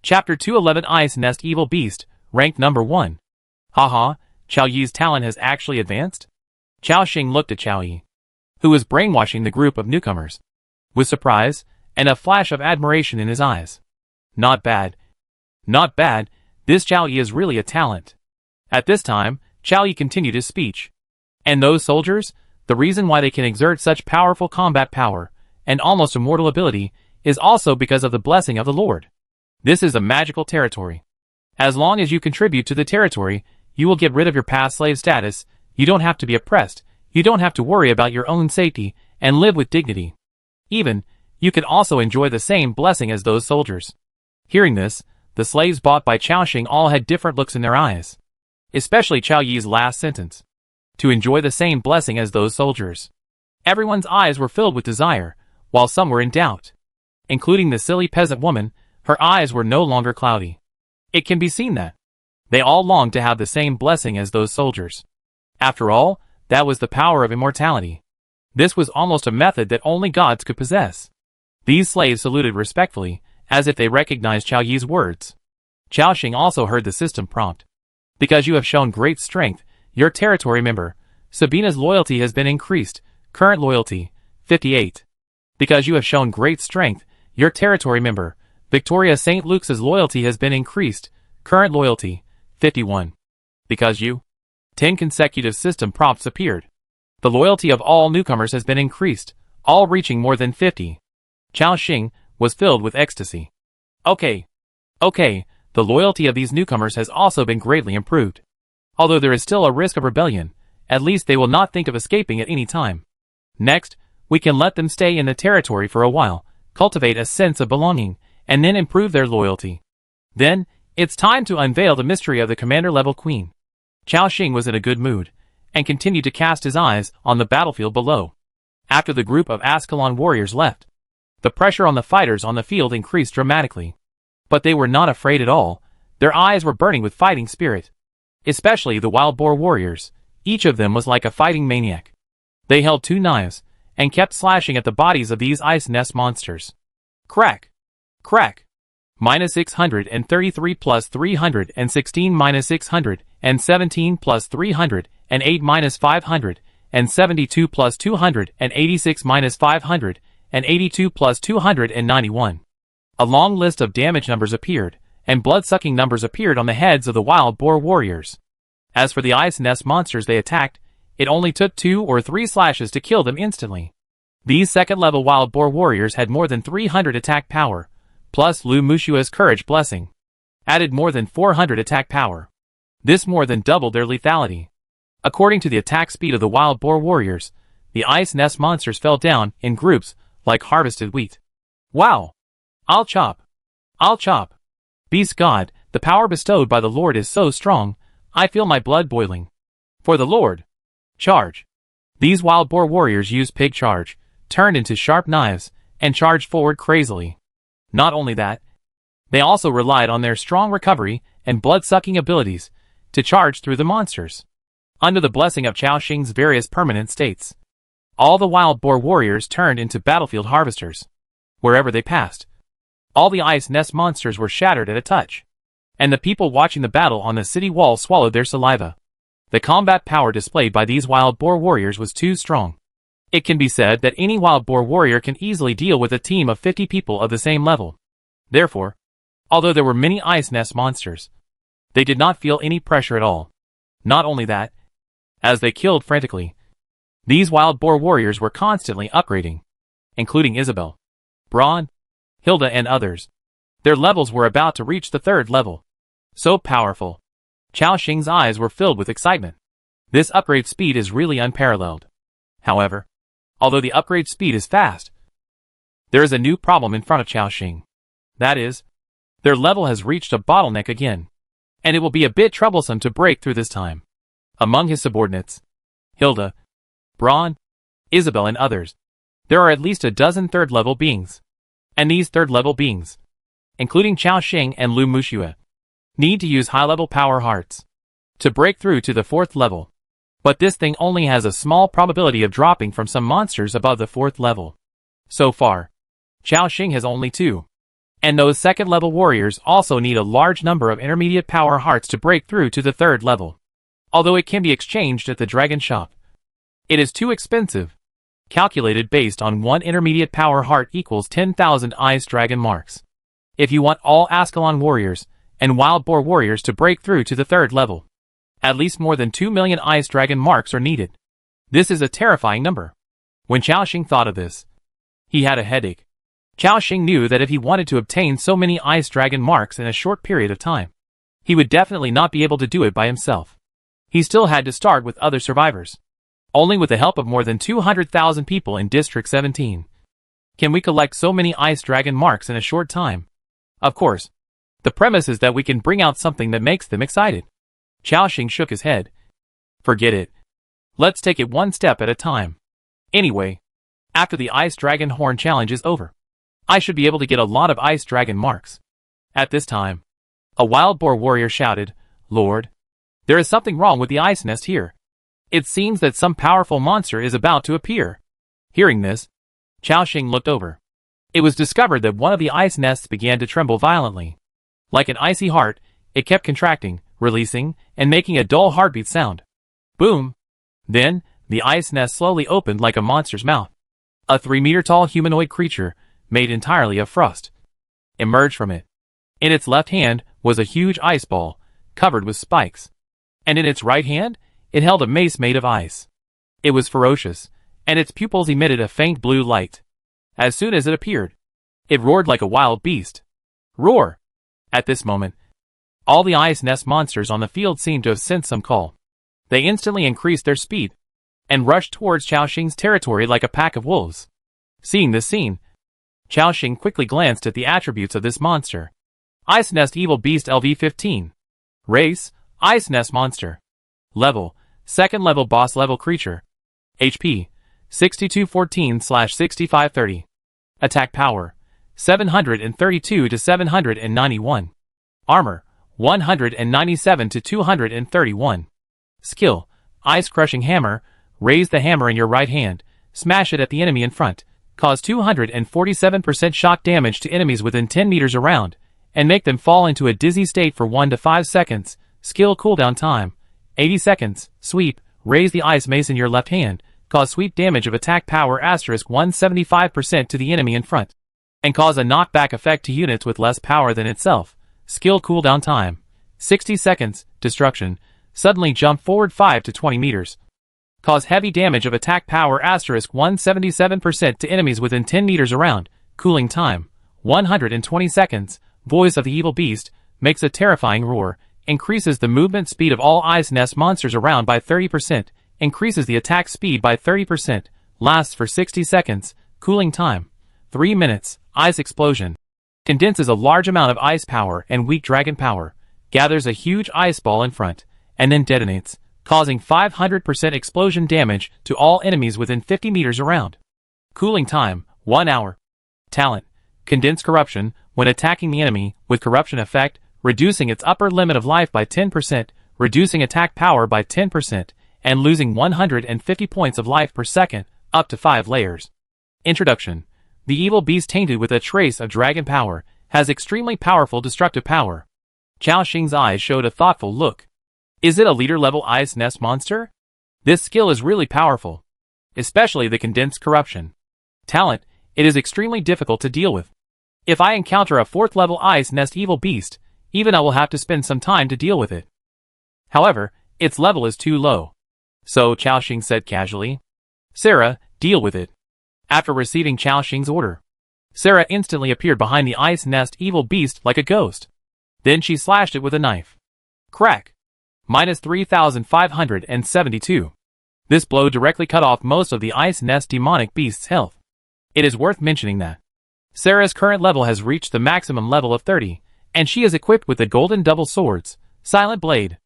Chapter 211 Ice Nest Evil Beast, ranked number 1. Haha, Qiao Yi's talent has actually advanced? Qiao Xing looked at Qiao Yi, who was brainwashing the group of newcomers, with surprise and a flash of admiration in his eyes. Not bad. Not bad, this Qiao Yi is really a talent. At this time, Qiao Yi continued his speech. And those soldiers, the reason why they can exert such powerful combat power, and almost immortal ability, is also because of the blessing of the Lord. This is a magical territory. As long as you contribute to the territory, you will get rid of your past slave status, you don't have to be oppressed, you don't have to worry about your own safety, and live with dignity. Even, you can also enjoy the same blessing as those soldiers. Hearing this, the slaves bought by Qiao Xing all had different looks in their eyes. Especially Qiao Yi's last sentence. To enjoy the same blessing as those soldiers. Everyone's eyes were filled with desire, while some were in doubt. Including the silly peasant woman, her eyes were no longer cloudy. It can be seen that they all longed to have the same blessing as those soldiers. After all, that was the power of immortality. This was almost a method that only gods could possess. These slaves saluted respectfully, as if they recognized Qiao Yi's words. Qiao Xing also heard the system prompt. Because you have shown great strength, your territory member, Sabina's loyalty has been increased, current loyalty, 58. Because you have shown great strength, your territory member, Victoria St. Luke's loyalty has been increased, current loyalty, 51. Because you. 10 consecutive system prompts appeared. The loyalty of all newcomers has been increased, all reaching more than 50. Qiao Xing was filled with ecstasy. Okay, the loyalty of these newcomers has also been greatly improved. Although there is still a risk of rebellion, at least they will not think of escaping at any time. Next, we can let them stay in the territory for a while, cultivate a sense of belonging, and then improve their loyalty. Then, it's time to unveil the mystery of the commander-level queen. Qiao Xing was in a good mood, and continued to cast his eyes on the battlefield below. After the group of Ascalon warriors left, the pressure on the fighters on the field increased dramatically. But they were not afraid at all, their eyes were burning with fighting spirit. Especially the wild boar warriors, each of them was like a fighting maniac. They held 2 knives, and kept slashing at the bodies of these ice nest monsters. Crack! Crack! -633 plus 316 -617 plus 308 -572 plus 286 -582 plus 291. A long list of damage numbers appeared, and blood-sucking numbers appeared on the heads of the wild boar warriors. As for the ice nest monsters they attacked, it only took 2 or 3 slashes to kill them instantly. These second-level wild boar warriors had more than 300 attack power, plus Lu Mushua's courage blessing, added more than 400 attack power. This more than doubled their lethality. According to the attack speed of the wild boar warriors, the ice nest monsters fell down in groups like harvested wheat. Wow! I'll chop! I'll chop! Beast God, the power bestowed by the Lord is so strong, I feel my blood boiling. For the Lord! Charge! These wild boar warriors used pig charge, turned into sharp knives, and charged forward crazily. Not only that, they also relied on their strong recovery and blood-sucking abilities to charge through the monsters. Under the blessing of Qiao Xing's various permanent states, all the wild boar warriors turned into battlefield harvesters. Wherever they passed, all the ice nest monsters were shattered at a touch, and the people watching the battle on the city wall swallowed their saliva. The combat power displayed by these wild boar warriors was too strong. It can be said that any wild boar warrior can easily deal with a team of 50 people of the same level. Therefore, although there were many ice nest monsters, they did not feel any pressure at all. Not only that, as they killed frantically, these wild boar warriors were constantly upgrading, including Isabel, Braun, Hilda and others. Their levels were about to reach the 3rd level. So powerful. Qiao Xing's eyes were filled with excitement. This upgrade speed is really unparalleled. However, although the upgrade speed is fast, there is a new problem in front of Qiao Xing. That is, their level has reached a bottleneck again, and it will be a bit troublesome to break through this time. Among his subordinates, Hilda, Braun, Isabel and others, there are at least a dozen 3rd-level beings. And these 3rd-level beings, including Qiao Xing and Lu Mushua, need to use high-level power hearts to break through to the 4th level. But this thing only has a small probability of dropping from some monsters above the 4th level. So far, Qiao Xing has only 2. And those second-level warriors also need a large number of intermediate power hearts to break through to the third level. Although it can be exchanged at the dragon shop. It is too expensive. Calculated based on 1 intermediate power heart equals 10,000 ice dragon marks. If you want all Ascalon warriors and wild boar warriors to break through to the third level, at least more than 2 million ice dragon marks are needed. This is a terrifying number. When Xiaoxing thought of this, he had a headache. Xiaoxing knew that if he wanted to obtain so many ice dragon marks in a short period of time, he would definitely not be able to do it by himself. He still had to start with other survivors. Only with the help of more than 200,000 people in District 17 can we collect so many ice dragon marks in a short time. Of course, the premise is that we can bring out something that makes them excited. Xiaoxing shook his head. Forget it. Let's take it one step at a time. Anyway, after the Ice Dragon Horn challenge is over, I should be able to get a lot of Ice Dragon marks. At this time, a wild boar warrior shouted, "Lord, there is something wrong with the ice nest here. It seems that some powerful monster is about to appear." Hearing this, Xiaoxing looked over. It was discovered that one of the ice nests began to tremble violently. Like an icy heart, it kept contracting, releasing, and making a dull heartbeat sound. Boom! Then, the ice nest slowly opened like a monster's mouth. A 3-meter-tall humanoid creature, made entirely of frost, emerged from it. In its left hand was a huge ice ball, covered with spikes. And in its right hand, it held a mace made of ice. It was ferocious, and its pupils emitted a faint blue light. As soon as it appeared, it roared like a wild beast. Roar! At this moment, all the ice nest monsters on the field seemed to have sensed some call. They instantly increased their speed and rushed towards Xiaoxing's territory like a pack of wolves. Seeing this scene, Xiaoxing quickly glanced at the attributes of this monster. Ice Nest Evil Beast LV-15. Race, Ice Nest Monster. Level, 2nd level boss level creature. HP, 6214/6530. Attack power, 732 to 791. Armor, 197 to 231. Skill, Ice Crushing Hammer. Raise the hammer in your right hand, smash it at the enemy in front, cause 247% shock damage to enemies within 10 meters around, and make them fall into a dizzy state for 1 to 5 seconds. Skill cooldown time, 80 seconds. Sweep, raise the ice mace in your left hand, cause sweep damage of attack power *175% to the enemy in front, and cause a knockback effect to units with less power than itself. Skill cooldown time, 60 seconds. Destruction, suddenly jump forward 5 to 20 meters. Cause heavy damage of attack power *177% to enemies within 10 meters around. Cooling time, 120 seconds. Voice of the Evil Beast, makes a terrifying roar, increases the movement speed of all ice nest monsters around by 30%, increases the attack speed by 30%, lasts for 60 seconds. Cooling time, 3 minutes. Ice explosion, condenses a large amount of ice power and weak dragon power, gathers a huge ice ball in front, and then detonates, causing 500% explosion damage to all enemies within 50 meters around. Cooling time, 1 hour. Talent, condense corruption, when attacking the enemy, with corruption effect, reducing its upper limit of life by 10%, reducing attack power by 10%, and losing 150 points of life per second, up to 5 layers. Introduction. The evil beast tainted with a trace of dragon power, has extremely powerful destructive power. Xiaoxing's eyes showed a thoughtful look. Is it a leader-level ice nest monster? This skill is really powerful, especially the condensed corruption. Talent, it is extremely difficult to deal with. If I encounter a 4th-level ice nest evil beast, even I will have to spend some time to deal with it. However, its level is too low. So Xiaoxing said casually, "Sarah, deal with it." After receiving Xiaoxing's order, Sarah instantly appeared behind the ice nest evil beast like a ghost. Then she slashed it with a knife. Crack! -3,572. This blow directly cut off most of the ice nest demonic beast's health. It is worth mentioning that Sarah's current level has reached the maximum level of 30, and she is equipped with the golden double swords, Silent Blade.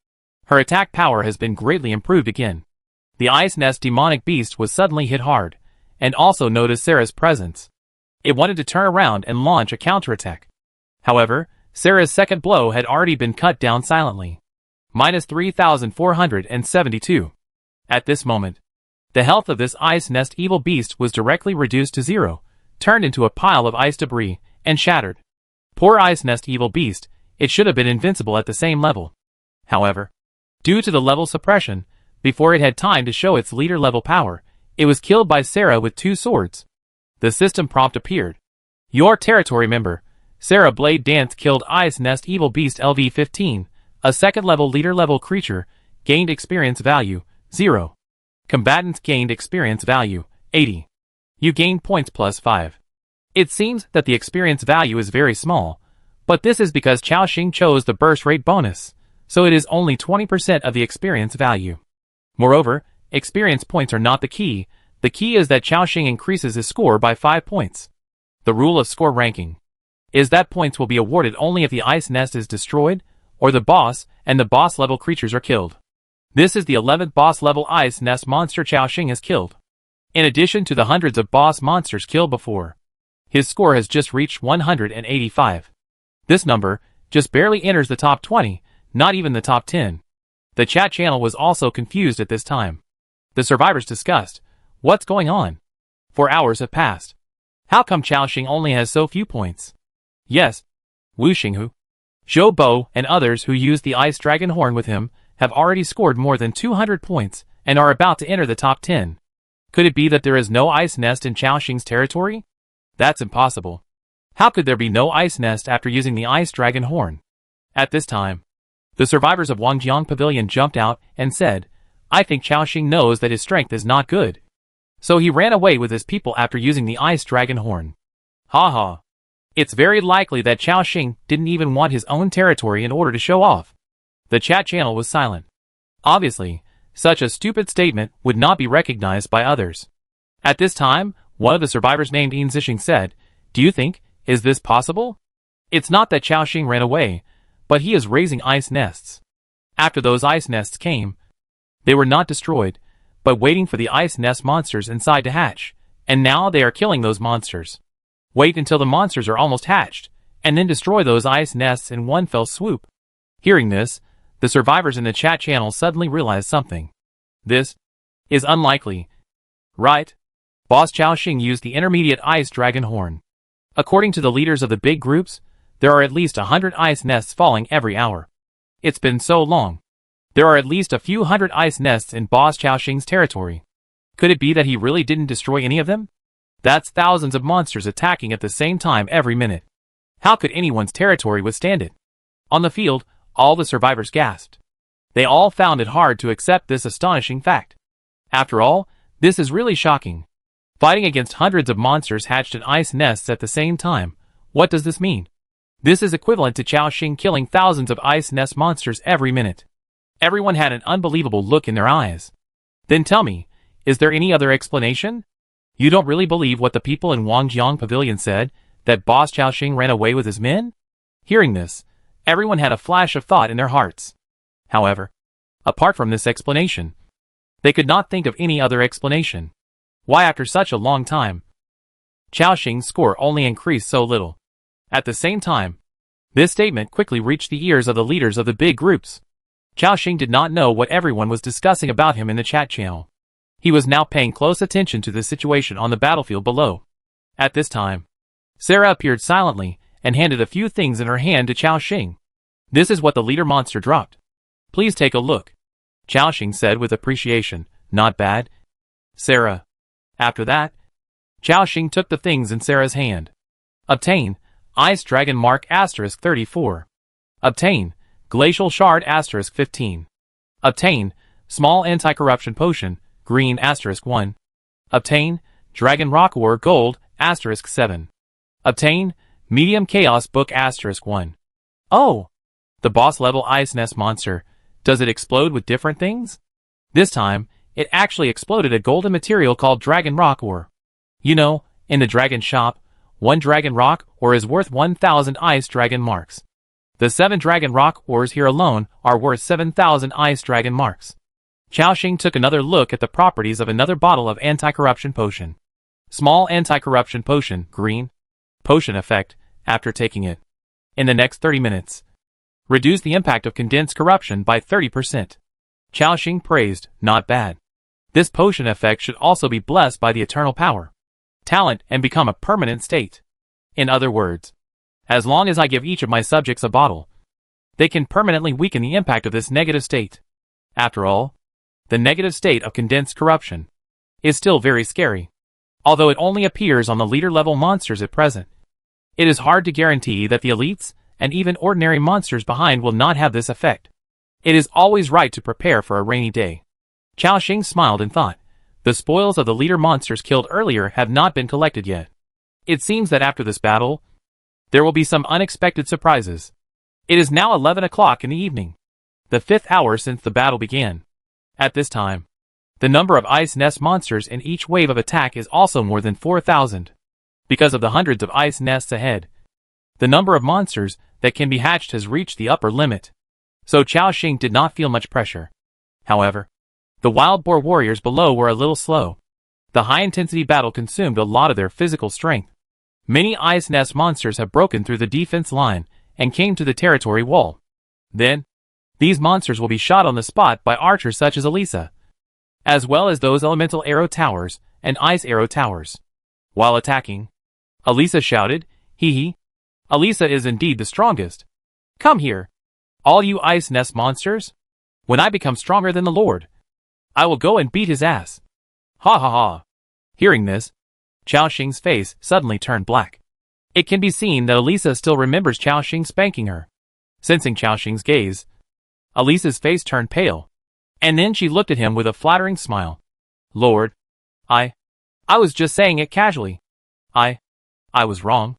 Her attack power has been greatly improved again. The ice nest demonic beast was suddenly hit hard, and also noticed Sarah's presence. It wanted to turn around and launch a counterattack. However, Sarah's second blow had already been cut down silently. -3,472. At this moment, the health of this ice nest evil beast was directly reduced to 0, turned into a pile of ice debris, and shattered. Poor Ice Nest Evil Beast, it should have been invincible at the same level. However, due to the level suppression, before it had time to show its leader level power, it was killed by Sarah with 2 swords. The system prompt appeared. Your territory member, Sarah Blade Dance, killed Ice Nest Evil Beast LV-15, a 2nd level leader level creature, gained experience value, 0. Combatants gained experience value, 80. You gained points plus 5. It seems that the experience value is very small, but this is because Xiaoxing chose the burst rate bonus, so it is only 20% of the experience value. Moreover, experience points are not the key is that Xiaoxing increases his score by 5 points. The rule of score ranking is that points will be awarded only if the ice nest is destroyed, or the boss and the boss level creatures are killed. This is the 11th boss level ice nest monster Xiaoxing has killed. In addition to the hundreds of boss monsters killed before, his score has just reached 185. This number just barely enters the top 20, not even the top 10. The chat channel was also confused at this time. The survivors discussed, what's going on? 4 hours have passed. How come Xiaoxing only has so few points? Yes, Wu Xinghu, Zhou Bo, and others who used the Ice Dragon Horn with him have already scored more than 200 points and are about to enter the top 10. Could it be that there is no ice nest in Xiaoxing's territory? That's impossible. How could there be no ice nest after using the Ice Dragon Horn? At this time, the survivors of Wangjiang Pavilion jumped out and said, I think Xiaoxing knows that his strength is not good. So he ran away with his people after using the Ice Dragon Horn. Haha. It's very likely that Xiaoxing didn't even want his own territory in order to show off. The chat channel was silent. Obviously, such a stupid statement would not be recognized by others. At this time, one of the survivors named Yin Zixing said, do you think, is this possible? It's not that Xiaoxing ran away, but he is raising ice nests. After those ice nests came, they were not destroyed, but waiting for the ice nest monsters inside to hatch, and now they are killing those monsters. Wait until the monsters are almost hatched, and then destroy those ice nests in one fell swoop. Hearing this, the survivors in the chat channel suddenly realized something. This is unlikely. Right? Boss Xiaoxing used the intermediate Ice Dragon Horn. According to the leaders of the big groups, there are at least 100 ice nests falling every hour. It's been so long. There are at least a few hundred ice nests in Boss Xiaoxing's territory. Could it be that he really didn't destroy any of them? That's thousands of monsters attacking at the same time every minute. How could anyone's territory withstand it? On the field, all the survivors gasped. They all found it hard to accept this astonishing fact. After all, this is really shocking. Fighting against hundreds of monsters hatched in ice nests at the same time, what does this mean? This is equivalent to Xiaoxing killing thousands of ice nest monsters every minute. Everyone had an unbelievable look in their eyes. Then tell me, is there any other explanation? You don't really believe what the people in Wangjiang Pavilion said, that Boss Xiaoxing ran away with his men? Hearing this, everyone had a flash of thought in their hearts. However, apart from this explanation, they could not think of any other explanation. Why after such a long time, Xiaoxing's score only increased so little? At the same time, this statement quickly reached the ears of the leaders of the big groups. Xiaoxing did not know what everyone was discussing about him in the chat channel. He was now paying close attention to the situation on the battlefield below. At this time, Sarah appeared silently and handed a few things in her hand to Xiaoxing. This is what the leader monster dropped. Please take a look. Xiaoxing said with appreciation, not bad, Sarah. After that, Xiaoxing took the things in Sarah's hand. Obtain, Ice Dragon Mark * 34. Obtain, Glacial Shard * 15. Obtain, Small Anti-Corruption Potion, green * 1. Obtain, Dragon Rock Ore Gold * 7. Obtain, Medium Chaos Book * 1. Oh! The boss level ice nest monster, does it explode with different things? This time, it actually exploded a golden material called Dragon Rock Ore. You know, in the dragon shop, 1 Dragon Rock Ore is worth 1,000 Ice Dragon Marks. The 7 Dragon Rock Ores here alone are worth 7,000 Ice Dragon Marks. Xiaoxing took another look at the properties of another bottle of anti-corruption potion. Small anti-corruption potion, green. Potion effect, after taking it. In the next 30 minutes. Reduce the impact of condensed corruption by 30%. Xiaoxing praised, not bad. This potion effect should also be blessed by the eternal power, talent, and become a permanent state. In other words, As long as I give each of my subjects a bottle, they can permanently weaken the impact of this negative state. After all, the negative state of condensed corruption is still very scary. Although it only appears on the leader-level monsters at present, it is hard to guarantee that the elites and even ordinary monsters behind will not have this effect. It is always right to prepare for a rainy day. Chao Xing smiled and thought, the spoils of the leader monsters killed earlier have not been collected yet. It seems that after this battle, there will be some unexpected surprises. It is now 11 o'clock in the evening, the 5th hour since the battle began. At this time, the number of ice nest monsters in each wave of attack is also more than 4,000. Because of the hundreds of ice nests ahead, the number of monsters that can be hatched has reached the upper limit. So Chao Xing did not feel much pressure. However, the wild boar warriors below were a little slow. The high-intensity battle consumed a lot of their physical strength. Many ice nest monsters have broken through the defense line and came to the territory wall. Then, these monsters will be shot on the spot by archers such as Elisa, as well as those elemental arrow towers and ice arrow towers. While attacking, Elisa shouted, "Hee hee! Elisa is indeed the strongest. Come here, all you ice nest monsters. When I become stronger than the Lord, I will go and beat his ass." Ha ha ha. Hearing this, Chao Xing's face suddenly turned black. It can be seen that Elisa still remembers Chao Xing spanking her. Sensing Chao Xing's gaze, Elisa's face turned pale, and then she looked at him with a flattering smile. "Lord, I was just saying it casually. I was wrong."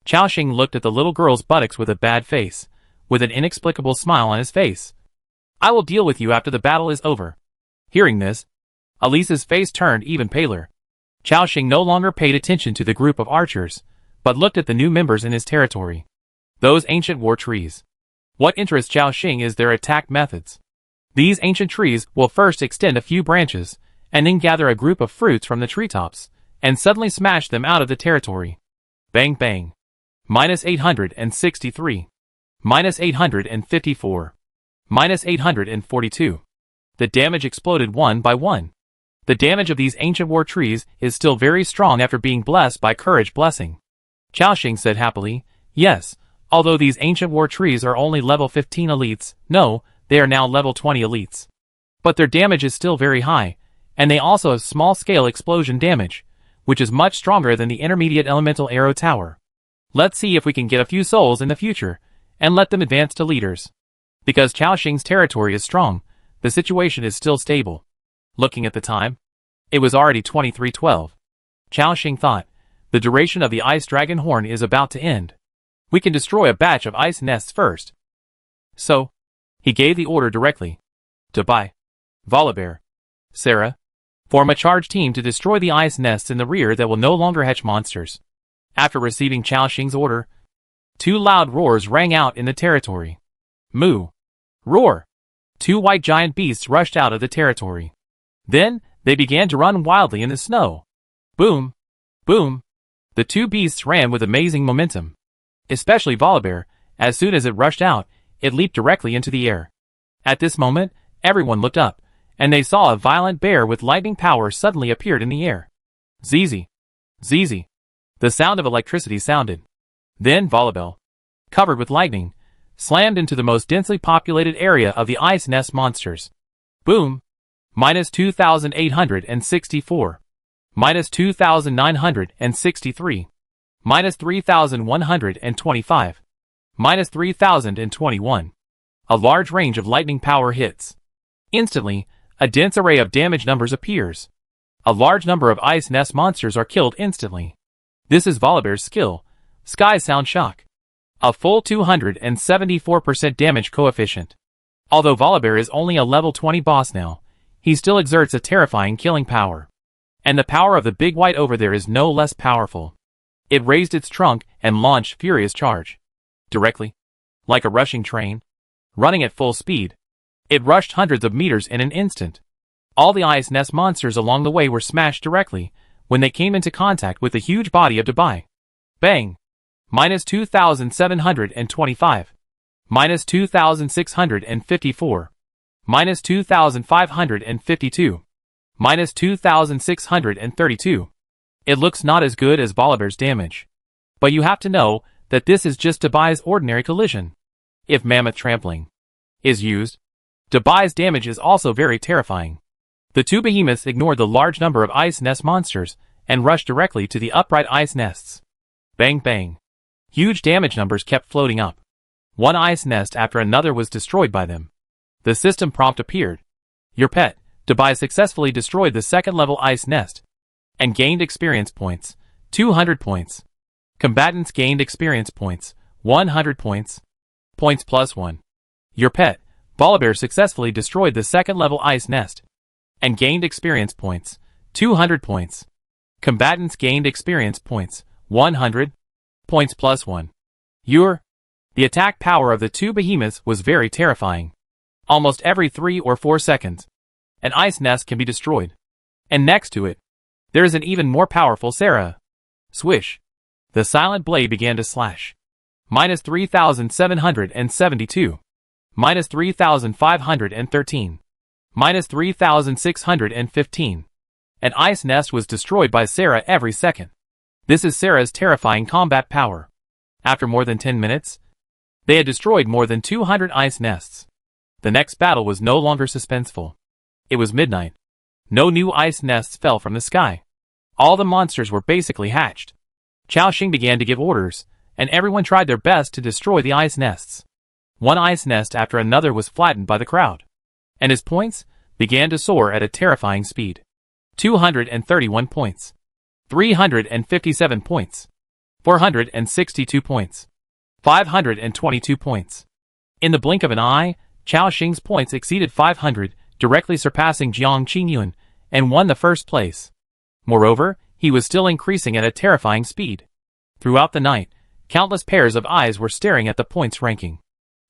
Chao Xing looked at the little girl's buttocks with a bad face, with an inexplicable smile on his face. "I will deal with you after the battle is over." Hearing this, Elisa's face turned even paler. Chao Xing no longer paid attention to the group of archers, but looked at the new members in his territory. Those ancient war trees. What interests Chao Xing is their attack methods. These ancient trees will first extend a few branches, and then gather a group of fruits from the treetops, and suddenly smash them out of the territory. Bang bang. -863. -854. -842. The damage exploded one by one. The damage of these ancient war trees is still very strong after being blessed by courage blessing. Chao Xing said happily, "Yes, although these ancient war trees are only level 15 elites, no, they are now level 20 elites. But their damage is still very high, and they also have small-scale explosion damage, which is much stronger than the intermediate elemental arrow tower. Let's see if we can get a few souls in the future, and let them advance to leaders." Because Chao Xing's territory is strong, the situation is still stable. Looking at the time, it was already 23:12. Chao Xing thought, the duration of the ice dragon horn is about to end. We can destroy a batch of ice nests first. So, he gave the order directly. Dubai, Volibear, Sarah, form a charge team to destroy the ice nests in the rear that will no longer hatch monsters. After receiving Chao Xing's order, 2 loud roars rang out in the territory. Moo! Roar! 2 white giant beasts rushed out of the territory. Then, they began to run wildly in the snow. Boom! Boom! The 2 beasts ran with amazing momentum. Especially Volibear, as soon as it rushed out, it leaped directly into the air. At this moment, everyone looked up, and they saw a violent bear with lightning power suddenly appeared in the air. Zizi! Zizi! The sound of electricity sounded. Then Volibear, covered with lightning, slammed into the most densely populated area of the ice nest monsters. Boom! -2,864. -2,963. -3,125. -3,021. A large range of lightning power hits. Instantly, a dense array of damage numbers appears. A large number of ice nest monsters are killed instantly. This is Volibear's skill, Sky Sound Shock. A full 274% damage coefficient. Although Volibear is only a level 20 boss now, he still exerts a terrifying killing power. And the power of the big white over there is no less powerful. It raised its trunk and launched furious charge. Directly, like a rushing train, running at full speed, it rushed hundreds of meters in an instant. All the ice nest monsters along the way were smashed directly when they came into contact with the huge body of Dubai. Bang! -2,725. -2,654. -2,552. -2,632. It looks not as good as Volibear's damage. But you have to know that this is just Debai's ordinary collision. If mammoth trampling is used, Debai's damage is also very terrifying. The two behemoths ignored the large number of ice nest monsters and rushed directly to the upright ice nests. Bang bang. Huge damage numbers kept floating up. One ice nest after another was destroyed by them. The system prompt appeared. Your pet, Debai, successfully destroyed the second-level ice nest and gained experience points, 200 points. Combatants gained experience points, 100 points. Points plus 1. Your pet, Bear, successfully destroyed the second-level ice nest and gained experience points, 200 points. Combatants gained experience points, 100. Points plus 1. The attack power of the two behemoths was very terrifying. Almost every 3 or 4 seconds, an ice nest can be destroyed. And next to it, there is an even more powerful Sarah. Swish. The silent blade began to slash. Minus 3,772. Minus 3,513. Minus 3,615. An ice nest was destroyed by Sarah every second. This is Sarah's terrifying combat power. After more than 10 minutes, they had destroyed more than 200 ice nests. The next battle was no longer suspenseful. It was midnight. No new ice nests fell from the sky. All the monsters were basically hatched. Xiaoxing began to give orders, and everyone tried their best to destroy the ice nests. One ice nest after another was flattened by the crowd, and his points began to soar at a terrifying speed. 231 points. 357 points. 462 points. 522 points. In the blink of an eye, Xiaoxing's points exceeded 500, directly surpassing Jiang Qingyun, and won the first place. Moreover, he was still increasing at a terrifying speed. Throughout the night, countless pairs of eyes were staring at the points ranking.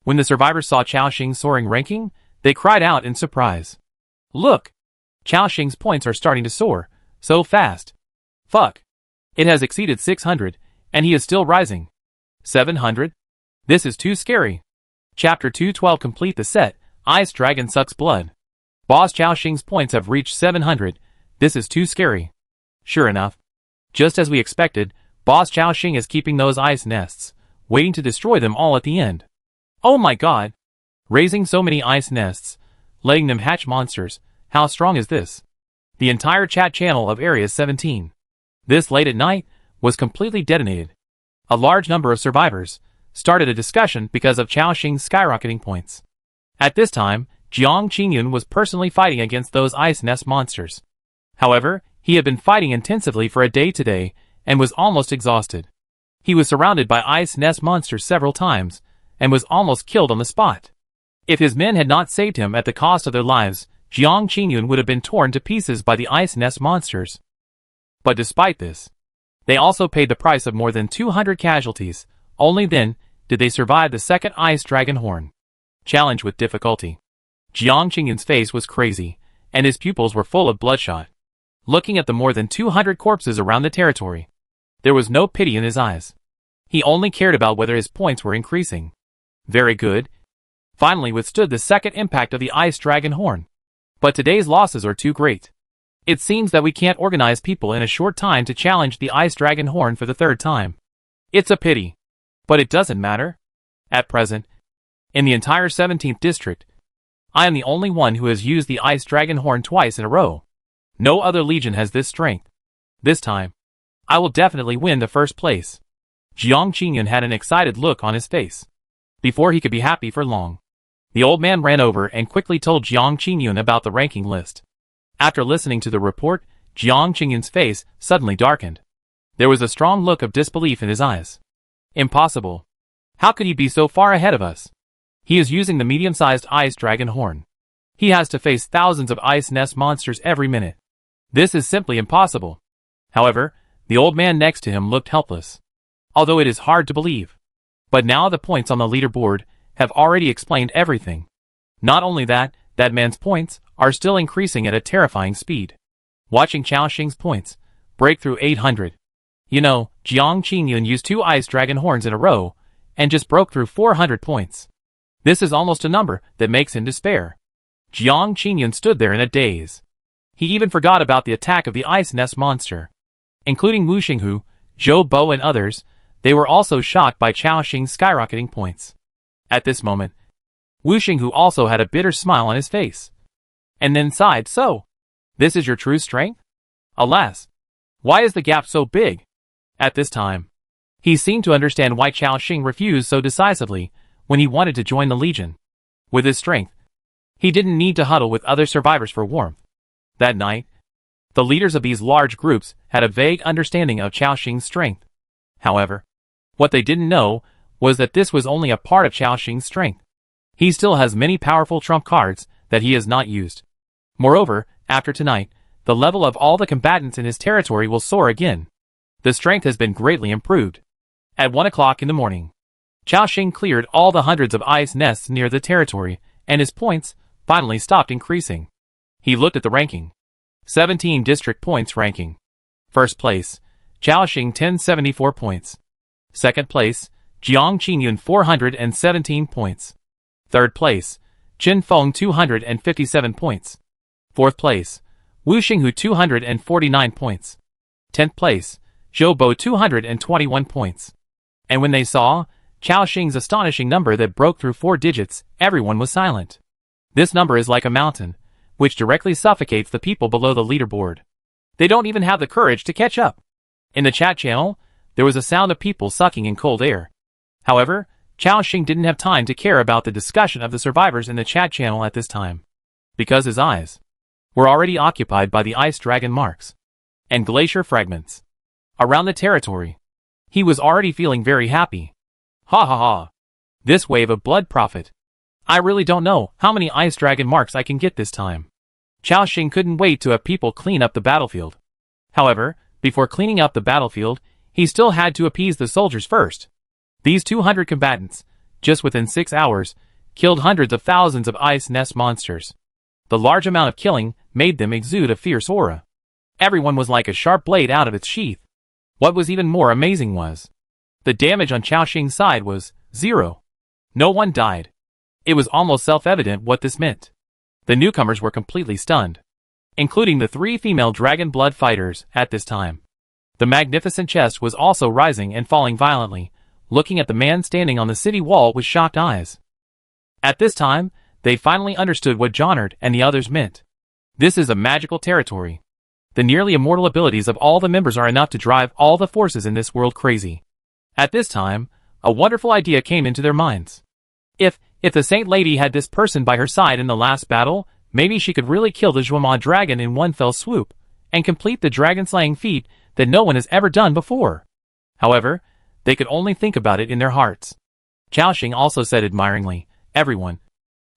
When the survivors saw Xiaoxing's soaring ranking, they cried out in surprise. Look! Xiaoxing's points are starting to soar, so fast. Fuck! It has exceeded 600, and he is still rising. 700? This is too scary. Chapter 212 complete the set, Ice Dragon Sucks Blood. Boss Xiaoxing's points have reached 700, this is too scary. Sure enough. Just as we expected, Boss Xiaoxing is keeping those ice nests, waiting to destroy them all at the end. Oh my god! Raising so many ice nests, letting them hatch monsters, how strong is this? The entire chat channel of Area 17. This late at night, was completely detonated. A large number of survivors started a discussion because of Xiaoxing's skyrocketing points. At this time, Jiang Qingyun was personally fighting against those ice nest monsters. However, he had been fighting intensively for a day today and was almost exhausted. He was surrounded by ice nest monsters several times and was almost killed on the spot. If his men had not saved him at the cost of their lives, Jiang Qingyun would have been torn to pieces by the ice nest monsters. But despite this, they also paid the price of more than 200 casualties. Only then did they survive the second ice dragon horn challenge with difficulty. Jiang Qingyun's face was crazy, and his pupils were full of bloodshot. Looking at the more than 200 corpses around the territory, there was no pity in his eyes. He only cared about whether his points were increasing. Very good. Finally withstood the second impact of the ice dragon horn. But today's losses are too great. It seems that we can't organize people in a short time to challenge the ice dragon horn for the third time. It's a pity. But it doesn't matter. At present, in the entire 17th district, I am the only one who has used the ice dragon horn twice in a row. No other legion has this strength. This time, I will definitely win the first place. Jiang Qingyun had an excited look on his face. Before he could be happy for long, the old man ran over and quickly told Jiang Qingyun about the ranking list. After listening to the report, Jiang Qingyun's face suddenly darkened. There was a strong look of disbelief in his eyes. Impossible. How could he be so far ahead of us? He is using the medium-sized ice dragon horn. He has to face thousands of ice nest monsters every minute. This is simply impossible. However, the old man next to him looked helpless. Although it is hard to believe. But now the points on the leaderboard have already explained everything. Not only that, that man's points are still increasing at a terrifying speed. Watching Xiaoxing's points break through 800. You know, Jiang Qingyun used 2 ice dragon horns in a row and just broke through 400 points. This is almost a number that makes him despair. Jiang Qingyun stood there in a daze. He even forgot about the attack of the ice nest monster. Including Wu Xinghu, Zhou Bo and others, they were also shocked by Chao Xing's skyrocketing points. At this moment, Wu Xinghu also had a bitter smile on his face, and then sighed. So, this is your true strength? Alas, why is the gap so big? At this time, he seemed to understand why Chao Xing refused so decisively when he wanted to join the Legion. With his strength, he didn't need to huddle with other survivors for warmth. That night, the leaders of these large groups had a vague understanding of Chao Xing's strength. However, what they didn't know was that this was only a part of Chao Xing's strength. He still has many powerful trump cards that he has not used. Moreover, after tonight, the level of all the combatants in his territory will soar again. The strength has been greatly improved. At 1 o'clock in the morning, Chao Xing cleared all the hundreds of ice nests near the territory, and his points finally stopped increasing. He looked at the ranking. 17 district points ranking. First place, Chao Xing 1074 points. Second place, Jiang Qingyun 417 points. Third place, Qin Feng 257 points. Fourth place, Wu Xinghu 249 points. 10th place, Zhou Bo 221 points. And when they saw Chao Xing's astonishing number that broke through 4 digits, everyone was silent. This number is like a mountain, which directly suffocates the people below the leaderboard. They don't even have the courage to catch up. In the chat channel, there was a sound of people sucking in cold air. However, Chao Xing didn't have time to care about the discussion of the survivors in the chat channel at this time, because his eyes were already occupied by the ice dragon marks and glacier fragments around the territory. He was already feeling very happy. Ha ha ha. This wave of blood profit. I really don't know how many ice dragon marks I can get this time. Chao Xing couldn't wait to have people clean up the battlefield. However, before cleaning up the battlefield, he still had to appease the soldiers first. These 200 combatants, just within 6 hours, killed hundreds of thousands of ice nest monsters. The large amount of killing made them exude a fierce aura. Everyone was like a sharp blade out of its sheath. What was even more amazing was, the damage on Chao Xing's side was 0. No one died. It was almost self-evident what this meant. The newcomers were completely stunned, including the 3 female dragon blood fighters at this time. The magnificent chest was also rising and falling violently, looking at the man standing on the city wall with shocked eyes. At this time, they finally understood what Johnard and the others meant. This is a magical territory. The nearly immortal abilities of all the members are enough to drive all the forces in this world crazy. At this time, a wonderful idea came into their minds. If the Saint Lady had this person by her side in the last battle, maybe she could really kill the Zhuama dragon in one fell swoop, and complete the dragon-slaying feat that no one has ever done before. However, they could only think about it in their hearts. Chao Xing also said admiringly, "Everyone,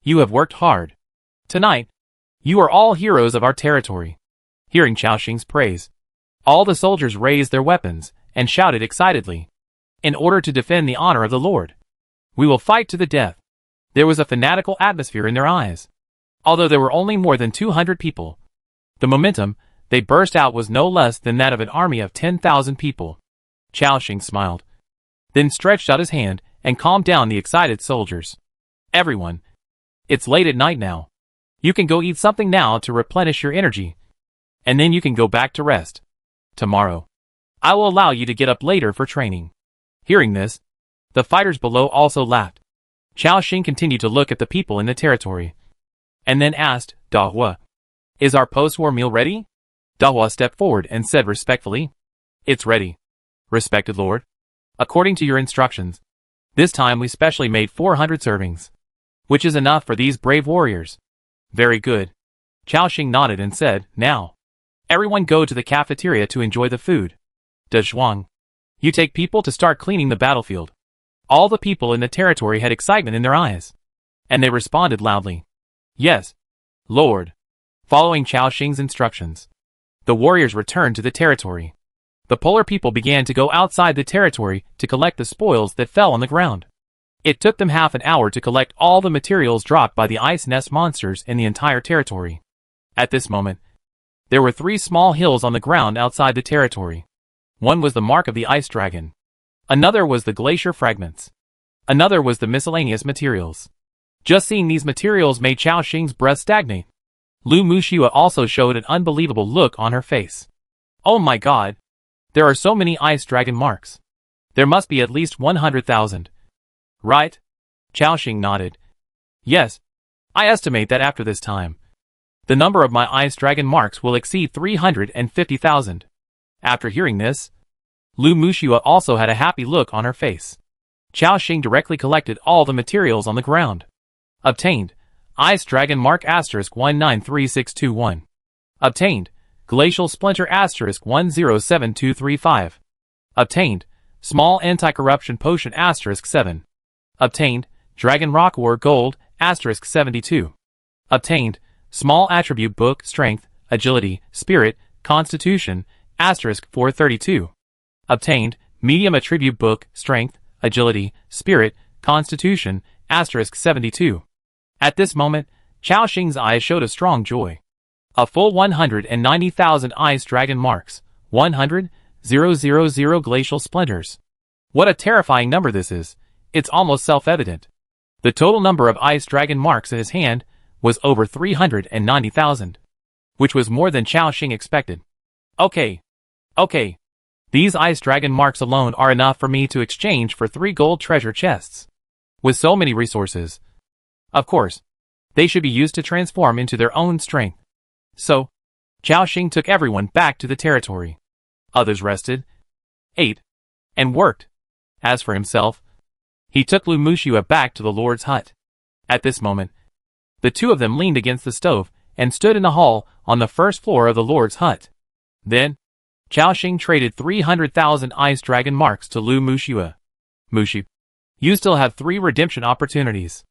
you have worked hard. Tonight, you are all heroes of our territory." Hearing Chao Xing's praise, all the soldiers raised their weapons and shouted excitedly, "In order to defend the honor of the Lord, we will fight to the death." There was a fanatical atmosphere in their eyes. Although there were only more than 200 people, the momentum they burst out was no less than that of an army of 10,000 people. Chao Xing smiled, then stretched out his hand and calmed down the excited soldiers. "Everyone, it's late at night now. You can go eat something now to replenish your energy, and then you can go back to rest. Tomorrow, I will allow you to get up later for training." Hearing this, the fighters below also laughed. Chao Xing continued to look at the people in the territory, and then asked, "Dahua, is our post-war meal ready?" Dahua stepped forward and said respectfully, "It's ready, respected lord. According to your instructions, this time we specially made 400 servings, which is enough for these brave warriors." "Very good." Chao Xing nodded and said, "Now, everyone go to the cafeteria to enjoy the food. De Zhuang, you take people to start cleaning the battlefield." All the people in the territory had excitement in their eyes, and they responded loudly, "Yes, Lord." Following Chao Xing's instructions, the warriors returned to the territory. The polar people began to go outside the territory to collect the spoils that fell on the ground. It took them half an hour to collect all the materials dropped by the ice nest monsters in the entire territory. At this moment, there were 3 small hills on the ground outside the territory. One was the mark of the ice dragon. Another was the glacier fragments. Another was the miscellaneous materials. Just seeing these materials made Chao Xing's breath stagnate. Lu Muxiua also showed an unbelievable look on her face. "Oh my god! There are so many ice dragon marks. There must be at least 100,000. Right? Chaoxing nodded. Yes. I estimate that after this time, the number of my ice dragon marks will exceed 350,000. After hearing this, Lu Muxua also had a happy look on her face. Chaoxing directly collected all the materials on the ground. Obtained. Ice Dragon Mark Asterisk 193621. Obtained. Glacial Splinter Asterisk 107235. Obtained. Small Anti-Corruption Potion Asterisk 7. Obtained. Dragon Rock War Gold Asterisk 72. Obtained. Small Attribute Book Strength, Agility, Spirit, Constitution Asterisk 432. Obtained. Medium Attribute Book Strength, Agility, Spirit, Constitution Asterisk 72. At this moment, Chaoxing's eyes showed a strong joy. A full 190,000 ice dragon marks, 100,000 glacial splinters. What a terrifying number this is. It's almost self-evident. The total number of ice dragon marks in his hand was over 390,000, which was more than Chaoxing expected. Okay. These ice dragon marks alone are enough for me to exchange for 3 gold treasure chests. With so many resources, of course, they should be used to transform into their own strength. So, Chaoxing took everyone back to the territory. Others rested, ate, and worked. As for himself, he took Lu Muxua back to the Lord's hut. At this moment, the two of them leaned against the stove and stood in the hall on the first floor of the Lord's hut. Then, Chaoxing traded 300,000 ice dragon marks to Lu Muxua. Muxu, you still have 3 redemption opportunities.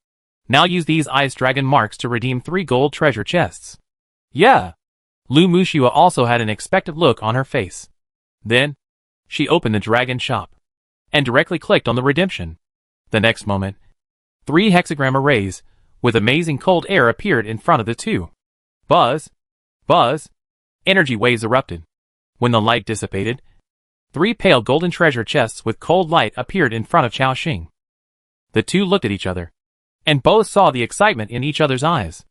Now use these ice dragon marks to redeem 3 gold treasure chests. Yeah. Lu Muxua also had an expectant look on her face. Then, she opened the dragon shop and directly clicked on the redemption. The next moment, 3 hexagram arrays with amazing cold air appeared in front of the two. Buzz! Buzz! Energy waves erupted. When the light dissipated, 3 pale golden treasure chests with cold light appeared in front of Chaoxing. The two looked at each other, and both saw the excitement in each other's eyes.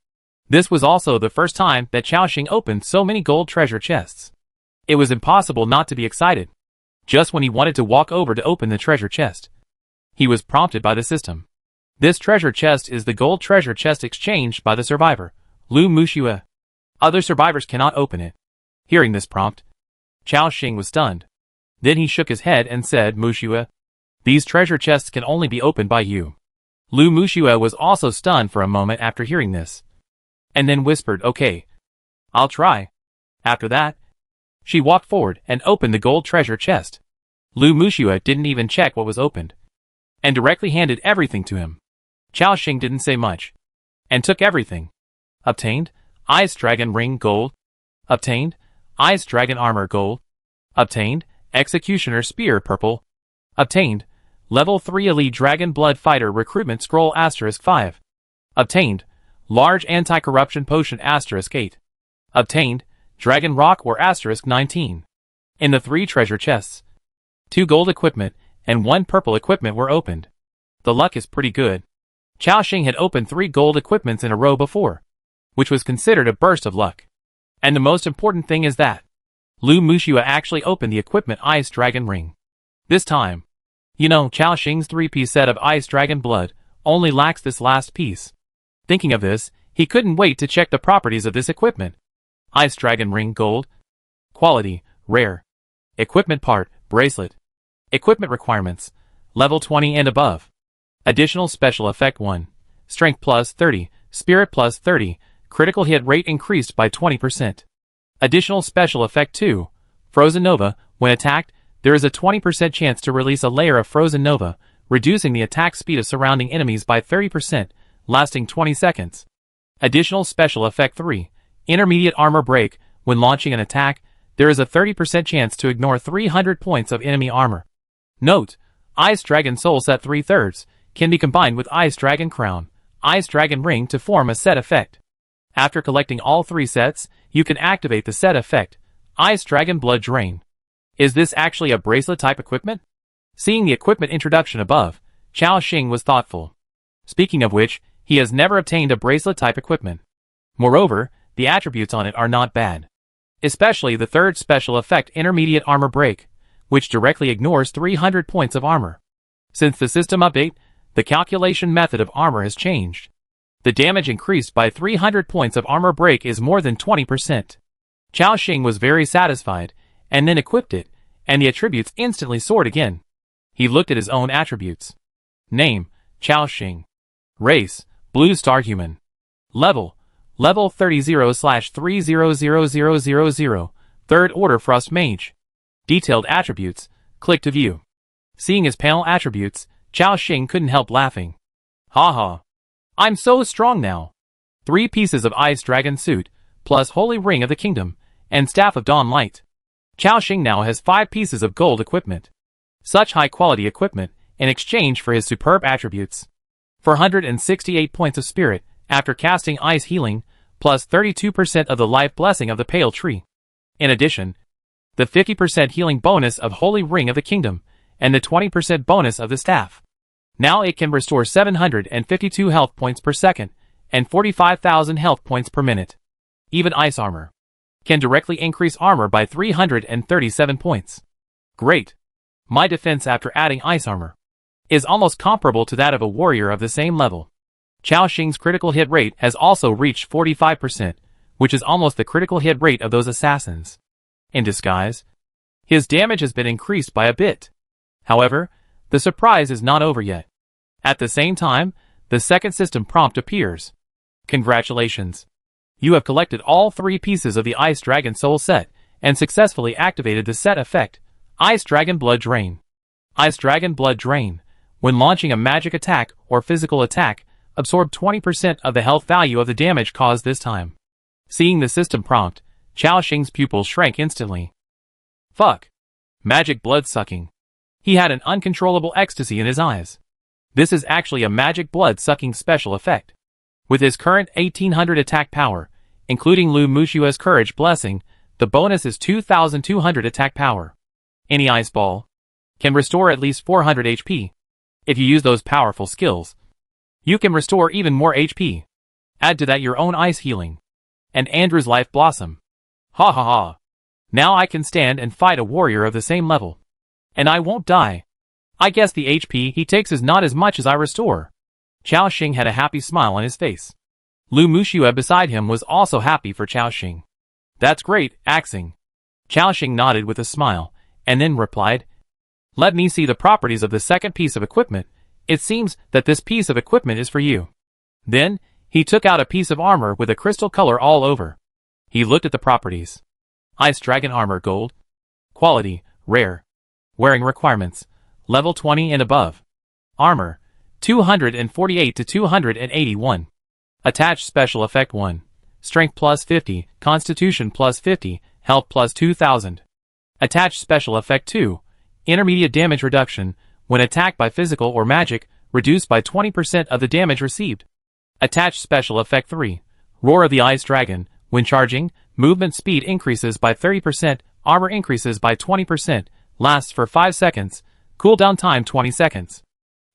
This was also the first time that Chaoxing opened so many gold treasure chests. It was impossible not to be excited. Just when he wanted to walk over to open the treasure chest, he was prompted by the system. This treasure chest is the gold treasure chest exchanged by the survivor, Lu Muxua. Other survivors cannot open it. Hearing this prompt, Chaoxing was stunned. Then he shook his head and said, Muxua, these treasure chests can only be opened by you. Lu Muxua was also stunned for a moment after hearing this, and then whispered, okay, I'll try. After that, she walked forward and opened the gold treasure chest. Lu Muxua didn't even check what was opened, and directly handed everything to him. Chaoxing didn't say much, and took everything. Obtained, Ice Dragon Ring Gold. Obtained, Ice Dragon Armor Gold. Obtained, Executioner Spear Purple. Obtained, Level 3 Elite Dragon Blood Fighter Recruitment Scroll Asterisk 5. Obtained, Large Anti-Corruption Potion Asterisk 8. Obtained, Dragon Rock or Asterisk 19. In the 3 treasure chests, 2 gold equipment and 1 purple equipment were opened. The luck is pretty good. Chaoxing had opened 3 gold equipments in a row before, which was considered a burst of luck. And the most important thing is that Lu Muxua actually opened the equipment Ice Dragon Ring. This time, Chaoxing's 3-piece set of Ice Dragon Blood only lacks this last piece. Thinking of this, he couldn't wait to check the properties of this equipment. Ice Dragon Ring Gold. Quality, Rare. Equipment Part, Bracelet. Equipment Requirements, Level 20 and above. Additional Special Effect 1. Strength plus 30, Spirit plus 30, Critical Hit Rate increased by 20%. Additional Special Effect 2. Frozen Nova, when attacked, there is a 20% chance to release a layer of Frozen Nova, reducing the attack speed of surrounding enemies by 30%, lasting 20 seconds. Additional Special Effect 3. Intermediate Armor Break, when launching an attack, there is a 30% chance to ignore 300 points of enemy armor. Note, Ice Dragon Soul Set 3/3 can be combined with Ice Dragon Crown, Ice Dragon Ring to form a set effect. After collecting all 3 sets, you can activate the set effect, Ice Dragon Blood Drain. Is this actually a bracelet-type equipment? Seeing the equipment introduction above, Chaoxing was thoughtful. Speaking of which, he has never obtained a bracelet-type equipment. Moreover, the attributes on it are not bad. Especially the 3rd special effect Intermediate Armor Break, which directly ignores 300 points of armor. Since the system update, the calculation method of armor has changed. The damage increased by 300 points of armor break is more than 20%. Chao Xing was very satisfied, and then equipped it, and the attributes instantly soared again. He looked at his own attributes. Name, Chao Xing. Race, Blue Star Human. Level 30/300000. Third Order Frost Mage. Detailed attributes, click to view. Seeing his panel attributes, Chao Xing couldn't help laughing. Haha. I'm so strong now. 3 pieces of Ice Dragon Suit, plus Holy Ring of the Kingdom, and Staff of Dawn Light. Chao Xing now has 5 pieces of gold equipment. Such high-quality equipment, in exchange for his superb attributes. 468 points of spirit, after casting Ice Healing, plus 32% of the life blessing of the Pale Tree. In addition, the 50% healing bonus of Holy Ring of the Kingdom, and the 20% bonus of the staff. Now it can restore 752 health points per second, and 45,000 health points per minute. Even Ice Armor can directly increase armor by 337 points. Great! My defense after adding Ice Armor is almost comparable to that of a warrior of the same level. Chao Xing's critical hit rate has also reached 45%, which is almost the critical hit rate of those assassins. In disguise, his damage has been increased by a bit. However, the surprise is not over yet. At the same time, the second system prompt appears. Congratulations! You have collected all 3 pieces of the Ice Dragon Soul set, and successfully activated the set effect, Ice Dragon Blood Drain. Ice Dragon Blood Drain, when launching a magic attack or physical attack, absorb 20% of the health value of the damage caused this time. Seeing the system prompt, Chao Xing's pupils shrank instantly. Fuck! Magic blood sucking. He had an uncontrollable ecstasy in his eyes. This is actually a magic blood sucking special effect. With his current 1800 attack power, including Lu Mushua's courage blessing, the bonus is 2200 attack power. Any ice ball can restore at least 400 HP. If you use those powerful skills, you can restore even more HP. Add to that your own ice healing. And Andrew's life blossom. Ha ha ha. Now I can stand and fight a warrior of the same level. And I won't die. I guess the HP he takes is not as much as I restore. Chao Xing had a happy smile on his face. Lu Mushua beside him was also happy for Chao Xing. That's great, Axing. Chao Xing nodded with a smile, and then replied, Let me see the properties of the second piece of equipment. It seems that this piece of equipment is for you. Then, he took out a piece of armor with a crystal color all over. He looked at the properties. Ice Dragon Armor Gold. Quality, Rare. Wearing requirements, level 20 and above. Armor, 248 to 281. Attached Special Effect 1. Strength plus 50, Constitution plus 50, Health plus 2000. Attached Special Effect 2. Intermediate damage reduction, when attacked by physical or magic, reduced by 20% of the damage received. Attached Special Effect 3. Roar of the Ice Dragon, when charging, movement speed increases by 30%, armor increases by 20%, lasts for 5 seconds, cooldown time 20 seconds.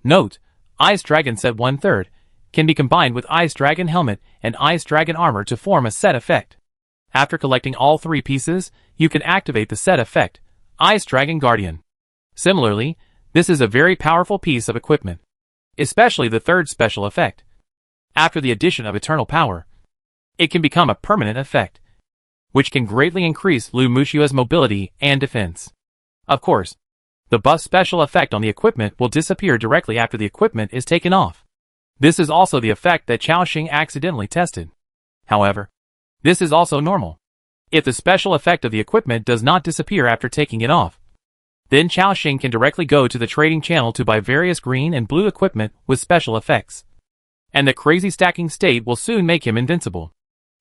Note, Ice Dragon set 1/3, can be combined with Ice Dragon Helmet and Ice Dragon Armor to form a set effect. After collecting all 3 pieces, you can activate the set effect, Ice Dragon Guardian. Similarly, this is a very powerful piece of equipment, especially the 3rd special effect. After the addition of Eternal Power, it can become a permanent effect, which can greatly increase Lu Mushua's mobility and defense. Of course, the buff special effect on the equipment will disappear directly after the equipment is taken off. This is also the effect that Chao Xing accidentally tested. However, this is also normal. If the special effect of the equipment does not disappear after taking it off, then Chao Xing can directly go to the trading channel to buy various green and blue equipment with special effects. And the crazy stacking state will soon make him invincible.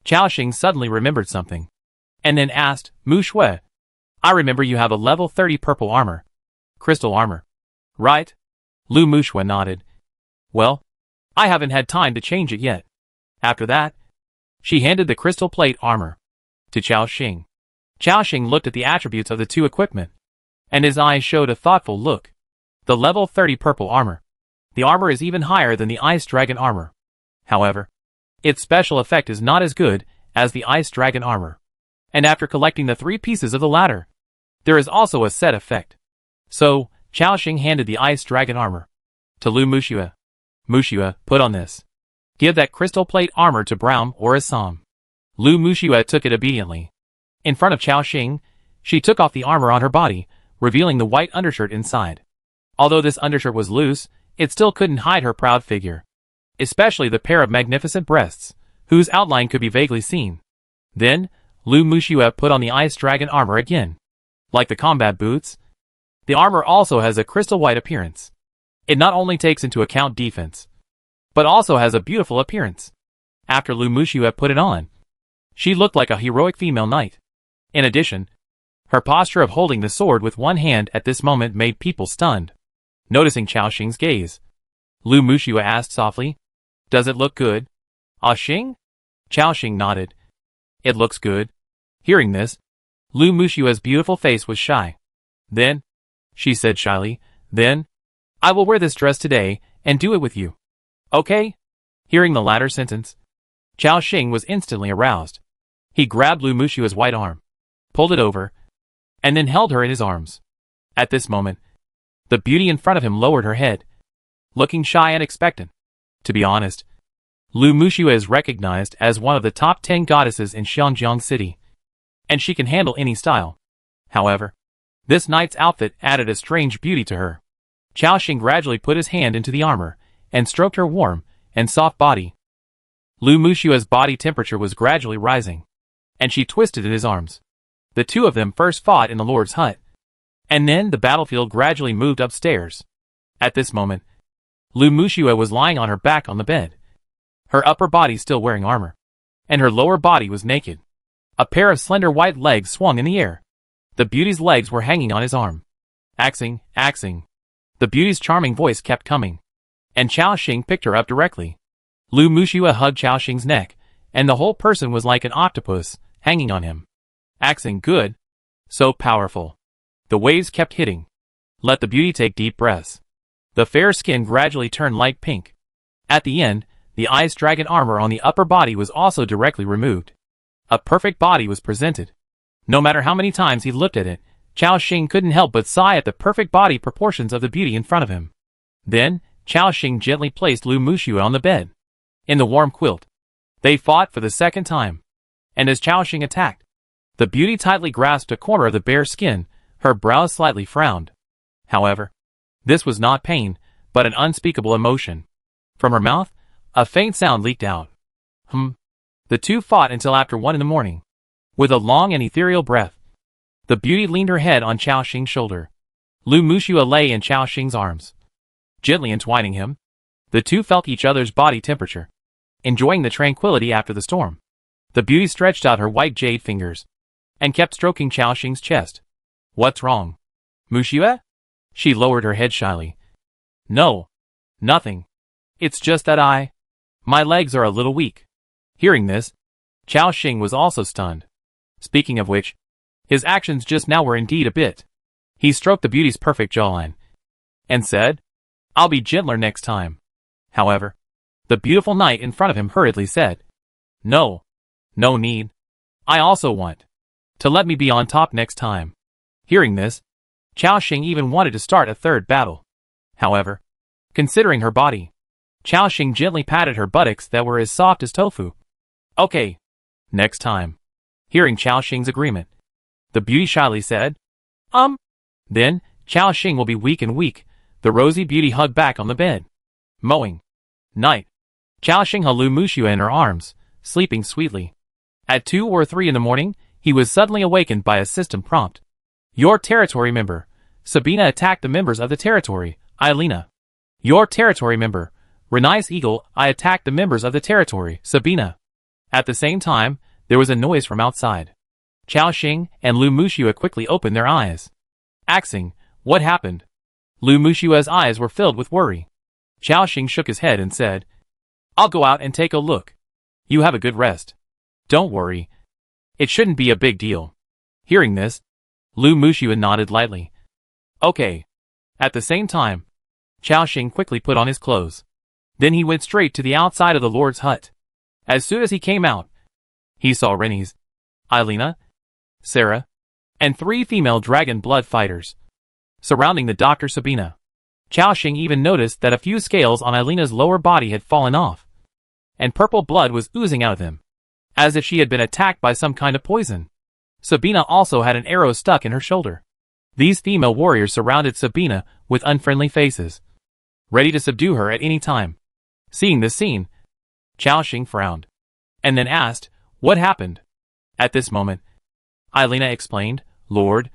Chao Xing suddenly remembered something, and then asked, Mu Shui, I remember you have a level 30 purple armor. Crystal armor. Right? Lu Mushui nodded. Well, I haven't had time to change it yet. After that, she handed the crystal plate armor to Chao Xing. Chao Xing looked at the attributes of the 2 equipment, and his eyes showed a thoughtful look. The level 30 purple armor. The armor is even higher than the Ice Dragon armor. However, its special effect is not as good as the Ice Dragon armor. And after collecting the 3 pieces of the latter, there is also a set effect. So, Chao Xing handed the ice dragon armor to Lu Muxue. Muxue, put on this. Give that crystal plate armor to Braum or Assam. Lu Muxue took it obediently. In front of Chao Xing, she took off the armor on her body, revealing the white undershirt inside. Although this undershirt was loose, it still couldn't hide her proud figure. Especially the pair of magnificent breasts, whose outline could be vaguely seen. Then, Lu Muxue put on the ice dragon armor again. Like the combat boots, the armor also has a crystal white appearance. It not only takes into account defense, but also has a beautiful appearance. After Lu Muxue put it on, she looked like a heroic female knight. In addition, her posture of holding the sword with one hand at this moment made people stunned. Noticing Chao Xing's gaze, Lu Muxue asked softly, "Does it look good, Ah Xing?" Chao Xing nodded. "It looks good." Hearing this, Lu Muxue's beautiful face was shy. "Then," she said shyly, "then, I will wear this dress today and do it with you. Okay?" Hearing the latter sentence, Chao Xing was instantly aroused. He grabbed Lu Muxue's white arm, pulled it over, and then held her in his arms. At this moment, the beauty in front of him lowered her head, looking shy and expectant. To be honest, Lu Muxue is recognized as one of the top 10 goddesses in Xiangjiang City, and she can handle any style. However, this knight's outfit added a strange beauty to her. Chao Xing gradually put his hand into the armor and stroked her warm and soft body. Lu Muxue's body temperature was gradually rising, and she twisted in his arms. The two of them first fought in the Lord's hut, and then the battlefield gradually moved upstairs. At this moment, Lu Muxue was lying on her back on the bed, her upper body still wearing armor, and her lower body was naked. A pair of slender white legs swung in the air. The beauty's legs were hanging on his arm. "Axing, axing." The beauty's charming voice kept coming, and Chao Xing picked her up directly. Lu Muxue hugged Chao Xing's neck, and the whole person was like an octopus, hanging on him. "Axing good. So powerful." The waves kept hitting. Let the beauty take deep breaths. The fair skin gradually turned light pink. At the end, the ice dragon armor on the upper body was also directly removed. A perfect body was presented. No matter how many times he looked at it, Chao Xing couldn't help but sigh at the perfect body proportions of the beauty in front of him. Then, Chao Xing gently placed Lu Muxue on the bed. In the warm quilt, they fought for the second time. And as Chao Xing attacked, the beauty tightly grasped a corner of the bare skin, her brows slightly frowned. However, this was not pain, but an unspeakable emotion. From her mouth, a faint sound leaked out. The two fought until after 1 in the morning. With a long and ethereal breath, the beauty leaned her head on Chao Xing's shoulder. Lu Muxue lay in Chao Xing's arms, gently entwining him. The two felt each other's body temperature, enjoying the tranquility after the storm. The beauty stretched out her white jade fingers, and kept stroking Chao Xing's chest. "What's wrong, Muxue?" She lowered her head shyly. "No, nothing. It's just that my legs are a little weak." Hearing this, Chao Xing was also stunned. Speaking of which, his actions just now were indeed a bit. He stroked the beauty's perfect jawline, and said, "I'll be gentler next time." However, the beautiful knight in front of him hurriedly said, "No, no need. I also want to let me be on top next time." Hearing this, Chao Xing even wanted to start a third battle. However, considering her body, Chao Xing gently patted her buttocks that were as soft as tofu. "Okay, next time." Hearing Chao Xing's agreement, the beauty shyly said, Then, Chao Xing will be weak and weak. The rosy beauty hugged back on the bed. Mowing. Night. Chao Xing held Lu Muxue in her arms, sleeping sweetly. At 2 or 3 in the morning, he was suddenly awakened by a system prompt. "Your territory member, Sabina, attacked the members of the territory, Eileen. Your territory member, Renice Eagle, I attacked the members of the territory, Sabina." At the same time, there was a noise from outside. Chao Xing and Lu Muxue quickly opened their eyes. "Axing, what happened?" Lu Muxue's eyes were filled with worry. Chao Xing shook his head and said, "I'll go out and take a look. You have a good rest. Don't worry. It shouldn't be a big deal." Hearing this, Lu Muxue nodded lightly. "Okay." At the same time, Chao Xing quickly put on his clothes. Then he went straight to the outside of the Lord's hut. As soon as he came out, he saw Renice, Eileen, Sarah, and 3 female dragon blood fighters. surrounding the Dr. Sabina. Chaoxing even noticed that a few scales on Eilena's lower body had fallen off, and purple blood was oozing out of them, as if she had been attacked by some kind of poison. Sabina also had an arrow stuck in her shoulder. These female warriors surrounded Sabina with unfriendly faces, ready to subdue her at any time. Seeing this scene, Chaoxing frowned, and then asked, "What happened?" At this moment, Eilena explained, "Lord,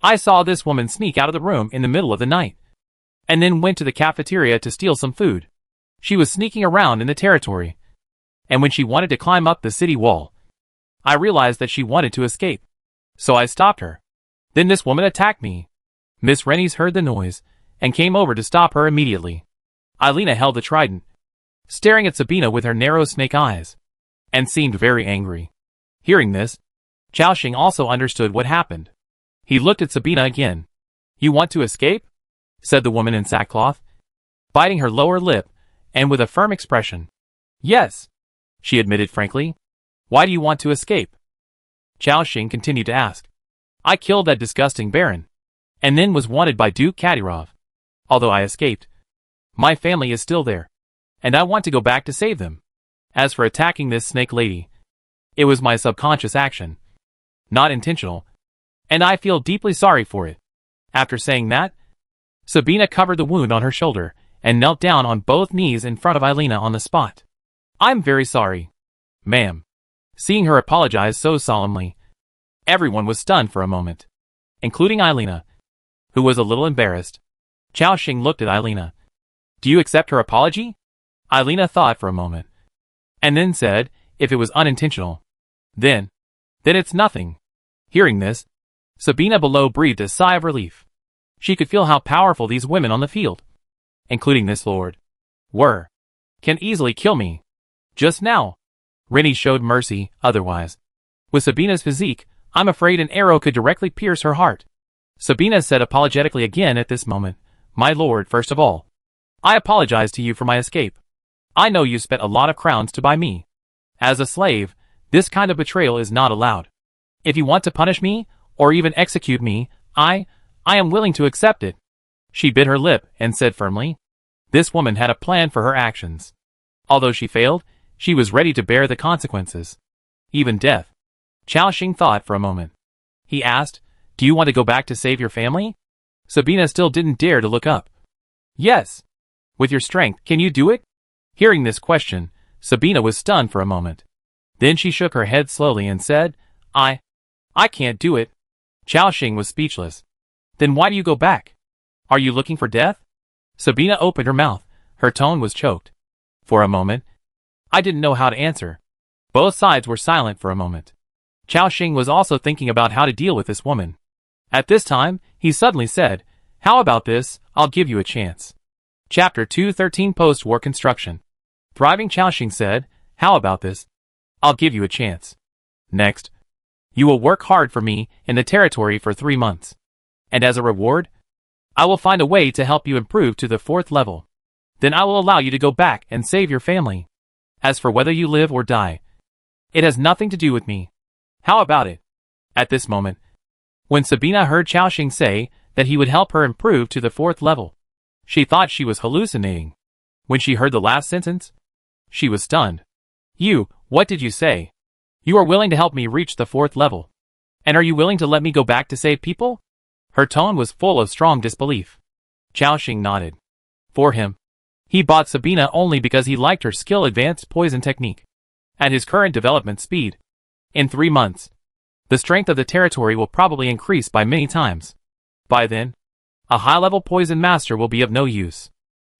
I saw this woman sneak out of the room in the middle of the night, and then went to the cafeteria to steal some food. She was sneaking around in the territory, and when she wanted to climb up the city wall, I realized that she wanted to escape, so I stopped her. Then this woman attacked me. Miss Rennies heard the noise, and came over to stop her immediately." Eilena held the trident, staring at Sabina with her narrow snake eyes, and seemed very angry. Hearing this, Chaoxing also understood what happened. He looked at Sabina again. "You want to escape?" said the woman in sackcloth, biting her lower lip, and with a firm expression. "Yes," she admitted frankly. "Why do you want to escape?" Chaoxing continued to ask. "I killed that disgusting baron, and then was wanted by Duke Kadyrov. Although I escaped, my family is still there, and I want to go back to save them. As for attacking this snake lady, it was my subconscious action, not intentional, and I feel deeply sorry for it." After saying that, Sabina covered the wound on her shoulder and knelt down on both knees in front of Eilena on the spot. "I'm very sorry, ma'am." Seeing her apologize so solemnly, everyone was stunned for a moment, including Eilena, who was a little embarrassed. Chaoxing looked at Eilena. "Do you accept her apology?" Eilena thought for a moment, and then said, "If it was unintentional, then it's nothing." Hearing this, Sabina below breathed a sigh of relief. She could feel how powerful these women on the field, including this lord, can easily kill me. Just now, Rennie showed mercy, otherwise, with Sabina's physique, I'm afraid an arrow could directly pierce her heart. Sabina said apologetically again at this moment, "My lord, first of all, I apologize to you for my escape. I know you spent a lot of crowns to buy me. As a slave, this kind of betrayal is not allowed. If you want to punish me, or even execute me, I am willing to accept it." She bit her lip and said firmly. This woman had a plan for her actions. Although she failed, she was ready to bear the consequences, even death. Chaoxing thought for a moment. He asked, "Do you want to go back to save your family?" Sabina still didn't dare to look up. "Yes. With your strength, can you do it?" Hearing this question, Sabina was stunned for a moment. Then she shook her head slowly and said, I can't do it." Chaoxing was speechless. "Then why do you go back? Are you looking for death?" Sabina opened her mouth. Her tone was choked. For a moment, I didn't know how to answer. Both sides were silent for a moment. Chaoxing was also thinking about how to deal with this woman. At this time, he suddenly said, "How about this? I'll give you a chance." Chapter 213 Post-War Construction. Thriving Chaoxing said, "How about this? I'll give you a chance. Next, you will work hard for me in the territory for 3 months. And as a reward, I will find a way to help you improve to the 4th level. Then I will allow you to go back and save your family. As for whether you live or die, it has nothing to do with me. How about it?" At this moment, when Sabina heard Chaoxing say that he would help her improve to the 4th level, she thought she was hallucinating. When she heard the last sentence, she was stunned. What did you say? You are willing to help me reach the 4th level? And are you willing to let me go back to save people?" Her tone was full of strong disbelief. Chaoxing nodded. For him, he bought Sabina only because he liked her skill-advanced poison technique. At his current development speed, in 3 months, the strength of the territory will probably increase by many times. By then, a high-level poison master will be of no use.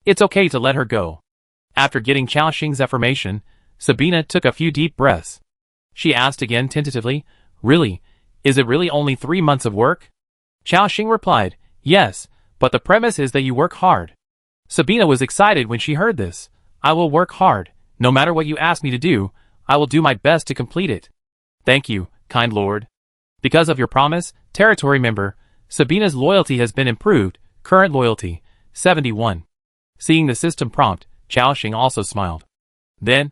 It's okay to let her go. After getting Chaoxing's affirmation, Sabina took a few deep breaths. She asked again tentatively, "Really? Is it really only 3 months of work?" Chaoxing replied, "Yes, but the premise is that you work hard." Sabina was excited when she heard this. "I will work hard. No matter what you ask me to do, I will do my best to complete it." "Thank you, kind lord. Because of your promise, territory member, Sabina's loyalty has been improved, current loyalty, 71. Seeing the system prompt, Chaoxing also smiled. Then,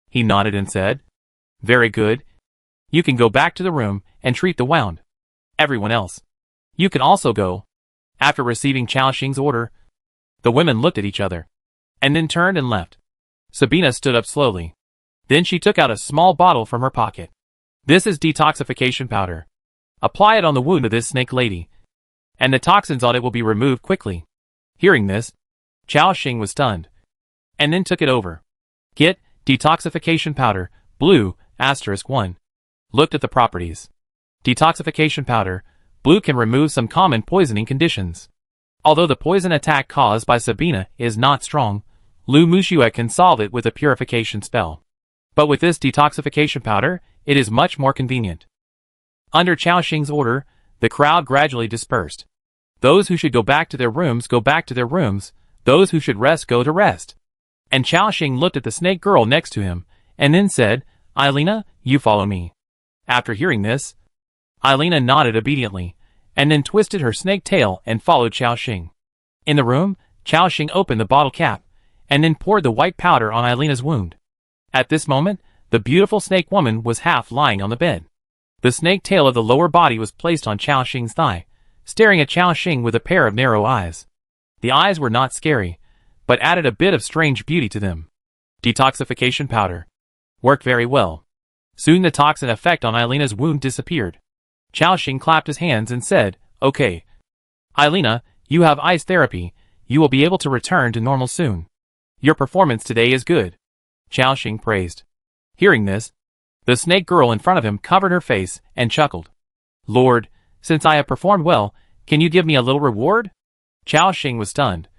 he nodded and said, "Very good. You can go back to the room and treat the wound. Everyone else, you can also go." After receiving Chao Xing's order, the women looked at each other, and then turned and left. Sabina stood up slowly. Then she took out a small bottle from her pocket. This is detoxification powder. Apply it on the wound of this snake lady, and the toxins on it will be removed quickly. Hearing this, Chao Xing was stunned, and then took it over. Get detoxification powder, blue, *1. Looked at the properties. Detoxification powder, blue can remove some common poisoning conditions. Although the poison attack caused by Sabina is not strong, Lu Muxue can solve it with a purification spell. But with this detoxification powder, it is much more convenient. Under Chao Xing's order, the crowd gradually dispersed. Those who should go back to their rooms go back to their rooms, those who should rest go to rest. And Chao Xing looked at the snake girl next to him, and then said, "Eilina, you follow me." After hearing this, Eilina nodded obediently, and then twisted her snake tail and followed Chao Xing. In the room, Chao Xing opened the bottle cap, and then poured the white powder on Eilina's wound. At this moment, the beautiful snake woman was half lying on the bed. The snake tail of the lower body was placed on Chao Xing's thigh, staring at Chao Xing with a pair of narrow eyes. The eyes were not scary, but added a bit of strange beauty to them. Detoxification powder worked very well. Soon the toxin effect on Eilina's wound disappeared. Chao Xing clapped his hands and said, "Okay. Eilina, you have ice therapy, you will be able to return to normal soon. Your performance today is good." Chao Xing praised. Hearing this, the snake girl in front of him covered her face and chuckled. "Lord, since I have performed well, can you give me a little reward?" Chao Xing was stunned.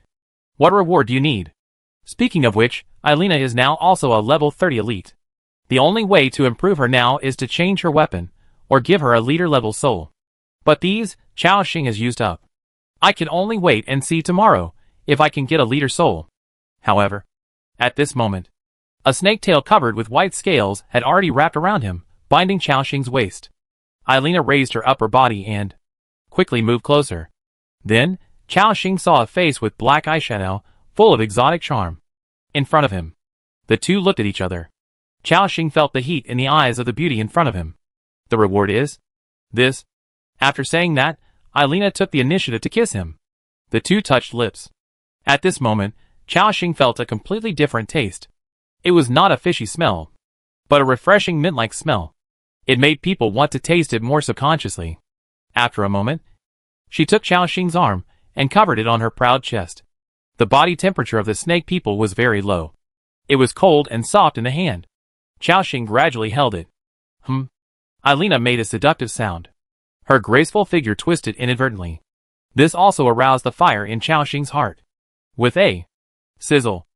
"What reward do you need?" Speaking of which, Eilina is now also a level 30 elite. The only way to improve her now is to change her weapon, or give her a leader level soul. But these, Chao Xing has used up. I can only wait and see tomorrow, if I can get a leader soul. However, at this moment, a snake tail covered with white scales had already wrapped around him, binding Chao Xing's waist. Eilina raised her upper body and quickly moved closer. Then, Chao Xing saw a face with black eyeshadow, full of exotic charm. In front of him, the two looked at each other. Chao Xing felt the heat in the eyes of the beauty in front of him. The reward is this. After saying that, Eilina took the initiative to kiss him. The two touched lips. At this moment, Chao Xing felt a completely different taste. It was not a fishy smell, but a refreshing mint-like smell. It made people want to taste it more subconsciously. After a moment, she took Chao Xing's arm and covered it on her proud chest. The body temperature of the snake people was very low. It was cold and soft in the hand. Chao Xing gradually held it. Eilina made a seductive sound. Her graceful figure twisted inadvertently. This also aroused the fire in Chao Xing's heart. With a sizzle,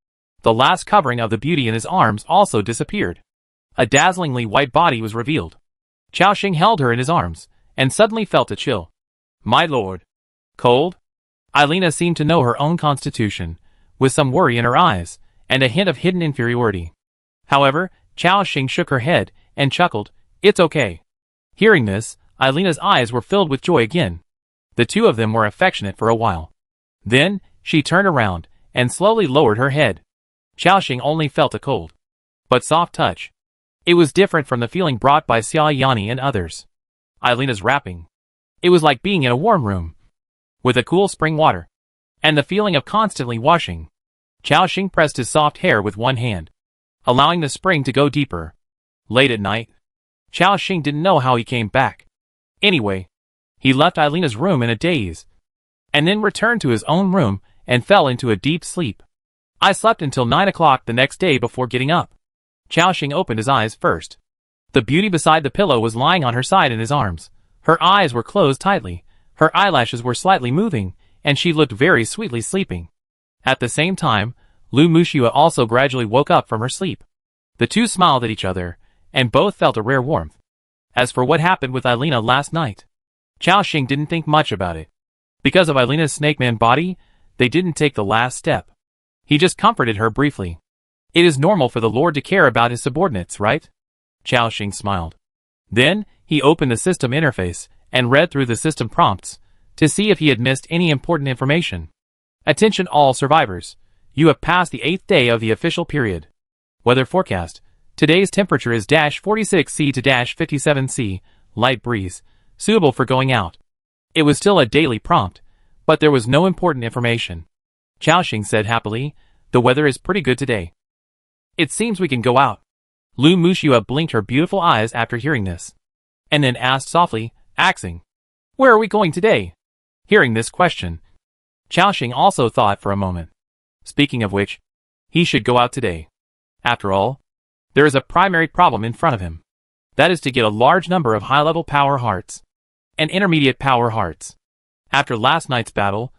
the last covering of the beauty in his arms also disappeared. A dazzlingly white body was revealed. Chao Xing held her in his arms, and suddenly felt a chill. "My lord." Cold? Eilina seemed to know her own constitution, with some worry in her eyes, and a hint of hidden inferiority. However, Chao Xing shook her head, and chuckled, "It's okay." Hearing this, Eilina's eyes were filled with joy again. The two of them were affectionate for a while. Then, she turned around, and slowly lowered her head. Chao Xing only felt a cold, but soft touch. It was different from the feeling brought by Xia Yani and others. Eilina's wrapping. It was like being in a warm room, with a cool spring water, and the feeling of constantly washing. Chao Xing pressed his soft hair with one hand, allowing the spring to go deeper. Late at night, Chao Xing didn't know how he came back. Anyway, he left Eilina's room in a daze, and then returned to his own room and fell into a deep sleep. I slept until 9 o'clock the next day before getting up. Chao Xing opened his eyes first. The beauty beside the pillow was lying on her side in his arms. Her eyes were closed tightly, her eyelashes were slightly moving, and she looked very sweetly sleeping. At the same time, Lu Muxue also gradually woke up from her sleep. The two smiled at each other, and both felt a rare warmth. As for what happened with Eilina last night, Chao Xing didn't think much about it. Because of Eilina's snake man body, they didn't take the last step. He just comforted her briefly. It is normal for the Lord to care about his subordinates, right? Chao Xing smiled. Then, he opened the system interface and read through the system prompts to see if he had missed any important information. Attention all survivors. You have passed the 8th day of the official period. Weather forecast. Today's temperature is -46°C to -57°C, light breeze, suitable for going out. It was still a daily prompt, But there was no important information. Chao Xing said happily, "The weather is pretty good today. It seems we can go out." Lu Muxua blinked her beautiful eyes after hearing this, and then asked softly, "Axing, where are we going today?" Hearing this question, Chao Xing also thought for a moment. Speaking of which, he should go out today. After all, there is a primary problem in front of him. That is to get a large number of high-level power hearts and intermediate power hearts. After last night's battle,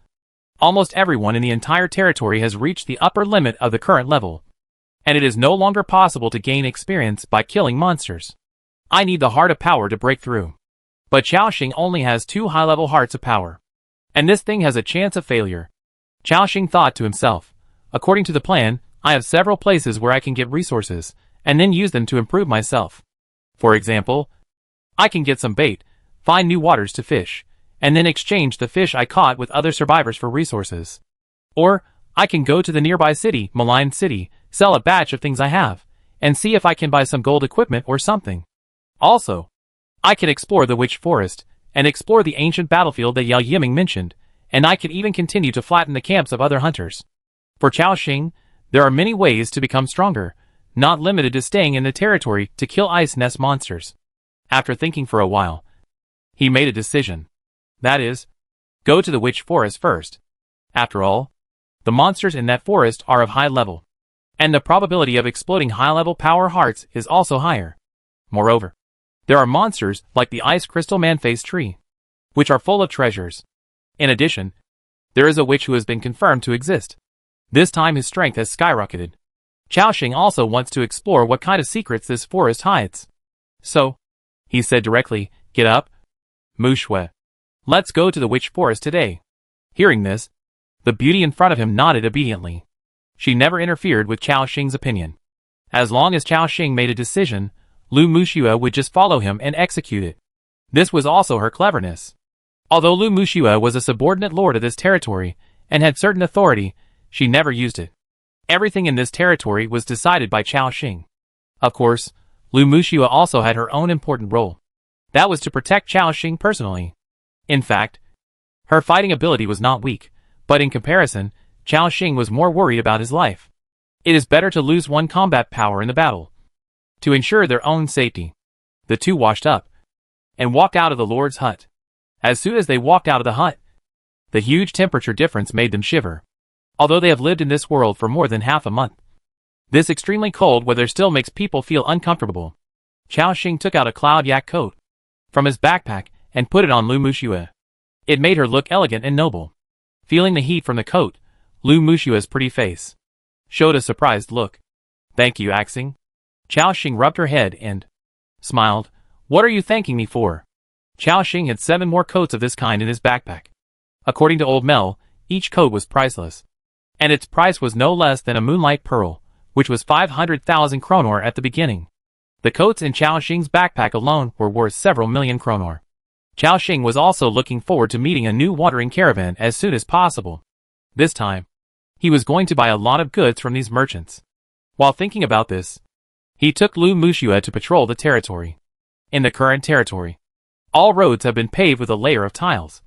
almost everyone in the entire territory has reached the upper limit of the current level, and it is no longer possible to gain experience by killing monsters. I need the heart of power to break through. But Chao Xing only has 2 high-level hearts of power, and this thing has a chance of failure. Chao Xing thought to himself, according to the plan, I have several places where I can get resources, and then use them to improve myself. For example, I can get some bait, find new waters to fish, and then exchange the fish I caught with other survivors for resources. Or, I can go to the nearby city, Malign City, sell a batch of things I have, and see if I can buy some gold equipment or something. Also, I can explore the Witch Forest, and explore the ancient battlefield that Yao Yiming mentioned, and I can even continue to flatten the camps of other hunters. For Chao Xing, there are many ways to become stronger, not limited to staying in the territory to kill ice nest monsters. After thinking for a while, he made a decision. That is, go to the Witch Forest first. After all, the monsters in that forest are of high level, and the probability of exploding high-level power hearts is also higher. Moreover, there are monsters like the Ice Crystal Man-Face Tree, which are full of treasures. In addition, there is a witch who has been confirmed to exist. This time his strength has skyrocketed. Chao Xing also wants to explore what kind of secrets this forest hides. So, he said directly, "Get up, Muxua. Let's go to the Witch Forest today." Hearing this, the beauty in front of him nodded obediently. She never interfered with Chao Xing's opinion. As long as Chao Xing made a decision, Lu Muxua would just follow him and execute it. This was also her cleverness. Although Lu Muxua was a subordinate lord of this territory and had certain authority, she never used it. Everything in this territory was decided by Chao Xing. Of course, Lu Muxua also had her own important role. That was to protect Chao Xing personally. In fact, her fighting ability was not weak, but in comparison, Chao Xing was more worried about his life. It is better to lose one combat power in the battle, to ensure their own safety. The two washed up and walked out of the Lord's hut. As soon as they walked out of the hut, the huge temperature difference made them shiver. Although they have lived in this world for more than half a month, this extremely cold weather still makes people feel uncomfortable. Chao Xing took out a cloud yak coat from his backpack and put it on Lu Muxua. It made her look elegant and noble. Feeling the heat from the coat, Lu Muxua's pretty face showed a surprised look. "Thank you, Axing." Chao Xing rubbed her head and smiled. "What are you thanking me for?" Chao Xing had 7 more coats of this kind in his backpack. According to Old Mel, each coat was priceless, and its price was no less than a moonlight pearl, which was 500,000 kronor at the beginning. The coats in Chao Xing's backpack alone were worth several million kronor. Chao Xing was also looking forward to meeting a new wandering caravan as soon as possible. This time, he was going to buy a lot of goods from these merchants. While thinking about this, he took Lu Muxua to patrol the territory. In the current territory, all roads have been paved with a layer of tiles,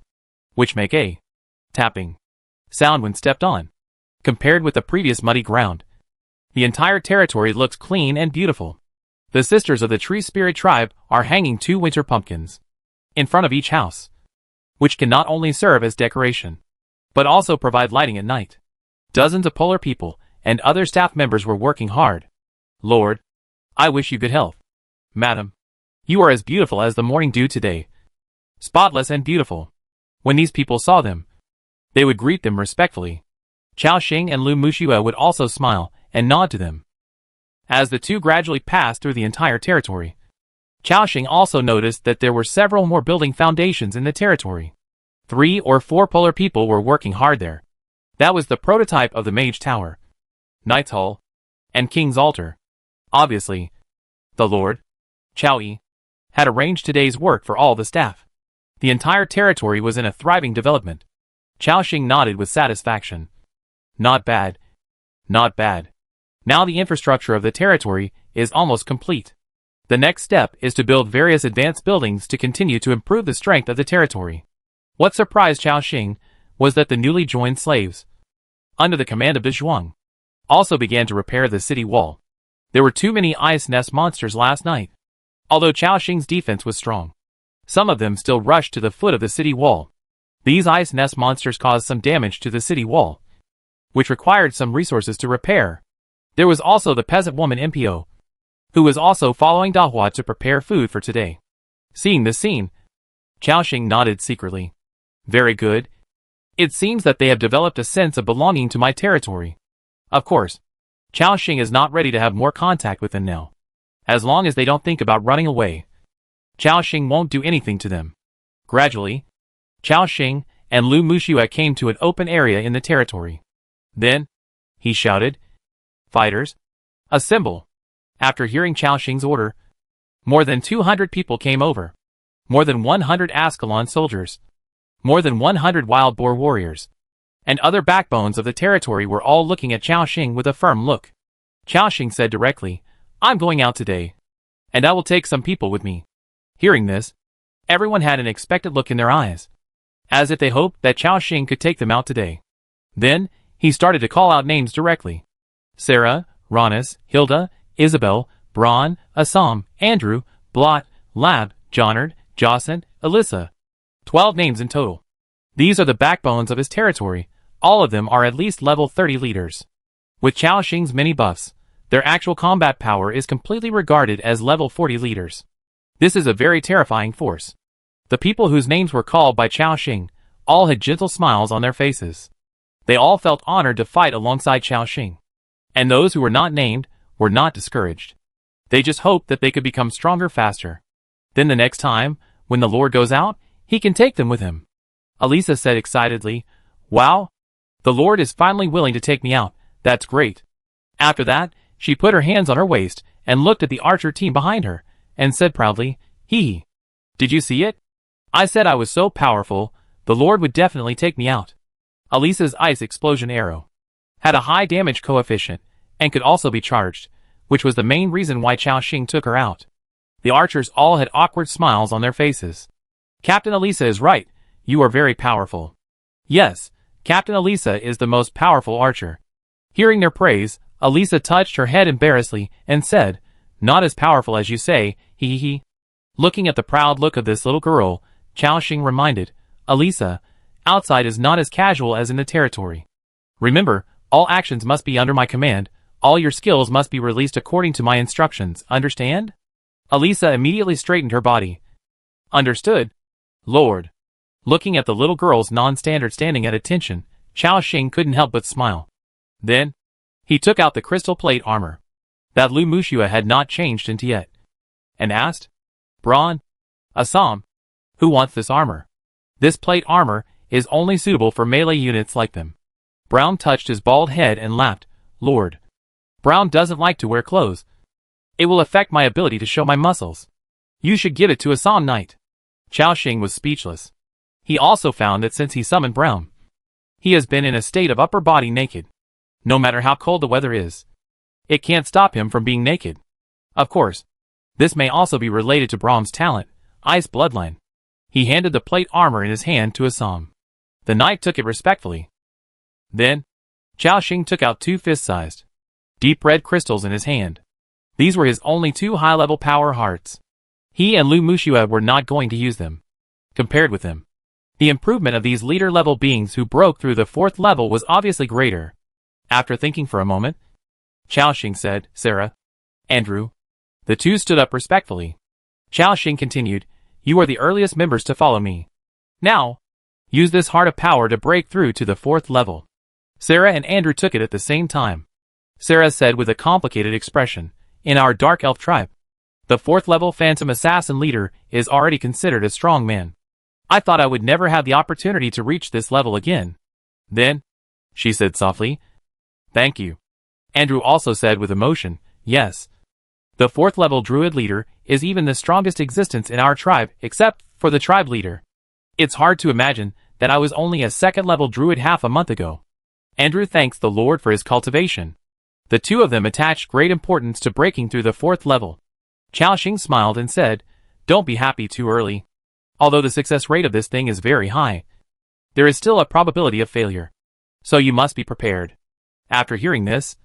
which make a tapping sound when stepped on. Compared with the previous muddy ground, the entire territory looks clean and beautiful. The sisters of the Tree Spirit tribe are hanging 2 winter pumpkins in front of each house, which can not only serve as decoration, but also provide lighting at night. Dozens of polar people and other staff members were working hard. "Lord, I wish you good health. Madam, you are as beautiful as the morning dew today. Spotless and beautiful." When these people saw them, they would greet them respectfully. Chao Xing and Lu Muxua would also smile and nod to them. As the two gradually passed through the entire territory, Chao Xing also noticed that there were several more building foundations in the territory. 3 or 4 polar people were working hard there. That was the prototype of the Mage Tower, Knight's Hall, and King's Altar. Obviously, the Lord, Chao Yi, had arranged today's work for all the staff. The entire territory was in a thriving development. Chao Xing nodded with satisfaction. Not bad. Not bad. Now the infrastructure of the territory is almost complete. The next step is to build various advanced buildings to continue to improve the strength of the territory. What surprised Chao Xing was that the newly joined slaves, under the command of the Zhuang, also began to repair the city wall. There were too many ice nest monsters last night. Although Chaoxing's defense was strong, some of them still rushed to the foot of the city wall. These ice nest monsters caused some damage to the city wall, which required some resources to repair. There was also the peasant woman MPO, who was also following Dahua to prepare food for today. Seeing this scene, Chaoxing nodded secretly. Very good. It seems that they have developed a sense of belonging to my territory. Of course, Chaoxing is not ready to have more contact with them now. As long as they don't think about running away, Chaoxing won't do anything to them. Gradually, Chaoxing and Lu Muxue came to an open area in the territory. Then, he shouted, "Fighters, assemble!" After hearing Chaoxing's order, more than 200 people came over. More than 100 Ascalon soldiers, more than 100 wild boar warriors, and other backbones of the territory were all looking at Chaoxing with a firm look. Chaoxing said directly, "I'm going out today, and I will take some people with me." Hearing this, everyone had an expectant look in their eyes, as if they hoped that Chaoxing could take them out today. Then, he started to call out names directly. Sarah, Ronis, Hilda, Isabel, Braun, Assam, Andrew, Blot, Lab, Johnard, Jacint, Alyssa. 12 names in total. These are the backbones of his territory. All of them are at least level 30 leaders. With Chaoxing's many buffs, their actual combat power is completely regarded as level 40 leaders. This is a very terrifying force. The people whose names were called by Chaoxing all had gentle smiles on their faces. They all felt honored to fight alongside Chaoxing. And those who were not named were not discouraged. They just hoped that they could become stronger faster. Then the next time, when the Lord goes out, he can take them with him. Alisa said excitedly, "Wow! The Lord is finally willing to take me out. That's great." After that, she put her hands on her waist and looked at the archer team behind her, and said proudly, "Hee. Did you see it? I said I was so powerful, the Lord would definitely take me out." Alisa's ice explosion arrow had a high damage coefficient, and could also be charged, which was the main reason why Chaoxing took her out. The archers all had awkward smiles on their faces. "Captain Alisa is right, you are very powerful." Yes, Captain Alisa is the most powerful archer. Hearing their praise, Alisa touched her head embarrassedly and said, "Not as powerful as you say, hee hee." Looking at the proud look of this little girl, Chaoxing reminded, "Alisa, outside is not as casual as in the territory. Remember, all actions must be under my command, all your skills must be released according to my instructions, understand?" Alisa immediately straightened her body. "Understood, Lord." Looking at the little girl's non-standard standing at attention, Chaoxing couldn't help but smile. Then, he took out the crystal plate armor that Lu Muxue had not changed into yet, and asked, "Braun, Assam, who wants this armor? This plate armor is only suitable for melee units like them." Brown touched his bald head and laughed, "Lord, Brown doesn't like to wear clothes. It will affect my ability to show my muscles. You should give it to Assam Knight." Chaoxing was speechless. He also found that since he summoned Brown, he has been in a state of upper body naked. No matter how cold the weather is, it can't stop him from being naked. Of course, this may also be related to Brahm's talent, Ice Bloodline. He handed the plate armor in his hand to Assam. The knight took it respectfully. Then, Chaoxing took out 2 fist-sized, deep red crystals in his hand. These were his only 2 high-level power hearts. He and Lu Muxue were not going to use them. Compared with them, the improvement of these leader-level beings who broke through the 4th level was obviously greater. After thinking for a moment, Chaoxing said, "Sarah, Andrew." The 2 stood up respectfully. Chaoxing continued, "You are the earliest members to follow me. Now, use this heart of power to break through to the 4th level." Sarah and Andrew took it at the same time. Sarah said with a complicated expression, "In our Dark Elf tribe, the 4th level Phantom Assassin leader is already considered a strong man. I thought I would never have the opportunity to reach this level again." Then, she said softly, "Thank you." Andrew also said with emotion, "Yes. The 4th level druid leader is even the strongest existence in our tribe except for the tribe leader. It's hard to imagine that I was only a 2nd level druid half a month ago." Andrew thanks the Lord for his cultivation. The 2 of them attached great importance to breaking through the 4th level. Chaoxing smiled and said, "Don't be happy too early. Although the success rate of this thing is very high, There is still a probability of failure. So you must be prepared. After hearing this,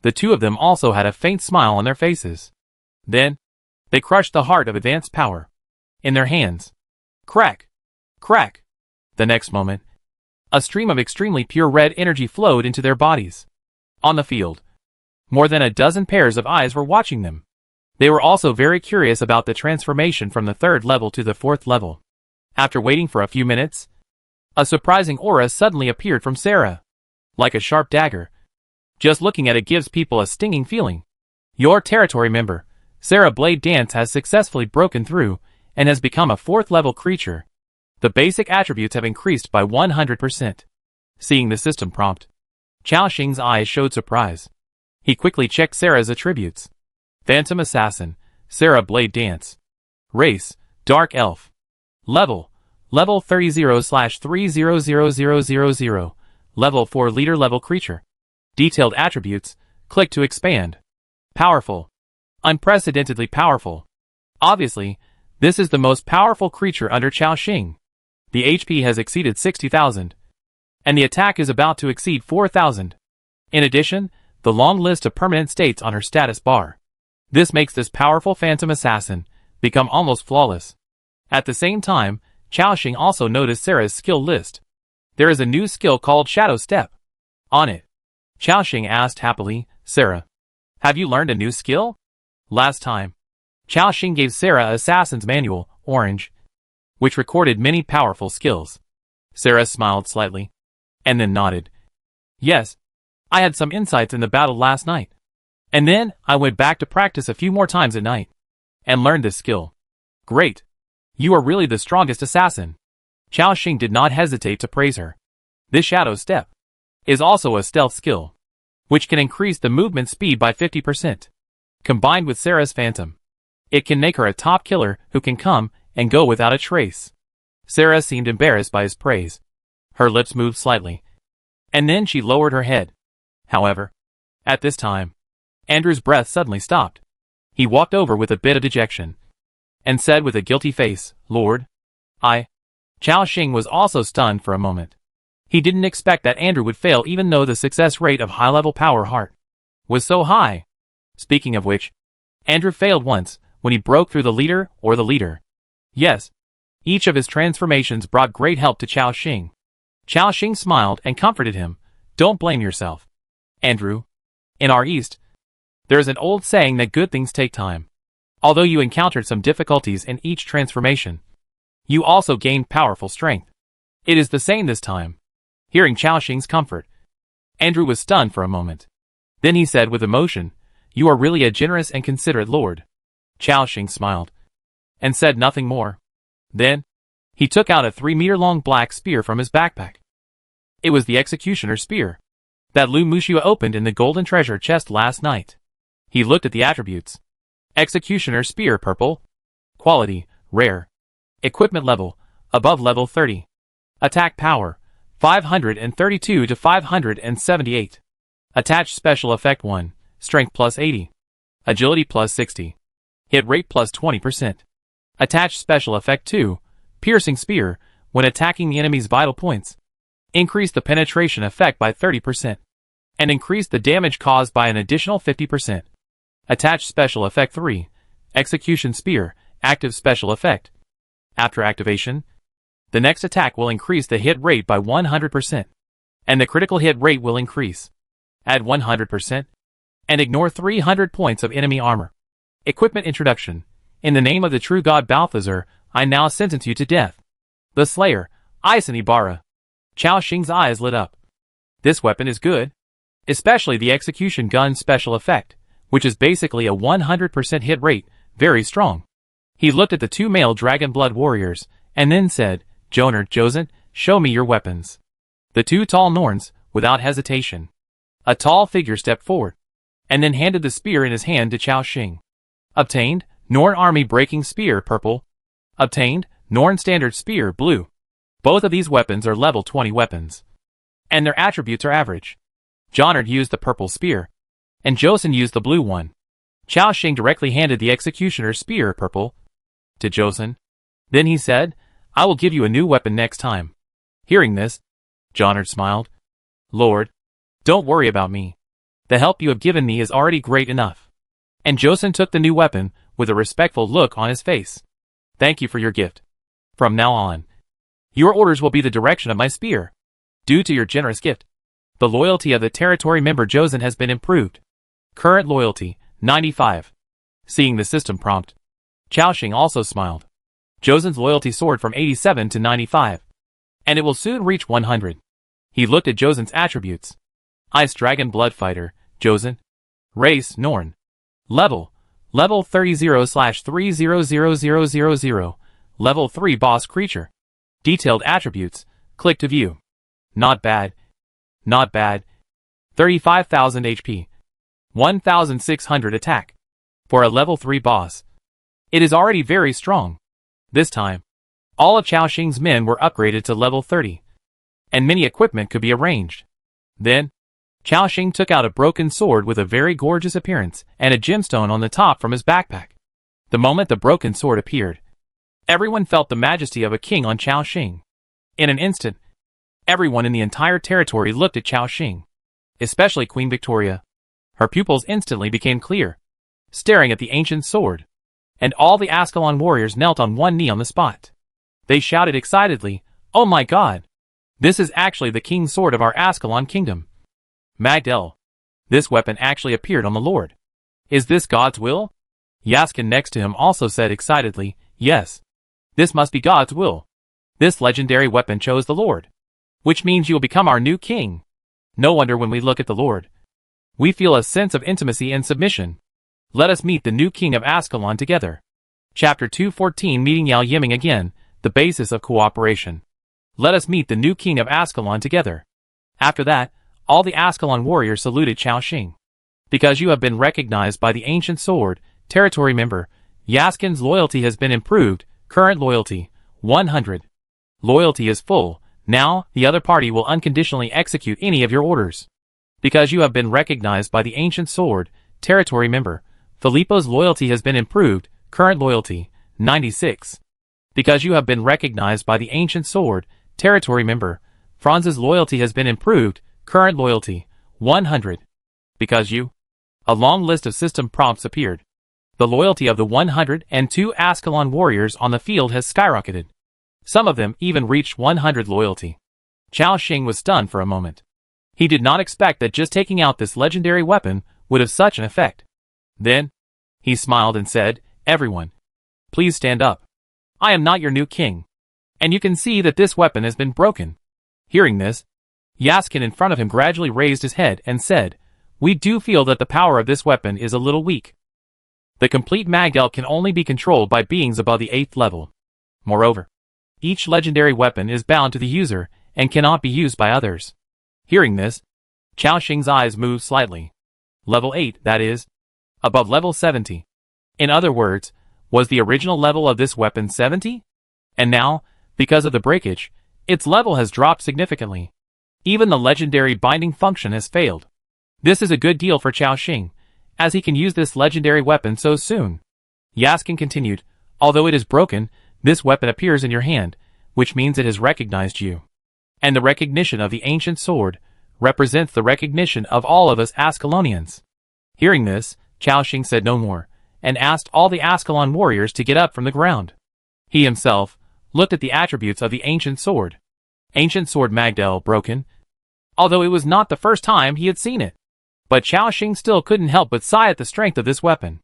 the two of them also had a faint smile on their faces. Then, they crushed the heart of advanced power in their hands. Crack! Crack! The next moment, a stream of extremely pure red energy flowed into their bodies. On the field, more than a dozen pairs of eyes were watching them. They were also very curious about the transformation from the 3rd level to the 4th level. After waiting for a few minutes, a surprising aura suddenly appeared from Sarah. Like a sharp dagger. Just looking at it gives people a stinging feeling. Your territory member, Sarah Blade Dance, has successfully broken through and has become a 4th level creature. The basic attributes have increased by 100%. Seeing the system prompt, Chao Xing's eyes showed surprise. He quickly checked Sarah's attributes. Phantom Assassin, Sarah Blade Dance. Race, Dark Elf. Level 30/300000. Level 4 leader level creature. Detailed attributes, click to expand. Powerful. Unprecedentedly powerful. Obviously, this is the most powerful creature under Chao Xing. The HP has exceeded 60,000. And the attack is about to exceed 4,000. In addition, the long list of permanent states on her status bar. This makes this powerful Phantom Assassin become almost flawless. At the same time, Chao Xing also noticed Sarah's skill list. There is a new skill called Shadow Step. On it, Chao Xing asked happily, Sarah, have you learned a new skill? Last time, Chao Xing gave Sarah Assassin's Manual, Orange, which recorded many powerful skills. Sarah smiled slightly, and then nodded. Yes, I had some insights in the battle last night. And then, I went back to practice a few more times at night, and learned this skill. Great. You are really the strongest assassin. Chao Xing did not hesitate to praise her. This Shadow Step is also a stealth skill, which can increase the movement speed by 50%. Combined with Sarah's Phantom, it can make her a top killer who can come and go without a trace. Sarah seemed embarrassed by his praise. Her lips moved slightly, and then she lowered her head. However, at this time, Andrew's breath suddenly stopped. He walked over with a bit of dejection, and said with a guilty face, Lord, Chao Xing was also stunned for a moment. He didn't expect that Andrew would fail even though the success rate of high-level power heart was so high. Speaking of which, Andrew failed once when he broke through the leader. Yes, each of his transformations brought great help to Chao Xing. Chao Xing smiled and comforted him. Don't blame yourself, Andrew. In our East, there is an old saying that good things take time. Although you encountered some difficulties in each transformation, you also gained powerful strength. It is the same this time. Hearing Chao Xing's comfort, Andrew was stunned for a moment. Then he said with emotion, You are really a generous and considerate lord. Chao Xing smiled, and said nothing more. Then, he took out a 3-meter-long black spear from his backpack. It was the Executioner Spear that Lu Muxia opened in the golden treasure chest last night. He looked at the attributes. Executioner Spear Purple. Quality, Rare. Equipment level, above level 30. Attack power, 532 to 578. Attached special effect 1, Strength plus 80. Agility plus 60. Hit rate plus 20%. Attached special effect 2, Piercing Spear, when attacking the enemy's vital points. Increase the penetration effect by 30%. And increase the damage caused by an additional 50%. Attached special effect 3, Execution Spear, active special effect. After activation, the next attack will increase the hit rate by 100%, and the critical hit rate will increase at 100%, and ignore 300 points of enemy armor. Equipment introduction. In the name of the true god Balthazar, I now sentence you to death. The Slayer, Isen Ibarra. Chao Xing's eyes lit up. This weapon is good, especially the Execution Gun special effect, which is basically a 100% hit rate, very strong. He looked at the 2 male Dragon Blood warriors, and then said, Josen, show me your weapons. The 2 tall Norns, without hesitation. A tall figure stepped forward, and then handed the spear in his hand to Chao Xing. Obtained, Norn Army Breaking Spear Purple. Obtained, Norn Standard Spear Blue. Both of these weapons are level 20 weapons, and their attributes are average. Jonard used the purple spear, and Josen used the blue one. Chao Xing directly handed the Executioner Spear Purple to Josen. Then he said, I will give you a new weapon next time. Hearing this, Jonard smiled. Lord, don't worry about me. The help you have given me is already great enough. And Joseon took the new weapon with a respectful look on his face. Thank you for your gift. From now on, your orders will be the direction of my spear. Due to your generous gift, the loyalty of the territory member Joseon has been improved. Current loyalty, 95. Seeing the system prompt, Chaoxing also smiled. Joseon's loyalty soared from 87 to 95. And it will soon reach 100. He looked at Joseon's attributes. Ice Dragon Blood Fighter, Joseon. Race, Norn. Level 30/300000. Level 3 Boss Creature. Detailed attributes, click to view. Not bad. Not bad. 35,000 HP. 1,600 attack. For a level 3 boss. It is already very strong. This time, all of Chaoxing's men were upgraded to level 30. And many equipment could be arranged. Then, Chaoxing took out a broken sword with a very gorgeous appearance and a gemstone on the top from his backpack. The moment the broken sword appeared, everyone felt the majesty of a king on Chaoxing. In an instant, everyone in the entire territory looked at Chaoxing, especially Queen Victoria. Her pupils instantly became clear, staring at the ancient sword, and all the Ascalon warriors knelt on one knee on the spot. They shouted excitedly, "Oh my god! This is actually the king's sword of our Ascalon kingdom. Magdel, this weapon actually appeared on the Lord. Is this God's will?" Yaskin next to him also said excitedly, "Yes. This must be God's will. This legendary weapon chose the Lord. Which means you will become our new king. No wonder when we look at the Lord, we feel a sense of intimacy and submission. Let us meet the new king of Ascalon together." Chapter 214 Meeting Yao Yiming again, the basis of cooperation. Let us meet the new king of Ascalon together. After that, all the Ascalon warriors saluted Chaoxing. Because you have been recognized by the ancient sword, territory member, Yaskin's loyalty has been improved, current loyalty, 100. Loyalty is full, now the other party will unconditionally execute any of your orders. Because you have been recognized by the ancient sword, territory member, Filippo's loyalty has been improved, current loyalty, 96. Because you have been recognized by the ancient sword, territory member, Franz's loyalty has been improved, current loyalty, 100. Because you... A long list of system prompts appeared. The loyalty of the 102 Ascalon warriors on the field has skyrocketed. Some of them even reached 100 loyalty. Chaoxing was stunned for a moment. He did not expect that just taking out this legendary weapon would have such an effect. Then, he smiled and said, "Everyone, please stand up. I am not your new king. And you can see that this weapon has been broken." Hearing this, Yaskin in front of him gradually raised his head and said, "We do feel that the power of this weapon is a little weak. The complete Magdel can only be controlled by beings above the 8th level. Moreover, each legendary weapon is bound to the user and cannot be used by others." Hearing this, Chaoxing's eyes moved slightly. Level 8, that is, above level 70. In other words, was the original level of this weapon 70? And now, because of the breakage, its level has dropped significantly. Even the legendary binding function has failed. This is a good deal for Chaoxing, as he can use this legendary weapon so soon. Yaskin continued, "Although it is broken, this weapon appears in your hand, which means it has recognized you. And the recognition of the ancient sword represents the recognition of all of us Ascalonians." Hearing this, Chaoxing said no more, and asked all the Ascalon warriors to get up from the ground. He himself looked at the attributes of the ancient sword. Ancient sword Magdel broken, although it was not the first time he had seen it. But Chaoxing still couldn't help but sigh at the strength of this weapon.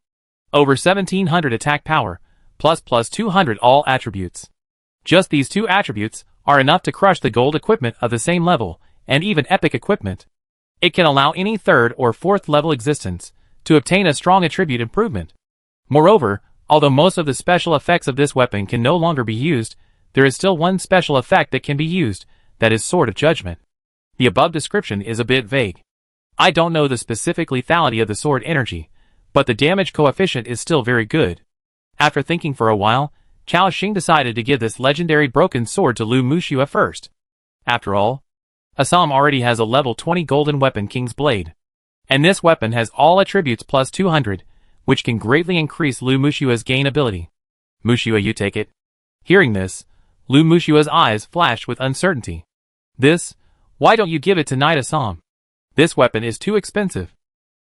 Over 1700 attack power, plus 200 all attributes. Just these two attributes are enough to crush the gold equipment of the same level, and even epic equipment. It can allow any 3rd or 4th level existence to obtain a strong attribute improvement. Moreover, although most of the special effects of this weapon can no longer be used, there is still one special effect that can be used, that is Sword of Judgment. The above description is a bit vague. I don't know the specific lethality of the sword energy, but the damage coefficient is still very good. After thinking for a while, Chaoxing decided to give this legendary broken sword to Lu Muxua first. After all, Assam already has a level 20 golden weapon King's Blade. And this weapon has all attributes plus 200, which can greatly increase Lu Muxua's gain ability. "Muxua, you take it." Hearing this, Lu Muxua's eyes flashed with uncertainty. This? Why don't you give it to Knight Assam? This weapon is too expensive.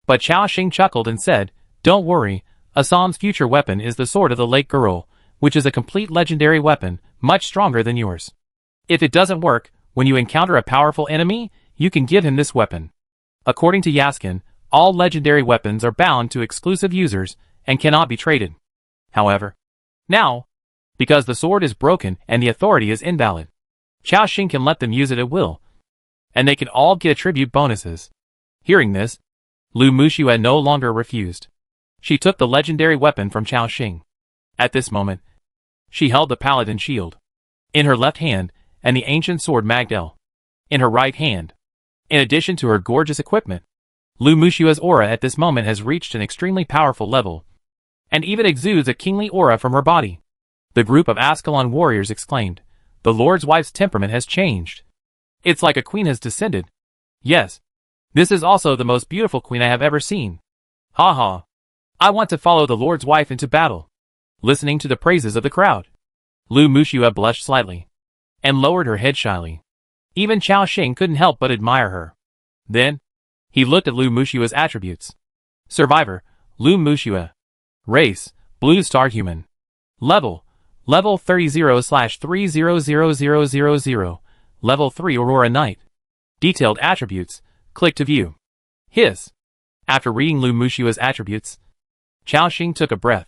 But Chao Xing chuckled and said, don't worry, Assam's future weapon is the Sword of the Lake Girl, which is a complete legendary weapon, much stronger than yours. If it doesn't work, when you encounter a powerful enemy, you can give him this weapon. According to Yaskin, all legendary weapons are bound to exclusive users and cannot be traded. However, now, because the sword is broken and the authority is invalid, Chao Xing can let them use it at will, and they can all get attribute bonuses. Hearing this, Lu Muxue no longer refused. She took the legendary weapon from Chao Xing. At this moment, she held the paladin shield in her left hand and the ancient sword Magdel in her right hand. In addition to her gorgeous equipment, Lu Muxue's aura at this moment has reached an extremely powerful level, and even exudes a kingly aura from her body. The group of Ascalon warriors exclaimed, the Lord's wife's temperament has changed. It's like a queen has descended. Yes, this is also the most beautiful queen I have ever seen. Ha ha. I want to follow the Lord's wife into battle. Listening to the praises of the crowd, Lu Muxue blushed slightly and lowered her head shyly. Even Chao Xing couldn't help but admire her. Then, he looked at Lu Muxue's attributes. Survivor, Lu Muxue. Race, Blue Star Human. Level 30/300000. Level 3 Aurora Knight. Detailed attributes, click to view. Hiss. After reading Lu Muxue's attributes, Chao Xing took a breath.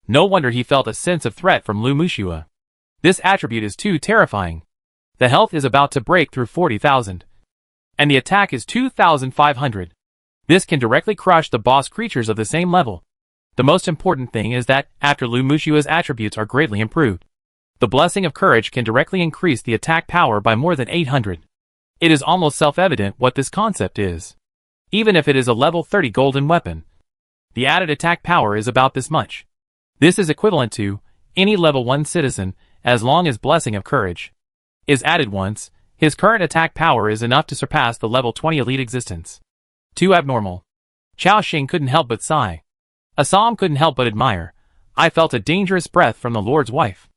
No wonder he felt a sense of threat from Lu Muxue. This attribute is too terrifying. The health is about to break through 40,000. And the attack is 2,500. This can directly crush the boss creatures of the same level. The most important thing is that, after Lu Muxue's attributes are greatly improved, the Blessing of Courage can directly increase the attack power by more than 800. It is almost self-evident what this concept is. Even if it is a level 30 golden weapon, the added attack power is about this much. This is equivalent to any level 1 citizen, as long as Blessing of Courage is added once, his current attack power is enough to surpass the level 20 elite existence. Too abnormal. Chao Xing couldn't help but sigh. Assam couldn't help but admire. I felt a dangerous breath from the Lord's wife.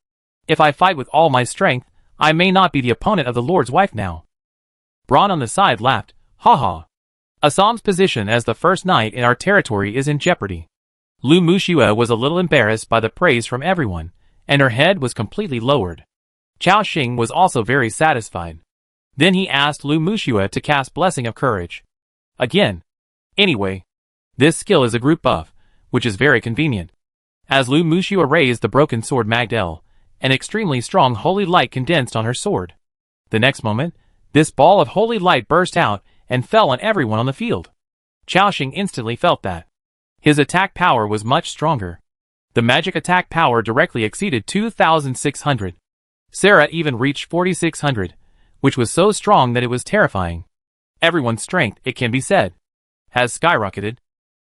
If I fight with all my strength, I may not be the opponent of the Lord's wife now. Braun on the side laughed. Ha ha. Assam's position as the first knight in our territory is in jeopardy. Lu Muxue was a little embarrassed by the praise from everyone, and her head was completely lowered. Chao Xing was also very satisfied. Then he asked Lu Muxue to cast Blessing of Courage. Again. Anyway, this skill is a group buff, which is very convenient. As Lu Muxue raised the broken sword Magdel, an extremely strong holy light condensed on her sword. The next moment, this ball of holy light burst out and fell on everyone on the field. Chao Xing instantly felt that his attack power was much stronger. The magic attack power directly exceeded 2,600. Sarah even reached 4,600, which was so strong that it was terrifying. Everyone's strength, it can be said, has skyrocketed.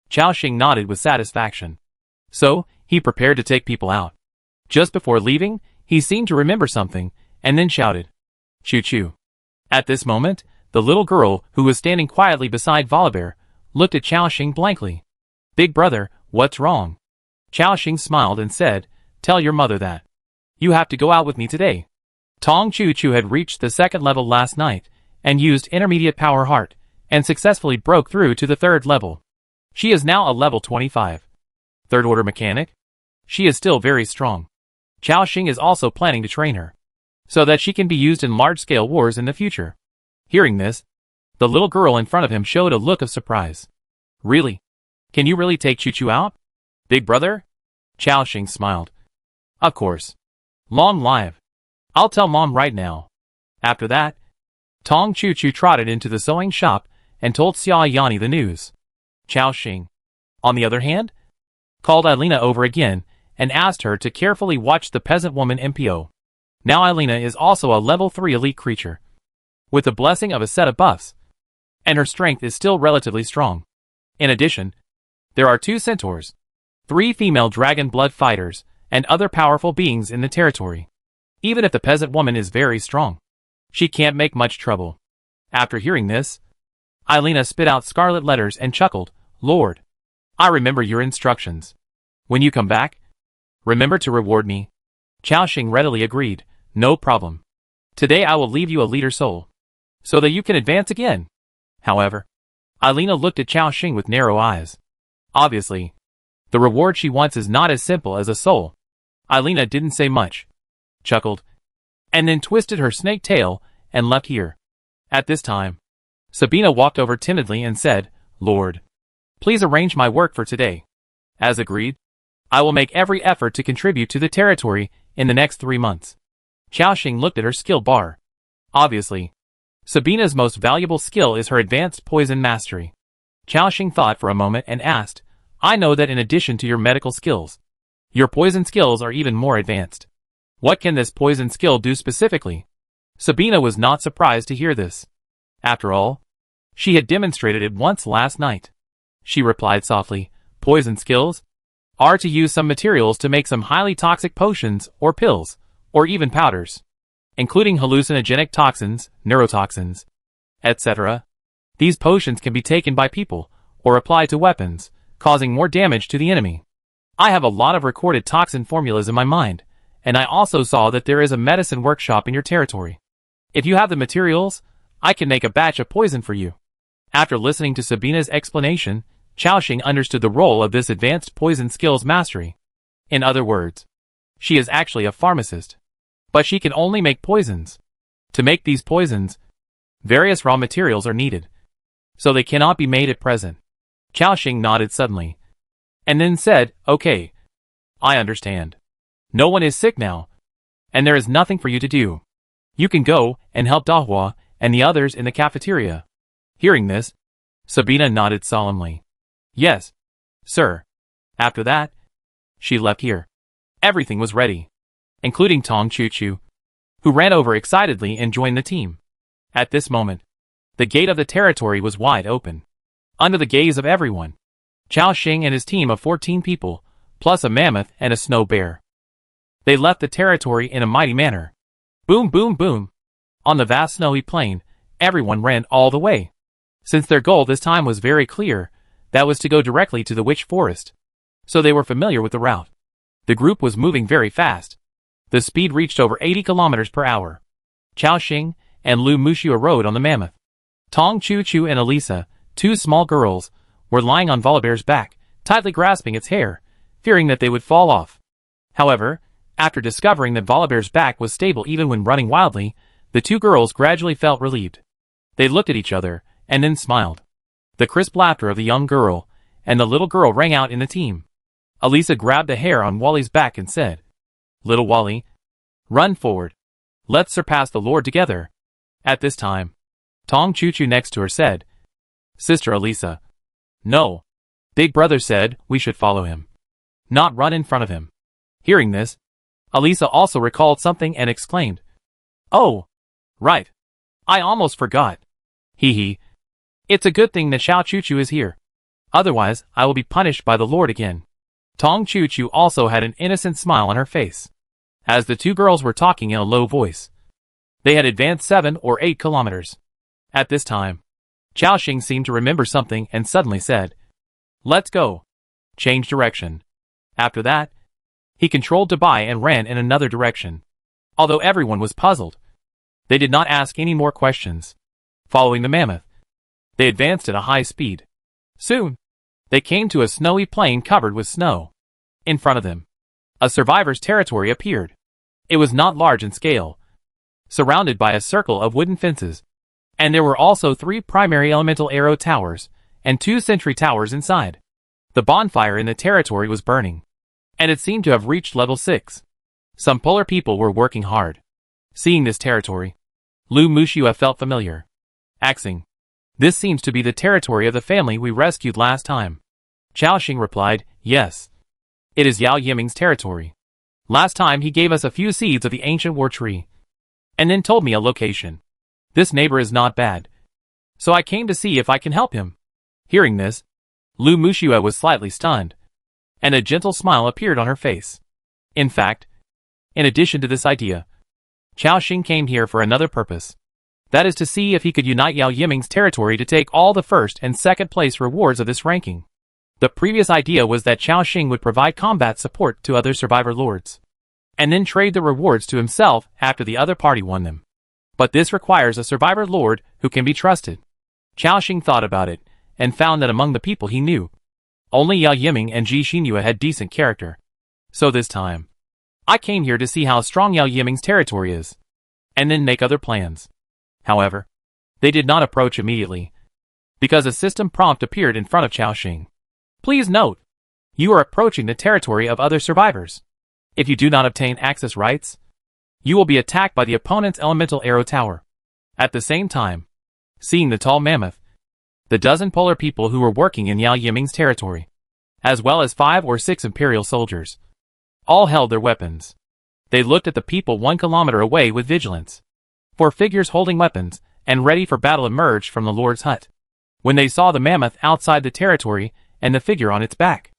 Chao Xing nodded with satisfaction. So, he prepared to take people out. Just before leaving, he seemed to remember something, and then shouted, Choo-choo. At this moment, the little girl, who was standing quietly beside Volibear, looked at Chao Xing blankly. Big brother, what's wrong? Chao Xing smiled and said, tell your mother that you have to go out with me today. Tong Choo-choo had reached the second level last night, and used intermediate power heart, and successfully broke through to the third level. She is now a level 25. Third order mechanic? She is still very strong. Chao Xing is also planning to train her, so that she can be used in large-scale wars in the future. Hearing this, the little girl in front of him showed a look of surprise. Really? Can you really take Choo-choo out? Big brother? Chao Xing smiled. Of course. Long live. I'll tell mom right now. After that, Tong Choo-choo trotted into the sewing shop and told Xia Yani the news. Chao Xing, on the other hand, called Eilina over again and asked her to carefully watch the peasant woman MPO. Now Eilina is also a level 3 elite creature, with the blessing of a set of buffs, and her strength is still relatively strong. In addition, there are 2 centaurs, 3 female dragon blood fighters, and other powerful beings in the territory. Even if the peasant woman is very strong, she can't make much trouble. After hearing this, Eilina spit out scarlet letters and chuckled, Lord, I remember your instructions. When you come back, remember to reward me. Chao Xing readily agreed, no problem. Today I will leave you a leader soul. so that you can advance again. However, Alina looked at Chao Xing with narrow eyes. Obviously, the reward she wants is not as simple as a soul. Alina didn't say much, chuckled, and then twisted her snake tail and left here. At this time, Sabina walked over timidly and said, "Lord, please arrange my work for today." As agreed, I will make every effort to contribute to the territory in the next 3 months. Chao Xing looked at her skill bar. Obviously, Sabina's most valuable skill is her advanced poison mastery. Chao Xing thought for a moment and asked, "I know that in addition to your medical skills, your poison skills are even more advanced. What can this poison skill do specifically?" Sabina was not surprised to hear this. After all, she had demonstrated it once last night. She replied softly, "Poison skills are to use some materials to make some highly toxic potions or pills, or even powders, including hallucinogenic toxins, neurotoxins, etc. These potions can be taken by people, or applied to weapons, causing more damage to the enemy. I have a lot of recorded toxin formulas in my mind, and I also saw that there is a medicine workshop in your territory. If you have the materials, I can make a batch of poison for you." After listening to Sabina's explanation, Chao Xing understood the role of this advanced poison skills mastery. In other words, she is actually a pharmacist. But she can only make poisons. To make these poisons, various raw materials are needed, so they cannot be made at present. Chao Xing nodded suddenly, and then said, "Okay, I understand. No one is sick now, and there is nothing for you to do. You can go and help Dahua and the others in the cafeteria." Hearing this, Sabina nodded solemnly. "Yes, sir." After that, she left here. Everything was ready, including Tong Chu-Chu, who ran over excitedly and joined the team. At this moment, the gate of the territory was wide open. Under the gaze of everyone, Chao Xing and his team of 14 people, plus a mammoth and a snow bear. They left the territory in a mighty manner. Boom, boom, boom. On the vast snowy plain, everyone ran all the way. Since their goal this time was very clear, that was to go directly to the Witch Forest. So they were familiar with the route. The group was moving very fast. The speed reached over 80 kilometers per hour. Chao Xing and Lu Muxua rode on the mammoth. Tong Chu-Chu and Elisa, two small girls, were lying on Volibear's back, tightly grasping its hair, fearing that they would fall off. However, after discovering that Volibear's back was stable even when running wildly, the two girls gradually felt relieved. They looked at each other, and then smiled. The crisp laughter of the young girl and the little girl rang out in the team. Elisa grabbed the hair on Wally's back and said, "Little Wally, run forward. Let's surpass the Lord together." At this time, Tong Chu-Chu next to her said, "Sister Elisa, no. Big brother said we should follow him, not run in front of him." Hearing this, Elisa also recalled something and exclaimed, "Oh, right. I almost forgot. Hee hee. It's a good thing that Xiao Chu-Chu is here. Otherwise, I will be punished by the Lord again." Tong Chu-Chu also had an innocent smile on her face, as the two girls were talking in a low voice. They had advanced 7 or 8 kilometers. At this time, Chao Xing seemed to remember something and suddenly said, "Let's go." Change direction. After that, he controlled Dubai and ran in another direction. Although everyone was puzzled, they did not ask any more questions. Following the mammoth, they advanced at a high speed. Soon, they came to a snowy plain covered with snow. In front of them, a survivor's territory appeared. It was not large in scale, surrounded by a circle of wooden fences, and there were also 3 primary elemental arrow towers and 2 sentry towers inside. The bonfire in the territory was burning, and it seemed to have reached level 6. Some polar people were working hard. Seeing this territory, Lu Muxua felt familiar. Axing, "This seems to be the territory of the family we rescued last time." Chao Xing replied, "Yes. It is Yao Yiming's territory. Last time he gave us a few seeds of the ancient war tree, and then told me a location. This neighbor is not bad, so I came to see if I can help him." Hearing this, Lu Muxua was slightly stunned, and a gentle smile appeared on her face. In fact, in addition to this idea, Chao Xing came here for another purpose. That is to see if he could unite Yao Yiming's territory to take all the first and second place rewards of this ranking. The previous idea was that Chao Xing would provide combat support to other survivor lords, and then trade the rewards to himself after the other party won them. But this requires a survivor lord who can be trusted. Chao Xing thought about it, and found that among the people he knew, only Yao Yiming and Ji Xinyue had decent character. So this time, I came here to see how strong Yao Yiming's territory is, and then make other plans. However, they did not approach immediately, because a system prompt appeared in front of Chao Xing. Please note, you are approaching the territory of other survivors. If you do not obtain access rights, you will be attacked by the opponent's elemental arrow tower. At the same time, seeing the tall mammoth, the dozen polar people who were working in Yao Yiming's territory, as well as 5 or 6 imperial soldiers, all held their weapons. They looked at the people 1 kilometer away with vigilance. 4 figures holding weapons and ready for battle emerged from the lord's hut. When they saw the mammoth outside the territory and the figure on its back,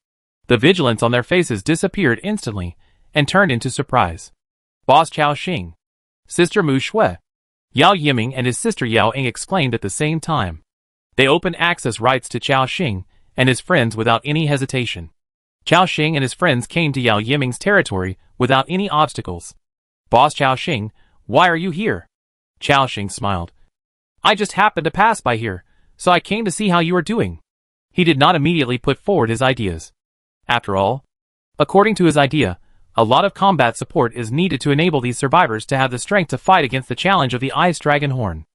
the vigilance on their faces disappeared instantly and turned into surprise. Boss Chao Xing, Sister Mu Shui, Yao Yiming and his sister Yao Ying exclaimed at the same time. They opened access rights to Chao Xing and his friends without any hesitation. Chao Xing and his friends came to Yao Yiming's territory without any obstacles. Boss Chao Xing, why are you here? Chao Xing smiled. I just happened to pass by here, so I came to see how you are doing. He did not immediately put forward his ideas. After all, according to his idea, a lot of combat support is needed to enable these survivors to have the strength to fight against the challenge of the Ice Dragon Horn.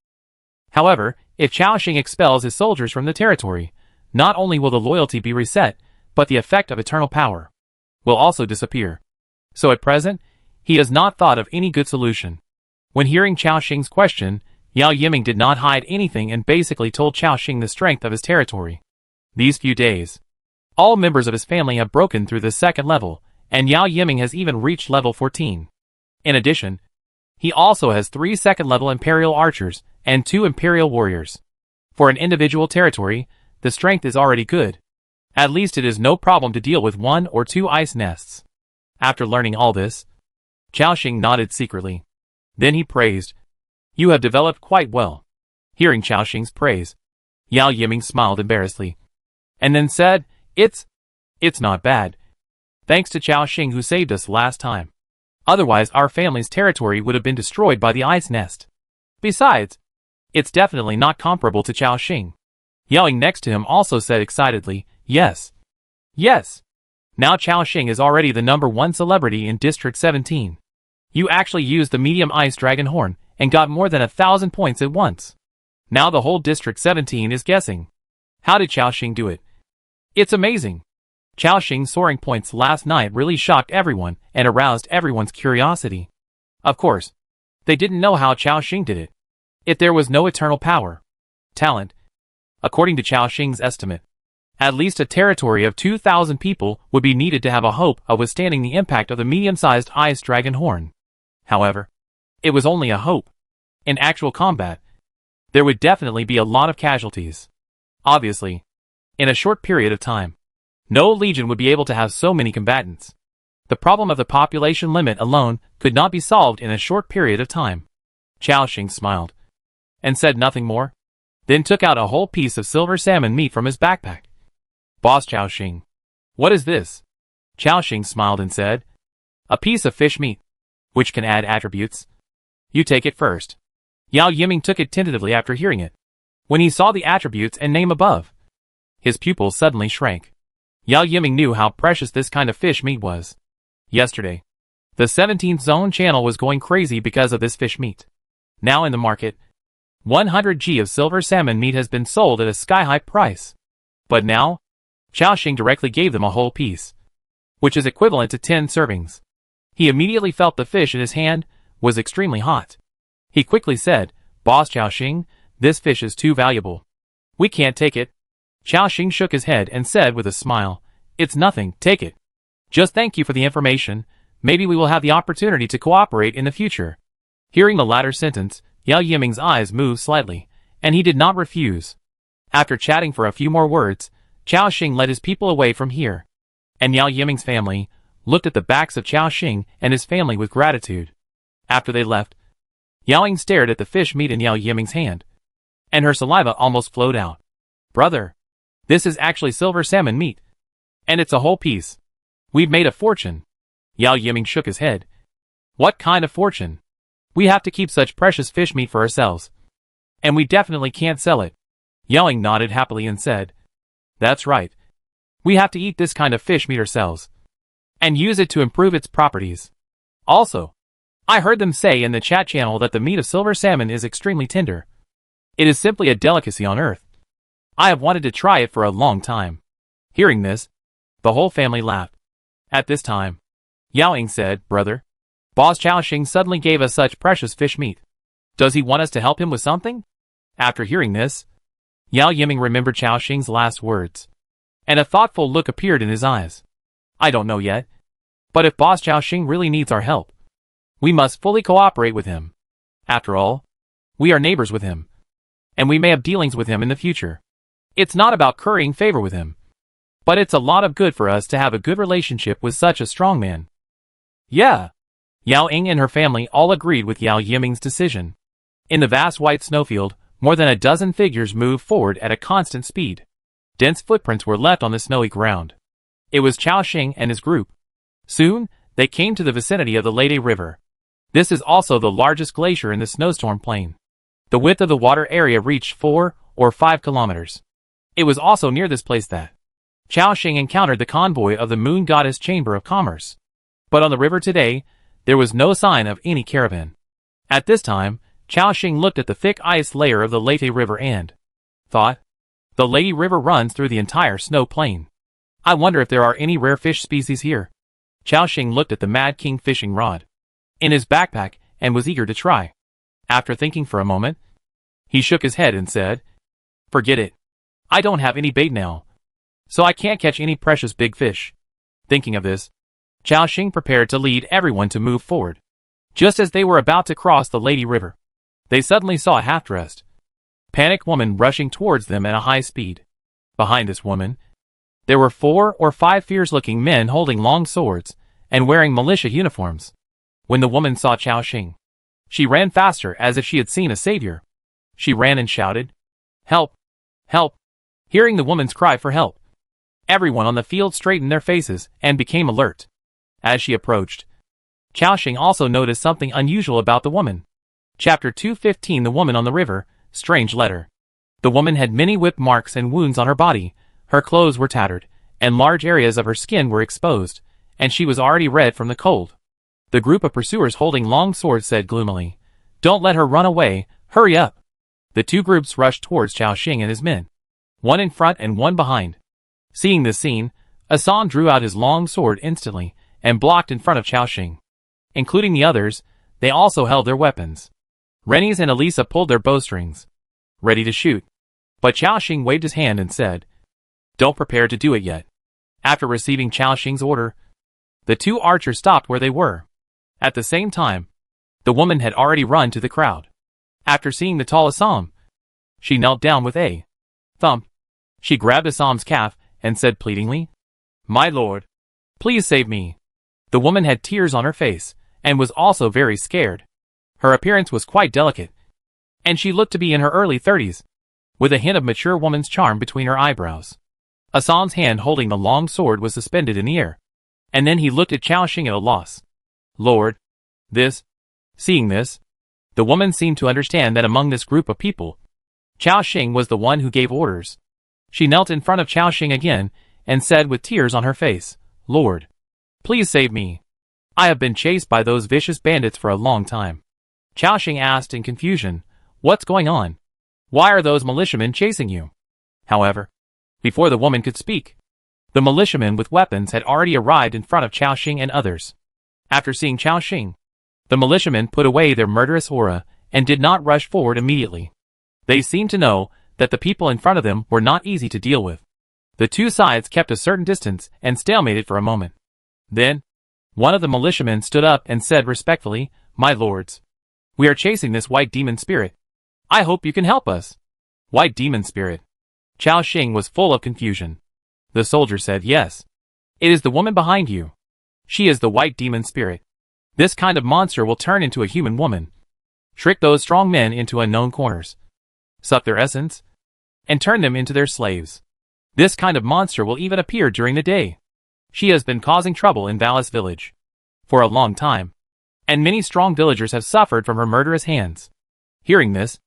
However, if Chao Xing expels his soldiers from the territory, not only will the loyalty be reset, but the effect of eternal power will also disappear. So at present, he has not thought of any good solution. When hearing Chao Xing's question, Yao Yiming did not hide anything and basically told Chao Xing the strength of his territory. These few days, all members of his family have broken through the 2nd level, and Yao Yiming has even reached level 14. In addition, he also has 3 2nd-level Imperial Archers and 2 Imperial Warriors. For an individual territory, the strength is already good. At least it is no problem to deal with 1 or 2 ice nests. After learning all this, Chao Xing nodded secretly. Then he praised. You have developed quite well. Hearing Chao Xing's praise, Yao Yiming smiled embarrassedly, and then said, It's not bad. Thanks to Chao Xing who saved us last time. Otherwise our family's territory would have been destroyed by the ice nest. Besides, it's definitely not comparable to Chao Xing. Yao Ying next to him also said excitedly, Yes. Yes. Now Chao Xing is already the #1 celebrity in District 17. You actually used the medium ice dragon horn and got more than 1,000 points at once. Now the whole District 17 is guessing. How did Chao Xing do it? It's amazing. Chao Xing's soaring points last night really shocked everyone and aroused everyone's curiosity. Of course, they didn't know how Chao Xing did it. If there was no eternal power, talent, according to Chao Xing's estimate, at least a territory of 2,000 people would be needed to have a hope of withstanding the impact of the medium-sized ice dragon horn. However, it was only a hope. In actual combat, there would definitely be a lot of casualties. Obviously, in a short period of time, no legion would be able to have so many combatants. The problem of the population limit alone could not be solved in a short period of time. Chao Xing smiled, and said nothing more, then took out a whole piece of silver salmon meat from his backpack. Boss Chao Xing, what is this? Chao Xing smiled and said, A piece of fish meat, which can add attributes. You take it first. Yao Yiming took it tentatively after hearing it. When he saw the attributes and name above, his pupils suddenly shrank. Yao Yiming knew how precious this kind of fish meat was. Yesterday, the 17th Zone channel was going crazy because of this fish meat. Now in the market, 100 G of silver salmon meat has been sold at a sky-high price. But now, Chao Xing directly gave them a whole piece, which is equivalent to 10 servings. He immediately felt the fish in his hand was extremely hot. He quickly said, Boss Chao Xing, this fish is too valuable. We can't take it. Chao Xing shook his head and said with a smile, It's nothing, take it. Just thank you for the information, maybe we will have the opportunity to cooperate in the future. Hearing the latter sentence, Yao Yiming's eyes moved slightly, and he did not refuse. After chatting for a few more words, Chao Xing led his people away from here. And Yao Yiming's family looked at the backs of Chao Xing and his family with gratitude. After they left, Yao Ying stared at the fish meat in Yao Yiming's hand, and her saliva almost flowed out. Brother, this is actually silver salmon meat. And it's a whole piece. We've made a fortune. Yao Yiming shook his head. What kind of fortune? We have to keep such precious fish meat for ourselves. And we definitely can't sell it. Yao Ying nodded happily and said, That's right. We have to eat this kind of fish meat ourselves. And use it to improve its properties. Also, I heard them say in the chat channel that the meat of silver salmon is extremely tender. It is simply a delicacy on Earth. I have wanted to try it for a long time. Hearing this, the whole family laughed. At this time, Yao Ying said, Brother, Boss Chaoxing suddenly gave us such precious fish meat. Does he want us to help him with something? After hearing this, Yao Yiming remembered Chaoxing's last words, and a thoughtful look appeared in his eyes. I don't know yet, but if Boss Chaoxing really needs our help, we must fully cooperate with him. After all, we are neighbors with him, and we may have dealings with him in the future. It's not about currying favor with him, but it's a lot of good for us to have a good relationship with such a strong man. Yeah. Yao Ying and her family all agreed with Yao Yiming's decision. In the vast white snowfield, more than a dozen figures moved forward at a constant speed. Dense footprints were left on the snowy ground. It was Chaoxing and his group. Soon, they came to the vicinity of the Leyte River. This is also the largest glacier in the snowstorm plain. The width of the water area reached 4 or 5 kilometers. It was also near this place that Chaoxing encountered the convoy of the Moon Goddess Chamber of Commerce. But on the river today, there was no sign of any caravan. At this time, Chaoxing looked at the thick ice layer of the Leyte River and thought, the Leyte River runs through the entire snow plain. I wonder if there are any rare fish species here. Chaoxing looked at the Mad King fishing rod in his backpack and was eager to try. After thinking for a moment, he shook his head and said, Forget it. I don't have any bait now, so I can't catch any precious big fish. Thinking of this, Chaoxing prepared to lead everyone to move forward. Just as they were about to cross the Leyte River, they suddenly saw a half-dressed, panicked woman rushing towards them at a high speed. Behind this woman, there were 4 or 5 fierce-looking men holding long swords and wearing militia uniforms. When the woman saw Chaoxing, she ran faster as if she had seen a savior. She ran and shouted, Help! Help! Hearing the woman's cry for help, everyone on the field straightened their faces and became alert. As she approached, Chaoxing also noticed something unusual about the woman. Chapter 215 The Woman on the River, Strange Letter. The woman had many whip marks and wounds on her body, her clothes were tattered, and large areas of her skin were exposed, and she was already red from the cold. The group of pursuers holding long swords said gloomily, Don't let her run away, hurry up. The two groups rushed towards Chaoxing and his men, one in front and one behind. Seeing this scene, Asan drew out his long sword instantly and blocked in front of Chaoxing. Including the others, they also held their weapons. Rennies and Elisa pulled their bowstrings, ready to shoot. But Chaoxing waved his hand and said, Don't prepare to do it yet. After receiving Chaoxing's order, the two archers stopped where they were. At the same time, the woman had already run to the crowd. After seeing the tall Assam, she knelt down with a thump. She grabbed Assam's calf and said pleadingly, My lord, please save me. The woman had tears on her face and was also very scared. Her appearance was quite delicate, and she looked to be in her early 30s, with a hint of mature woman's charm between her eyebrows. Assam's hand holding the long sword was suspended in the air, and then he looked at Chaoxing at a loss. Lord, Seeing this, the woman seemed to understand that among this group of people, Chaoxing was the one who gave orders. She knelt in front of Chaoxing again and said with tears on her face, Lord, please save me. I have been chased by those vicious bandits for a long time. Chaoxing asked in confusion, What's going on? Why are those militiamen chasing you? However, before the woman could speak, the militiamen with weapons had already arrived in front of Chaoxing and others. After seeing Chaoxing, the militiamen put away their murderous aura and did not rush forward immediately. They seemed to know that the people in front of them were not easy to deal with. The two sides kept a certain distance and stalemated for a moment. Then, one of the militiamen stood up and said respectfully, My lords, we are chasing this white demon spirit. I hope you can help us. White demon spirit. Chaoxing was full of confusion. The soldier said, Yes. It is the woman behind you. She is the white demon spirit. This kind of monster will turn into a human woman, trick those strong men into unknown corners, suck their essence, and turn them into their slaves. This kind of monster will even appear during the day. She has been causing trouble in Valis village for a long time, and many strong villagers have suffered from her murderous hands. Hearing this,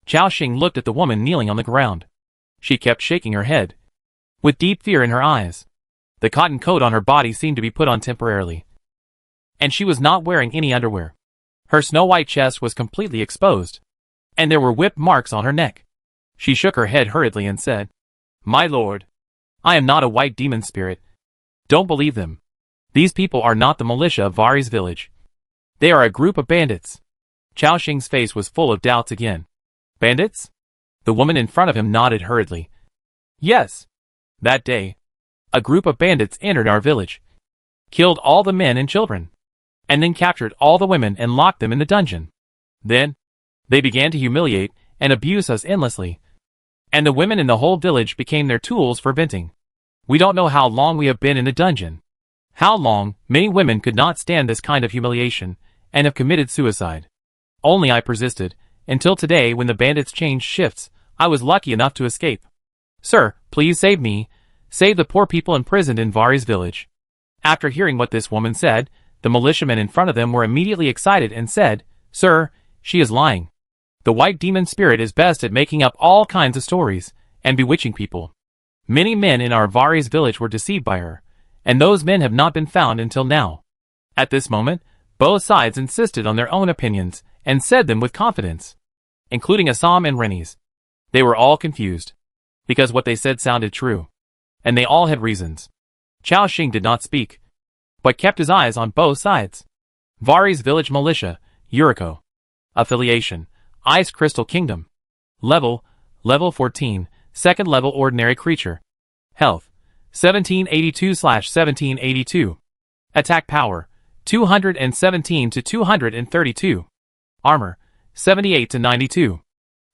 Chao Xing looked at the woman kneeling on the ground. She kept shaking her head, with deep fear in her eyes. The cotton coat on her body seemed to be put on temporarily, and she was not wearing any underwear. Her snow-white chest was completely exposed, and there were whip marks on her neck. She shook her head hurriedly and said, "My lord, I am not a white demon spirit. Don't believe them. These people are not the militia of Vari's village. They are a group of bandits." Chao Xing's face was full of doubts again. "Bandits?" The woman in front of him nodded hurriedly. "Yes. That day, a group of bandits entered our village, killed all the men and children, and then captured all the women and locked them in the dungeon. Then, they began to humiliate and abuse us endlessly, and the women in the whole village became their tools for venting. We don't know how long we have been in the dungeon. How long, many women could not stand this kind of humiliation, and have committed suicide. Only I persisted, until today when the bandits changed shifts, I was lucky enough to escape. Sir, please save me. Save the poor people imprisoned in Vari's village." After hearing what this woman said, the militiamen in front of them were immediately excited and said, "Sir, she is lying. The white demon spirit is best at making up all kinds of stories, and bewitching people. Many men in our Vari's village were deceived by her, and those men have not been found until now." At this moment, both sides insisted on their own opinions, and said them with confidence, including Assam and Rennies. They were all confused, because what they said sounded true, and they all had reasons. Chao Xing did not speak, but kept his eyes on both sides. Vari's village militia, Yuriko. Affiliation, Ice Crystal Kingdom. Level 14, second level ordinary creature. Health, 1782/1782. Attack power, 217 to 232. Armor, 78 to 92.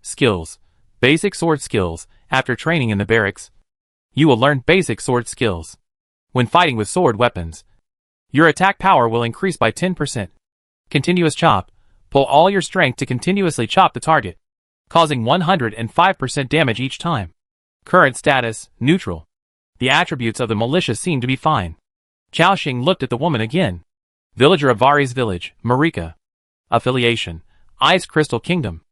Skills, basic sword skills. After training in the barracks, you will learn basic sword skills. When fighting with sword weapons, your attack power will increase by 10%. Continuous chop, pull all your strength to continuously chop the target, causing 105% damage each time. Current status, neutral. The attributes of the militia seem to be fine. Chao Xing looked at the woman again. Villager of Vari's village, Marika. Affiliation, Ice Crystal Kingdom.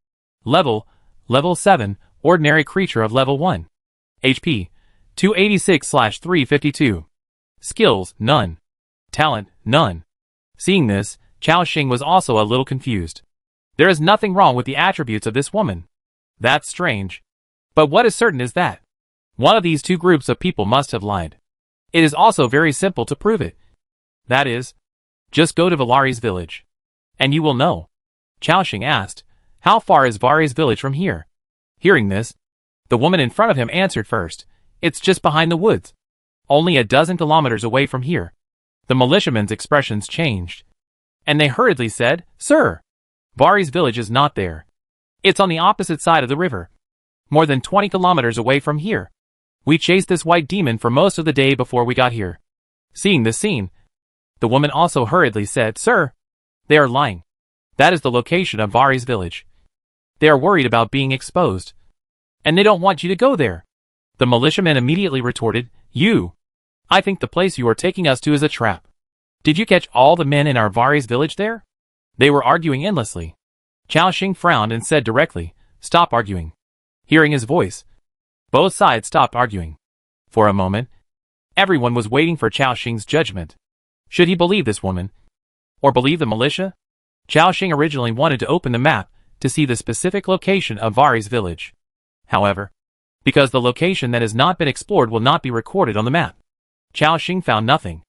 Level 7, ordinary creature of level 1. HP, 286/352. Skills, none. Talent, none. Seeing this, Chao Xing was also a little confused. There is nothing wrong with the attributes of this woman. That's strange. But what is certain is that one of these two groups of people must have lied. It is also very simple to prove it. That is, just go to Vari's village, and you will know. Chao Xing asked, "How far is Vari's village from here?" Hearing this, the woman in front of him answered first, "It's just behind the woods. Only a dozen kilometers away from here." The militiamen's expressions changed, and they hurriedly said, "Sir, Vari's village is not there. It's on the opposite side of the river, more than 20 kilometers away from here. We chased this white demon for most of the day before we got here." Seeing this scene, the woman also hurriedly said, "Sir, they are lying. That is the location of Vari's village. They are worried about being exposed, and they don't want you to go there." The militiaman immediately retorted, I think the place you are taking us to is a trap. Did you catch all the men in our Vari's village there?" They were arguing endlessly. Chao Xing frowned and said directly, "Stop arguing." Hearing his voice, both sides stopped arguing. For a moment, everyone was waiting for Chao Xing's judgment. Should he believe this woman, or believe the militia? Chao Xing originally wanted to open the map to see the specific location of Vari's village. However, because the location that has not been explored will not be recorded on the map, Chao Xing found nothing.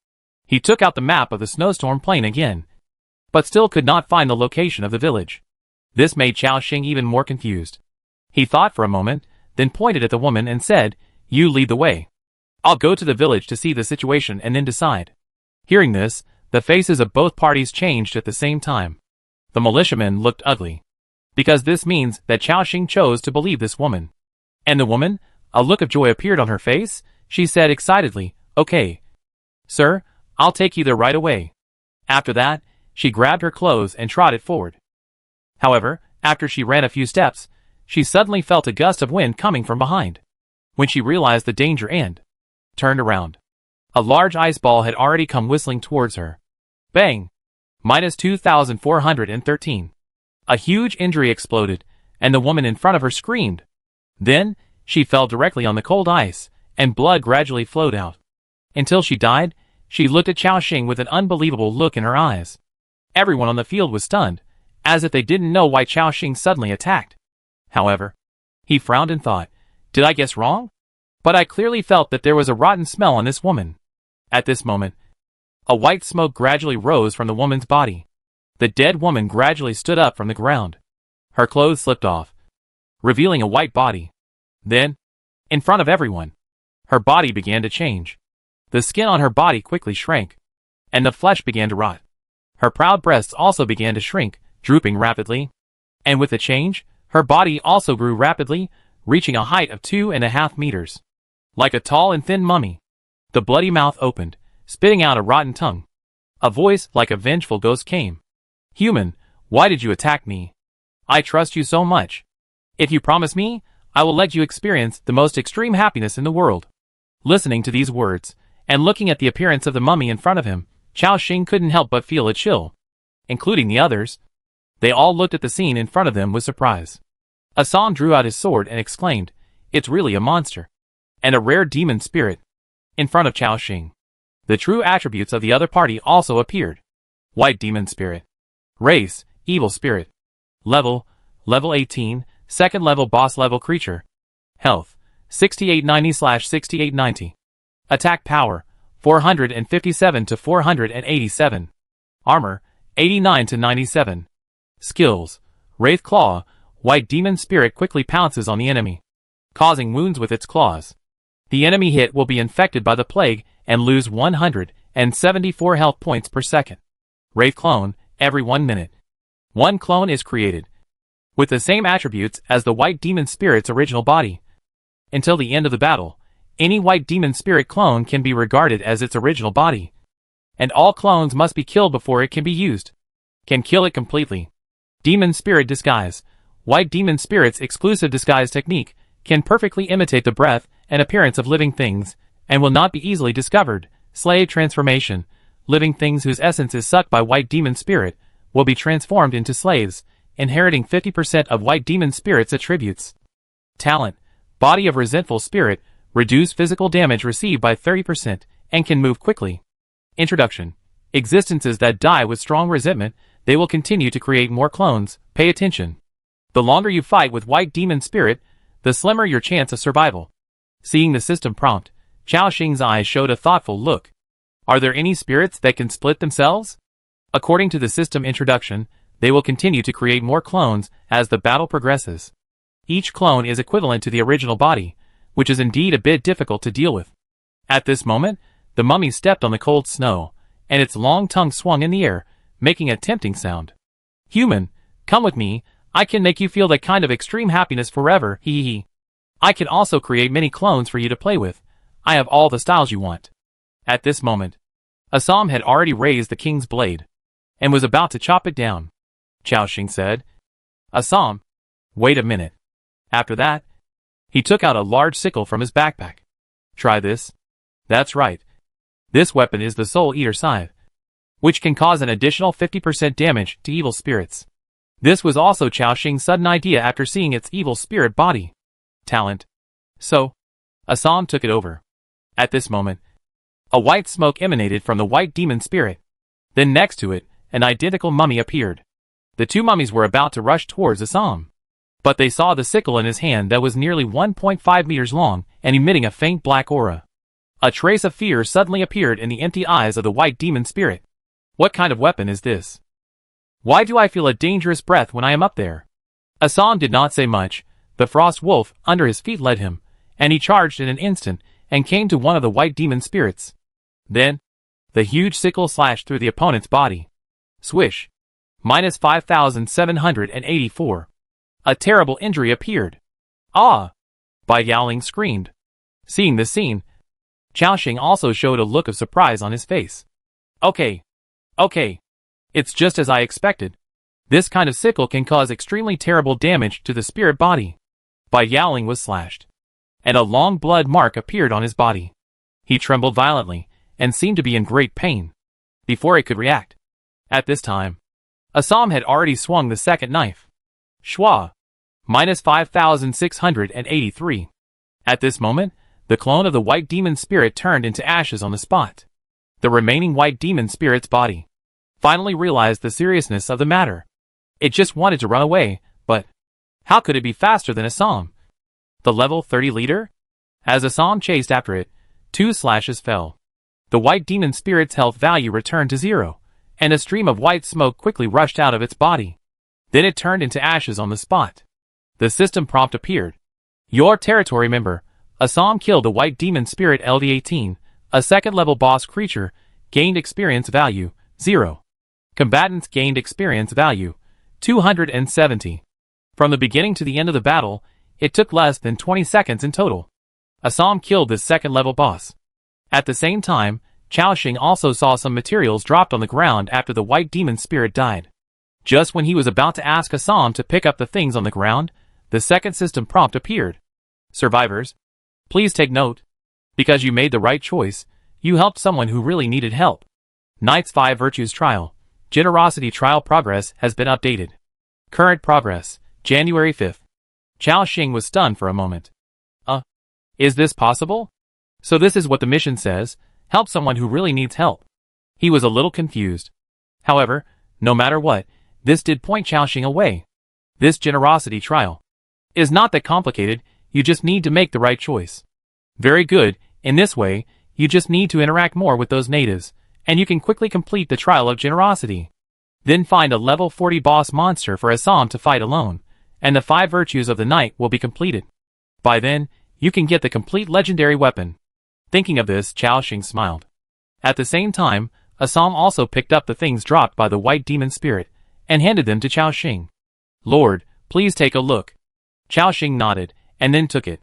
He took out the map of the snowstorm plain again, but still could not find the location of the village. This made Chao Xing even more confused. He thought for a moment, then pointed at the woman and said, "You lead the way. I'll go to the village to see the situation and then decide." Hearing this, the faces of both parties changed at the same time. The militiamen looked ugly, because this means that Chao Xing chose to believe this woman. And the woman, a look of joy appeared on her face. She said excitedly, "Okay, sir, I'll take you there right away." After that, she grabbed her clothes and trotted forward. However, after she ran a few steps, she suddenly felt a gust of wind coming from behind. When she realized the danger and turned around, a large ice ball had already come whistling towards her. Bang! -2,413. A huge injury exploded, and the woman in front of her screamed. Then, she fell directly on the cold ice, and blood gradually flowed out. Until she died, she looked at Chao Xing with an unbelievable look in her eyes. Everyone on the field was stunned, as if they didn't know why Chao Xing suddenly attacked. However, he frowned and thought, did I guess wrong? But I clearly felt that there was a rotten smell on this woman. At this moment, a white smoke gradually rose from the woman's body. The dead woman gradually stood up from the ground. Her clothes slipped off, revealing a white body. Then, in front of everyone, her body began to change. The skin on her body quickly shrank, and the flesh began to rot. Her proud breasts also began to shrink, drooping rapidly. And with the change, her body also grew rapidly, reaching a height of 2.5 meters. Like a tall and thin mummy, the bloody mouth opened, spitting out a rotten tongue. A voice like a vengeful ghost came. Human, why did you attack me? I trust you so much. If you promise me, I will let you experience the most extreme happiness in the world. Listening to these words, and looking at the appearance of the mummy in front of him, Chao Xing couldn't help but feel a chill. Including the others. They all looked at the scene in front of them with surprise. Assam drew out his sword and exclaimed, it's really a monster. And a rare demon spirit. In front of Chao Xing. The true attributes of the other party also appeared. White demon spirit. Race, evil spirit. Level 18, second level boss level creature. Health, 6890/6890. Attack power, 457 to 487. Armor, 89 to 97. Skills, Wraith Claw, white demon spirit quickly pounces on the enemy, causing wounds with its claws. The enemy hit will be infected by the plague and lose 174 health points per second. Wraith Clone, every 1 minute. One clone is created, with the same attributes as the white demon spirit's original body. Until the end of the battle, any white demon spirit clone can be regarded as its original body. And all clones must be killed before it can be used. Can kill it completely. Demon Spirit Disguise. White demon spirit's exclusive disguise technique can perfectly imitate the breath and appearance of living things, and will not be easily discovered. Slave Transformation. Living things whose essence is sucked by white demon spirit will be transformed into slaves, inheriting 50% of white demon spirit's attributes. Talent. Body of Resentful Spirit. Reduce physical damage received by 30% and can move quickly. Introduction. Existences that die with strong resentment, they will continue to create more clones. Pay attention. The longer you fight with white demon spirit, the slimmer your chance of survival. Seeing the system prompt, Chao Xing's eyes showed a thoughtful look. Are there any spirits that can split themselves? According to the system introduction, they will continue to create more clones as the battle progresses. Each clone is equivalent to the original body, which is indeed a bit difficult to deal with. At this moment, the mummy stepped on the cold snow, and its long tongue swung in the air, making a tempting sound. Human, come with me, I can make you feel that kind of extreme happiness forever, hee hee. I can also create many clones for you to play with. I have all the styles you want. At this moment, Assam had already raised the king's blade, and was about to chop it down. Chao Xing said, Assam, wait a minute. After that, he took out a large sickle from his backpack. Try this. That's right. This weapon is the Soul Eater Scythe, which can cause an additional 50% damage to evil spirits. This was also Chao Xing's sudden idea after seeing its evil spirit body. Talent. So, Assam took it over. At this moment, a white smoke emanated from the white demon spirit. Then next to it, an identical mummy appeared. The two mummies were about to rush towards Assam, but they saw the sickle in his hand that was nearly 1.5 meters long and emitting a faint black aura. A trace of fear suddenly appeared in the empty eyes of the white demon spirit. What kind of weapon is this? Why do I feel a dangerous breath when I am up there? Assam did not say much. The frost wolf under his feet led him, and he charged in an instant and came to one of the white demon spirits. Then, the huge sickle slashed through the opponent's body. Swish. -5,784. A terrible injury appeared. Ah! Bai Yaoling screamed. Seeing this scene, Chao Xing also showed a look of surprise on his face. Okay. It's just as I expected. This kind of sickle can cause extremely terrible damage to the spirit body. Bai Yaoling was slashed, and a long blood mark appeared on his body. He trembled violently, and seemed to be in great pain. Before he could react, At this time, Assam had already swung the second knife. Schwa. Minus 5,683. At this moment, the clone of the white demon spirit turned into ashes on the spot. The remaining white demon spirit's body finally realized the seriousness of the matter. It just wanted to run away, but how could it be faster than Assam? The level 30 leader? As Assam chased after it, 2 slashes fell. The white demon spirit's health value returned to 0, and a stream of white smoke quickly rushed out of its body. Then it turned into ashes on the spot. The system prompt appeared. Your territory member, Assam, killed a white demon spirit LD18, a second-level boss creature, gained experience value, 0. Combatants gained experience value, 270. From the beginning to the end of the battle, it took less than 20 seconds in total. Assam killed this second-level boss. At the same time, Chaoxing also saw some materials dropped on the ground after the white demon spirit died. Just when he was about to ask Assam to pick up the things on the ground, the second system prompt appeared. Survivors, please take note. Because you made the right choice, you helped someone who really needed help. Knight's 5 Virtues Trial. Generosity Trial progress has been updated. Current progress, January 5th. Chaoxing was stunned for a moment. Is this possible? So this is what the mission says, help someone who really needs help. He was a little confused. However, no matter what, this did point Chaoxing away. This generosity trial is not that complicated, you just need to make the right choice. Very good, in this way, you just need to interact more with those natives, and you can quickly complete the trial of generosity. Then find a level 40 boss monster for Assam to fight alone, and the 5 virtues of the knight will be completed. By then, you can get the complete legendary weapon. Thinking of this, Chaoxing smiled. At the same time, Assam also picked up the things dropped by the white demon spirit, and handed them to Chaoxing. Lord, please take a look. Chaoxing nodded, and then took it.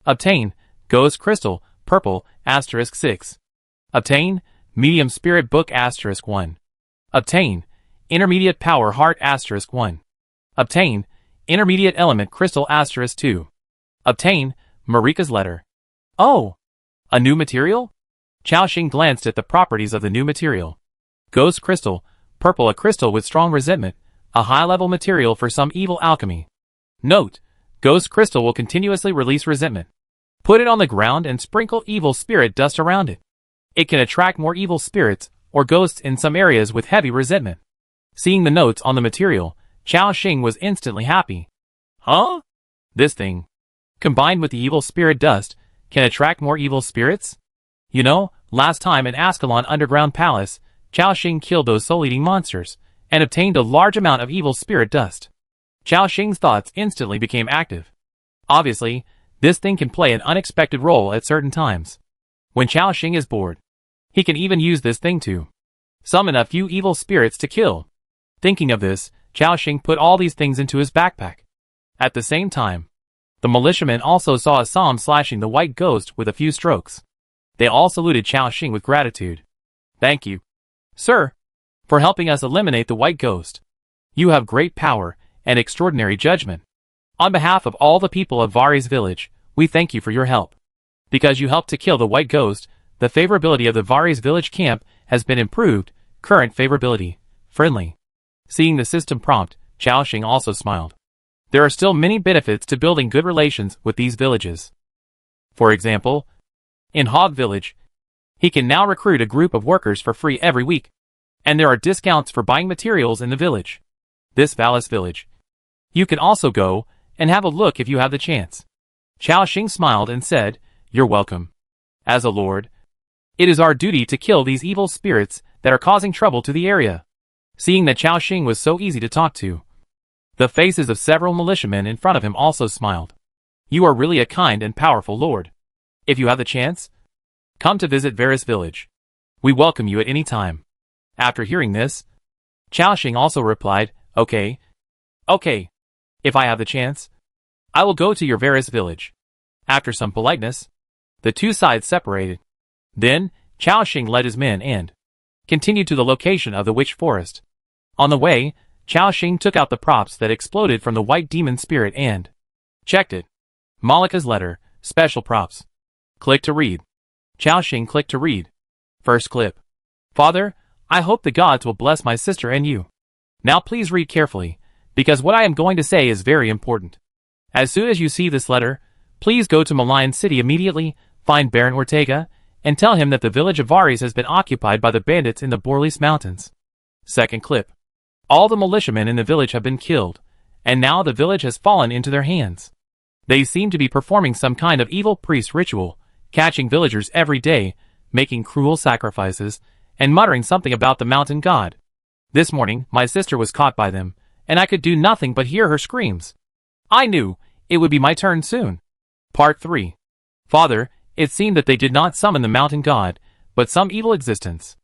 Obtain, Ghost Crystal, Purple, *6. Obtain, Medium Spirit Book *1. Obtain, Intermediate Power Heart *1. Obtain, Intermediate Element Crystal *2. Obtain, Marika's Letter. Oh! A new material? Chaoxing glanced at the properties of the new material. Ghost Crystal, Purple, a crystal with strong resentment, a high-level material for some evil alchemy. Note, Ghost Crystal will continuously release resentment. Put it on the ground and sprinkle evil spirit dust around it. It can attract more evil spirits or ghosts in some areas with heavy resentment. Seeing the notes on the material, Chaoxing was instantly happy. Huh? This thing, combined with the evil spirit dust, can attract more evil spirits? You know, last time in Ascalon Underground Palace, Chaoxing killed those soul-eating monsters, and obtained a large amount of evil spirit dust. Chaoxing's thoughts instantly became active. Obviously, this thing can play an unexpected role at certain times. When Chaoxing is bored, he can even use this thing to summon a few evil spirits to kill. Thinking of this, Chaoxing put all these things into his backpack. At the same time, the militiamen also saw Assam slashing the white ghost with a few strokes. They all saluted Chaoxing with gratitude. Thank you, sir, for helping us eliminate the white ghost. You have great power and extraordinary judgment. On behalf of all the people of Vari's village, we thank you for your help. Because you helped to kill the white ghost, the favorability of the Vari's village camp has been improved. Current favorability, friendly. Seeing the system prompt, Chaoxing also smiled. There are still many benefits to building good relations with these villages. For example, in Hog Village, he can now recruit a group of workers for free every week, and there are discounts for buying materials in the village. This Valis village, you can also go and have a look if you have the chance. Chaoxing smiled and said, "You're welcome. As a lord, it is our duty to kill these evil spirits that are causing trouble to the area." Seeing that Chaoxing was so easy to talk to, the faces of several militiamen in front of him also smiled. You are really a kind and powerful lord. If you have the chance, come to visit Varus village. We welcome you at any time. After hearing this, Chaoxing also replied, Okay. If I have the chance, I will go to your Varus village. After some politeness, the two sides separated. Then, Chaoxing led his men and continued to the location of the witch forest. On the way, Chaoxing took out the props that exploded from the white demon spirit and checked it. Malika's Letter, Special Props. Click to read. Chaoxing clicked to read. First clip. Father, I hope the gods will bless my sister and you. Now please read carefully, because what I am going to say is very important. As soon as you see this letter, please go to Malayan City immediately, find Baron Ortega, and tell him that the village of Vares has been occupied by the bandits in the Borlis Mountains. Second clip. All the militiamen in the village have been killed, and now the village has fallen into their hands. They seem to be performing some kind of evil priest ritual, catching villagers every day, making cruel sacrifices, and muttering something about the mountain god. This morning, my sister was caught by them, and I could do nothing but hear her screams. I knew it would be my turn soon. Part 3. Father, it seemed that they did not summon the mountain god, but some evil existence.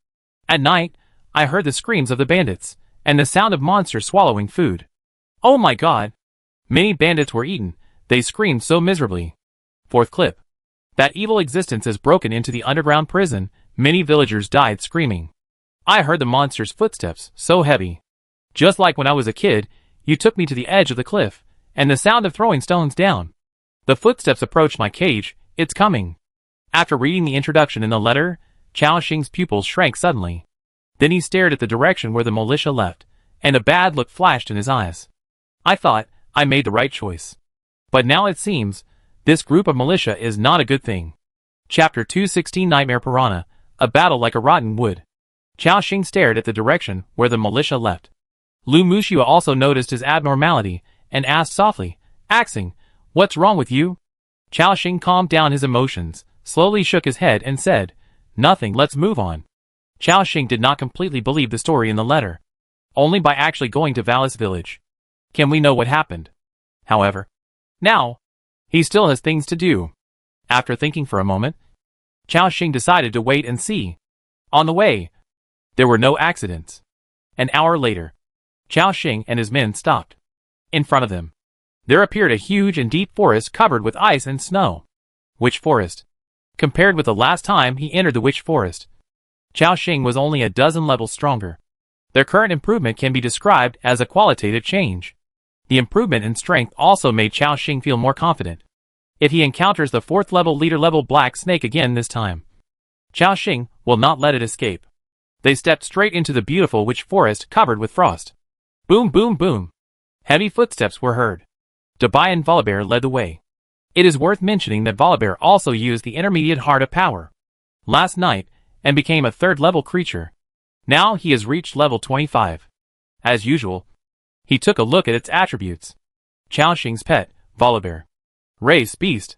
At night, I heard the screams of the bandits, and the sound of monsters swallowing food. Oh my god! Many bandits were eaten, they screamed so miserably. Fourth clip. That evil existence has broken into the underground prison, many villagers died screaming. I heard the monster's footsteps, so heavy. Just like when I was a kid, you took me to the edge of the cliff, and the sound of throwing stones down. The footsteps approached my cage, it's coming. After reading the introduction in the letter, Chao Xing's pupils shrank suddenly. Then he stared at the direction where the militia left, and a bad look flashed in his eyes. I thought, I made the right choice. But now it seems, this group of militia is not a good thing. Chapter 216 Nightmare Piranha, a battle like a rotten wood. Chao Xing stared at the direction where the militia left. Lu Muxua also noticed his abnormality, and asked softly, Axing, what's wrong with you? Chao Xing calmed down his emotions, slowly shook his head and said, Nothing, let's move on. Chao Xing did not completely believe the story in the letter. Only by actually going to Valis village can we know what happened. However, now, he still has things to do. After thinking for a moment, Chao Xing decided to wait and see. On the way, there were no accidents. An hour later, Chao Xing and his men stopped. In front of them, there appeared a huge and deep forest covered with ice and snow. Which forest? Compared with the last time he entered the witch forest, Chao Xing was only a dozen levels stronger. Their current improvement can be described as a qualitative change. The improvement in strength also made Chao Xing feel more confident. If he encounters the 4th level leader level black snake again this time, Chao Xing will not let it escape. They stepped straight into the beautiful witch forest covered with frost. Boom boom boom. Heavy footsteps were heard. Dabai and Volibear led the way. It is worth mentioning that Volibear also used the intermediate heart of power last night and became a 3rd level creature. Now he has reached level 25. As usual, he took a look at its attributes. Chao Xing's pet, Volibear. Race Beast.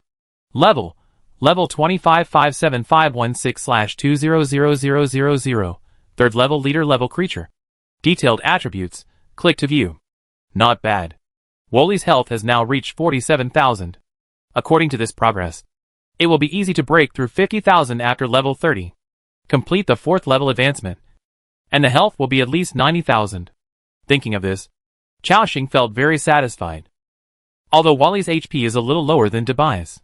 Level 25 57516/200000. 3rd level leader level creature. Detailed attributes, click to view. Not bad. Wooly's health has now reached 47,000. According to this progress, it will be easy to break through 50,000 after level 30. Complete the 4th level advancement, and the health will be at least 90,000. Thinking of this, Chao Xing felt very satisfied. Although Wally's HP is a little lower than Dabai's,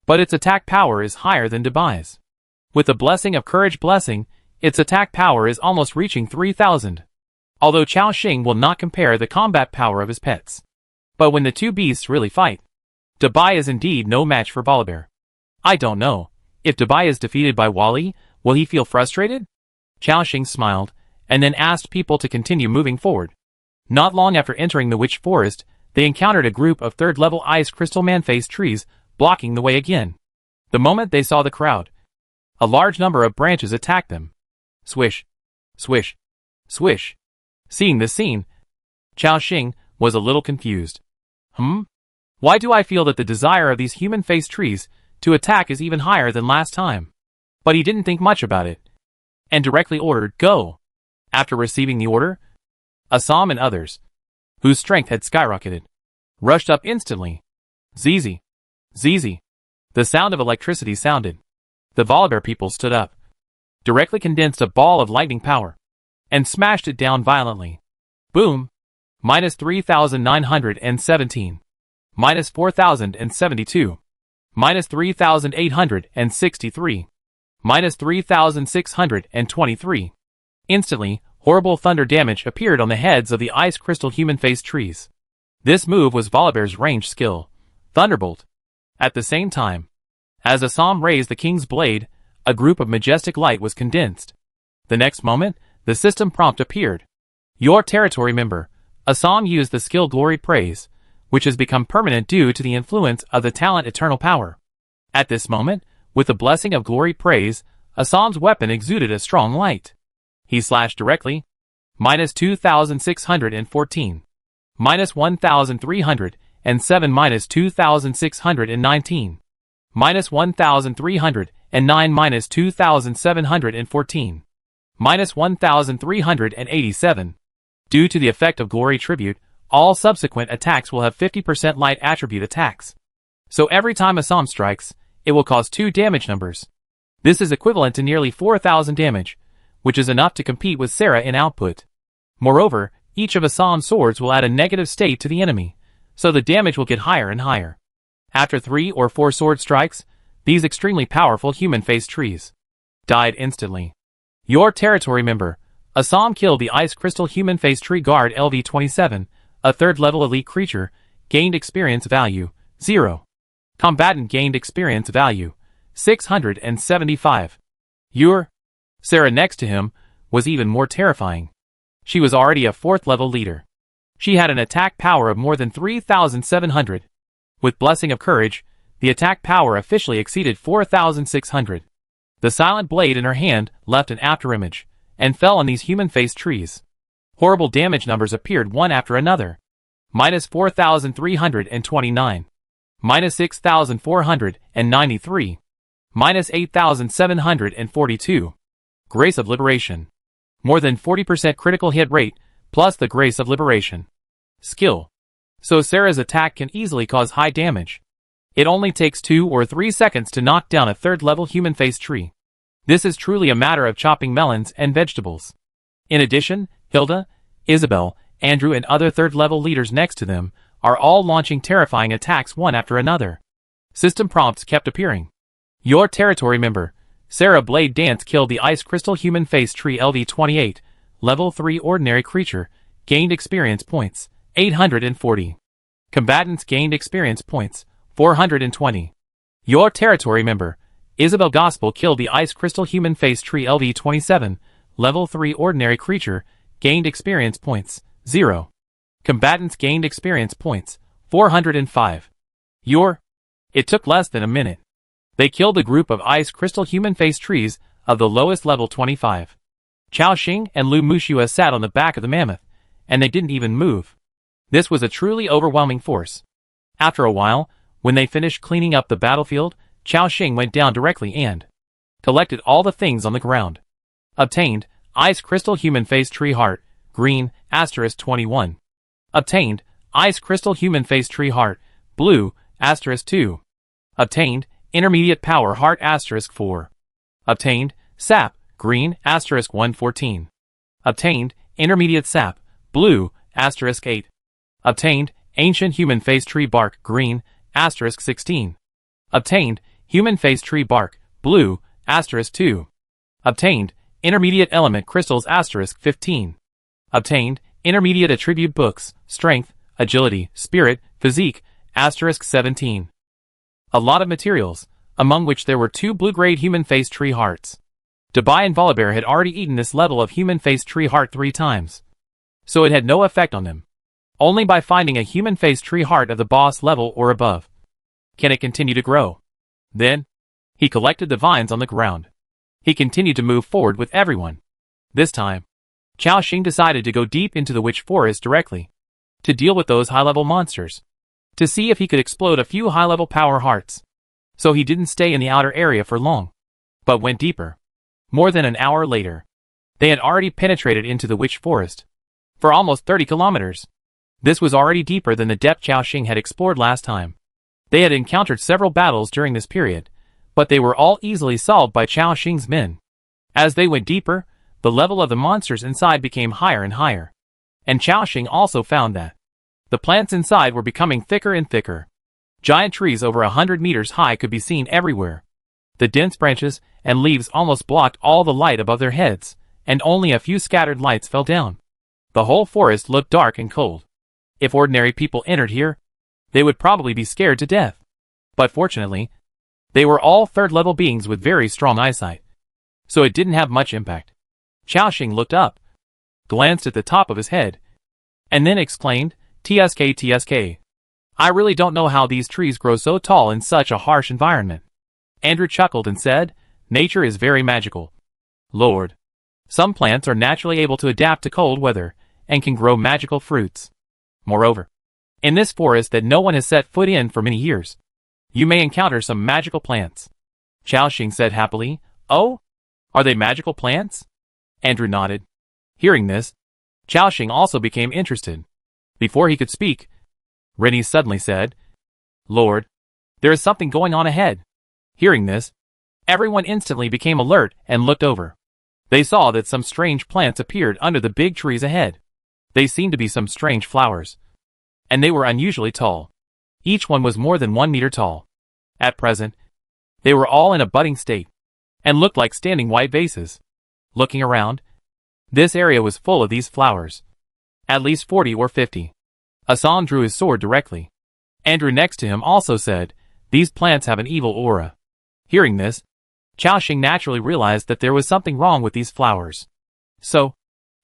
but its attack power is higher than Dabai's. With the blessing of courage blessing, its attack power is almost reaching 3,000. Although Chao Xing will not compare the combat power of his pets. But when the two beasts really fight, Dabai is indeed no match for Volibear. I don't know, if Dabai is defeated by Wally, will he feel frustrated? Chao Xing smiled, and then asked people to continue moving forward. Not long after entering the witch forest, they encountered a group of 3rd level ice crystal man-faced trees, blocking the way again. The moment they saw the crowd, a large number of branches attacked them. Swish, swish, swish. Seeing this scene, Chao Xing was a little confused. Why do I feel that the desire of these human-faced trees to attack is even higher than last time? But he didn't think much about it, and directly ordered, go. After receiving the order, Assam and others, whose strength had skyrocketed, rushed up instantly. Zizi, zizi. The sound of electricity sounded. The Volibear people stood up, directly condensed a ball of lightning power, and smashed it down violently. Boom! Minus 3,917. Minus 4,072. Minus 3,863. Minus 3,623. Instantly, horrible thunder damage appeared on the heads of the ice crystal human-faced trees. This move was Volibear's ranged skill, Thunderbolt. At the same time, as Assam raised the king's blade, a group of majestic light was condensed. The next moment, The system prompt appeared. Your territory member, Assam, used the skill Gloried Praise, which has become permanent due to the influence of the talent Eternal Power. At this moment, with the blessing of Gloried Praise, Assam's weapon exuded a strong light. He slashed directly. -2,614. -1,307. -2,619. -1,309. -2,714. -1,387. Due to the effect of Glory Tribute, all subsequent attacks will have 50% light attribute attacks. So every time Assam strikes, it will cause 2 damage numbers. This is equivalent to nearly 4,000 damage, which is enough to compete with Sarah in output. Moreover, each of Assam's swords will add a negative state to the enemy, so the damage will get higher and higher. After 3 or 4 sword strikes, these extremely powerful human-faced trees died instantly. Your territory member, Assam, killed the Ice Crystal Human-Faced Tree Guard LV-27, a 3rd-level elite creature, gained experience value, 0. Combatant gained experience value, 675. Your Sarah, next to him, was even more terrifying. She was already a 4th-level leader. She had an attack power of more than 3,700. With Blessing of Courage, the attack power officially exceeded 4,600. The silent blade in her hand left an afterimage, and fell on these human-faced trees. Horrible damage numbers appeared one after another. -4,329. -6,493. -8,742. Grace of Liberation. More than 40% critical hit rate, plus the Grace of Liberation. Skill. So Sarah's attack can easily cause high damage. It only takes 2 or 3 seconds to knock down a 3rd-level human-faced tree. This is truly a matter of chopping melons and vegetables. In addition, Hilda, Isabel, Andrew, and other 3rd-level leaders next to them are all launching terrifying attacks one after another. System prompts kept appearing. Your territory member, Sarah Blade Dance, killed the Ice Crystal Human-Faced Tree LV-28, Level 3 Ordinary Creature, gained experience points, 840. Combatants gained experience points, 420. Your territory member, Isabel Gospel, killed the Ice Crystal Human-Faced Tree LV-27, Level 3 Ordinary Creature, gained experience points, 0. Combatants gained experience points, 405. It took less than a minute. They killed a group of Ice Crystal Human-Faced trees of the lowest level 25. Chao Xing and Lu Mushua sat on the back of the mammoth, and they didn't even move. This was a truly overwhelming force. After a while, when they finished cleaning up the battlefield, Chao Xing went down directly and collected all the things on the ground. Obtained, Ice Crystal Human-Faced Tree Heart, green, *21. Obtained, Ice Crystal Human-Faced Tree Heart, blue, *2. Obtained, Intermediate Power Heart *4. Obtained, Sap, green, *114. Obtained, Intermediate Sap, blue, *8. Obtained, Ancient Human-Faced Tree Bark, green, *16. Obtained, Human-Faced Tree Bark, blue, *2. Obtained, Intermediate Element Crystals *15. Obtained, Intermediate Attribute Books, Strength, Agility, Spirit, Physique, *17. A lot of materials, among which there were 2 blue-grade human-faced tree hearts. Dubai and Volibear had already eaten this level of human-faced tree heart 3 times. So it had no effect on them. Only by finding a human-faced tree heart of the boss level or above can it continue to grow. Then, he collected the vines on the ground. He continued to move forward with everyone. This time, Chao Xing decided to go deep into the Witch Forest directly, to deal with those high-level monsters, to see if he could explode a few high-level power hearts. So he didn't stay in the outer area for long, but went deeper. More than an hour later, they had already penetrated into the Witch Forest, for almost 30 kilometers. This was already deeper than the depth Chao Xing had explored last time. They had encountered several battles during this period, but they were all easily solved by Chao Xing's men. As they went deeper, the level of the monsters inside became higher and higher. And Chao Xing also found that the plants inside were becoming thicker and thicker. Giant trees over 100 meters high could be seen everywhere. The dense branches and leaves almost blocked all the light above their heads, and only a few scattered lights fell down. The whole forest looked dark and cold. If ordinary people entered here, they would probably be scared to death. But fortunately, they were all 3rd-level beings with very strong eyesight, so it didn't have much impact. Xiaoxing looked up, glanced at the top of his head, and then exclaimed, "TSK, TSK. I really don't know how these trees grow so tall in such a harsh environment." Andrew chuckled and said, "Nature is very magical. Lord. Some plants are naturally able to adapt to cold weather and can grow magical fruits. Moreover, in this forest that no one has set foot in for many years, you may encounter some magical plants." Xiaoxing said happily, "Oh? Are they magical plants?" Andrew nodded. Hearing this, Xiaoxing also became interested. Before he could speak, Rennie suddenly said, "Lord, there is something going on ahead." Hearing this, everyone instantly became alert and looked over. They saw that some strange plants appeared under the big trees ahead. They seemed to be some strange flowers, and they were unusually tall. Each one was more than 1 meter tall. At present, they were all in a budding state, and looked like standing white vases. Looking around, this area was full of these flowers. At least 40 or 50. Hassan drew his sword directly. Andrew next to him also said, "These plants have an evil aura." Hearing this, Xiaoxing naturally realized that there was something wrong with these flowers. "So,"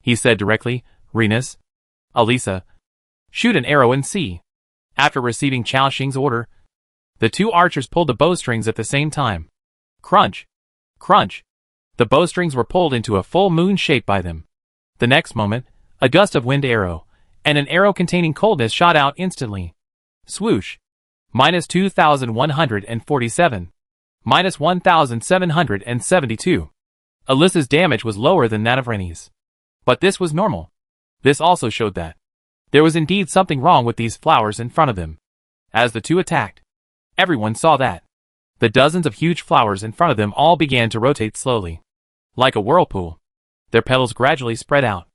he said directly, "Renus, Alisa, shoot an arrow and see." After receiving Xiaoxing's order, the two archers pulled the bowstrings at the same time. Crunch! Crunch! The bowstrings were pulled into a full moon shape by them. The next moment, a gust of wind arrow, and an arrow containing coldness shot out instantly. Swoosh! Minus 2,147. Minus 1,772. Alyssa's damage was lower than that of Rennie's. But this was normal. This also showed that there was indeed something wrong with these flowers in front of them. As the two attacked, everyone saw that the dozens of huge flowers in front of them all began to rotate slowly. Like a whirlpool, their petals gradually spread out.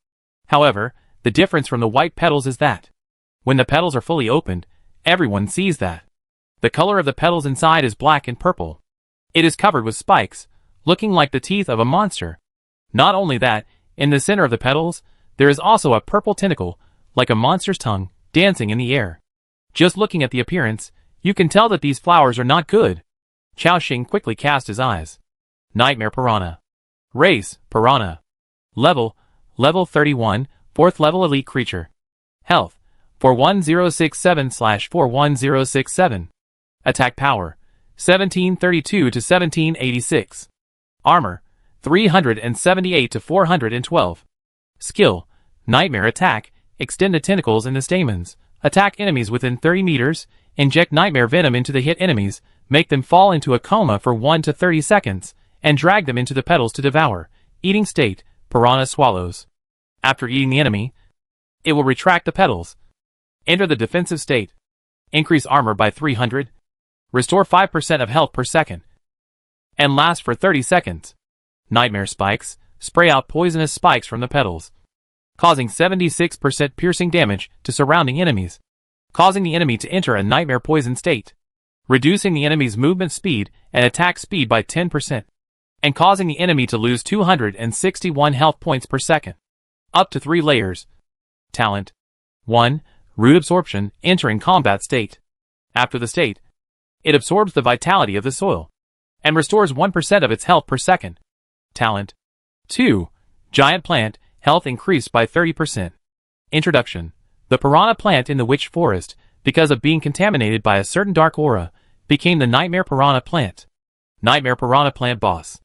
However, the difference from the white petals is that when the petals are fully opened, everyone sees that the color of the petals inside is black and purple. It is covered with spikes, looking like the teeth of a monster. Not only that, in the center of the petals, there is also a purple tentacle, like a monster's tongue, dancing in the air. Just looking at the appearance, you can tell that these flowers are not good. Xiaoxing quickly cast his eyes. Nightmare Piranha. Race, Piranha. Level 31, 4th level elite creature. Health, 41067/41067. Attack power, 1732 to 1786. Armor, 378 to 412. Skill, Nightmare Attack, extend the tentacles in the stamens, attack enemies within 30 meters, inject nightmare venom into the hit enemies, make them fall into a coma for 1 to 30 seconds, and drag them into the petals to devour. Eating state, Piranha swallows. After eating the enemy, it will retract the petals. Enter the defensive state. Increase armor by 300. Restore 5% of health per second. And last for 30 seconds. Nightmare spikes, spray out poisonous spikes from the petals, causing 76% piercing damage to surrounding enemies, causing the enemy to enter a nightmare poison state, reducing the enemy's movement speed and attack speed by 10%, and causing the enemy to lose 261 health points per second. Up to 3 layers. Talent 1. Root absorption, entering combat state. After the state, it absorbs the vitality of the soil and restores 1% of its health per second. Talent 2. Giant plant, health increased by 30%. Introduction. The piranha plant in the witch forest, because of being contaminated by a certain dark aura, became the Nightmare Piranha plant. Nightmare Piranha plant boss.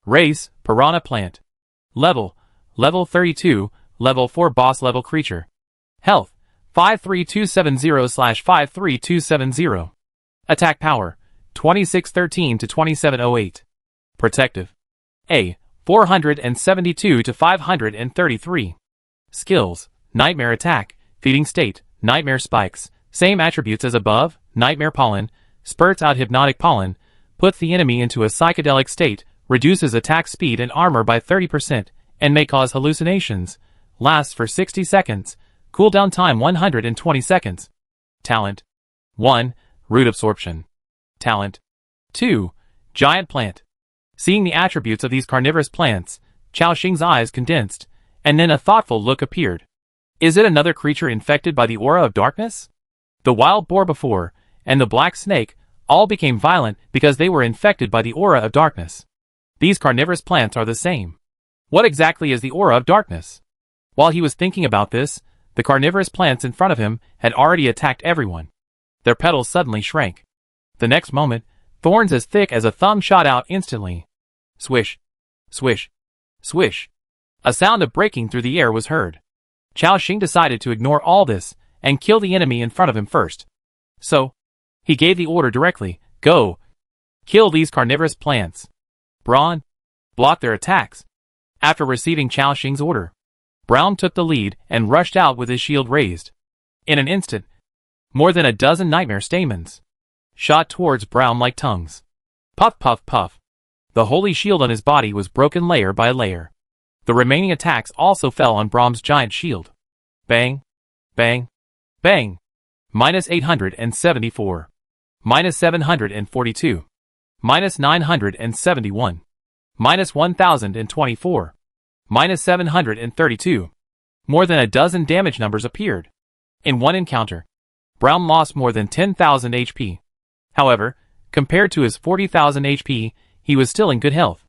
Race, Piranha plant. Level 32, level 4 boss level creature. Health, 53270/53270. Attack power, 2613 to 2708. Protective. A, 472 to 533. Skills, Nightmare Attack, Feeding State, Nightmare Spikes, same attributes as above, Nightmare Pollen, spurts out hypnotic pollen, puts the enemy into a psychedelic state, reduces attack speed and armor by 30%, and may cause hallucinations, lasts for 60 seconds, cooldown time 120 seconds. Talent 1. Root absorption. Talent 2. Giant plant. Seeing the attributes of these carnivorous plants, Xiaoxing's eyes condensed, and then a thoughtful look appeared. Is it another creature infected by the aura of darkness? The wild boar before, and the black snake, all became violent because they were infected by the aura of darkness. These carnivorous plants are the same. What exactly is the aura of darkness? While he was thinking about this, the carnivorous plants in front of him had already attacked everyone. Their petals suddenly shrank. The next moment, thorns as thick as a thumb shot out instantly. Swish, swish, swish. A sound of breaking through the air was heard. Chao Xing decided to ignore all this and kill the enemy in front of him first. So, he gave the order directly, go! Kill these carnivorous plants. Braun, block their attacks. After receiving Chao Xing's order, Braun took the lead and rushed out with his shield raised. In an instant, more than a dozen nightmare stamens shot towards Braun like tongues. Puff, puff, puff. The holy shield on his body was broken layer by layer. The remaining attacks also fell on Braum's giant shield. Bang, bang, bang. Minus 874. Minus 742. Minus 971. Minus 1024. Minus 732. More than a dozen damage numbers appeared. In one encounter, Braun lost more than 10,000 HP. However, compared to his 40,000 HP, he was still in good health.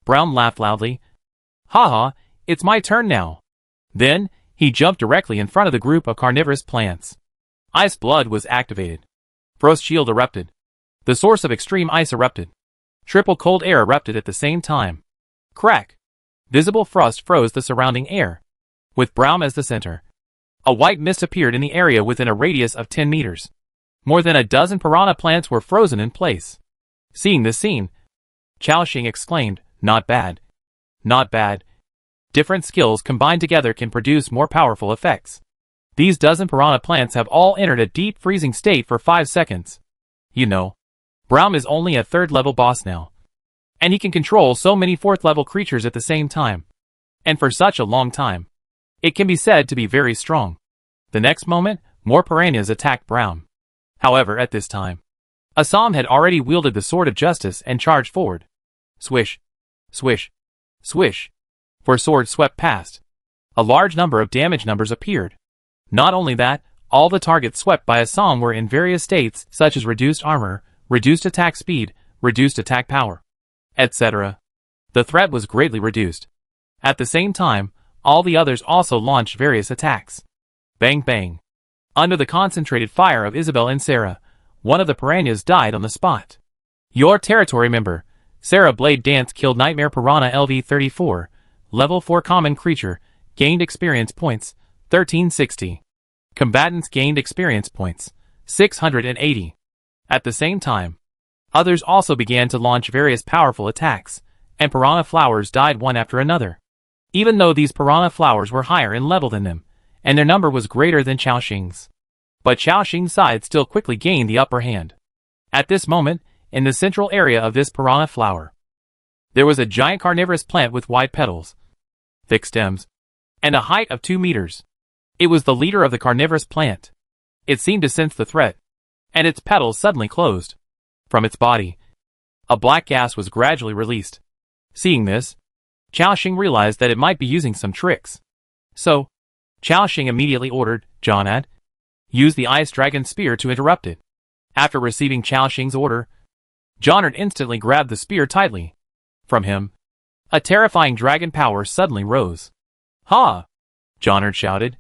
Braun laughed loudly. Haha, it's my turn now. Then, he jumped directly in front of the group of carnivorous plants. Ice blood was activated. Frost shield erupted. The source of extreme ice erupted. Triple cold air erupted at the same time. Crack! Visible frost froze the surrounding air. With Braum as the center, a white mist appeared in the area within a radius of 10 meters. More than a dozen piranha plants were frozen in place. Seeing this scene, Chao Xing exclaimed, not bad. Not bad. Different skills combined together can produce more powerful effects. These dozen piranha plants have all entered a deep freezing state for 5 seconds. You know, Braum is only a 3rd level boss now. And he can control so many 4th level creatures at the same time. And for such a long time. It can be said to be very strong. The next moment, more piranhas attacked Braum. However, at this time, Assam had already wielded the Sword of Justice and charged forward. Swish, swish, swish. For sword swept past. A large number of damage numbers appeared. Not only that, all the targets swept by Assam were in various states such as reduced armor, reduced attack speed, reduced attack power, etc. The threat was greatly reduced. At the same time, all the others also launched various attacks. Bang bang. Under the concentrated fire of Isabel and Sarah, one of the piranhas died on the spot. Your territory member, Sarah Blade Dance killed Nightmare Piranha LV-34, level 4 common creature, gained experience points, 1360. Combatants gained experience points, 680. At the same time, others also began to launch various powerful attacks, and piranha flowers died one after another. Even though these piranha flowers were higher in level than them, and their number was greater than Chao Xing's. But Chao Xing's side still quickly gained the upper hand. At this moment, in the central area of this piranha flower, there was a giant carnivorous plant with wide petals, thick stems, and a height of 2 meters. It was the leader of the carnivorous plant. It seemed to sense the threat, and its petals suddenly closed. From its body, a black gas was gradually released. Seeing this, Chao Xing realized that it might be using some tricks. So, Chao Xing immediately ordered, Jonad, use the Ice Dragon Spear to interrupt it. After receiving Chao Xing's order, Jonard instantly grabbed the spear tightly. From him, a terrifying dragon power suddenly rose. Ha! Jonard shouted,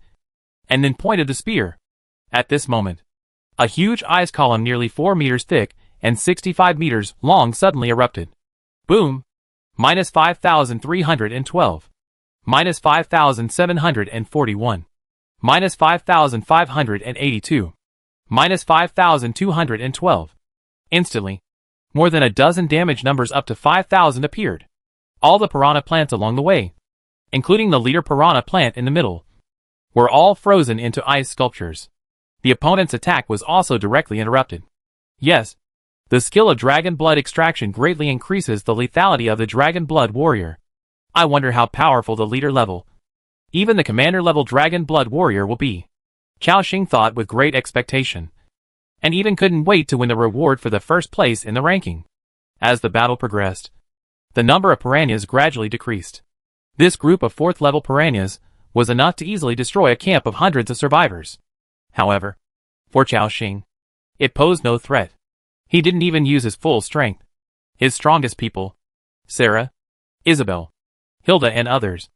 and then pointed the spear. At this moment, a huge ice column nearly 4 meters thick and 65 meters long suddenly erupted. Boom! Minus 5,312. Minus 5,741. Minus 5,582. Minus 5,212. Instantly, more than a dozen damage numbers up to 5,000 appeared. All the piranha plants along the way, including the leader piranha plant in the middle, were all frozen into ice sculptures. The opponent's attack was also directly interrupted. Yes, the skill of dragon blood extraction greatly increases the lethality of the dragon blood warrior. I wonder how powerful the leader level, even the commander level dragon blood warrior will be. Chao Xing thought with great expectation, and even couldn't wait to win the reward for the first place in the ranking. As the battle progressed, the number of piranhas gradually decreased. This group of 4th level piranhas was enough to easily destroy a camp of hundreds of survivors. However, for Chao Xing, it posed no threat. He didn't even use his full strength. His strongest people, Sarah, Isabel, Hilda and others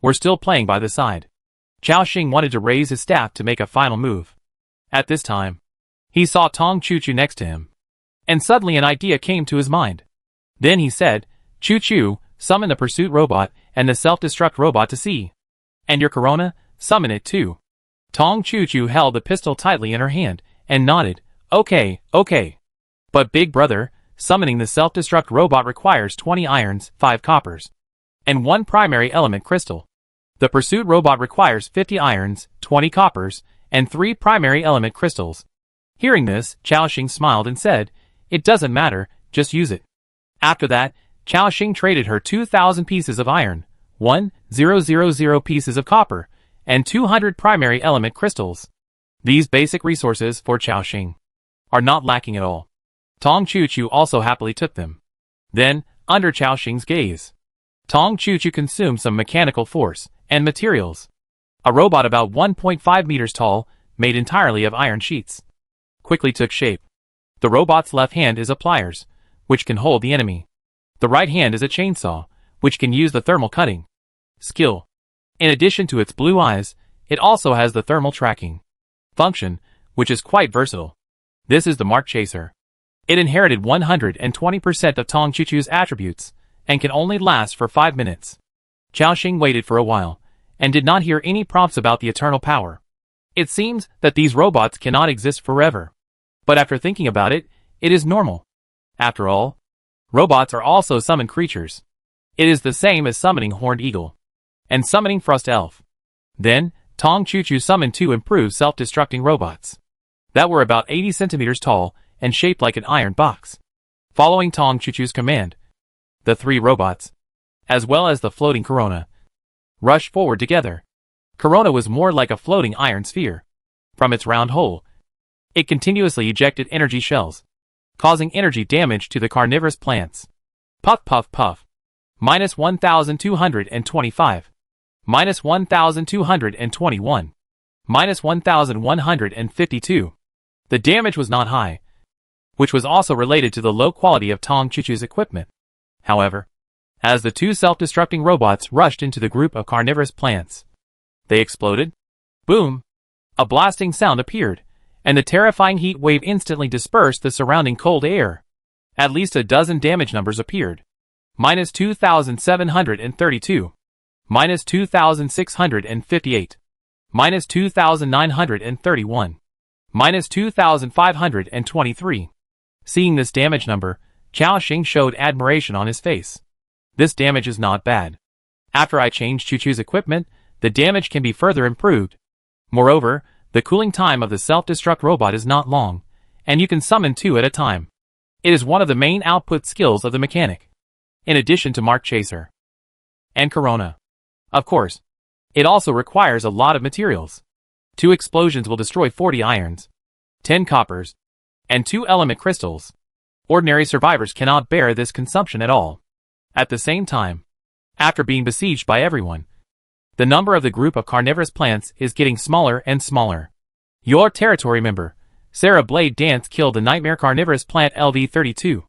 were still playing by the side. Chao Xing wanted to raise his staff to make a final move. At this time, he saw Tong Chu Chu next to him. And suddenly an idea came to his mind. Then he said, Chu Chu, summon the pursuit robot and the self-destruct robot to see. And your Corona, summon it too. Tong Chu Chu held the pistol tightly in her hand and nodded, okay. But big brother, summoning the self-destruct robot requires 20 irons, 5 coppers, and 1 primary element crystal. The pursuit robot requires 50 irons, 20 coppers, and 3 primary element crystals. Hearing this, Chao Xing smiled and said, it doesn't matter, just use it. After that, Chao Xing traded her 2,000 pieces of iron, 1,000 pieces of copper, and 200 primary element crystals. These basic resources for Chao Xing are not lacking at all. Tong Chu Chu also happily took them. Then, under Chao Xing's gaze, Tong Chu Chu consumed some mechanical force and materials. A robot about 1.5 meters tall, made entirely of iron sheets, quickly took shape. The robot's left hand is a pliers, which can hold the enemy. The right hand is a chainsaw, which can use the thermal cutting skill. In addition to its blue eyes, it also has the thermal tracking function, which is quite versatile. This is the Mark Chaser. It inherited 120% of Tong Chu Chu's attributes, and can only last for 5 minutes. Chao Xing waited for a while, and did not hear any prompts about the eternal power. It seems that these robots cannot exist forever. But after thinking about it, it is normal. After all, robots are also summoned creatures. It is the same as summoning Horned Eagle and summoning Frost Elf. Then, Tong Chu Chu summoned 2 improved self-destructing robots that were about 80 centimeters tall and shaped like an iron box. Following Tong Chu Chu's command, the 3 robots, as well as the floating Corona, rushed forward together. Corona was more like a floating iron sphere. From its round hole, it continuously ejected energy shells, causing energy damage to the carnivorous plants. Puff puff puff. Minus 1,225. Minus 1,221. Minus 1,152. The damage was not high, which was also related to the low quality of Tong Chu Chu's equipment. However, as the 2 self-destructing robots rushed into the group of carnivorous plants, they exploded. Boom! A blasting sound appeared, and the terrifying heat wave instantly dispersed the surrounding cold air. At least a dozen damage numbers appeared. Minus 2,732. Minus 2,658. Minus 2,931. Minus 2,523. Seeing this damage number, Chao Xing showed admiration on his face. This damage is not bad. After I change Chu Chu's equipment, the damage can be further improved. Moreover, the cooling time of the self-destruct robot is not long, and you can summon 2 at a time. It is one of the main output skills of the mechanic, in addition to Mark Chaser and Corona. Of course, it also requires a lot of materials. 2 explosions will destroy 40 irons, 10 coppers, and 2 element crystals. Ordinary survivors cannot bear this consumption at all. At the same time, after being besieged by everyone, the number of the group of carnivorous plants is getting smaller and smaller. Your territory member, Sarah Blade Dance, killed the nightmare carnivorous plant LV32.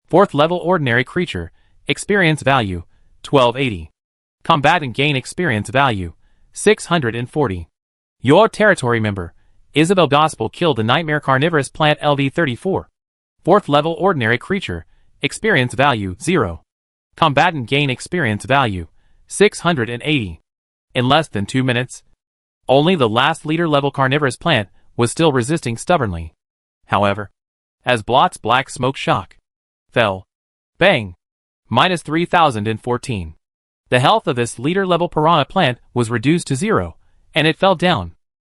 4th level ordinary creature, experience value, 1280. Combatant gain experience value, 640. Your territory member, Isabel Gospel, killed the nightmare carnivorous plant LV34. 4th level ordinary creature, experience value, 0. Combatant gain experience value, 680. In less than 2 minutes, only the last leader level carnivorous plant was still resisting stubbornly. However, as Blot's black smoke shock fell, bang, minus 3,014. The health of this leader level piranha plant was reduced to 0, and it fell down.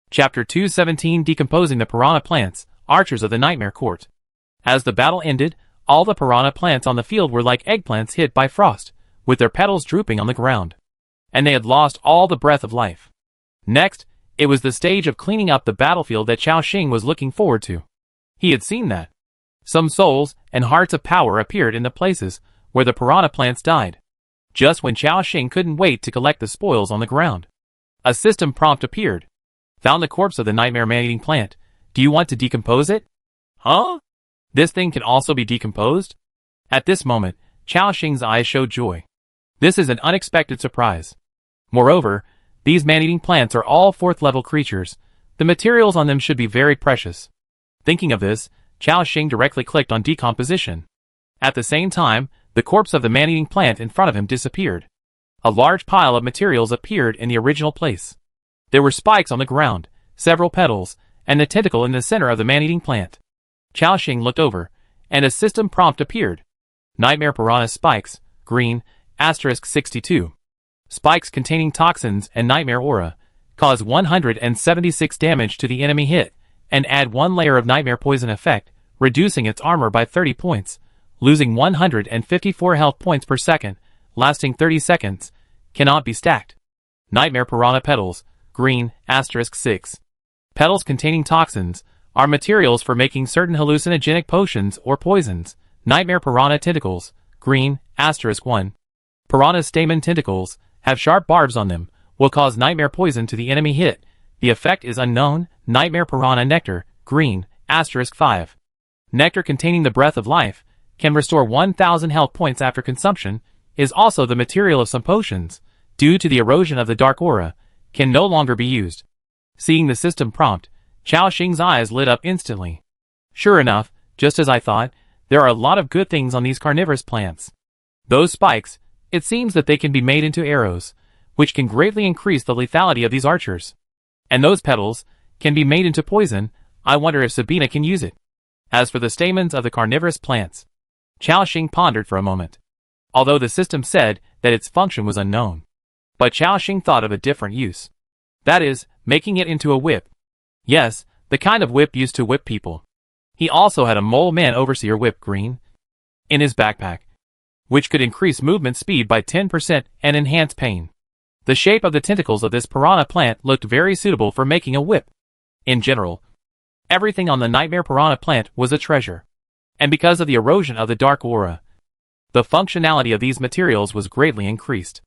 Chapter 217, Decomposing the Piranha Plants, Archers of the Nightmare Court. As the battle ended, all the piranha plants on the field were like eggplants hit by frost, with their petals drooping on the ground. And they had lost all the breath of life. Next, it was the stage of cleaning up the battlefield that Chao Xing was looking forward to. He had seen that some souls and hearts of power appeared in the places where the piranha plants died. Just when Chao Xing couldn't wait to collect the spoils on the ground, a system prompt appeared. Found the corpse of the nightmare man-eating plant. Do you want to decompose it? Huh? This thing can also be decomposed? At this moment, Chao Xing's eyes showed joy. This is an unexpected surprise. Moreover, these man-eating plants are all 4th level creatures. The materials on them should be very precious. Thinking of this, Chao Xing directly clicked on decomposition. At the same time, the corpse of the man-eating plant in front of him disappeared. A large pile of materials appeared in the original place. There were spikes on the ground, several petals, and the tentacle in the center of the man-eating plant. Chao Xing looked over, and a system prompt appeared. Nightmare Piranha Spikes, green, *62. Spikes containing toxins and nightmare aura, cause 176 damage to the enemy hit, and add 1 layer of nightmare poison effect, reducing its armor by 30 points, losing 154 health points per second, lasting 30 seconds, cannot be stacked. Nightmare Piranha Petals, green, *6. Petals containing toxins are materials for making certain hallucinogenic potions or poisons. Nightmare Piranha Tentacles, green, *1. Piranha stamen tentacles have sharp barbs on them, will cause nightmare poison to the enemy hit. The effect is unknown. Nightmare Piranha Nectar, green, *5. Nectar containing the breath of life, can restore 1,000 health points after consumption, is also the material of some potions, due to the erosion of the dark aura, can no longer be used. Seeing the system prompt, Chao Xing's eyes lit up instantly. Sure enough, just as I thought, there are a lot of good things on these carnivorous plants. Those spikes, it seems that they can be made into arrows, which can greatly increase the lethality of these archers. And those petals can be made into poison. I wonder if Sabina can use it. As for the stamens of the carnivorous plants, Chao Xing pondered for a moment. Although the system said that its function was unknown. But Chao Xing thought of a different use. That is, making it into a whip. Yes, the kind of whip used to whip people. He also had a mole man overseer whip, green, in his backpack, which could increase movement speed by 10% and enhance pain. The shape of the tentacles of this piranha plant looked very suitable for making a whip. In general, everything on the Nightmare Piranha plant was a treasure. And because of the erosion of the dark aura, the functionality of these materials was greatly increased.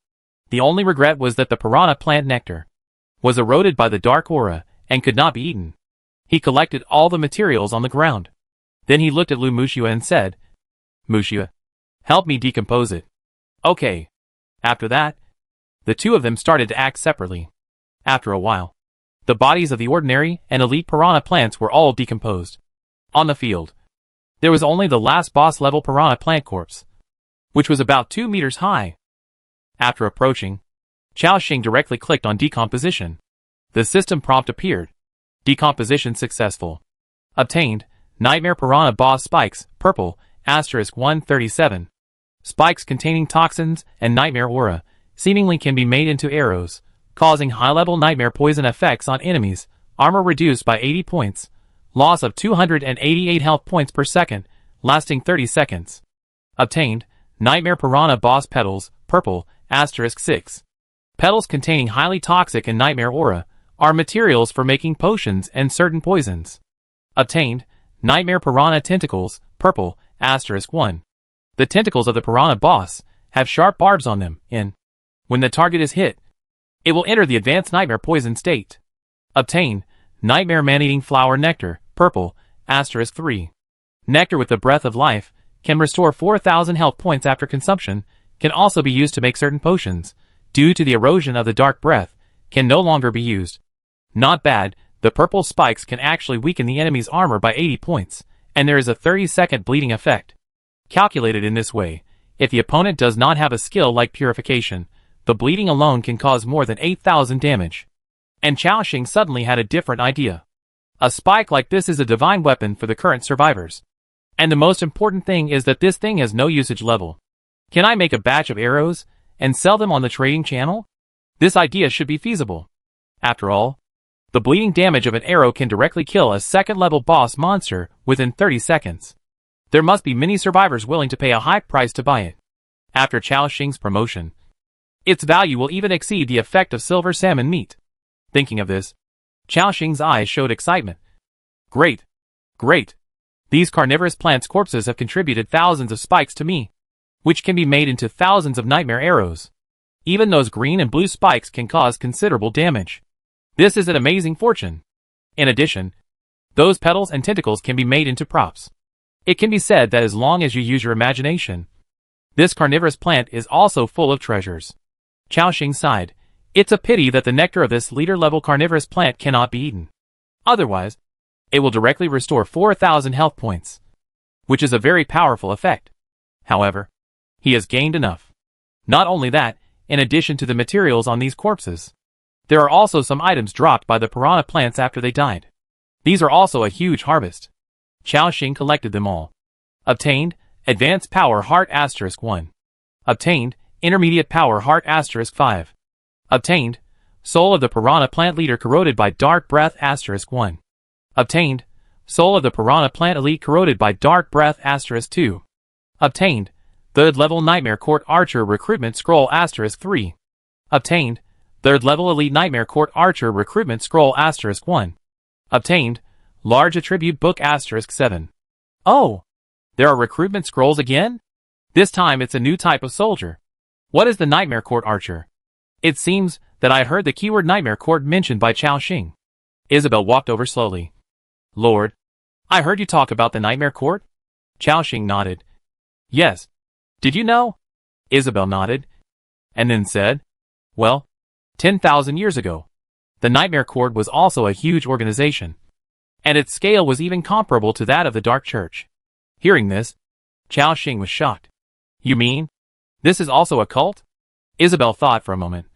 The only regret was that the piranha plant nectar was eroded by the dark aura and could not be eaten. He collected all the materials on the ground. Then he looked at Lu Muxua and said, "Muxua, help me decompose it." Okay. After that, the two of them started to act separately. After a while, the bodies of the ordinary and elite piranha plants were all decomposed. On the field, there was only the last boss-level piranha plant corpse, which was about 2 meters high. After approaching, Chao Xing directly clicked on decomposition. The system prompt appeared. Decomposition successful. Obtained, Nightmare Piranha Boss Spikes, purple, *137. Spikes containing toxins and nightmare aura, seemingly can be made into arrows, causing high-level nightmare poison effects on enemies, armor reduced by 80 points, loss of 288 health points per second, lasting 30 seconds. Obtained, Nightmare Piranha Boss Petals, purple, *6. Petals containing highly toxic and nightmare aura, are materials for making potions and certain poisons. Obtained, Nightmare Piranha Tentacles, purple, *1. The tentacles of the piranha boss have sharp barbs on them, when the target is hit, it will enter the advanced nightmare poison state. Obtained, Nightmare Man-Eating Flower Nectar, purple, *3. Nectar with the breath of life, can restore 4,000 health points after consumption, can also be used to make certain potions, due to the erosion of the dark breath, can no longer be used. Not bad, the purple spikes can actually weaken the enemy's armor by 80 points, and there is a 30-second bleeding effect. Calculated in this way, if the opponent does not have a skill like Purification, the bleeding alone can cause more than 8,000 damage. And Chao Xing suddenly had a different idea. A spike like this is a divine weapon for the current survivors. And the most important thing is that this thing has no usage level. Can I make a batch of arrows and sell them on the trading channel? This idea should be feasible. After all, the bleeding damage of an arrow can directly kill a second-level boss monster within 30 seconds. There must be many survivors willing to pay a high price to buy it. After Chao Xing's promotion, its value will even exceed the effect of silver salmon meat. Thinking of this, Chao Xing's eyes showed excitement. Great! Great! These carnivorous plants' corpses have contributed thousands of spikes to me, which can be made into thousands of nightmare arrows. Even those green and blue spikes can cause considerable damage. This is an amazing fortune. In addition, those petals and tentacles can be made into props. It can be said that as long as you use your imagination, This carnivorous plant is also full of treasures. Chao Xing sighed. It's a pity that the nectar of this leader-level carnivorous plant cannot be eaten. Otherwise, it will directly restore 4,000 health points, which is a very powerful effect. However, he has gained enough. Not only that, in addition to the materials on these corpses, there are also some items dropped by the piranha plants after they died. These are also a huge harvest. Chao Xing collected them all. Obtained, Advanced Power Heart *1. Obtained, Intermediate Power Heart *5. Obtained, Soul of the Piranha Plant Leader corroded by Dark Breath *1. Obtained, Soul of the Piranha Plant Elite corroded by Dark Breath *2. Obtained, Third Level Nightmare Court Archer Recruitment Scroll *3. Obtained, Third Level Elite Nightmare Court Archer Recruitment Scroll *1. Obtained, Large Attribute Book *7. Oh! There are recruitment scrolls again? This time it's a new type of soldier. What is the Nightmare Court Archer? It seems that I heard the keyword Nightmare Court mentioned by Chao Xing. Isabel walked over slowly. Lord, I heard you talk about the Nightmare Court? Chao Xing nodded. Yes. Did you know? Isabel nodded. And then said, well, 10,000 years ago, the Nightmare Court was also a huge organization, and its scale was even comparable to that of the Dark Church. Hearing this, Chao Xing was shocked. You mean, this is also a cult? Isabel thought for a moment,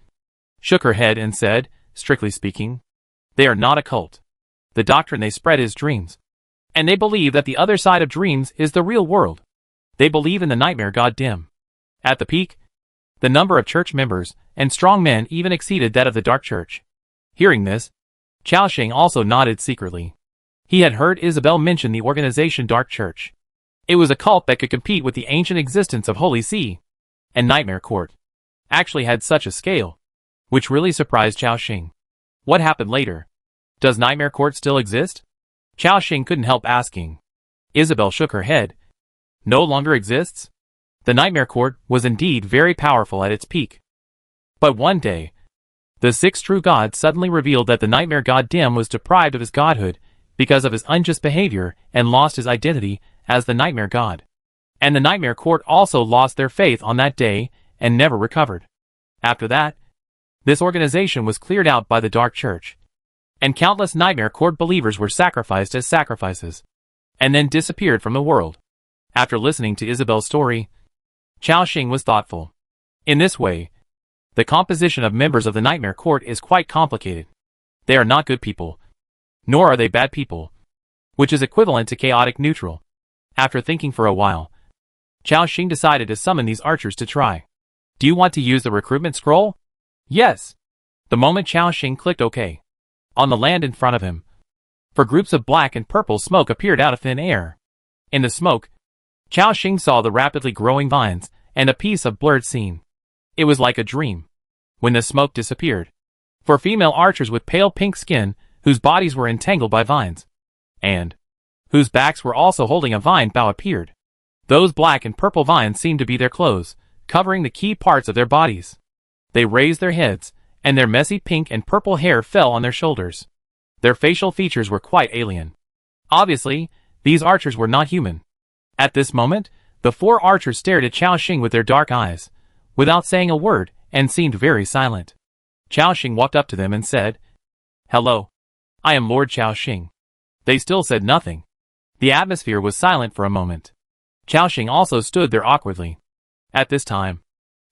shook her head and said, strictly speaking, they are not a cult. The doctrine they spread is dreams. And they believe that the other side of dreams is the real world. They believe in the nightmare god Dim. At the peak, the number of church members and strong men even exceeded that of the Dark Church. Hearing this, Chao Xing also nodded secretly. He had heard Isabel mention the organization Dark Church. It was a cult that could compete with the ancient existence of Holy See, and Nightmare Court actually had such a scale, which really surprised Chao Xing. What happened later? Does Nightmare Court still exist? Chao Xing couldn't help asking. Isabel shook her head. No longer exists? The Nightmare Court was indeed very powerful at its peak. But one day, the sixth true god suddenly revealed that the nightmare god Dim was deprived of his godhood because of his unjust behavior and lost his identity as the nightmare god. And the Nightmare Court also lost their faith on that day and never recovered. After that, this organization was cleared out by the Dark Church, and countless Nightmare Court believers were sacrificed as sacrifices, and then disappeared from the world. After listening to Isabel's story, Chao Xing was thoughtful. In this way, the composition of members of the Nightmare Court is quite complicated. They are not good people, nor are they bad people, which is equivalent to chaotic neutral. After thinking for a while, Chao Xing decided to summon these archers to try. Do you want to use the recruitment scroll? Yes. The moment Chao Xing clicked OK. On the land in front of him, for groups of black and purple smoke appeared out of thin air. In the smoke, Chao Xing saw the rapidly growing vines and a piece of blurred scene. It was like a dream. When the smoke disappeared, 4 female archers with pale pink skin, whose bodies were entangled by vines, and whose backs were also holding a vine bough appeared. Those black and purple vines seemed to be their clothes, covering the key parts of their bodies. They raised their heads, and their messy pink and purple hair fell on their shoulders. Their facial features were quite alien. Obviously, these archers were not human. At this moment, the 4 archers stared at Chao Xing with their dark eyes, without saying a word, and seemed very silent. Chao Xing walked up to them and said, Hello. I am Lord Chao Xing. They still said nothing. The atmosphere was silent for a moment. Chao Xing also stood there awkwardly. At this time,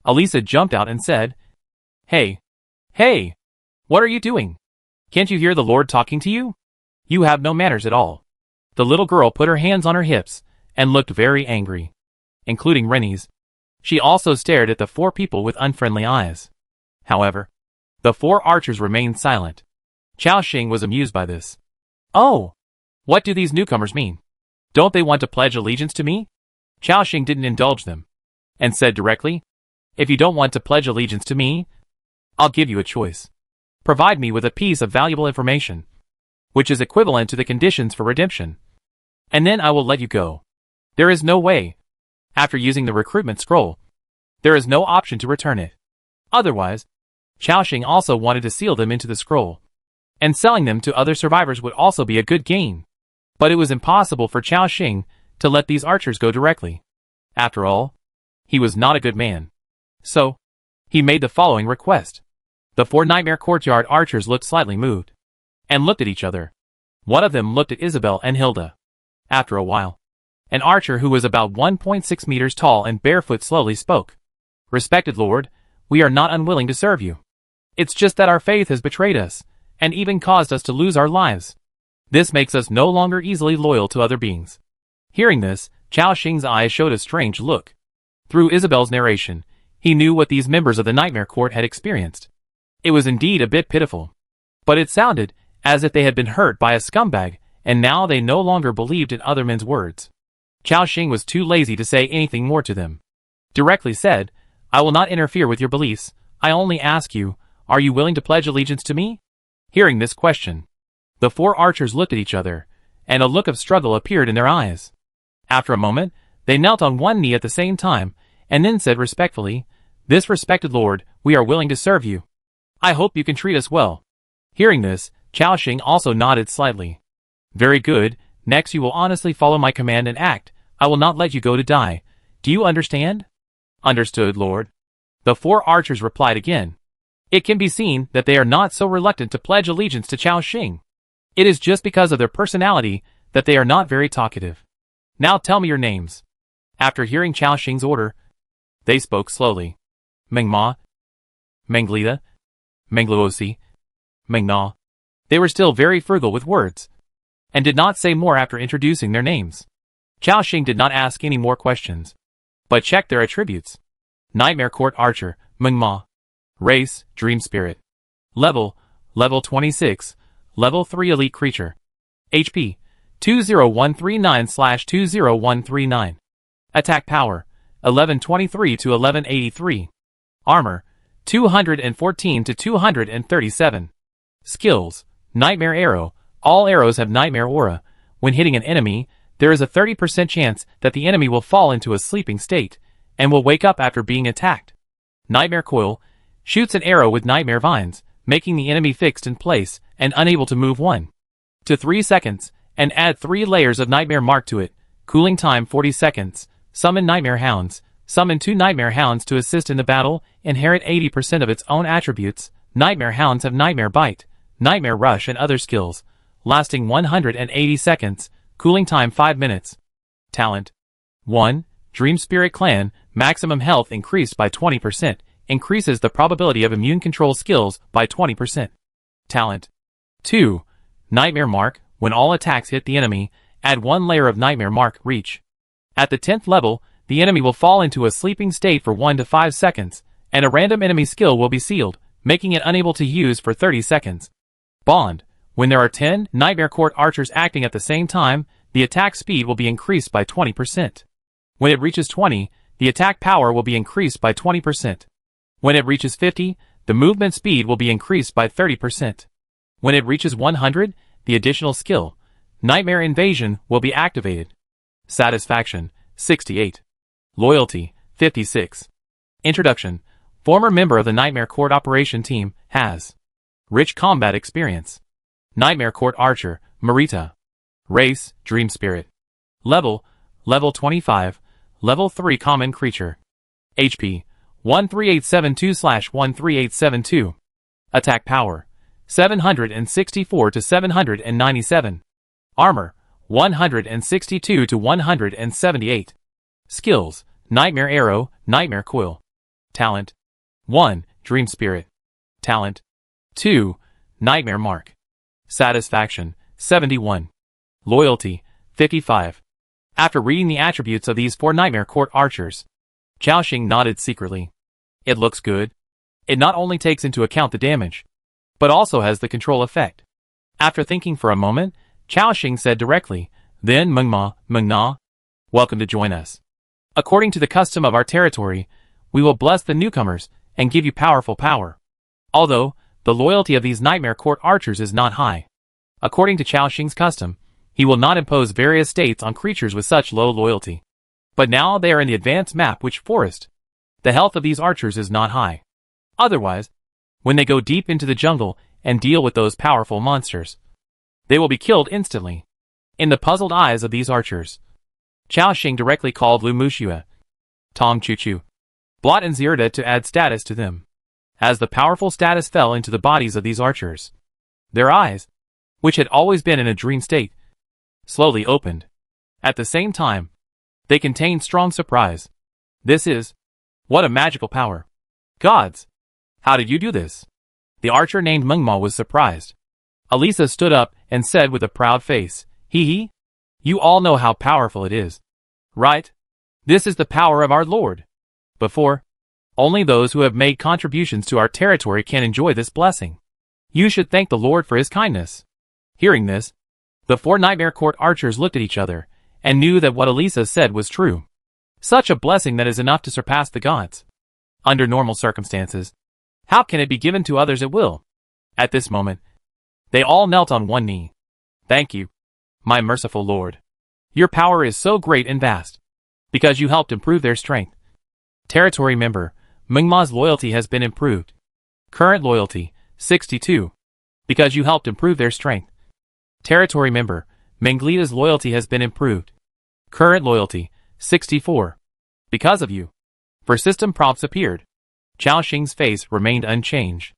Elisa jumped out and said, Hey! Hey! What are you doing? Can't you hear the Lord talking to you? You have no manners at all. The little girl put her hands on her hips and looked very angry, including Rennie's. She also stared at the 4 people with unfriendly eyes. However, the 4 archers remained silent. Chao Xing was amused by this. Oh! What do these newcomers mean? Don't they want to pledge allegiance to me? Chao Xing didn't indulge them, and said directly, If you don't want to pledge allegiance to me, I'll give you a choice. Provide me with a piece of valuable information, which is equivalent to the conditions for redemption, and then I will let you go. There is no way. After using the recruitment scroll, there is no option to return it. Otherwise, Chao Xing also wanted to seal them into the scroll, and selling them to other survivors would also be a good gain. But it was impossible for Chao Xing to let these archers go directly. After all, He was not a good man. So, he made the following request. The 4 Nightmare Courtyard archers looked slightly moved, and looked at each other. One of them looked at Isabel and Hilda. After a while, an archer who was about 1.6 meters tall and barefoot slowly spoke. Respected Lord, we are not unwilling to serve you. It's just that our faith has betrayed us, and even caused us to lose our lives. This makes us no longer easily loyal to other beings. Hearing this, Chao Xing's eyes showed a strange look. Through Isabel's narration, he knew what these members of the Nightmare Court had experienced. It was indeed a bit pitiful. But it sounded as if they had been hurt by a scumbag, and now they no longer believed in other men's words. Chao Xing was too lazy to say anything more to them. Directly said, I will not interfere with your beliefs, I only ask you, are you willing to pledge allegiance to me? Hearing this question, the 4 archers looked at each other, and a look of struggle appeared in their eyes. After a moment, they knelt on one knee at the same time, and then said respectfully, This respected Lord, we are willing to serve you. I hope you can treat us well. Hearing this, Chao Xing also nodded slightly. Very good, next you will honestly follow my command and act, I will not let you go to die. Do you understand? Understood, Lord. The 4 archers replied again. It can be seen that they are not so reluctant to pledge allegiance to Chao Xing. It is just because of their personality that they are not very talkative. Now tell me your names. After hearing Chao Xing's order, they spoke slowly. Mengma, Menglita, Mengluosi, Mengna. They were still very frugal with words, and did not say more after introducing their names. Chao Xing did not ask any more questions, but checked their attributes. Nightmare Court Archer, Mengma. Race, Dream Spirit. Level 26, Level 3 Elite Creature. HP, 20139/20139. Attack Power, 1123 to 1183. Armor, 214 to 237. Skills, Nightmare Arrow. All arrows have Nightmare Aura. When hitting an enemy, there is a 30% chance that the enemy will fall into a sleeping state, and will wake up after being attacked. Nightmare Coil shoots an arrow with Nightmare Vines, making the enemy fixed in place and unable to move 1 to 3 seconds, and add 3 layers of Nightmare Mark to it. Cooling time 40 seconds. Summon Nightmare Hounds. Summon 2 Nightmare Hounds to assist in the battle. Inherit 80% of its own attributes. Nightmare Hounds have Nightmare Bite, Nightmare Rush and other skills. Lasting 180 seconds. Cooling time 5 minutes. Talent 1. Dream Spirit Clan. Maximum health increased by 20%. Increases the probability of immune control skills by 20%. Talent 2. Nightmare Mark. When all attacks hit the enemy, add 1 layer of Nightmare Mark Reach. At the 10th level, the enemy will fall into a sleeping state for 1 to 5 seconds, and a random enemy skill will be sealed, making it unable to use for 30 seconds. Bond. When there are 10 Nightmare Court archers acting at the same time, the attack speed will be increased by 20%. When it reaches 20, the attack power will be increased by 20%. When it reaches 50, the movement speed will be increased by 30%. When it reaches 100, the additional skill, Nightmare Invasion, will be activated. Satisfaction, 68. Loyalty, 56. Introduction. Former member of the Nightmare Court Operation Team, has rich combat experience. Nightmare Court Archer, Marita. Race, Dream Spirit. Level 25, Level 3 Common Creature. HP, 13872/13872. Attack Power, 764 to 797. Armor, 162 to 178. Skills, Nightmare Arrow, Nightmare Coil. Talent 1. Dream Spirit. Talent 2. Nightmare Mark. Satisfaction, 71. Loyalty, 55. After reading the attributes of these 4 Nightmare Court archers, Chao Xing nodded secretly. It looks good. It not only takes into account the damage, but also has the control effect. After thinking for a moment, Chao Xing said directly, Then Mengna, welcome to join us. According to the custom of our territory, we will bless the newcomers and give you powerful power. Although, the loyalty of these Nightmare Court archers is not high. According to Chao Xing's custom, he will not impose various states on creatures with such low loyalty. But now they are in the advanced map which forest. The health of these archers is not high. Otherwise, when they go deep into the jungle and deal with those powerful monsters, they will be killed instantly. In the puzzled eyes of these archers, Chao Xing directly called Lu Muxue. Tom Choo Choo, Blot and Zirda to add status to them. As the powerful status fell into the bodies of these archers, their eyes, which had always been in a dream state, slowly opened. At the same time, they contained strong surprise. What a magical power. Gods! How did you do this? The archer named Mengma was surprised. Elisa stood up and said with a proud face, Hee hee. You all know how powerful it is. Right? This is the power of our Lord. Before, only those who have made contributions to our territory can enjoy this blessing. You should thank the Lord for his kindness. Hearing this, the 4 Nightmare Court archers looked at each other, and knew that what Elisa said was true. Such a blessing that is enough to surpass the gods. Under normal circumstances, how can it be given to others at will? At this moment, they all knelt on one knee. Thank you, my merciful Lord. Your power is so great and vast, because you helped improve their strength. Territory member, Mengma's loyalty has been improved. Current loyalty, 62, because you helped improve their strength. Territory member, Menglida's loyalty has been improved. Current loyalty, 64, because of you. For system prompts appeared. Chao Xing's face remained unchanged,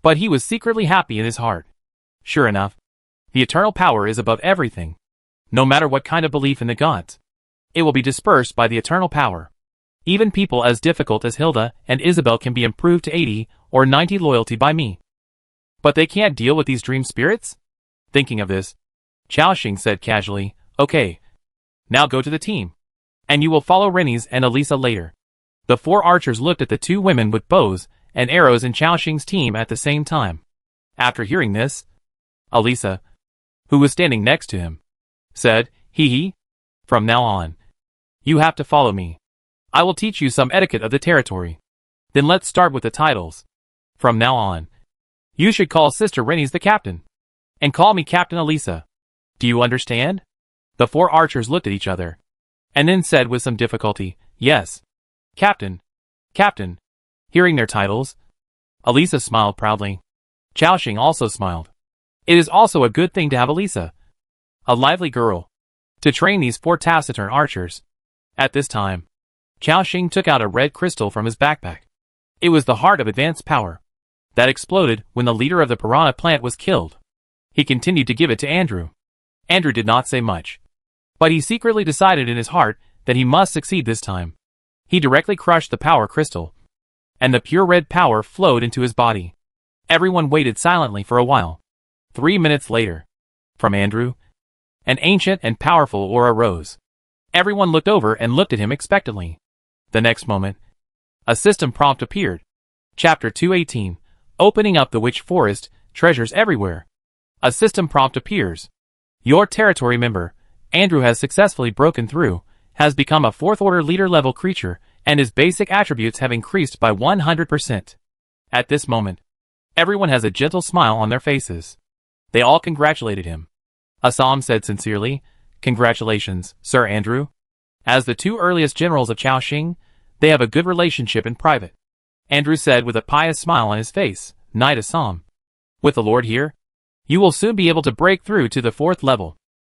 but he was secretly happy in his heart. Sure enough, the eternal power is above everything. No matter what kind of belief in the gods, it will be dispersed by the eternal power. Even people as difficult as Hilda and Isabel can be improved to 80 or 90 loyalty by me. But they can't deal with these dream spirits? Thinking of this, Chao Xing said casually, Okay. Now go to the team. And you will follow Rennie's and Elisa later. The 4 archers looked at the 2 women with bows and arrows in Chao Xing's team at the same time. After hearing this, Elisa, who was standing next to him, said, Hee hee. From now on, you have to follow me. I will teach you some etiquette of the territory. Then let's start with the titles. From now on, you should call Sister Rennie's the captain. And call me Captain Elisa. Do you understand? The 4 archers looked at each other, and then said with some difficulty, Yes. Captain. Captain. Hearing their titles, Elisa smiled proudly. Chao Xing also smiled. It is also a good thing to have Elisa, a lively girl, to train these 4 taciturn archers. At this time, Chao Xing took out a red crystal from his backpack. It was the heart of advanced power that exploded when the leader of the piranha plant was killed. He continued to give it to Andrew. Andrew did not say much, but he secretly decided in his heart that he must succeed this time. He directly crushed the power crystal, and the pure red power flowed into his body. Everyone waited silently for a while. 3 minutes later, from Andrew, an ancient and powerful aura rose. Everyone looked over and looked at him expectantly. The next moment, a system prompt appeared. Chapter 218, Opening up the Witch Forest, Treasures Everywhere. A system prompt appears. Your territory member, Andrew, has successfully broken through, has become a 4th order leader level creature, and his basic attributes have increased by 100%. At this moment, everyone has a gentle smile on their faces. They all congratulated him. Assam said sincerely, Congratulations, Sir Andrew. As the 2 earliest generals of Chao Xing, they have a good relationship in private. Andrew said with a pious smile on his face, Knight Assam. With the Lord here, you will soon be able to break through to the 4th level.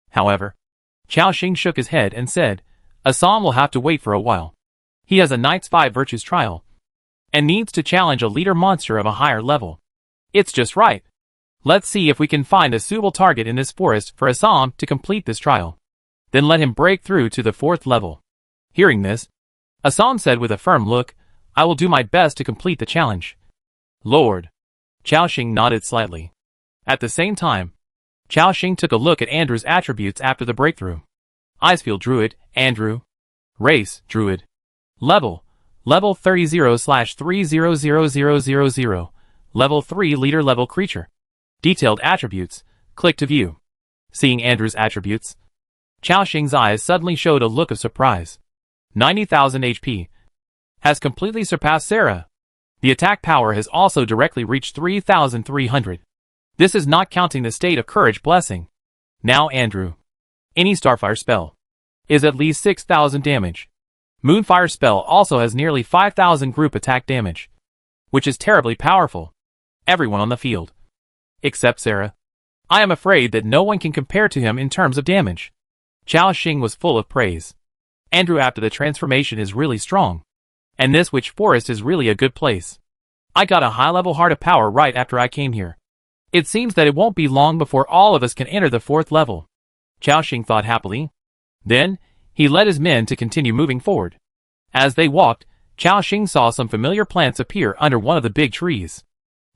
However, Chao Xing shook his head and said, Assam will have to wait for a while. He has a Knight's 5 Virtues trial, and needs to challenge a leader monster of a higher level. It's just right. Let's see if we can find a suitable target in this forest for Assam to complete this trial. Then let him break through to the 4th level. Hearing this, Assam said with a firm look, I will do my best to complete the challenge. Lord. Chao Xing nodded slightly. At the same time, Chao Xing took a look at Andrew's attributes after the breakthrough. Icefield Druid, Andrew. Race, Druid. Level 30/300000. Level 3 leader level creature. Detailed attributes, click to view. Seeing Andrew's attributes, Chao Xing's eyes suddenly showed a look of surprise. 90,000 HP. Has completely surpassed Sarah. The attack power has also directly reached 3,300. This is not counting the State of Courage blessing. Now Andrew. Any Starfire spell is at least 6,000 damage. Moonfire spell also has nearly 5,000 group attack damage, which is terribly powerful. Everyone on the field, except Sarah. I am afraid that no one can compare to him in terms of damage. Chao Xing was full of praise. Andrew, after the transformation is really strong. And this witch forest is really a good place. I got a high-level heart of power right after I came here. It seems that it won't be long before all of us can enter the 4th level. Xiaoxing thought happily. Then, he led his men to continue moving forward. As they walked, Xiaoxing saw some familiar plants appear under one of the big trees.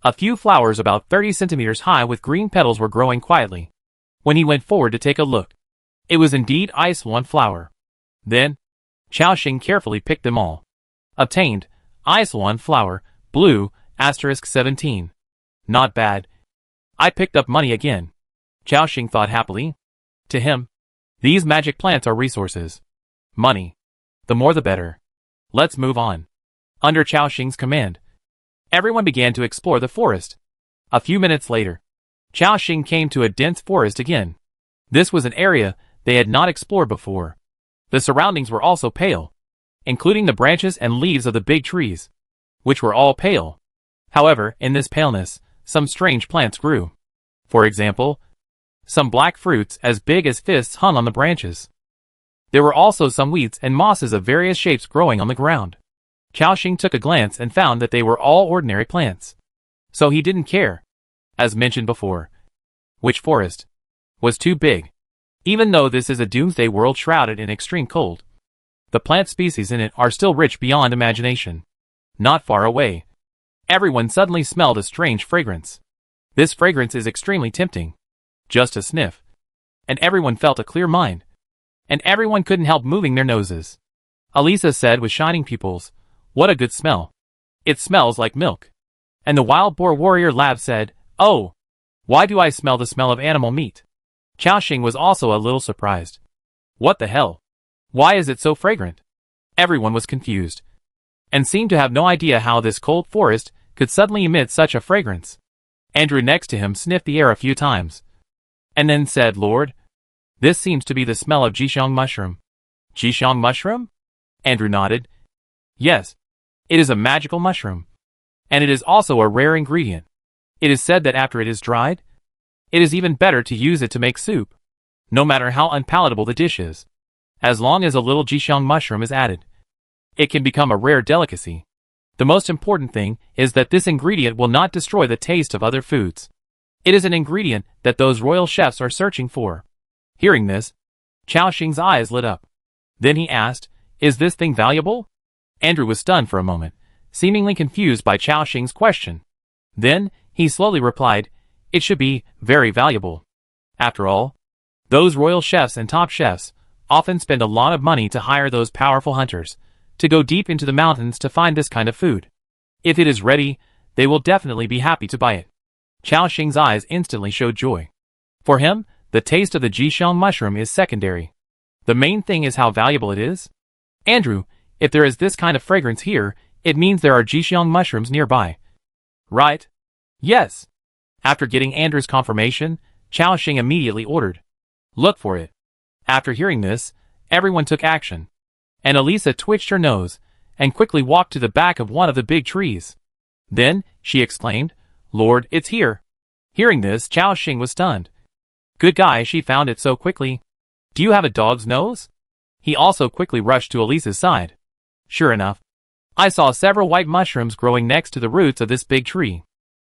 A few flowers about 30 centimeters high with green petals were growing quietly. When he went forward to take a look, it was indeed Ice-1 flower. Then, Xiaoxing carefully picked them all. Obtained, Ice-1 flower, blue, *17. Not bad. I picked up money again. Xiaoxing thought happily. To him, these magic plants are resources. Money. The more the better. Let's move on. Under Xiaoxing's command, everyone began to explore the forest. A few minutes later, Xiaoxing came to a dense forest again. This was an area they had not explored before. The surroundings were also pale, including the branches and leaves of the big trees, which were all pale. However, in this paleness, some strange plants grew. For example, some black fruits as big as fists hung on the branches. There were also some weeds and mosses of various shapes growing on the ground. Xiaoxing took a glance and found that they were all ordinary plants. So he didn't care. As mentioned before, witch forest was too big. Even though this is a doomsday world shrouded in extreme cold, the plant species in it are still rich beyond imagination. Not far away, everyone suddenly smelled a strange fragrance. This fragrance is extremely tempting. Just a sniff, and everyone felt a clear mind. And everyone couldn't help moving their noses. Elisa said with shining pupils, "What a good smell. It smells like milk." And the wild boar warrior Lab said, "Oh, why do I smell the smell of animal meat?" Xiaoxing was also a little surprised. What the hell? Why is it so fragrant? Everyone was confused, and seemed to have no idea how this cold forest could suddenly emit such a fragrance. Andrew next to him sniffed the air a few times, and then said, "Lord, this seems to be the smell of Jixiang mushroom." Jixiang mushroom? Andrew nodded. Yes, it is a magical mushroom, and it is also a rare ingredient. It is said that after it is dried, it is even better to use it to make soup, no matter how unpalatable the dish is. As long as a little Jixiang mushroom is added, it can become a rare delicacy. The most important thing is that this ingredient will not destroy the taste of other foods. It is an ingredient that those royal chefs are searching for. Hearing this, Xiaoxing's eyes lit up. Then he asked, "Is this thing valuable?" Andrew was stunned for a moment, seemingly confused by Xiaoxing's question. Then, he slowly replied, "It should be very valuable. After all, those royal chefs and top chefs often spend a lot of money to hire those powerful hunters to go deep into the mountains to find this kind of food. If it is ready, they will definitely be happy to buy it." Xiaoxing's eyes instantly showed joy. For him, the taste of the Jixiang mushroom is secondary. The main thing is how valuable it is. "Andrew, if there is this kind of fragrance here, it means there are Jixiang mushrooms nearby." "Right?" "Yes." After getting Andrew's confirmation, Xiaoxing immediately ordered, "Look for it." After hearing this, everyone took action. And Elisa twitched her nose, and quickly walked to the back of one of the big trees. Then, she exclaimed, "Lord, it's here." Hearing this, Xiaoxing was stunned. Good guy, she found it so quickly. "Do you have a dog's nose?" He also quickly rushed to Elisa's side. Sure enough, I saw several white mushrooms growing next to the roots of this big tree.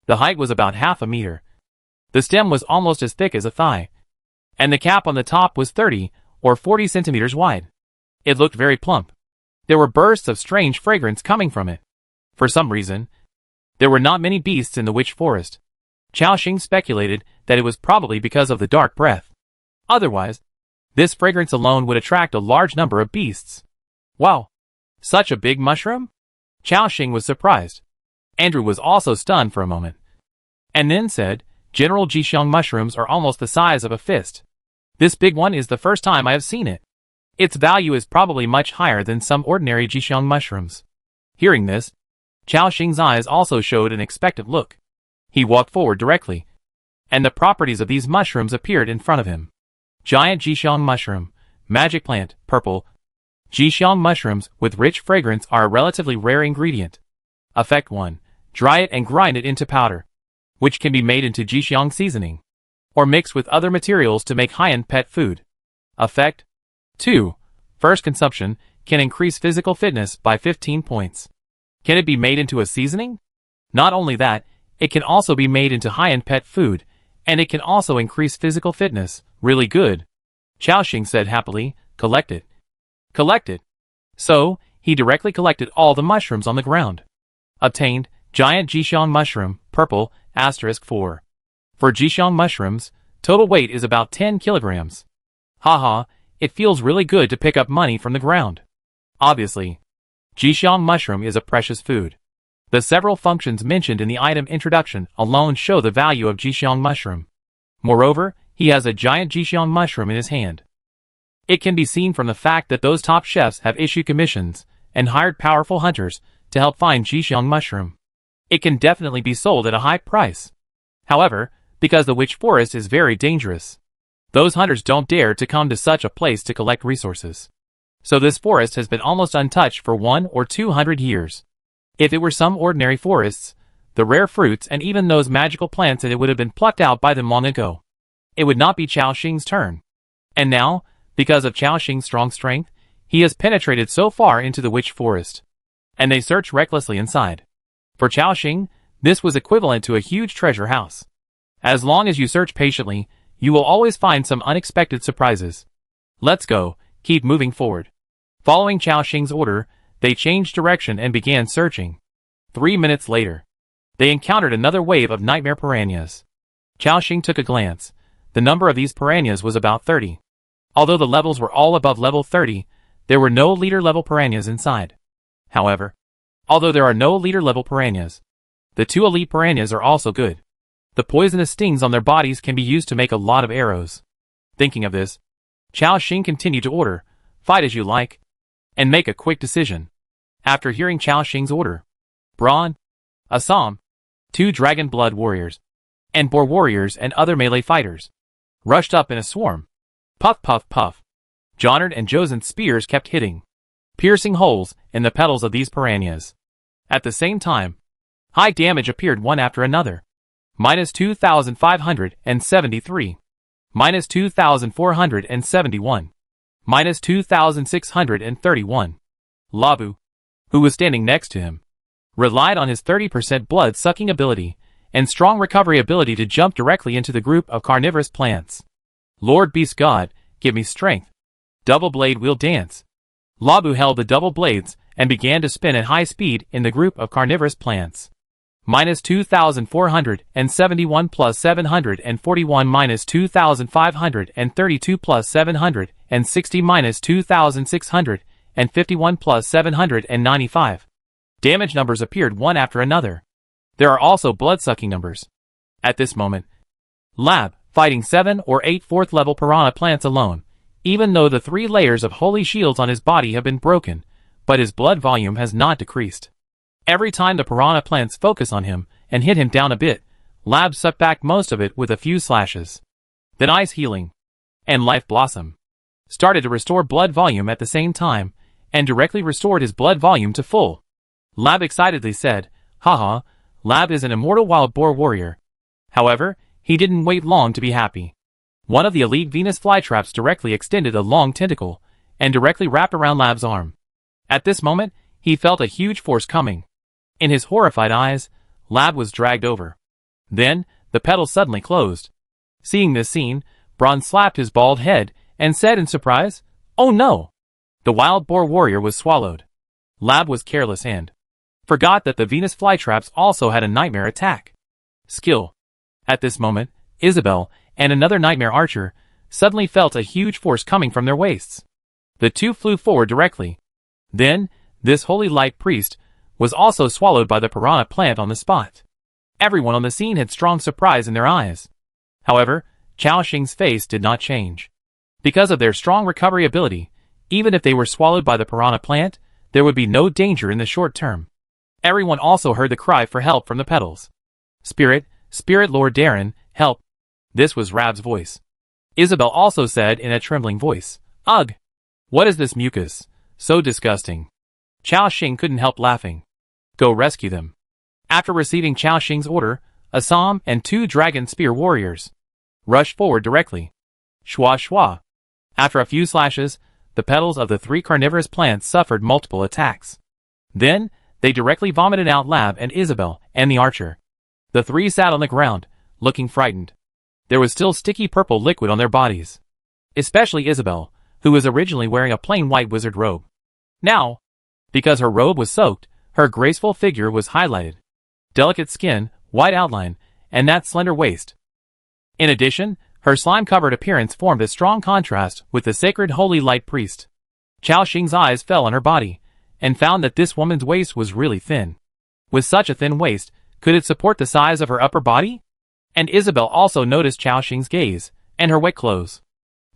The height was about half a meter. The stem was almost as thick as a thigh, and the cap on the top was 30 or 40 centimeters wide. It looked very plump. There were bursts of strange fragrance coming from it. For some reason, there were not many beasts in the witch forest. Xiaoxing speculated that it was probably because of the dark breath. Otherwise, this fragrance alone would attract a large number of beasts. Wow! Such a big mushroom? Xiaoxing was surprised. Andrew was also stunned for a moment, and then said, "General Jixiang mushrooms are almost the size of a fist. This big one is the first time I have seen it. Its value is probably much higher than some ordinary Jixiang mushrooms." Hearing this, Xiaoxing's eyes also showed an expectant look. He walked forward directly, and the properties of these mushrooms appeared in front of him. Giant Jixiang mushroom, magic plant, purple. Jixiang mushrooms with rich fragrance are a relatively rare ingredient. Effect 1. Dry it and grind it into powder, which can be made into Jixiang seasoning, or mixed with other materials to make high-end pet food. Effect 2. First consumption can increase physical fitness by 15 points. Can it be made into a seasoning? Not only that, it can also be made into high-end pet food, and it can also increase physical fitness. Really good. Xiaoxing said happily, collect it. Collect it. So, he directly collected all the mushrooms on the ground. Obtained, giant Jixiang mushroom, purple, *4. For Jixiang mushrooms, total weight is about 10 kilograms. Haha, it feels really good to pick up money from the ground. Obviously, Jixiang mushroom is a precious food. The several functions mentioned in the item introduction alone show the value of Jixiang mushroom. Moreover, he has a giant Jixiang mushroom in his hand. It can be seen from the fact that those top chefs have issued commissions and hired powerful hunters to help find Jixiang mushroom. It can definitely be sold at a high price. However, because the witch forest is very dangerous, those hunters don't dare to come to such a place to collect resources. So this forest has been almost untouched for 100 or 200 years. If it were some ordinary forests, the rare fruits and even those magical plants in it would have been plucked out by them long ago. It would not be Xiaoxing's turn. And now, because of Xiaoxing's strong strength, he has penetrated so far into the witch forest. And they search recklessly inside. For Xiaoxing, this was equivalent to a huge treasure house. As long as you search patiently, you will always find some unexpected surprises. Let's go, keep moving forward. Following Xiaoxing's order, they changed direction and began searching. 3 minutes later, they encountered another wave of nightmare piranhas. Xiaoxing took a glance. The number of these piranhas was about 30. Although the levels were all above level 30, there were no leader-level piranhas inside. However, although there are no leader-level piranhas, the 2 elite piranhas are also good. The poisonous stings on their bodies can be used to make a lot of arrows. Thinking of this, Xiaoxing continued to order, fight as you like, and make a quick decision. After hearing Xiaoxing's order, Braun, Assam, 2 dragon blood warriors, and boar warriors and other melee fighters rushed up in a swarm. Puff puff puff. Jonard and Josen's spears kept hitting, piercing holes in the petals of these piranhas. At the same time, high damage appeared one after another. Minus 2,573. Minus 2,471. Minus 2,631. Labu, who was standing next to him, relied on his 30% blood-sucking ability and strong recovery ability to jump directly into the group of carnivorous plants. Lord Beast God, give me strength. Double blade wheel dance. Labu held the double blades and began to spin at high speed in the group of carnivorous plants. Minus 2,471 plus 741 minus 2,532 plus 760 minus 2,651 plus 795. Damage numbers appeared one after another. There are also blood-sucking numbers. At this moment, Lab, fighting 7 or 8 4th level piranha plants alone, even though the 3 layers of holy shields on his body have been broken, but his blood volume has not decreased. Every time the piranha plants focus on him and hit him down a bit, Lab sucked back most of it with a few slashes. Then Ice Healing and Life Blossom started to restore blood volume at the same time, and directly restored his blood volume to full. Lab excitedly said, haha, Lab is an immortal wild boar warrior. However, he didn't wait long to be happy. One of the elite Venus flytraps directly extended a long tentacle and directly wrapped around Lab's arm. At this moment, he felt a huge force coming. In his horrified eyes, Lab was dragged over. Then, the petals suddenly closed. Seeing this scene, Braun slapped his bald head and said in surprise, "Oh no!" The wild boar warrior was swallowed. Lab was careless and forgot that the Venus flytraps also had a nightmare attack skill. At this moment, Isabel and another nightmare archer suddenly felt a huge force coming from their waists. The two flew forward directly. Then, this holy light priest was also swallowed by the piranha plant on the spot. Everyone on the scene had strong surprise in their eyes. However, Xiaoxing's face did not change. Because of their strong recovery ability, even if they were swallowed by the piranha plant, there would be no danger in the short term. Everyone also heard the cry for help from the petals. Spirit, Spirit Lord Darren, help. This was Rab's voice. Isabel also said in a trembling voice, Ugh! What is this mucus? So disgusting. Xiaoxing couldn't help laughing. Go rescue them. After receiving Xiaoxing's order, Assam and 2 dragon spear warriors rushed forward directly. Shwa shwa. After a few slashes, the petals of the 3 carnivorous plants suffered multiple attacks. Then, they directly vomited out Lab and Isabel and the archer. The 3 sat on the ground, looking frightened. There was still sticky purple liquid on their bodies. Especially Isabel, who was originally wearing a plain white wizard robe. Now, because her robe was soaked, her graceful figure was highlighted. Delicate skin, white outline, and that slender waist. In addition, her slime-covered appearance formed a strong contrast with the sacred holy light priest. Chao Xing's eyes fell on her body, and found that this woman's waist was really thin. With such a thin waist, could it support the size of her upper body? And Isabel also noticed Chao Xing's gaze, and her wet clothes.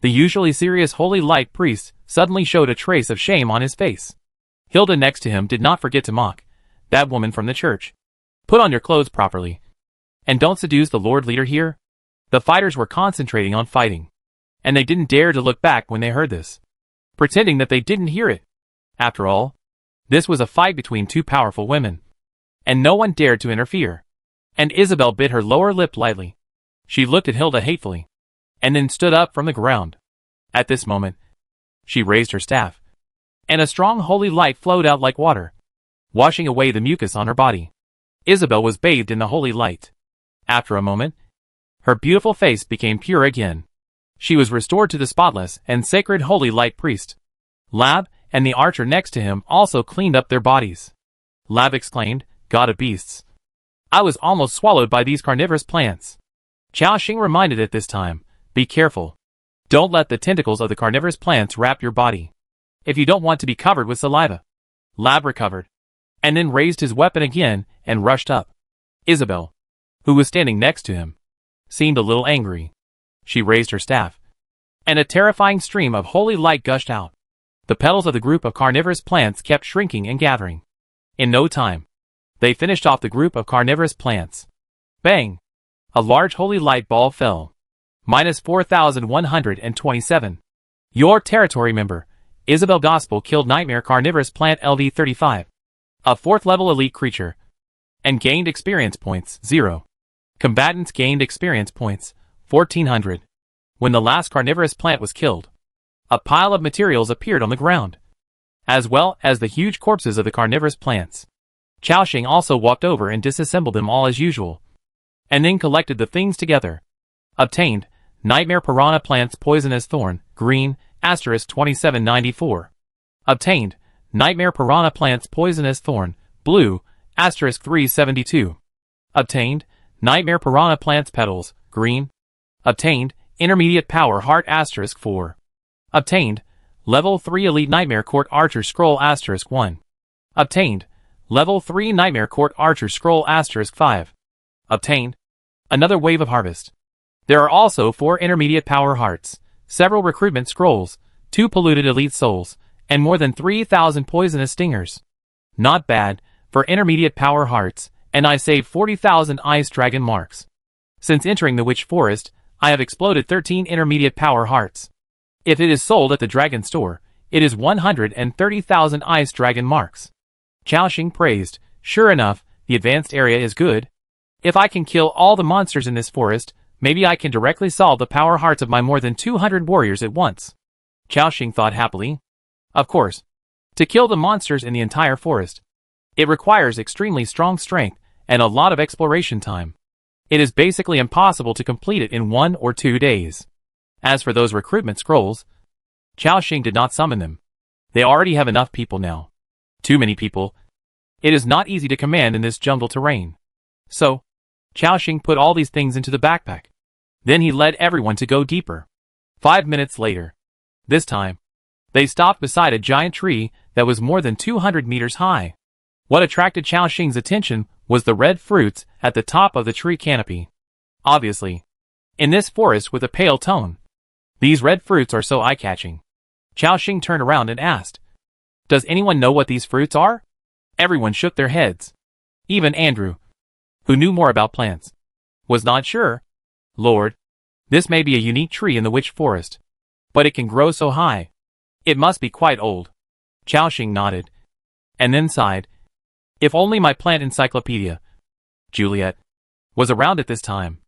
The usually serious holy light priest suddenly showed a trace of shame on his face. Hilda next to him did not forget to mock. That woman from the church. Put on your clothes properly. And don't seduce the Lord Leader here. The fighters were concentrating on fighting. And they didn't dare to look back when they heard this. Pretending that they didn't hear it. After all, this was a fight between 2 powerful women. And no one dared to interfere. And Isabel bit her lower lip lightly. She looked at Hilda hatefully. And then stood up from the ground. At this moment, she raised her staff. And a strong holy light flowed out like water, washing away the mucus on her body. Isabel was bathed in the holy light. After a moment, her beautiful face became pure again. She was restored to the spotless and sacred holy light priest. Lab and the archer next to him also cleaned up their bodies. Lab exclaimed, God of beasts. I was almost swallowed by these carnivorous plants. Chao Xing reminded at this time, be careful. Don't let the tentacles of the carnivorous plants wrap your body. If you don't want to be covered with saliva. Lab recovered. And then raised his weapon again and rushed up. Isabel, who was standing next to him, seemed a little angry. She raised her staff. And a terrifying stream of holy light gushed out. The petals of the group of carnivorous plants kept shrinking and gathering. In no time, they finished off the group of carnivorous plants. Bang! A large holy light ball fell. Minus 4,127. Your territory member, Isabel Gospel killed Nightmare Carnivorous Plant LV35. A 4th level elite creature. And gained experience points, 0. Combatants gained experience points, 1,400. When the last carnivorous plant was killed, a pile of materials appeared on the ground, as well as the huge corpses of the carnivorous plants. Chao Xing also walked over and disassembled them all as usual, and then collected the things together. Obtained, Nightmare Piranha Plants Poisonous Thorn, green, asterisk 2794. Obtained, Nightmare Piranha Plants Poisonous Thorn, blue, asterisk 372. Obtained, Nightmare Piranha Plants Petals, green. Obtained, Intermediate Power Heart asterisk 4. Obtained, Level 3 Elite Nightmare Court Archer Scroll asterisk 1. Obtained, Level 3 Nightmare Court Archer Scroll asterisk 5. Obtained, another wave of harvest. There are also 4 intermediate power hearts, several recruitment scrolls, 2 polluted elite souls, and more than 3,000 poisonous stingers. Not bad, for intermediate power hearts, and I saved 40,000 ice dragon marks. Since entering the Witch Forest, I have exploded 13 intermediate power hearts. If it is sold at the dragon store, it is 130,000 ice dragon marks. Chao Xing praised, sure enough, the advanced area is good. If I can kill all the monsters in this forest, maybe I can directly solve the power hearts of my more than 200 warriors at once. Chao Xing thought happily. Of course, to kill the monsters in the entire forest, it requires extremely strong strength and a lot of exploration time. It is basically impossible to complete it in 1 or 2 days. As for those recruitment scrolls, Chao Xing did not summon them. They already have enough people now. Too many people. It is not easy to command in this jungle terrain. So, Chao Xing put all these things into the backpack. Then he led everyone to go deeper. 5 minutes later. This time, they stopped beside a giant tree that was more than 200 meters high. What attracted Chao Xing's attention was the red fruits at the top of the tree canopy. Obviously, in this forest with a pale tone, these red fruits are so eye-catching. Chao Xing turned around and asked, does anyone know what these fruits are? Everyone shook their heads. Even Andrew, who knew more about plants, was not sure. Lord, this may be a unique tree in the Witch Forest, but it can grow so high. It must be quite old. Chao Xing nodded, and then sighed. If only my plant encyclopedia, Juliet, was around at this time,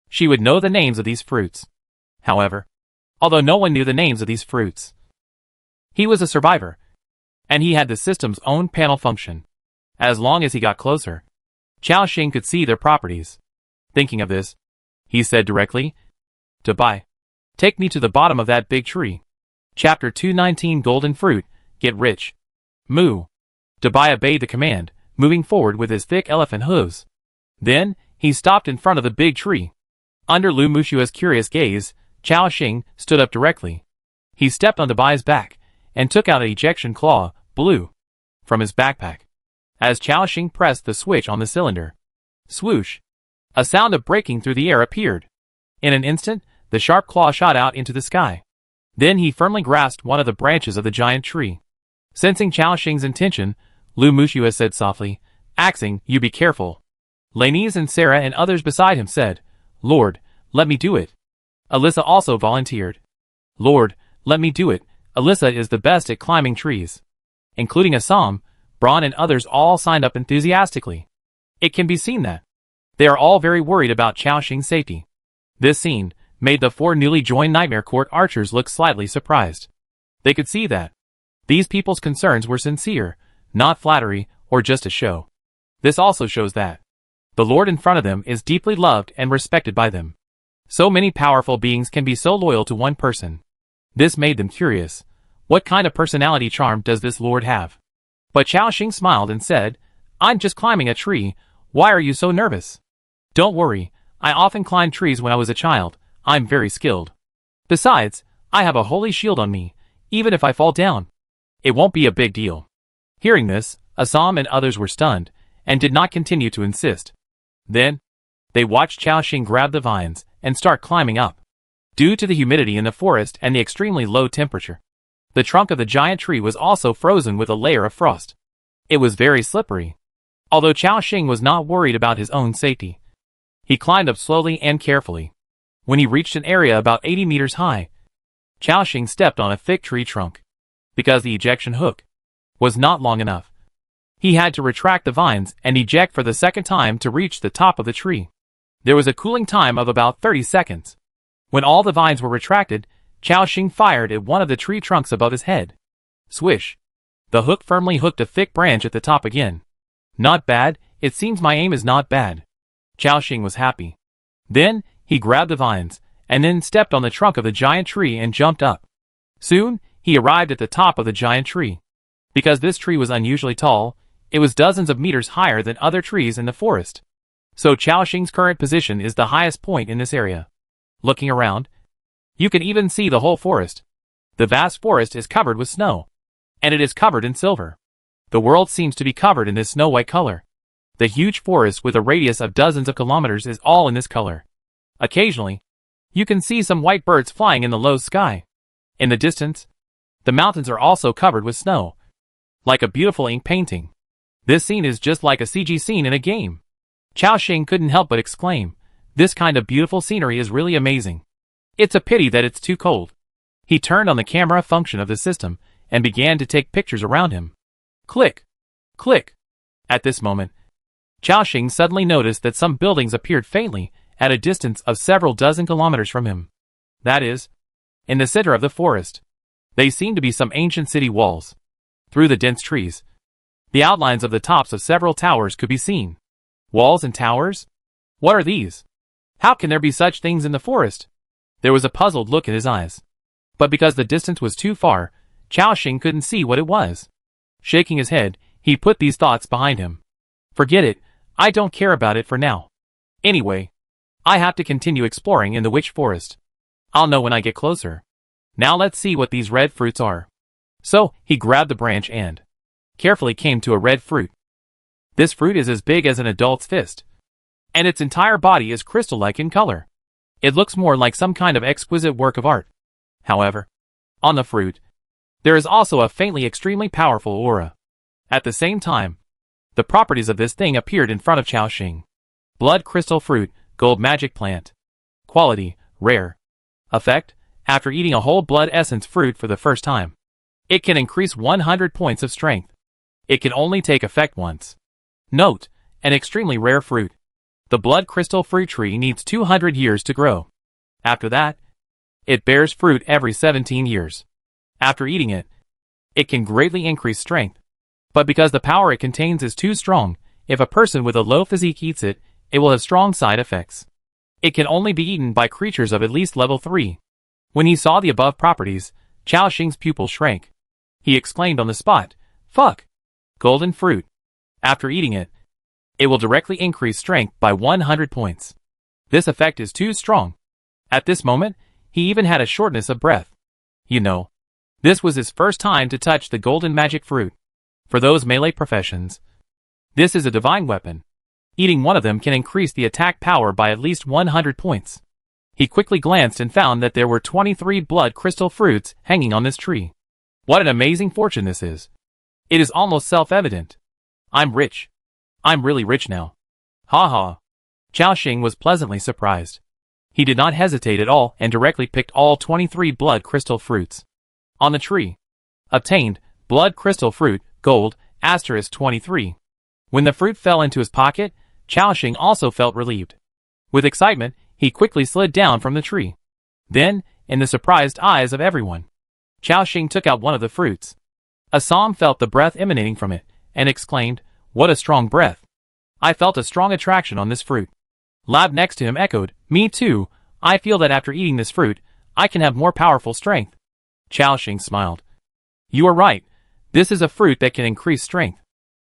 she would know the names of these fruits. However, although no one knew the names of these fruits, He was a survivor, and he had the system's own panel function. As long as he got closer, Chao Xing could see their properties. Thinking of this, he said directly, "Dubai, take me to the bottom of that big tree." Chapter 219 Golden Fruit, Get Rich. Moo. Dubai obeyed the command, moving forward with his thick elephant hooves. Then, he stopped in front of the big tree. Under Lu Mushua's curious gaze, Chao Xing stood up directly. He stepped on Dubai's back, and took out an ejection claw, blue, from his backpack. As Chao Xing pressed the switch on the cylinder, swoosh, a sound of breaking through the air appeared. In an instant, the sharp claw shot out into the sky. Then he firmly grasped one of the branches of the giant tree. Sensing Chao Xing's intention, Lu Mushua said softly, "Axing, you be careful." Lanese and Sarah and others beside him said, "Lord, let me do it." Alyssa also volunteered. "Lord, let me do it. Alyssa is the best at climbing trees." Including Assam, Braun and others all signed up enthusiastically. It can be seen that they are all very worried about Chao Xing's safety. This scene made the 4 newly joined Nightmare Court archers look slightly surprised. They could see that these people's concerns were sincere, not flattery or just a show. This also shows that the Lord in front of them is deeply loved and respected by them. So many powerful beings can be so loyal to one person. This made them curious. What kind of personality charm does this Lord have? But Chao Xing smiled and said, "I'm just climbing a tree. Why are you so nervous? Don't worry, I often climbed trees when I was a child. I'm very skilled. Besides, I have a holy shield on me. Even if I fall down, it won't be a big deal." Hearing this, Assam and others were stunned, and did not continue to insist. Then, they watched Chao Xing grab the vines, and start climbing up. Due to the humidity in the forest and the extremely low temperature, the trunk of the giant tree was also frozen with a layer of frost. It was very slippery. Although Chao Xing was not worried about his own safety, he climbed up slowly and carefully. When he reached an area about 80 meters high, Chao Xing stepped on a thick tree trunk. Because the ejection hook was not long enough, he had to retract the vines and eject for the second time to reach the top of the tree. There was a cooling time of about 30 seconds. When all the vines were retracted, Chao Xing fired at one of the tree trunks above his head. Swish! The hook firmly hooked a thick branch at the top again. "Not bad, it seems my aim is not bad." Chao Xing was happy. Then, he grabbed the vines, and then stepped on the trunk of the giant tree and jumped up. Soon, he arrived at the top of the giant tree. Because this tree was unusually tall, it was dozens of meters higher than other trees in the forest. So Chao Xing's current position is the highest point in this area. Looking around, you can even see the whole forest. The vast forest is covered with snow, and it is covered in silver. The world seems to be covered in this snow-white color. The huge forest with a radius of dozens of kilometers is all in this color. Occasionally, you can see some white birds flying in the low sky. In the distance, the mountains are also covered with snow, like a beautiful ink painting. This scene is just like a CG scene in a game. Chao Xing couldn't help but exclaim, "This kind of beautiful scenery is really amazing. It's a pity that it's too cold." He turned on the camera function of the system and began to take pictures around him. Click! Click! At this moment, Chao Xing suddenly noticed that some buildings appeared faintly at a distance of several dozen kilometers from him. That is, in the center of the forest. They seemed to be some ancient city walls. Through the dense trees, the outlines of the tops of several towers could be seen. Walls and towers? What are these? How can there be such things in the forest? There was a puzzled look in his eyes. But because the distance was too far, Chao Xing couldn't see what it was. Shaking his head, he put these thoughts behind him. "Forget it, I don't care about it for now. Anyway, I have to continue exploring in the witch forest. I'll know when I get closer. Now let's see what these red fruits are." So, he grabbed the branch and carefully came to a red fruit. This fruit is as big as an adult's fist, and its entire body is crystal-like in color. It looks more like some kind of exquisite work of art. However, on the fruit, there is also a faintly extremely powerful aura. At the same time, the properties of this thing appeared in front of Chao Xing. Blood crystal fruit, gold magic plant. Quality, rare. Effect, after eating a whole blood essence fruit for the first time, it can increase 100 points of strength. It can only take effect once. Note, an extremely rare fruit. The blood crystal fruit tree needs 200 years to grow. After that, it bears fruit every 17 years. After eating it, It can greatly increase strength. But because the power it contains is too strong, if a person with a low physique eats it, it will have strong side effects. It can only be eaten by creatures of at least level 3. When he saw the above properties, Chao Xing's pupil shrank. He exclaimed on the spot, "Fuck! Golden fruit. After eating it, it will directly increase strength by 100 points. This effect is too strong." At this moment, he even had a shortness of breath. You know, this was his first time to touch the golden magic fruit. For those melee professions, this is a divine weapon. Eating one of them can increase the attack power by at least 100 points. He quickly glanced and found that there were 23 blood crystal fruits hanging on this tree. What an amazing fortune this is. It is almost self-evident. I'm rich. I'm really rich now. Ha ha. Chao Xing was pleasantly surprised. He did not hesitate at all and directly picked all 23 blood crystal fruits. On the tree. Obtained, blood crystal fruit, gold, *23. When the fruit fell into his pocket, Chao Xing also felt relieved. With excitement, he quickly slid down from the tree. Then, in the surprised eyes of everyone, Chao Xing took out one of the fruits. Assam felt the breath emanating from it, and exclaimed, "What a strong breath! I felt a strong attraction on this fruit." Lab next to him echoed, "Me too, I feel that after eating this fruit, I can have more powerful strength." Chao Xing smiled. "You are right, this is a fruit that can increase strength.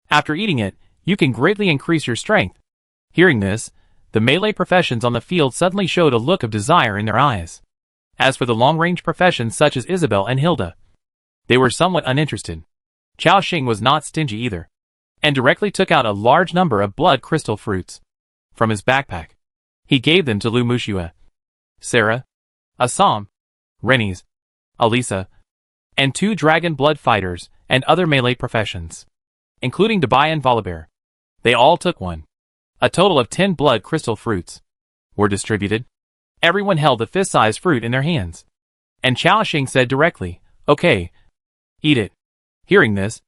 After eating it, you can greatly increase your strength." Hearing this, the melee professions on the field suddenly showed a look of desire in their eyes. As for the long-range professions such as Isabel and Hilda, they were somewhat uninterested. Chao Xing was not stingy either, and directly took out a large number of blood crystal fruits. From his backpack, he gave them to Lu Muxue, Sarah, Assam, Rennies, Alisa, and 2 dragon blood fighters and other melee professions, including Dubai and Volibear. They all took one. A total of 10 blood crystal fruits were distributed. Everyone held the fist-sized fruit in their hands. And Chao Xing said directly, "Okay, eat it." Hearing this,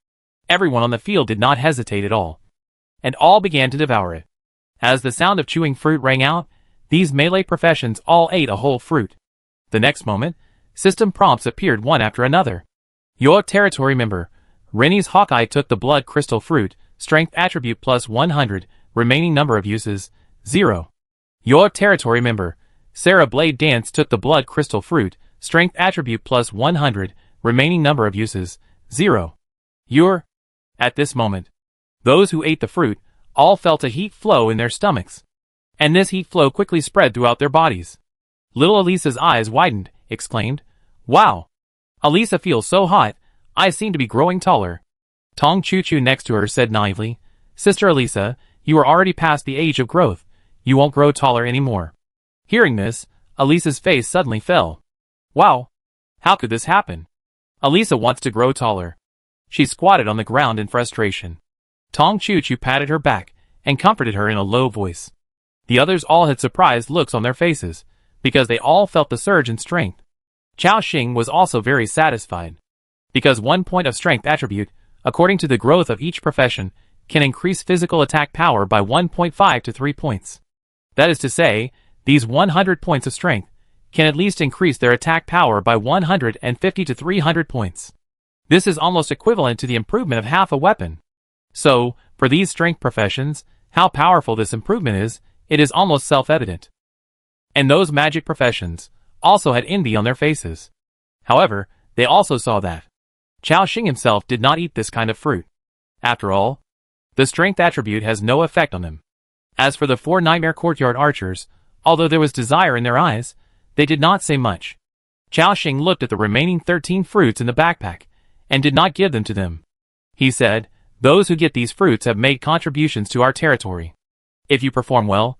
everyone on the field did not hesitate at all, and all began to devour it. As the sound of chewing fruit rang out, these melee professions all ate a whole fruit. The next moment, system prompts appeared one after another. Your territory member, Rennie's Hawkeye took the blood crystal fruit, strength attribute plus 100, remaining number of uses, 0. Your territory member, Sarah Blade Dance took the blood crystal fruit, strength attribute plus 100, remaining number of uses, 0. At this moment, those who ate the fruit all felt a heat flow in their stomachs, and this heat flow quickly spread throughout their bodies. Little Elisa's eyes widened, exclaimed, "Wow! Alisa feels so hot, I seem to be growing taller." Tong Chu Chu next to her said naively, "Sister Alisa, you are already past the age of growth, you won't grow taller anymore." Hearing this, Alisa's face suddenly fell. Wow! How could this happen? Alisa wants to grow taller. She squatted on the ground in frustration. Tong Chu Chu patted her back and comforted her in a low voice. The others all had surprised looks on their faces, because they all felt the surge in strength. Chao Xing was also very satisfied, because 1 point of strength attribute, according to the growth of each profession, can increase physical attack power by 1.5 to 3 points. That is to say, these 100 points of strength can at least increase their attack power by 150 to 300 points. This is almost equivalent to the improvement of half a weapon. So, for these strength professions, how powerful this improvement is, it is almost self-evident. And those magic professions also had envy on their faces. However, they also saw that Chao Xing himself did not eat this kind of fruit. After all, the strength attribute has no effect on them. As for the 4 Nightmare Courtyard archers, although there was desire in their eyes, they did not say much. Chao Xing looked at the remaining 13 fruits in the backpack, and did not give them to them. He said, "Those who get these fruits have made contributions to our territory. If you perform well,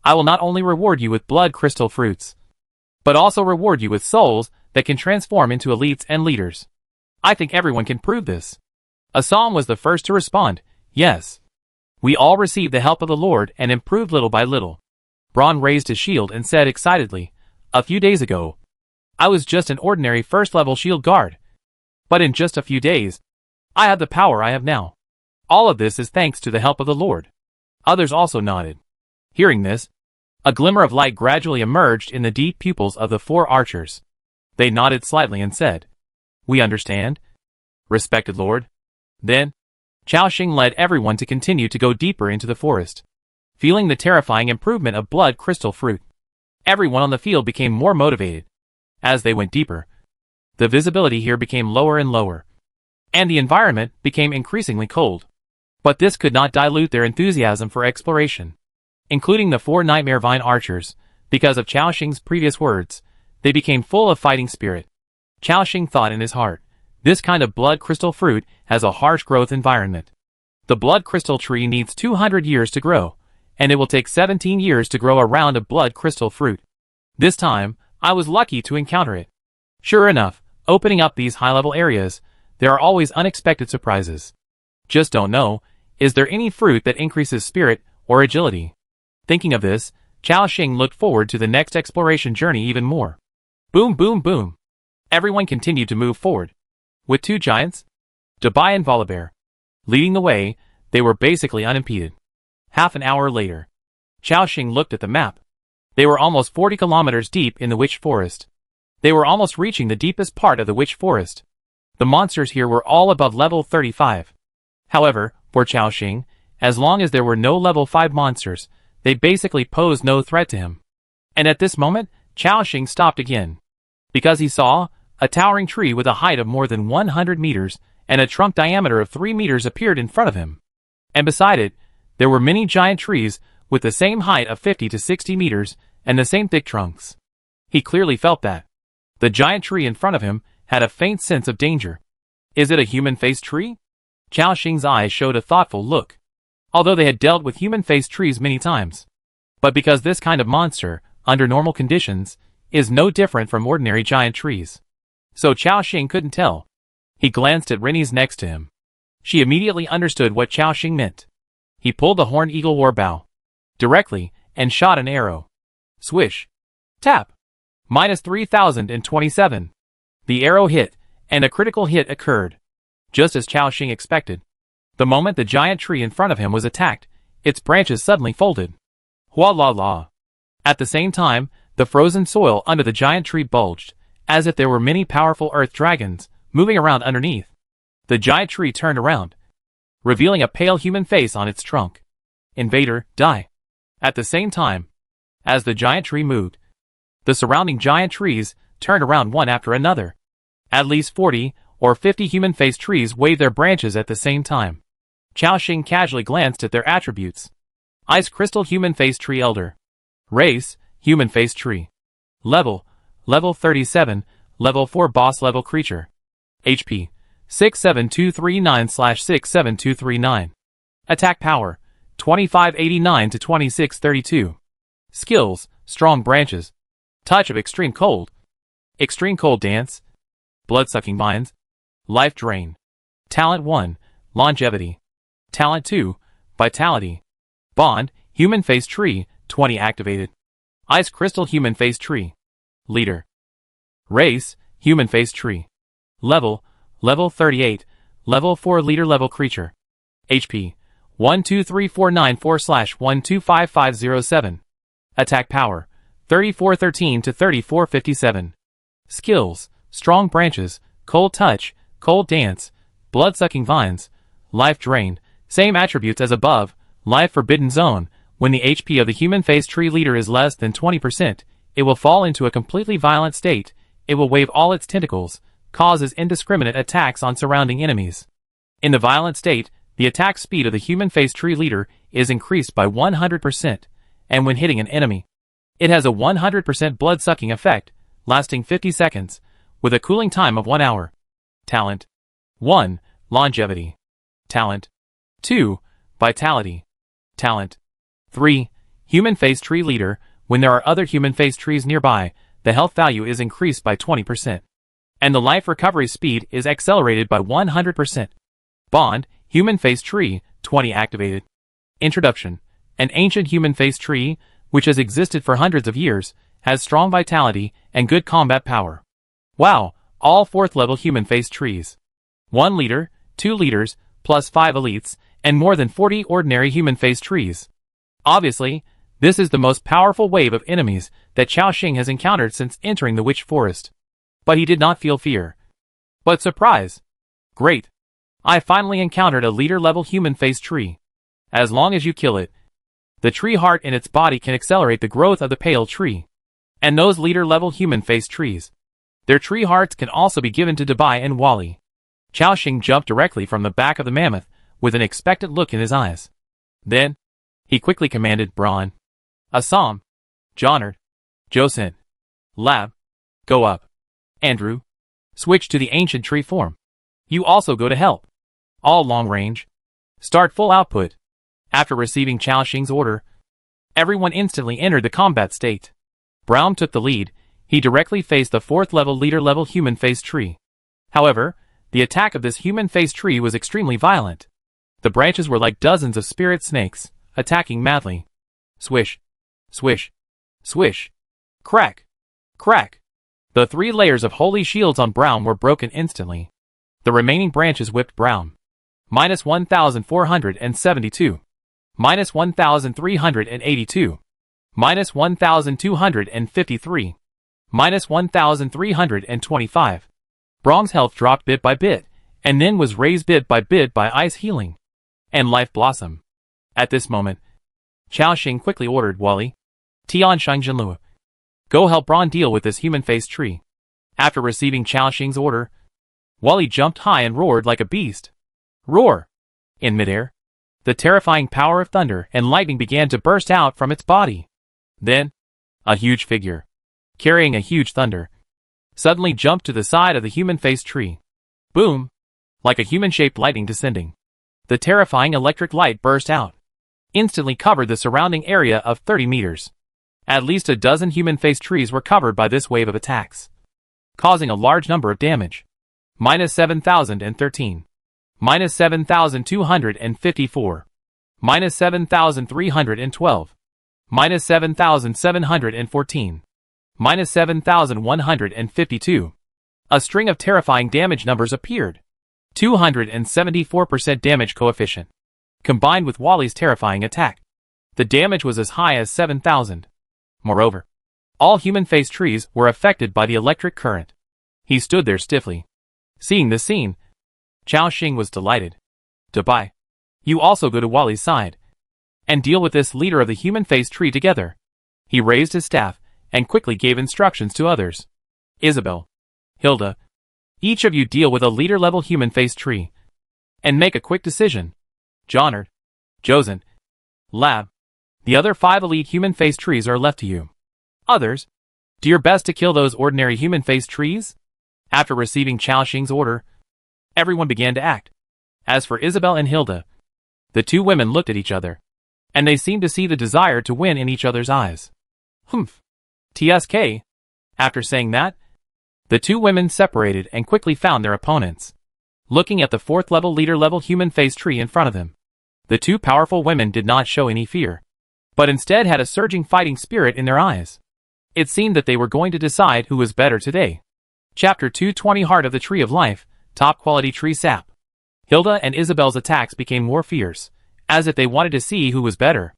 I will not only reward you with blood crystal fruits, but also reward you with souls that can transform into elites and leaders. I think everyone can prove this." Assam was the first to respond, "Yes. We all received the help of the Lord and improved little by little." Braun raised his shield and said excitedly, "A few days ago, I was just an ordinary first-level shield guard. But in just a few days, I have the power I have now. All of this is thanks to the help of the Lord." Others also nodded. Hearing this, a glimmer of light gradually emerged in the deep pupils of the 4 archers. They nodded slightly and said, "We understand." respected lord. Then, Chaoxing led everyone to continue to go deeper into the forest. Feeling the terrifying improvement of blood crystal fruit, everyone on the field became more motivated. As they went deeper, the visibility here became lower and lower, and the environment became increasingly cold. But this could not dilute their enthusiasm for exploration. Including the 4 Nightmare Vine archers, because of Chaoxing's previous words, they became full of fighting spirit. Chaoxing thought in his heart, this kind of blood crystal fruit has a harsh growth environment. The blood crystal tree needs 200 years to grow, and it will take 17 years to grow a round of blood crystal fruit. This time, I was lucky to encounter it. Sure enough, opening up these high-level areas, there are always unexpected surprises. Just don't know, is there any fruit that increases spirit or agility? Thinking of this, Chaoxing looked forward to the next exploration journey even more. Boom boom boom. Everyone continued to move forward. With 2 giants, Dubai and Volibear, leading the way, they were basically unimpeded. Half an hour later, Chaoxing looked at the map. They were almost 40 kilometers deep in the Witch Forest. They were almost reaching the deepest part of the Witch Forest. The monsters here were all above level 35. However, for Chaoxing, as long as there were no level 5 monsters, they basically posed no threat to him. And at this moment, Chaoxing stopped again. Because he saw a towering tree with a height of more than 100 meters and a trunk diameter of 3 meters appeared in front of him. And beside it, there were many giant trees with the same height of 50 to 60 meters and the same thick trunks. He clearly felt that the giant tree in front of him had a faint sense of danger. Is it a human-faced tree? Chaoxing's eyes showed a thoughtful look. Although they had dealt with human-faced trees many times. But because this kind of monster, under normal conditions, is no different from ordinary giant trees. So Chaoxing couldn't tell. He glanced at Rennie's next to him. She immediately understood what Chaoxing meant. He pulled the horned eagle war bow directly and shot an arrow. Swish. Tap. Minus 3027. The arrow hit, and a critical hit occurred. Just as Chaoxing expected. The moment the giant tree in front of him was attacked, its branches suddenly folded. Hua la la. At the same time, the frozen soil under the giant tree bulged, as if there were many powerful earth dragons moving around underneath. The giant tree turned around, revealing a pale human face on its trunk. Invader, die. At the same time, as the giant tree moved, the surrounding giant trees turned around one after another. At least 40 or 50 human-faced trees waved their branches at the same time. Chaoxing casually glanced at their attributes. Ice Crystal Human-Faced Tree Elder. Race, Human-Faced Tree. Level 37, Level 4 Boss Level Creature. HP, 67239/67239. Attack Power, 2589 to 2632. Skills, Strong Branches. Touch of Extreme Cold. Extreme Cold Dance. Blood-Sucking Vines. Life Drain. Talent 1, Longevity. Talent 2, Vitality. Bond, Human-Faced Tree, 20 activated. Ice Crystal Human-Faced Tree. Leader. Race, Human-Faced Tree. Level 38, Level 4 Leader Level Creature. HP, 123494/125507. Attack Power, 3413 to 3457. Skills, Strong Branches, Cold Touch, Cold Dance, Blood-Sucking Vines, Life Drained, same attributes as above. Life Forbidden Zone, when the HP of the human-faced tree leader is less than 20%, it will fall into a completely violent state. It will wave all its tentacles, causes indiscriminate attacks on surrounding enemies. In the violent state, the attack speed of the human-faced tree leader is increased by 100%, and when hitting an enemy, it has a 100% blood-sucking effect, lasting 50 seconds, with a cooling time of 1 hour. Talent 1, Longevity. Talent 2, Vitality. Talent 3, Human-Faced Tree Leader. When there are other human-faced trees nearby, the health value is increased by 20%. And the life recovery speed is accelerated by 100%. Bond, Human-Faced Tree, 20 activated. Introduction. An ancient human-faced tree, which has existed for hundreds of years, has strong vitality and good combat power. Wow, all 4th level human-faced trees. 1 leader, 2 leaders, plus 5 elites, and more than 40 ordinary human-faced trees. Obviously, this is the most powerful wave of enemies that Chaoxing has encountered since entering the Witch Forest. But he did not feel fear, but surprise. Great. I finally encountered a leader-level human-faced tree. As long as you kill it, the tree heart in its body can accelerate the growth of the pale tree. And those leader-level human-faced trees, their tree hearts can also be given to Dubai and Wally. Chao Xing jumped directly from the back of the mammoth, with an expectant look in his eyes. Then, he quickly commanded Braun, Assam, Jonard, Josin, Lab, go up. Andrew, switch to the ancient tree form. You also go to help. All long range. Start full output. After receiving Chao Xing's order, everyone instantly entered the combat state. Braun took the lead. He directly faced the 4th level leader-level human-faced tree. However, the attack of this human-faced tree was extremely violent. The branches were like dozens of spirit snakes, attacking madly. Swish, swish, swish, crack, crack. The 3 layers of holy shields on Braun were broken instantly. The remaining branches whipped Braun. Minus 1,472. Minus 1,382. Minus 1,253. Minus 1,325. Braun's health dropped bit by bit, and then was raised bit by ice healing and life blossom. At this moment, Chao Xing quickly ordered Wally, Tian Shangjianlu, go help Braun deal with this human-faced tree. After receiving Chao Xing's order, Wally jumped high and roared like a beast. Roar! In midair, the terrifying power of thunder and lightning began to burst out from its body. Then, a huge figure, carrying a huge thunder, suddenly jumped to the side of the human-faced tree. Boom! Like a human-shaped lightning descending. The terrifying electric light burst out, instantly covered the surrounding area of 30 meters. At least a dozen human-faced trees were covered by this wave of attacks, causing a large number of damage. Minus 7,013. Minus 7,254. Minus 7,312. Minus 7,714. Minus 7,152. A string of terrifying damage numbers appeared. 274% damage coefficient. Combined with Wally's terrifying attack, the damage was as high as 7,000. Moreover, all human-faced trees were affected by the electric current. He stood there stiffly. Seeing this scene, Chao Xing was delighted. Dubai, you also go to Wally's side and deal with this leader of the human-faced tree together. He raised his staff and quickly gave instructions to others. Isabel, Hilda, each of you deal with a leader-level human-faced tree and make a quick decision. Jonard, Josin, Lab, the other 5 elite human-faced trees are left to you. Others, do your best to kill those ordinary human-faced trees. After receiving Chao Xing's order, everyone began to act. As for Isabel and Hilda, the 2 women looked at each other, and they seemed to see the desire to win in each other's eyes. Humph. TSK. After saying that, the 2 women separated and quickly found their opponents. Looking at the 4th level leader-level human-faced tree in front of them, the 2 powerful women did not show any fear, but instead had a surging fighting spirit in their eyes. It seemed that they were going to decide who was better today. Chapter 220 Heart of the Tree of Life, Top Quality Tree Sap. Hilda and Isabel's attacks became more fierce, as if they wanted to see who was better.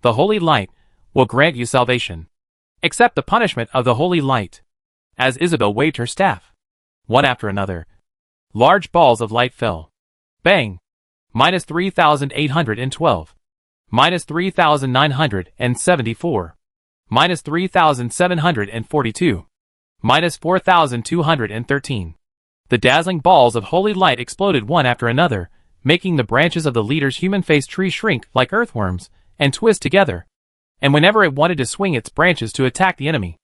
The Holy Light will grant you salvation. Accept the punishment of the Holy Light. As Isabel waved her staff, one after another, large balls of light fell. Bang! Minus 3,812. Minus 3,974. Minus 3,742. Minus 4,213. The dazzling balls of holy light exploded one after another, making the branches of the leader's human-faced tree shrink like earthworms and twist together. And whenever it wanted to swing its branches to attack the enemy,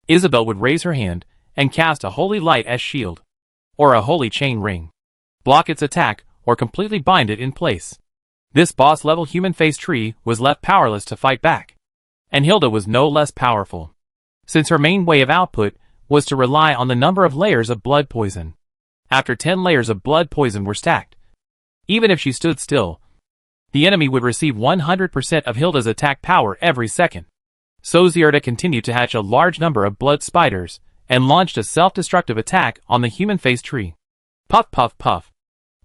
Isabel would raise her hand and cast a holy light as shield, or a holy chain ring, block its attack, or completely bind it in place. This boss-level human-faced tree was left powerless to fight back, and Hilda was no less powerful, since her main way of output was to rely on the number of layers of blood poison. After 10 layers of blood poison were stacked, even if she stood still, the enemy would receive 100% of Hilda's attack power every second. So Zierda continued to hatch a large number of blood spiders and launched a self-destructive attack on the human-faced tree. Puff puff puff.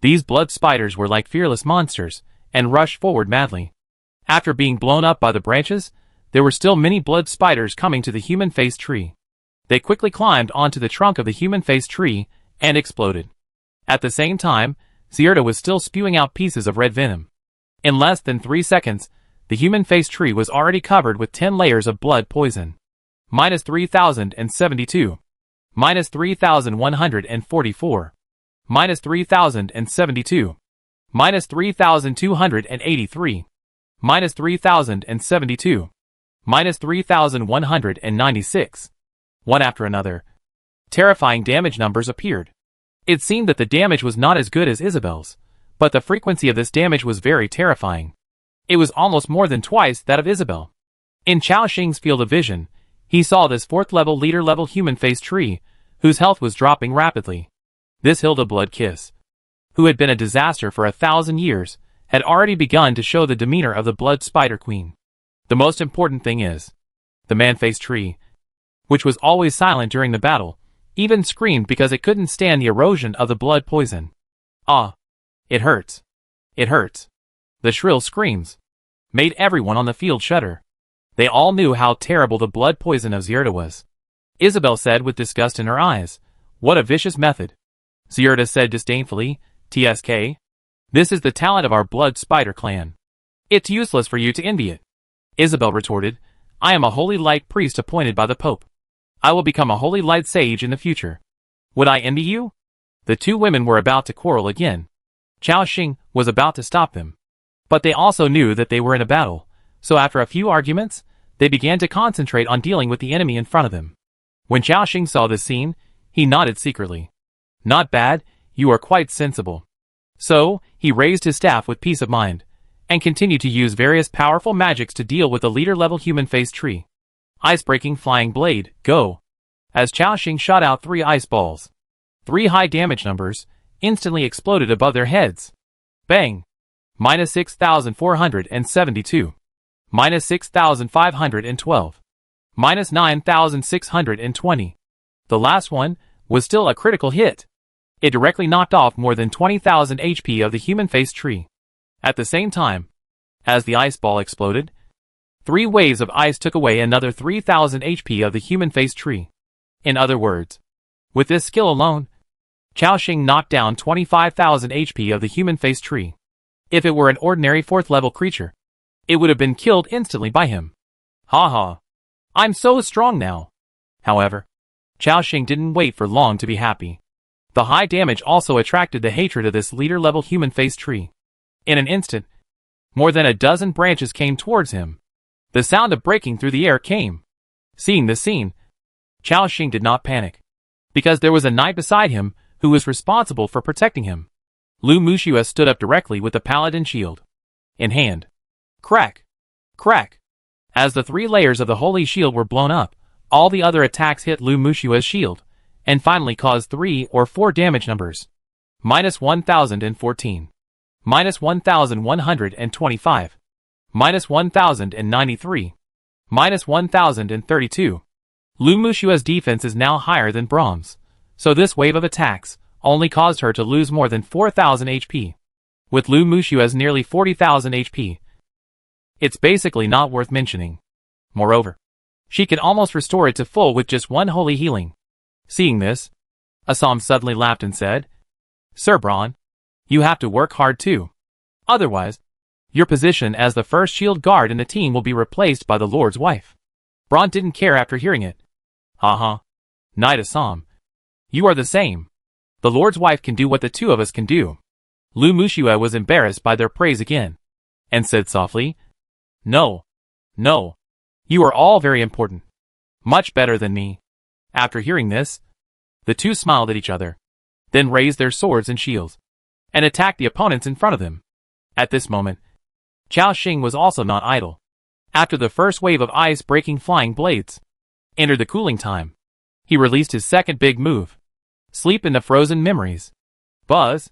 These blood spiders were like fearless monsters and rushed forward madly. After being blown up by the branches, there were still many blood spiders coming to the human-faced tree. They quickly climbed onto the trunk of the human-faced tree and exploded. At the same time, Zierda was still spewing out pieces of red venom. In less than 3 seconds, the human-faced tree was already covered with 10 layers of blood poison. Minus 3,072. Minus 3,144. Minus 3,072. Minus 3,283. Minus 3,072. Minus 3,196. One after another, terrifying damage numbers appeared. It seemed that the damage was not as good as Isabel's, but the frequency of this damage was very terrifying. It was almost more than twice that of Isabel. In Chao Xing's field of vision, he saw this 4th-level leader-level human-faced tree, whose health was dropping rapidly. This Hilda Blood Kiss, who had been a disaster for 1,000 years, had already begun to show the demeanor of the Blood Spider Queen. The most important thing is, the man-faced tree, which was always silent during the battle, even screamed because it couldn't stand the erosion of the blood poison. Ah! It hurts. It hurts. The shrill screams made everyone on the field shudder. They all knew how terrible the blood poison of Zierda was. Isabel said with disgust in her eyes, "What a vicious method." Zierda said disdainfully, "TSK? This is the talent of our blood spider clan. It's useless for you to envy it." Isabel retorted, "I am a holy light priest appointed by the Pope. I will become a holy light sage in the future. Would I envy you?" The two women were about to quarrel again. Chao Xing was about to stop them. But they also knew that they were in a battle, so after a few arguments, they began to concentrate on dealing with the enemy in front of them. When Chao Xing saw this scene, he nodded secretly. "Not bad, you are quite sensible." So, he raised his staff with peace of mind, and continued to use various powerful magics to deal with the leader-level human-faced tree. Ice-breaking flying blade, go! As Chao Xing shot out 3 ice balls. 3 high damage numbers instantly exploded above their heads. Bang! Minus 6,472. Minus 6,512. Minus 9,620. The last one was still a critical hit. It directly knocked off more than 20,000 HP of the human-faced tree. At the same time, as the ice ball exploded, 3 waves of ice took away another 3,000 HP of the human-faced tree. In other words, with this skill alone, Chao Xing knocked down 25,000 HP of the human-faced tree. If it were an ordinary 4th-level creature, it would have been killed instantly by him. Ha ha! I'm so strong now! However, Chao Xing didn't wait for long to be happy. The high damage also attracted the hatred of this leader-level human-faced tree. In an instant, more than a dozen branches came towards him. The sound of breaking through the air came. Seeing this scene, Chao Xing did not panic, because there was a knight beside him who was responsible for protecting him. Lu Muxua stood up directly with the paladin shield in hand. Crack! Crack! As the 3 layers of the holy shield were blown up, all the other attacks hit Lu Muxia's shield, and finally caused 3 or 4 damage numbers. Minus 1,014. Minus 1,125. Minus 1,093. Minus 1,032. Lu Muxia's defense is now higher than Brahms, so this wave of attacks only caused her to lose more than 4,000 HP. With Lu Muxia's nearly 40,000 HP, it's basically not worth mentioning. Moreover, she can almost restore it to full with just 1 holy healing. Seeing this, Assam suddenly laughed and said, "Sir Braun, you have to work hard too. Otherwise, your position as the first shield guard in the team will be replaced by the Lord's wife." Braun didn't care after hearing it. "Haha. Knight Assam, you are the same. The Lord's wife can do what the 2 of us can do." Lu Muxua was embarrassed by their praise again, and said softly, "No. No. You are all very important. Much better than me." After hearing this, the 2 smiled at each other, then raised their swords and shields, and attacked the opponents in front of them. At this moment, Chao Xing was also not idle. After the first wave of ice-breaking flying blades entered the cooling time, he released his second big move, Sleep in the Frozen Memories. Buzz!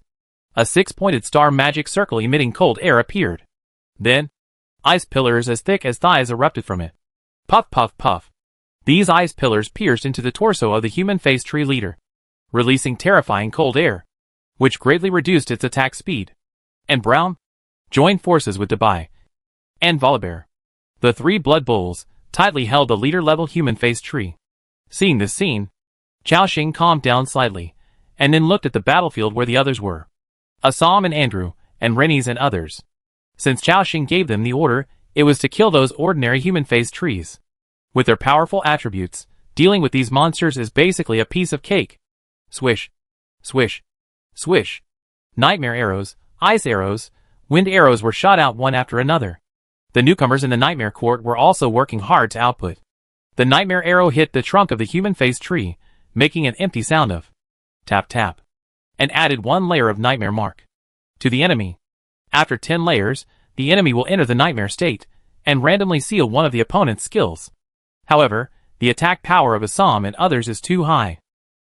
A 6-pointed star magic circle emitting cold air appeared. Then, ice pillars as thick as thighs erupted from it. Puff puff puff. These ice pillars pierced into the torso of the human-faced tree leader, releasing terrifying cold air, which greatly reduced its attack speed. And Brown joined forces with Dabai and Volibear. The 3 blood bulls tightly held the leader-level human-faced tree. Seeing this scene, Chao Xing calmed down slightly, and then looked at the battlefield where the others were. Assam and Andrew, and Rennies and others. Since Chaoxing gave them the order, it was to kill those ordinary human-faced trees. With their powerful attributes, dealing with these monsters is basically a piece of cake. Swish. Swish. Swish. Nightmare arrows, ice arrows, wind arrows were shot out one after another. The newcomers in the Nightmare Court were also working hard to output. The Nightmare arrow hit the trunk of the human-faced tree, making an empty sound of tap tap, and added 1 layer of Nightmare mark to the enemy. After 10 layers, the enemy will enter the Nightmare state, and randomly seal one of the opponent's skills. However, the attack power of Assam and others is too high.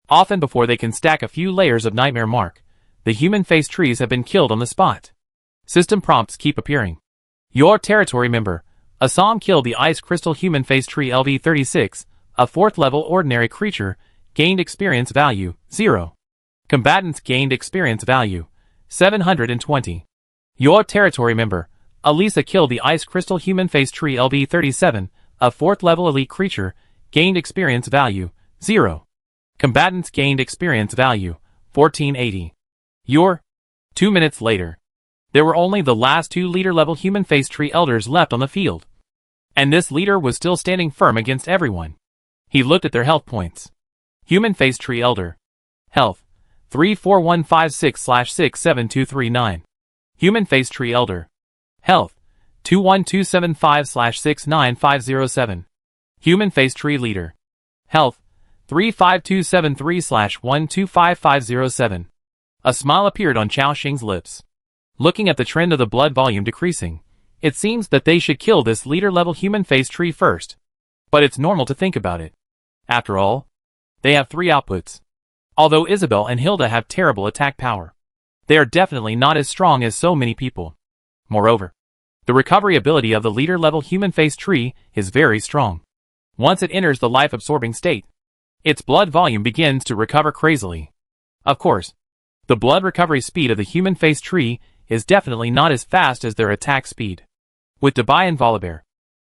Often before they can stack a few layers of Nightmare mark, the human-faced trees have been killed on the spot. System prompts keep appearing. Your territory member, Assam killed the Ice Crystal human-faced tree LV36, a 4th level ordinary creature, gained experience value, 0. Combatants gained experience value, 720. Your territory member, Elisa killed the Ice Crystal human-faced tree LV37, a 4th level elite creature, gained experience value, 0. Combatants gained experience value, 1480. Your 2 minutes later. There were only the last 2 leader-level human-faced tree elders left on the field. And this leader was still standing firm against everyone. He looked at their health points. Human-faced tree elder. Health, 34156/67239. Human-faced tree elder. Health, 21275/69507. Human-faced tree leader. Health, 35273/125507. A smile appeared on Chaoxing's lips. Looking at the trend of the blood volume decreasing, it seems that they should kill this leader-level human-faced tree first. But it's normal to think about it. After all, they have 3 outputs. Although Isabel and Hilda have terrible attack power, they are definitely not as strong as so many people. Moreover, the recovery ability of the leader-level human-faced tree is very strong. Once it enters the life-absorbing state, its blood volume begins to recover crazily. Of course, the blood recovery speed of the human-faced tree is definitely not as fast as their attack speed. With Dubai and Volibear,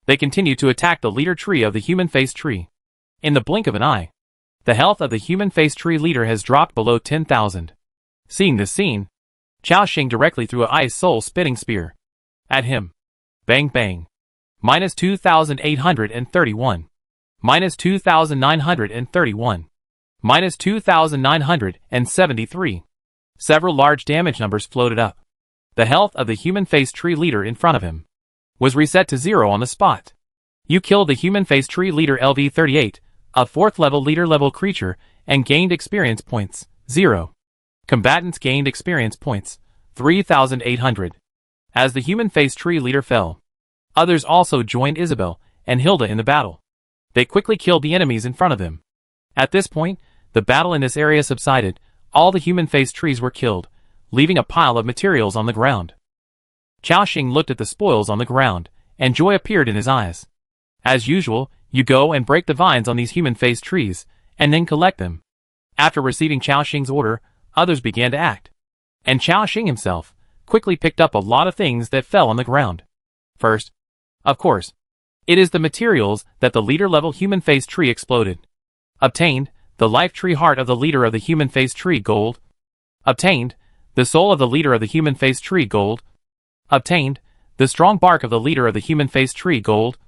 they continue to attack the leader tree of the human-faced tree. In the blink of an eye, the health of the human-faced tree leader has dropped below 10,000. Seeing this scene, Chaoxing directly threw a ice soul spitting spear at him. Bang bang. Minus 2,831. Minus 2,931. Minus 2,973. Several large damage numbers floated up. The health of the human-faced tree leader in front of him was reset to 0 on the spot. You killed the human-faced tree leader LV38, a 4th level leader-level creature, and gained experience points, 0. Combatants gained experience points, 3,800. As the human-faced tree leader fell, others also joined Isabel and Hilda in the battle. They quickly killed the enemies in front of them. At this point, the battle in this area subsided. All the human-faced trees were killed, leaving a pile of materials on the ground. Chaoxing looked at the spoils on the ground, and joy appeared in his eyes. As usual, you go and break the vines on these human-faced trees, and then collect them. After receiving Chaoxing's order, others began to act. And Chaoxing himself quickly picked up a lot of things that fell on the ground. First, of course, it is the materials that the leader-level human-faced tree exploded. Obtained, the life tree heart of the leader of the human-faced tree, gold. Obtained, the soul of the leader of the human-faced tree, gold. Obtained, the strong bark of the leader of the human-faced tree, gold.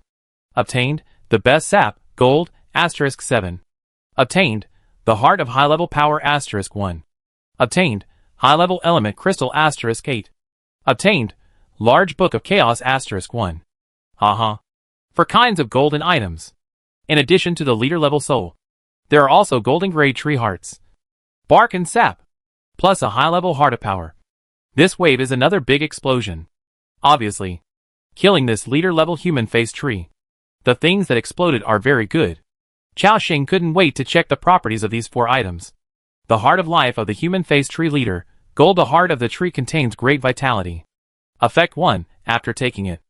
Obtained, the best sap, gold, *7. Obtained, the heart of high-level power, *1. Obtained, high-level element crystal, *8. Obtained, large book of chaos, *1. Haha. For kinds of golden items. In addition to the leader-level soul, there are also golden gray tree hearts, bark and sap, plus a high-level heart of power. This wave is another big explosion. Obviously, killing this leader-level human-faced tree. The things that exploded are very good. Chaoxing couldn't wait to check the properties of these 4 items. The heart of life of the human-faced tree leader, gold. The heart of the tree contains great vitality. Effect 1, after taking it.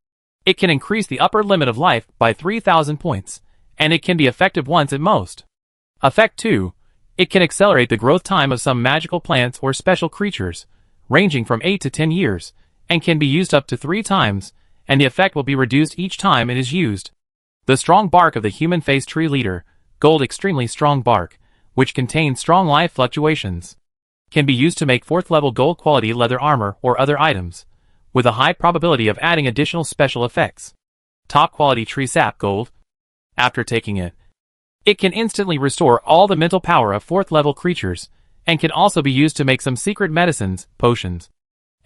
It can increase the upper limit of life by 3,000 points, and it can be effective once at most. Effect 2, it can accelerate the growth time of some magical plants or special creatures, ranging from 8 to 10 years, and can be used up to 3 times, and the effect will be reduced each time it is used. The strong bark of the human-faced tree leader, gold. Extremely strong bark, which contains strong life fluctuations. Can be used to make 4th level gold quality leather armor or other items, with a high probability of adding additional special effects. Top quality tree sap gold. After taking it, it can instantly restore all the mental power of 4th level creatures, and can also be used to make some secret medicines, potions,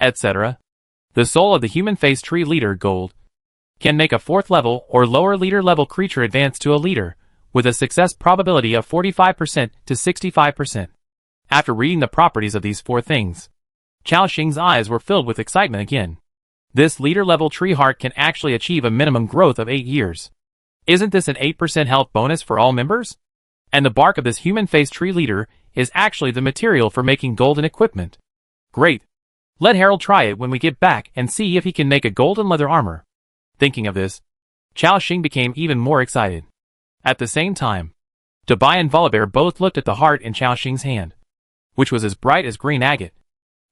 etc. The soul of the human face tree leader gold. Can make a 4th level or lower leader level creature advance to a leader, with a success probability of 45% to 65%. After reading the properties of these 4 things, Chao Xing's eyes were filled with excitement again. This leader level tree heart can actually achieve a minimum growth of 8 years. Isn't this an 8% health bonus for all members? And the bark of this human face tree leader is actually the material for making golden equipment. Great. Let Harold try it when we get back and see if he can make a golden leather armor. Thinking of this, Chao Xing became even more excited. At the same time, Dabai and Volibear both looked at the heart in Chao Xing's hand, which was as bright as green agate.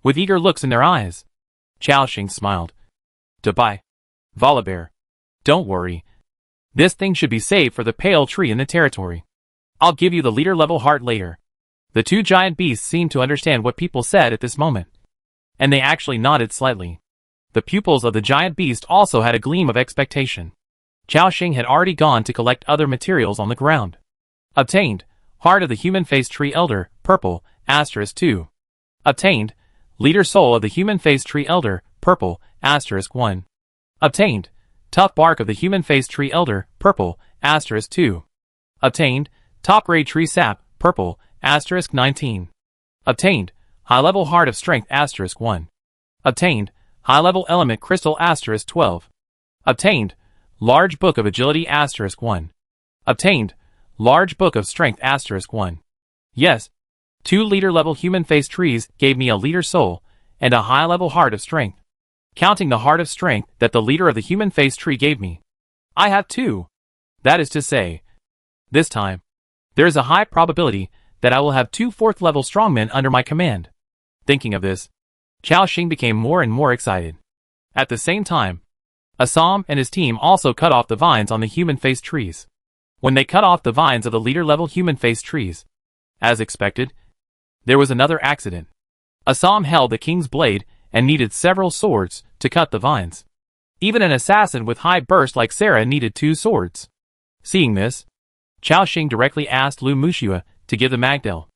With eager looks in their eyes, Chao Xing smiled. Dabai, Volibear, don't worry. This thing should be saved for the pale tree in the territory. I'll give you the leader level heart later. The 2 giant beasts seemed to understand what people said at this moment, and they actually nodded slightly. The pupils of the giant beast also had a gleam of expectation. Chao Xing had already gone to collect other materials on the ground. Obtained, heart of the human face tree elder, purple, *2. Obtained, leader soul of the human face tree elder, purple, *1. Obtained, tough bark of the human face tree elder, purple, *2. Obtained, top grade tree sap, purple, *19. Obtained, high level heart of strength, *1. Obtained, high level element crystal, *12. Obtained, large book of agility, *1. Obtained, large book of strength, *1. Yes, 2 leader level human face trees gave me a leader soul and a high level heart of strength. Counting the heart of strength that the leader of the human face tree gave me, I have 2. That is to say, this time, there is a high probability that I will have 2 4th level strongmen under my command. Thinking of this, Chao Xing became more and more excited. At the same time, Assam and his team also cut off the vines on the human face trees. When they cut off the vines of the leader level human face trees, as expected, there was another accident. Assam held the king's blade and needed several swords to cut the vines. Even an assassin with high burst like Sarah needed 2 swords. Seeing this, Chao Xing directly asked Lu Muxua to give the Magdel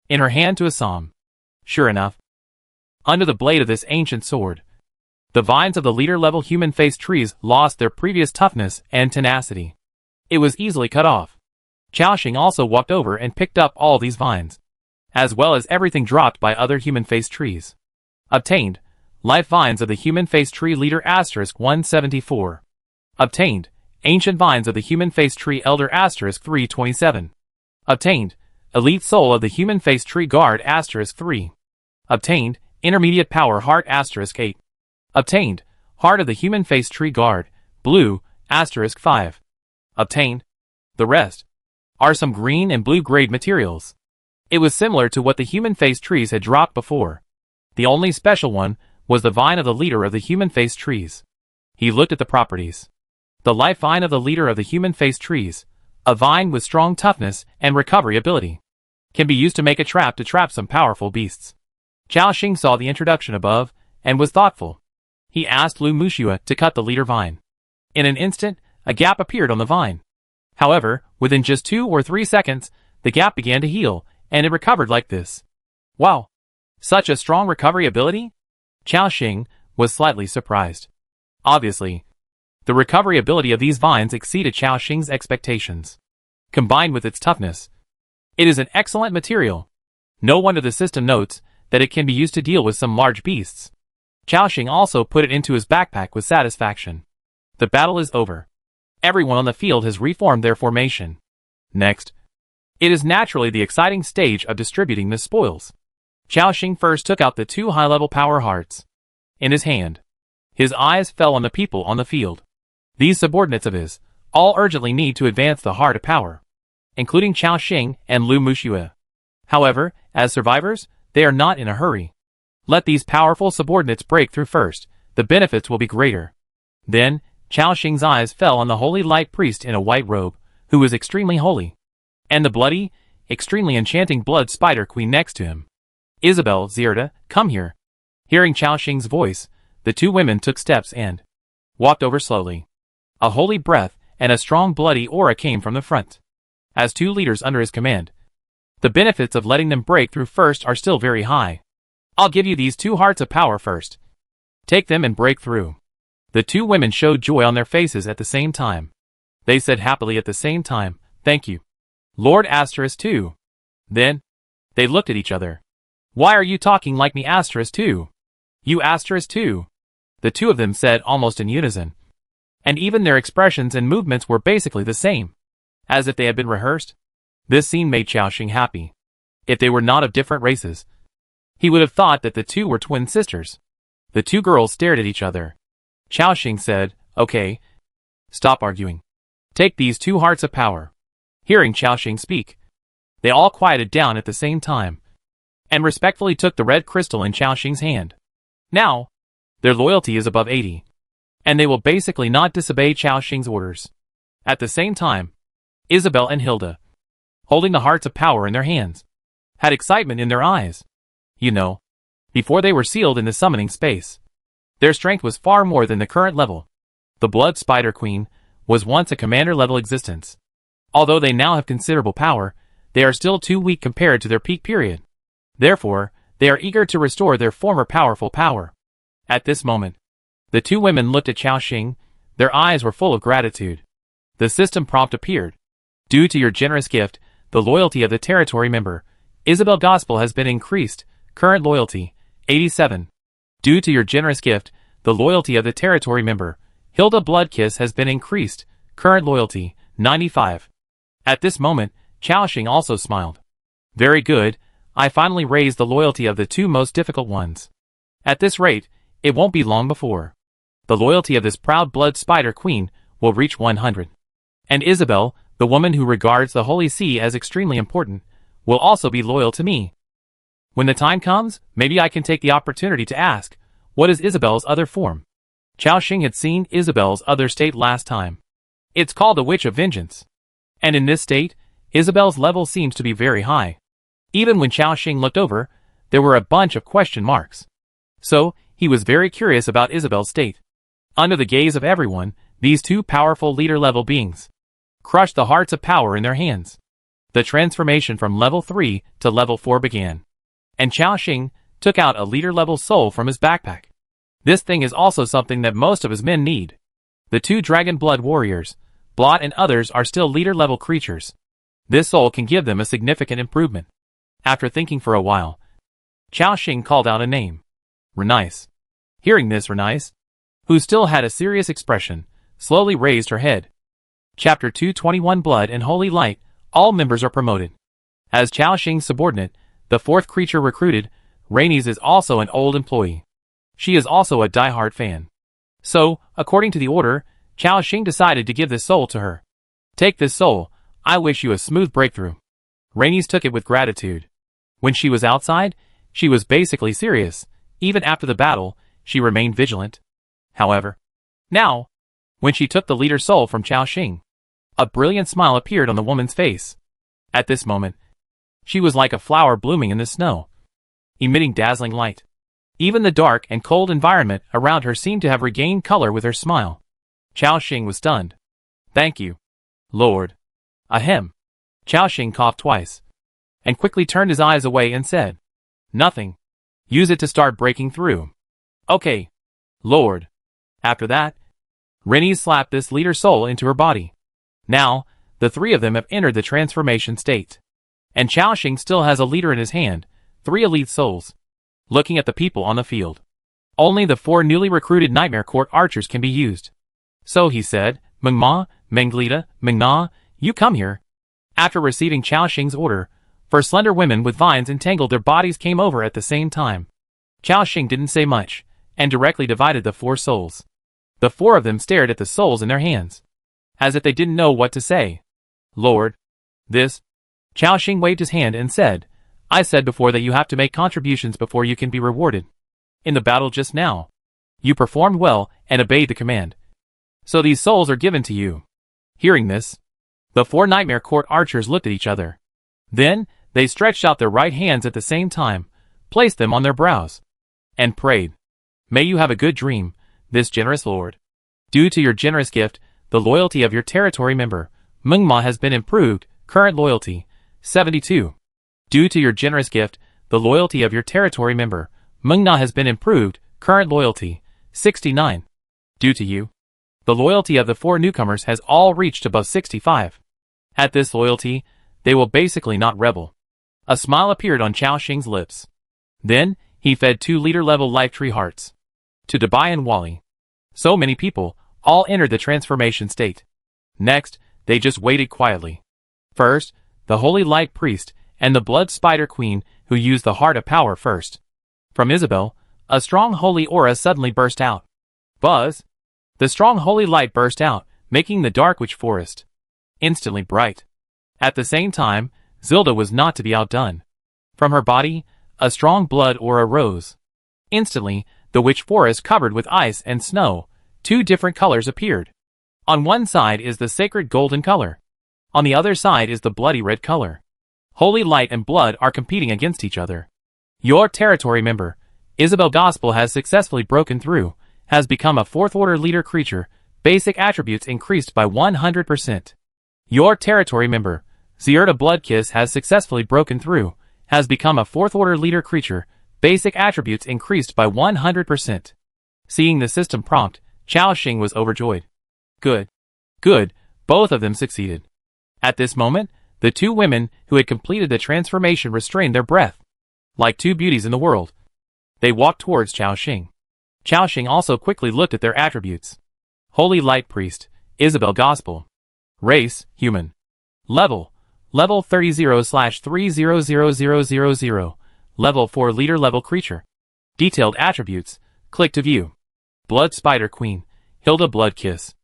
in her hand to Assam. Sure enough, under the blade of this ancient sword, the vines of the leader level human face trees lost their previous toughness and tenacity. It was easily cut off. Chao Xing also walked over and picked up all these vines, as well as everything dropped by other human face trees. Obtained, life vines of the human face tree leader, *174. Obtained, ancient vines of the human face tree elder, *327. Obtained, elite soul of the human face tree guard, *3. Obtained, intermediate power heart, *8. Obtained, heart of the human face tree guard, blue, *5. Obtained. The rest are some green and blue grade materials. It was similar to what the human face trees had dropped before. The only special one was the vine of the leader of the human face trees. He looked at the properties. The life vine of the leader of the human face trees, a vine with strong toughness and recovery ability, can be used to make a trap to trap some powerful beasts. Chao Xing saw the introduction above and was thoughtful. He asked Lu Muxua to cut the leader vine. In an instant, a gap appeared on the vine. However, within just 2 or 3 seconds, the gap began to heal, and it recovered like this. Wow! Such a strong recovery ability? Chao Xing was slightly surprised. Obviously, the recovery ability of these vines exceeded Chao Xing's expectations. Combined with its toughness, it is an excellent material. No wonder the system notes that it can be used to deal with some large beasts. Chao Xing also put it into his backpack with satisfaction. The battle is over. Everyone on the field has reformed their formation. Next, it is naturally the exciting stage of distributing the spoils. Chao Xing first took out the 2 high-level power hearts. In his hand, his eyes fell on the people on the field. These subordinates of his all urgently need to advance the heart of power, including Chao Xing and Lu Muxua. However, as survivors, they are not in a hurry. Let these powerful subordinates break through first, the benefits will be greater. Then, Chao Xing's eyes fell on the holy light priest in a white robe, who was extremely holy, and the bloody, extremely enchanting blood spider queen next to him. Isabel, Zierda, come here. Hearing Chao Xing's voice, the two women took steps and walked over slowly. A holy breath and a strong bloody aura came from the front. As two leaders under his command, the benefits of letting them break through first are still very high. I'll give you these 2 hearts of power first. Take them and break through. The two women showed joy on their faces at the same time. They said happily at the same time, thank you, Lord Asterisk 2. Then, they looked at each other. Why are you talking like me, Asterisk 2? You Asterisk 2. The two of them said almost in unison. And even their expressions and movements were basically the same, as if they had been rehearsed. This scene made Chao Xing happy. If they were not of different races, he would have thought that the two were twin sisters. The two girls stared at each other. Chao Xing said, okay, stop arguing. Take these 2 hearts of power. Hearing Chao Xing speak, they all quieted down at the same time, and respectfully took the red crystal in Chao Xing's hand. Now, their loyalty is above 80, and they will basically not disobey Chao Xing's orders. At the same time, Isabel and Hilda, holding the hearts of power in their hands, had excitement in their eyes. You know, before they were sealed in the summoning space, their strength was far more than the current level. The Blood Spider Queen was once a commander-level existence. Although they now have considerable power, they are still too weak compared to their peak period. Therefore, they are eager to restore their former powerful power. At this moment, the two women looked at Chao Xing. Their eyes were full of gratitude. The system prompt appeared. Due to your generous gift, the loyalty of the territory member, Isabel Gospel, has been increased. Current loyalty, 87. Due to your generous gift, the loyalty of the territory member, Hilda Bloodkiss, has been increased. Current loyalty, 95. At this moment, Chao Xing also smiled. Very good, I finally raised the loyalty of the 2 most difficult ones. At this rate, it won't be long before the loyalty of this proud Blood Spider Queen will reach 100. And Isabel, the woman who regards the Holy See as extremely important, will also be loyal to me. When the time comes, maybe I can take the opportunity to ask, what is Isabel's other form? Chao Xing had seen Isabel's other state last time. It's called the Witch of Vengeance. And in this state, Isabel's level seems to be very high. Even when Chao Xing looked over, there were a bunch of question marks. So, he was very curious about Isabel's state. Under the gaze of everyone, these 2 powerful leader-level beings crushed the hearts of power in their hands. The transformation from level 3 to level 4 began. And Chao Xing took out a leader-level soul from his backpack. This thing is also something that most of his men need. The 2 Dragon Blood Warriors, Blot and others, are still leader-level creatures. This soul can give them a significant improvement. After thinking for a while, Chao Xing called out a name. Renice. Hearing this, Renice, who still had a serious expression, slowly raised her head. Chapter 221 Blood and Holy Light. All members are promoted. As Chao Xing's subordinate, the 4th creature recruited, Rainice is also an old employee. She is also a die-hard fan. So, according to the order, Chao Xing decided to give this soul to her. Take this soul, I wish you a smooth breakthrough. Rainice took it with gratitude. When she was outside, she was basically serious. Even after the battle, she remained vigilant. However, now, when she took the leader soul from Chao Xing, a brilliant smile appeared on the woman's face. At this moment, she was like a flower blooming in the snow, emitting dazzling light. Even the dark and cold environment around her seemed to have regained color with her smile. Chao Xing was stunned. Thank you, Lord. Ahem. Chao Xing coughed twice, and quickly turned his eyes away and said, nothing. Use it to start breaking through. Okay, Lord. After that, Rainice slapped this leader soul into her body. Now, the 3 of them have entered the transformation state. And Chao Xing still has a leader in his hand, 3 elite souls. Looking at the people on the field, only the 4 newly recruited Nightmare Court archers can be used. So he said, Mengma, Menglita, Mengna, you come here. After receiving Chao Xing's order, 4 slender women with vines entangled their bodies came over at the same time. Chao Xing didn't say much, and directly divided the 4 souls. The 4 of them stared at the souls in their hands, as if they didn't know what to say. Lord, this. Chao Xing waved his hand and said, I said before that you have to make contributions before you can be rewarded. In the battle just now, you performed well and obeyed the command. So these souls are given to you. Hearing this, the 4 Nightmare Court archers looked at each other. Then, they stretched out their right hands at the same time, placed them on their brows, and prayed, "May you have a good dream, this generous lord. Due to your generous gift, the loyalty of your territory member, Mengma, has been improved. Current loyalty, 72. Due to your generous gift, the loyalty of your territory member, Mengna, has been improved. Current loyalty, 69. Due to you, the loyalty of the 4 newcomers has all reached above 65. At this loyalty, they will basically not rebel." A smile appeared on Chao Xing's lips. Then, he fed 2 leader-level life tree hearts to Dabai and Wally. So many people all entered the transformation state. Next, they just waited quietly. First, the Holy Light Priest and the Blood Spider Queen, who used the Heart of Power first. From Isabel, a strong holy aura suddenly burst out. Buzz! The strong holy light burst out, making the dark witch forest instantly bright. At the same time, Zilda was not to be outdone. From her body, a strong blood aura rose. Instantly, the witch forest covered with ice and snow, 2 different colors appeared. On one side is the sacred golden color. On the other side is the bloody red color. Holy light and blood are competing against each other. Your territory member, Isabel Gospel, has successfully broken through, has become a 4th order leader creature, basic attributes increased by 100%. Your territory member, Zierta Bloodkiss, has successfully broken through, has become a 4th order leader creature, basic attributes increased by 100%. Seeing the system prompt, Chao Xing was overjoyed. Good. Good, both of them succeeded. At this moment, the 2 women who had completed the transformation restrained their breath. Like 2 beauties in the world, they walked towards Chao Xing. Chao Xing also quickly looked at their attributes. Holy Light Priest, Isabel Gospel. Race, human. Level 30/300000. Level 4 leader level creature. Detailed attributes, click to view. Blood Spider Queen, Hilda Bloodkiss.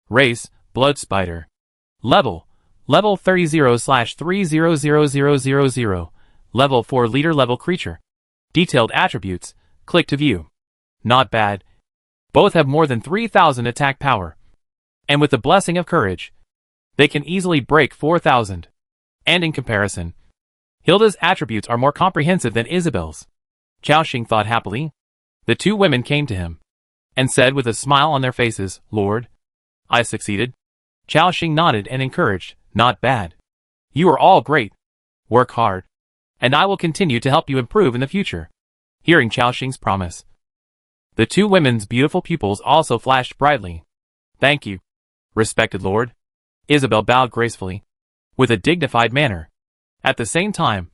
Race, Blood Spider. Level 30/300000. Level 4 leader level creature. Detailed attributes, click to view. Not bad. Both have more than 3,000 attack power. And with the blessing of courage, they can easily break 4,000. And in comparison, Hilda's attributes are more comprehensive than Isabel's. Chao Xing thought happily. The 2 women came to him and said with a smile on their faces, "Lord, I succeeded." Chao Xing nodded and encouraged, "Not bad. You are all great. Work hard, and I will continue to help you improve in the future." Hearing Chao Xing's promise, the 2 women's beautiful pupils also flashed brightly. "Thank you, respected Lord." Isabel bowed gracefully, with a dignified manner. At the same time,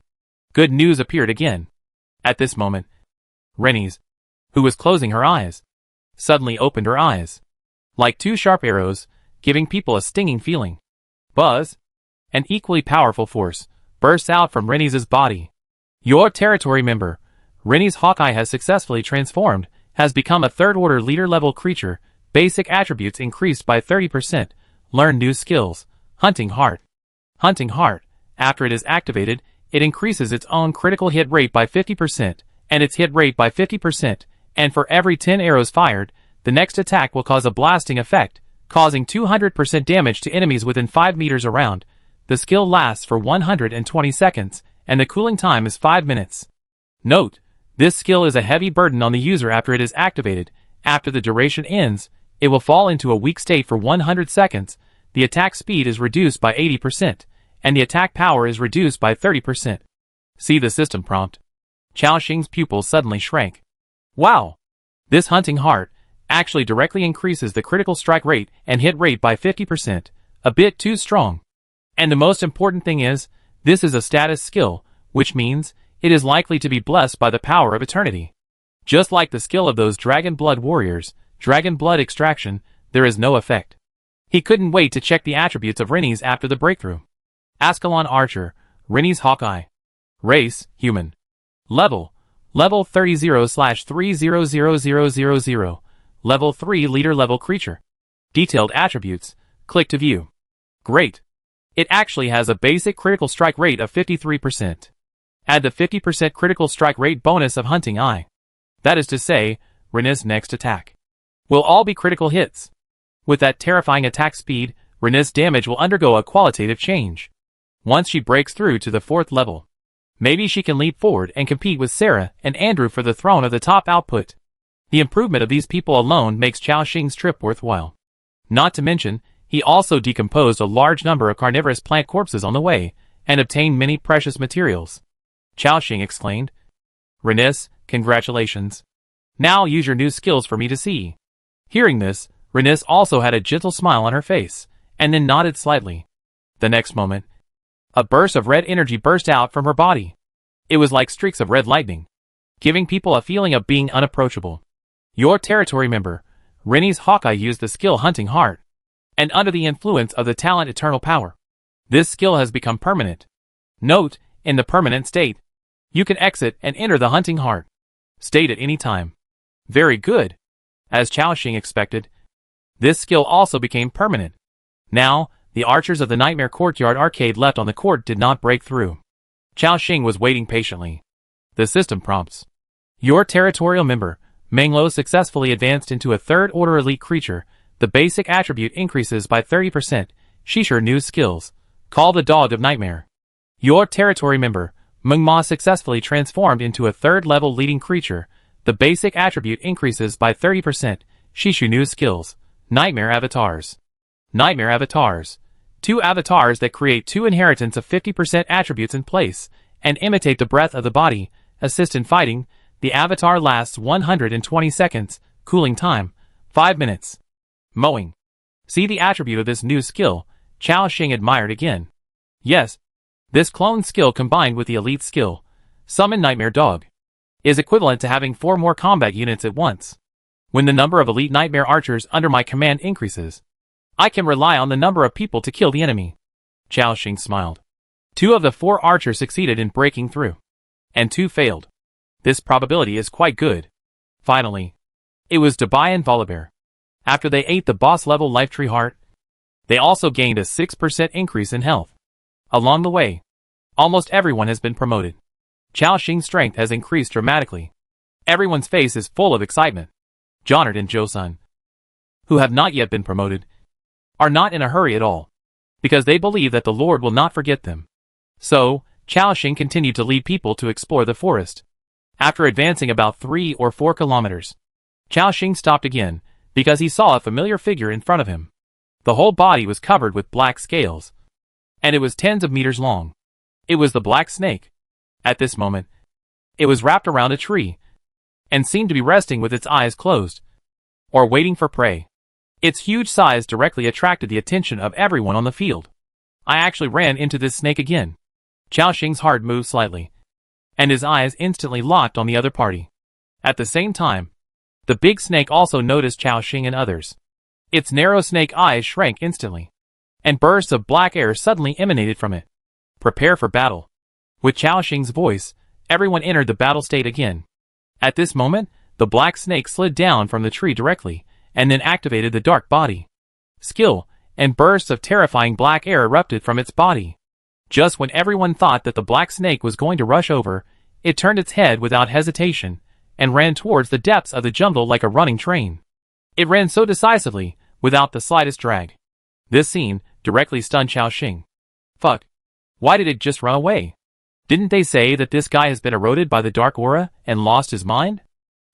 good news appeared again. At this moment, Rennie's, who was closing her eyes, suddenly opened her eyes. Like 2 sharp arrows, giving people a stinging feeling. Buzz! An equally powerful force bursts out from Rennie's body. Your territory member, Rennie's Hawkeye, has successfully transformed, has become a 3rd order leader level creature, basic attributes increased by 30%, learn new skills, Hunting Heart. Hunting Heart, after it is activated, it increases its own critical hit rate by 50%, and its hit rate by 50%, and for every 10 arrows fired, the next attack will cause a blasting effect, causing 200% damage to enemies within 5 meters around. The skill lasts for 120 seconds, and the cooling time is 5 minutes. Note, this skill is a heavy burden on the user after it is activated. After the duration ends, it will fall into a weak state for 100 seconds, the attack speed is reduced by 80%, and the attack power is reduced by 30%. See the system prompt. Chao Xing's pupils suddenly shrank. Wow! This Hunting Heart actually directly increases the critical strike rate and hit rate by 50%, a bit too strong. And the most important thing is, this is a status skill, which means it is likely to be blessed by the power of eternity. Just like the skill of those Dragon Blood warriors, Dragon Blood Extraction, there is no effect. He couldn't wait to check the attributes of Rennie's after the breakthrough. Ascalon Archer, Rennie's Hawkeye. Race, human. Level 30/300000. Level 3 leader level creature. Detailed attributes, click to view. Great. It actually has a basic critical strike rate of 53%. Add the 50% critical strike rate bonus of Hunting Eye. That is to say, Rennie's next attack will all be critical hits. With that terrifying attack speed, Rennie's damage will undergo a qualitative change once she breaks through to the 4th level. Maybe she can leap forward and compete with Sarah and Andrew for the throne of the top output. The improvement of these people alone makes Xiaoxing's trip worthwhile. Not to mention, he also decomposed a large number of carnivorous plant corpses on the way, and obtained many precious materials. Xiaoxing exclaimed. Renis, congratulations. Now use your new skills for me to see. Hearing this, Renis also had a gentle smile on her face, and then nodded slightly. The next moment, a burst of red energy burst out from her body. It was like streaks of red lightning, giving people a feeling of being unapproachable. Your territory member, Rennie's Hawkeye, used the skill Hunting Heart, and under the influence of the talent Eternal Power, this skill has become permanent. Note, in the permanent state, you can exit and enter the Hunting Heart state at any time. Very good. As Xiaoxing expected, this skill also became permanent. Now, the archers of the Nightmare Courtyard arcade left on the court did not break through. Xiaoxing was waiting patiently. The system prompts. Your territorial member, Menglo, successfully advanced into a third-order elite creature. The basic attribute increases by 30%. Shisher new skills. Call the Dog of Nightmare. Your territory member, Mengma, successfully transformed into a third-level leading creature. The basic attribute increases by 30%. Shishu new skills. Nightmare avatars. Nightmare avatars. 2 avatars that create 2 inheritance of 50% attributes in place, and imitate the breath of the body, assist in fighting. The avatar lasts 120 seconds, cooling time, 5 minutes. Mowing. See the attribute of this new skill, Xiaoxing admired again. Yes, this clone skill combined with the elite skill, Summon Nightmare Dog, is equivalent to having 4 more combat units at once. When the number of elite nightmare archers under my command increases, I can rely on the number of people to kill the enemy. Xiaoxing smiled. 2 of the 4 archers succeeded in breaking through, and 2 failed. This probability is quite good. Finally, it was Dubai and Volibear. After they ate the boss-level life tree heart, they also gained a 6% increase in health. Along the way, almost everyone has been promoted. Xiaoxing's strength has increased dramatically. Everyone's face is full of excitement. Jonard and Josun, who have not yet been promoted, are not in a hurry at all, because they believe that the Lord will not forget them. So, Xiaoxing continued to lead people to explore the forest. After advancing about 3 or 4 kilometers, Xiaoxing stopped again, because he saw a familiar figure in front of him. The whole body was covered with black scales, and it was tens of meters long. It was the black snake. At this moment, it was wrapped around a tree, and seemed to be resting with its eyes closed, or waiting for prey. Its huge size directly attracted the attention of everyone on the field. I actually ran into this snake again. Xiaoxing's heart moved slightly, and his eyes instantly locked on the other party. At the same time, the big snake also noticed Xiaoxing and others. Its narrow snake eyes shrank instantly, and bursts of black air suddenly emanated from it. Prepare for battle. With Xiaoxing's voice, everyone entered the battle state again. At this moment, the black snake slid down from the tree directly, and then activated the dark body skill, and bursts of terrifying black air erupted from its body. Just when everyone thought that the black snake was going to rush over, it turned its head without hesitation, and ran towards the depths of the jungle like a running train. It ran so decisively, without the slightest drag. This scene directly stunned Xiaoxing. Fuck. Why did it just run away? Didn't they say that this guy has been eroded by the dark aura and lost his mind?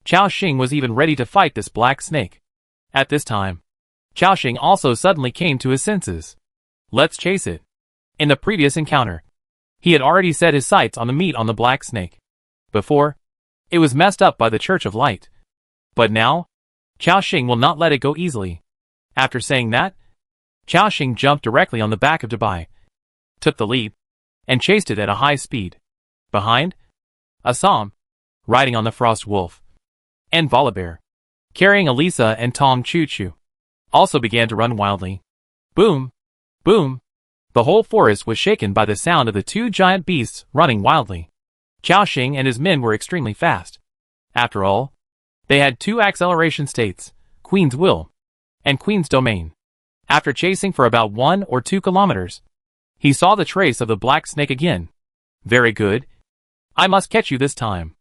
Xiaoxing was even ready to fight this black snake. At this time, Xiaoxing also suddenly came to his senses. Let's chase it. In the previous encounter, he had already set his sights on the meat on the black snake. Before, it was messed up by the Church of Light. But now, Xiaoxing will not let it go easily. After saying that, Xiaoxing jumped directly on the back of Dubai, took the lead, and chased it at a high speed. Behind, Assam, riding on the Frost Wolf, and Volibear, carrying Elisa and Tom Choo Choo, also began to run wildly. Boom! Boom! The whole forest was shaken by the sound of the 2 giant beasts running wildly. Xiaoxing and his men were extremely fast. After all, they had 2 acceleration states, Queen's Will and Queen's Domain. After chasing for about 1 or 2 kilometers, he saw the trace of the black snake again. Very good. I must catch you this time.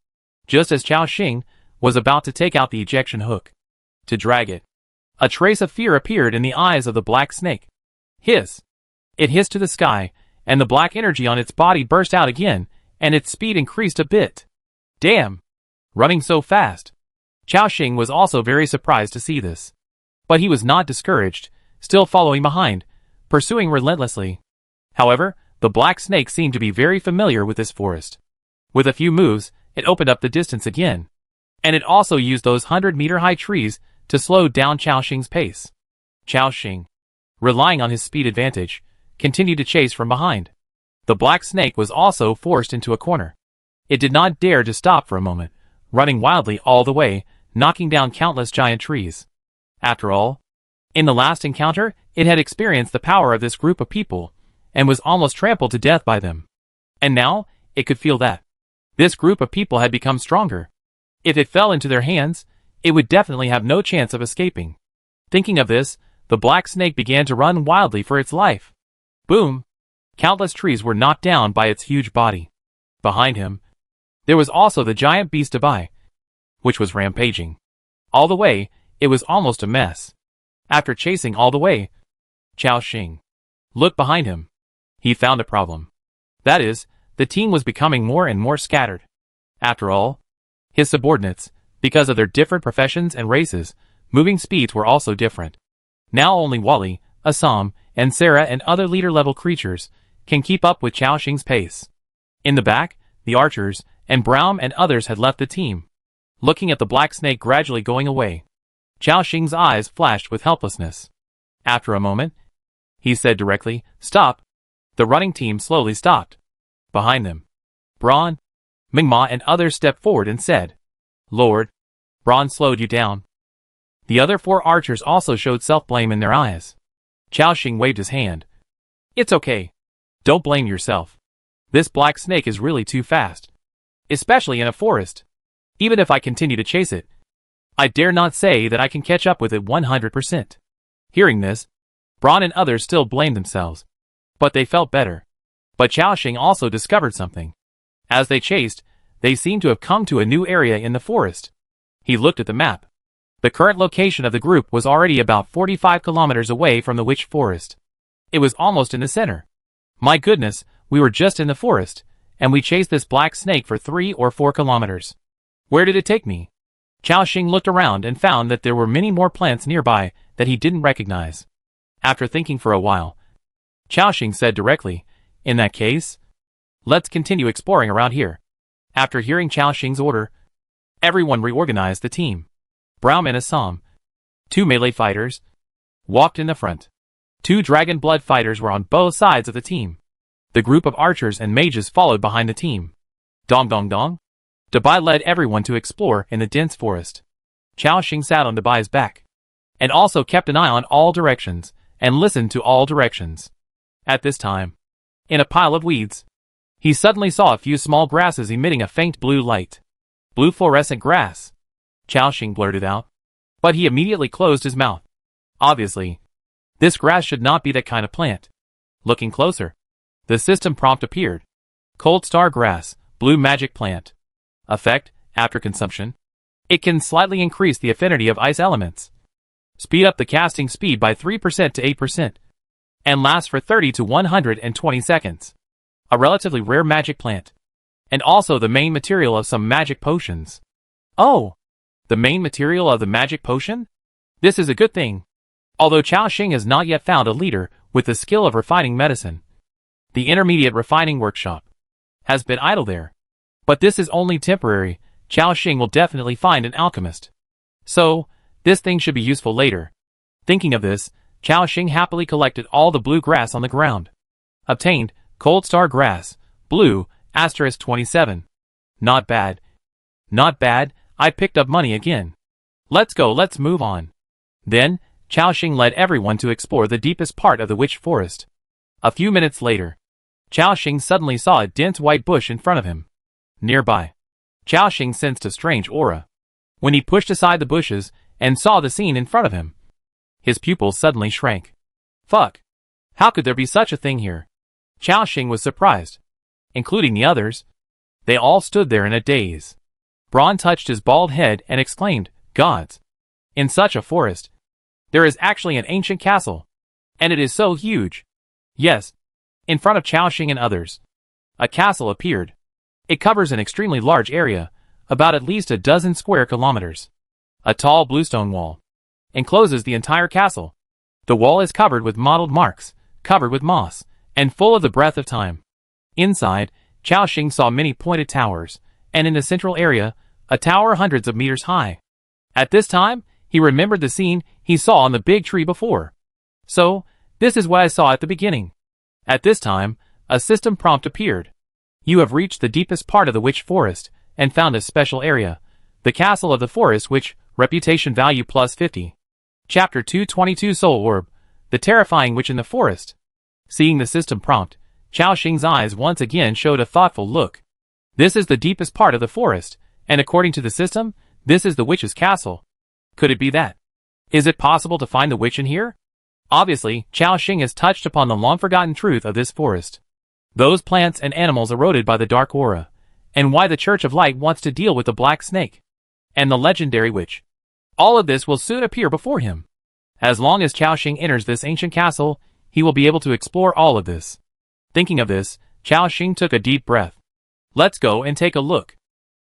Just as Xiaoxing was about to take out the ejection hook to drag it, a trace of fear appeared in the eyes of the black snake. Hiss! It hissed to the sky, and the black energy on its body burst out again, and its speed increased a bit. Damn! Running so fast. Chao was also very surprised to see this. But he was not discouraged, still following behind, pursuing relentlessly. However, the black snake seemed to be very familiar with this forest. With a few moves, it opened up the distance again. And it also used those 100-meter-high trees to slow down Chao Xing's pace. Chao Xing, relying on his speed advantage, continued to chase from behind. The black snake was also forced into a corner. It did not dare to stop for a moment, running wildly all the way, knocking down countless giant trees. After all, in the last encounter, it had experienced the power of this group of people, and was almost trampled to death by them. And now, it could feel that this group of people had become stronger. If it fell into their hands, it would definitely have no chance of escaping. Thinking of this, the black snake began to run wildly for its life. Boom! Countless trees were knocked down by its huge body. Behind him, there was also the giant beast Dabai, which was rampaging. All the way, it was almost a mess. After chasing all the way, Chao Xing looked behind him. He found a problem. That is, the team was becoming more and more scattered. After all, his subordinates, because of their different professions and races, moving speeds were also different. Now only Wally, Assam, and Sarah and other leader-level creatures can keep up with Chao Xing's pace. In the back, the archers, and Braum and others had left the team. Looking at the black snake gradually going away, Chao Xing's eyes flashed with helplessness. After a moment, he said directly, "Stop." The running team slowly stopped. Behind them, Braun, Mingma and others stepped forward and said, "Lord, Braun slowed you down." The other 4 archers also showed self-blame in their eyes. Chao Xing waved his hand. "It's okay. Don't blame yourself. This black snake is really too fast. Especially in a forest. Even if I continue to chase it, I dare not say that I can catch up with it 100%. Hearing this, Braun and others still blamed themselves. But they felt better. But Chao Xing also discovered something. As they chased, they seemed to have come to a new area in the forest. He looked at the map. The current location of the group was already about 45 kilometers away from the witch forest. It was almost in the center. My goodness, we were just in the forest, and we chased this black snake for 3 or 4 kilometers. Where did it take me? Chao Xing looked around and found that there were many more plants nearby that he didn't recognize. After thinking for a while, Chao Xing said directly, "In that case, let's continue exploring around here." After hearing Chao Xing's order, everyone reorganized the team. Braum and Assam, 2 melee fighters, walked in the front. 2 dragon blood fighters were on both sides of the team. The group of archers and mages followed behind the team. Dong dong dong. Dabai led everyone to explore in the dense forest. Chao Xing sat on Dabai's back, and also kept an eye on all directions, and listened to all directions. At this time, in a pile of weeds, he suddenly saw a few small grasses emitting a faint blue light. "Blue fluorescent grass," Chao Xing blurted out. But he immediately closed his mouth. Obviously, this grass should not be that kind of plant. Looking closer, the system prompt appeared. Cold star grass, blue magic plant. Effect, after consumption. It can slightly increase the affinity of ice elements. Speed up the casting speed by 3% to 8%. And last for 30 to 120 seconds. A relatively rare magic plant. And also the main material of some magic potions. Oh! The main material of the magic potion? This is a good thing. Although Chao Xing has not yet found a leader with the skill of refining medicine. The intermediate refining workshop has been idle there. But this is only temporary. Chao Xing will definitely find an alchemist. So, this thing should be useful later. Thinking of this, Chao Xing happily collected all the blue grass on the ground. Obtained, cold star grass, blue, *27. Not bad. Not bad, I picked up money again. Let's go, let's move on. Then, Chao Xing led everyone to explore the deepest part of the witch forest. A few minutes later, Chao Xing suddenly saw a dense white bush in front of him. Nearby, Chao Xing sensed a strange aura. When he pushed aside the bushes and saw the scene in front of him, his pupils suddenly shrank. Fuck! How could there be such a thing here? Chao Xing was surprised. Including the others. They all stood there in a daze. Braun touched his bald head and exclaimed, "Gods! In such a forest, there is actually an ancient castle. And it is so huge." Yes. In front of Chao Xing and others, a castle appeared. It covers an extremely large area, about at least a dozen square kilometers. A tall bluestone wall encloses the entire castle. The wall is covered with mottled marks, covered with moss, and full of the breath of time. Inside, Chao Xing saw many pointed towers, and in the central area, a tower hundreds of meters high. At this time, he remembered the scene he saw on the big tree before. So, this is what I saw at the beginning. At this time, a system prompt appeared. You have reached the deepest part of the witch forest, and found a special area, the castle of the forest witch, reputation value plus 50. Chapter 222 Soul Orb, the terrifying witch in the forest. Seeing the system prompt, Chao Xing's eyes once again showed a thoughtful look. This is the deepest part of the forest, and according to the system, this is the witch's castle. Could it be that? Is it possible to find the witch in here? Obviously, Chao Xing has touched upon the long-forgotten truth of this forest. Those plants and animals eroded by the dark aura, and why the Church of Light wants to deal with the black snake and the legendary witch. All of this will soon appear before him. As long as Chao Xing enters this ancient castle, he will be able to explore all of this. Thinking of this, Chao Xing took a deep breath. Let's go and take a look.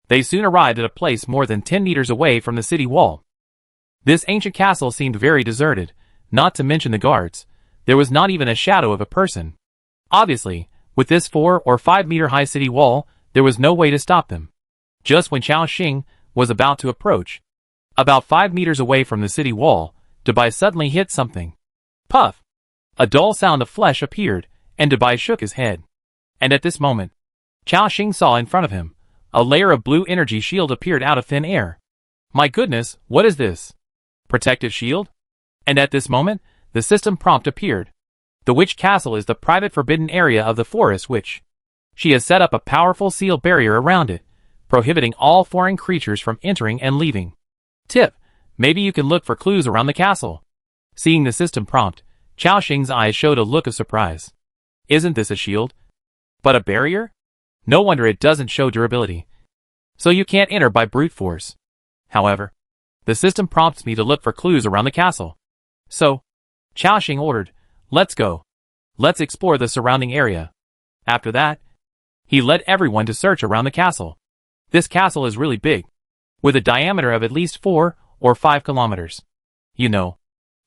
They soon arrived at a place more than 10 meters away from the city wall. This ancient castle seemed very deserted, not to mention the guards. There was not even a shadow of a person. Obviously, with this 4 or 5 meter high city wall, there was no way to stop them. Just when Chao Xing was about to approach, about 5 meters away from the city wall, Dubai suddenly hit something. Puff! A dull sound of flesh appeared, and Dubai shook his head. And at this moment, Chao Xing saw in front of him, a layer of blue energy shield appeared out of thin air. My goodness, what is this? Protective shield? And at this moment, the system prompt appeared. The witch castle is the private forbidden area of the forest witch. She has set up a powerful seal barrier around it, prohibiting all foreign creatures from entering and leaving. Tip: maybe you can look for clues around the castle. Seeing the system prompt, Chao Xing's eyes showed a look of surprise. Isn't this a shield? But a barrier? No wonder it doesn't show durability. So you can't enter by brute force. However, the system prompts me to look for clues around the castle. So, Chao Xing ordered, let's go. Let's explore the surrounding area. After that, he led everyone to search around the castle. This castle is really big, with a diameter of at least 4 or 5 kilometers. You know,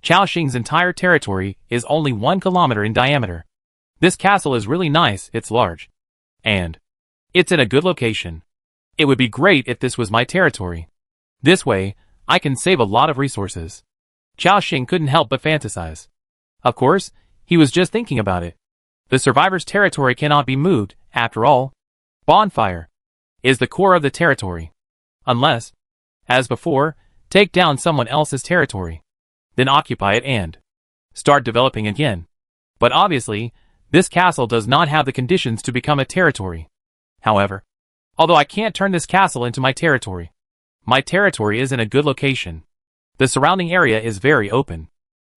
Chao Xing's entire territory is only 1 kilometer in diameter. This castle is really nice, it's large. And it's in a good location. It would be great if this was my territory. This way, I can save a lot of resources. Chao Xing couldn't help but fantasize. Of course, he was just thinking about it. The survivor's territory cannot be moved, after all. Bonfire is the core of the territory. Unless, as before, take down someone else's territory. Then occupy it and start developing again. But obviously, this castle does not have the conditions to become a territory. However, although I can't turn this castle into my territory is in a good location. The surrounding area is very open.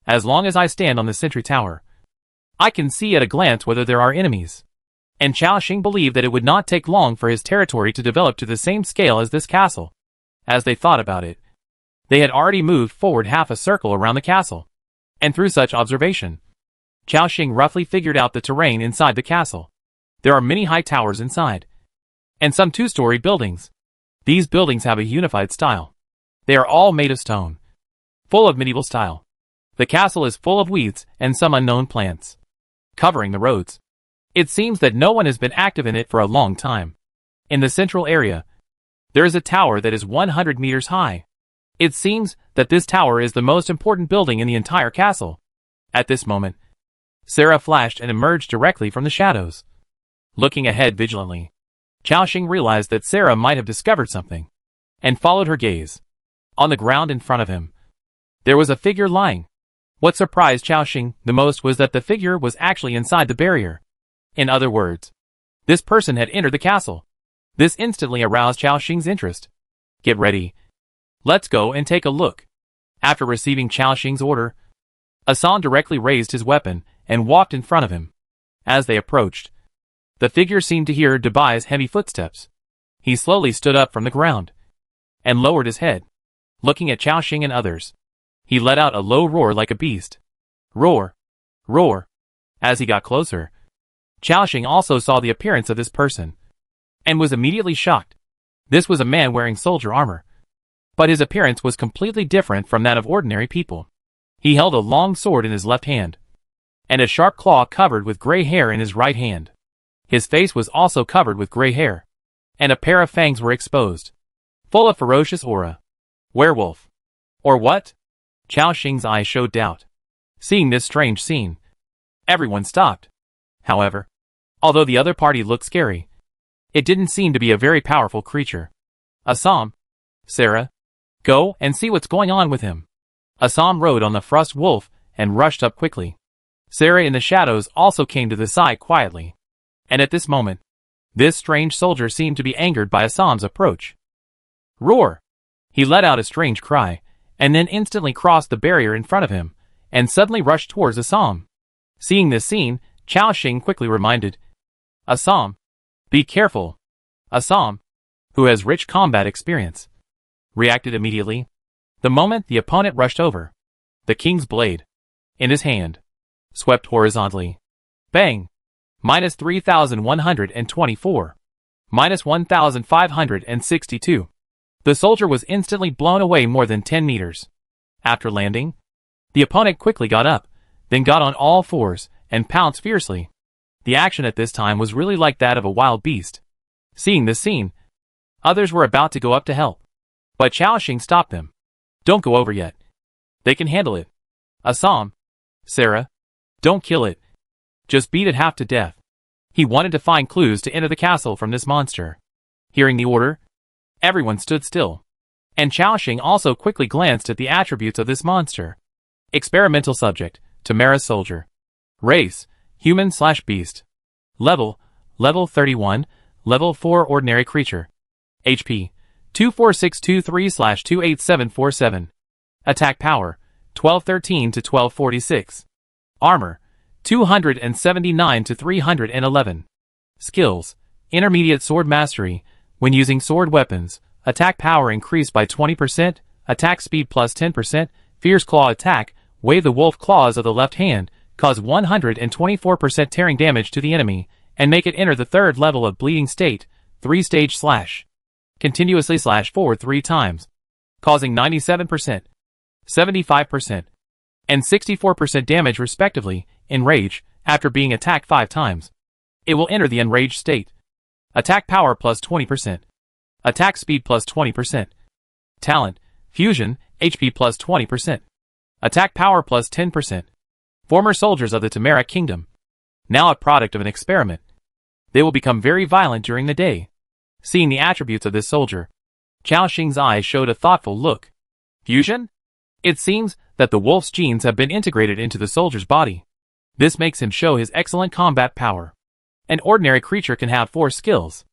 As long as I stand on the sentry tower, I can see at a glance whether there are enemies. And Chao Xing believed that it would not take long for his territory to develop to the same scale as this castle. As they thought about it, they had already moved forward half a circle around the castle. And through such observation, Chao Xing roughly figured out the terrain inside the castle. There are many high towers inside, and some 2-story buildings. These buildings have a unified style. They are all made of stone, full of medieval style. The castle is full of weeds and some unknown plants, covering the roads. It seems that no one has been active in it for a long time. In the central area, there is a tower that is 100 meters high. It seems that this tower is the most important building in the entire castle. At this moment, Sarah flashed and emerged directly from the shadows. Looking ahead vigilantly, Chao Xing realized that Sarah might have discovered something, and followed her gaze. On the ground in front of him, there was a figure lying. What surprised Chao Xing the most was that the figure was actually inside the barrier. In other words, this person had entered the castle. This instantly aroused Chao Xing's interest. Get ready. Let's go and take a look. After receiving Chao Xing's order, Asan directly raised his weapon and walked in front of him. As they approached, the figure seemed to hear Dubai's heavy footsteps. He slowly stood up from the ground and lowered his head. Looking at Chao Xing and others, he let out a low roar like a beast. Roar! Roar! As he got closer, Chao Xing also saw the appearance of this person. and was immediately shocked. This was a man wearing soldier armor, but his appearance was completely different from that of ordinary people. He held a long sword in his left hand, and a sharp claw covered with gray hair in his right hand. His face was also covered with gray hair, and a pair of fangs were exposed, full of ferocious aura. Werewolf. Or what? Chao Xing's eyes showed doubt. Seeing this strange scene, everyone stopped. However, although the other party looked scary, it didn't seem to be a very powerful creature. Assam. Sarah. Go and see what's going on with him. Assam rode on the frost wolf and rushed up quickly. Sarah in the shadows also came to the side quietly. And at this moment, this strange soldier seemed to be angered by Assam's approach. Roar! He let out a strange cry, and then instantly crossed the barrier in front of him, and suddenly rushed towards Assam. Seeing this scene, Chao Xing quickly reminded Assam, be careful. Assam, who has rich combat experience, reacted immediately. The moment the opponent rushed over, the king's blade, in his hand, swept horizontally. Bang! Minus 3,124. Minus 1,562. The soldier was instantly blown away more than 10 meters. After landing, the opponent quickly got up, then got on all fours, and pounced fiercely. The action at this time was really like that of a wild beast. Seeing this scene, others were about to go up to help, but Chao Xing stopped them. Don't go over yet. They can handle it. Assam. Sarah. Don't kill it. Just beat it half to death. He wanted to find clues to enter the castle from this monster. Hearing the order, everyone stood still. And Chao Xing also quickly glanced at the attributes of this monster. Experimental subject, Tamara's soldier. Race, human/beast. Level 31, level 4 ordinary creature. HP, 24623/28747. Attack power, 1213 to 1246. Armor, 279 to 311. Skills, intermediate sword mastery. When using sword weapons, attack power increased by 20%, attack speed plus 10%, fierce claw attack, wave the wolf claws of the left hand, cause 124% tearing damage to the enemy, and make it enter the third level of bleeding state, 3-stage slash. Continuously /4 3 times, causing 97%, 75%, and 64% damage respectively, enrage, after being attacked 5 times. It will enter the enraged state. Attack power plus 20%. Attack speed plus 20%. Talent, fusion, HP plus 20%. Attack power plus 10%. Former soldiers of the Tamara Kingdom. Now a product of an experiment. They will become very violent during the day. Seeing the attributes of this soldier, Chao Xing's eyes showed a thoughtful look. Fusion? It seems that the wolf's genes have been integrated into the soldier's body. This makes him show his excellent combat power. An ordinary creature can have 4 skills.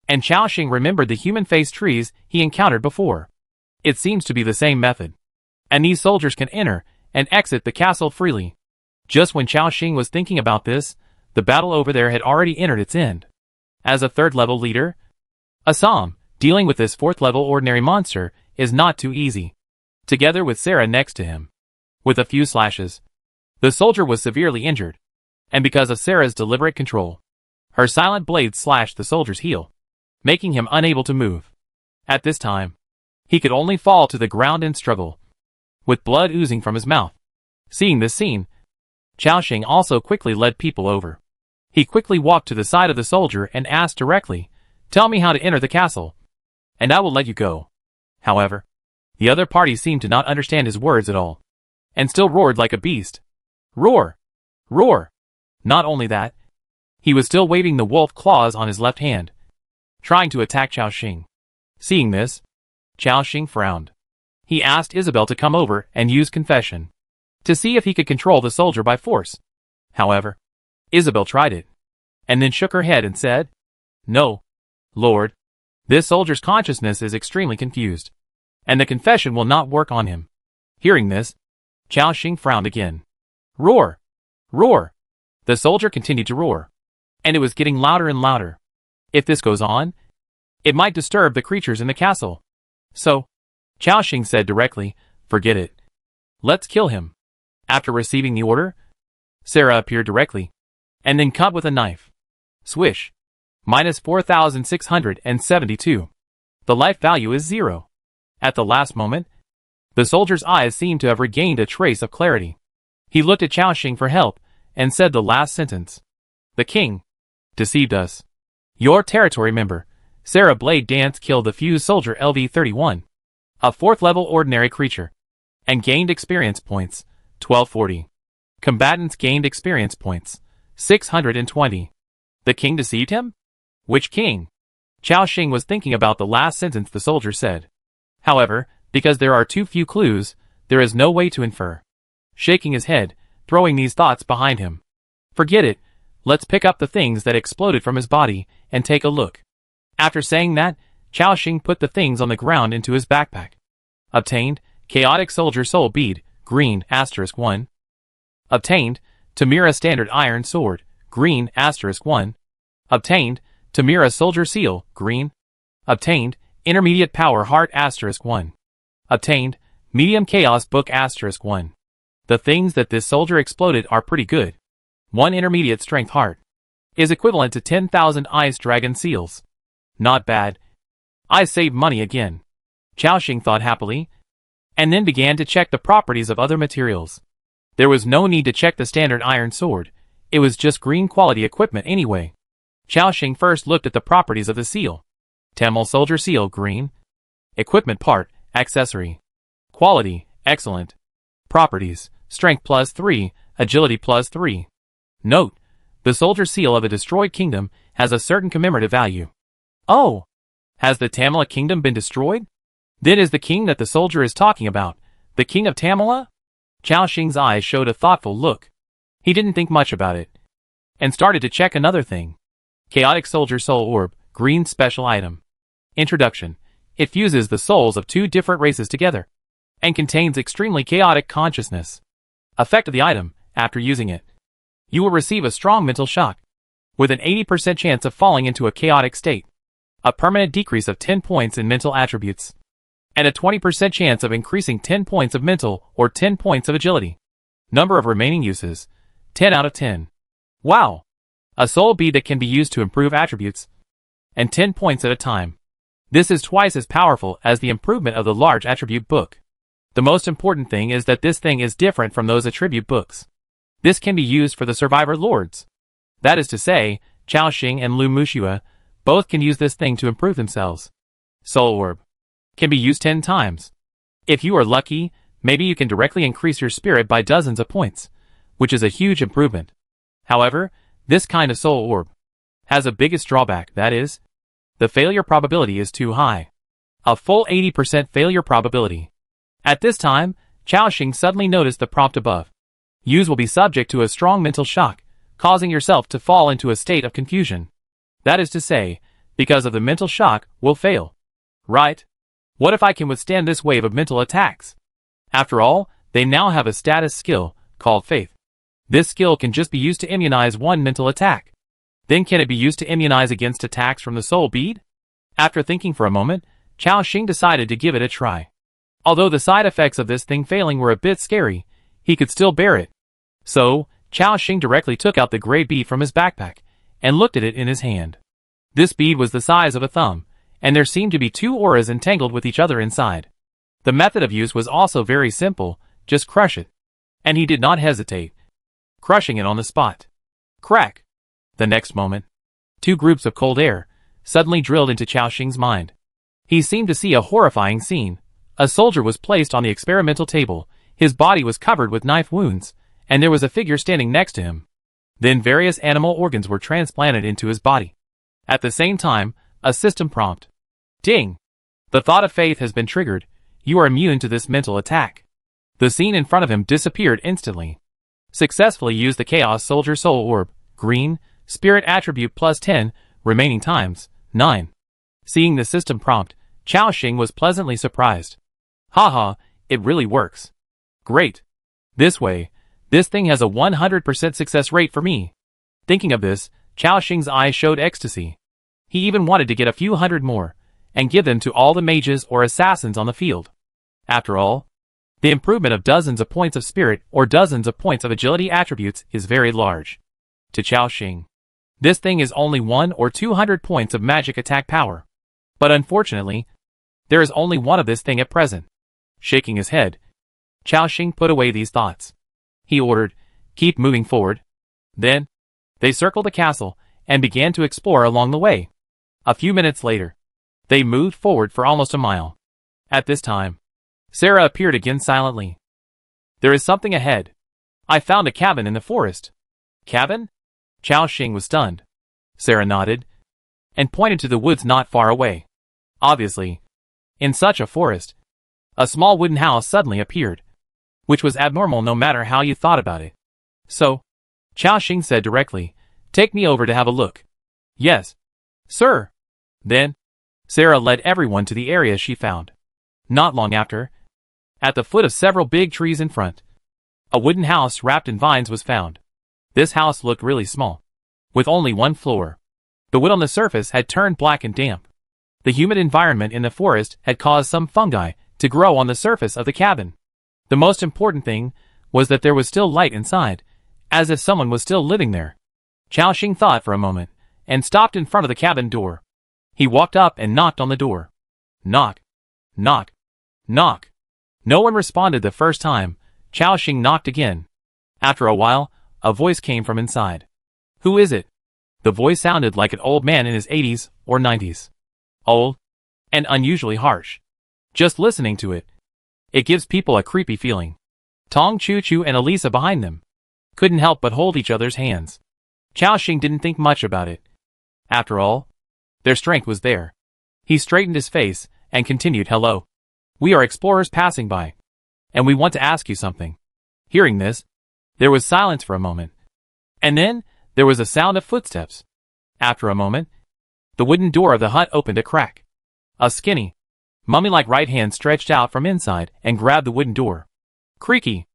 And Chao Xing remembered the human-faced trees he encountered before. It seems to be the same method. And these soldiers can enter and exit the castle freely. Just when Chao Xing was thinking about this, the battle over there had already entered its end. As a third-level leader, Assam, dealing with this 4th-level ordinary monster, is not too easy. Together with Sarah next to him. With a few slashes, the soldier was severely injured. And because of Sarah's deliberate control, her silent blade slashed the soldier's heel, making him unable to move. At this time, he could only fall to the ground and struggle, with blood oozing from his mouth. Seeing this scene, Chao Xing also quickly led people over. He quickly walked to the side of the soldier and asked directly, "Tell me how to enter the castle, and I will let you go." However, the other party seemed to not understand his words at all, and still roared like a beast. Roar! Roar! Not only that, he was still waving the wolf claws on his left hand, trying to attack Chao Xing. Seeing this, Chao Xing frowned. He asked Isabel to come over and use confession, to see if he could control the soldier by force. However, Isabel tried it, and then shook her head and said, "No, Lord, this soldier's consciousness is extremely confused, and the confession will not work on him." Hearing this, Chao Xing frowned again. Roar! Roar! The soldier continued to roar, and it was getting louder and louder. If this goes on, it might disturb the creatures in the castle. So, Chao Xing said directly, "Forget it. Let's kill him." After receiving the order, Sarah appeared directly, and then cut with a knife. Swish! minus 4,672. The life value is 0. At the last moment, the soldier's eyes seemed to have regained a trace of clarity. He looked at Chaoxing for help and said the last sentence. The king deceived us. Your territory member, Sarah Blade Dance, killed the fused soldier LV-31, a 4th level ordinary creature, and gained experience points, 1240. Combatants gained experience points, 620. The king deceived him? Which king? Chaoxing was thinking about the last sentence the soldier said. However, because there are too few clues, there is no way to infer. Shaking his head, throwing these thoughts behind him. Forget it, let's pick up the things that exploded from his body and take a look. After saying that, Chaoxing put the things on the ground into his backpack. Obtained, Chaotic Soldier Soul Bead, green, *1. Obtained, Tamira Standard Iron Sword, green, *1. Obtained, Tamira Soldier Seal, green. Obtained, Intermediate Power Heart, *1. Obtained, Medium Chaos Book, *1. The things that this soldier exploded are pretty good. 1 Intermediate Strength Heart is equivalent to 10,000 Ice Dragon Seals. Not bad. I saved money again. Chaoxing thought happily, and then began to check the properties of other materials. There was no need to check the standard iron sword. It was just green quality equipment anyway. Chaoxing first looked at the properties of the seal. Tamil Soldier Seal, green. Equipment part, accessory. Quality, excellent. Properties, strength +3, agility +3. Note, the soldier seal of a destroyed kingdom has a certain commemorative value. Oh! Has the Tamila kingdom been destroyed? Then is the king that the soldier is talking about the king of Tamila? Chaoxing's eyes showed a thoughtful look. He didn't think much about it, and started to check another thing. Chaotic Soldier Soul Orb, green special item. Introduction. It fuses the souls of 2 different races together, and contains extremely chaotic consciousness. Effect of the item, after using it. You will receive a strong mental shock, with an 80% chance of falling into a chaotic state, a permanent decrease of 10 points in mental attributes, and a 20% chance of increasing 10 points of mental or 10 points of agility. Number of remaining uses, 10 out of 10. Wow! A soul bead that can be used to improve attributes, and 10 points at a time. This is twice as powerful as the improvement of the large attribute book. The most important thing is that this thing is different from those attribute books. This can be used for the survivor lords. That is to say, Chaoxing and Lu Mushua both can use this thing to improve themselves. Soul Orb can be used 10 times. If you are lucky, maybe you can directly increase your spirit by dozens of points, which is a huge improvement. However, this kind of Soul Orb has a biggest drawback, that is, the failure probability is too high. A full 80% failure probability. At this time, Chaoxing suddenly noticed the prompt above. Use will be subject to a strong mental shock, causing yourself to fall into a state of confusion. That is to say, because of the mental shock, will fail. Right? What if I can withstand this wave of mental attacks? After all, they now have a status skill, called Faith. This skill can just be used to immunize one mental attack. Then can it be used to immunize against attacks from the soul bead? After thinking for a moment, Chaoxing decided to give it a try. Although the side effects of this thing failing were a bit scary, he could still bear it. So, Chaoxing directly took out the gray bead from his backpack, and looked at it in his hand. This bead was the size of a thumb, and there seemed to be 2 auras entangled with each other inside. The method of use was also very simple, just crush it. And he did not hesitate, crushing it on the spot. Crack! The next moment, 2 groups of cold air suddenly drilled into Chaoxing's mind. He seemed to see a horrifying scene. A soldier was placed on the experimental table, his body was covered with knife wounds, and there was a figure standing next to him. Then various animal organs were transplanted into his body. At the same time, a system prompt. Ding! The thought of Faith has been triggered. You are immune to this mental attack. The scene in front of him disappeared instantly. Successfully used the Chaos Soldier Soul Orb, green, Spirit Attribute +10, remaining times, 9. Seeing the system prompt, Chaoxing was pleasantly surprised. Haha, it really works. Great. This way, this thing has a 100% success rate for me. Thinking of this, Chaoxing's eyes showed ecstasy. He even wanted to get a few hundred more, and give them to all the mages or assassins on the field. After all, the improvement of dozens of points of spirit or dozens of points of agility attributes is very large. To Chaoxing, This thing is only 1 or 200 points of magic attack power. But unfortunately, there is only one of this thing at present. Shaking his head, Chaoxing put away these thoughts. He ordered, keep moving forward. Then, they circled the castle and began to explore along the way. A few minutes later, they moved forward for almost a mile. At this time, Sarah appeared again silently. There is something ahead. I found a cabin in the forest. Cabin? Chaoxing was stunned. Sarah nodded and pointed to the woods not far away. Obviously, in such a forest, a small wooden house suddenly appeared, which was abnormal no matter how you thought about it. So, Chaoxing said directly, take me over to have a look. Yes, sir. Then, Sarah led everyone to the area she found. Not long after, at the foot of several big trees in front, a wooden house wrapped in vines was found. This house looked really small, with only one floor. The wood on the surface had turned black and damp. The humid environment in the forest had caused some fungi to grow on the surface of the cabin. The most important thing was that there was still light inside, as if someone was still living there. Chaoxing thought for a moment, and stopped in front of the cabin door. He walked up and knocked on the door. Knock. Knock. Knock. No one responded the first time. Chaoxing knocked again. After a while, a voice came from inside. Who is it? The voice sounded like an old man in his 80s or 90s. Old and unusually harsh. Just listening to it, it gives people a creepy feeling. Tong Chu Chu and Elisa behind them couldn't help but hold each other's hands. Chaoxing didn't think much about it. After all, their strength was there. He straightened his face and continued, hello. We are explorers passing by, and we want to ask you something. Hearing this, there was silence for a moment. And then, there was a sound of footsteps. After a moment, the wooden door of the hut opened a crack. A skinny, mummy-like right hand stretched out from inside and grabbed the wooden door. Creaky.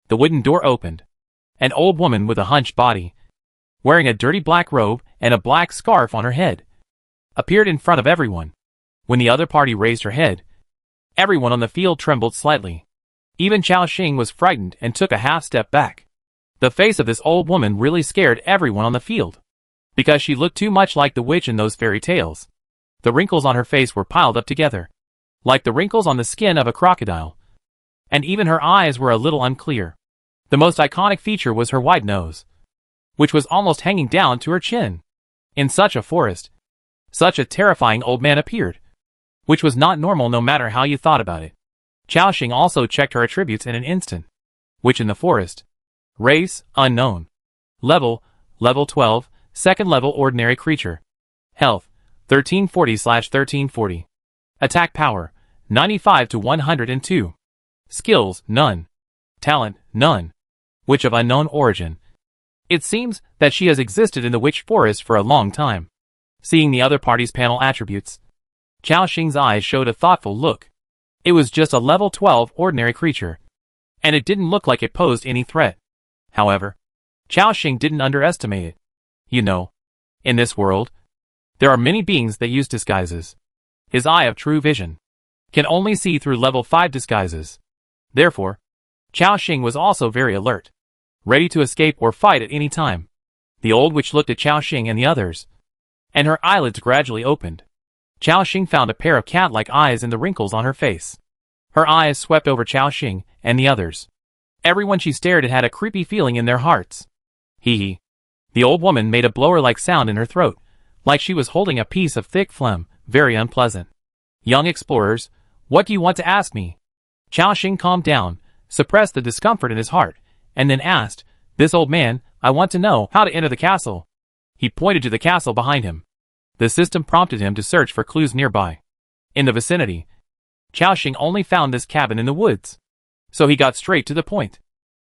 The wooden door opened. An old woman with a hunched body, wearing a dirty black robe and a black scarf on her head, appeared in front of everyone. When the other party raised her head, everyone on the field trembled slightly. Even Chaoxing was frightened and took a half step back. The face of this old woman really scared everyone on the field, because she looked too much like the witch in those fairy tales. The wrinkles on her face were piled up together, like the wrinkles on the skin of a crocodile. And even her eyes were a little unclear. The most iconic feature was her wide nose, which was almost hanging down to her chin. In such a forest, such a terrifying old man appeared, which was not normal no matter how you thought about it. Chaoxing also checked her attributes in an instant. Witch in the forest. Race, unknown. Level 12, second level ordinary creature. Health, 1340/1340. Attack power, 95 to 102. Skills, none. Talent, none. Witch of unknown origin. It seems that she has existed in the witch forest for a long time. Seeing the other party's panel attributes, Chaoxing's eyes showed a thoughtful look. It was just a level 12 ordinary creature, and it didn't look like it posed any threat. However, Chaoxing didn't underestimate it. You know, in this world, there are many beings that use disguises. His eye of true vision can only see through level 5 disguises. Therefore, Chaoxing was also very alert, ready to escape or fight at any time. The old witch looked at Chaoxing and the others, and her eyelids gradually opened. Chaoxing found a pair of cat-like eyes in the wrinkles on her face. Her eyes swept over Chaoxing and the others. Everyone she stared at had a creepy feeling in their hearts. Hee hee. The old woman made a blower-like sound in her throat, like she was holding a piece of thick phlegm, very unpleasant. Young explorers, what do you want to ask me? Chaoxing calmed down, suppressed the discomfort in his heart, and then asked, this old man, I want to know how to enter the castle. He pointed to the castle behind him. The system prompted him to search for clues nearby. In the vicinity, Chaoxing only found this cabin in the woods, so he got straight to the point.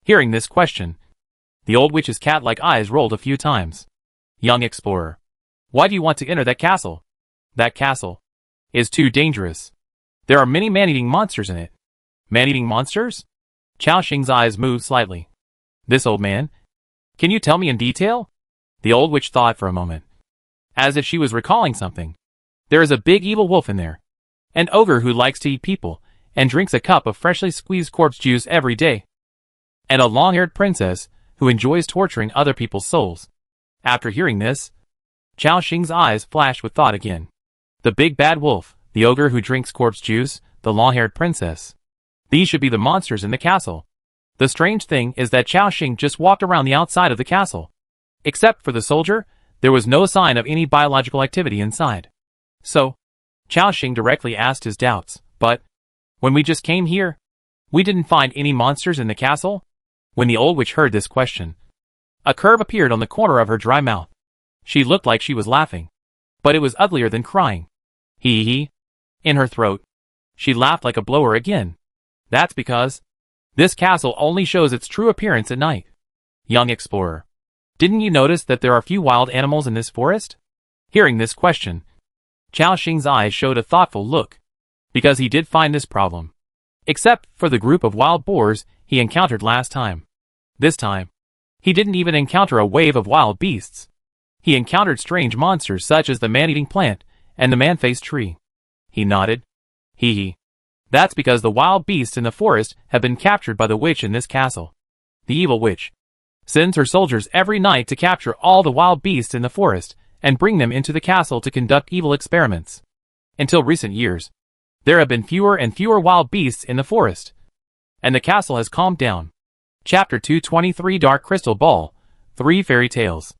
Hearing this question, the old witch's cat-like eyes rolled a few times. Young explorer, why do you want to enter that castle? That castle is too dangerous. There are many man-eating monsters in it. Man-eating monsters? Chaoxing's eyes moved slightly. This old man? Can you tell me in detail? The old witch thought for a moment, as if she was recalling something. There is a big evil wolf in there. An ogre who likes to eat people, and drinks a cup of freshly squeezed corpse juice every day. And a long-haired princess, who enjoys torturing other people's souls. After hearing this, Chao Xing's eyes flashed with thought again. The big bad wolf, the ogre who drinks corpse juice, the long-haired princess. These should be the monsters in the castle. The strange thing is that Chao Xing just walked around the outside of the castle. Except for the soldier, there was no sign of any biological activity inside. So, Chao Xing directly asked his doubts, but when we just came here, we didn't find any monsters in the castle? When the old witch heard this question, a curve appeared on the corner of her dry mouth. She looked like she was laughing, but it was uglier than crying. Hee hee. In her throat, she laughed like a blower again. That's because this castle only shows its true appearance at night. Young explorer, didn't you notice that there are few wild animals in this forest? Hearing this question, Chao Xing's eyes showed a thoughtful look, because he did find this problem. Except for the group of wild boars he encountered last time. This time, he didn't even encounter a wave of wild beasts. He encountered strange monsters such as the man-eating plant and the man-faced tree. He nodded. Hee hee. That's because the wild beasts in the forest have been captured by the witch in this castle. The evil witch sends her soldiers every night to capture all the wild beasts in the forest and bring them into the castle to conduct evil experiments. Until recent years, there have been fewer and fewer wild beasts in the forest, and the castle has calmed down. Chapter 223 Dark Crystal Ball, 3 Fairy Tales.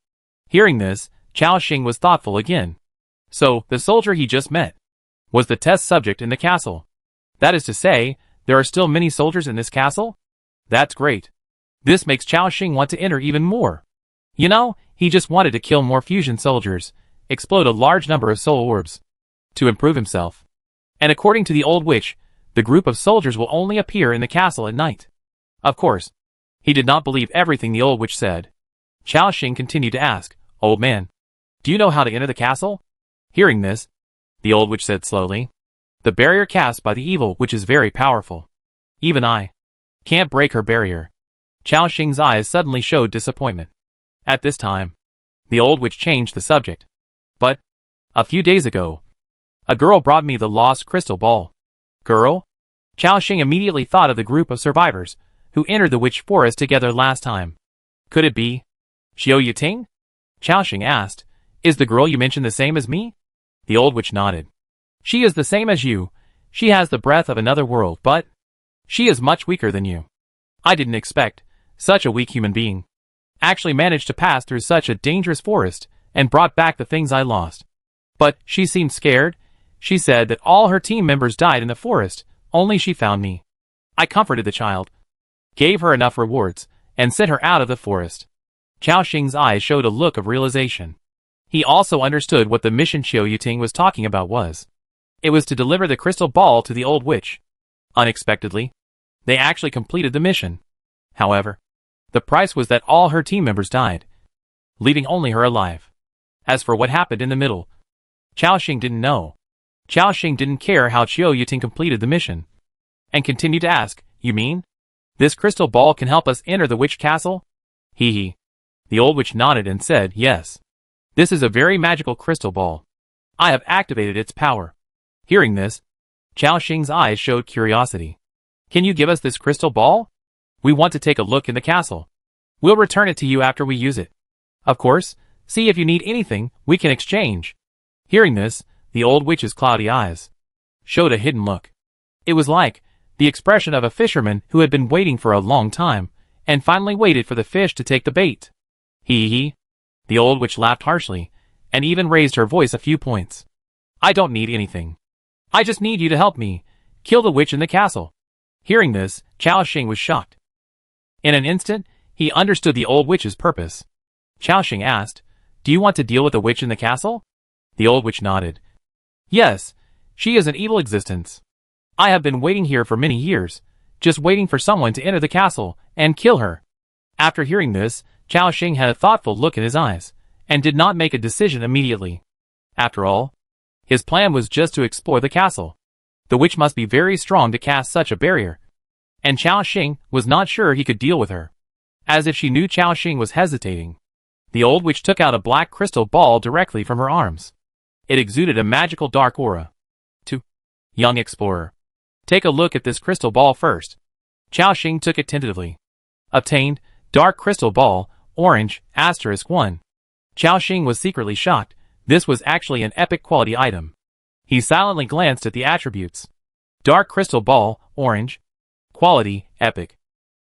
Hearing this, Chao Xing was thoughtful again. So, the soldier he just met was the test subject in the castle. That is to say, there are still many soldiers in this castle? That's great. This makes Chao Xing want to enter even more. You know, he just wanted to kill more fusion soldiers, explode a large number of soul orbs, to improve himself. And according to the old witch, the group of soldiers will only appear in the castle at night. Of course, he did not believe everything the old witch said. Chao Xing continued to ask, Old man, do you know how to enter the castle? Hearing this, the old witch said slowly, the barrier cast by the evil witch is very powerful. Even I can't break her barrier. Chao Xing's eyes suddenly showed disappointment. At this time, the old witch changed the subject. But, a few days ago, a girl brought me the lost crystal ball. Girl? Chao Xing immediately thought of the group of survivors who entered the witch forest together last time. Could it be Xiao Yiting? Chao Xing asked, Is the girl you mentioned the same as me? The old witch nodded. She is the same as you. She has the breath of another world, but she is much weaker than you. I didn't expect such a weak human being actually managed to pass through such a dangerous forest and brought back the things I lost. But she seemed scared. She said that all her team members died in the forest, only she found me. I comforted the child, gave her enough rewards, and sent her out of the forest. Chao Xing's eyes showed a look of realization. He also understood what the mission Xiao Yiting was talking about was. It was to deliver the crystal ball to the old witch. Unexpectedly, they actually completed the mission. However, the price was that all her team members died, leaving only her alive. As for what happened in the middle, Chao Xing didn't know. Chao Xing didn't care how Xiao Yiting completed the mission, and continued to ask, You mean this crystal ball can help us enter the witch castle? Hee hee. The old witch nodded and said, Yes. This is a very magical crystal ball. I have activated its power. Hearing this, Chao Xing's eyes showed curiosity. Can you give us this crystal ball? We want to take a look in the castle. We'll return it to you after we use it. Of course, see if you need anything, we can exchange. Hearing this, the old witch's cloudy eyes showed a hidden look. It was like the expression of a fisherman who had been waiting for a long time, and finally waited for the fish to take the bait. Hee hee. The old witch laughed harshly, and even raised her voice a few points. I don't need anything. I just need you to help me kill the witch in the castle. Hearing this, Chao Xing was shocked. In an instant, he understood the old witch's purpose. Chao Xing asked, Do you want to deal with the witch in the castle? The old witch nodded. Yes, she is an evil existence. I have been waiting here for many years, just waiting for someone to enter the castle and kill her. After hearing this, Chao Xing had a thoughtful look in his eyes, and did not make a decision immediately. After all, his plan was just to explore the castle. The witch must be very strong to cast such a barrier, and Chao Xing was not sure he could deal with her. As if she knew Chao Xing was hesitating, the old witch took out a black crystal ball directly from her arms. It exuded a magical dark aura. Young explorer, take a look at this crystal ball first. Chao Xing took it tentatively. Obtained, dark crystal ball, orange, *1. Chao Xing was secretly shocked, This was actually an epic quality item. He silently glanced at the attributes. Dark crystal ball, orange. Quality, epic.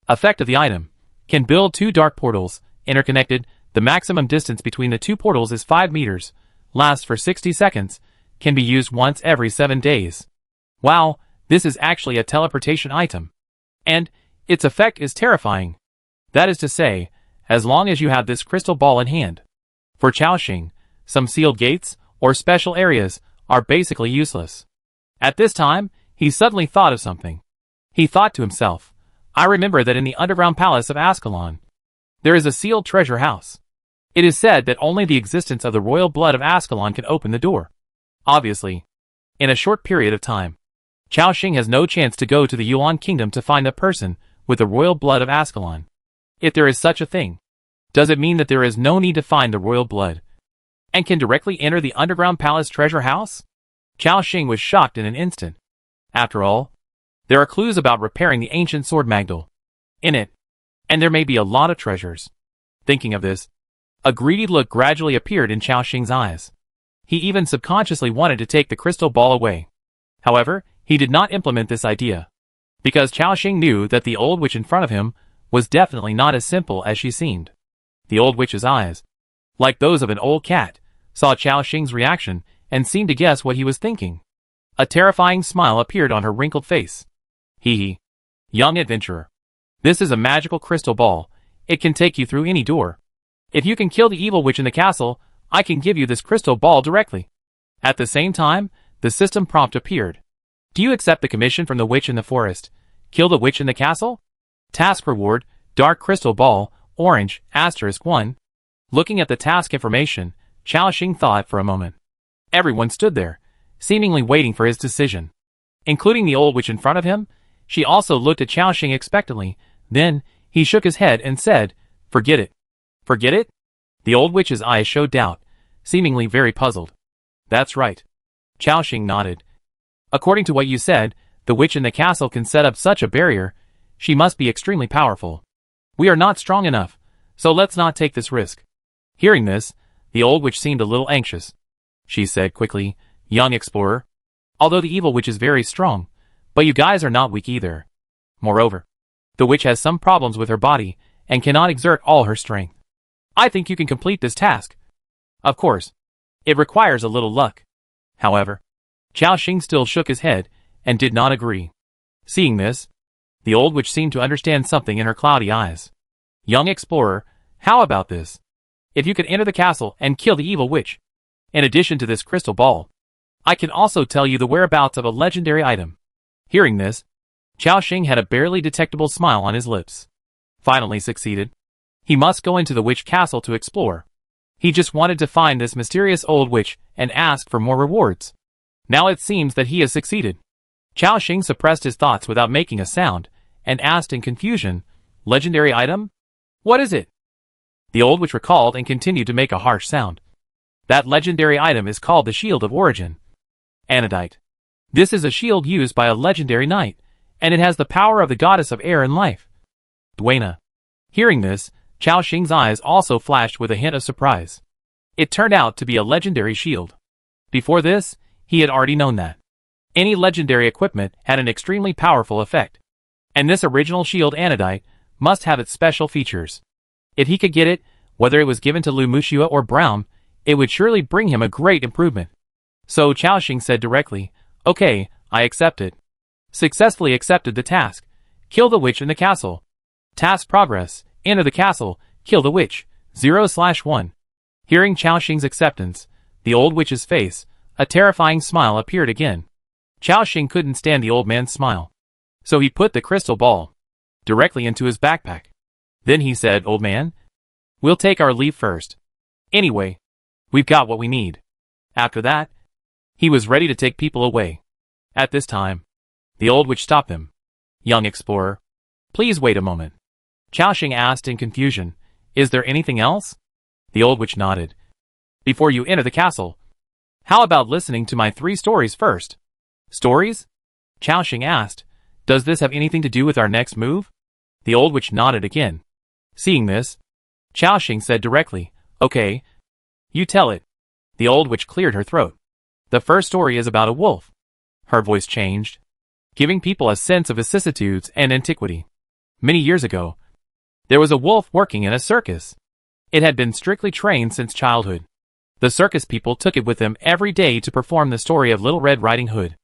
Effect of the item. Can build 2 dark portals, interconnected. The maximum distance between the 2 portals is 5 meters. Lasts for 60 seconds. Can be used once every 7 days. Wow, this is actually a teleportation item. And its effect is terrifying. That is to say, as long as you have this crystal ball in hand. For Chaoxing, some sealed gates, or special areas, are basically useless. At this time, he suddenly thought of something. He thought to himself, I remember that in the underground palace of Ascalon, there is a sealed treasure house. It is said that only the existence of the royal blood of Ascalon can open the door. Obviously, in a short period of time, Chaoxing has no chance to go to the Yuan kingdom to find a person with the royal blood of Ascalon. If there is such a thing, does it mean that there is no need to find the royal blood, and can directly enter the underground palace treasure house? Chaoxing was shocked in an instant. After all, there are clues about repairing the ancient sword Magdal in it, and there may be a lot of treasures. Thinking of this, a greedy look gradually appeared in Chaoxing's eyes. He even subconsciously wanted to take the crystal ball away. However, he did not implement this idea, because Chaoxing knew that the old witch in front of him was definitely not as simple as she seemed. The old witch's eyes, like those of an old cat, saw Chaoxing's reaction and seemed to guess what he was thinking. A terrifying smile appeared on her wrinkled face. Hee hee. Young adventurer. This is a magical crystal ball. It can take you through any door. If you can kill the evil witch in the castle, I can give you this crystal ball directly. At the same time, the system prompt appeared. Do you accept the commission from the witch in the forest? Kill the witch in the castle? Task reward, dark crystal ball, orange, *1. Looking at the task information, Chaoxing thought for a moment. Everyone stood there, seemingly waiting for his decision. Including the old witch in front of him, she also looked at Chaoxing expectantly. Then, he shook his head and said, Forget it. Forget it? The old witch's eyes showed doubt, seemingly very puzzled. That's right. Chaoxing nodded. According to what you said, the witch in the castle can set up such a barrier. She must be extremely powerful. We are not strong enough, so let's not take this risk. Hearing this, the old witch seemed a little anxious. She said quickly, Young explorer. Although the evil witch is very strong, but you guys are not weak either. Moreover, the witch has some problems with her body and cannot exert all her strength. I think you can complete this task. Of course, it requires a little luck. However, Chaoxing still shook his head and did not agree. Seeing this, the old witch seemed to understand something in her cloudy eyes. Young explorer, how about this? If you could enter the castle and kill the evil witch, in addition to this crystal ball, I can also tell you the whereabouts of a legendary item. Hearing this, Chaoxing had a barely detectable smile on his lips. Finally succeeded. He must go into the witch castle to explore. He just wanted to find this mysterious old witch and ask for more rewards. Now it seems that he has succeeded. Chaoxing suppressed his thoughts without making a sound, and asked in confusion, Legendary item? What is it? The old witch recalled and continued to make a harsh sound. That legendary item is called the Shield of Origin. Anodite. This is a shield used by a legendary knight, and it has the power of the goddess of air and life. Dwayna. Hearing this, Chaoxing's eyes also flashed with a hint of surprise. It turned out to be a legendary shield. Before this, he had already known that any legendary equipment had an extremely powerful effect, and this original shield anodite must have its special features. If he could get it, whether it was given to Lu Muxua or Brown, it would surely bring him a great improvement. So Chaoxing said directly, Okay, I accept it. Successfully accepted the task. Kill the witch in the castle. Task progress. Enter the castle. Kill the witch. 0/1. Hearing Chaoxing's acceptance, the old witch's face, a terrifying smile appeared again. Chaoxing couldn't stand the old man's smile, so he put the crystal ball directly into his backpack. Then he said, Old man, we'll take our leave first. Anyway, we've got what we need. After that, he was ready to take people away. At this time, the old witch stopped him. Young explorer, please wait a moment. Chaoxing asked in confusion, Is there anything else? The old witch nodded. Before you enter the castle, how about listening to my 3 stories first? Stories? Chaoxing asked, Does this have anything to do with our next move? The old witch nodded again. Seeing this, Chaoxing said directly, Okay, you tell it. The old witch cleared her throat. The first story is about a wolf. Her voice changed, giving people a sense of vicissitudes and antiquity. Many years ago, there was a wolf working in a circus. It had been strictly trained since childhood. The circus people took it with them every day to perform the story of Little Red Riding Hood.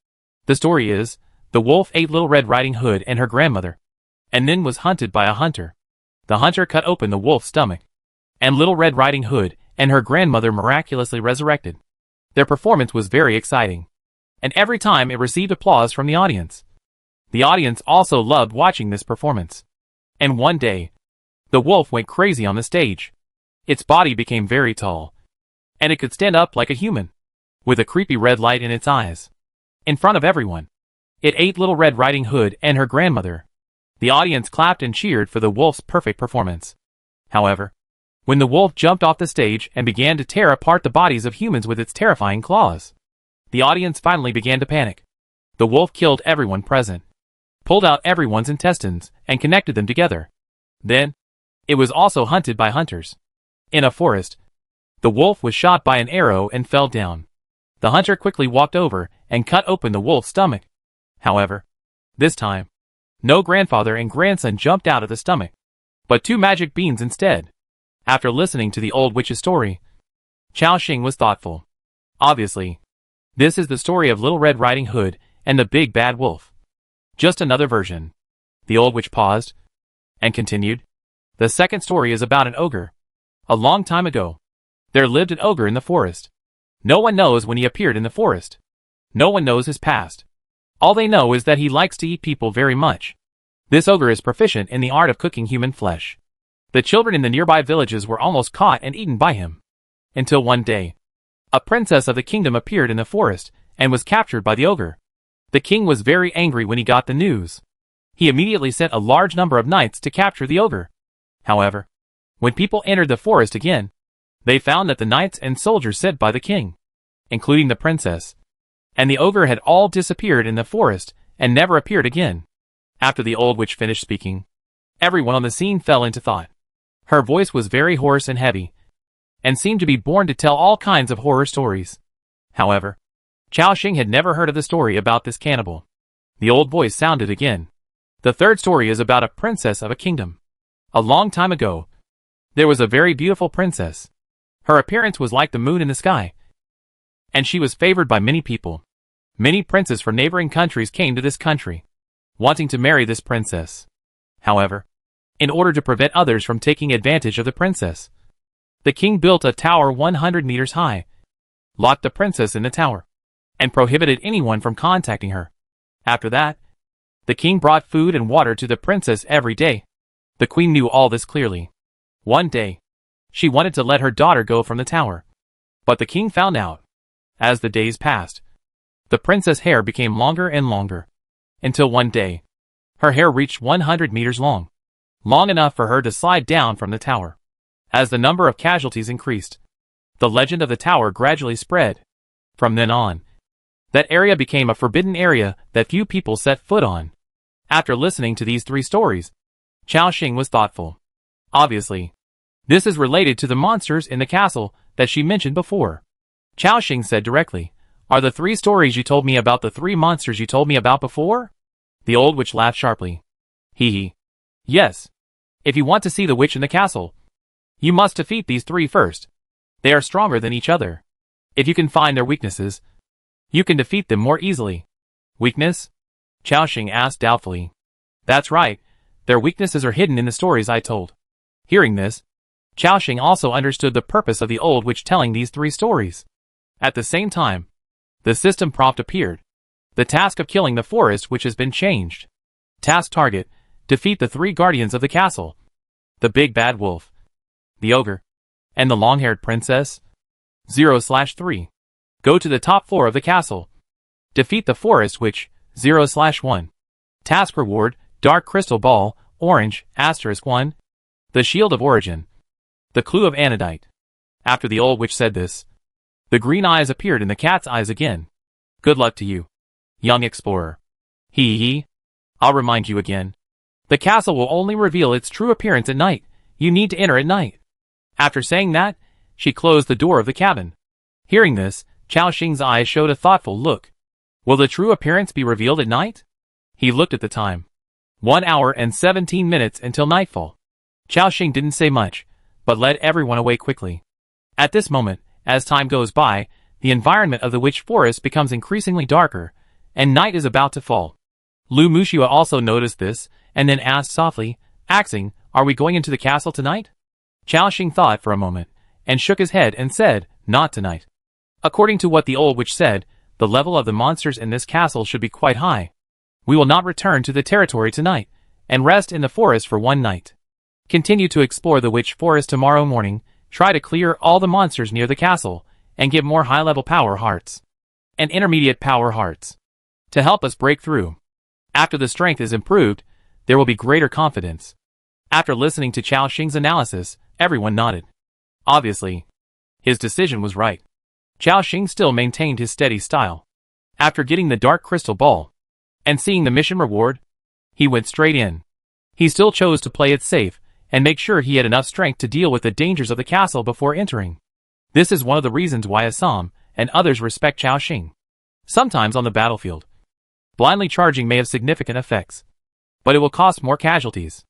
The story is, the wolf ate Little Red Riding Hood and her grandmother, and then was hunted by a hunter. The hunter cut open the wolf's stomach, and Little Red Riding Hood and her grandmother miraculously resurrected. Their performance was very exciting, and every time it received applause from the audience. The audience also loved watching this performance. And one day, the wolf went crazy on the stage. Its body became very tall, and it could stand up like a human, with a creepy red light in its eyes. In front of everyone, it ate Little Red Riding Hood and her grandmother. The audience clapped and cheered for the wolf's perfect performance. However, when the wolf jumped off the stage and began to tear apart the bodies of humans with its terrifying claws, the audience finally began to panic. The wolf killed everyone present, pulled out everyone's intestines, and connected them together. Then, it was also hunted by hunters. In a forest, the wolf was shot by an arrow and fell down. The hunter quickly walked over and cut open the wolf's stomach. However, this time, no grandfather and grandson jumped out of the stomach, but two magic beans instead. After listening to the old witch's story, Chao Xing was thoughtful. Obviously, this is the story of Little Red Riding Hood and the Big Bad Wolf. Just another version. The old witch paused and continued. The second story is about an ogre. A long time ago, there lived an ogre in the forest. No one knows when he appeared in the forest. No one knows his past. All they know is that he likes to eat people very much. This ogre is proficient in the art of cooking human flesh. The children in the nearby villages were almost caught and eaten by him. Until one day, a princess of the kingdom appeared in the forest and was captured by the ogre. The king was very angry when he got the news. He immediately sent a large number of knights to capture the ogre. However, when people entered the forest again, they found that the knights and soldiers sent by the king, including the princess, and the ogre had all disappeared in the forest and never appeared again. After the old witch finished speaking, everyone on the scene fell into thought. Her voice was very hoarse and heavy, and seemed to be born to tell all kinds of horror stories. However, Chao Xing had never heard of the story about this cannibal. The old voice sounded again. The third story is about a princess of a kingdom. A long time ago, there was a very beautiful princess. Her appearance was like the moon in the sky, and she was favored by many people. Many princes from neighboring countries came to this country, wanting to marry this princess. However, in order to prevent others from taking advantage of the princess, the king built a tower 100 meters high, locked the princess in the tower, and prohibited anyone from contacting her. After that, the king brought food and water to the princess every day. The queen knew all this clearly. One day, she wanted to let her daughter go from the tower, but the king found out. As the days passed, the princess' hair became longer and longer, until one day, her hair reached 100 meters long enough for her to slide down from the tower. As the number of casualties increased, the legend of the tower gradually spread. From then on, that area became a forbidden area that few people set foot on. After listening to these three stories, Chao Xing was thoughtful. Obviously, this is related to the monsters in the castle that she mentioned before. Chao Xing said directly, "Are the three stories you told me about the three monsters you told me about before?" The old witch laughed sharply. Hee hee. Yes. If you want to see the witch in the castle, you must defeat these three first. They are stronger than each other. If you can find their weaknesses, you can defeat them more easily. Weakness? Chao Xing asked doubtfully. That's right. Their weaknesses are hidden in the stories I told. Hearing this, Chao Xing also understood the purpose of the old witch telling these three stories. At the same time, the system prompt appeared. The task of killing the forest witch has been changed. Task target: defeat the three guardians of the castle. The Big Bad Wolf, the Ogre, and the long-haired princess. 0/3. Go to the top floor of the castle. Defeat the forest witch. 0/1. Task reward: Dark Crystal Ball, Orange, *1. The Shield of Origin. The Clue of Anodite. After the old witch said this, the green eyes appeared in the cat's eyes again. Good luck to you, young explorer. Hee hee. I'll remind you again. The castle will only reveal its true appearance at night. You need to enter at night. After saying that, she closed the door of the cabin. Hearing this, Chao Xing's eyes showed a thoughtful look. Will the true appearance be revealed at night? He looked at the time. 1 hour and 17 minutes until nightfall. Chao Xing didn't say much, but led everyone away quickly. At this moment, as time goes by, the environment of the witch forest becomes increasingly darker, and night is about to fall. Lu Muxua also noticed this, and then asked softly, Axing, are we going into the castle tonight? Chao Xing thought for a moment, and shook his head and said, not tonight. According to what the old witch said, the level of the monsters in this castle should be quite high. We will not return to the territory tonight, and rest in the forest for one night. Continue to explore the witch forest tomorrow morning, try to clear all the monsters near the castle, and get more high-level power hearts and intermediate power hearts to help us break through. After the strength is improved, there will be greater confidence. After listening to Chao Xing's analysis, everyone nodded. Obviously, his decision was right. Chao Xing still maintained his steady style. After getting the dark crystal ball and seeing the mission reward, he went straight in. He still chose to play it safe and make sure he had enough strength to deal with the dangers of the castle before entering. This is one of the reasons why Assam and others respect Chao Xing. Sometimes on the battlefield, blindly charging may have significant effects, but it will cost more casualties.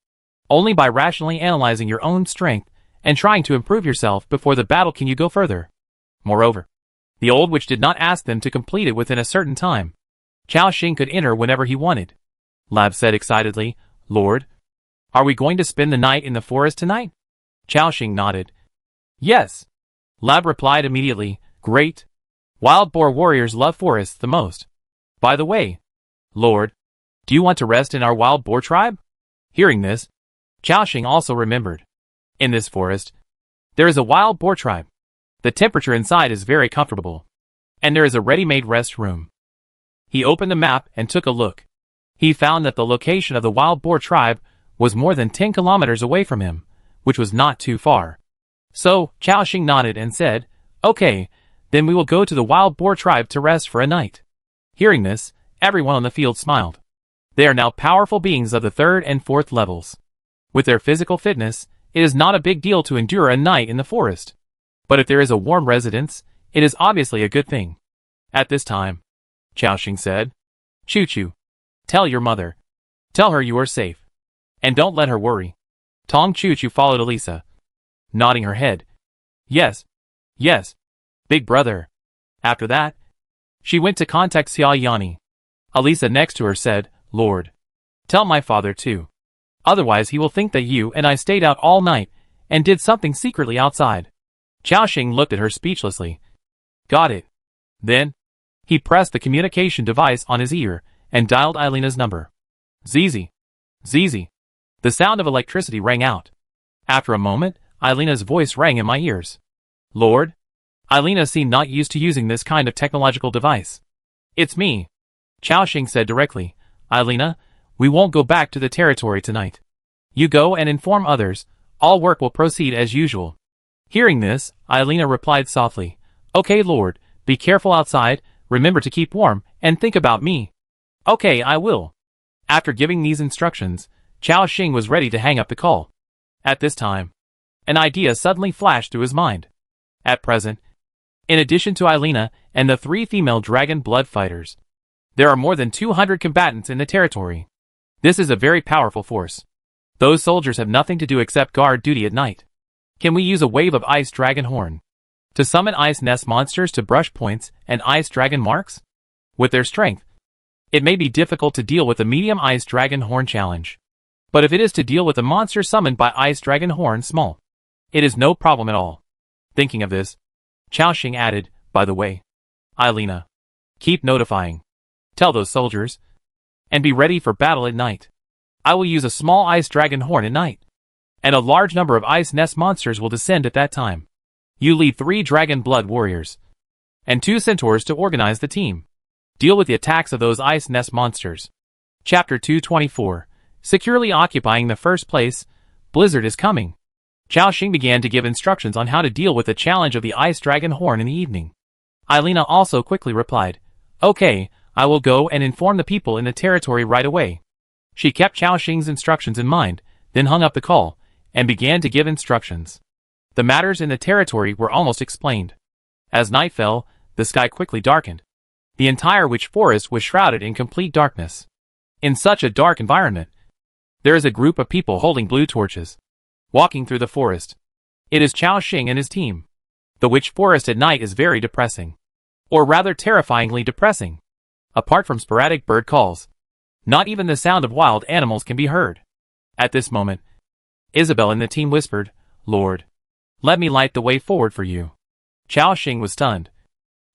Only by rationally analyzing your own strength and trying to improve yourself before the battle can you go further. Moreover, the old witch did not ask them to complete it within a certain time. Chao Xing could enter whenever he wanted. Lab said excitedly, Lord, are we going to spend the night in the forest tonight? Chao Xing nodded. Yes. Lab replied immediately, great. Wild boar warriors love forests the most. By the way, Lord, do you want to rest in our wild boar tribe? Hearing this, Chao Xing also remembered. In this forest, there is a wild boar tribe. The temperature inside is very comfortable, and there is a ready-made rest room. He opened the map and took a look. He found that the location of the wild boar tribe was more than 10 kilometers away from him, which was not too far. So, Chao Xing nodded and said, okay, then we will go to the wild boar tribe to rest for a night. Hearing this, everyone on the field smiled. They are now powerful beings of the 3rd and 4th levels. With their physical fitness, it is not a big deal to endure a night in the forest. But if there is a warm residence, it is obviously a good thing. At this time, Chao Xing said, Choo-choo, tell your mother. Tell her you are safe. And don't let her worry. Tong Choo-choo followed Elisa, nodding her head. Yes. Yes. Big brother. After that, she went to contact Xia Yani. Elisa next to her said, Lord, tell my father too. Otherwise he will think that you and I stayed out all night and did something secretly outside. Chao Xing looked at her speechlessly. Got it. Then, he pressed the communication device on his ear and dialed Eilena's number. Zizi. Zizi. The sound of electricity rang out. After a moment, Eilena's voice rang in my ears. Lord? Eilena seemed not used to using this kind of technological device. It's me. Chao Xing said directly. Eilena, we won't go back to the territory tonight. You go and inform others. All work will proceed as usual. Hearing this, Eilena replied softly, Okay, Lord, be careful outside, remember to keep warm, and think about me. Okay, I will. After giving these instructions, Chao Xing was ready to hang up the call. At this time, an idea suddenly flashed through his mind. At present, in addition to Eilena and the 3 female dragon blood fighters, there are more than 200 combatants in the territory. This is a very powerful force. Those soldiers have nothing to do except guard duty at night. Can we use a wave of ice dragon horn to summon ice nest monsters to brush points and ice dragon marks? With their strength, it may be difficult to deal with the medium ice dragon horn challenge. But if it is to deal with a monster summoned by ice dragon horn small, it is no problem at all. Thinking of this, Chao Xing added, by the way, Eilena, keep notifying. Tell those soldiers, and be ready for battle at night. I will use a small ice dragon horn at night, and a large number of ice nest monsters will descend at that time. You lead 3 dragon blood warriors and 2 centaurs to organize the team. Deal with the attacks of those ice nest monsters. Chapter 224. Securely occupying the first place, Blizzard is coming. Chao Xing began to give instructions on how to deal with the challenge of the ice dragon horn in the evening. Eilena also quickly replied, Okay, I will go and inform the people in the territory right away. She kept Chao Xing's instructions in mind, then hung up the call, and began to give instructions. The matters in the territory were almost explained. As night fell, the sky quickly darkened. The entire witch forest was shrouded in complete darkness. In such a dark environment, there is a group of people holding blue torches, walking through the forest. It is Chao Xing and his team. The witch forest at night is very depressing. Or rather terrifyingly depressing. Apart from sporadic bird calls, not even the sound of wild animals can be heard. At this moment, Isabel and the team whispered, "Lord, let me light the way forward for you." Chao Xing was stunned.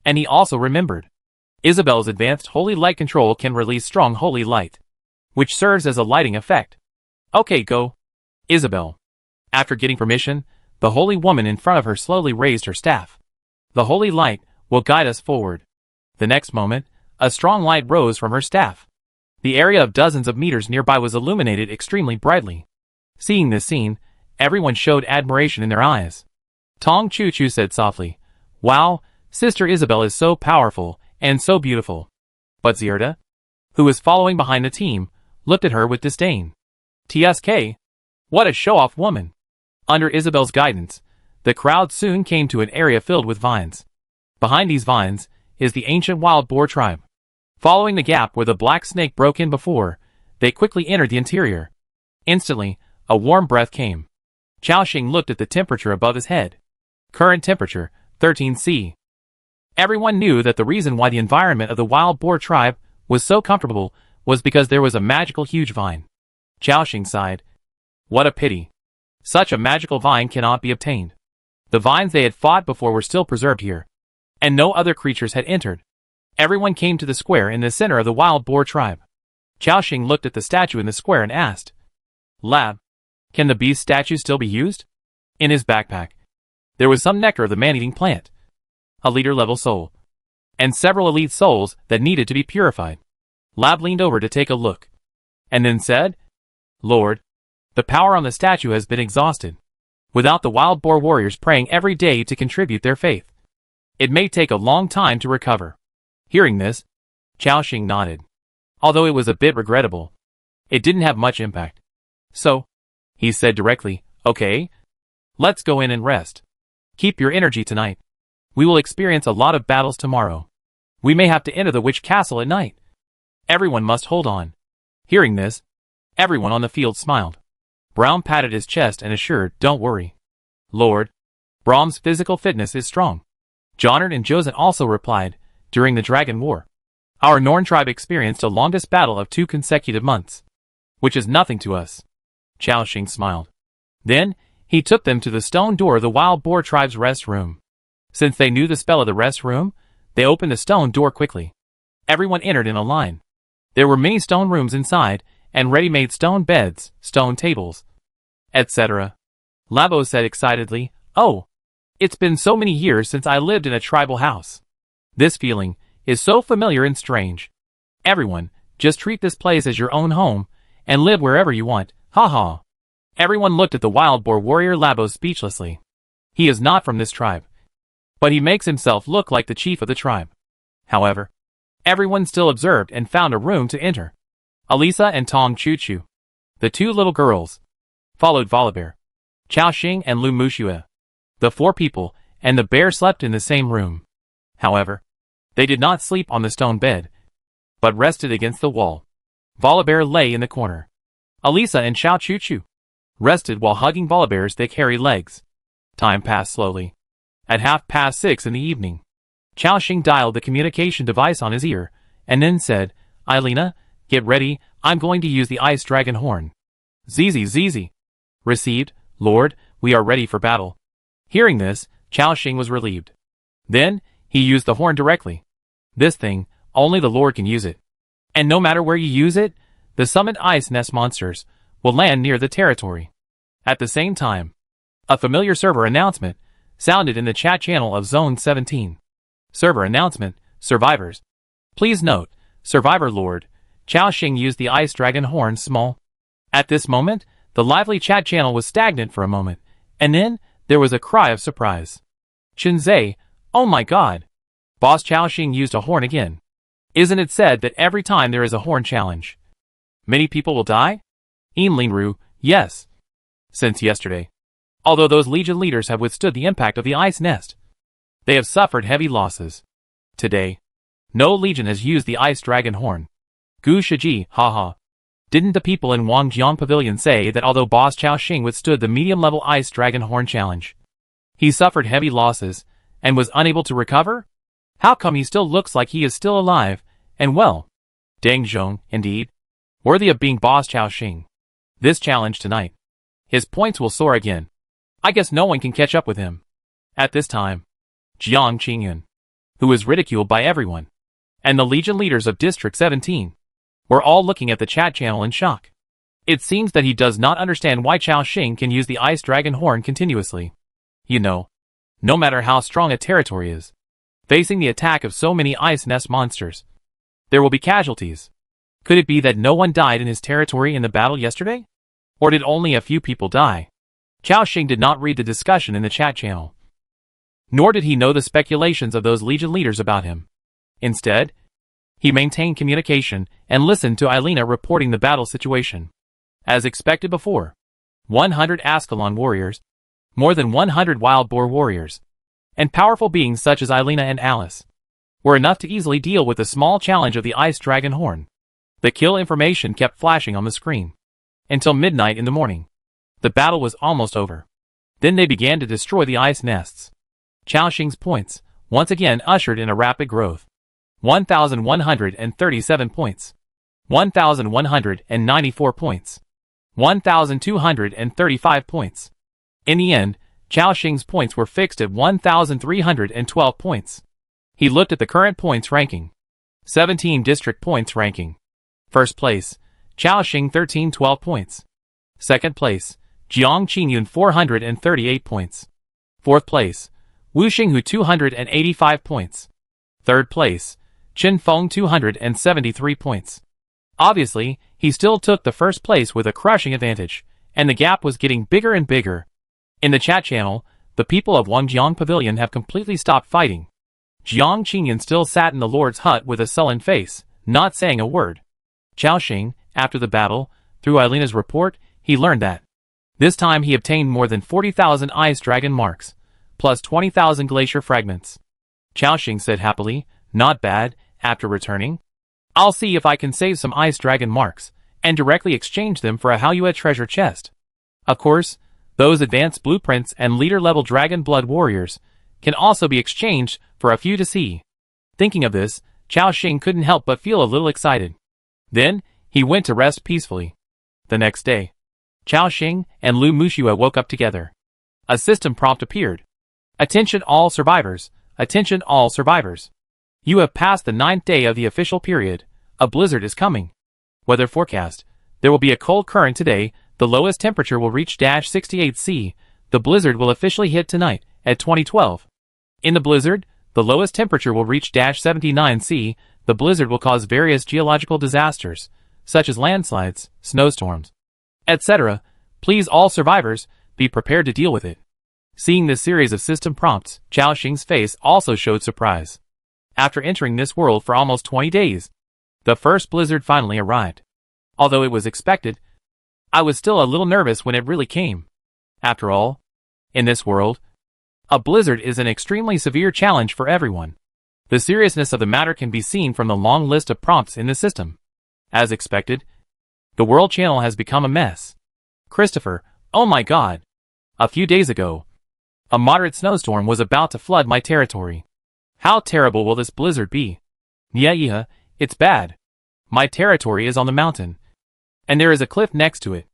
And he also remembered. Isabel's advanced holy light control can release strong holy light, which serves as a lighting effect. "Okay, go, Isabel." After getting permission, the holy woman in front of her slowly raised her staff. "The holy light will guide us forward." The next moment, a strong light rose from her staff. The area of dozens of meters nearby was illuminated extremely brightly. Seeing this scene, everyone showed admiration in their eyes. Tong Chu Chu said softly, "Wow, Sister Isabel is so powerful and so beautiful." But Zierda, who was following behind the team, looked at her with disdain. "Tsk, what a show-off woman." Under Isabel's guidance, the crowd soon came to an area filled with vines. Behind these vines is the ancient wild boar tribe. Following the gap where the black snake broke in before, they quickly entered the interior. Instantly, a warm breath came. Chao Xing looked at the temperature above his head. Current temperature, 13°C. Everyone knew that the reason why the environment of the wild boar tribe was so comfortable was because there was a magical huge vine. Chao Xing sighed. What a pity. Such a magical vine cannot be obtained. The vines they had fought before were still preserved here, and no other creatures had entered. Everyone came to the square in the center of the wild boar tribe. Chao Xing looked at the statue in the square and asked, "Lab, can the beast statue still be used?" In his backpack, there was some nectar of the man-eating plant, a leader-level soul, and several elite souls that needed to be purified. Lab leaned over to take a look, and then said, "Lord, the power on the statue has been exhausted. Without the wild boar warriors praying every day to contribute their faith, it may take a long time to recover." Hearing this, Chao Xing nodded. Although it was a bit regrettable, it didn't have much impact. "So," he said directly, "okay, let's go in and rest. Keep your energy tonight. We will experience a lot of battles tomorrow. We may have to enter the witch castle at night. Everyone must hold on." Hearing this, everyone on the field smiled. Braum patted his chest and assured, "Don't worry, Lord. Braum's physical fitness is strong." Jonard and Josen also replied, "During the Dragon War, our Norn tribe experienced the longest battle of 2 consecutive months, which is nothing to us." Chao Xing smiled. Then, he took them to the stone door of the wild boar tribe's rest room. Since they knew the spell of the rest room, they opened the stone door quickly. Everyone entered in a line. There were many stone rooms inside, and ready-made stone beds, stone tables, etc. Labo said excitedly, "Oh, it's been so many years since I lived in a tribal house. This feeling is so familiar and strange. Everyone, just treat this place as your own home, and live wherever you want, haha." Everyone looked at the wild boar warrior Labo speechlessly. He is not from this tribe, but he makes himself look like the chief of the tribe. However, everyone still observed and found a room to enter. Alisa and Tong Chu Chu, the 2 little girls, followed Volibear, Chao Xing and Lu Muxue. The 4 people and the bear slept in the same room. However, they did not sleep on the stone bed, but rested against the wall. Volibear lay in the corner. Alisa and Chao Chu Chu rested while hugging Volibear's thick hairy legs. Time passed slowly. At 6:30 in the evening, Chao Xing dialed the communication device on his ear, and then said, "Eilina, get ready, I'm going to use the ice dragon horn." "ZZ. Received, Lord, we are ready for battle." Hearing this, Chao Xing was relieved. Then, he used the horn directly. This thing, only the Lord can use it. And no matter where you use it, the summoned ice nest monsters will land near the territory. At the same time, a familiar server announcement sounded in the chat channel of Zone 17. Server announcement, survivors. Please note, Survivor Lord, Chao Xing used the ice dragon horn small. At this moment, the lively chat channel was stagnant for a moment, and then there was a cry of surprise. "Shinzei, oh my god! Boss Chao Xing used a horn again. Isn't it said that every time there is a horn challenge, many people will die?" Linru, yes. Since yesterday. Although those legion leaders have withstood the impact of the ice nest, They have suffered heavy losses. Today, no legion has used the ice dragon horn. Gu Shiji, haha. Didn't the people in Wangjiang Pavilion say that although boss Chao Xing withstood the medium-level ice dragon horn challenge, he suffered heavy losses and was unable to recover? How come he still looks like he is still alive and well? Deng Zhong, indeed. Worthy of being boss Chao Xing. This challenge tonight. His points will soar again. I guess no one can catch up with him. At this time, Jiang Qingyun, who was ridiculed by everyone, and the legion leaders of District 17, were all looking at the chat channel in shock. It seems that he does not understand why Chao Xing can use the ice dragon horn continuously. You know, no matter how strong a territory is, facing the attack of so many ice nest monsters, there will be casualties. Could it be that no one died in his territory in the battle yesterday? Or did only a few people die? Chao Xing did not read the discussion in the chat channel. Nor did he know the speculations of those legion leaders about him. Instead, he maintained communication and listened to Eilina reporting the battle situation. As expected before, 100 Ascalon warriors, more than 100 wild boar warriors, and powerful beings such as Eilina and Alice, were enough to easily deal with the small challenge of the ice dragon horn. The kill information kept flashing on the screen. Until midnight in the morning. The battle was almost over. Then they began to destroy the ice nests. Chao Xing's points, once again ushered in a rapid growth. 1,137 points. 1,194 points. 1,235 points. In the end, Chao Xing's points were fixed at 1,312 points. He looked at the current points ranking. 17 district points ranking. First place, Chao Xing 1312 points. Second place, Jiang Qingyun 438 points. Fourth place, Wu Xinghu 285 points. Third place, Chen Feng 273 points. Obviously, he still took the first place with a crushing advantage, and the gap was getting bigger and bigger. In the chat channel, the people of Wangjiang Pavilion have completely stopped fighting. Jiang Qingyun still sat in the Lord's hut with a sullen face, not saying a word. Chao Xing, after the battle, through Eilina's report, he learned that this time he obtained more than 40,000 ice dragon marks, plus 20,000 glacier fragments. Chao Xing said happily, not bad, after returning. I'll see if I can save some ice dragon marks, and directly exchange them for a Haoyue treasure chest. Of course, those advanced blueprints and leader-level dragon blood warriors can also be exchanged for a few to see. Thinking of this, Chao Xing couldn't help but feel a little excited. Then, he went to rest peacefully. The next day, Chao Xing and Lu Muxue woke up together. A system prompt appeared. Attention all survivors, attention all survivors. You have passed the 9th day of the official period. A blizzard is coming. Weather forecast. There will be a cold current today. The lowest temperature will reach -68°C. The blizzard will officially hit tonight, at 2012. In the blizzard, the lowest temperature will reach -79°C. The blizzard will cause various geological disasters, such as landslides, snowstorms, etc. Please all survivors, be prepared to deal with it. Seeing this series of system prompts, Chao Xing's face also showed surprise. After entering this world for almost 20 days, the first blizzard finally arrived. Although it was expected, I was still a little nervous when it really came. After all, in this world, a blizzard is an extremely severe challenge for everyone. The seriousness of the matter can be seen from the long list of prompts in the system. As expected, the world channel has become a mess. Christopher, oh my god. A few days ago, a moderate snowstorm was about to flood my territory. How terrible will this blizzard be? Yeah, it's bad. My territory is on the mountain, and there is a cliff next to it.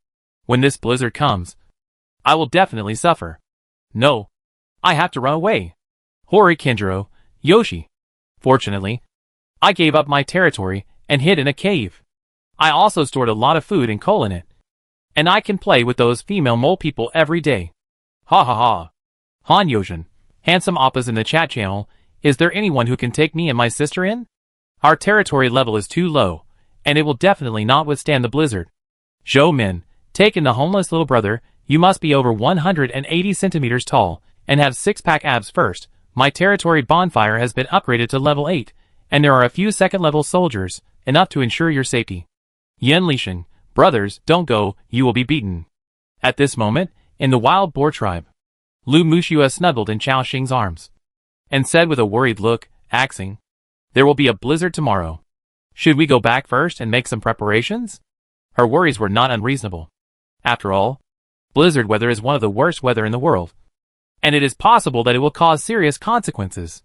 When this blizzard comes, I will definitely suffer. No, I have to run away. Hori Kenjiro, Yoshi. Fortunately, I gave up my territory and hid in a cave. I also stored a lot of food and coal in it. And I can play with those female mole people every day. Ha ha ha. Han Yojin, handsome oppas in the chat channel, is there anyone who can take me and my sister in? Our territory level is too low, and it will definitely not withstand the blizzard. Zhou Min, take in the homeless little brother, you must be over 180 centimeters tall, and have six-pack abs first. My territory bonfire has been upgraded to level 8, and there are a few second-level soldiers, enough to ensure your safety. Yan Lixing, brothers, don't go, you will be beaten. At this moment, in the wild boar tribe, Lu Muxue snuggled in Chao Xing's arms. and said with a worried look, axing, "There will be a blizzard tomorrow. Should we go back first and make some preparations?" Her worries were not unreasonable. After all, blizzard weather is one of the worst weather in the world, and it is possible that it will cause serious consequences.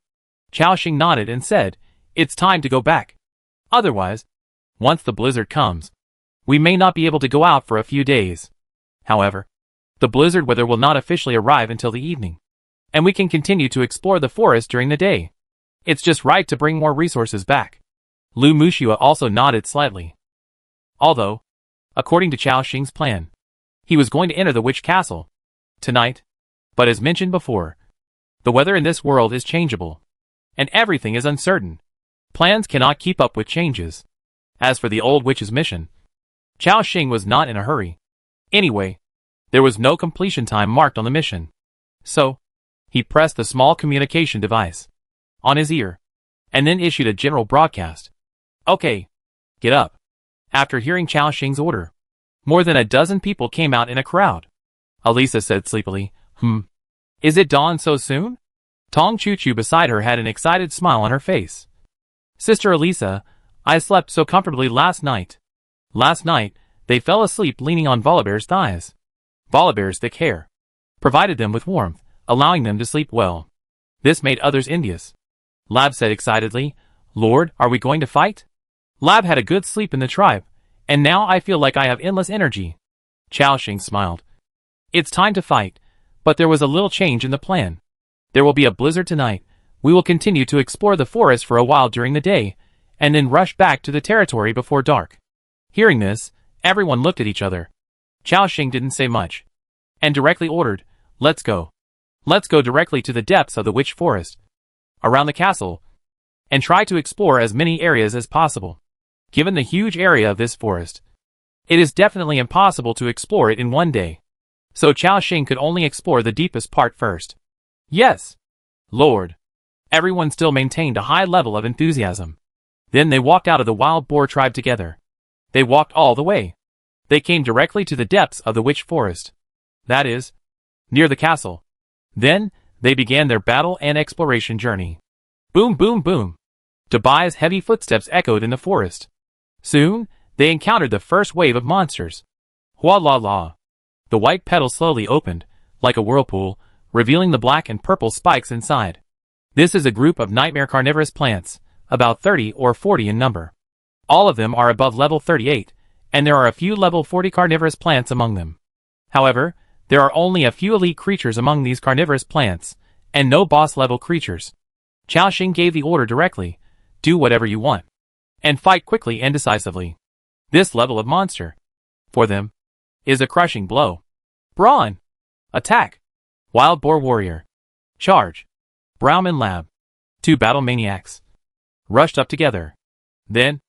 Chao Xing nodded and said, "It's time to go back. Otherwise, once the blizzard comes, we may not be able to go out for a few days. However, the blizzard weather will not officially arrive until the evening, and we can continue to explore the forest during the day. It's just right to bring more resources back." Lu Muxua also nodded slightly. Although, according to Chao Xing's plan, he was going to enter the witch castle tonight, but as mentioned before, the weather in this world is changeable, and everything is uncertain. Plans cannot keep up with changes. As for the old witch's mission, Chao Xing was not in a hurry. Anyway, there was no completion time marked on the mission. So, he pressed the small communication device on his ear, and then issued a general broadcast. "Okay, get up." After hearing Chao Xing's order, more than a dozen people came out in a crowd. Elisa said sleepily, "Is it dawn so soon?" Tong Chu beside her had an excited smile on her face. "Sister Elisa, I slept so comfortably last night." Last night, they fell asleep leaning on Volibear's thighs. Volibear's thick hair provided them with warmth, allowing them to sleep well. This made others envious. Lab said excitedly, "Lord, are we going to fight?" Lab had a good sleep in the tribe, and now I feel like I have endless energy. Chao Xing smiled. "It's time to fight, but there was a little change in the plan. There will be a blizzard tonight. We will continue to explore the forest for a while during the day, and then rush back to the territory before dark." Hearing this, everyone looked at each other. Chao Xing didn't say much, and directly ordered, "Let's go. Let's go directly to the depths of the witch forest, around the castle, and try to explore as many areas as possible. Given the huge area of this forest, it is definitely impossible to explore it in one day. So Chao Xing could only explore the deepest part first." "Yes, Lord." Everyone still maintained a high level of enthusiasm. Then they walked out of the wild boar tribe together. They walked all the way. They came directly to the depths of the witch forest. That is, near the castle. Then, they began their battle and exploration journey. Boom, boom, boom. Dubai's heavy footsteps echoed in the forest. Soon, they encountered the first wave of monsters. Hua la la. The white petals slowly opened, like a whirlpool, revealing the black and purple spikes inside. This is a group of nightmare carnivorous plants, about 30 or 40 in number. All of them are above level 38, and there are a few level 40 carnivorous plants among them. However, there are only a few elite creatures among these carnivorous plants, and no boss-level creatures. Chao Xing gave the order directly, "Do whatever you want, and fight quickly and decisively." This level of monster, for them, is a crushing blow. Brawn! Attack! Wild Boar Warrior! Charge! Browman Lab, 2 battle maniacs, rushed up together. Then,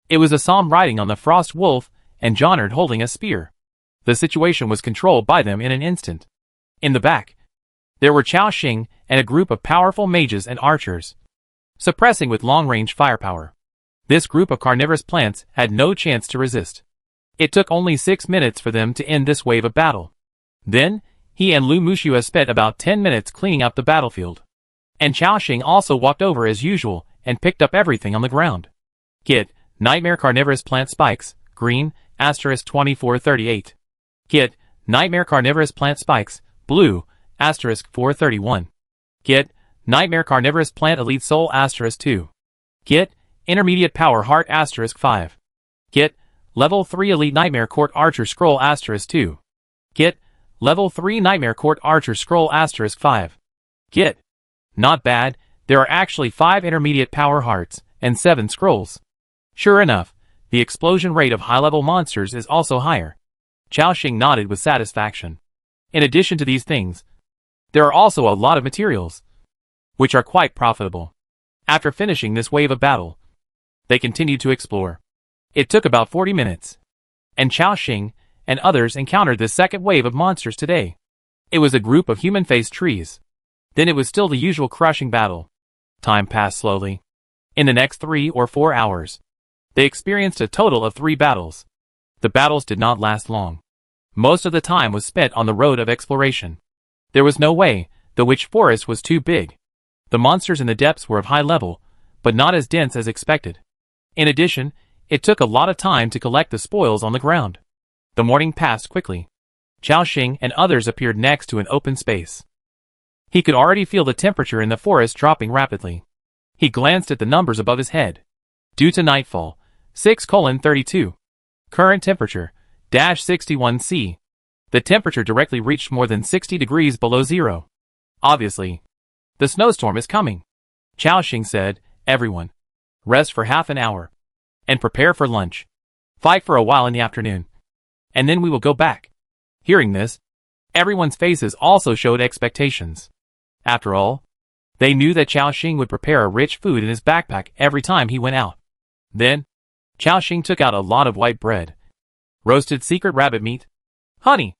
it was Assam riding on the Frost Wolf and Jonard holding a spear. The situation was controlled by them in an instant. In the back, there were Chao Xing and a group of powerful mages and archers, suppressing with long-range firepower. This group of carnivorous plants had no chance to resist. It took only 6 minutes for them to end this wave of battle. Then, he and Lu Muxua spent about 10 minutes cleaning up the battlefield. And Chao Xing also walked over as usual and picked up everything on the ground. Get Nightmare Carnivorous Plant Spikes, green, *2438. Get Nightmare Carnivorous Plant Spikes, blue, *431. Get Nightmare Carnivorous Plant Elite Soul *2. Get Intermediate Power Heart *5. Get Level 3 Elite Nightmare Court Archer Scroll *2. Get Level 3 Nightmare Court Archer Scroll *5. Get. Not bad, there are actually 5 intermediate power hearts, and 7 scrolls. Sure enough, the explosion rate of high-level monsters is also higher. Chao Xing nodded with satisfaction. In addition to these things, there are also a lot of materials, which are quite profitable. After finishing this wave of battle, they continued to explore. It took about 40 minutes, and Chao Xing and others encountered the second wave of monsters today. It was a group of human-faced trees. Then it was still the usual crushing battle. Time passed slowly. In the next 3 or 4 hours, they experienced a total of 3 battles. The battles did not last long. Most of the time was spent on the road of exploration. There was no way, the witch forest was too big. The monsters in the depths were of high level, but not as dense as expected. In addition, it took a lot of time to collect the spoils on the ground. The morning passed quickly. Xiaoxing and others appeared next to an open space. He could already feel the temperature in the forest dropping rapidly. He glanced at the numbers above his head. Due to nightfall, 6:32. Current temperature, -61°C. The temperature directly reached more than 60 degrees below zero. Obviously, the snowstorm is coming. Xiaoxing said, everyone, rest for half an hour. And prepare for lunch. Fight for a while in the afternoon. And then we will go back. Hearing this, everyone's faces also showed expectations. After all, they knew that Xiaoxing would prepare a rich food in his backpack every time he went out. Then, Xiaoxing took out a lot of white bread, roasted secret rabbit meat, honey,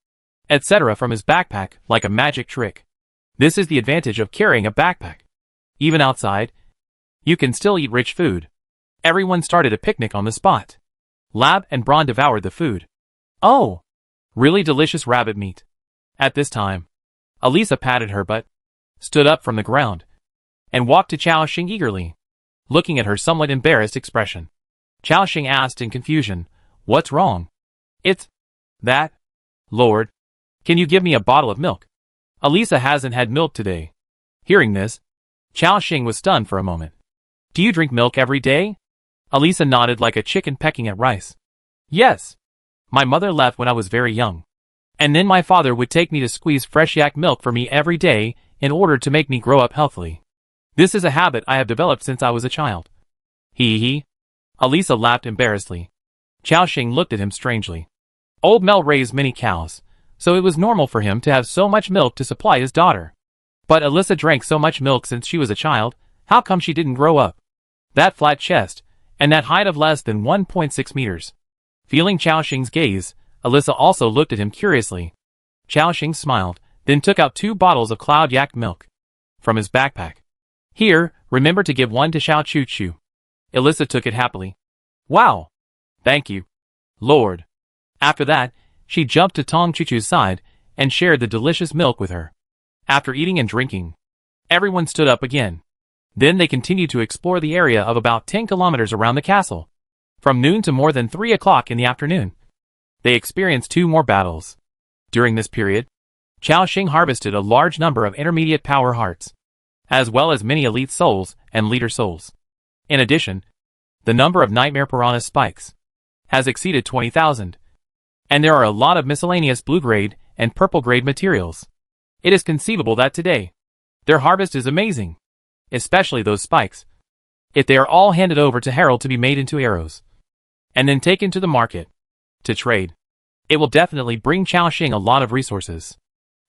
etc. from his backpack like a magic trick. This is the advantage of carrying a backpack. Even outside, you can still eat rich food. Everyone started a picnic on the spot. Lab and Braun devoured the food. Oh, really delicious rabbit meat. At this time, Elisa patted her butt, stood up from the ground, and walked to Xiaoxing eagerly, looking at her somewhat embarrassed expression. Xiaoxing asked in confusion, "What's wrong?" "It's that, Lord. Can you give me a bottle of milk? Elisa hasn't had milk today." Hearing this, Xiaoxing was stunned for a moment. "Do you drink milk every day?" Elisa nodded like a chicken pecking at rice. "Yes. My mother left when I was very young. And then my father would take me to squeeze fresh yak milk for me every day in order to make me grow up healthily. This is a habit I have developed since I was a child." Hee. Elisa laughed embarrassedly. Xiaoxing looked at him strangely. Old Mel raised many cows, so it was normal for him to have so much milk to supply his daughter. But Elisa drank so much milk since she was a child, how come she didn't grow up? That flat chest, and that height of less than 1.6 meters. Feeling Xiaoxing's gaze, Elisa also looked at him curiously. Xiaoxing smiled, then took out 2 bottles of cloud yak milk from his backpack. "Here, remember to give one to Xiao Chu Chu." Elisa took it happily. "Wow! Thank you, Lord." After that, she jumped to Tong Chu Chu's side and shared the delicious milk with her. After eating and drinking, everyone stood up again. Then they continued to explore the area of about 10 kilometers around the castle. From noon to more than 3 o'clock in the afternoon, they experienced 2 more battles. During this period, Xiaoxing harvested a large number of intermediate power hearts, as well as many elite souls and leader souls. In addition, the number of nightmare piranha spikes has exceeded 20,000. And there are a lot of miscellaneous blue-grade and purple-grade materials. It is conceivable that today, their harvest is amazing, especially those spikes. If they are all handed over to Harold to be made into arrows, and then taken to the market to trade, it will definitely bring Xiaoxing a lot of resources.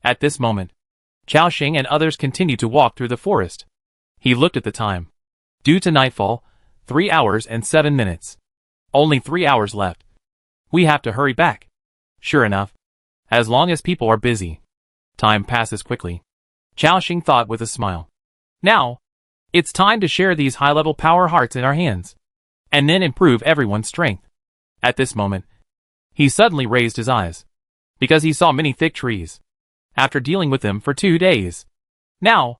At this moment, Xiaoxing and others continued to walk through the forest. He looked at the time. Due to nightfall, 3 hours and 7 minutes. Only 3 hours left. We have to hurry back. Sure enough, as long as people are busy, time passes quickly. Xiaoxing thought with a smile. Now, it's time to share these high-level power hearts in our hands, and then improve everyone's strength. At this moment, he suddenly raised his eyes, because he saw many thick trees. After dealing with them for 2 days, now,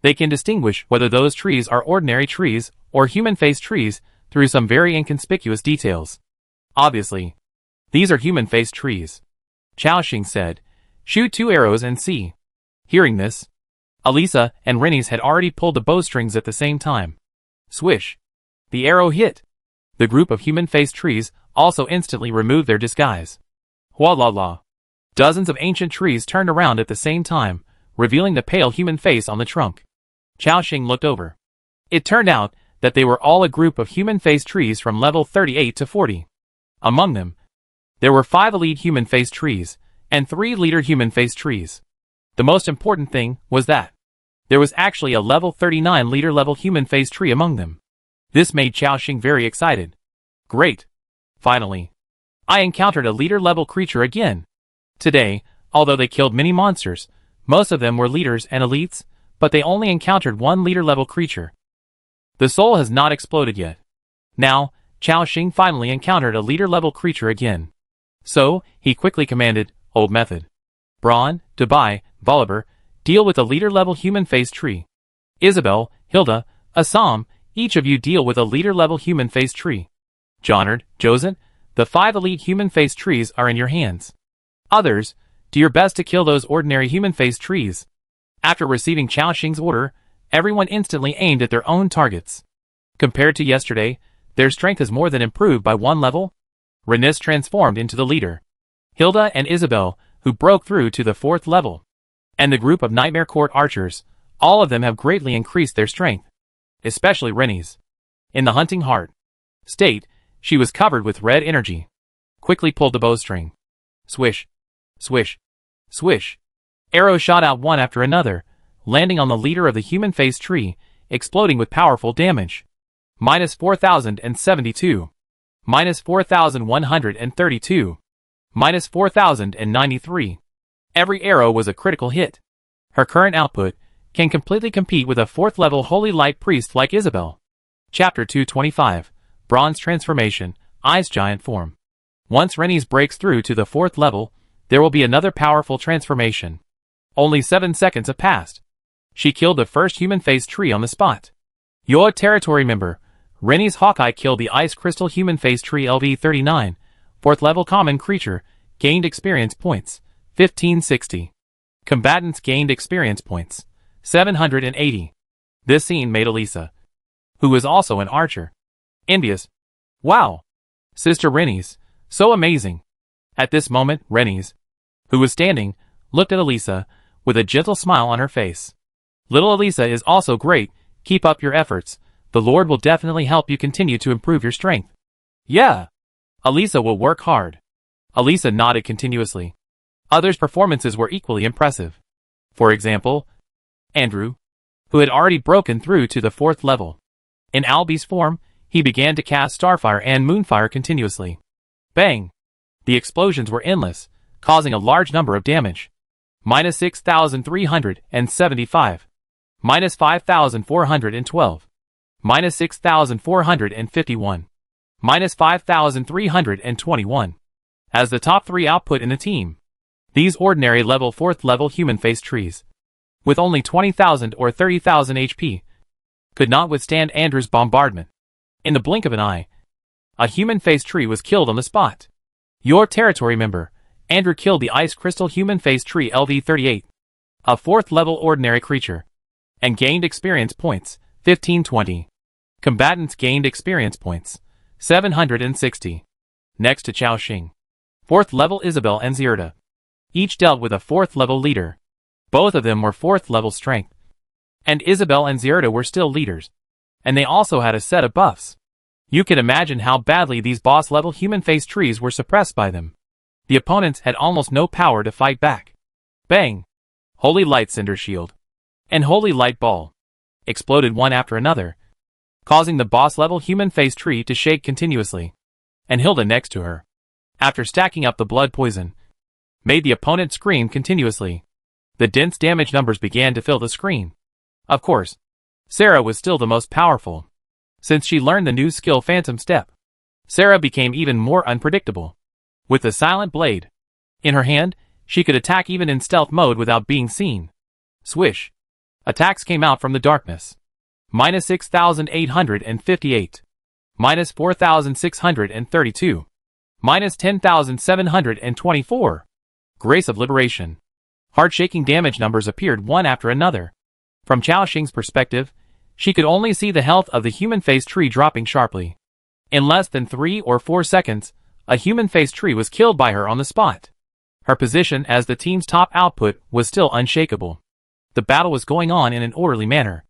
they can distinguish whether those trees are ordinary trees or human-faced trees through some very inconspicuous details. Obviously, these are human-faced trees. Xiaoxing said, "Shoot 2 arrows and see." Hearing this, Elisa and Rennies had already pulled the bowstrings at the same time. Swish! The arrow hit. The group of human-faced trees also instantly removed their disguise. Hualala! Dozens of ancient trees turned around at the same time, revealing the pale human face on the trunk. Xiaoxing looked over. It turned out that they were all a group of human-faced trees from level 38 to 40. Among them, there were 5 elite human-faced trees, and 3 leader human-faced trees. The most important thing was that there was actually a level 39 leader-level human-faced tree among them. This made Xiaoxing very excited. Great! Finally, I encountered a leader-level creature again. Today, although they killed many monsters, most of them were leaders and elites, but they only encountered 1 leader-level creature. The soul has not exploded yet. Now, Xiaoxing finally encountered a leader-level creature again. So, he quickly commanded, "Old method. Braun, Dubai, Volibear, deal with the leader-level human-faced tree." Isabel, Hilda, Assam, each of you deal with a leader-level human-face tree. Jonard, Joseph, the 5 elite human-face trees are in your hands. Others, do your best to kill those ordinary human-face trees. After receiving Chao Xing's order, everyone instantly aimed at their own targets. Compared to yesterday, their strength has more than improved by 1 level. Renis transformed into the leader. Hilda and Isabel, who broke through to the 4th level. And the group of Nightmare Court archers, all of them have greatly increased their strength. Especially Renis. In the hunting heart state, she was covered with red energy. Quickly pulled the bowstring. Swish. Swish. Swish. Arrows shot out one after another, landing on the leader of the human-face tree, exploding with powerful damage. Minus 4,072. Minus 4,132. Minus 4,093. Every arrow was a critical hit. Her current output can completely compete with a 4th level Holy Light Priest like Isabel. Chapter 225. Bronze Transformation, Ice Giant Form. Once Renis breaks through to the 4th level, there will be another powerful transformation. Only 7 seconds have passed. She killed the first human-face tree on the spot. Your territory member, Renis Hawkeye killed the Ice Crystal human-face tree LV39, 4th level common creature, gained experience points, 1560. Combatants gained experience points, 780. This scene made Elisa, who was also an archer, envious. Wow! Sister Renis, so amazing. At this moment, Renis, who was standing, looked at Elisa, with a gentle smile on her face. Little Elisa is also great, keep up your efforts, the Lord will definitely help you continue to improve your strength. Yeah! Elisa will work hard. Elisa nodded continuously. Others' performances were equally impressive. For example, Andrew, who had already broken through to the 4th level. In Albi's form, he began to cast Starfire and Moonfire continuously. Bang! The explosions were endless, causing a large number of damage. Minus 6,375. Minus 5,412. Minus 6,451. Minus 5,321. As the top 3 output in the team. These ordinary level 4th level human-face trees, with only 20,000 or 30,000 HP, could not withstand Andrew's bombardment. In the blink of an eye, a human-face tree was killed on the spot. Your territory member, Andrew killed the Ice Crystal human-face tree LV38, a 4th level ordinary creature, and gained experience points, 1520. Combatants gained experience points, 760. Next to Chao Xing. 4th level Isabel and Zierda. Each dealt with a 4th level leader. Both of them were 4th level strength. And Isabel and Zierda were still leaders. And they also had a set of buffs. You can imagine how badly these boss level human-face trees were suppressed by them. The opponents had almost no power to fight back. Bang! Holy Light Cinder Shield and Holy Light Ball exploded one after another, causing the boss level human-face tree to shake continuously. And Hilda next to her, after stacking up the blood poison, made the opponent scream continuously. The dense damage numbers began to fill the screen. Of course, Sarah was still the most powerful. Since she learned the new skill Phantom Step, Sarah became even more unpredictable. With the Silent Blade in her hand, she could attack even in stealth mode without being seen. Swish. Attacks came out from the darkness. Minus 6,858. Minus 4,632. Minus 10,724. Grace of Liberation. Heart-shaking damage numbers appeared one after another. From Chao Xing's perspective, she could only see the health of the human-face tree dropping sharply. In less than 3 or 4 seconds, a human-face tree was killed by her on the spot. Her position as the team's top output was still unshakable. The battle was going on in an orderly manner.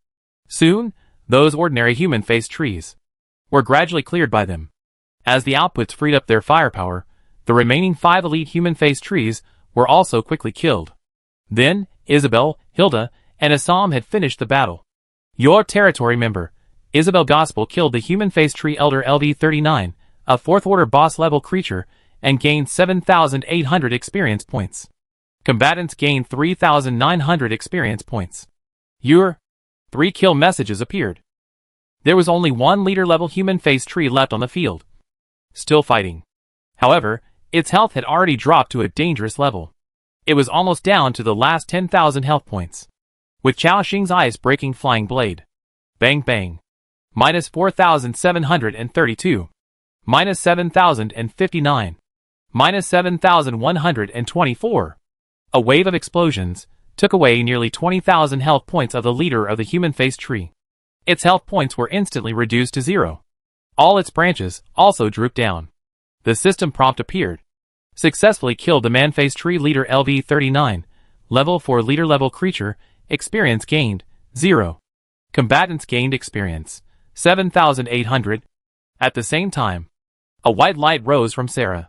Soon, those ordinary human-face trees were gradually cleared by them. As the outputs freed up their firepower, the remaining 5 elite human-face trees were also quickly killed. Then, Isabel, Hilda, and Assam had finished the battle. Your territory member, Isabel Gospel killed the human-face tree elder LV39, a 4th order boss level creature, and gained 7,800 experience points. Combatants gained 3,900 experience points. Your 3 kill messages appeared. There was only 1 leader level human-face tree left on the field, still fighting. However, its health had already dropped to a dangerous level. It was almost down to the last 10,000 health points. with Chao Xing's ice-breaking flying blade. Bang bang. Minus 4,732. Minus 7,059. Minus 7,124. A wave of explosions took away nearly 20,000 health points of the leader of the human-faced tree. Its health points were instantly reduced to 0. All its branches also drooped down. The system prompt appeared. Successfully killed the man-faced tree leader LV-39. Level 4 leader-level creature. Experience gained, 0. Combatants gained experience, 7,800. At the same time, a white light rose from Sarah.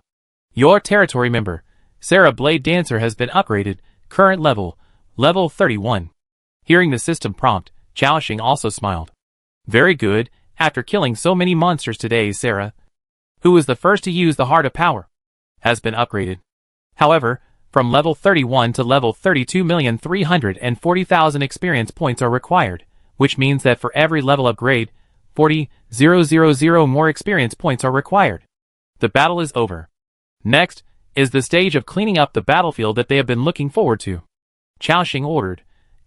Your territory member, Sarah Blade Dancer, has been upgraded. Current level, level 31. Hearing the system prompt, Chao Xing also smiled. Very good. After killing so many monsters today, Sarah, who was the first to use the Heart of Power, has been upgraded. However, from level 31 to level 32,340,000 experience points are required, which means that for every level upgrade, 40,000 more experience points are required. The battle is over. Next is the stage of cleaning up the battlefield that they have been looking forward to. Chao Xing ordered.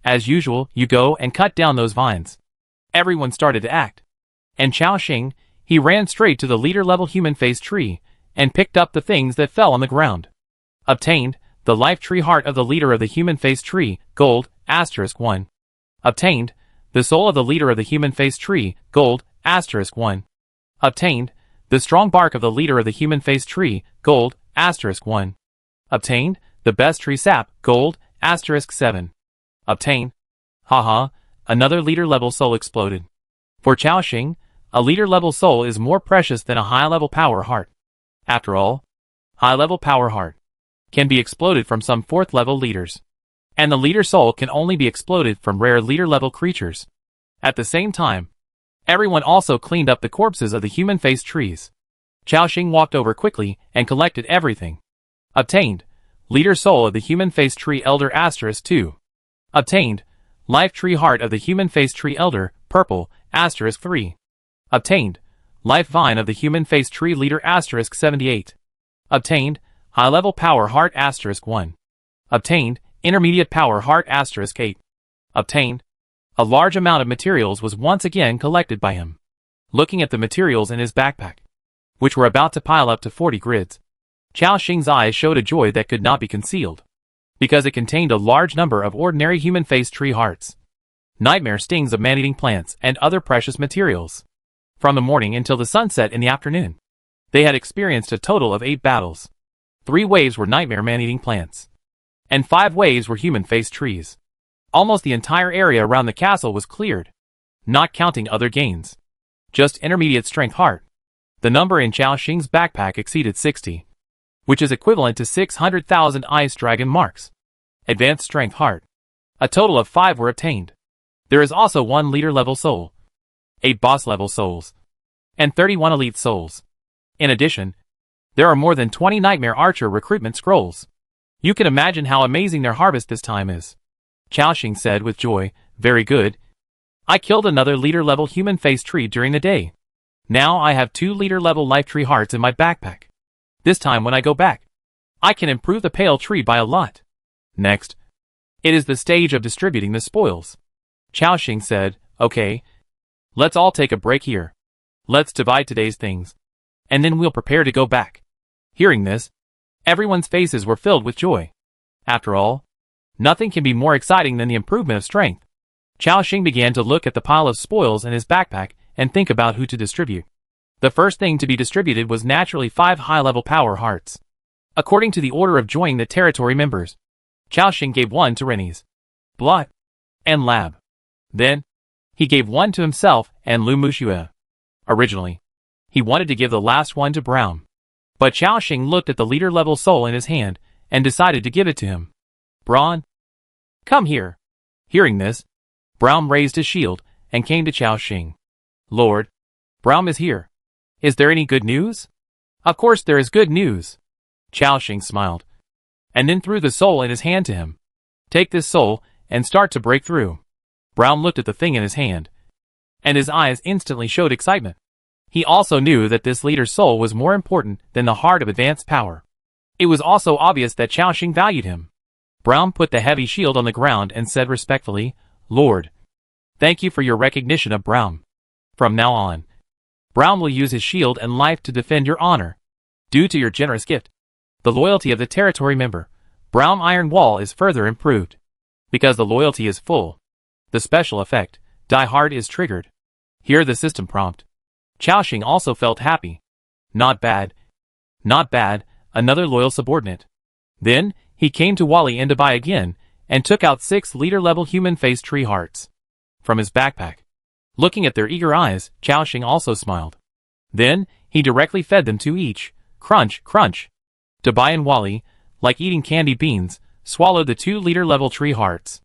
As usual, you go and cut down those vines. Everyone started to act. And Chao Xing, he ran straight to the leader-level human-faced tree and picked up the things that fell on the ground. Obtained the life tree heart of the leader of the human-faced tree, gold, *1. Obtained the soul of the leader of the human-faced tree, gold, *1. Obtained the strong bark of the leader of the human-faced tree, gold, *1. Obtained the best tree sap, gold, *7. Obtained. Haha, another leader-level soul exploded. For Chao Xing, a leader-level soul is more precious than a high-level power heart. After all, high-level power heart can be exploded from some 4th-level leaders, and the leader soul can only be exploded from rare leader-level creatures. At the same time, everyone also cleaned up the corpses of the human-faced trees. Chao Xing walked over quickly and collected everything. Obtained leader soul of the human-faced tree elder *2. Obtained life tree heart of the human-faced tree elder, purple, *3. Obtained life vine of the human-faced tree leader *78. Obtained high-level power heart *1. Obtained intermediate power heart *8. Obtained. A large amount of materials was once again collected by him. Looking at the materials in his backpack, which were about to pile up to 40 grids, Chao Xing's eyes showed a joy that could not be concealed, because it contained a large number of ordinary human-faced tree hearts, nightmare stings of man-eating plants, and other precious materials. From the morning until the sunset in the afternoon, they had experienced a total of 8 battles. 3 waves were nightmare man-eating plants, and 5 waves were human-faced trees. Almost the entire area around the castle was cleared, not counting other gains. Just intermediate strength heart. The number in Chao Xing's backpack exceeded 60, which is equivalent to 600,000 ice dragon marks. Advanced strength heart. A total of 5 were obtained. There is also 1 leader level soul, 8 boss level souls, and 31 elite souls. In addition, there are more than 20 nightmare archer recruitment scrolls. You can imagine how amazing their harvest this time is. Chao Xing said with joy, very good. I killed another leader-level human-faced tree during the day. Now I have 2 leader-level life tree hearts in my backpack. This time when I go back, I can improve the pale tree by a lot. Next, it is the stage of distributing the spoils. Chao Xing said, okay, let's all take a break here. Let's divide today's things, and then we'll prepare to go back. Hearing this, everyone's faces were filled with joy. After all, nothing can be more exciting than the improvement of strength. Chao Xing began to look at the pile of spoils in his backpack and think about who to distribute. The first thing to be distributed was naturally 5 high-level power hearts. According to the order of joining the territory members, Chao Xing gave 1 to Rennie's, Blot, and Lab. Then, he gave 1 to himself and Lu Muxue. Originally, he wanted to give the last one to Brown, but Chao Xing looked at the leader-level soul in his hand and decided to give it to him. Braun, come here. Hearing this, Braum raised his shield and came to Chao Xing. Lord, Braum is here. Is there any good news? Of course there is good news. Chao Xing smiled, and then threw the soul in his hand to him. Take this soul and start to break through. Braum looked at the thing in his hand, and his eyes instantly showed excitement. He also knew that this leader's soul was more important than the heart of advanced power. It was also obvious that Chao Xing valued him. Braum put the heavy shield on the ground and said respectfully, Lord. Thank you for your recognition of Braum. From now on, Braum will use his shield and life to defend your honor. Due to your generous gift, the loyalty of the territory member, Braum Iron Wall is further improved. Because the loyalty is full, the special effect, Die Hard, is triggered. Hear the system prompt. Chaoxing also felt happy. Not bad. Not bad, another loyal subordinate. Then, he came to Wally and Dubai again, and took out 6 leader-level human-face tree hearts from his backpack. Looking at their eager eyes, Chaoxing also smiled. Then, he directly fed them to each. Crunch, crunch. Dubai and Wally, like eating candy beans, swallowed the 2 leader-level tree hearts.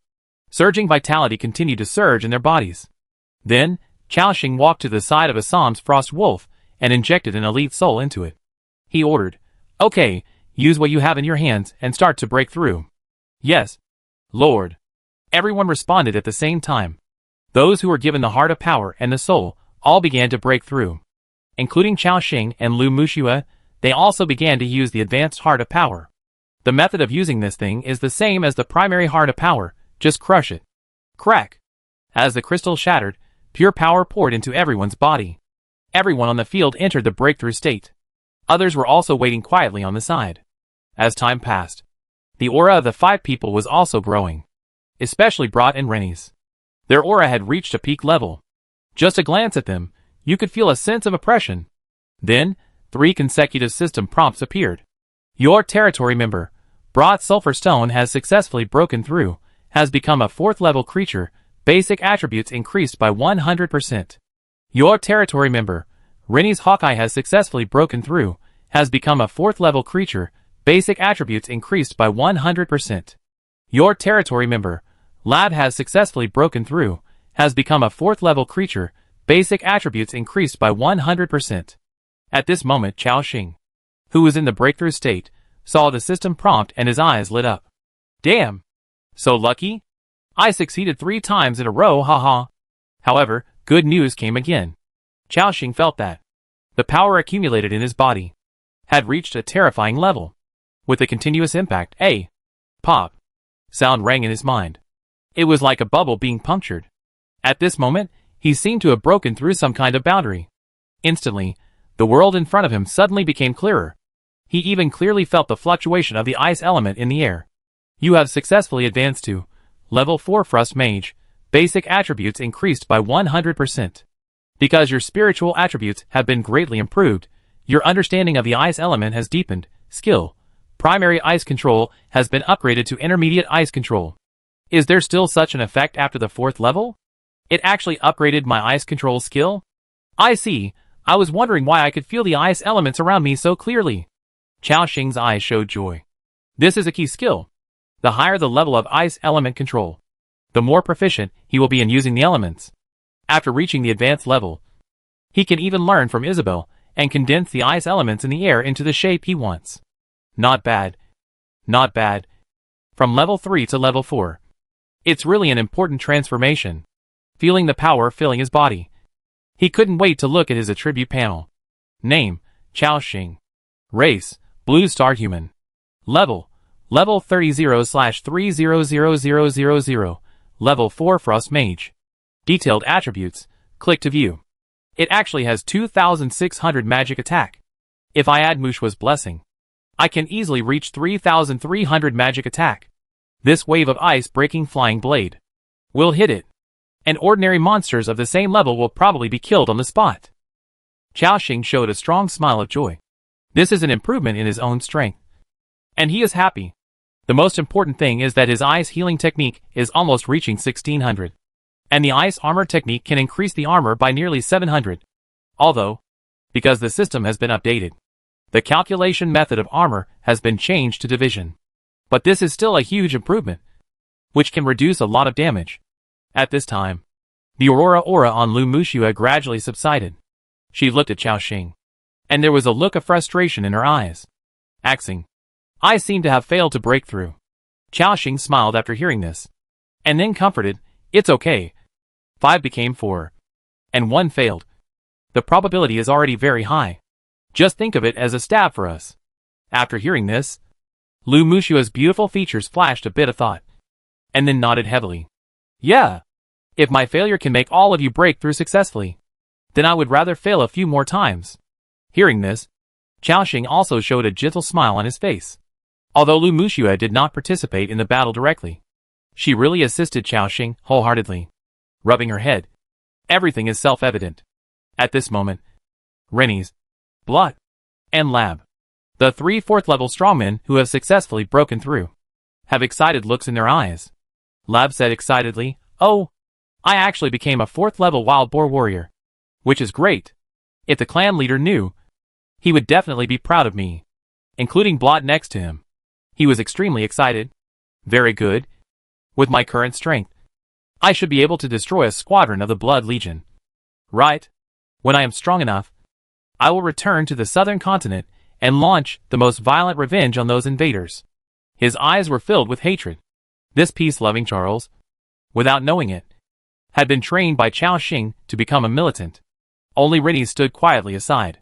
Surging vitality continued to surge in their bodies. Then, Chaoxing walked to the side of Assam's Frost Wolf and injected an elite soul into it. He ordered, "Okay, use what you have in your hands and start to break through." "Yes, Lord." Everyone responded at the same time. Those who were given the Heart of Power and the Soul all began to break through. Including Chaoxing and Lu Muxue, they also began to use the advanced Heart of Power. The method of using this thing is the same as the primary Heart of Power, just crush it. Crack! As the crystal shattered, pure power poured into everyone's body. Everyone on the field entered the breakthrough state. Others were also waiting quietly on the side. As time passed, the aura of the 5 people was also growing. Especially Brat and Rennie's. Their aura had reached a peak level. Just a glance at them, you could feel a sense of oppression. Then, 3 consecutive system prompts appeared. Your territory member, Brat Sulfur Stone, has successfully broken through, has become a 4th level creature, basic attributes increased by 100%. Your territory member, Rennie's Hawkeye, has successfully broken through, has become a 4th level creature, basic attributes increased by 100%. Your territory member, Lab, has successfully broken through, has become a 4th level creature, basic attributes increased by 100%. At this moment, Chaoxing, who was in the breakthrough state, saw the system prompt and his eyes lit up. Damn! So lucky? I succeeded 3 times in a row, haha. However, good news came again. Chaoxing felt that the power accumulated in his body had reached a terrifying level. With a continuous impact, a pop sound rang in his mind. It was like a bubble being punctured. At this moment, he seemed to have broken through some kind of boundary. Instantly, the world in front of him suddenly became clearer. He even clearly felt the fluctuation of the ice element in the air. You have successfully advanced to Level 4 Frost Mage, basic attributes increased by 100%. Because your spiritual attributes have been greatly improved, your understanding of the ice element has deepened. Skill, primary ice control, has been upgraded to intermediate ice control. Is there still such an effect after the 4th level? It actually upgraded my ice control skill? I see. I was wondering why I could feel the ice elements around me so clearly. Chaoxing's eyes showed joy. This is a key skill. The higher the level of ice element control, the more proficient he will be in using the elements. After reaching the advanced level, he can even learn from Isabel and condense the ice elements in the air into the shape he wants. Not bad. Not bad. From level 3 to level 4. It's really an important transformation. Feeling the power filling his body, he couldn't wait to look at his attribute panel. Name, Chaoxing. Race, Blue Star Human. Level 30/300000. Level 4 Frost Mage. Detailed attributes, click to view. It actually has 2,600 magic attack. If I add Mushua's Blessing, I can easily reach 3,300 magic attack. This wave of ice-breaking flying blade will hit it, and ordinary monsters of the same level will probably be killed on the spot. Chaoxing showed a strong smile of joy. This is an improvement in his own strength, and he is happy. The most important thing is that his ice healing technique is almost reaching 1,600, and the ice armor technique can increase the armor by nearly 700. Although, because the system has been updated, the calculation method of armor has been changed to division. But this is still a huge improvement, which can reduce a lot of damage. At this time, the aura on Lu Muxue gradually subsided. She looked at Chaoxing, and there was a look of frustration in her eyes. Axing, I seem to have failed to break through. Chaoxing smiled after hearing this, and then comforted, it's okay. 5 became 4, and 1 failed. The probability is already very high. Just think of it as a stab for us. After hearing this, Lu Muxue's beautiful features flashed a bit of thought, and then nodded heavily. Yeah, If my failure can make all of you break through successfully, then I would rather fail a few more times. Hearing this, Chaoxing also showed a gentle smile on his face. Although Lu Muxue did not participate in the battle directly, she really assisted Chaoxing wholeheartedly. Rubbing her head, everything is self-evident. At this moment, Rennie's, Blot, and Lab, the 3 4th-level strongmen who have successfully broken through, have excited looks in their eyes. Lab said excitedly, "Oh, I actually became a 4th-level wild boar warrior, which is great. If the clan leader knew, he would definitely be proud of me." Including Blot next to him, he was extremely excited. "Very good. With my current strength, I should be able to destroy a squadron of the Blood Legion. Right? When I am strong enough, I will return to the southern continent and launch the most violent revenge on those invaders." His eyes were filled with hatred. This peace-loving Charles, without knowing it, had been trained by Chaoxing to become a militant. Only Rennie stood quietly aside.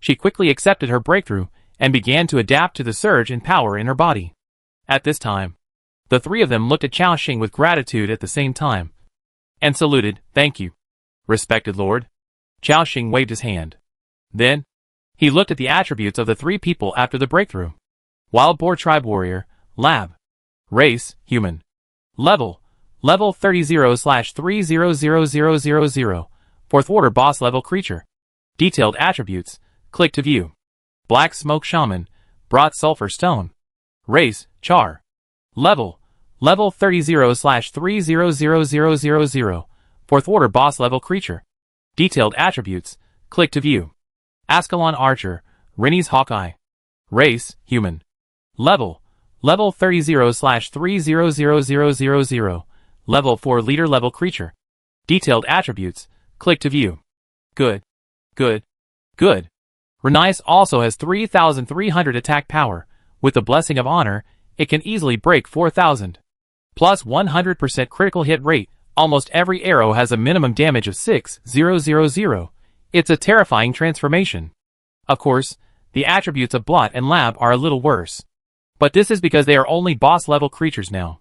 She quickly accepted her breakthrough and began to adapt to the surge in power in her body. At this time, the 3 of them looked at Chaoxing with gratitude at the same time, and saluted. "Thank you, respected lord." Chaoxing waved his hand. Then, he looked at the attributes of the 3 people after the breakthrough. Wild Boar Tribe Warrior, Lab. Race, Human. Level 30/300000. 4th Order Boss Level Creature. Detailed Attributes, click to view. Black Smoke Shaman, Brought Sulfur Stone. Race, Char. Level 30/300000. 4th Order Boss Level Creature. Detailed Attributes, click to view. Ascalon Archer, Rennie's Hawkeye. Race, Human. Level 30/300000. Level 4 Leader Level Creature. Detailed Attributes, click to view. Good. Renais also has 3,300 attack power. With the Blessing of Honor, it can easily break 4,000. Plus 100% critical hit rate. Almost every arrow has a minimum damage of 6,000. It's a terrifying transformation. Of course, the attributes of Blot and Lab are a little worse. But this is because they are only boss-level creatures now.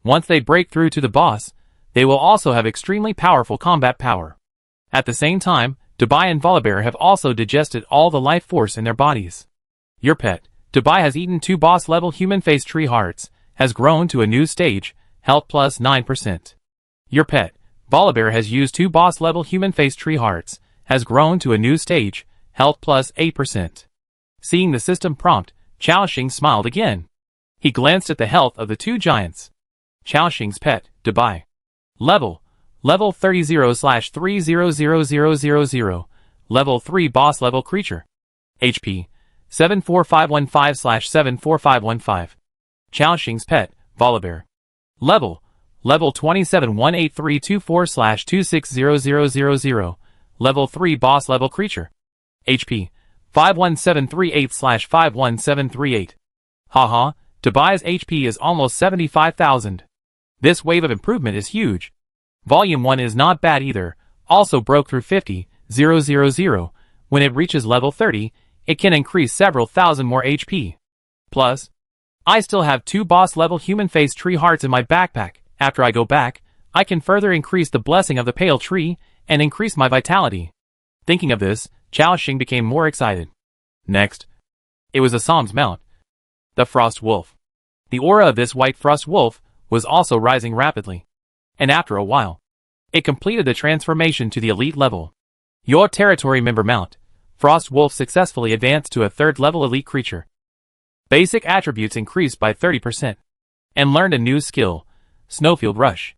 Once they break through to the boss, they will also have extremely powerful combat power. At the same time, Dubai and Volibear have also digested all the life force in their bodies. Your pet, Dubai, has eaten 2 boss-level human face tree hearts, has grown to a new stage, health plus 9%. Your pet, Volibear, has used 2 boss-level human face tree hearts, has grown to a new stage, health plus 8%. Seeing the system prompt, Chaoxing smiled again. He glanced at the health of the 2 giants. Chaoxing's pet, Dubai. Level 30/300000. Level 3 boss level creature. HP 74515/74515. Chaoxing's pet, Volibear. Level 27183224/2600000. Level 3 boss level creature. HP 51738/51738. Haha, Dubai's HP is almost 75,000. This wave of improvement is huge. Volume 1 is not bad either, also broke through 50,000. When it reaches level 30, it can increase several thousand more HP. Plus, I still have 2 boss level human face tree hearts in my backpack. After I go back, I can further increase the blessing of the pale tree and increase my vitality. Thinking of this, Chaoxing became more excited. Next, it was Assam's mount, the Frost Wolf. The aura of this white Frost Wolf was also rising rapidly, and after a while, it completed the transformation to the elite level. Your territory member mount, Frost Wolf, successfully advanced to a 3rd level elite creature. Basic attributes increased by 30%, and learned a new skill, Snowfield Rush.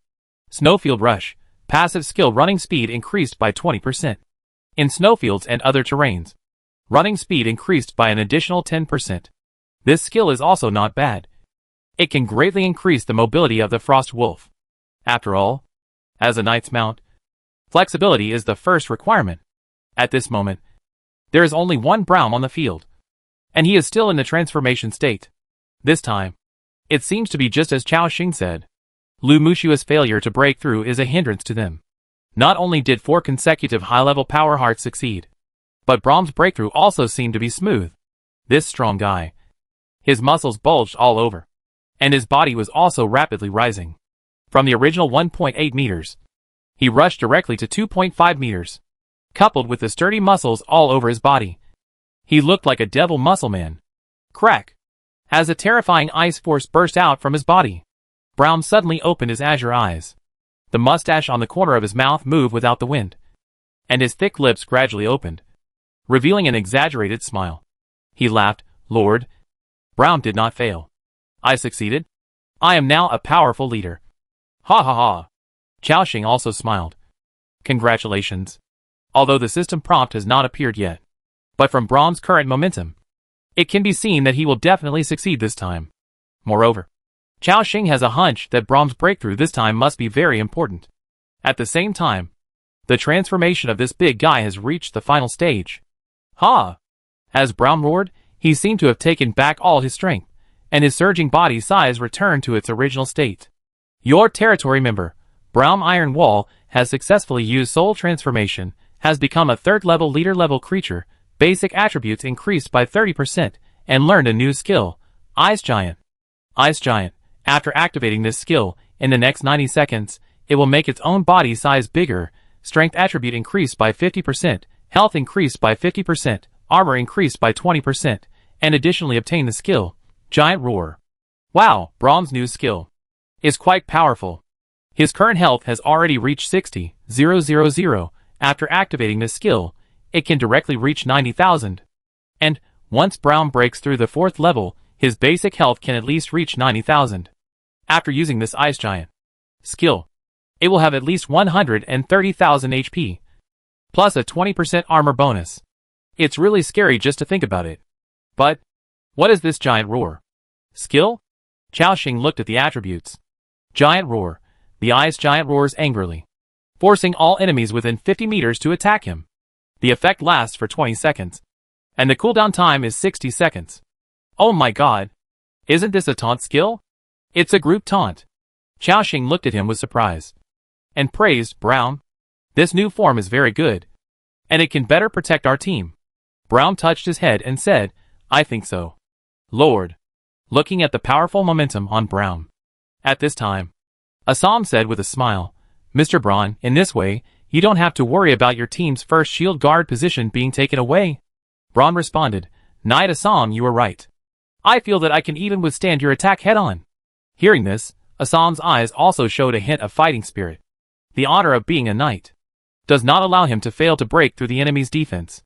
Snowfield Rush, passive skill, running speed increased by 20%. In snowfields and other terrains, running speed increased by an additional 10%. This skill is also not bad. It can greatly increase the mobility of the Frost Wolf. After all, as a knight's mount, flexibility is the first requirement. At this moment, there is only one Braum on the field, and he is still in the transformation state. This time, it seems to be just as Chaoxing said. Lu Muxue's failure to break through is a hindrance to them. Not only did 4 consecutive high-level power hearts succeed, but Braum's breakthrough also seemed to be smooth. This strong guy, his muscles bulged all over, and his body was also rapidly rising. From the original 1.8 meters, He rushed directly to 2.5 meters. Coupled with the sturdy muscles all over his body, he looked like a devil muscle man. Crack! As a terrifying ice force burst out from his body, Brown suddenly opened his azure eyes. The mustache on the corner of his mouth moved without the wind, and his thick lips gradually opened, revealing an exaggerated smile. He laughed. Lord. Brown did not fail. I succeeded. I am now a powerful leader. Ha ha ha. Chaoxing also smiled. Congratulations. Although the system prompt has not appeared yet, but from Brahm's current momentum, it can be seen that he will definitely succeed this time. Moreover, Chaoxing has a hunch that Brahm's breakthrough this time must be very important. At the same time, the transformation of this big guy has reached the final stage. Ha! As Brahm roared, he seemed to have taken back all his strength, and his surging body size returned to its original state. Your territory member, Brahm Iron Wall, has successfully used soul transformation, has become a third-level leader-level creature, basic attributes increased by 30%, and learned a new skill, Ice Giant. Ice Giant. After activating this skill, in the next 90 seconds, it will make its own body size bigger, strength attribute increased by 50%, health increased by 50%, armor increased by 20%, and additionally obtain the skill, Giant Roar. Wow, Brahm's new skill is quite powerful. His current health has already reached 60,000. After activating this skill, it can directly reach 90,000. And, once Brahm breaks through the 4th level, his basic health can at least reach 90,000. After using this Ice Giant skill, it will have at least 130,000 HP, plus a 20% armor bonus. It's really scary just to think about it. But, what is this Giant Roar skill? Chaoxing looked at the attributes. Giant Roar. The Ice Giant roars angrily, forcing all enemies within 50 meters to attack him. The effect lasts for 20 seconds, and the cooldown time is 60 seconds. Oh my god! Isn't this a taunt skill? It's a group taunt. Chaoxing looked at him with surprise, and praised Brahm. This new form is very good, and it can better protect our team. Brahm touched his head and said, I think so, Lord. Looking at the powerful momentum on Brahm. At this time, Assam said with a smile, Mr. Braun, in this way, you don't have to worry about your team's first shield guard position being taken away. Braun responded, Knight Assam, you are right. I feel that I can even withstand your attack head-on. Hearing this, Assam's eyes also showed a hint of fighting spirit. The honor of being a knight does not allow him to fail to break through the enemy's defense.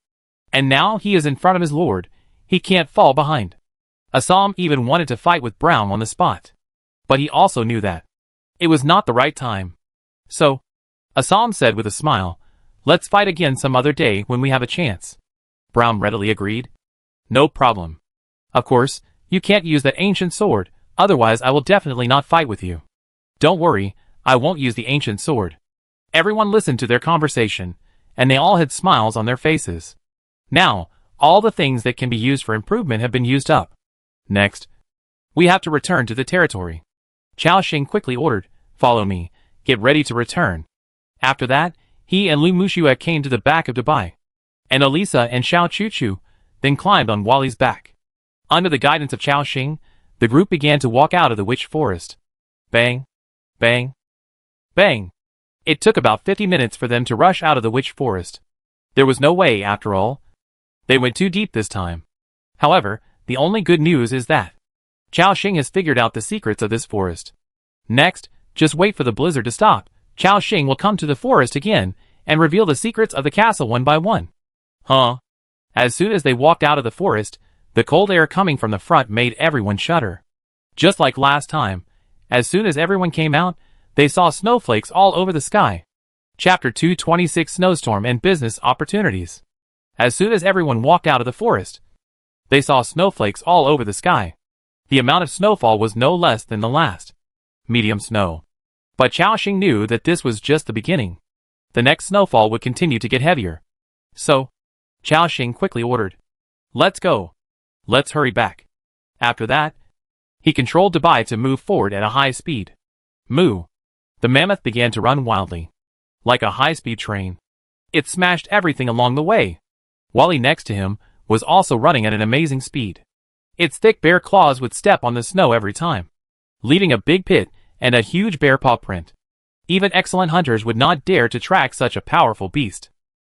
And now he is in front of his lord. He can't fall behind. Assam even wanted to fight with Braum on the spot. But he also knew that it was not the right time. So, Assam said with a smile, let's fight again some other day when we have a chance. Braum readily agreed. No problem. Of course, you can't use that ancient sword, otherwise I will definitely not fight with you. Don't worry, I won't use the ancient sword. Everyone listened to their conversation, and they all had smiles on their faces. Now, all the things that can be used for improvement have been used up. Next, we have to return to the territory. Chao Xing quickly ordered, follow me, get ready to return. After that, he and Lu Mushua came to the back of Dubai, and Elisa and Xiao Chuchu then climbed on Wally's back. Under the guidance of Chao Xing, the group began to walk out of the witch forest. Bang, bang, bang. It took about 50 minutes for them to rush out of the witch forest. There was no way, after all. They went too deep this time. However, the only good news is that Chao Xing has figured out the secrets of this forest. Next, just wait for the blizzard to stop. Chao Xing will come to the forest again and reveal the secrets of the castle one by one. Huh? As soon as they walked out of the forest, the cold air coming from the front made everyone shudder. Just like last time, as soon as everyone came out, they saw snowflakes all over the sky. Chapter 226 Snowstorm and Business Opportunities. As soon as everyone walked out of the forest, they saw snowflakes all over the sky. The amount of snowfall was no less than the last medium snow. But Chao Xing knew that this was just the beginning. The next snowfall would continue to get heavier. So, Chao Xing quickly ordered, let's go. Let's hurry back. After that, he controlled Dubai to move forward at a high speed. Moo. The mammoth began to run wildly, like a high-speed train. It smashed everything along the way. Wally next to him was also running at an amazing speed. Its thick bare claws would step on the snow every time, leaving a big pit and a huge bear paw print. Even excellent hunters would not dare to track such a powerful beast.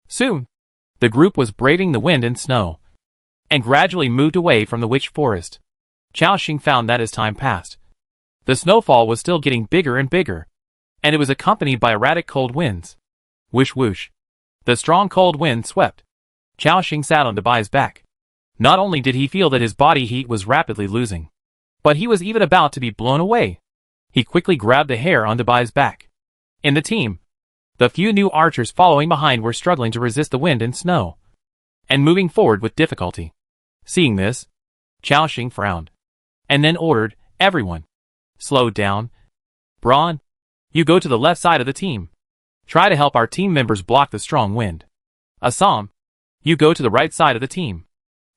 Soon, the group was braving the wind and snow, and gradually moved away from the witch forest. Chao Xing found that as time passed, the snowfall was still getting bigger and bigger, and it was accompanied by erratic cold winds. Whoosh whoosh. The strong cold wind swept. Chao Xing sat on Debai's back. Not only did he feel that his body heat was rapidly losing, but he was even about to be blown away. He quickly grabbed the hair on Debai's back. In the team, the few new archers following behind were struggling to resist the wind and snow, and moving forward with difficulty. Seeing this, Chao Xing frowned, and then ordered, "Everyone, slow down. Braun, you go to the left side of the team. Try to help our team members block the strong wind. Assam, you go to the right side of the team."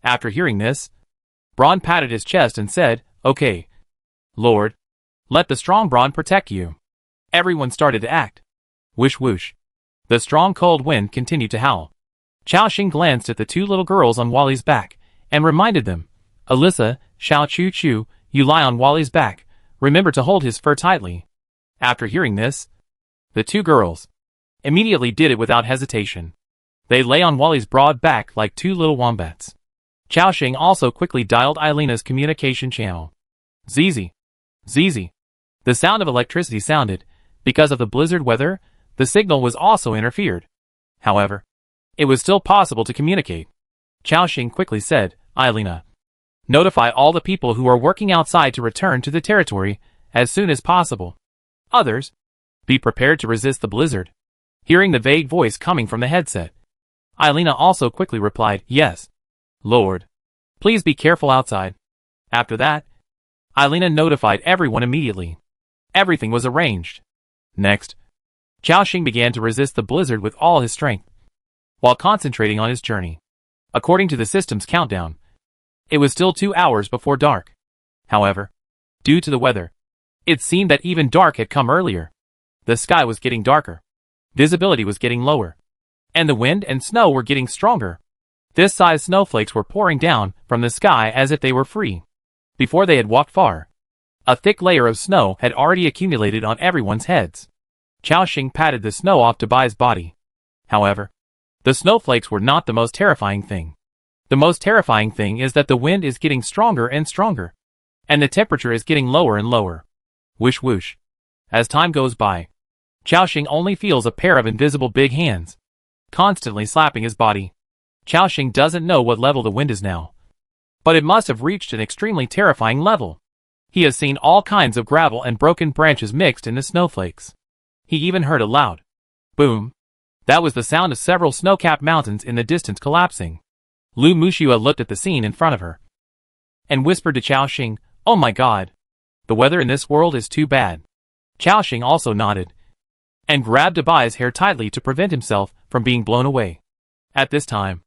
After hearing this, Braun patted his chest and said, "Okay, Lord, let the strong Braun protect you." Everyone started to act. Whoosh whoosh. The strong cold wind continued to howl. Chao Xing glanced at the two little girls on Wally's back, and reminded them, "Alyssa, Xiao Chu Chu, you lie on Wally's back. Remember to hold his fur tightly." After hearing this, the two girls immediately did it without hesitation. They lay on Wally's broad back like two little wombats. Chao Xing also quickly dialed Eilena's communication channel. "Zizi. Zizi." The sound of electricity sounded. Because of the blizzard weather, the signal was also interfered. However, it was still possible to communicate. Chao Xing quickly said, "Eilena, notify all the people who are working outside to return to the territory as soon as possible. Others, be prepared to resist the blizzard." Hearing the vague voice coming from the headset, Eilena also quickly replied, "Yes, Lord. Please be careful outside." After that, Eilena notified everyone immediately. Everything was arranged. Next, Chao Xing began to resist the blizzard with all his strength, while concentrating on his journey. According to the system's countdown, it was still 2 hours before dark. However, due to the weather, it seemed that even dark had come earlier. The sky was getting darker, visibility was getting lower, and the wind and snow were getting stronger. This size snowflakes were pouring down from the sky as if they were free. Before they had walked far, a thick layer of snow had already accumulated on everyone's heads. Chao Xing patted the snow off Debai's body. However, the snowflakes were not the most terrifying thing. The most terrifying thing is that the wind is getting stronger and stronger, and the temperature is getting lower and lower. Whoosh whoosh. As time goes by, Chao Xing only feels a pair of invisible big hands, constantly slapping his body. Chao Xing doesn't know what level the wind is now, but it must have reached an extremely terrifying level. He has seen all kinds of gravel and broken branches mixed in the snowflakes. He even heard a loud boom. That was the sound of several snow-capped mountains in the distance collapsing. Lu Muxua looked at the scene in front of her and whispered to Chao Xing, "Oh my god. The weather in this world is too bad." Chao Xing also nodded and grabbed Debai's hair tightly to prevent himself from being blown away. At this time,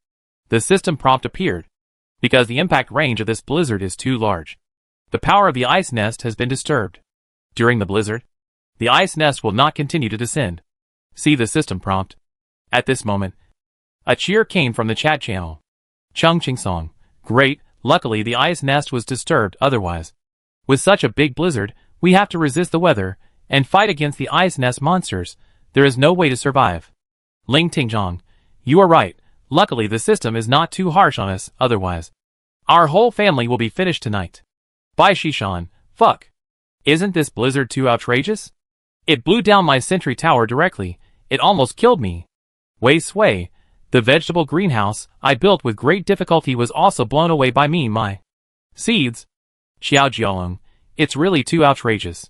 the system prompt appeared. Because the impact range of this blizzard is too large, the power of the ice nest has been disturbed. During the blizzard, the ice nest will not continue to descend. See the system prompt. At this moment, a cheer came from the chat channel. Chung Ching Song. Great, luckily the ice nest was disturbed otherwise. With such a big blizzard, we have to resist the weather and fight against the ice nest monsters. There is no way to survive. Ling Tingjong. You are right. Luckily the system is not too harsh on us otherwise. Our whole family will be finished tonight. Bai Shishan. Fuck. Isn't this blizzard too outrageous? It blew down my sentry tower directly. It almost killed me. Wei Sui. The vegetable greenhouse I built with great difficulty was also blown away by me. My seeds. Xiao Jialong. It's really too outrageous.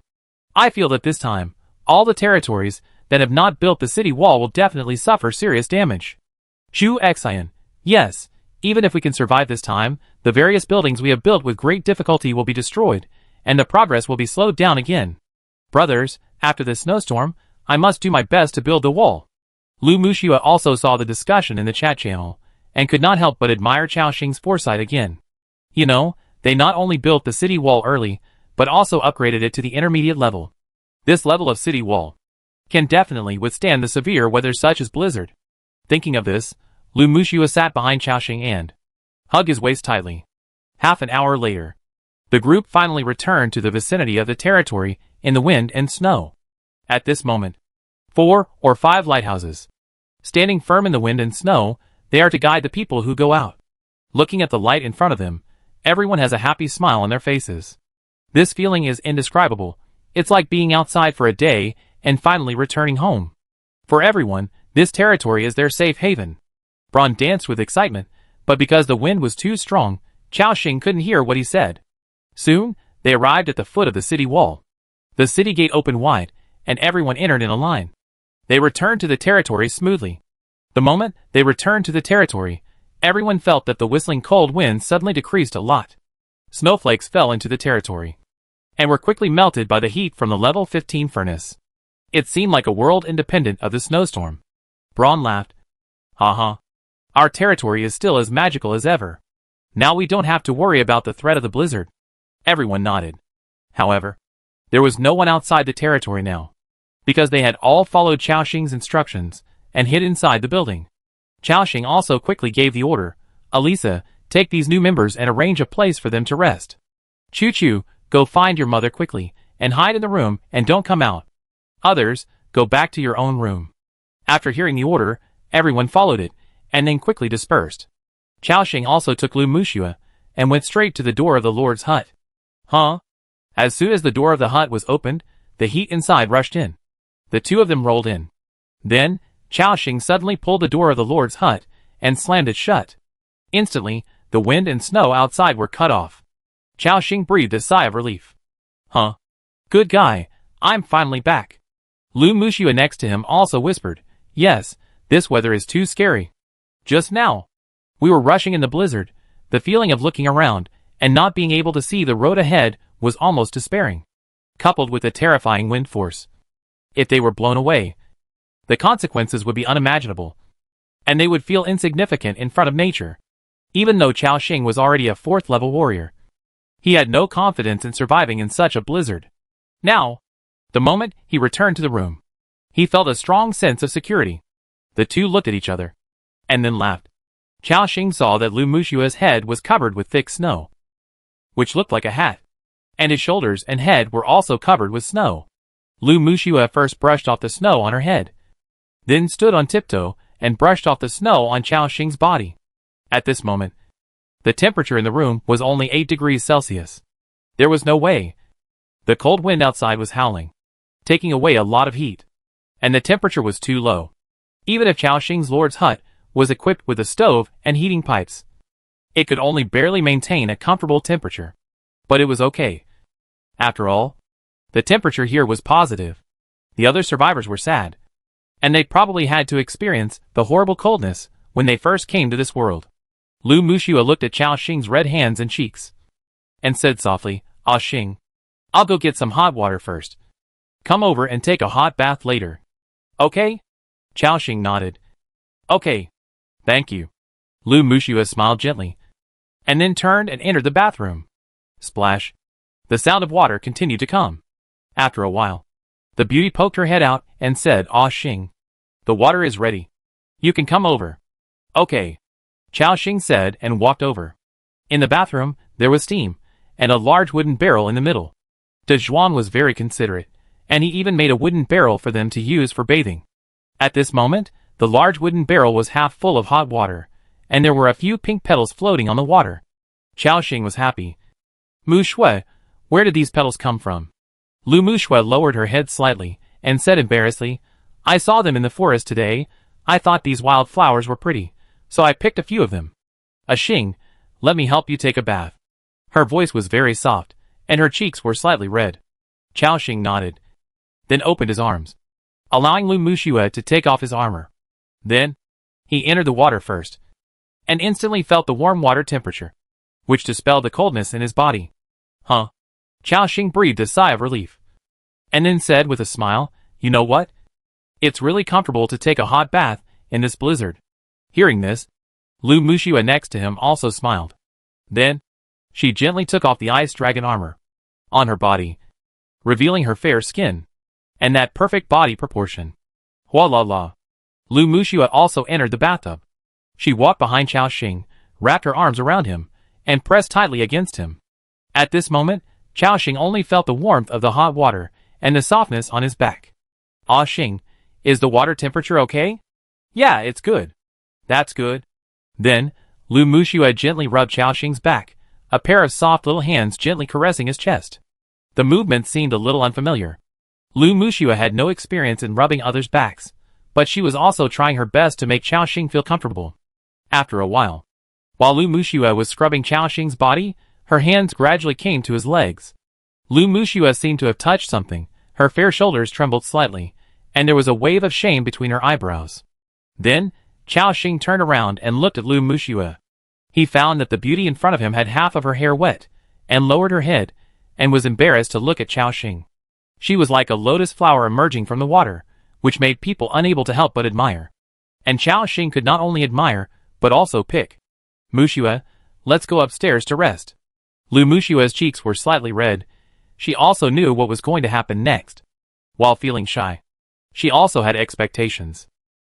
I feel that this time, all the territories that have not built the city wall will definitely suffer serious damage. Zhu Xian. Yes, even if we can survive this time, the various buildings we have built with great difficulty will be destroyed, and the progress will be slowed down again. Brothers, after this snowstorm, I must do my best to build the wall. Lu Muxua also saw the discussion in the chat channel, and could not help but admire Chao Xing's foresight again. You know, they not only built the city wall early, but also upgraded it to the intermediate level. This level of city wall can definitely withstand the severe weather such as blizzard. Thinking of this, Lu Muxua sat behind Chao Xing and hugged his waist tightly. Half an hour later, the group finally returned to the vicinity of the territory in the wind and snow. At this moment, 4 or 5 lighthouses. Standing firm in the wind and snow, they are to guide the people who go out. Looking at the light in front of them, everyone has a happy smile on their faces. This feeling is indescribable. It's like being outside for a day and finally returning home. For everyone, this territory is their safe haven. Braun danced with excitement, but because the wind was too strong, Chao Xing couldn't hear what he said. Soon, they arrived at the foot of the city wall. The city gate opened wide, and everyone entered in a line. They returned to the territory smoothly. The moment they returned to the territory, everyone felt that the whistling cold wind suddenly decreased a lot. Snowflakes fell into the territory, and were quickly melted by the heat from the level 15 furnace. It seemed like a world independent of the snowstorm. Braun laughed. Haha. Our territory is still as magical as ever. Now we don't have to worry about the threat of the blizzard. Everyone nodded. However, there was no one outside the territory now, because they had all followed Chao Xing's instructions and hid inside the building. Chao Xing also quickly gave the order, Elisa, take these new members and arrange a place for them to rest. Choo-choo, go find your mother quickly, and hide in the room and don't come out. Others, go back to your own room. After hearing the order, everyone followed it, and then quickly dispersed. Chao Xing also took Lu Muxue, and went straight to the door of the Lord's hut. Huh? As soon as the door of the hut was opened, the heat inside rushed in. The two of them rolled in. Then, Chao Xing suddenly pulled the door of the Lord's hut, and slammed it shut. Instantly, the wind and snow outside were cut off. Chao Xing breathed a sigh of relief. Huh? Good guy, I'm finally back. Lu Muxue next to him also whispered, yes, this weather is too scary. Just now, we were rushing in the blizzard. The feeling of looking around, and not being able to see the road ahead, was almost despairing, coupled with a terrifying wind force. If they were blown away, the consequences would be unimaginable, and they would feel insignificant in front of nature. Even though Chao Xing was already a 4th level warrior, he had no confidence in surviving in such a blizzard. Now, the moment he returned to the room, he felt a strong sense of security. The two looked at each other, and then laughed. Chao Xing saw that Lu Muxue's head was covered with thick snow, which looked like a hat, and his shoulders and head were also covered with snow. Lu Muxue first brushed off the snow on her head, then stood on tiptoe and brushed off the snow on Chao Xing's body. At this moment, the temperature in the room was only 8 degrees Celsius. There was no way. The cold wind outside was howling, taking away a lot of heat, and the temperature was too low. Even if Chao Xing's Lord's hut was equipped with a stove and heating pipes, it could only barely maintain a comfortable temperature. But it was okay. After all, the temperature here was positive. The other survivors were sad, and they probably had to experience the horrible coldness when they first came to this world. Lu Muxue looked at Chao Xing's red hands and cheeks, and said softly, Ah Xing, I'll go get some hot water first. Come over and take a hot bath later. Okay? Chao Xing nodded. Okay. Thank you. Lu Muxue smiled gently, and then turned and entered the bathroom. Splash. The sound of water continued to come. After a while, the beauty poked her head out and said, Ah Xing, the water is ready. You can come over. Okay. Chao Xing said and walked over. In the bathroom, there was steam, and a large wooden barrel in the middle. De Zhuan was very considerate, and he even made a wooden barrel for them to use for bathing. At this moment, the large wooden barrel was half full of hot water, and there were a few pink petals floating on the water. Chao Xing was happy. Muxue, where did these petals come from? Lu Muxue lowered her head slightly, and said embarrassedly, I saw them in the forest today. I thought these wild flowers were pretty, so I picked a few of them. Ah Xing, let me help you take a bath. Her voice was very soft, and her cheeks were slightly red. Chao Xing nodded, then opened his arms, allowing Lu Muxue to take off his armor. Then, he entered the water first, and instantly felt the warm water temperature, which dispelled the coldness in his body. Huh? Chao Xing breathed a sigh of relief, and then said with a smile, you know what? It's really comfortable to take a hot bath in this blizzard. Hearing this, Lu Muxue next to him also smiled. Then, she gently took off the ice dragon armor on her body, revealing her fair skin, and that perfect body proportion. Hua la la. Lu Muxue also entered the bathtub. She walked behind Chao Xing, wrapped her arms around him, and pressed tightly against him. At this moment, Chao Xing only felt the warmth of the hot water and the softness on his back. Ah Xing, Is the water temperature okay? Yeah, it's good. That's good. Then, Lu Muxue gently rubbed Xiaoxing's back, a pair of soft little hands gently caressing his chest. The movement seemed a little unfamiliar. Lu Muxue had no experience in rubbing others' backs, but she was also trying her best to make Xiaoxing feel comfortable. After a while Lu Muxue was scrubbing Xiaoxing's body, her hands gradually came to his legs. Lu Muxue seemed to have touched something, her fair shoulders trembled slightly, and there was a wave of shame between her eyebrows. Then, Xiaoxing turned around and looked at Lu Muxue. He found that the beauty in front of him had half of her hair wet, and lowered her head, and was embarrassed to look at Xiaoxing. She was like a lotus flower emerging from the water, which made people unable to help but admire. And Xiaoxing could not only admire, but also pick. Muxue, let's go upstairs to rest. Lu Muxue's cheeks were slightly red. She also knew what was going to happen next. While feeling shy, she also had expectations.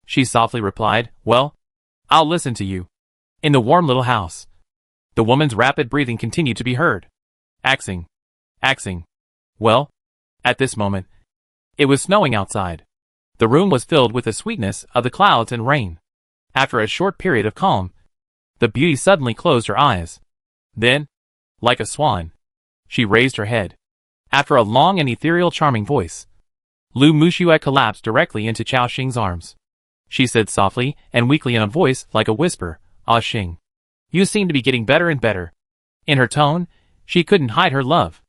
She softly replied, well, I'll listen to you. In the warm little house, the woman's rapid breathing continued to be heard. Axing. Well, at this moment, it was snowing outside. The room was filled with the sweetness of the clouds and rain. After a short period of calm, the beauty suddenly closed her eyes. Then, like a swan, she raised her head. After a long and ethereal charming voice, Lu Muxue collapsed directly into Xiaoxing's arms. She said softly and weakly in a voice like a whisper, Ah Xing, you seem to be getting better and better. In her tone, she couldn't hide her love.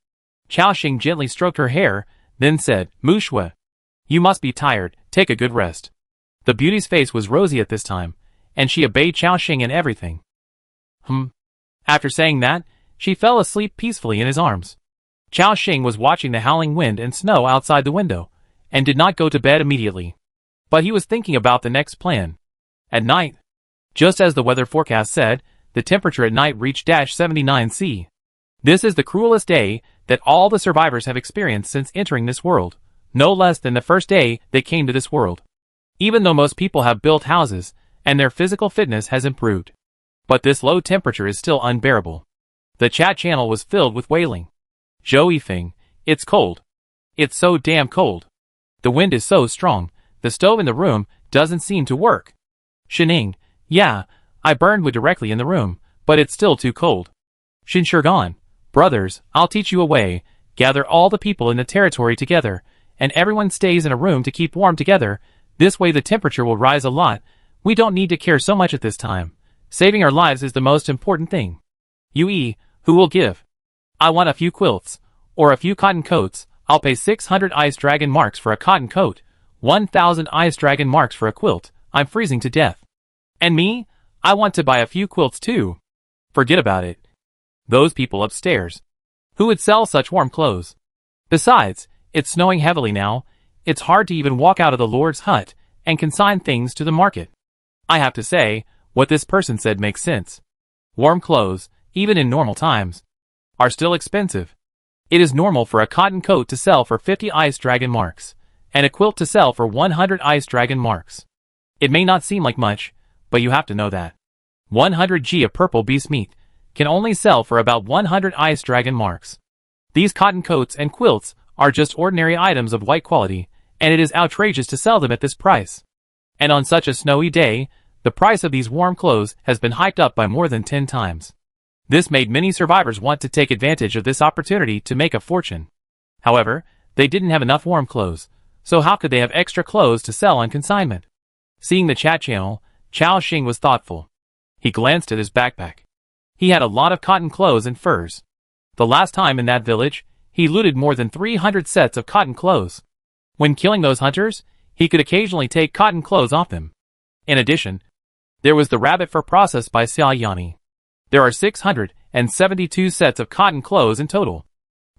Xiaoxing gently stroked her hair, then said, Muxue, you must be tired, take a good rest. The beauty's face was rosy at this time, and she obeyed Xiaoxing in everything. After saying that, she fell asleep peacefully in his arms. Xiaoxing was watching the howling wind and snow outside the window, and did not go to bed immediately. But he was thinking about the next plan. At night, just as the weather forecast said, the temperature at night reached -79°C. This is the cruelest day that all the survivors have experienced since entering this world, no less than the first day they came to this world. Even though most people have built houses, and their physical fitness has improved. But this low temperature is still unbearable. The chat channel was filled with wailing. Zhou Yifeng, it's cold. It's so damn cold. The wind is so strong, the stove in the room doesn't seem to work. Shining, yeah, I burned wood directly in the room, but it's still too cold. Xin Shurgan, brothers, I'll teach you a way, gather all the people in the territory together, and everyone stays in a room to keep warm together, this way the temperature will rise a lot. We don't need to care so much at this time. Saving our lives is the most important thing. Yue, who will give? I want a few quilts, or a few cotton coats. I'll pay 600 ice dragon marks for a cotton coat, 1,000 ice dragon marks for a quilt. I'm freezing to death. And me? I want to buy a few quilts too. Forget about it. Those people upstairs. Who would sell such warm clothes? Besides, it's snowing heavily now. It's hard to even walk out of the Lord's hut and consign things to the market. I have to say, what this person said makes sense. Warm clothes, even in normal times, are still expensive. It is normal for a cotton coat to sell for 50 ice dragon marks, and a quilt to sell for 100 ice dragon marks. It may not seem like much, but you have to know that 100 g of purple beast meat can only sell for about 100 ice dragon marks. These cotton coats and quilts are just ordinary items of white quality, and it is outrageous to sell them at this price. And on such a snowy day, the price of these warm clothes has been hiked up by more than 10 times. This made many survivors want to take advantage of this opportunity to make a fortune. However, they didn't have enough warm clothes, so how could they have extra clothes to sell on consignment? Seeing the chat channel, Xiaoxing was thoughtful. He glanced at his backpack. He had a lot of cotton clothes and furs. The last time in that village, he looted more than 300 sets of cotton clothes. When killing those hunters, he could occasionally take cotton clothes off them. In addition, there was the rabbit fur processed by Xia Yani. There are 672 sets of cotton clothes in total.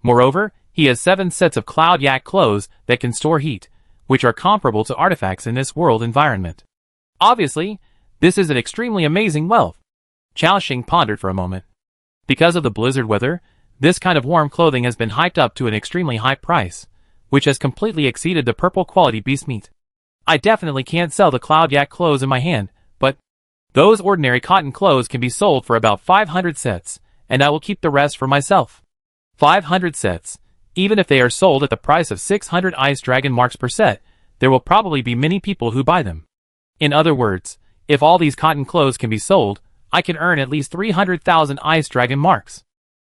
Moreover, he has 7 sets of cloud yak clothes that can store heat, which are comparable to artifacts in this world environment. Obviously, this is an extremely amazing wealth. Xiaoxing pondered for a moment. Because of the blizzard weather, this kind of warm clothing has been hiked up to an extremely high price, which has completely exceeded the purple quality beast meat. I definitely can't sell the cloud yak clothes in my hand, but those ordinary cotton clothes can be sold for about 500 sets, and I will keep the rest for myself. 500 sets, even if they are sold at the price of 600 ice dragon marks per set, there will probably be many people who buy them. In other words, if all these cotton clothes can be sold, I can earn at least 300,000 Ice Dragon marks.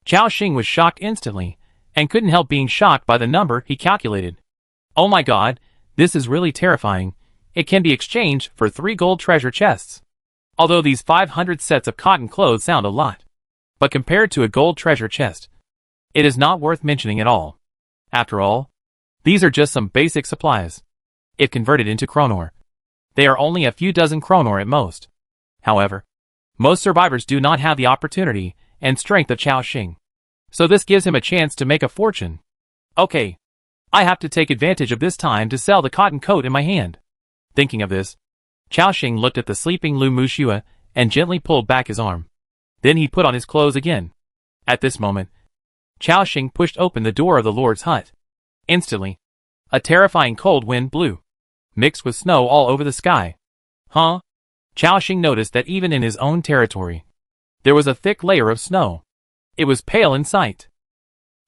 Chao Xing was shocked instantly, and couldn't help being shocked by the number he calculated. Oh my god, this is really terrifying. It can be exchanged for 3 gold treasure chests. Although these 500 sets of cotton clothes sound a lot. But compared to a gold treasure chest, it is not worth mentioning at all. After all, these are just some basic supplies. If converted into kronor, they are only a few dozen kronor at most. However, most survivors do not have the opportunity and strength of Chao Xing. So this gives him a chance to make a fortune. Okay, I have to take advantage of this time to sell the cotton coat in my hand. Thinking of this, Chao Xing looked at the sleeping Lu Muxua and gently pulled back his arm. Then he put on his clothes again. At this moment, Chao Xing pushed open the door of the Lord's hut. Instantly, a terrifying cold wind blew, mixed with snow all over the sky. Huh? Chao Xing noticed that even in his own territory, there was a thick layer of snow. It was pale in sight.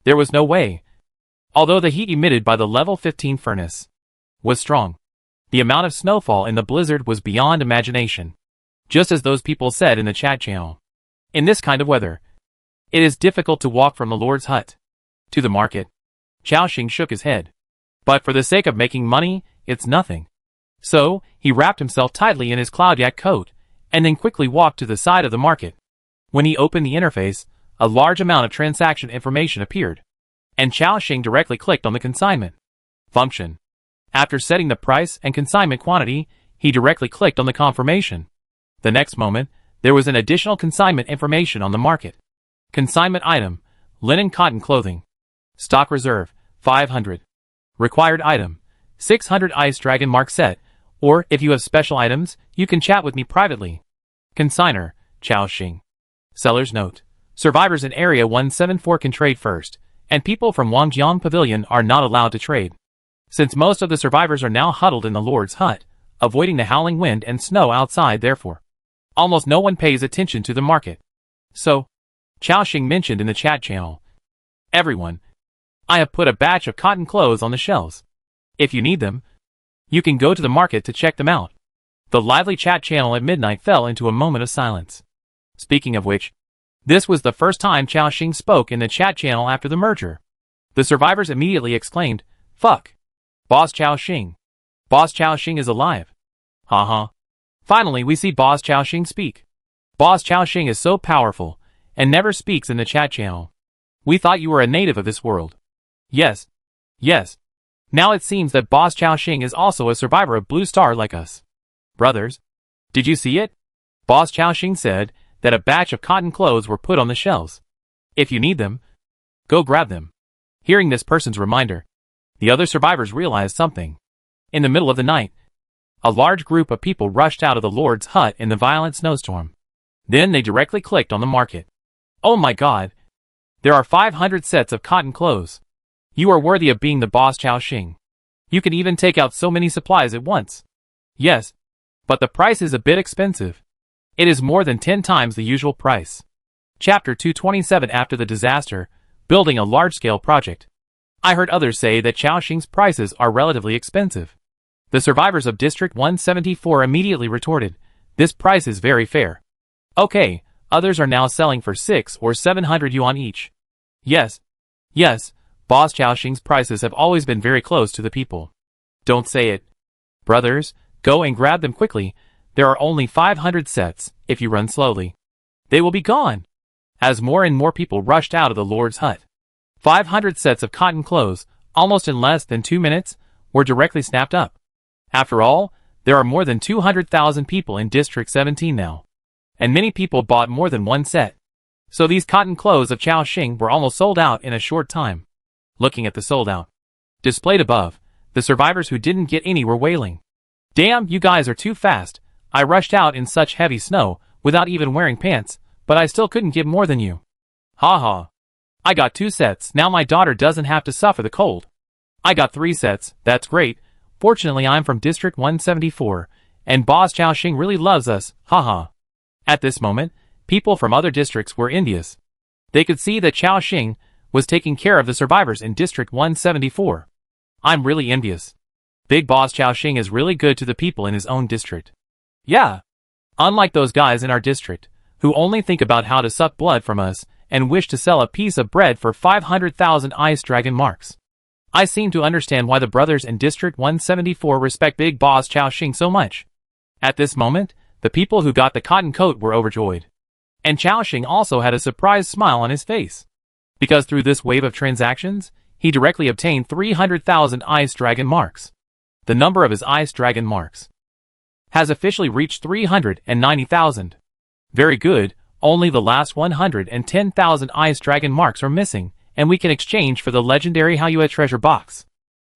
There was no way. Although the heat emitted by the level 15 furnace was strong, the amount of snowfall in the blizzard was beyond imagination. Just as those people said in the chat channel. In this kind of weather, it is difficult to walk from the Lord's hut to the market. Chao Xing shook his head. But for the sake of making money, it's nothing. So, he wrapped himself tightly in his cloudyak coat, and then quickly walked to the side of the market. When he opened the interface, a large amount of transaction information appeared, and Chao Xing directly clicked on the consignment function. After setting the price and consignment quantity, he directly clicked on the confirmation. The next moment, there was an additional consignment information on the market. Consignment item, linen cotton clothing. Stock reserve, 500. Required item, 600 Ice Dragon mark set, or if you have special items, you can chat with me privately. Consigner, Chao Xing. Seller's note. Survivors in Area 174 can trade first, and people from Wangjiang Pavilion are not allowed to trade. Since most of the survivors are now huddled in the Lord's hut, avoiding the howling wind and snow outside therefore, almost no one pays attention to the market. So, Chao Xing mentioned in the chat channel. Everyone, I have put a batch of cotton clothes on the shelves. If you need them, you can go to the market to check them out. The lively chat channel at midnight fell into a moment of silence. Speaking of which, this was the first time Chao Xing spoke in the chat channel after the merger. The survivors immediately exclaimed, "Fuck! Boss Chao Xing! Boss Chao Xing is alive!" Haha. Finally we see Boss Chao Xing speak. Boss Chao Xing is so powerful, and never speaks in the chat channel. We thought you were a native of this world. Yes. Yes. Now it seems that Boss Chao Xing is also a survivor of Blue Star like us. Brothers, did you see it? Boss Chao Xing said that a batch of cotton clothes were put on the shelves. If you need them, go grab them. Hearing this person's reminder, the other survivors realized something. In the middle of the night, a large group of people rushed out of the Lord's hut in the violent snowstorm. Then they directly clicked on the market. Oh my god! There are 500 sets of cotton clothes. You are worthy of being the boss Chao Xing. You can even take out so many supplies at once. Yes, but the price is a bit expensive. It is more than 10 times the usual price. Chapter 227. After the disaster, building a large-scale project. I heard others say that Chao Xing's prices are relatively expensive. The survivors of District 174 immediately retorted, "This price is very fair." Okay, others are now selling for 6 or 700 yuan each. Yes. Yes, Boss Chao Xing's prices have always been very close to the people. Don't say it. Brothers, go and grab them quickly. There are only 500 sets. If you run slowly, they will be gone. As more and more people rushed out of the Lord's hut, 500 sets of cotton clothes, almost in less than 2 minutes, were directly snapped up. After all, there are more than 200,000 people in District 17 now, and many people bought more than one set. So these cotton clothes of Chao Xing were almost sold out in a short time. Looking at the sold out displayed above, the survivors who didn't get any were wailing. Damn, you guys are too fast. I rushed out in such heavy snow, without even wearing pants, but I still couldn't get more than you. Ha ha. I got 2 sets, now my daughter doesn't have to suffer the cold. I got 3 sets, that's great. Fortunately I'm from District 174, and Boss Chao Xing really loves us, haha. At this moment, people from other districts were envious. They could see that Chao Xing was taking care of the survivors in District 174. I'm really envious. Big Boss Chao is really good to the people in his own district. Yeah. Unlike those guys in our district, who only think about how to suck blood from us and wish to sell a piece of bread for 500,000 Ice Dragon marks. I seem to understand why the brothers in District 174 respect Big Boss Chao so much. At this moment, the people who got the cotton coat were overjoyed. And Chao also had a surprised smile on his face. Because through this wave of transactions, he directly obtained 300,000 Ice Dragon marks. The number of his Ice Dragon marks has officially reached 390,000. Very good, only the last 110,000 Ice Dragon marks are missing, and we can exchange for the legendary Haoyue treasure box.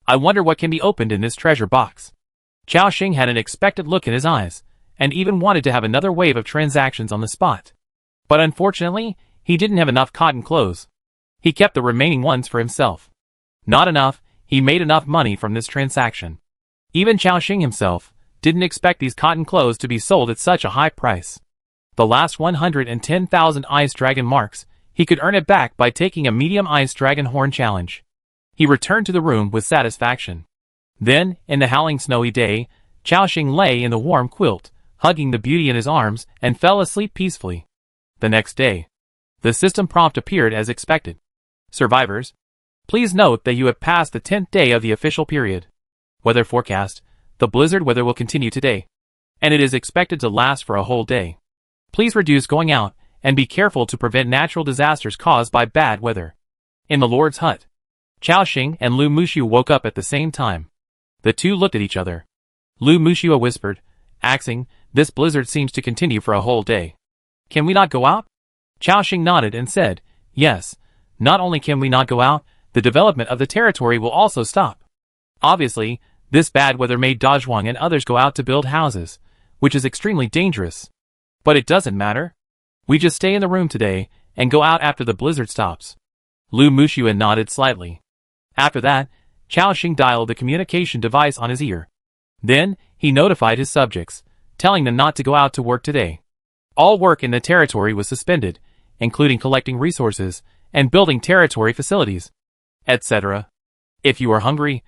I wonder what can be opened in this treasure box. Chao had an expectant look in his eyes, and even wanted to have another wave of transactions on the spot. But unfortunately, he didn't have enough cotton clothes. He kept the remaining ones for himself. Not enough, he made enough money from this transaction. Even Chao himself didn't expect these cotton clothes to be sold at such a high price. The last 110,000 Ice Dragon marks, he could earn it back by taking a medium Ice Dragon horn challenge. He returned to the room with satisfaction. Then, in the howling snowy day, Chao lay in the warm quilt, hugging the beauty in his arms, and fell asleep peacefully. The next day, the system prompt appeared as expected. Survivors, please note that you have passed the 10th day of the official period. Weather forecast, the blizzard weather will continue today, and it is expected to last for a whole day. Please reduce going out, and be careful to prevent natural disasters caused by bad weather. In the Lord's hut, Chao and Lu Muxiu woke up at the same time. The two looked at each other. Lu Muxiu whispered, "Axing, this blizzard seems to continue for a whole day. Can we not go out?" Chao nodded and said, "Yes, not only can we not go out, the development of the territory will also stop. Obviously, this bad weather made Dazhuang and others go out to build houses, which is extremely dangerous. But it doesn't matter. We just stay in the room today, and go out after the blizzard stops." Lu Muxiu nodded slightly. After that, Chao dialed the communication device on his ear. Then, he notified his subjects, telling them not to go out to work today. All work in the territory was suspended, including collecting resources, and building territory facilities, etc. If you are hungry,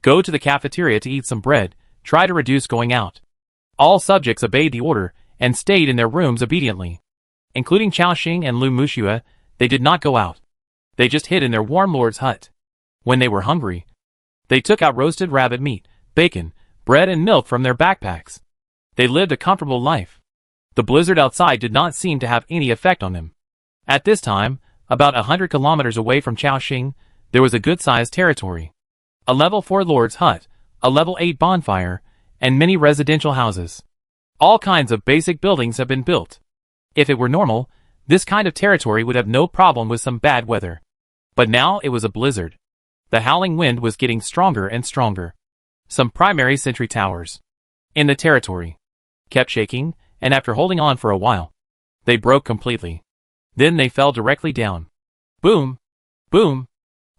go to the cafeteria to eat some bread, try to reduce going out. All subjects obeyed the order, and stayed in their rooms obediently. Including Chao and Lu Muxiu, they did not go out. They just hid in their warm lord's hut. When they were hungry, they took out roasted rabbit meat, bacon, bread and milk from their backpacks. They lived a comfortable life. The blizzard outside did not seem to have any effect on them. At this time, about 100 kilometers away from Chao, there was a good-sized territory. A level 4 lord's hut, a level 8 bonfire, and many residential houses. All kinds of basic buildings have been built. If it were normal, this kind of territory would have no problem with some bad weather. But now it was a blizzard. The howling wind was getting stronger and stronger. Some primary sentry towers in the territory kept shaking, and after holding on for a while, they broke completely. Then they fell directly down. Boom! Boom!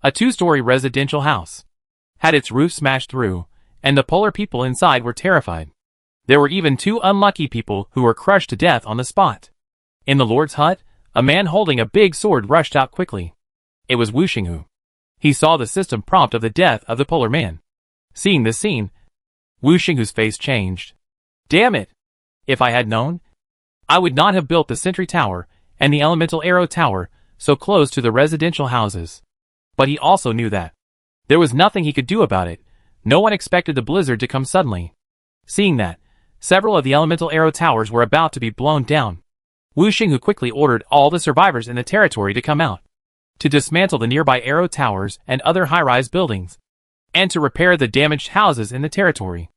A 2-story residential house had its roof smashed through, and the polar people inside were terrified. There were even 2 unlucky people who were crushed to death on the spot. In the Lord's hut, a man holding a big sword rushed out quickly. It was Wu Xinghu. He saw the system prompt of the death of the polar man. Seeing this scene, Wu Xinghu's face changed. Damn it! If I had known, I would not have built the sentry tower and the elemental arrow tower so close to the residential houses. But he also knew that there was nothing he could do about it. No one expected the blizzard to come suddenly. Seeing that, several of the elemental arrow towers were about to be blown down. Wu Xinghu quickly ordered all the survivors in the territory to come out, to dismantle the nearby arrow towers and other high-rise buildings, and to repair the damaged houses in the territory.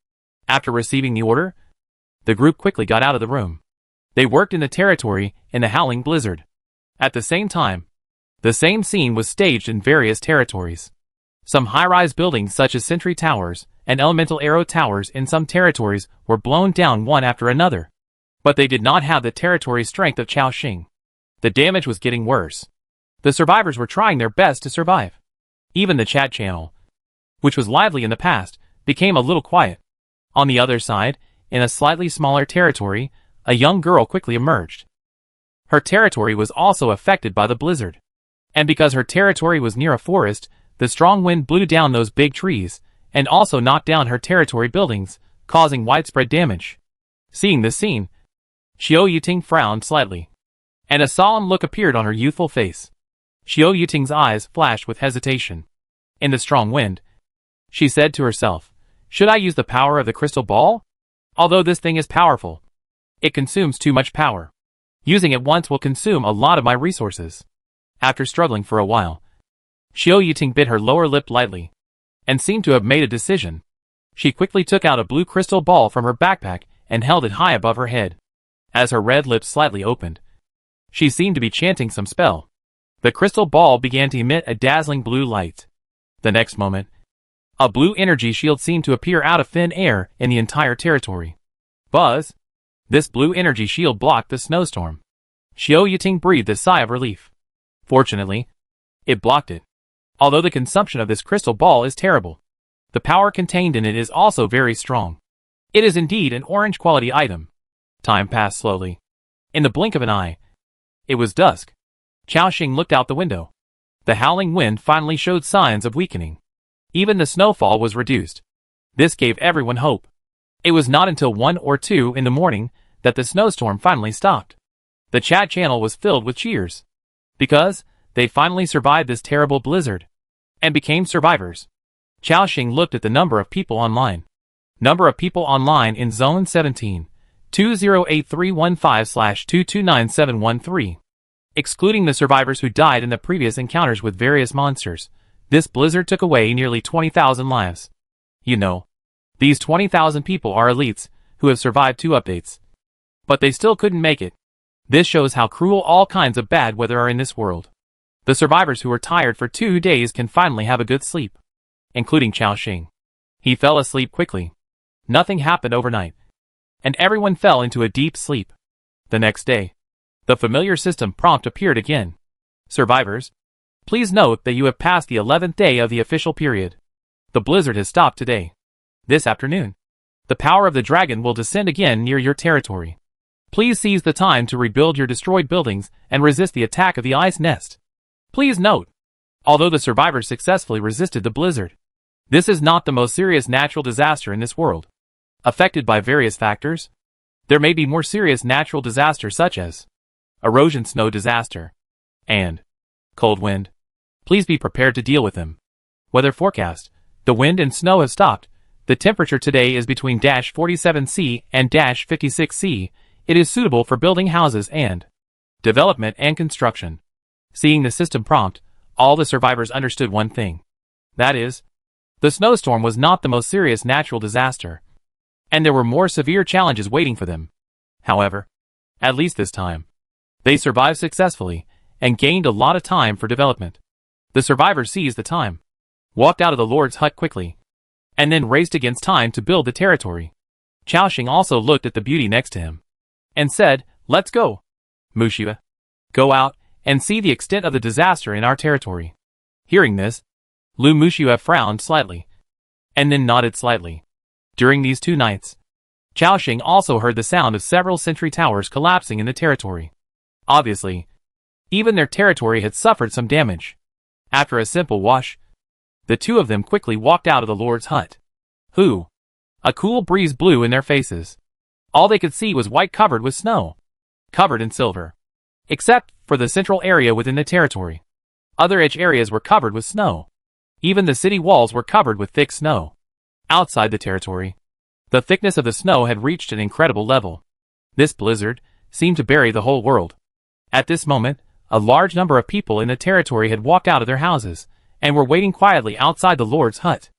After receiving the order, the group quickly got out of the room. They worked in the territory in the howling blizzard. At the same time, the same scene was staged in various territories. Some high-rise buildings such as sentry towers and elemental arrow towers in some territories were blown down one after another. But they did not have the territory strength of Chao. The damage was getting worse. The survivors were trying their best to survive. Even the chat channel, which was lively in the past, became a little quiet. On the other side, in a slightly smaller territory, a young girl quickly emerged. Her territory was also affected by the blizzard. And because her territory was near a forest, the strong wind blew down those big trees, and also knocked down her territory buildings, causing widespread damage. Seeing this scene, Xiao Yuting frowned slightly, and a solemn look appeared on her youthful face. Xiao Yuting's eyes flashed with hesitation. In the strong wind, she said to herself, "Should I use the power of the crystal ball? Although this thing is powerful, it consumes too much power. Using it once will consume a lot of my resources." After struggling for a while, Xiao Yuting bit her lower lip lightly, and seemed to have made a decision. She quickly took out a blue crystal ball from her backpack and held it high above her head. As her red lips slightly opened, she seemed to be chanting some spell. The crystal ball began to emit a dazzling blue light. The next moment, a blue energy shield seemed to appear out of thin air in the entire territory. Buzz! This blue energy shield blocked the snowstorm. Xiao Yuting breathed a sigh of relief. Fortunately, it blocked it. Although the consumption of this crystal ball is terrible, the power contained in it is also very strong. It is indeed an orange quality item. Time passed slowly. In the blink of an eye, it was dusk. Chao Xing looked out the window. The howling wind finally showed signs of weakening. Even the snowfall was reduced. This gave everyone hope. It was not until 1 or 2 in the morning that the snowstorm finally stopped. The chat channel was filled with cheers, because they finally survived this terrible blizzard and became survivors. Chao Xing looked at the number of people online. Number of people online in Zone 17, 208315/229713. Excluding the survivors who died in the previous encounters with various monsters, this blizzard took away nearly 20,000 lives. You know, these 20,000 people are elites who have survived 2 updates. But they still couldn't make it. This shows how cruel all kinds of bad weather are in this world. The survivors who were tired for 2 days can finally have a good sleep, including Chao Xing. He fell asleep quickly. Nothing happened overnight, and everyone fell into a deep sleep. The next day, the familiar system prompt appeared again. Survivors, please note that you have passed the 11th day of the official period. The blizzard has stopped today. This afternoon, the power of the dragon will descend again near your territory. Please seize the time to rebuild your destroyed buildings and resist the attack of the ice nest. Please note, although the survivors successfully resisted the blizzard, this is not the most serious natural disaster in this world. Affected by various factors, there may be more serious natural disasters such as erosion snow disaster and cold wind. Please be prepared to deal with them. Weather forecast. The wind and snow have stopped. The temperature today is between -47°C and -56°C. It is suitable for building houses and development and construction. Seeing the system prompt, all the survivors understood one thing. That is, the snowstorm was not the most serious natural disaster, and there were more severe challenges waiting for them. However, at least this time, they survived successfully and gained a lot of time for development. The survivors seized the time, walked out of the Lord's hut quickly, and then raced against time to build the territory. Chao Xing also looked at the beauty next to him and said, "Let's go. Muxia, go out and see the extent of the disaster in our territory." Hearing this, Lu Muxia frowned slightly, and then nodded slightly. During these 2 nights, Chao Xing also heard the sound of several sentry towers collapsing in the territory. Obviously, even their territory had suffered some damage. After a simple wash, the 2 of them quickly walked out of the Lord's hut. Who? A cool breeze blew in their faces. All they could see was white covered with snow, covered in silver, except for the central area within the territory. Other edge areas were covered with snow. Even the city walls were covered with thick snow. Outside the territory, the thickness of the snow had reached an incredible level. This blizzard seemed to bury the whole world. At this moment, a large number of people in the territory had walked out of their houses and were waiting quietly outside the Lord's hut.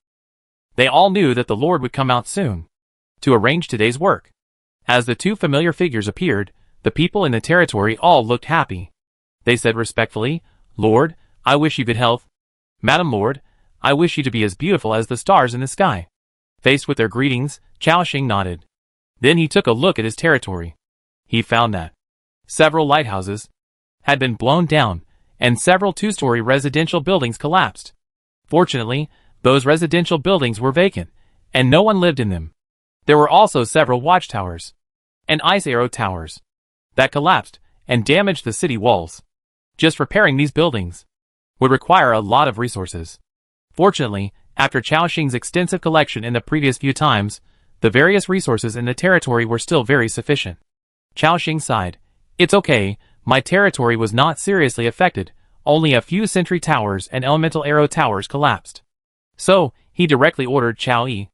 They all knew that the Lord would come out soon to arrange today's work. As the 2 familiar figures appeared, the people in the territory all looked happy. They said respectfully, "Lord, I wish you good health. Madam Lord, I wish you to be as beautiful as the stars in the sky." Faced with their greetings, Chao Xing nodded. Then he took a look at his territory. He found that several lighthouses had been blown down, and several 2-story residential buildings collapsed. Fortunately, those residential buildings were vacant, and no one lived in them. There were also several watchtowers and ice arrow towers that collapsed and damaged the city walls. Just repairing these buildings would require a lot of resources. Fortunately, After Chaoxing's extensive collection in the previous few times, the various resources in the territory were still very sufficient. Chaoxing sighed. It's okay, my territory was not seriously affected, only a few sentry towers and elemental arrow towers collapsed. So, he directly ordered Chao Yi.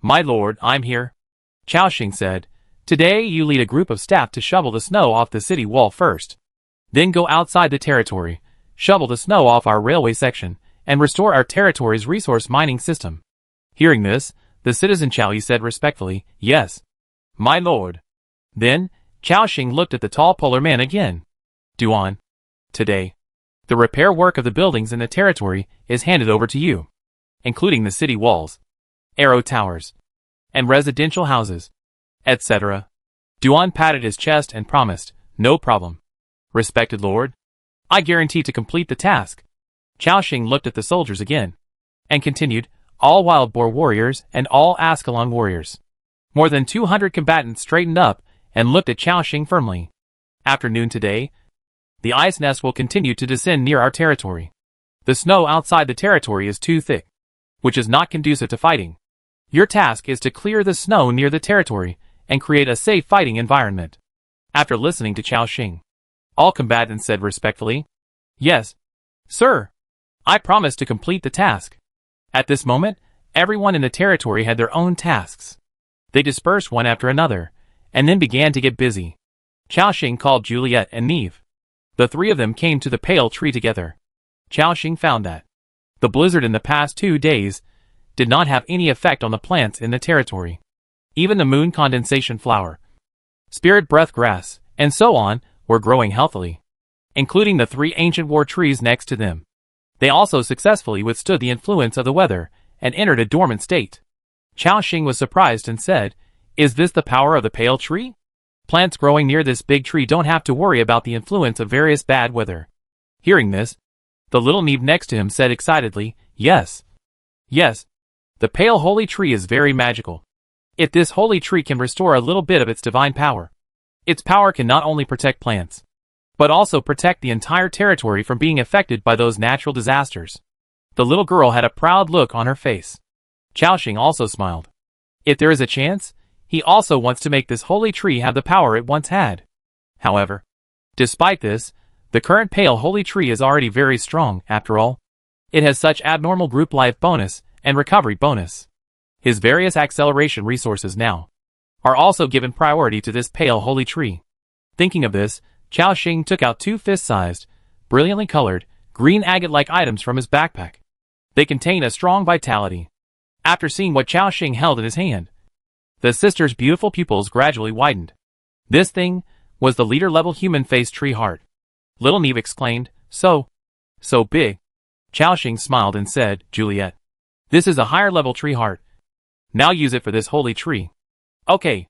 My lord, I'm here. Chaoxing said, today you lead a group of staff to shovel the snow off the city wall first. Then go outside the territory, shovel the snow off our railway section, and restore our territory's resource mining system. Hearing this, the citizen Chao Yi said respectfully, yes. My lord. Then, Chaoxing looked at the tall polar man again. Duan. Today, the repair work of the buildings in the territory is handed over to you, including the city walls, arrow towers, and residential houses, etc. Duan patted his chest and promised, no problem. Respected lord, I guarantee to complete the task. Chaoxing looked at the soldiers again, and continued, all wild boar warriors and all Ascalon warriors. More than 200 combatants straightened up and looked at Chaoxing firmly. After noon today, the ice nest will continue to descend near our territory. The snow outside the territory is too thick, which is not conducive to fighting. Your task is to clear the snow near the territory and create a safe fighting environment. After listening to Chaoxing, all combatants said respectfully, yes, sir. I promise to complete the task. At this moment, everyone in the territory had their own tasks. They dispersed one after another, and then began to get busy. Chaoxing called Juliet and Neve. The three of them came to the pale tree together. Chaoxing found that the blizzard in the past 2 days did not have any effect on the plants in the territory. Even the moon condensation flower, spirit breath grass, and so on, were growing healthily, including the 3 ancient war trees next to them. They also successfully withstood the influence of the weather and entered a dormant state. Chaoxing was surprised and said, is this the power of the pale tree? Plants growing near this big tree don't have to worry about the influence of various bad weather. Hearing this, the little Neve next to him said excitedly, yes. Yes, the pale holy tree is very magical. If this holy tree can restore a little bit of its divine power, its power can not only protect plants, but also protect the entire territory from being affected by those natural disasters. The little girl had a proud look on her face. Chaoxing also smiled. If there is a chance, he also wants to make this holy tree have the power it once had. However, despite this, the current pale holy tree is already very strong, after all. It has such abnormal group life bonus and recovery bonus. His various acceleration resources now are also given priority to this pale holy tree. Thinking of this, Chaoxing took out 2 fist-sized, brilliantly colored, green agate-like items from his backpack. They contain a strong vitality. After seeing what Chaoxing held in his hand, the sister's beautiful pupils gradually widened. This thing was the leader-level human-face tree heart. Little Neve exclaimed, so big. Chaoxing smiled and said, Juliet, this is a higher-level tree heart. Now use it for this holy tree. Okay,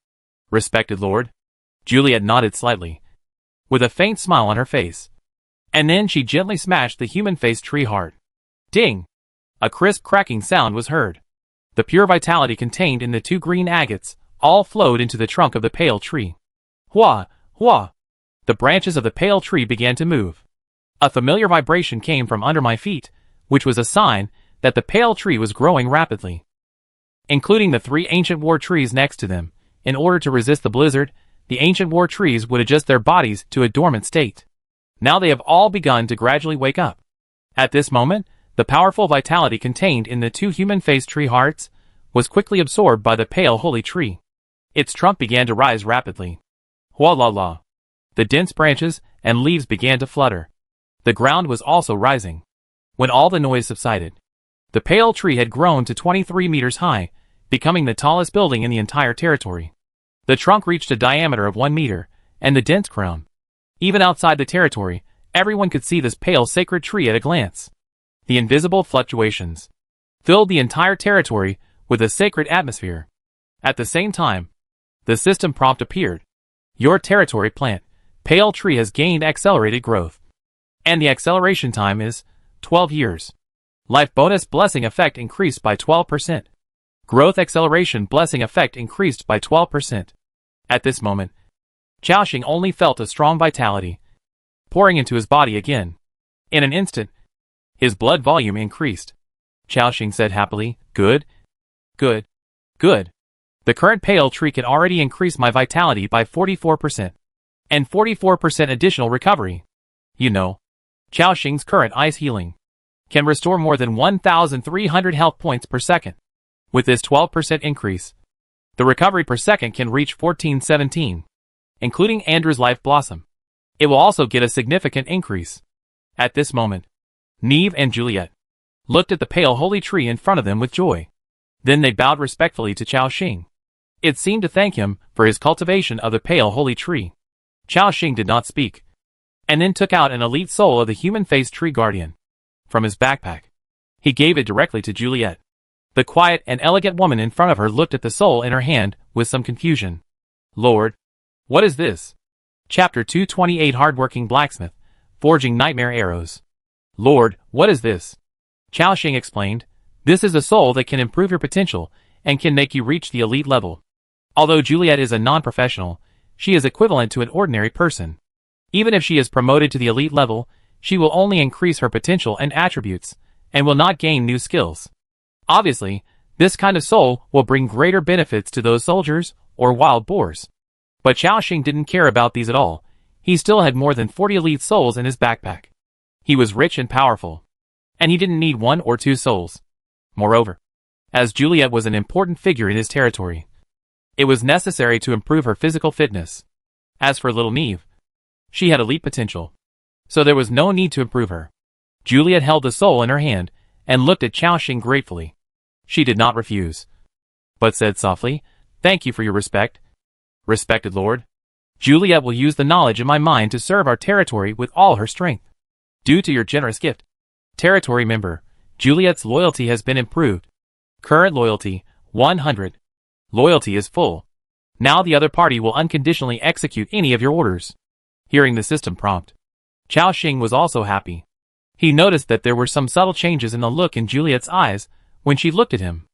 respected lord. Juliet nodded slightly, with a faint smile on her face. And then she gently smashed the human-face tree heart. Ding! A crisp cracking sound was heard. The pure vitality contained in the 2 green agates all flowed into the trunk of the pale tree. Hua! Hua! The branches of the pale tree began to move. A familiar vibration came from under my feet, which was a sign that the pale tree was growing rapidly. Including the 3 ancient war trees next to them, in order to resist the blizzard, the ancient war trees would adjust their bodies to a dormant state. Now they have all begun to gradually wake up. At this moment, the powerful vitality contained in the 2 human-faced tree hearts was quickly absorbed by the pale holy tree. Its trunk began to rise rapidly. Hua la la. The dense branches and leaves began to flutter. The ground was also rising. When all the noise subsided, the pale tree had grown to 23 meters high, becoming the tallest building in the entire territory. The trunk reached a diameter of 1 meter, and the dense crown. Even outside the territory, everyone could see this pale sacred tree at a glance. The invisible fluctuations filled the entire territory with a sacred atmosphere. At the same time, the system prompt appeared. Your territory plant, pale tree, has gained accelerated growth. And the acceleration time is 12 years. Life bonus blessing effect increased by 12%. Growth acceleration blessing effect increased by 12%. At this moment, Chaoxing only felt a strong vitality pouring into his body again. In an instant, his blood volume increased. Chao Xing said happily. Good. Good. Good. The current pale tree can already increase my vitality by 44%. And 44% additional recovery. You know, Chao Xing's current ice healing can restore more than 1,300 health points per second. With this 12% increase, the recovery per second can reach 1417, including Andrew's life blossom. It will also get a significant increase. At this moment, Neve and Juliet looked at the pale holy tree in front of them with joy. Then they bowed respectfully to Chao Xing. It seemed to thank him for his cultivation of the pale holy tree. Chao Xing did not speak, and then took out an elite soul of the human-faced tree guardian from his backpack. He gave it directly to Juliet. The quiet and elegant woman in front of her looked at the soul in her hand with some confusion. Lord, what is this? Chapter 228 Hardworking Blacksmith, Forging Nightmare Arrows. Lord, what is this? Chao Xing explained. This is a soul that can improve your potential and can make you reach the elite level. Although Juliet is a non-professional, she is equivalent to an ordinary person. Even if she is promoted to the elite level, she will only increase her potential and attributes, and will not gain new skills. Obviously, this kind of soul will bring greater benefits to those soldiers or wild boars. But Chao Xing didn't care about these at all. He still had more than 40 elite souls in his backpack. He was rich and powerful, and he didn't need 1 or 2 souls. Moreover, as Juliet was an important figure in his territory, it was necessary to improve her physical fitness. As for little Neve, she had elite potential, so there was no need to improve her. Juliet held the soul in her hand and looked at Chao Xing gratefully. She did not refuse, but said softly, "Thank you for your respect. Respected Lord. Juliet will use the knowledge in my mind to serve our territory with all her strength. Due to your generous gift, territory member, Juliet's loyalty has been improved. Current loyalty, 100. Loyalty is full. Now the other party will unconditionally execute any of your orders." Hearing the system prompt, Chao Xing was also happy. He noticed that there were some subtle changes in the look in Juliet's eyes when she looked at him.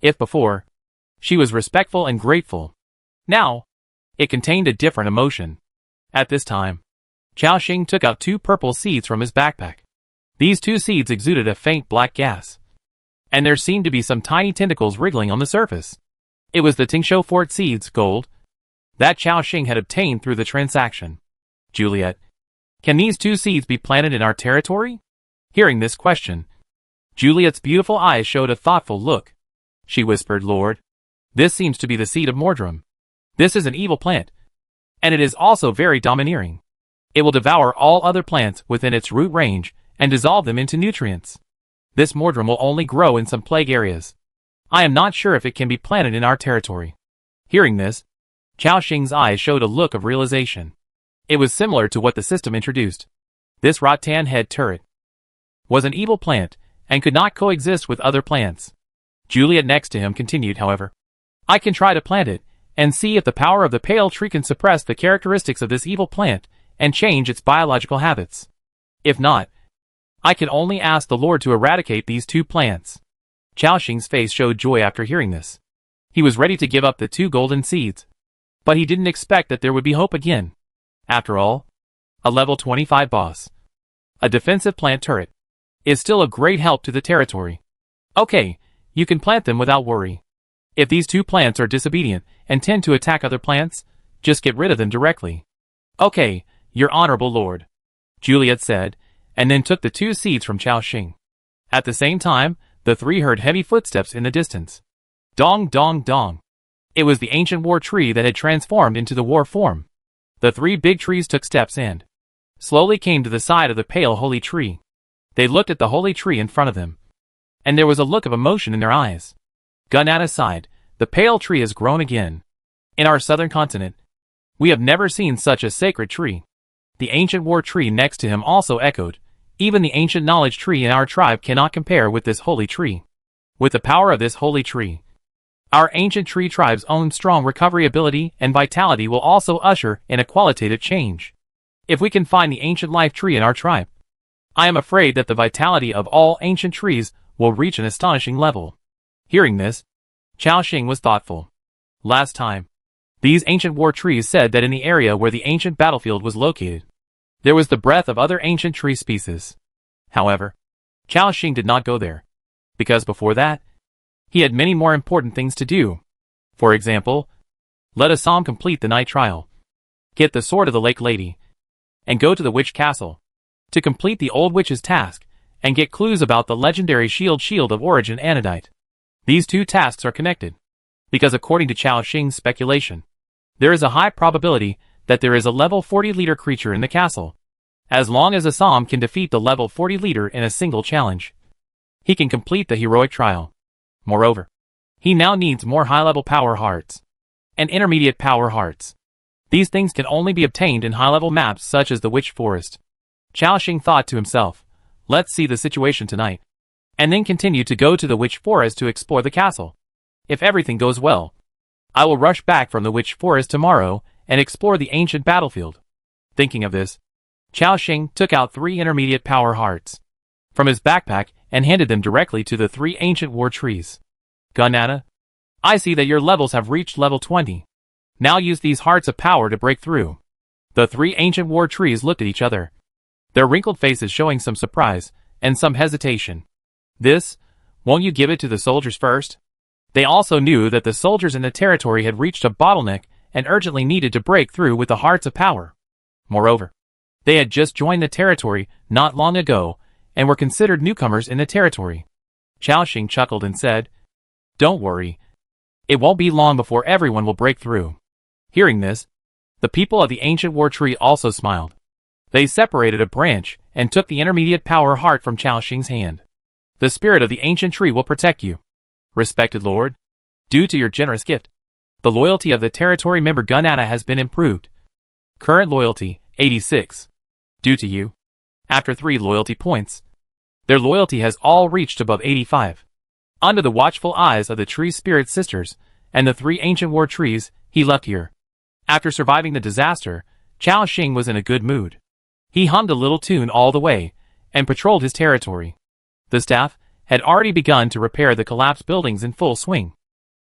If before, she was respectful and grateful, now, it contained a different emotion. At this time, Chao Xing took out 2 purple seeds from his backpack. These 2 seeds exuded a faint black gas, and there seemed to be some tiny tentacles wriggling on the surface. It was the Tingsho Fort seeds, gold, that Chao Xing had obtained through the transaction. Juliet, can these 2 seeds be planted in our territory? Hearing this question, Juliet's beautiful eyes showed a thoughtful look. She whispered, Lord, this seems to be the seed of Mordrum. This is an evil plant, and it is also very domineering. It will devour all other plants within its root range and dissolve them into nutrients. This Mordrum will only grow in some plague areas. I am not sure if it can be planted in our territory. Hearing this, Chao Xing's eyes showed a look of realization. It was similar to what the system introduced. This rattan head turret was an evil plant and could not coexist with other plants. Juliet next to him continued, however, I can try to plant it and see if the power of the pale tree can suppress the characteristics of this evil plant and change its biological habits. If not, I can only ask the Lord to eradicate these 2 plants. Chao Xing's face showed joy after hearing this. He was ready to give up the 2 golden seeds, but he didn't expect that there would be hope again. After all, a level 25 boss, a defensive plant turret, is still a great help to the territory. Okay, you can plant them without worry. If these 2 plants are disobedient and tend to attack other plants, just get rid of them directly. Okay, your honorable lord, Juliet said, and then took the 2 seeds from Chao Xing. At the same time, the 3 heard heavy footsteps in the distance. Dong dong dong. It was the ancient war tree that had transformed into the war form. The 3 big trees took steps and slowly came to the side of the pale holy tree. They looked at the holy tree in front of them, and there was a look of emotion in their eyes. Gun at his side, the pale tree has grown again. In our southern continent, we have never seen such a sacred tree. The ancient war tree next to him also echoed. Even the ancient knowledge tree in our tribe cannot compare with this holy tree. With the power of this holy tree, our ancient tree tribe's own strong recovery ability and vitality will also usher in a qualitative change. If we can find the ancient life tree in our tribe, I am afraid that the vitality of all ancient trees will reach an astonishing level. Hearing this, Chao Xing was thoughtful. Last time, these ancient war trees said that in the area where the ancient battlefield was located, there was the breath of other ancient tree species. However, Chao Xing did not go there. because before that, he had many more important things to do. For example, let Assam complete the night trial, get the sword of the lake lady, and go to the witch castle to complete the old witch's task and get clues about the legendary shield of origin anodite. These two tasks are connected, because according to Chao Xing's speculation, there is a high probability that there is a level 40 leader creature in the castle. As long as Assam can defeat the level 40 leader in a single challenge, he can complete the heroic trial. Moreover, he now needs more high-level power hearts and intermediate power hearts. These things can only be obtained in high-level maps such as the Witch Forest. Chao Xing thought to himself, let's see the situation tonight, and then continue to go to the Witch Forest to explore the castle. If everything goes well, I will rush back from the Witch Forest tomorrow and explore the ancient battlefield. Thinking of this, Chao Xing took out 3 intermediate power hearts from his backpack and handed them directly to the 3 ancient war trees. Gunata, I see that your levels have reached level 20. Now use these hearts of power to break through. The 3 ancient war trees looked at each other, their wrinkled faces showing some surprise and some hesitation. This, won't you give it to the soldiers first? They also knew that the soldiers in the territory had reached a bottleneck and urgently needed to break through with the hearts of power. Moreover, they had just joined the territory not long ago and were considered newcomers in the territory. Chao Xing chuckled and said, don't worry. It won't be long before everyone will break through. Hearing this, the people of the ancient war tree also smiled. They separated a branch and took the intermediate power heart from Chao Xing's hand. The spirit of the ancient tree will protect you. Respected Lord, due to your generous gift, the loyalty of the territory member Gunata has been improved. Current loyalty, 86. Due to you, after 3 loyalty points, their loyalty has all reached above 85. Under the watchful eyes of the tree spirit sisters and the 3 ancient war trees, he left here. After surviving the disaster, Chao Xing was in a good mood. He hummed a little tune all the way and patrolled his territory. The staff had already begun to repair the collapsed buildings in full swing,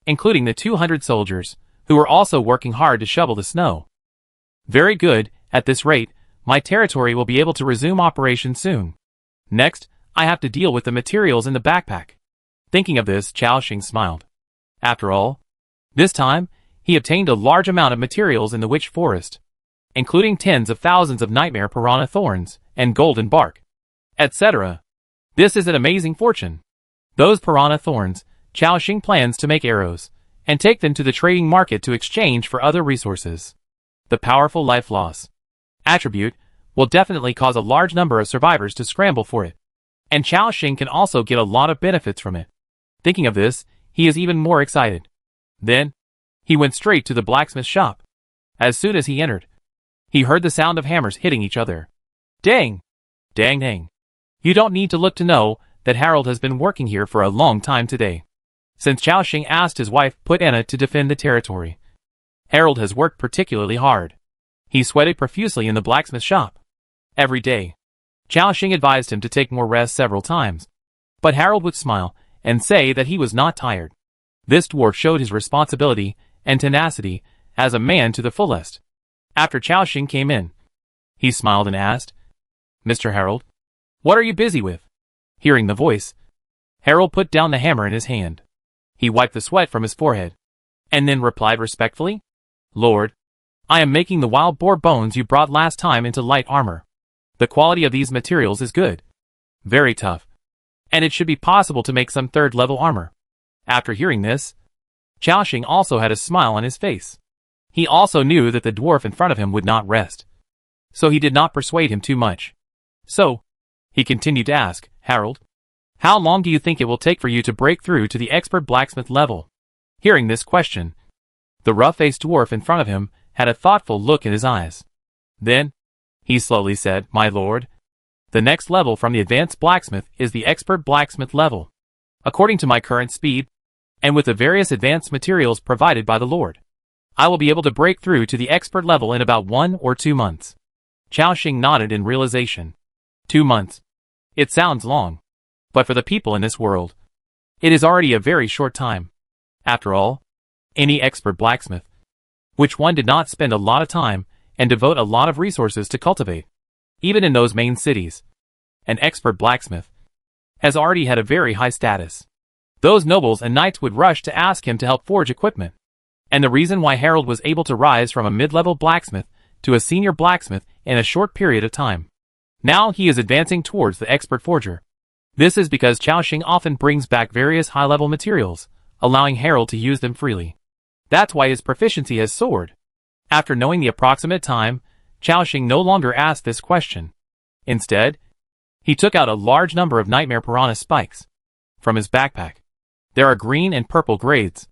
including the 200 soldiers, who were also working hard to shovel the snow. Very good, at this rate, my territory will be able to resume operation soon. Next, I have to deal with the materials in the backpack. Thinking of this, Chao Xing smiled. After all, this time, he obtained a large amount of materials in the Witch Forest, including tens of thousands of nightmare piranha thorns and golden bark, etc. This is an amazing fortune. Those piranha thorns, Chao Xing plans to make arrows and take them to the trading market to exchange for other resources. The powerful life loss attribute will definitely cause a large number of survivors to scramble for it, and Chao Xing can also get a lot of benefits from it. Thinking of this, he is even more excited. Then, he went straight to the blacksmith shop. As soon as he entered, he heard the sound of hammers hitting each other. Dang! Dang dang! You don't need to look to know that Harold has been working here for a long time today. Since Chao Xing asked his wife Put Anna to defend the territory, Harold has worked particularly hard. He sweated profusely in the blacksmith shop. Every day, Chao Xing advised him to take more rest several times, but Harold would smile and say that he was not tired. This dwarf showed his responsibility and tenacity as a man to the fullest. After Chao Xing came in, he smiled and asked, Mr. Harold, what are you busy with? Hearing the voice, Harold put down the hammer in his hand. He wiped the sweat from his forehead, and then replied respectfully, Lord, I am making the wild boar bones you brought last time into light armor. The quality of these materials is good, very tough, and it should be possible to make some 3rd level armor. After hearing this, Chao Xing also had a smile on his face. He also knew that the dwarf in front of him would not rest, so he did not persuade him too much. So, he continued to ask, Harold, how long do you think it will take for you to break through to the expert blacksmith level? Hearing this question, the rough-faced dwarf in front of him had a thoughtful look in his eyes. Then, he slowly said, My lord, the next level from the advanced blacksmith is the expert blacksmith level. According to my current speed, and with the various advanced materials provided by the Lord, I will be able to break through to the expert level in about 1 or 2 months. Chao Xing nodded in realization. 2 months. It sounds long, but for the people in this world, it is already a very short time. After all, any expert blacksmith, which one did not spend a lot of time and devote a lot of resources to cultivate, even in those main cities, an expert blacksmith has already had a very high status. Those nobles and knights would rush to ask him to help forge equipment. And the reason why Harold was able to rise from a mid-level blacksmith to a senior blacksmith in a short period of time. Now he is advancing towards the expert forger. This is because Chao-Shing often brings back various high-level materials, allowing Harold to use them freely. That's why his proficiency has soared. After knowing the approximate time, Chao-Shing no longer asked this question. Instead, he took out a large number of nightmare piranha spikes from his backpack. There are green and purple grades.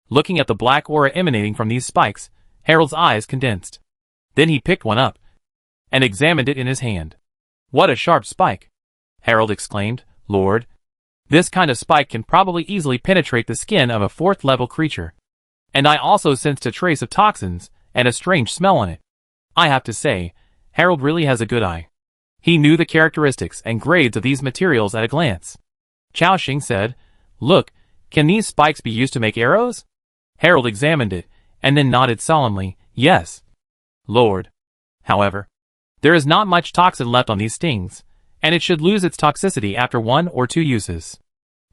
Looking at the black aura emanating from these spikes, Harold's eyes condensed. Then he picked one up and examined it in his hand. What a sharp spike! Harold exclaimed. Lord, this kind of spike can probably easily penetrate the skin of a 4th-level creature. And I also sensed a trace of toxins and a strange smell on it. I have to say, Harold really has a good eye. He knew the characteristics and grades of these materials at a glance. Chao-Shing said, Look, can these spikes be used to make arrows? Harold examined it, and then nodded solemnly, Yes. Lord. However, there is not much toxin left on these stings, and it should lose its toxicity after 1 or 2 uses.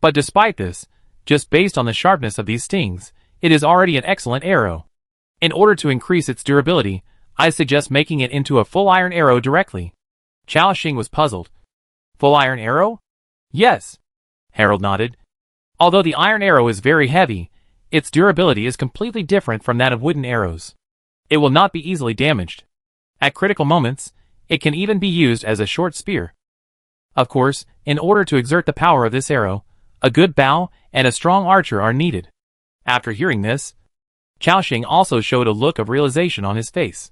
But despite this, just based on the sharpness of these stings, it is already an excellent arrow. In order to increase its durability, I suggest making it into a full iron arrow directly. Chao-Shing was puzzled. Full iron arrow? Yes. Harold nodded. Although the iron arrow is very heavy, its durability is completely different from that of wooden arrows. It will not be easily damaged. At critical moments, it can even be used as a short spear. Of course, in order to exert the power of this arrow, a good bow and a strong archer are needed. After hearing this, Chao-Shing also showed a look of realization on his face.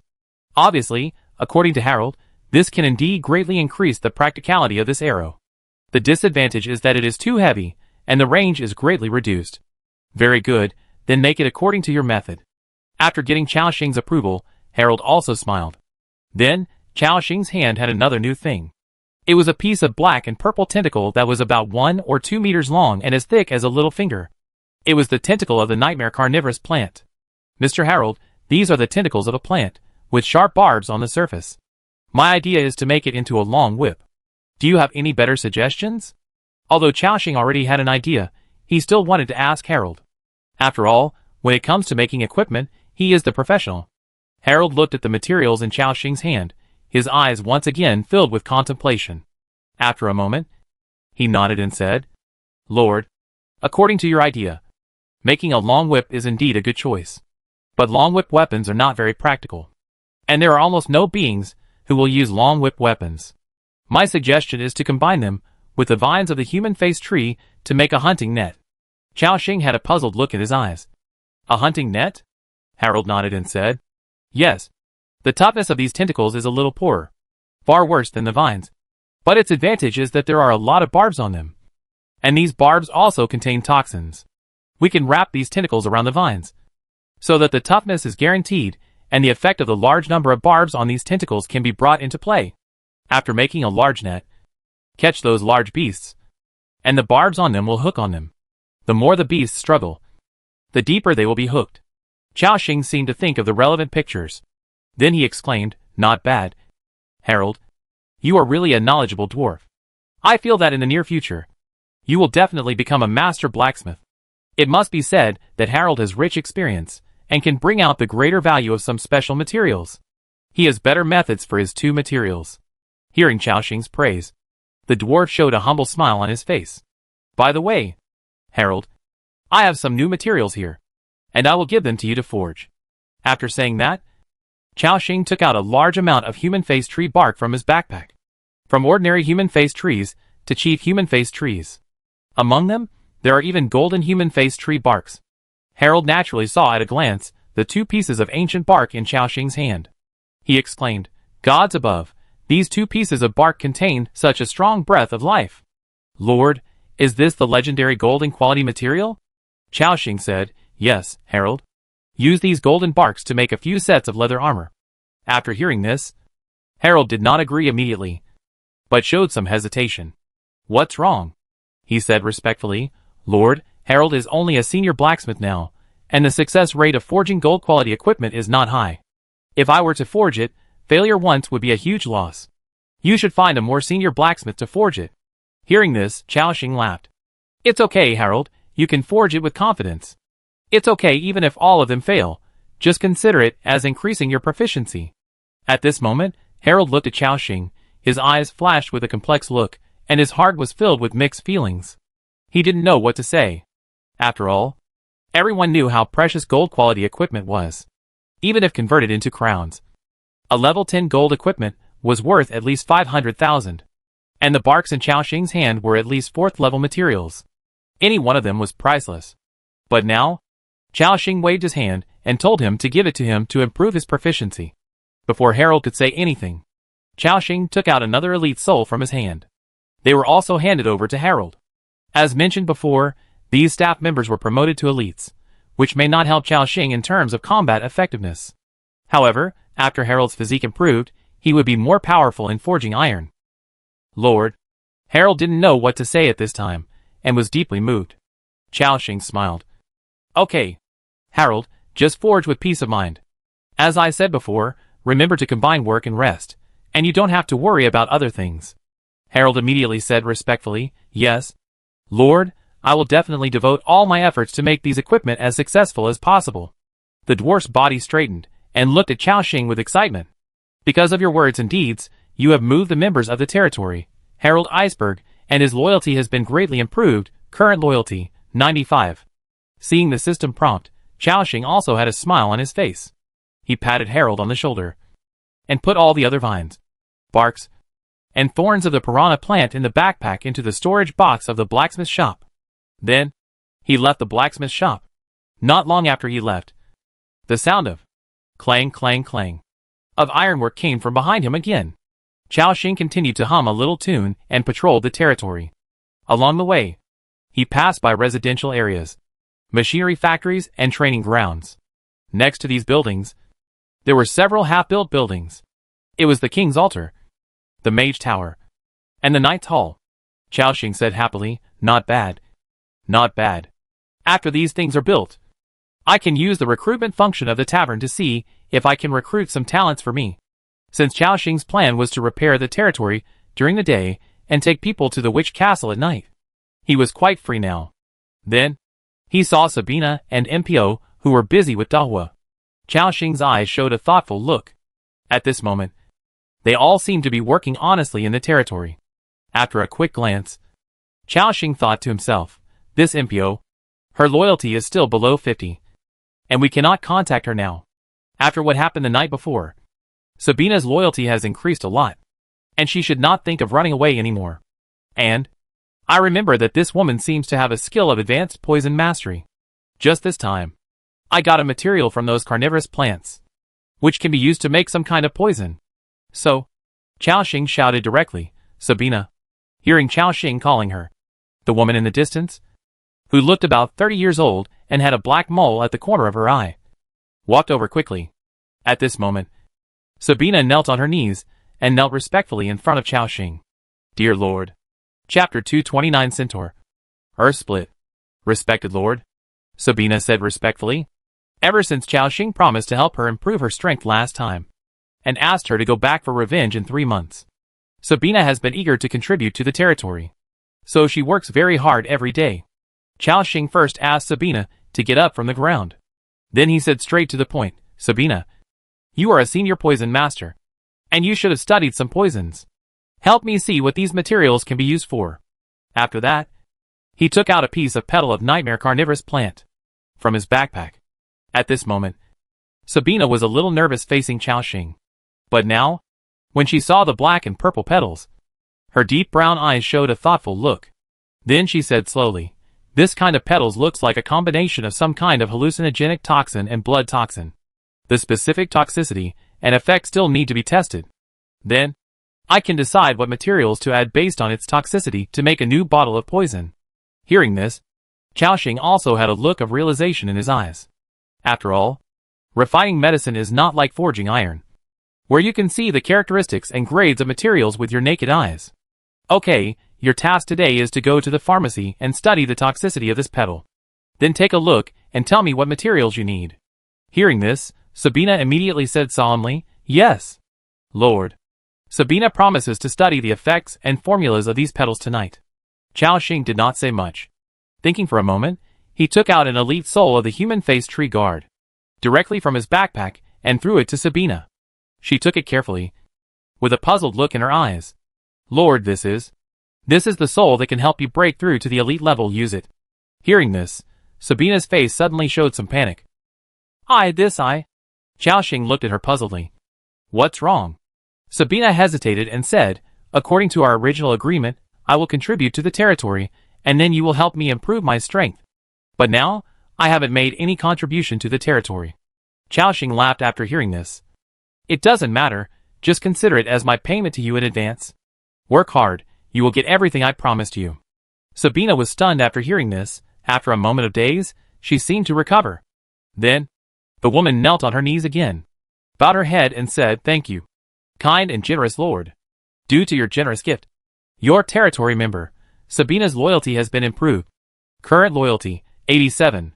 Obviously, according to Harold, this can indeed greatly increase the practicality of this arrow. The disadvantage is that it is too heavy, and the range is greatly reduced. Very good, then make it according to your method. After getting Chao-Shing's approval, Harold also smiled. Then, Chao-Shing's hand had another new thing. It was a piece of black and purple tentacle that was about 1 or 2 meters long and as thick as a little finger. It was the tentacle of the nightmare carnivorous plant. Mr. Harold, these are the tentacles of a plant, with sharp barbs on the surface. My idea is to make it into a long whip. Do you have any better suggestions? Although Chao-Shing already had an idea, he still wanted to ask Harold. After all, when it comes to making equipment, he is the professional. Harold looked at the materials in Chao-Shing's hand, his eyes once again filled with contemplation. After a moment, he nodded and said, Lord, according to your idea, making a long whip is indeed a good choice. But long whip weapons are not very practical. And there are almost no beings who will use long whip weapons. My suggestion is to combine them with the vines of the human face tree to make a hunting net. Chao-Shing had a puzzled look in his eyes. A hunting net? Harold nodded and said, Yes. The toughness of these tentacles is a little poorer. Far worse than the vines. But its advantage is that there are a lot of barbs on them. And these barbs also contain toxins. We can wrap these tentacles around the vines, so that the toughness is guaranteed, and the effect of the large number of barbs on these tentacles can be brought into play. After making a large net, catch those large beasts, and the barbs on them will hook on them. The more the beasts struggle, the deeper they will be hooked. Chao-Shing seemed to think of the relevant pictures. Then he exclaimed, Not bad. Harold, you are really a knowledgeable dwarf. I feel that in the near future, you will definitely become a master blacksmith. It must be said that Harold has rich experience, and can bring out the greater value of some special materials. He has better methods for his 2 materials. Hearing Chao-Shing's praise, the dwarf showed a humble smile on his face. By the way, Harold, I have some new materials here, and I will give them to you to forge. After saying that, Chao-Shing took out a large amount of human face tree bark from his backpack. From ordinary human face trees to chief human face trees. Among them, there are even golden human face tree barks. Harold naturally saw at a glance the 2 pieces of ancient bark in Chao-Shing's hand. He exclaimed, Gods above, these 2 pieces of bark contain such a strong breath of life. Lord, is this the legendary golden quality material? Chao-Shing said, Yes, Harold. Use these golden barks to make a few sets of leather armor. After hearing this, Harold did not agree immediately, but showed some hesitation. What's wrong? He said respectfully, Lord, Harold is only a senior blacksmith now, and the success rate of forging gold quality equipment is not high. If I were to forge it, failure once would be a huge loss. You should find a more senior blacksmith to forge it. Hearing this, Chao-Shing laughed. It's okay, Harold, you can forge it with confidence. It's okay even if all of them fail, just consider it as increasing your proficiency. At this moment, Harold looked at Chao-Shing, his eyes flashed with a complex look, and his heart was filled with mixed feelings. He didn't know what to say. After all, everyone knew how precious gold-quality equipment was, even if converted into crowns. A level 10 gold equipment was worth at least 500,000, and the barks in Chao-Shing's hand were at least 4th-level materials. Any one of them was priceless. But now, Chao-Shing waved his hand and told him to give it to him to improve his proficiency. Before Harold could say anything, Chao-Shing took out another elite soul from his hand. They were also handed over to Harold. As mentioned before, these staff members were promoted to elites, which may not help Chao-Shing in terms of combat effectiveness. However, after Harold's physique improved, he would be more powerful in forging iron. Lord. Harold didn't know what to say at this time, and was deeply moved. Chao-Shing smiled. Okay, Harold, just forge with peace of mind. As I said before, remember to combine work and rest, and you don't have to worry about other things. Harold immediately said respectfully, Yes, Lord, I will definitely devote all my efforts to make these equipment as successful as possible. The dwarf's body straightened, and looked at Chao-Shing with excitement. Because of your words and deeds, you have moved the members of the territory, Harold Iceberg, and his loyalty has been greatly improved, current loyalty, 95. Seeing the system prompt, Chao-Shing also had a smile on his face. He patted Harold on the shoulder, and put all the other vines, barks, and thorns of the piranha plant in the backpack into the storage box of the blacksmith shop. Then, he left the blacksmith shop. Not long after he left, the sound of clang, clang, clang of ironwork came from behind him again. Chao-Shing continued to hum a little tune and patrolled the territory. Along the way, he passed by residential areas, machinery factories, and training grounds. Next to these buildings, there were several half-built buildings. It was the King's Altar, the Mage Tower, and the Knight's Hall. Chao-Shing said happily, Not bad. Not bad. After these things are built, I can use the recruitment function of the tavern to see if I can recruit some talents for me. Since Chao-Shing's plan was to repair the territory during the day and take people to the witch castle at night, he was quite free now. Then, he saw Sabina and MPO, who were busy with Dahua. Chao-Shing's eyes showed a thoughtful look. At this moment, they all seemed to be working honestly in the territory. After a quick glance, Chao-Shing thought to himself, This MPO, her loyalty is still below 50. And we cannot contact her now. After what happened the night before, Sabina's loyalty has increased a lot, and she should not think of running away anymore. And I remember that this woman seems to have a skill of advanced poison mastery. Just this time, I got a material from those carnivorous plants, which can be used to make some kind of poison. So, Chao-Shing shouted directly, Sabina, hearing Chao-Shing calling her. The woman in the distance, who looked about 30 years old and had a black mole at the corner of her eye, walked over quickly. At this moment, Sabina knelt on her knees and knelt respectfully in front of Chao-Shing. Dear Lord. Chapter 229 Centaur. Earth Split. Respected Lord, Sabina said respectfully. Ever since Chao-Shing promised to help her improve her strength last time, and asked her to go back for revenge in 3 months, Sabina has been eager to contribute to the territory. So she works very hard every day. Chao-Shing first asked Sabina to get up from the ground. Then he said straight to the point, Sabina, you are a senior poison master, and you should have studied some poisons. Help me see what these materials can be used for. After that, he took out a piece of petal of nightmare carnivorous plant from his backpack. At this moment, Sabina was a little nervous facing Chao-Shing. But now, when she saw the black and purple petals, her deep brown eyes showed a thoughtful look. Then she said slowly, This kind of petals looks like a combination of some kind of hallucinogenic toxin and blood toxin. The specific toxicity and effect still need to be tested. Then, I can decide what materials to add based on its toxicity to make a new bottle of poison. Hearing this, Chao-Shing also had a look of realization in his eyes. After all, refining medicine is not like forging iron, where you can see the characteristics and grades of materials with your naked eyes. Okay, your task today is to go to the pharmacy and study the toxicity of this petal. Then take a look and tell me what materials you need. Hearing this, Sabina immediately said solemnly, Yes, Lord. Sabina promises to study the effects and formulas of these petals tonight. Chao Xing did not say much. Thinking for a moment, he took out an elite soul of the human face tree guard directly from his backpack and threw it to Sabina. She took it carefully, with a puzzled look in her eyes. Lord, this is the soul that can help you break through to the elite level. Use it. Hearing this, Sabina's face suddenly showed some panic. Chao Xing looked at her puzzledly. What's wrong? Sabina hesitated and said, according to our original agreement, I will contribute to the territory, and then you will help me improve my strength. But now, I haven't made any contribution to the territory. Chao Xing laughed after hearing this. It doesn't matter, just consider it as my payment to you in advance. Work hard, you will get everything I promised you. Sabina was stunned after hearing this. After a moment of daze, she seemed to recover. Then, the woman knelt on her knees again, bowed her head and said, Thank you, kind and generous Lord. Due to your generous gift, your territory member, Sabina's loyalty has been improved. Current loyalty, 87.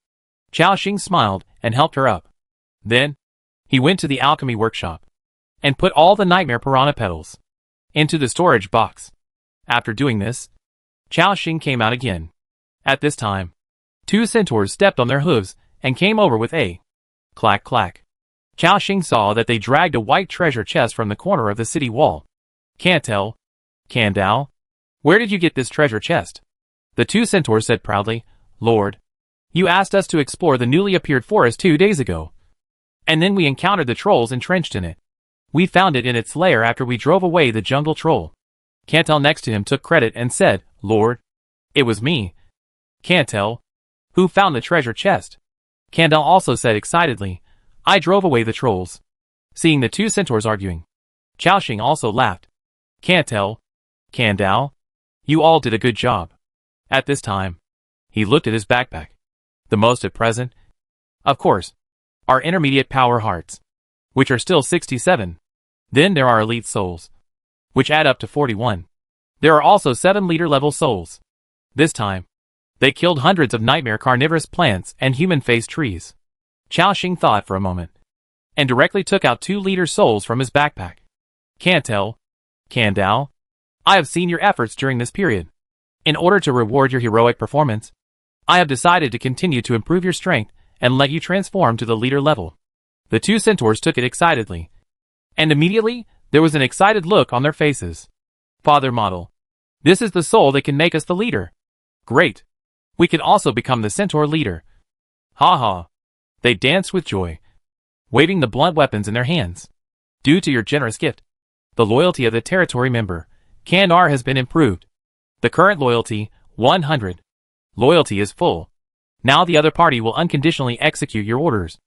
Chao Xing smiled and helped her up. Then, he went to the alchemy workshop and put all the nightmare piranha petals into the storage box. After doing this, Chao Xing came out again. At this time, 2 centaurs stepped on their hooves and came over with a clack clack. Chao Xing saw that they dragged a white treasure chest from the corner of the city wall. Can't tell. Kandao, where did you get this treasure chest? The 2 centaurs said proudly, Lord, you asked us to explore the newly appeared forest 2 days ago. And then we encountered the trolls entrenched in it. We found it in its lair after we drove away the jungle troll. Cantel next to him took credit and said, Lord, it was me. Cantel, who found the treasure chest? Cantel also said excitedly, I drove away the trolls. Seeing the 2 centaurs arguing, Chao Xing also laughed. Cantel, Kandao, you all did a good job. At this time, he looked at his backpack. The most at present, of course, are intermediate power hearts, which are still 67. Then there are elite souls, which add up to 41. There are also 7 leader level souls. This time, they killed hundreds of nightmare carnivorous plants and human face trees. Chao Xing thought for a moment, and directly took out 2 leader souls from his backpack. Cantel, Kandao, I have seen your efforts during this period. In order to reward your heroic performance, I have decided to continue to improve your strength and let you transform to the leader level. The 2 centaurs took it excitedly, and immediately there was an excited look on their faces. Father model, this is the soul that can make us the leader. Great. We can also become the centaur leader. Ha ha. They danced with joy, waving the blunt weapons in their hands. Due to your generous gift, the loyalty of the territory member, Kandar, has been improved. The current loyalty, 100. Loyalty is full. Now the other party will unconditionally execute your orders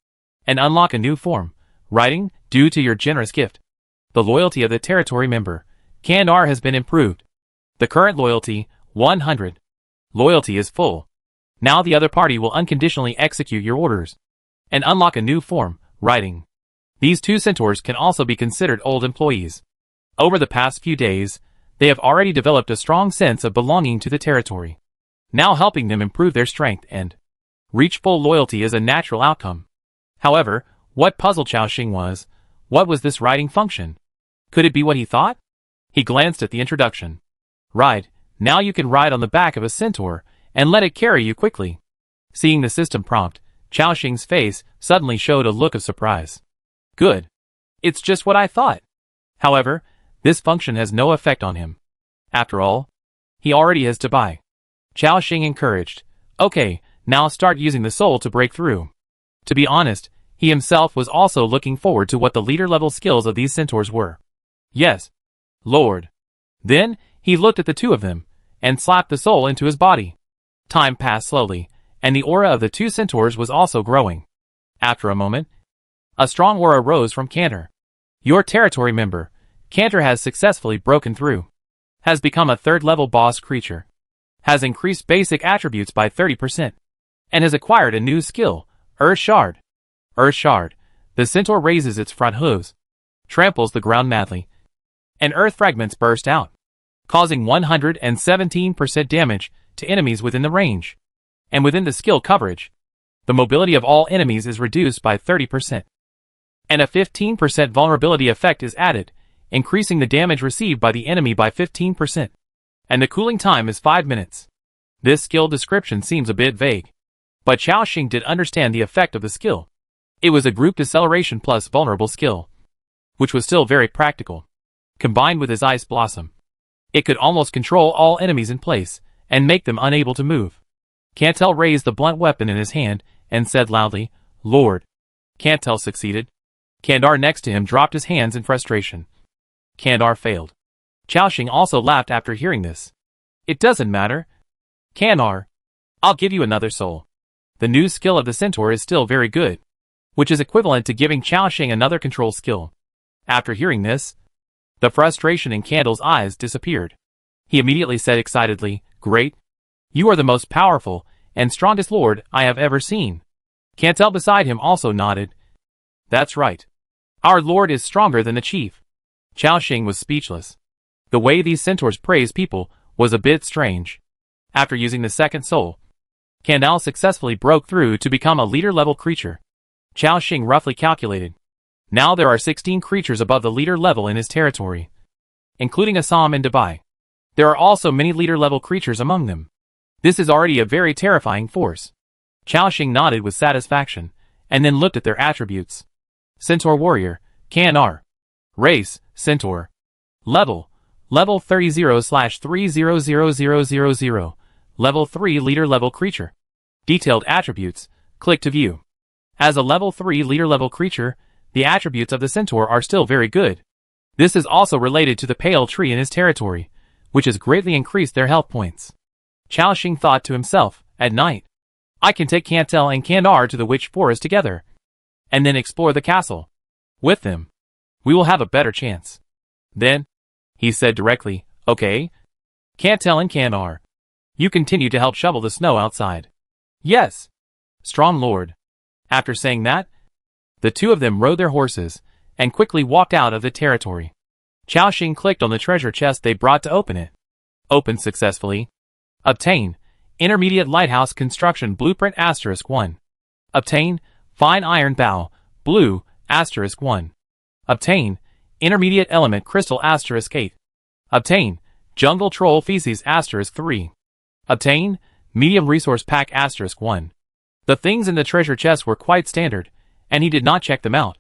and unlock a new form. Writing, due to your generous gift, the loyalty of the territory member, Kandar, has been improved. The current loyalty, 100. Loyalty is full. Now the other party will unconditionally execute your orders and unlock a new form. Writing. These 2 centaurs can also be considered old employees. Over the past few days, they have already developed a strong sense of belonging to the territory, now helping them improve their strength and reach full loyalty is a natural outcome. However, what puzzled Chao Xing was, what was this riding function? Could it be what he thought? He glanced at the introduction. Ride, now you can ride on the back of a centaur and let it carry you quickly. Seeing the system prompt, Chao Xing's face suddenly showed a look of surprise. Good. It's just what I thought. However, this function has no effect on him. After all, he already has to buy. Chao Xing encouraged. Okay, now start using the soul to break through. To be honest, he himself was also looking forward to what the leader level skills of these centaurs were. Yes, Lord. Then, he looked at the 2 of them, and slapped the soul into his body. Time passed slowly, and the aura of the 2 centaurs was also growing. After a moment, a strong aura rose from Cantor. Your territory member, Cantor, has successfully broken through. Has become a 3rd level boss creature. Has increased basic attributes by 30%. And has acquired a new skill, Earth Shard. Earth Shard. The centaur raises its front hooves, tramples the ground madly, and earth fragments burst out, causing 117% damage to enemies within the range. And within the skill coverage, the mobility of all enemies is reduced by 30%. And a 15% vulnerability effect is added, increasing the damage received by the enemy by 15%. and the cooling time is 5 minutes. This skill description seems a bit vague. But Xiaoxing did understand the effect of the skill. It was a group deceleration plus vulnerable skill, which was still very practical. Combined with his ice blossom, it could almost control all enemies in place and make them unable to move. Cantel raised the blunt weapon in his hand and said loudly, "Lord." Cantel succeeded. Kandar next to him dropped his hands in frustration. Kandar failed. Xiaoxing also laughed after hearing this. "It doesn't matter. Kandar, I'll give you another soul." The new skill of the centaur is still very good, which is equivalent to giving Xiaoxing another control skill. After hearing this, the frustration in Candel's eyes disappeared. He immediately said excitedly, "Great. You are the most powerful and strongest lord I have ever seen." Cantel beside him also nodded. "That's right. Our lord is stronger than the chief." Xiaoxing was speechless. The way these centaurs praise people was a bit strange. After using the second soul, Kandal successfully broke through to become a leader-level creature. Xiaoxing roughly calculated. Now there are 16 creatures above the leader level in his territory, including Assam and Dubai. There are also many leader-level creatures among them. This is already a very terrifying force. Xiaoxing nodded with satisfaction, and then looked at their attributes. Centaur Warrior, Kandar. Race, Centaur. Level 30/300000. Level 3 leader-level creature. Detailed attributes, click to view. As a level 3 leader-level creature, the attributes of the centaur are still very good. This is also related to the pale tree in his territory, which has greatly increased their health points. Xiaoxing thought to himself, at night, I can take Cantel and Kandar to the witch forest together, and then explore the castle. With them, we will have a better chance. Then, he said directly, okay, Cantel and Kandar, you continue to help shovel the snow outside. Yes, strong lord. After saying that, the two of them rode their horses and quickly walked out of the territory. Xiaoxing clicked on the treasure chest they brought to open it. Opened successfully. Obtain Intermediate Lighthouse Construction Blueprint *1. Obtain Fine Iron Bow, Blue *1. Obtain Intermediate Element Crystal *8. Obtain Jungle Troll Feces *3. Obtain Medium Resource Pack *1. The things in the treasure chest were quite standard, and he did not check them out.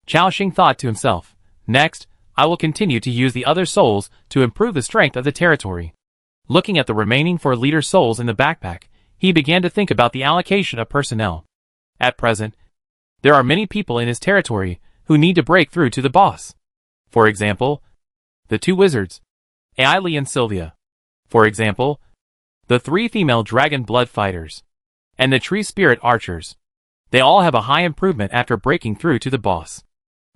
Xiaoxing thought to himself, next, I will continue to use the other souls to improve the strength of the territory. Looking at the remaining 4 leader souls in the backpack, he began to think about the allocation of personnel. At present, there are many people in his territory who need to break through to the boss. For example, the 2 wizards, Ailey and Sylvia. For example, the 3 female dragon blood fighters, and the tree spirit archers. They all have a high improvement after breaking through to the boss.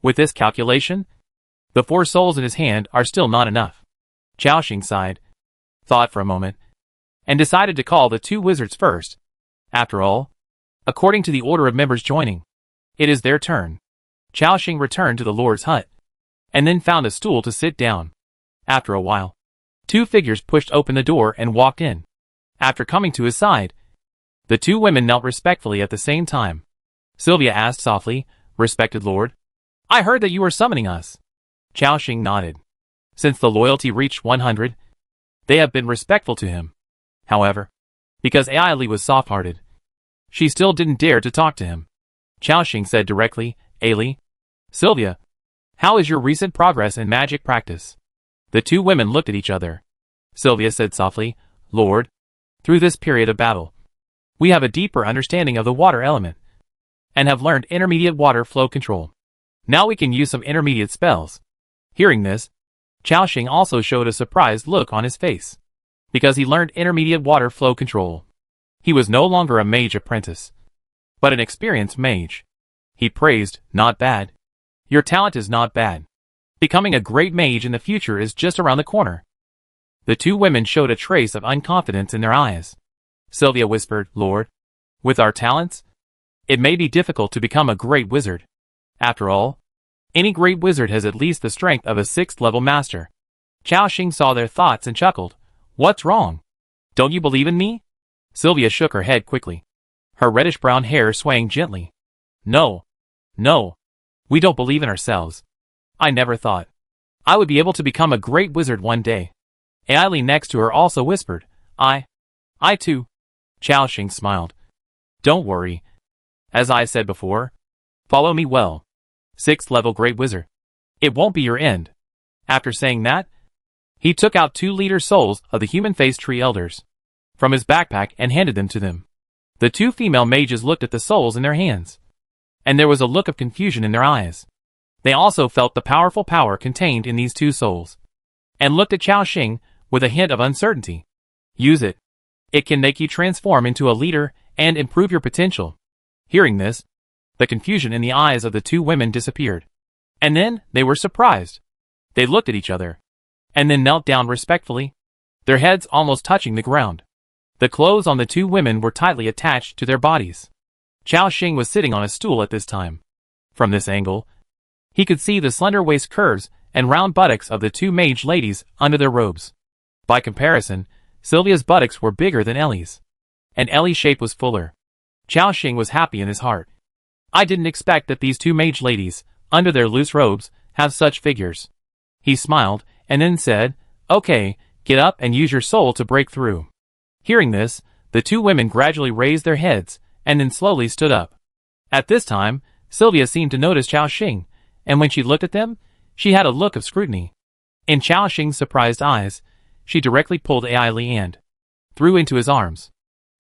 With this calculation, the 4 souls in his hand are still not enough. Xiaoxing sighed, thought for a moment, and decided to call the 2 wizards first. After all, according to the order of members joining, it is their turn. Xiaoxing returned to the lord's hut, and then found a stool to sit down. After a while, 2 figures pushed open the door and walked in. After coming to his side, the 2 women knelt respectfully at the same time. Sylvia asked softly, Respected lord, I heard that you were summoning us. Xiaoxing nodded. Since the loyalty reached 100, they have been respectful to him. However, because Ailey was soft-hearted, she still didn't dare to talk to him. Xiaoxing said directly, Ailey, Sylvia, how is your recent progress in magic practice? The 2 women looked at each other. Sylvia said softly, Lord, through this period of battle, we have a deeper understanding of the water element, and have learned intermediate water flow control. Now we can use some intermediate spells. Hearing this, Xiaoxing also showed a surprised look on his face. Because he learned intermediate water flow control, he was no longer a mage apprentice, but an experienced mage. He praised, not bad. Your talent is not bad. Becoming a great mage in the future is just around the corner. The 2 women showed a trace of unconfidence in their eyes. Sylvia whispered, Lord, with our talents, it may be difficult to become a great wizard. After all, any great wizard has at least the strength of a 6th level master. Xiaoxing saw their thoughts and chuckled. What's wrong? Don't you believe in me? Sylvia shook her head quickly, her reddish-brown hair swaying gently. No. We don't believe in ourselves. I never thought I would be able to become a great wizard one day. Ailey next to her also whispered, I too. Chaoxing smiled. Don't worry. As I said before, follow me well. 6th level Great Wizard. It won't be your end. After saying that, he took out 2 leader souls of the human face tree elders from his backpack and handed them to them. The 2 female mages looked at the souls in their hands, and there was a look of confusion in their eyes. They also felt the powerful power contained in these 2 souls, and looked at Chaoxing with a hint of uncertainty. Use it. It can make you transform into a leader and improve your potential. Hearing this, the confusion in the eyes of the 2 women disappeared. And then they were surprised. They looked at each other, and then knelt down respectfully, their heads almost touching the ground. The clothes on the 2 women were tightly attached to their bodies. Chaoxing was sitting on a stool at this time. From this angle, he could see the slender waist curves and round buttocks of the 2 mage ladies under their robes. By comparison, Sylvia's buttocks were bigger than Ellie's, and Ellie's shape was fuller. Chaoxing was happy in his heart. I didn't expect that these 2 mage ladies, under their loose robes, have such figures. He smiled, and then said, Okay, get up and use your soul to break through. Hearing this, the 2 women gradually raised their heads, and then slowly stood up. At this time, Sylvia seemed to notice Chaoxing, and when she looked at them, she had a look of scrutiny. In Chaoxing's surprised eyes, she directly pulled Ailey and threw into his arms.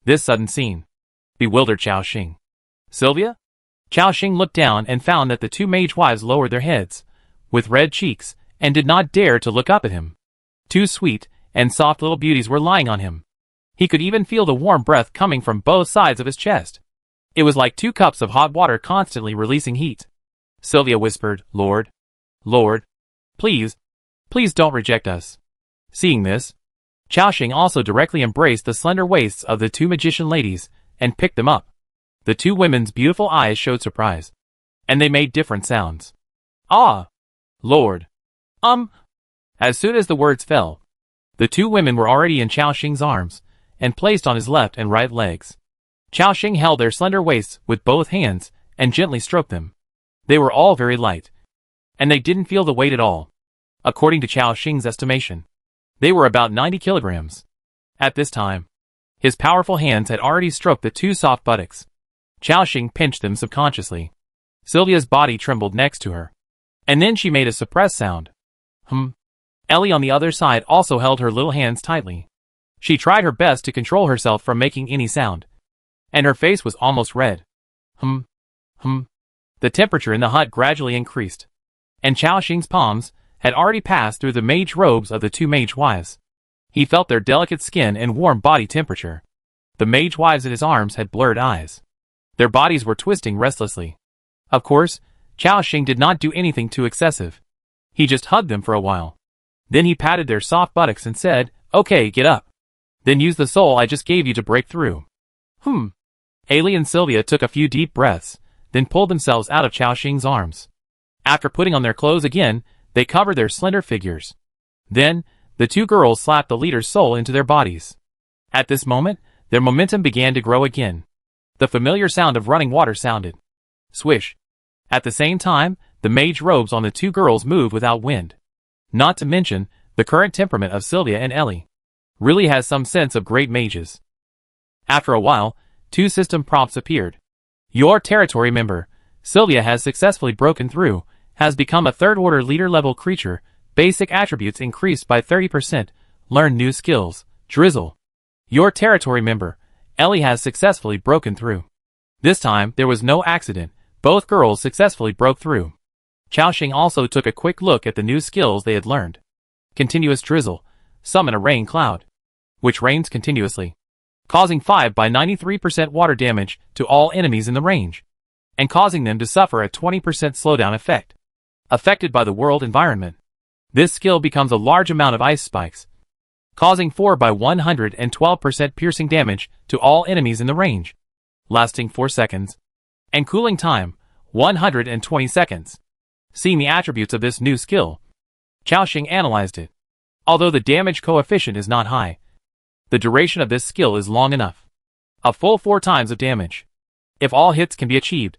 This sudden scene bewildered Chaoxing. Sylvia? Chaoxing looked down and found that the 2 mage wives lowered their heads, with red cheeks, and did not dare to look up at him. 2 sweet and soft little beauties were lying on him. He could even feel the warm breath coming from both sides of his chest. It was like 2 cups of hot water constantly releasing heat. Sylvia whispered, Lord, please don't reject us. Seeing this, Chaoxing also directly embraced the slender waists of the 2 magician ladies and picked them up. The 2 women's beautiful eyes showed surprise, and they made different sounds. Ah, Lord. As soon as the words fell, the 2 women were already in Chaoxing's arms and placed on his left and right legs. Chaoxing held their slender waists with both hands and gently stroked them. They were all very light, and they didn't feel the weight at all. According to Chaoxing's estimation, they were about 90 kilograms. At this time, his powerful hands had already stroked the 2 soft buttocks. Chaoxing pinched them subconsciously. Sylvia's body trembled next to her, and then she made a suppressed sound. Ellie on the other side also held her little hands tightly. She tried her best to control herself from making any sound, and her face was almost red. The temperature in the hut gradually increased, and Chaoxing's palms had already passed through the mage robes of the 2 mage wives. He felt their delicate skin and warm body temperature. The mage wives at his arms had blurred eyes. Their bodies were twisting restlessly. Of course, Chaoxing did not do anything too excessive. He just hugged them for a while. Then he patted their soft buttocks and said, Okay, get up. Then use the soul I just gave you to break through. Ailey and Sylvia took a few deep breaths, then pulled themselves out of Chaoxing's arms. After putting on their clothes again, they covered their slender figures. Then, the 2 girls slapped the leader's soul into their bodies. At this moment, their momentum began to grow again. The familiar sound of running water sounded. Swish. At the same time, the mage robes on the 2 girls moved without wind. Not to mention, the current temperament of Sylvia and Ellie really has some sense of great mages. After a while, 2 system prompts appeared. Your territory member, Sylvia, has successfully broken through, has become a 3rd order leader level creature, basic attributes increased by 30%, learn new skills, drizzle. Your territory member, Ellie, has successfully broken through. This time, there was no accident, both girls successfully broke through. Chaoxing also took a quick look at the new skills they had learned. Continuous drizzle, summon a rain cloud, which rains continuously, causing 5 by 93% water damage to all enemies in the range, and causing them to suffer a 20% slowdown effect. Affected by the world environment, this skill becomes a large amount of ice spikes, causing 4 by 112% piercing damage to all enemies in the range, lasting 4 seconds, and cooling time, 120 seconds. Seeing the attributes of this new skill, Chaoxing analyzed it. Although the damage coefficient is not high, the duration of this skill is long enough. A full 4 times of damage. If all hits can be achieved,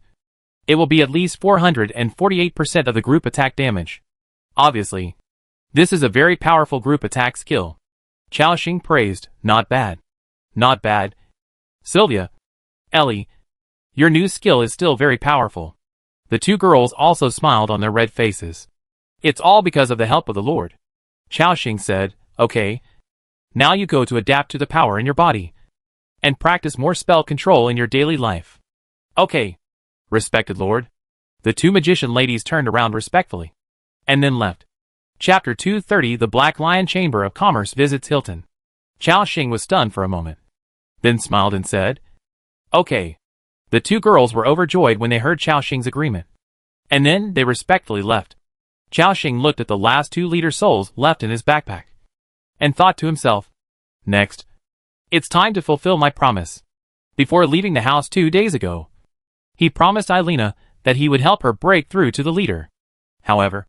it will be at least 448% of the group attack damage. Obviously, this is a very powerful group attack skill. Chao Xing praised, not bad. Not bad. Sylvia. Ellie. Your new skill is still very powerful. The two girls also smiled on their red faces. It's all because of the help of the Lord. Chao Xing said, okay. Now you go to adapt to the power in your body. And practice more spell control in your daily life. Okay. Respected Lord. The two magician ladies turned around respectfully. And then left. Chapter 230 The Black Lion Chamber of Commerce visits Hilton. Chao Xing was stunned for a moment. Then smiled and said, okay. The two girls were overjoyed when they heard Chao Xing's agreement. And then they respectfully left. Chao Xing looked at the last 2 leader souls left in his backpack. And thought to himself, next. It's time to fulfill my promise. Before leaving the house 2 days ago, he promised Eilina that he would help her break through to the leader. However,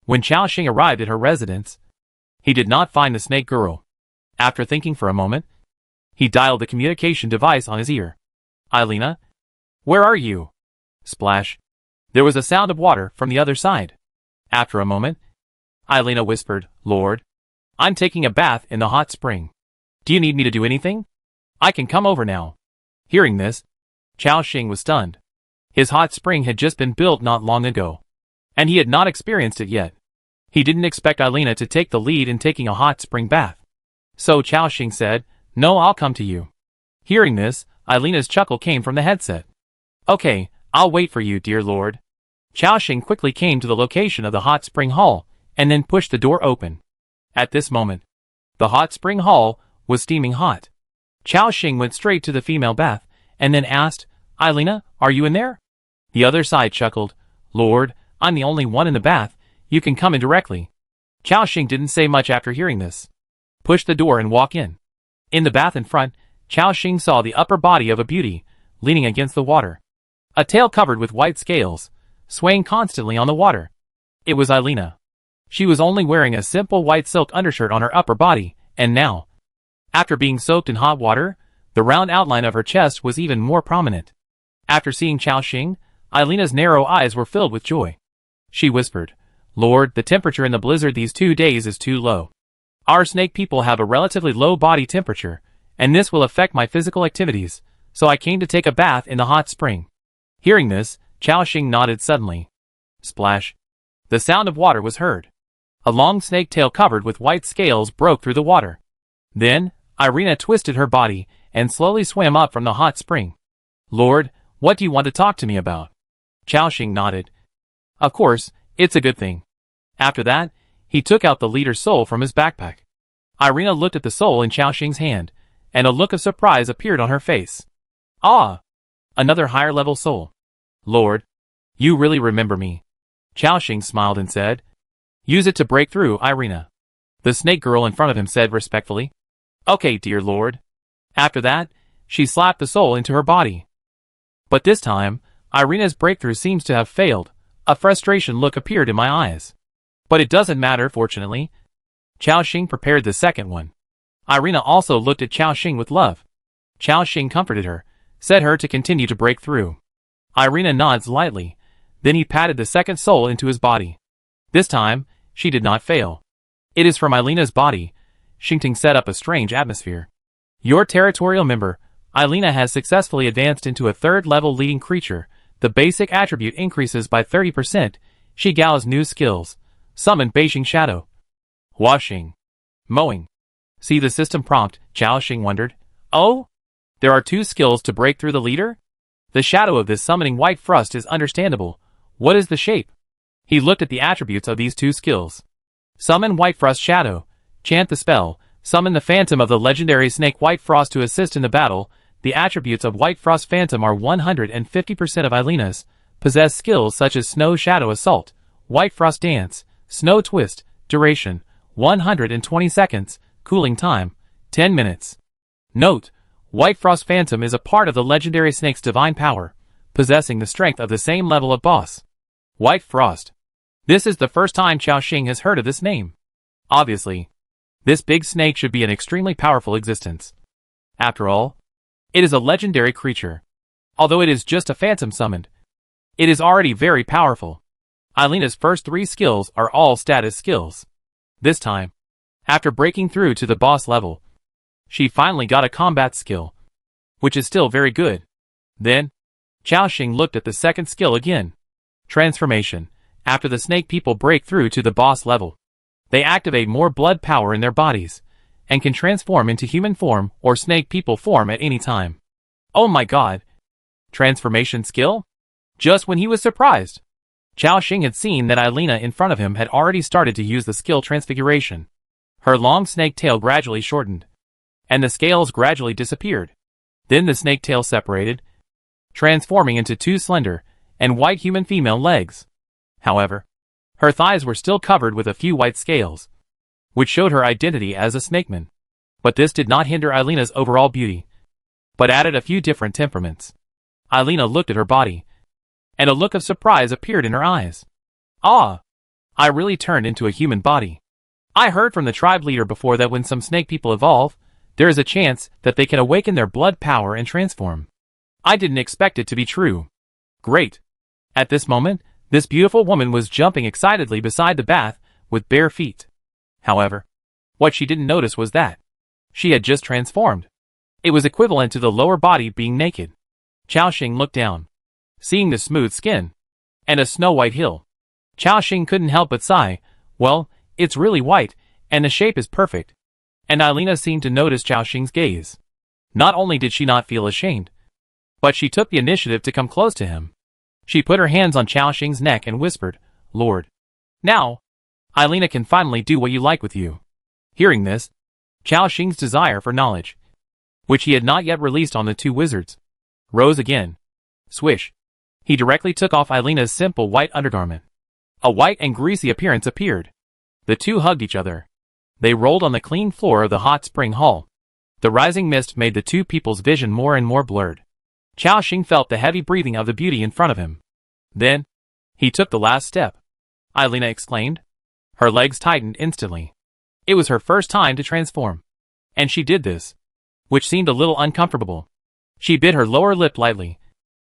when Chao Xing arrived at her residence, he did not find the snake girl. After thinking for a moment, he dialed the communication device on his ear. Eilina? Where are you? Splash. There was a sound of water from the other side. After a moment, Eilina whispered, Lord, I'm taking a bath in the hot spring. Do you need me to do anything? I can come over now. Hearing this, Chao Xing was stunned. His hot spring had just been built not long ago, and he had not experienced it yet. He didn't expect Eilina to take the lead in taking a hot spring bath. So Chao Xing said, no, I'll come to you. Hearing this, Eilina's chuckle came from the headset. Okay, I'll wait for you, dear Lord. Chao Xing quickly came to the location of the hot spring hall, and then pushed the door open. At this moment, the hot spring hall was steaming hot. Chao Xing went straight to the female bath, and then asked, Eilina, are you in there? The other side chuckled, Lord, I'm the only one in the bath, you can come in directly. Chao Xing didn't say much after hearing this. Push the door and walk in. In the bath in front, Chao Xing saw the upper body of a beauty, leaning against the water. A tail covered with white scales, swaying constantly on the water. It was Eilina. She was only wearing a simple white silk undershirt on her upper body, and now, after being soaked in hot water, the round outline of her chest was even more prominent. After seeing Chao Xing, Eilina's narrow eyes were filled with joy. She whispered, Lord, the temperature in the blizzard these 2 days is too low. Our snake people have a relatively low body temperature, and this will affect my physical activities, so I came to take a bath in the hot spring. Hearing this, Chao Xing nodded suddenly. Splash. The sound of water was heard. A long snake tail covered with white scales broke through the water. Then, Eilina twisted her body and slowly swam up from the hot spring. Lord, what do you want to talk to me about? Chao Xing nodded. Of course, it's a good thing. After that, he took out the leader's soul from his backpack. Eilina looked at the soul in Chao Xing's hand, and a look of surprise appeared on her face. Ah! Another higher-level soul. Lord, you really remember me. Chao Xing smiled and said, Use it to break through, Eilina. The snake girl in front of him said respectfully. Okay, dear Lord. After that, she slapped the soul into her body. But this time, Eilina's breakthrough seems to have failed. A frustration look appeared in my eyes. But it doesn't matter, fortunately. Chao Xing prepared the second one. Eilina also looked at Chao Xing with love. Chao Xing comforted her, said her to continue to break through. Eilina nods lightly, then he patted the second soul into his body. This time, she did not fail. It is from Eilina's body. Xingting set up a strange atmosphere. Your territorial member, Eilina, has successfully advanced into a 3rd-level leading creature. The basic attribute increases by 30%. She gains new skills. Summon Beijing Shadow. Washing. Mowing. See the system prompt, Chao Xing wondered. Oh? There are 2 skills to break through the leader? The shadow of this summoning white frost is understandable. What is the shape? He looked at the attributes of these 2 skills. Summon White Frost Shadow. Chant the spell. Summon the phantom of the legendary snake White Frost to assist in the battle. The attributes of White Frost Phantom are 150% of Eilina's. Possess skills such as Snow Shadow Assault, White Frost Dance, Snow Twist. Duration, 120 seconds. Cooling time, 10 minutes. Note, White Frost Phantom is a part of the legendary snake's divine power, possessing the strength of the same level of boss. White Frost. This is the first time Chao Xing has heard of this name. Obviously, this big snake should be an extremely powerful existence. After all, it is a legendary creature. Although it is just a phantom summoned, it is already very powerful. Eilina's first 3 skills are all status skills. This time, After breaking through to the boss level, she finally got a combat skill, which is still very good. Then, Xiaoxing looked at the second skill again. Transformation. After the snake people break through to the boss level, they activate more blood power in their bodies, and can transform into human form or snake people form at any time. Oh my god! Transformation skill? Just when he was surprised, Xiaoxing had seen that Ailina in front of him had already started to use the skill transfiguration. Her long snake tail gradually shortened, and the scales gradually disappeared. Then the snake tail separated, transforming into two slender and white human female legs. However, her thighs were still covered with a few white scales, which showed her identity as a snakeman. But this did not hinder Ailina's overall beauty, but added a few different temperaments. Ailina looked at her body, and a look of surprise appeared in her eyes. Ah! I really turned into a human body. I heard from the tribe leader before that when some snake people evolve, there is a chance that they can awaken their blood power and transform. I didn't expect it to be true. Great! At this moment, this beautiful woman was jumping excitedly beside the bath with bare feet. However, what she didn't notice was that she had just transformed. It was equivalent to the lower body being naked. Xiaoxing looked down, seeing the smooth skin and a snow-white hill. Xiaoxing couldn't help but sigh. Well, it's really white, and the shape is perfect. And Ailina seemed to notice Xiaoxing's gaze. Not only did she not feel ashamed, but she took the initiative to come close to him. She put her hands on Xiaoxing's neck and whispered, "Lord, now, Ailina can finally do what you like with you." Hearing this, Xiaoxing's desire for knowledge, which he had not yet released on the two wizards, rose again. Swish! He directly took off Ailina's simple white undergarment. A white and greasy appearance appeared. The two hugged each other. They rolled on the clean floor of the hot spring hall. The rising mist made the two people's vision more and more blurred. Xiaoxing felt the heavy breathing of the beauty in front of him. Then, he took the last step. Ailina exclaimed. Her legs tightened instantly. It was her first time to transform. And she did this, which seemed a little uncomfortable. She bit her lower lip lightly,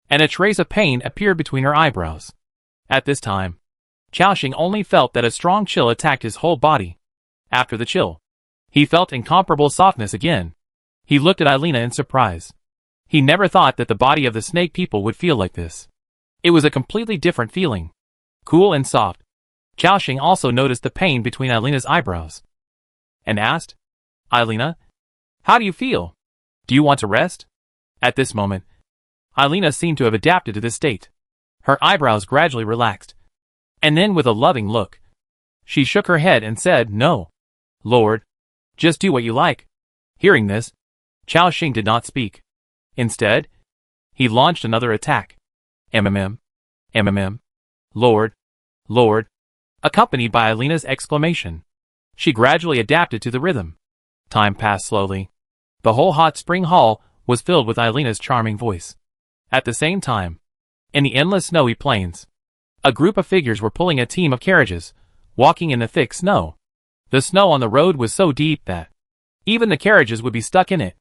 and a trace of pain appeared between her eyebrows. At this time, Xiaoxing only felt that a strong chill attacked his whole body. After the chill, he felt incomparable softness again. He looked at Ailina in surprise. He never thought that the body of the snake people would feel like this. It was a completely different feeling. Cool and soft. Xiaoxing also noticed the pain between Ailina's eyebrows, and asked, "Ailina, how do you feel? Do you want to rest?" At this moment, Ailina seemed to have adapted to this state. Her eyebrows gradually relaxed, and then with a loving look, she shook her head and said, "No, Lord, just do what you like." Hearing this, Xiaoxing did not speak. Instead, he launched another attack. MMM, MMM, Lord, Lord, accompanied by Ailina's exclamation. She gradually adapted to the rhythm. Time passed slowly. The whole hot spring hall was filled with Ailina's charming voice. At the same time, in the endless snowy plains, a group of figures were pulling a team of carriages, walking in the thick snow. The snow on the road was so deep that even the carriages would be stuck in it.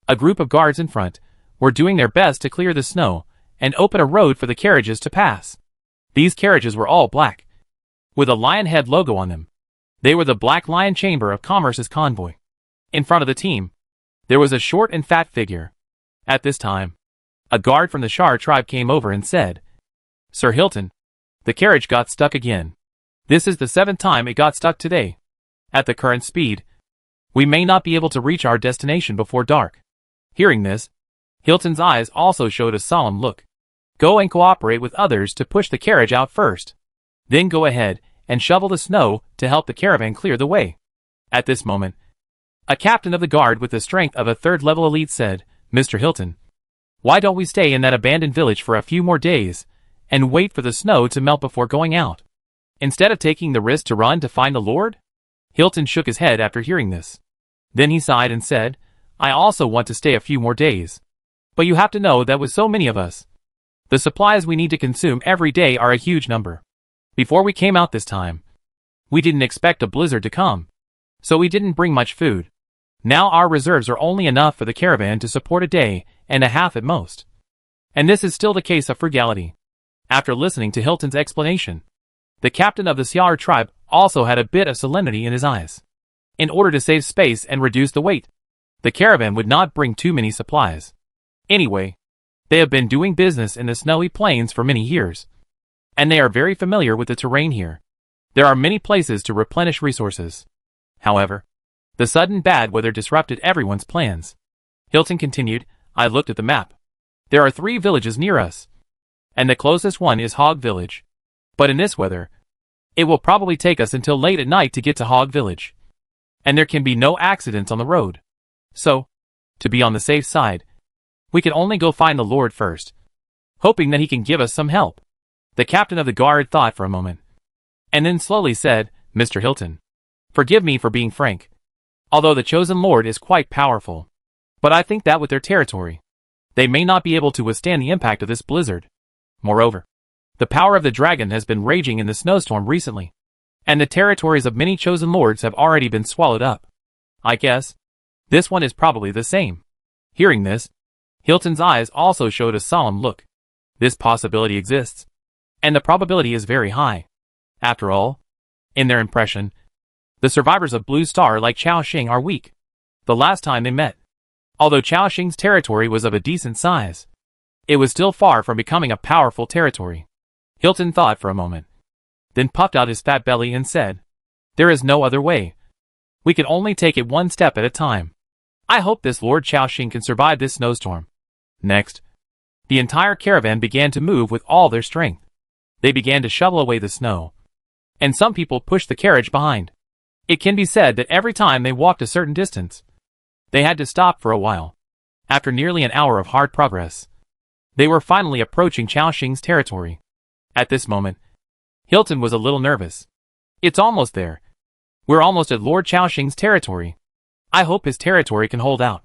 A group of guards in front were doing their best to clear the snow and open a road for the carriages to pass. These carriages were all black, with a lion head logo on them. They were the Black Lion Chamber of Commerce's convoy. In front of the team, there was a short and fat figure. At this time, a guard from the Shar tribe came over and said, "Sir Hilton, the carriage got stuck again. This is the 7th time it got stuck today. At the current speed, we may not be able to reach our destination before dark." Hearing this, Hilton's eyes also showed a solemn look. "Go and cooperate with others to push the carriage out first. Then go ahead and shovel the snow to help the caravan clear the way." At this moment, a captain of the guard with the strength of a 3rd-level elite said, "Mr. Hilton, why don't we stay in that abandoned village for a few more days and wait for the snow to melt before going out, instead of taking the risk to run to find the Lord?" Hilton shook his head after hearing this. Then he sighed and said, "I also want to stay a few more days. But you have to know that with so many of us, the supplies we need to consume every day are a huge number. Before we came out this time, we didn't expect a blizzard to come, so we didn't bring much food. Now our reserves are only enough for the caravan to support a day and a half at most. And this is still the case of frugality." After listening to Hilton's explanation, the captain of the Xiar tribe also had a bit of solemnity in his eyes. in order to save space and reduce the weight. The caravan would not bring too many supplies. Anyway, they have been doing business in the snowy plains for many years, and they are very familiar with the terrain here. There are many places to replenish resources. However, the sudden bad weather disrupted everyone's plans. Hilton continued, I looked at the map. There are 3 villages near us, and the closest one is Hog Village. But in this weather, it will probably take us until late at night to get to Hog Village. And there can be no accidents on the road. So, to be on the safe side, we can only go find the Lord first, hoping that he can give us some help. The captain of the guard thought for a moment, and then slowly said, Mr. Hilton, forgive me for being frank. Although the chosen Lord is quite powerful, but I think that with their territory, they may not be able to withstand the impact of this blizzard. Moreover, the power of the dragon has been raging in the snowstorm recently, and the territories of many chosen lords have already been swallowed up. I guess this one is probably the same. Hearing this, Hilton's eyes also showed a solemn look. This possibility exists, and the probability is very high. After all, in their impression, the survivors of Blue Star like Chao Xing are weak. The last time they met, although Chao Xing's territory was of a decent size, it was still far from becoming a powerful territory. Hilton thought for a moment, then puffed out his fat belly and said, there is no other way. We can only take it one step at a time. I hope this Lord Chao Xing can survive this snowstorm. Next, the entire caravan began to move with all their strength. They began to shovel away the snow, and some people pushed the carriage behind. It can be said that every time they walked a certain distance, they had to stop for a while. After nearly an hour of hard progress, they were finally approaching Chao Xing's territory. At this moment, Hilton was a little nervous. It's almost there. We're almost at Lord Chao Xing's territory. I hope his territory can hold out.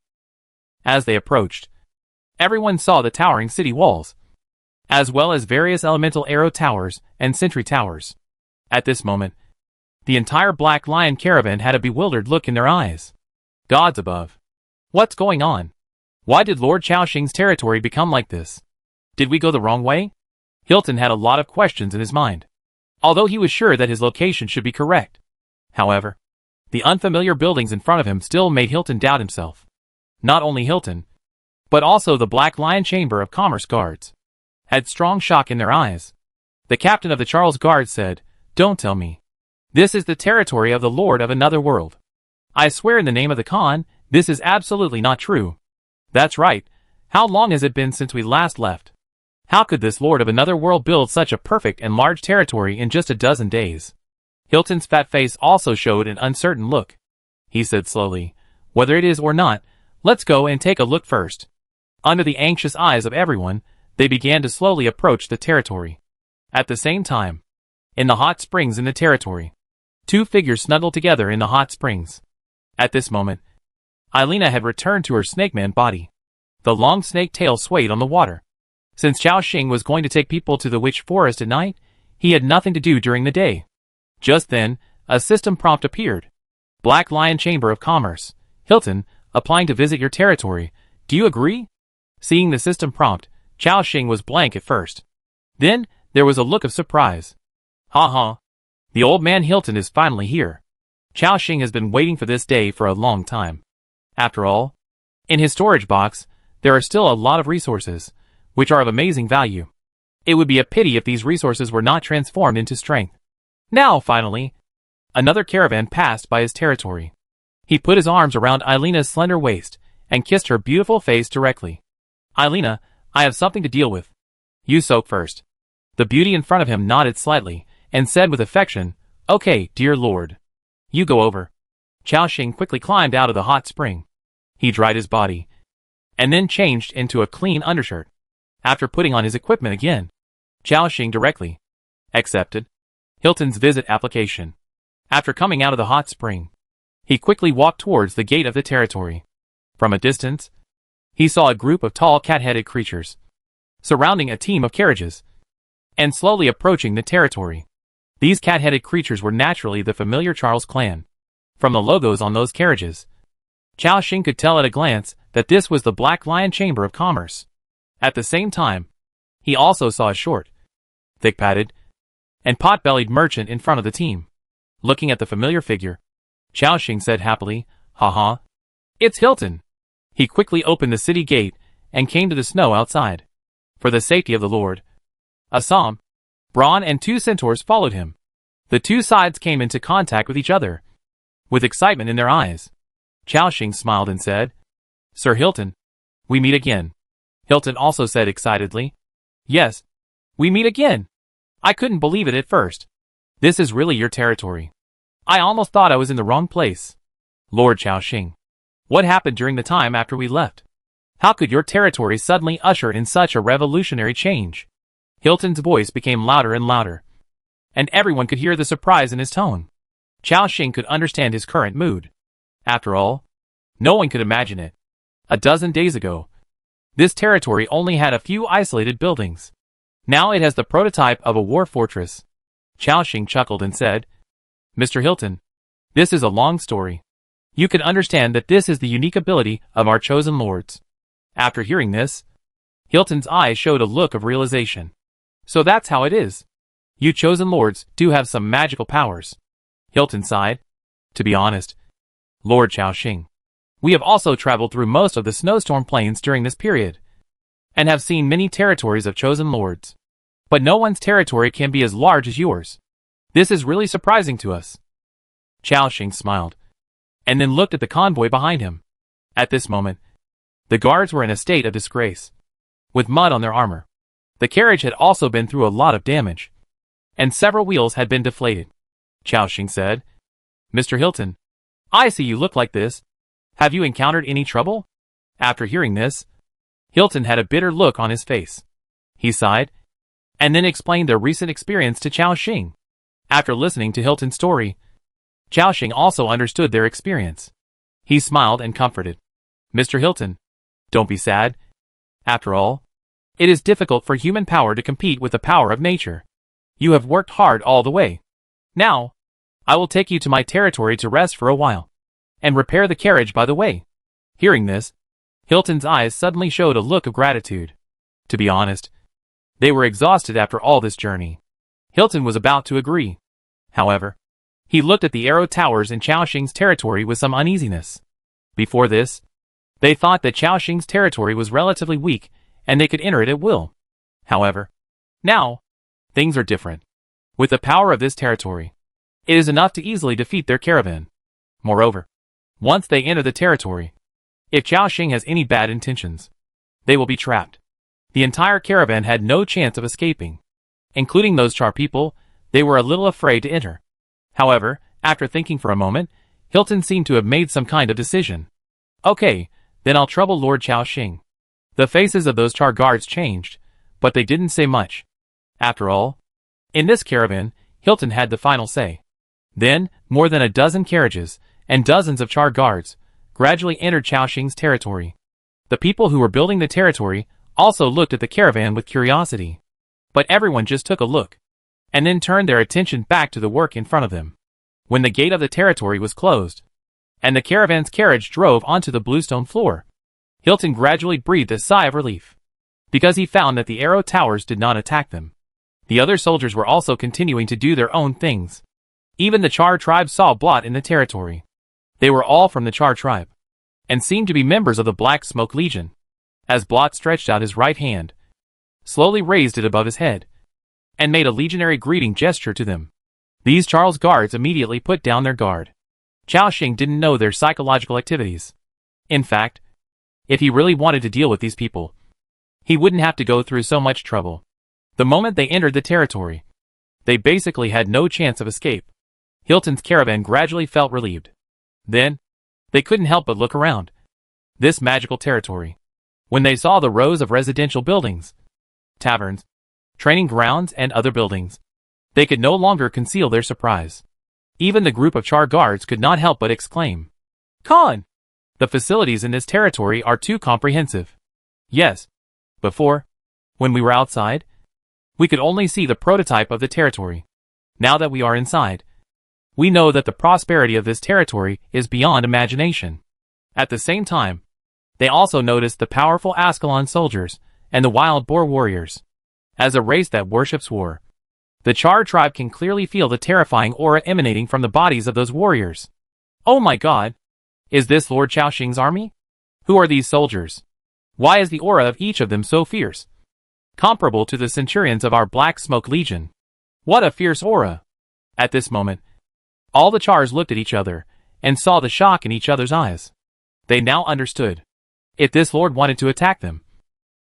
As they approached, everyone saw the towering city walls, as well as various elemental arrow towers and sentry towers. At this moment, the entire Black Lion caravan had a bewildered look in their eyes. Gods above! What's going on? Why did Lord Chao Xing's territory become like this? Did we go the wrong way? Hilton had a lot of questions in his mind, although he was sure that his location should be correct. However, the unfamiliar buildings in front of him still made Hilton doubt himself. Not only Hilton, but also the Black Lion Chamber of Commerce guards had strong shock in their eyes. The captain of the Charles Guard said, don't tell me. This is the territory of the Lord of Another World. I swear in the name of the Khan, this is absolutely not true. That's right. How long has it been since we last left? How could this Lord of Another World build such a perfect and large territory in just a dozen days? Hilton's fat face also showed an uncertain look. He said slowly, whether it is or not, let's go and take a look first. Under the anxious eyes of everyone, they began to slowly approach the territory. At the same time, in the hot springs in the territory, 2 figures snuggled together in the hot springs. At this moment, Ailina had returned to her snakeman body. The long snake tail swayed on the water. Since Chao Xing was going to take people to the witch forest at night, he had nothing to do during the day. Just then, a system prompt appeared. Black Lion Chamber of Commerce. Hilton, applying to visit your territory. Do you agree? Seeing the system prompt, Chao Xing was blank at first. Then, there was a look of surprise. Ha. The old man Hilton is finally here. Chao Xing has been waiting for this day for a long time. After all, in his storage box, there are still a lot of resources, which are of amazing value. It would be a pity if these resources were not transformed into strength. Now, finally, another caravan passed by his territory. He put his arms around Ailina's slender waist and kissed her beautiful face directly. Ailina, I have something to deal with. You soak first. The beauty in front of him nodded slightly and said with affection, okay, dear lord. You go over. Chao Xing quickly climbed out of the hot spring. He dried his body, and then changed into a clean undershirt. After putting on his equipment again, Chao Xing directly accepted Hilton's visit application. After coming out of the hot spring, he quickly walked towards the gate of the territory. From a distance, he saw a group of tall cat-headed creatures surrounding a team of carriages and slowly approaching the territory. These cat-headed creatures were naturally the familiar Charles clan. From the logos on those carriages, Chao Xing could tell at a glance that this was the Black Lion Chamber of Commerce. At the same time, he also saw a short, thick-padded, and pot-bellied merchant in front of the team. Looking at the familiar figure, Chao said happily, haha. It's Hilton. He quickly opened the city gate and came to the snow outside. For the safety of the Lord. Assam, Braun and 2 centaurs followed him. The 2 sides came into contact with each other. With excitement in their eyes. Chao smiled and said, Sir Hilton, we meet again. Hilton also said excitedly, Yes, we meet again. I couldn't believe it at first. This is really your territory. I almost thought I was in the wrong place. Lord Chao, what happened during the time after we left? How could your territory suddenly usher in such a revolutionary change? Hilton's voice became louder and louder. And everyone could hear the surprise in his tone. Chao could understand his current mood. After all, no one could imagine it. A dozen days ago, this territory only had a few isolated buildings. Now it has the prototype of a war fortress. Chao chuckled and said, Mr. Hilton, this is a long story. You can understand that this is the unique ability of our chosen lords. After hearing this, Hilton's eyes showed a look of realization. So that's how it is. You chosen lords do have some magical powers. Hilton sighed. To be honest, Lord Chao, we have also traveled through most of the snowstorm plains during this period, and have seen many territories of chosen lords. But no one's territory can be as large as yours. This is really surprising to us. Chao smiled, and then looked at the convoy behind him. At this moment, the guards were in a state of disgrace, with mud on their armor. The carriage had also been through a lot of damage, and several wheels had been deflated. Chao said, Mr. Hilton, I see you look like this. Have you encountered any trouble? After hearing this, Hilton had a bitter look on his face. He sighed, and then explained their recent experience to Chao. After listening to Hilton's story, Chao also understood their experience. He smiled and comforted. Mr. Hilton, don't be sad. After all, it is difficult for human power to compete with the power of nature. You have worked hard all the way. Now, I will take you to my territory to rest for a while, and repair the carriage by the way. Hearing this, Hilton's eyes suddenly showed a look of gratitude. To be honest, they were exhausted after all this journey. Hilton was about to agree. However, he looked at the arrow towers in Chao territory with some uneasiness. Before this, they thought that Chao territory was relatively weak and they could enter it at will. However, now, things are different. With the power of this territory, it is enough to easily defeat their caravan. Moreover, once they enter the territory, if Chao has any bad intentions, they will be trapped. The entire caravan had no chance of escaping. Including those Char people, they were a little afraid to enter. However, after thinking for a moment, Hilton seemed to have made some kind of decision. Okay, then I'll trouble Lord Chao. The faces of those Char guards changed, but they didn't say much. After all, in this caravan, Hilton had the final say. Then, more than a dozen carriages, and dozens of Char guards, gradually entered Chao territory. The people who were building the territory also looked at the caravan with curiosity. But everyone just took a look, and then turned their attention back to the work in front of them. When the gate of the territory was closed, and the caravan's carriage drove onto the bluestone floor, Hilton gradually breathed a sigh of relief, because he found that the arrow towers did not attack them. The other soldiers were also continuing to do their own things. Even the Char tribe saw Blot in the territory. They were all from the Char tribe, and seemed to be members of the Black Smoke Legion. As Blot stretched out his right hand, slowly raised it above his head, and made a legionary greeting gesture to them. These Charles guards immediately put down their guard. Chao didn't know their psychological activities. In fact, if he really wanted to deal with these people, he wouldn't have to go through so much trouble. The moment they entered the territory, they basically had no chance of escape. Hilton's caravan gradually felt relieved. Then, they couldn't help but look around this magical territory. When they saw the rows of residential buildings, taverns, training grounds, and other buildings, they could no longer conceal their surprise. Even the group of Char guards could not help but exclaim, Khan! The facilities in this territory are too comprehensive. Yes. Before, when we were outside, we could only see the prototype of the territory. Now that we are inside, we know that the prosperity of this territory is beyond imagination. At the same time, they also noticed the powerful Ascalon soldiers and the wild boar warriors. As a race that worships war, the Char tribe can clearly feel the terrifying aura emanating from the bodies of those warriors. Oh my god! Is this Lord Xiaoxing's army? Who are these soldiers? Why is the aura of each of them so fierce? Comparable to the centurions of our Black Smoke Legion. What a fierce aura! At this moment, all the Chars looked at each other, and saw the shock in each other's eyes. They now understood. If this lord wanted to attack them,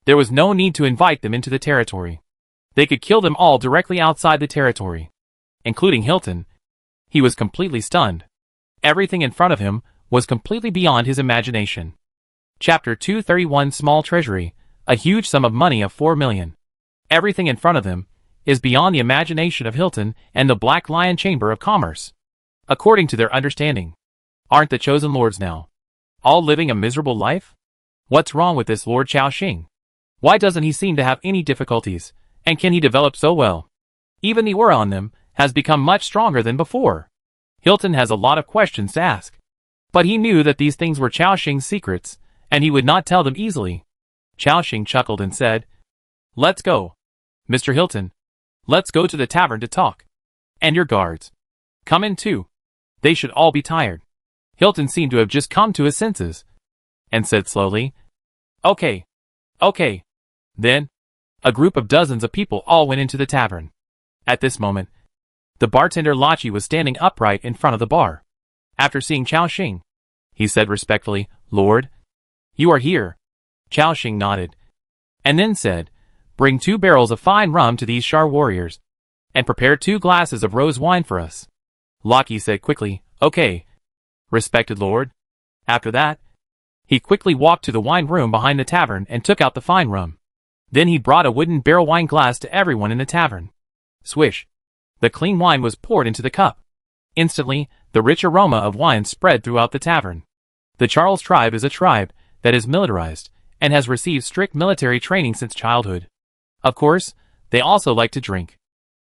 there was no need to invite them into the territory. They could kill them all directly outside the territory. Including Hilton. He was completely stunned. Everything in front of him was completely beyond his imagination. Chapter 231 Small Treasury, a huge sum of money of 4 million. Everything in front of them is beyond the imagination of Hilton and the Black Lion Chamber of Commerce. According to their understanding, aren't the chosen lords now all living a miserable life? What's wrong with this Lord Xiaoxing? Why doesn't he seem to have any difficulties, and can he develop so well? Even the aura on them has become much stronger than before. Hilton has a lot of questions to ask. But he knew that these things were Xiaoxing's secrets, and he would not tell them easily. Xiaoxing chuckled and said, "Let's go. Mr. Hilton, let's go to the tavern to talk. And your guards. Come in too. They should all be tired." Hilton seemed to have just come to his senses, and said slowly, Okay. Then, a group of dozens of people all went into the tavern. At this moment, the bartender Lachi was standing upright in front of the bar. After seeing Xiaoxing, he said respectfully, "Lord, you are here." Xiaoxing nodded, and then said, "Bring 2 barrels of fine rum to these Char warriors, and prepare 2 glasses of rose wine for us." Lachi said quickly, "Okay, respected lord." After that, he quickly walked to the wine room behind the tavern and took out the fine rum. Then he brought a wooden barrel wine glass to everyone in the tavern. Swish! The clean wine was poured into the cup. Instantly, the rich aroma of wine spread throughout the tavern. The Charles tribe is a tribe that is militarized and has received strict military training since childhood. Of course, they also like to drink.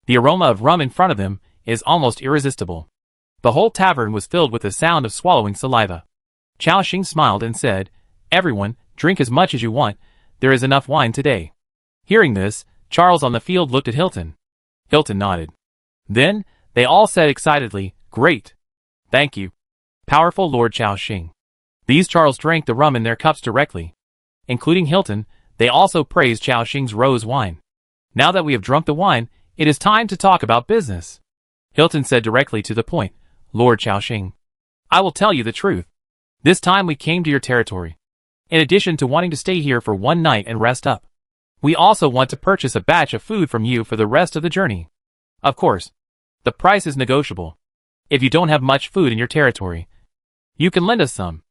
The aroma of rum in front of them is almost irresistible. The whole tavern was filled with the sound of swallowing saliva. Xiaoxing smiled and said, "Everyone, drink as much as you want. There is enough wine today." Hearing this, Charles on the field looked at Hilton. Hilton nodded. Then, they all said excitedly, "Great. Thank you, powerful Lord Xiaoxing." These Charles drank the rum in their cups directly. Including Hilton, they also praised Xiaoxing's rose wine. "Now that we have drunk the wine, it is time to talk about business." Hilton said directly to the point, "Lord Xiaoxing, I will tell you the truth. This time we came to your territory. In addition to wanting to stay here for 1 night and rest up, we also want to purchase a batch of food from you for the rest of the journey. Of course, the price is negotiable. If you don't have much food in your territory, you can lend us some.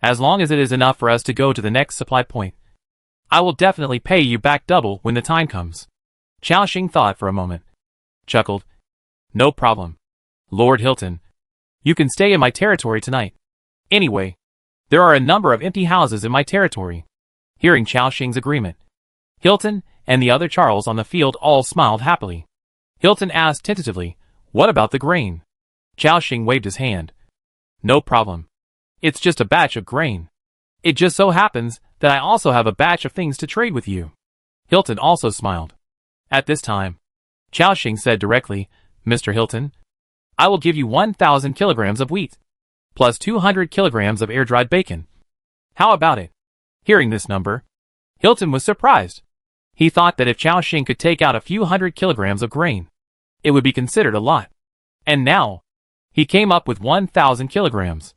As long as it is enough for us to go to the next supply point, I will definitely pay you back double when the time comes." Xiaoxing thought for a moment, chuckled, "No problem, Lord Hilton. You can stay in my territory tonight. Anyway, there are a number of empty houses in my territory." Hearing Xiaoxing's agreement, Hilton and the other Charles on the field all smiled happily. Hilton asked tentatively, "What about the grain?" Xiaoxing waved his hand. "No problem. It's just a batch of grain. It just so happens that I also have a batch of things to trade with you." Hilton also smiled. At this time, Xiaoxing said directly, "Mr. Hilton, I will give you 1,000 kilograms of wheat, plus 200 kilograms of air-dried bacon. How about it?" Hearing this number, Hilton was surprised. He thought that if Xiaoxing could take out a few hundred kilograms of grain, it would be considered a lot. And now, he came up with 1,000 kilograms,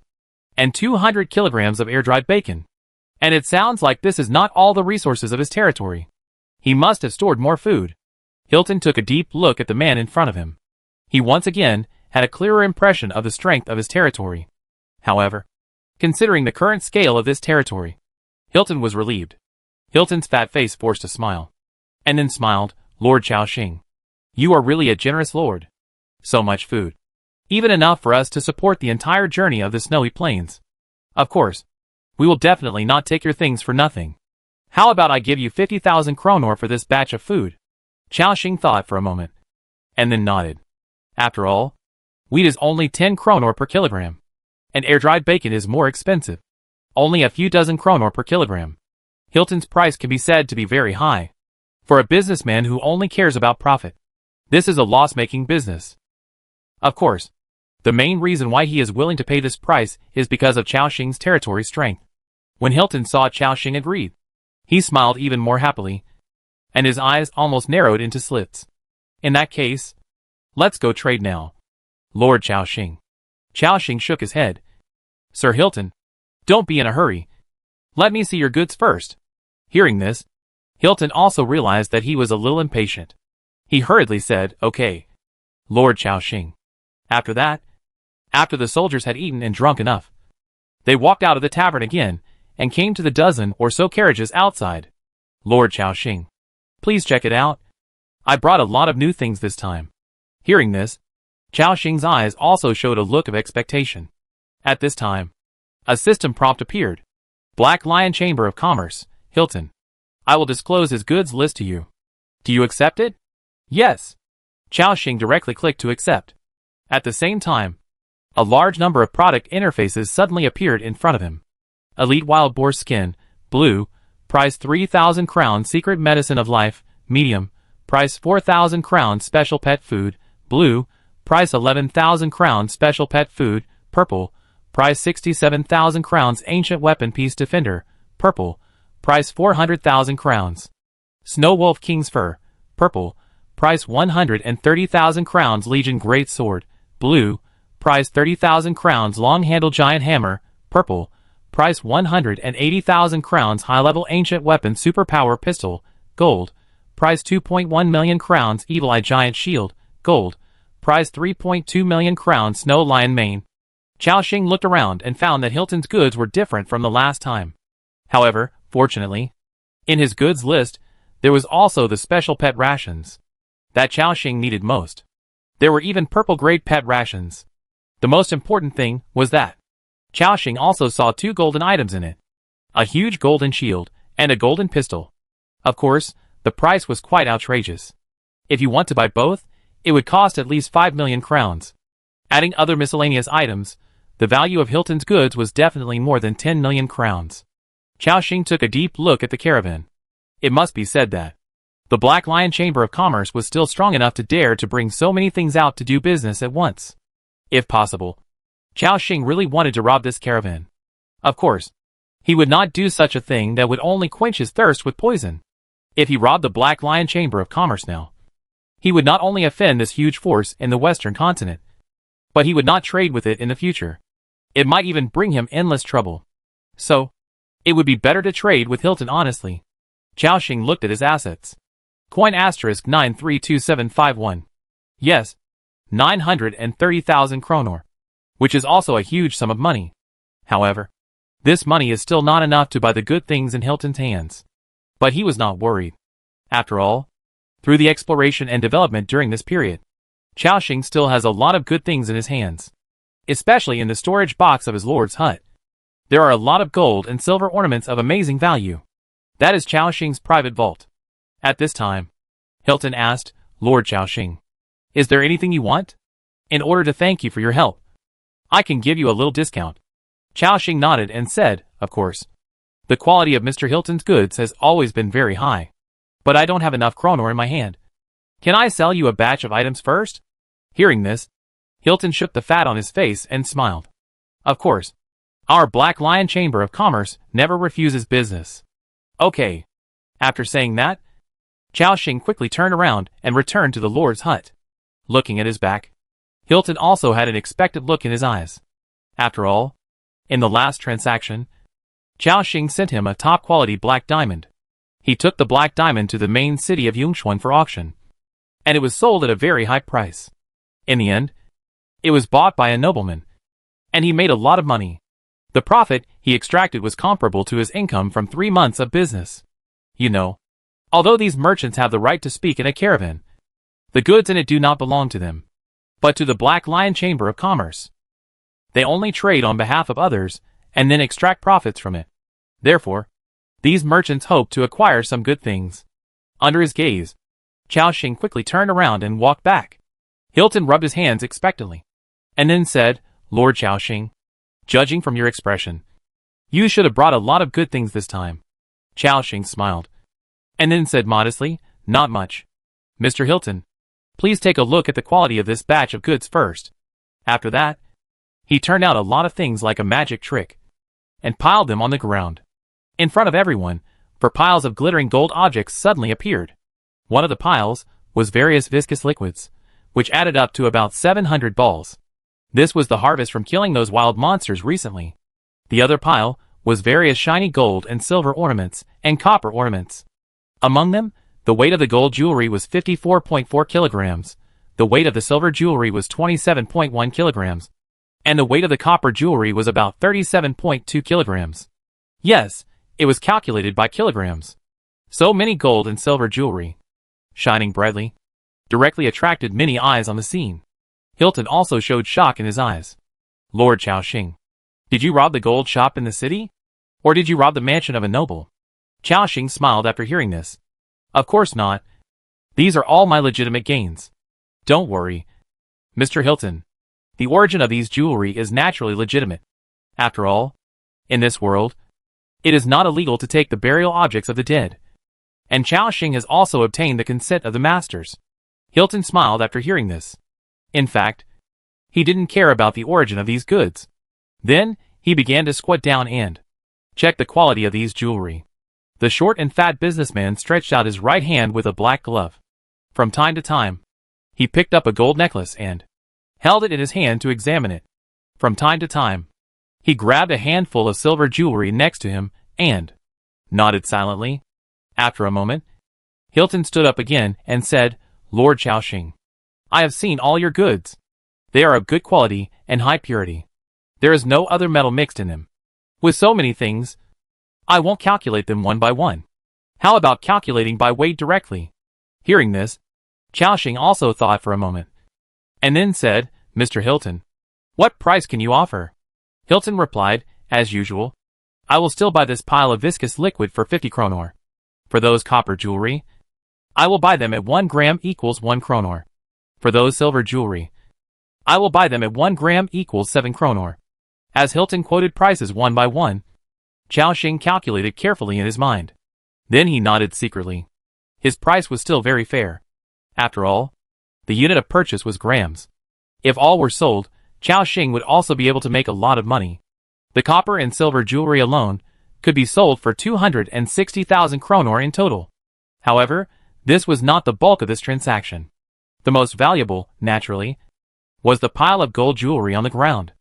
and 200 kilograms of air-dried bacon. And it sounds like this is not all the resources of his territory. He must have stored more food. Hilton took a deep look at the man in front of him. He once again had a clearer impression of the strength of his territory. However, considering the current scale of this territory, Hilton was relieved. Hilton's fat face forced a smile, and then smiled, "Lord Xiaoxing, you are really a generous lord. So much food. Even enough for us to support the entire journey of the snowy plains. Of course, we will definitely not take your things for nothing. How about I give you 50,000 kronor for this batch of food?" Xiaoxing thought for a moment, and then nodded. After all, wheat is only 10 kronor per kilogram, and air-dried bacon is more expensive. Only a few dozen kronor per kilogram. Hilton's price can be said to be very high. For a businessman who only cares about profit, this is a loss-making business. Of course, The main reason why he is willing to pay this price is because of Chao Xing's territory strength. When Hilton saw Chao Xing agreed, he smiled even more happily, and his eyes almost narrowed into slits. In that case, let's go trade now, Lord Chao Xing. Chao Xing shook his head. Sir Hilton, don't be in a hurry. Let me see your goods first. Hearing this, Hilton also realized that he was a little impatient. He hurriedly said, okay, Lord Chao Xing. After that, after the soldiers had eaten and drunk enough, they walked out of the tavern again and came to the dozen or so carriages outside. Lord Chao Xing, please check it out. I brought a lot of new things this time. Hearing this, Chao Xing's eyes also showed a look of expectation. At this time, a system prompt appeared. Black Lion Chamber of Commerce, Hilton. I will disclose his goods list to you. Do you accept it? Yes. Chao Xing directly clicked to accept. At the same time, a large number of product interfaces suddenly appeared in front of him. Elite Wild Boar Skin, Blue, price 3,000 crowns Secret Medicine of Life, Medium, price 4,000 crowns Special Pet Food, Blue, price 11,000 crowns Special Pet Food, Purple, price 67,000 crowns Ancient Weapon Piece Defender, Purple, price 400,000 crowns. Snow Wolf King's Fur, Purple, price 130,000 crowns Legion Great Sword, Blue, price 30,000 crowns Long Handle Giant Hammer, Purple, price 180,000 crowns High Level Ancient Weapon Superpower Pistol, Gold, price 2.1 million crowns Evil Eye Giant Shield, Gold, price 3.2 million crowns Snow Lion Mane. Chao Xing looked around and found that Hilton's goods were different from the last time. However, fortunately, in his goods list, there was also the special pet rations that Chao Xing needed most. There were even purple-grade pet rations. The most important thing was that Chao Xing also saw 2 golden items in it. A huge golden shield and a golden pistol. Of course, the price was quite outrageous. If you want to buy both, it would cost at least 5 million crowns. Adding other miscellaneous items, the value of Hilton's goods was definitely more than 10 million crowns. Chao Xing took a deep look at the caravan. It must be said that the Black Lion Chamber of Commerce was still strong enough to dare to bring so many things out to do business at once. If possible, Chao Xing really wanted to rob this caravan. Of course, he would not do such a thing that would only quench his thirst with poison. If he robbed the Black Lion Chamber of Commerce now, he would not only offend this huge force in the Western continent, but he would not trade with it in the future. It might even bring him endless trouble. So, it would be better to trade with Hilton honestly. Chao Xing looked at his assets. Coin asterisk 932751. Yes, 930,000 kronor, which is also a huge sum of money. However, this money is still not enough to buy the good things in Hilton's hands. But he was not worried. After all, through the exploration and development during this period, Chao Xing still has a lot of good things in his hands. Especially in the storage box of his lord's hut. There are a lot of gold and silver ornaments of amazing value. That is Chao Xing's private vault. At this time, Hilton asked, Lord Chao Xing, is there anything you want? In order to thank you for your help, I can give you a little discount. Chao Xing nodded and said, of course. The quality of Mr. Hilton's goods has always been very high. But I don't have enough kronor in my hand. Can I sell you a batch of items first? Hearing this, Hilton shook the fat on his face and smiled. Of course. Our Black Lion Chamber of Commerce never refuses business. Okay. After saying that, Chao Xing quickly turned around and returned to the lord's hut. Looking at his back, Hilton also had an expectant look in his eyes. After all, in the last transaction, Chao Xing sent him a top-quality black diamond. He took the black diamond to the main city of Yongchuan for auction, and it was sold at a very high price. In the end, it was bought by a nobleman, and he made a lot of money. The profit he extracted was comparable to his income from 3 months of business. You know, although these merchants have the right to speak in a caravan, the goods in it do not belong to them, but to the Black Lion Chamber of Commerce. They only trade on behalf of others and then extract profits from it. Therefore, these merchants hope to acquire some good things. Under his gaze, Chao Xing quickly turned around and walked back. Hilton rubbed his hands expectantly, and then said, Lord Chao Xing, judging from your expression, you should have brought a lot of good things this time. Chao Xing smiled, and then said modestly, not much. Mr. Hilton, please take a look at the quality of this batch of goods first. After that, he turned out a lot of things like a magic trick, and piled them on the ground. In front of everyone, for piles of glittering gold objects suddenly appeared. One of the piles was various viscous liquids, which added up to about 700 balls. This was the harvest from killing those wild monsters recently. The other pile was various shiny gold and silver ornaments and copper ornaments. Among them, the weight of the gold jewelry was 54.4 kilograms, the weight of the silver jewelry was 27.1 kilograms, and the weight of the copper jewelry was about 37.2 kilograms. Yes, it was calculated by kilograms. So many gold and silver jewelry, shining brightly, directly attracted many eyes on the scene. Hilton also showed shock in his eyes. Lord Chaoxing, did you rob the gold shop in the city? Or did you rob the mansion of a noble? Chaoxing smiled after hearing this. Of course not. These are all my legitimate gains. Don't worry, Mr. Hilton. The origin of these jewelry is naturally legitimate. After all, in this world, it is not illegal to take the burial objects of the dead. And Chaoxing has also obtained the consent of the masters. Hilton smiled after hearing this. In fact, he didn't care about the origin of these goods. Then, he began to squat down and check the quality of these jewelry. The short and fat businessman stretched out his right hand with a black glove. From time to time, he picked up a gold necklace and held it in his hand to examine it. From time to time, he grabbed a handful of silver jewelry next to him and nodded silently. After a moment, Hilton stood up again and said, Lord Chaoxing, I have seen all your goods. They are of good quality and high purity. There is no other metal mixed in them. With so many things, I won't calculate them one by one. How about calculating by weight directly? Hearing this, Chaoxing also thought for a moment, and then said, Mr. Hilton, what price can you offer? Hilton replied, as usual, I will still buy this pile of viscous liquid for 50 kronor. For those copper jewelry, I will buy them at 1 gram equals 1 kronor. For those silver jewelry, I will buy them at 1 gram equals 7 kronor. As Hilton quoted prices one by one, Chaoxing calculated carefully in his mind. Then he nodded secretly. His price was still very fair. After all, the unit of purchase was grams. If all were sold, Chaoxing would also be able to make a lot of money. The copper and silver jewelry alone could be sold for 260,000 kronor in total. However, this was not the bulk of this transaction. The most valuable, naturally, was the pile of gold jewelry on the ground.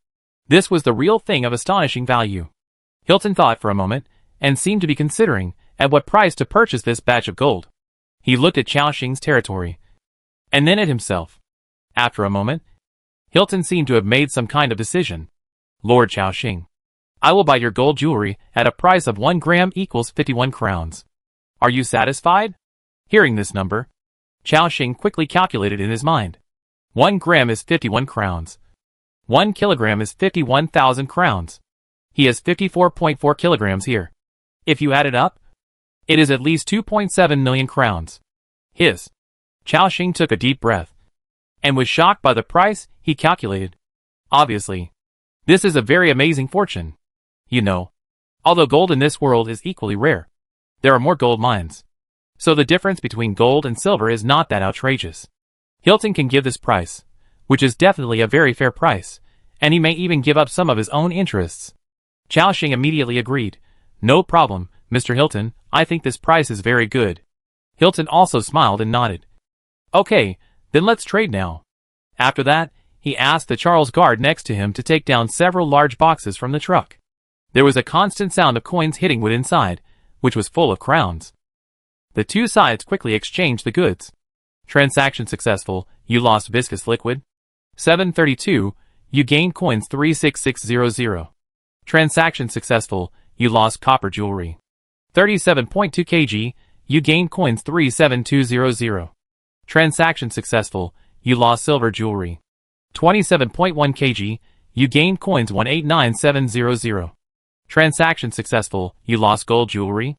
This was the real thing of astonishing value. Hilton thought for a moment, and seemed to be considering at what price to purchase this batch of gold. He looked at Chaoxing's territory, and then at himself. After a moment, Hilton seemed to have made some kind of decision. Lord Chaoxing, I will buy your gold jewelry at a price of 1 gram equals 51 crowns. Are you satisfied? Hearing this number, Chaoxing quickly calculated in his mind. 1 gram is 51 crowns. 1 kilogram is 51,000 crowns. He has 54.4 kilograms here. If you add it up, it is at least 2.7 million crowns. Chaoxing took a deep breath, and was shocked by the price he calculated. Obviously, this is a very amazing fortune. You know, although gold in this world is equally rare, there are more gold mines. So the difference between gold and silver is not that outrageous. Hilton can give this price, which is definitely a very fair price, and he may even give up some of his own interests. Chaoxing immediately agreed. No problem, Mr. Hilton, I think this price is very good. Hilton also smiled and nodded. Okay, then let's trade now. After that, he asked the Charles guard next to him to take down several large boxes from the truck. There was a constant sound of coins hitting wood inside, which was full of crowns. The two sides quickly exchanged the goods. Transaction successful, you lost viscous liquid. 732, you gained coins 36600. Transaction successful, you lost copper jewelry. 37.2 kg, you gained coins 37200. Transaction successful, you lost silver jewelry. 27.1 kg, you gained coins 189700. Transaction successful, you lost gold jewelry.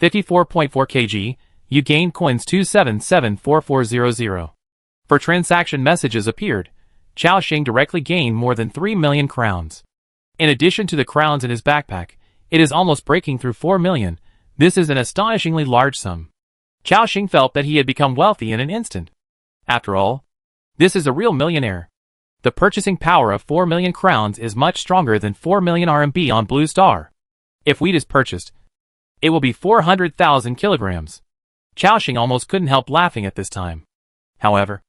54.4 kg, you gained coins 2774400. For transaction messages appeared, Chaoxing directly gained more than 3 million crowns. In addition to the crowns in his backpack, it is almost breaking through 4 million. This is an astonishingly large sum. Chaoxing felt that he had become wealthy in an instant. After all, this is a real millionaire. The purchasing power of 4 million crowns is much stronger than 4 million RMB on Blue Star. If wheat is purchased, it will be 400,000 kilograms. Chaoxing almost couldn't help laughing at this time. However,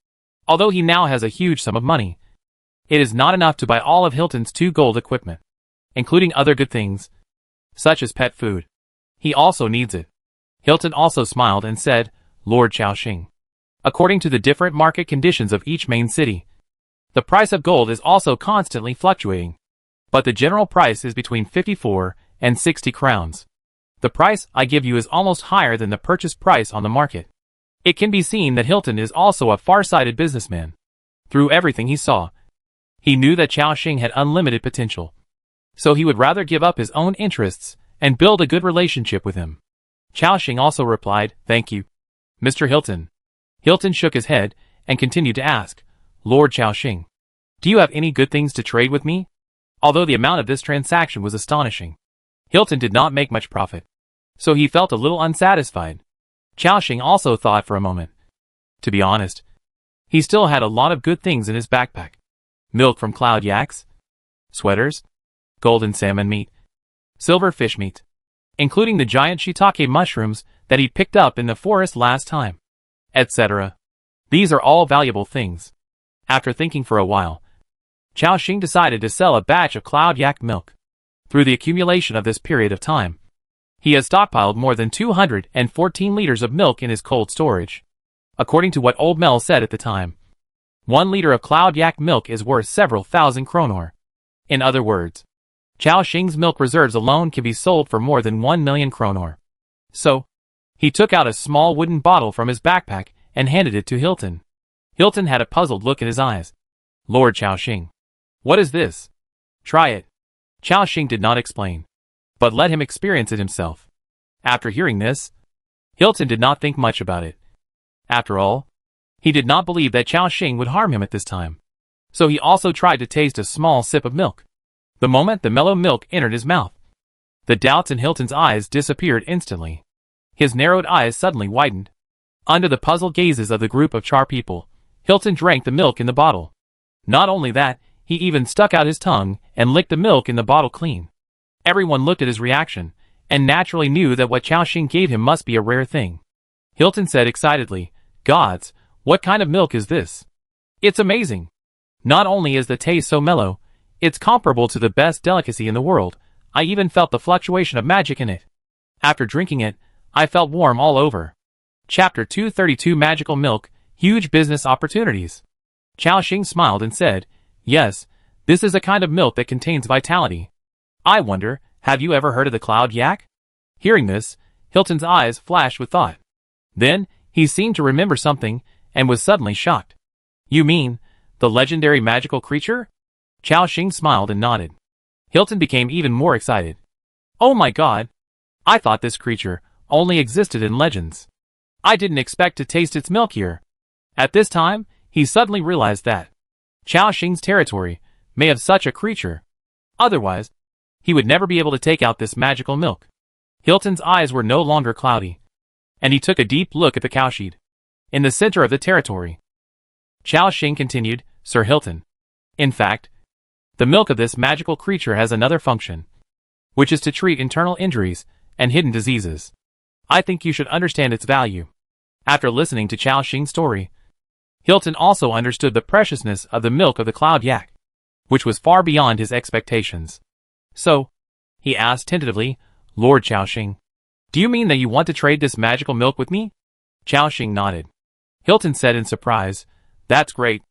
although he now has a huge sum of money, it is not enough to buy all of Hilton's 2 gold equipment, including other good things, such as pet food. He also needs it. Hilton also smiled and said, Lord Chaoxing, according to the different market conditions of each main city, the price of gold is also constantly fluctuating, but the general price is between 54 and 60 crowns. The price I give you is almost higher than the purchase price on the market. It can be seen that Hilton is also a far-sighted businessman. Through everything he saw, he knew that Chaoxing had unlimited potential, so he would rather give up his own interests and build a good relationship with him. Chaoxing also replied, Thank you, Mr. Hilton. Hilton shook his head and continued to ask, Lord Chaoxing, do you have any good things to trade with me? Although the amount of this transaction was astonishing, Hilton did not make much profit, so he felt a little unsatisfied. Chaoxing also thought for a moment. To be honest, he still had a lot of good things in his backpack. Milk from cloud yaks, sweaters, golden salmon meat, silver fish meat, including the giant shiitake mushrooms that he picked up in the forest last time, etc. These are all valuable things. After thinking for a while, Chaoxing decided to sell a batch of cloud yak milk. Through the accumulation of this period of time, he has stockpiled more than 214 liters of milk in his cold storage. According to what Old Mel said at the time, 1 liter of cloud yak milk is worth several thousand kronor. In other words, Chaoxing's milk reserves alone can be sold for more than 1 million kronor. So, he took out a small wooden bottle from his backpack and handed it to Hilton. Hilton had a puzzled look in his eyes. Lord Chaoxing, what is this? Try it. Chaoxing did not explain, but let him experience it himself. After hearing this, Hilton did not think much about it. After all, he did not believe that Chaoxing would harm him at this time. So he also tried to taste a small sip of milk. The moment the mellow milk entered his mouth, the doubts in Hilton's eyes disappeared instantly. His narrowed eyes suddenly widened. Under the puzzled gazes of the group of char people, Hilton drank the milk in the bottle. Not only that, he even stuck out his tongue and licked the milk in the bottle clean. Everyone looked at his reaction, and naturally knew that what Chaoxing gave him must be a rare thing. Hilton said excitedly, Gods, what kind of milk is this? It's amazing. Not only is the taste so mellow, it's comparable to the best delicacy in the world. I even felt the fluctuation of magic in it. After drinking it, I felt warm all over. Chapter 232 Magical Milk, Huge Business Opportunities. Chaoxing smiled and said, Yes, this is a kind of milk that contains vitality. I wonder, have you ever heard of the cloud yak? Hearing this, Hilton's eyes flashed with thought. Then, he seemed to remember something, and was suddenly shocked. You mean, the legendary magical creature? Chaoxing smiled and nodded. Hilton became even more excited. Oh my god! I thought this creature only existed in legends. I didn't expect to taste its milk here. At this time, he suddenly realized that Chaoxing's territory may have such a creature. Otherwise, he would never be able to take out this magical milk. Hilton's eyes were no longer cloudy, and he took a deep look at the cowshed in the center of the territory. Chaoxing continued, Sir Hilton. In fact, the milk of this magical creature has another function, which is to treat internal injuries and hidden diseases. I think you should understand its value. After listening to Chaoxing's story, Hilton also understood the preciousness of the milk of the cloud yak, which was far beyond his expectations. So, he asked tentatively, Lord Chaoxing, do you mean that you want to trade this magical milk with me? Chaoxing nodded. Hilton said in surprise, That's great,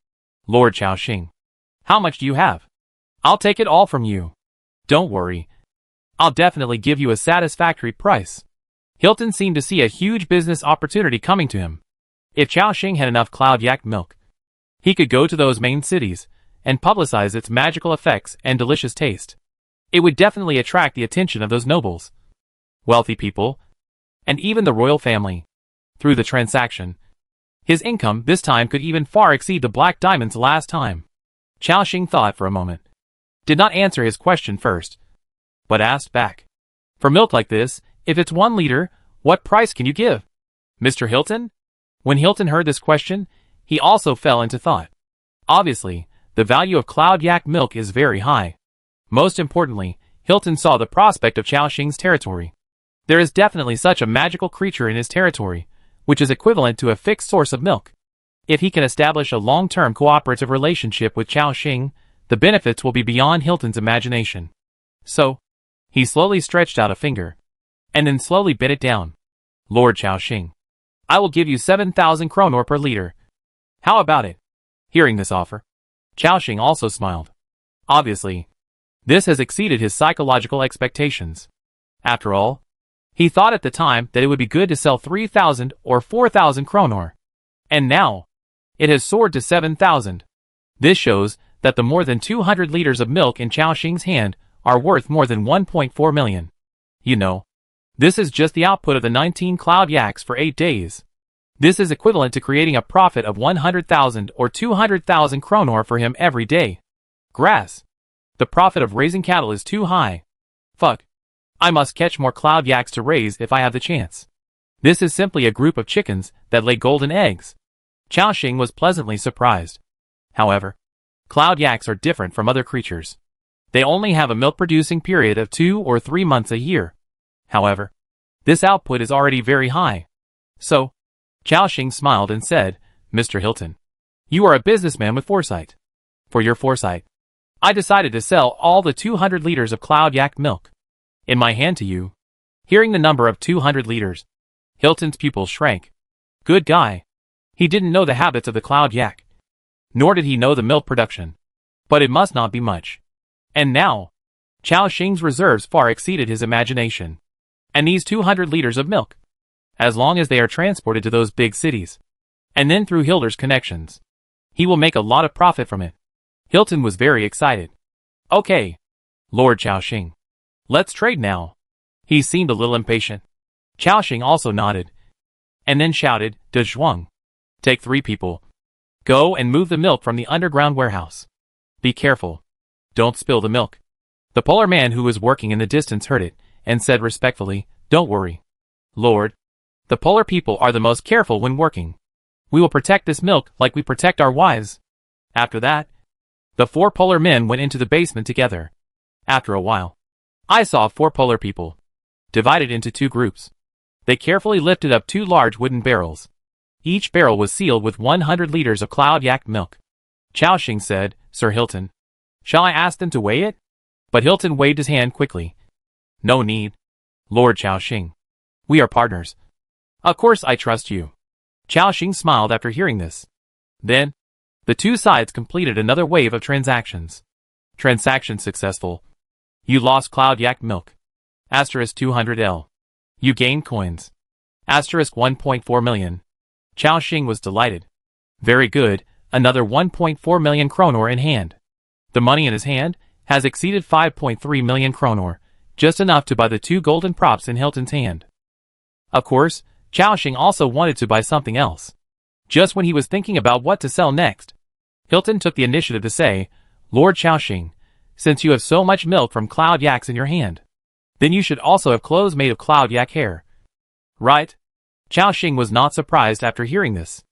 Lord Chaoxing. How much do you have? I'll take it all from you. Don't worry. I'll definitely give you a satisfactory price. Hilton seemed to see a huge business opportunity coming to him. If Chaoxing had enough cloud yak milk, he could go to those main cities and publicize its magical effects and delicious taste. It would definitely attract the attention of those nobles, wealthy people, and even the royal family. Through the transaction, his income this time could even far exceed the black diamonds last time. Chaoxing thought for a moment, did not answer his question first, but asked back. For milk like this, if it's 1 liter, what price can you give, Mr. Hilton? When Hilton heard this question, he also fell into thought. Obviously, the value of cloud yak milk is very high. Most importantly, Hilton saw the prospect of Chaoxing's territory. There is definitely such a magical creature in his territory, which is equivalent to a fixed source of milk. If he can establish a long-term cooperative relationship with Chaoxing, the benefits will be beyond Hilton's imagination. So, he slowly stretched out a finger, and then slowly bit it down. Lord Chaoxing, I will give you 7,000 kronor per liter. How about it? Hearing this offer, Chaoxing also smiled. Obviously, this has exceeded his psychological expectations. After all, he thought at the time that it would be good to sell 3,000 or 4,000 kronor. And now, it has soared to 7,000. This shows that the more than 200 liters of milk in Chaoxing's hand are worth more than 1.4 million. You know, this is just the output of the 19 cloud yaks for 8 days. This is equivalent to creating a profit of 100,000 or 200,000 kronor for him every day. Grass. The profit of raising cattle is too high. Fuck. I must catch more cloud yaks to raise if I have the chance. This is simply a group of chickens that lay golden eggs. Chaoxing was pleasantly surprised. However, cloud yaks are different from other creatures. They only have a milk-producing period of 2 or 3 months a year. However, this output is already very high. So, Chaoxing smiled and said, Mr. Hilton, you are a businessman with foresight. For your foresight, I decided to sell all the 200 liters of cloud yak milk in my hand to you. Hearing the number of 200 liters, Hilton's pupils shrank. Good guy. He didn't know the habits of the cloud yak, nor did he know the milk production. But it must not be much. And now, Chaoxing's reserves far exceeded his imagination. And these 200 liters of milk, as long as they are transported to those big cities, and then through Hilder's connections, he will make a lot of profit from it. Hilton was very excited. Okay, Lord Chaoxing, let's trade now. He seemed a little impatient. Chaoxing also nodded, and then shouted, De Zhuang, take 3 people. Go and move the milk from the underground warehouse. Be careful. Don't spill the milk. The polar man who was working in the distance heard it, and said respectfully, Don't worry, Lord. The polar people are the most careful when working. We will protect this milk like we protect our wives. After that, the 4 polar men went into the basement together. After a while, I saw 4 polar people, divided into 2 groups. They carefully lifted up 2 large wooden barrels. Each barrel was sealed with 100 liters of cloud yak milk. Chaoxing said, Sir Hilton, shall I ask them to weigh it? But Hilton waved his hand quickly. No need. Lord Chaoxing, we are partners. Of course I trust you. Chaoxing smiled after hearing this. Then, the 2 sides completed another wave of transactions. Transaction successful. You lost cloud yak milk. Asterisk 200L. You gained coins. Asterisk 1.4 million. Chaoxing was delighted. Very good, another 1.4 million kronor in hand. The money in his hand has exceeded 5.3 million kronor, just enough to buy the 2 golden props in Hilton's hand. Of course, Chaoxing also wanted to buy something else. Just when he was thinking about what to sell next, Hilton took the initiative to say, Lord Chaoxing, since you have so much milk from cloud yaks in your hand, then you should also have clothes made of cloud yak hair. Right? Chaoxing was not surprised after hearing this.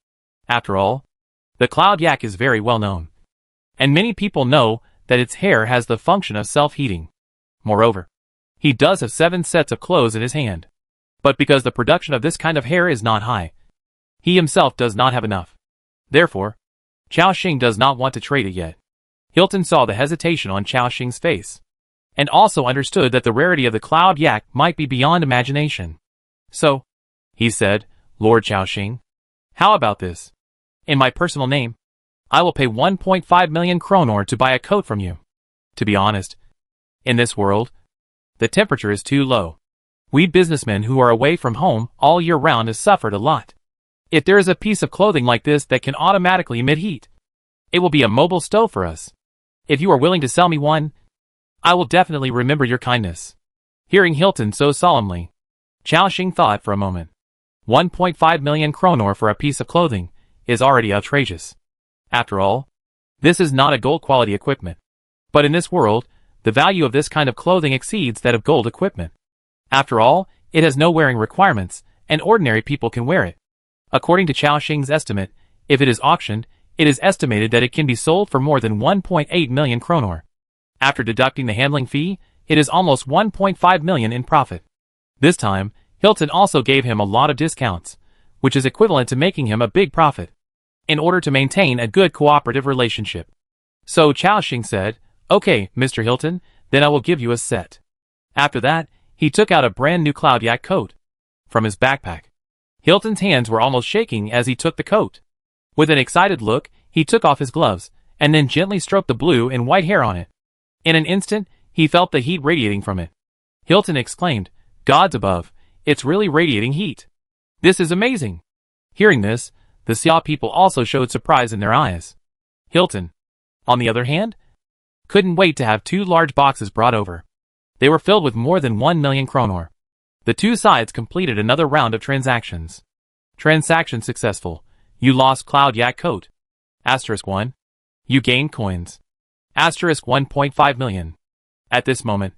After all, the cloud yak is very well known, and many people know that its hair has the function of self-heating. Moreover, he does have 7 sets of clothes in his hand. But because the production of this kind of hair is not high, he himself does not have enough. Therefore, Chaoxing does not want to trade it yet. Hilton saw the hesitation on Chaoxing's face, and also understood that the rarity of the cloud yak might be beyond imagination. So, he said, Lord Chaoxing, how about this? In my personal name, I will pay 1.5 million kronor to buy a coat from you. To be honest, in this world, the temperature is too low. We businessmen who are away from home all year round have suffered a lot. If there is a piece of clothing like this that can automatically emit heat, it will be a mobile stove for us. If you are willing to sell me one, I will definitely remember your kindness. Hearing Hilton so solemnly, Chaoxing thought for a moment. 1.5 million kronor for a piece of clothing is already outrageous. After all, this is not a gold quality equipment. But in this world, the value of this kind of clothing exceeds that of gold equipment. After all, it has no wearing requirements, and ordinary people can wear it. According to Chaoxing's estimate, if it is auctioned, It is estimated that it can be sold for more than 1.8 million kronor. After deducting the handling fee, it is almost 1.5 million in profit. This time, Hilton also gave him a lot of discounts, which is equivalent to making him a big profit, in order to maintain a good cooperative relationship. So Chaoxing said, "Okay, Mr. Hilton, then I will give you a set." After that, he took out a brand new cloud yak coat from his backpack. Hilton's hands were almost shaking as he took the coat. With an excited look, he took off his gloves, and then gently stroked the blue and white hair on it. In an instant, he felt the heat radiating from it. Hilton exclaimed, "Gods above, it's really radiating heat. This is amazing." Hearing this, the Xia people also showed surprise in their eyes. Hilton, on the other hand, couldn't wait to have 2 large boxes brought over. They were filled with more than 1 million kronor. The two sides completed another round of transactions. Transaction successful. You lost cloud yak coat. *1. You gained coins. *1.5 million. At this moment,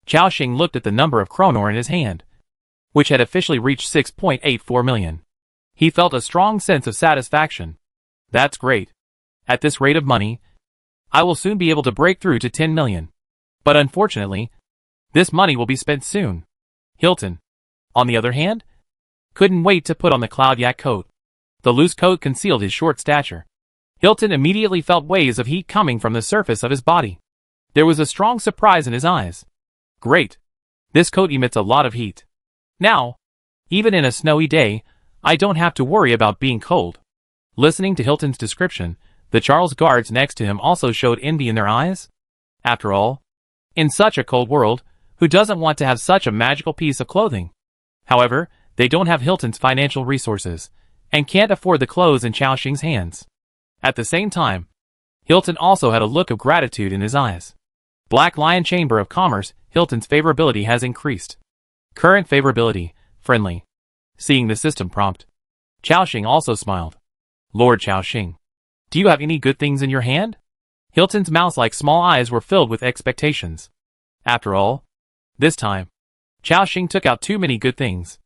Chaoxing looked at the number of kronor in his hand, which had officially reached 6.84 million. He felt a strong sense of satisfaction. That's great. At this rate of money, I will soon be able to break through to 10 million. But unfortunately, this money will be spent soon. Hilton, on the other hand, couldn't wait to put on the cloud yak coat. The loose coat concealed his short stature. Hilton immediately felt waves of heat coming from the surface of his body. There was a strong surprise in his eyes. Great. This coat emits a lot of heat. Now, even in a snowy day, I don't have to worry about being cold. Listening to Hilton's description, the Charles guards next to him also showed envy in their eyes. After all, in such a cold world, who doesn't want to have such a magical piece of clothing? However, they don't have Hilton's financial resources, and can't afford the clothes in Chaoxing's hands. At the same time, Hilton also had a look of gratitude in his eyes. Black Lion Chamber of Commerce, Hilton's favorability has increased. Current favorability, friendly. Seeing the system prompt, Chaoxing also smiled. Lord Chaoxing, do you have any good things in your hand? Hilton's mouse-like small eyes were filled with expectations. After all, this time, Chaoxing took out too many good things.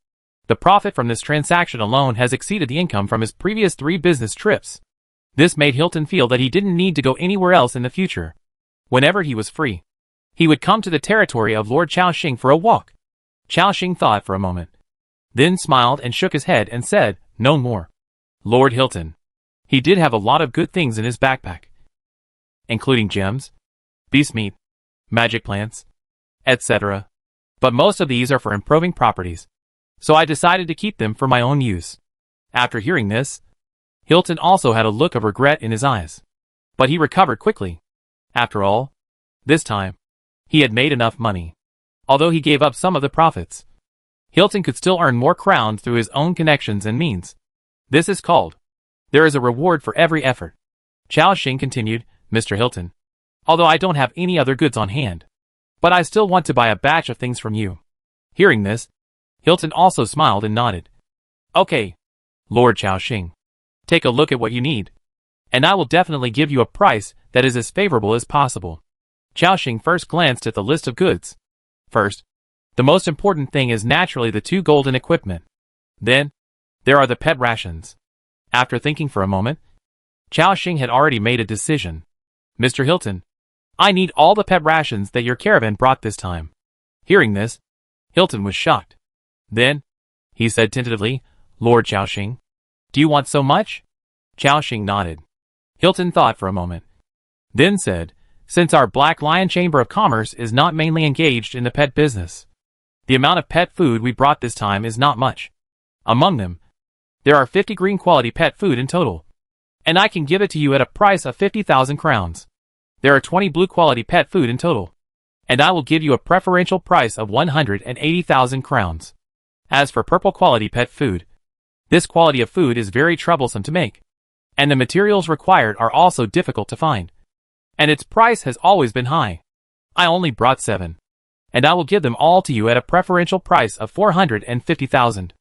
The profit from this transaction alone has exceeded the income from his previous 3 business trips. This made Hilton feel that he didn't need to go anywhere else in the future. Whenever he was free, he would come to the territory of Lord Chaoxing for a walk. Chaoxing thought for a moment, then smiled and shook his head and said, "No more." Lord Hilton. He did have a lot of good things in his backpack, including gems, beast meat, magic plants, etc. But most of these are for improving properties, so I decided to keep them for my own use. After hearing this, Hilton also had a look of regret in his eyes. But he recovered quickly. After all, this time, he had made enough money. Although he gave up some of the profits, Hilton could still earn more crowns through his own connections and means. This is called, there is a reward for every effort. Chaoxing continued, "Mr. Hilton, although I don't have any other goods on hand, but I still want to buy a batch of things from you." Hearing this, Hilton also smiled and nodded. "Okay, Lord Chaoxing, take a look at what you need, and I will definitely give you a price that is as favorable as possible." Chaoxing first glanced at the list of goods. First, the most important thing is naturally the 2 golden equipment. Then, there are the pet rations. After thinking for a moment, Chaoxing had already made a decision. "Mr. Hilton, I need all the pet rations that your caravan brought this time." Hearing this, Hilton was shocked. Then, he said tentatively, "Lord Chaoxing, do you want so much?" Chaoxing nodded. Hilton thought for a moment, then said, "Since our Black Lion Chamber of Commerce is not mainly engaged in the pet business, the amount of pet food we brought this time is not much. Among them, there are 50 green quality pet food in total, and I can give it to you at a price of 50,000 crowns. There are 20 blue quality pet food in total, and I will give you a preferential price of 180,000 crowns. As for purple quality pet food, this quality of food is very troublesome to make, and the materials required are also difficult to find, and its price has always been high. I only brought 7, and I will give them all to you at a preferential price of 450,000.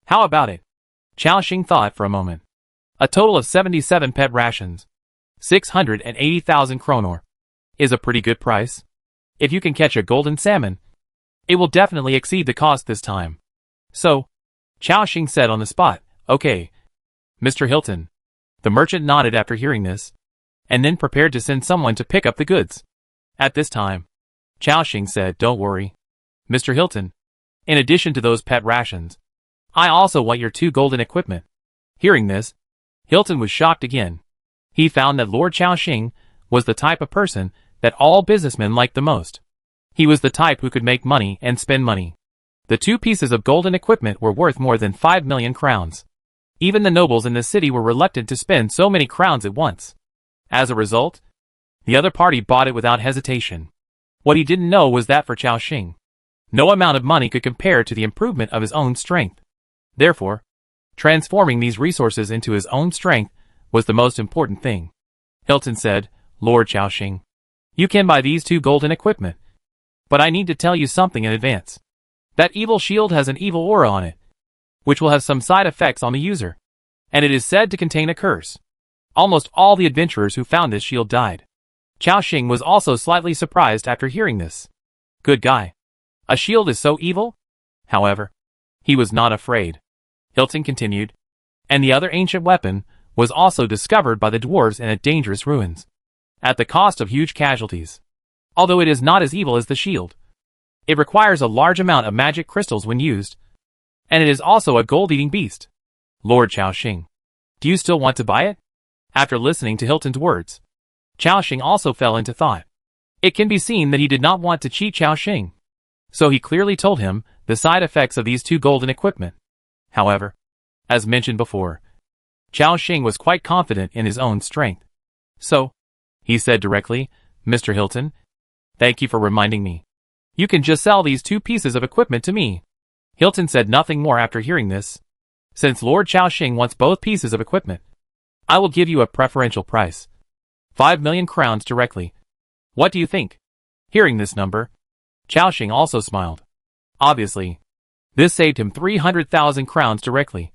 How about it?" Chaoxing thought for a moment. A total of 77 pet rations, 680,000 kronor, is a pretty good price. If you can catch a golden salmon, it will definitely exceed the cost this time. So, Chaoxing said on the spot, "Okay, Mr. Hilton, The merchant nodded after hearing this, and then prepared to send someone to pick up the goods. At this time, Chao Xing said, "Don't worry, Mr. Hilton. In addition to those pet rations, I also want your 2 golden equipment." Hearing this, Hilton was shocked again. He found that Lord Chao Xing was the type of person that all businessmen liked the most. He was the type who could make money and spend money. The 2 pieces of golden equipment were worth more than 5 million crowns. Even the nobles in the city were reluctant to spend so many crowns at once. As a result, the other party bought it without hesitation. What he didn't know was that for Chao Xing, no amount of money could compare to the improvement of his own strength. Therefore, transforming these resources into his own strength was the most important thing. Hilton said, "Lord Chao Xing, you can buy these 2 golden equipment. But I need to tell you something in advance. That evil shield has an evil aura on it, which will have some side effects on the user. And it is said to contain a curse. Almost all the adventurers who found this shield died." Chao Xing was also slightly surprised after hearing this. Good guy. A shield is so evil? However, he was not afraid. Hilton continued. And the other ancient weapon was also discovered by the dwarves in a dangerous ruins, at the cost of huge casualties. Although it is not as evil as the shield, it requires a large amount of magic crystals when used, and it is also a gold-eating beast. Lord Chao Xing, do you still want to buy it? After listening to Hilton's words, Chao Xing also fell into thought. It can be seen that he did not want to cheat Chao Xing, so he clearly told him the side effects of these 2 golden equipment. However, as mentioned before, Chao Xing was quite confident in his own strength. So, he said directly, "Mr. Hilton, thank you for reminding me. You can just sell these 2 pieces of equipment to me." Hilton said nothing more after hearing this. "Since Lord Chao Xing wants both pieces of equipment, I will give you a preferential price. 5 million crowns directly. What do you think?" Hearing this number, Chao Xing also smiled. Obviously, this saved him 300,000 crowns directly,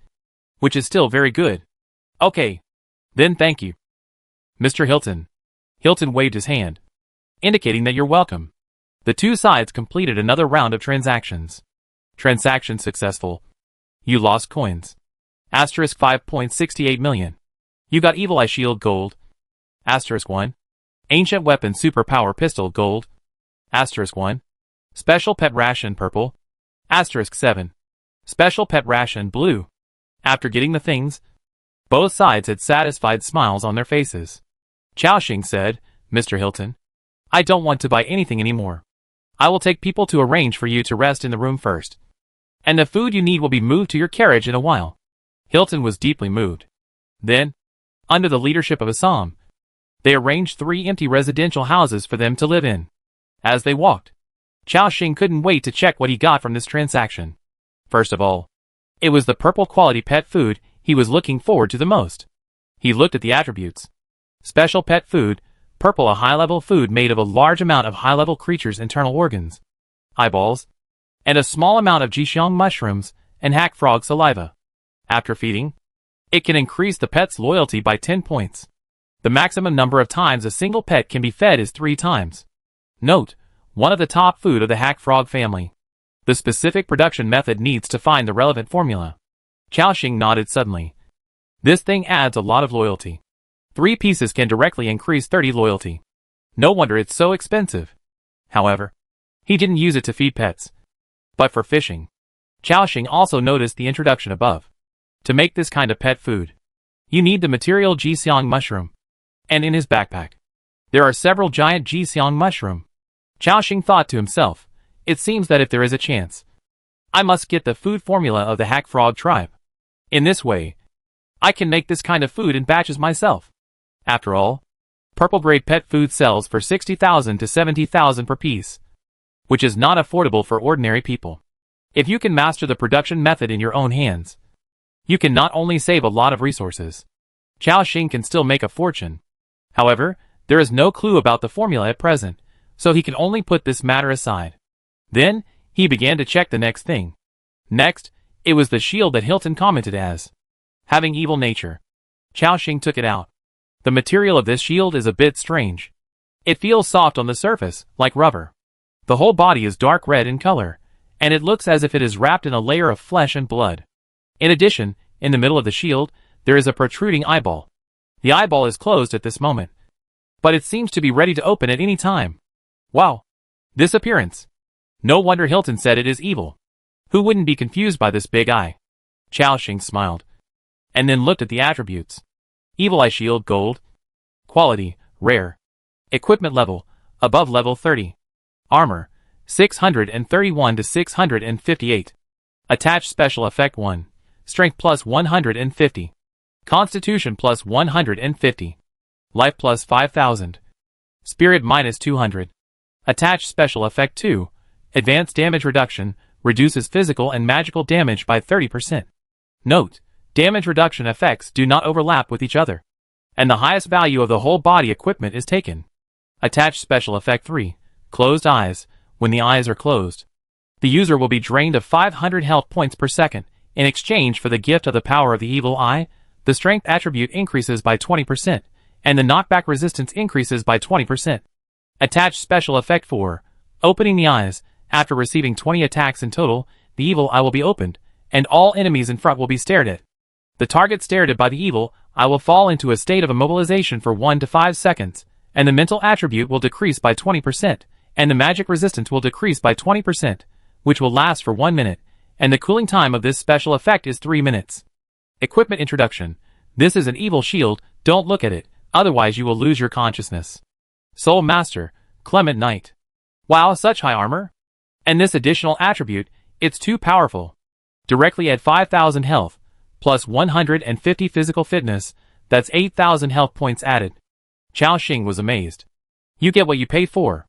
which is still very good. "Okay. Then thank you, Mr. Hilton." Hilton waved his hand, indicating that you're welcome. The 2 sides completed another round of transactions. Transaction successful. You lost coins. Asterisk 5.68 million. You got Evil Eye Shield Gold. Asterisk 1. Ancient Weapon Superpower Pistol Gold. Asterisk 1. Special Pet Ration Purple. Asterisk 7. Special Pet Ration Blue. After getting the things, both sides had satisfied smiles on their faces. Chao Xing said, "Mr. Hilton, I don't want to buy anything anymore. I will take people to arrange for you to rest in the room first, and the food you need will be moved to your carriage in a while." Hilton was deeply moved. Then, under the leadership of Assam, they arranged 3 empty residential houses for them to live in. As they walked, Chao Xing couldn't wait to check what he got from this transaction. First of all, it was the purple quality pet food he was looking forward to the most. He looked at the attributes. Special pet food, purple, a high-level food made of a large amount of high-level creatures' internal organs, eyeballs, and a small amount of jixiang mushrooms and hack frog saliva. After feeding, it can increase the pet's loyalty by 10 points. The maximum number of times a single pet can be fed is 3 times. Note, one of the top food of the hack frog family. The specific production method needs to find the relevant formula. Chao Xing nodded suddenly. This thing adds a lot of loyalty. 3 pieces can directly increase 30 loyalty. No wonder it's so expensive. However, he didn't use it to feed pets, but for fishing. Chao Xing also noticed the introduction above. To make this kind of pet food, you need the material jixiang mushroom. And in his backpack, there are several giant jixiang mushroom. Chao Xing thought to himself, it seems that if there is a chance, I must get the food formula of the hack frog tribe. In this way, I can make this kind of food in batches myself. After all, purple grade pet food sells for 60,000 to 70,000 per piece, which is not affordable for ordinary people. If you can master the production method in your own hands, you can not only save a lot of resources, Chao Xing can still make a fortune. However, there is no clue about the formula at present, so he can only put this matter aside. Then, he began to check the next thing. Next, it was the shield that Hilton commented as having evil nature. Chao Xing took it out. The material of this shield is a bit strange. It feels soft on the surface, like rubber. The whole body is dark red in color, and it looks as if it is wrapped in a layer of flesh and blood. In addition, in the middle of the shield, there is a protruding eyeball. The eyeball is closed at this moment, but it seems to be ready to open at any time. Wow! This appearance! No wonder Hilton said it is evil. Who wouldn't be confused by this big eye? Chaoxing smiled, and then looked at the attributes. Evil Eye Shield Gold. Quality, Rare. Equipment level, above level 30. Armor, 631 to 658. Attached Special Effect 1. Strength plus 150. Constitution plus 150. Life plus 5000. Spirit minus 200. Attached Special Effect 2. Advanced Damage Reduction, reduces physical and magical damage by 30%. Note, damage reduction effects do not overlap with each other, and the highest value of the whole body equipment is taken. Attached Special Effect 3. Closed Eyes. When the eyes are closed, the user will be drained of 500 health points per second. In exchange for the gift of the power of the evil eye, the strength attribute increases by 20%, and the knockback resistance increases by 20%. Attached Special Effect 4. Opening the eyes. After receiving 20 attacks in total, the evil eye will be opened, and all enemies in front will be stared at. The target stared at by the evil eye will fall into a state of immobilization for 1 to 5 seconds, and the mental attribute will decrease by 20%, and the magic resistance will decrease by 20%, which will last for 1 minute, and the cooling time of this special effect is 3 minutes. Equipment Introduction. This is an evil shield, don't look at it, otherwise you will lose your consciousness. Soul Master, Clement Knight. Wow, such high armor? And this additional attribute, it's too powerful. Directly at 5000 health, plus 150 physical fitness, that's 8000 health points added. Chaoxing was amazed. You get what you pay for.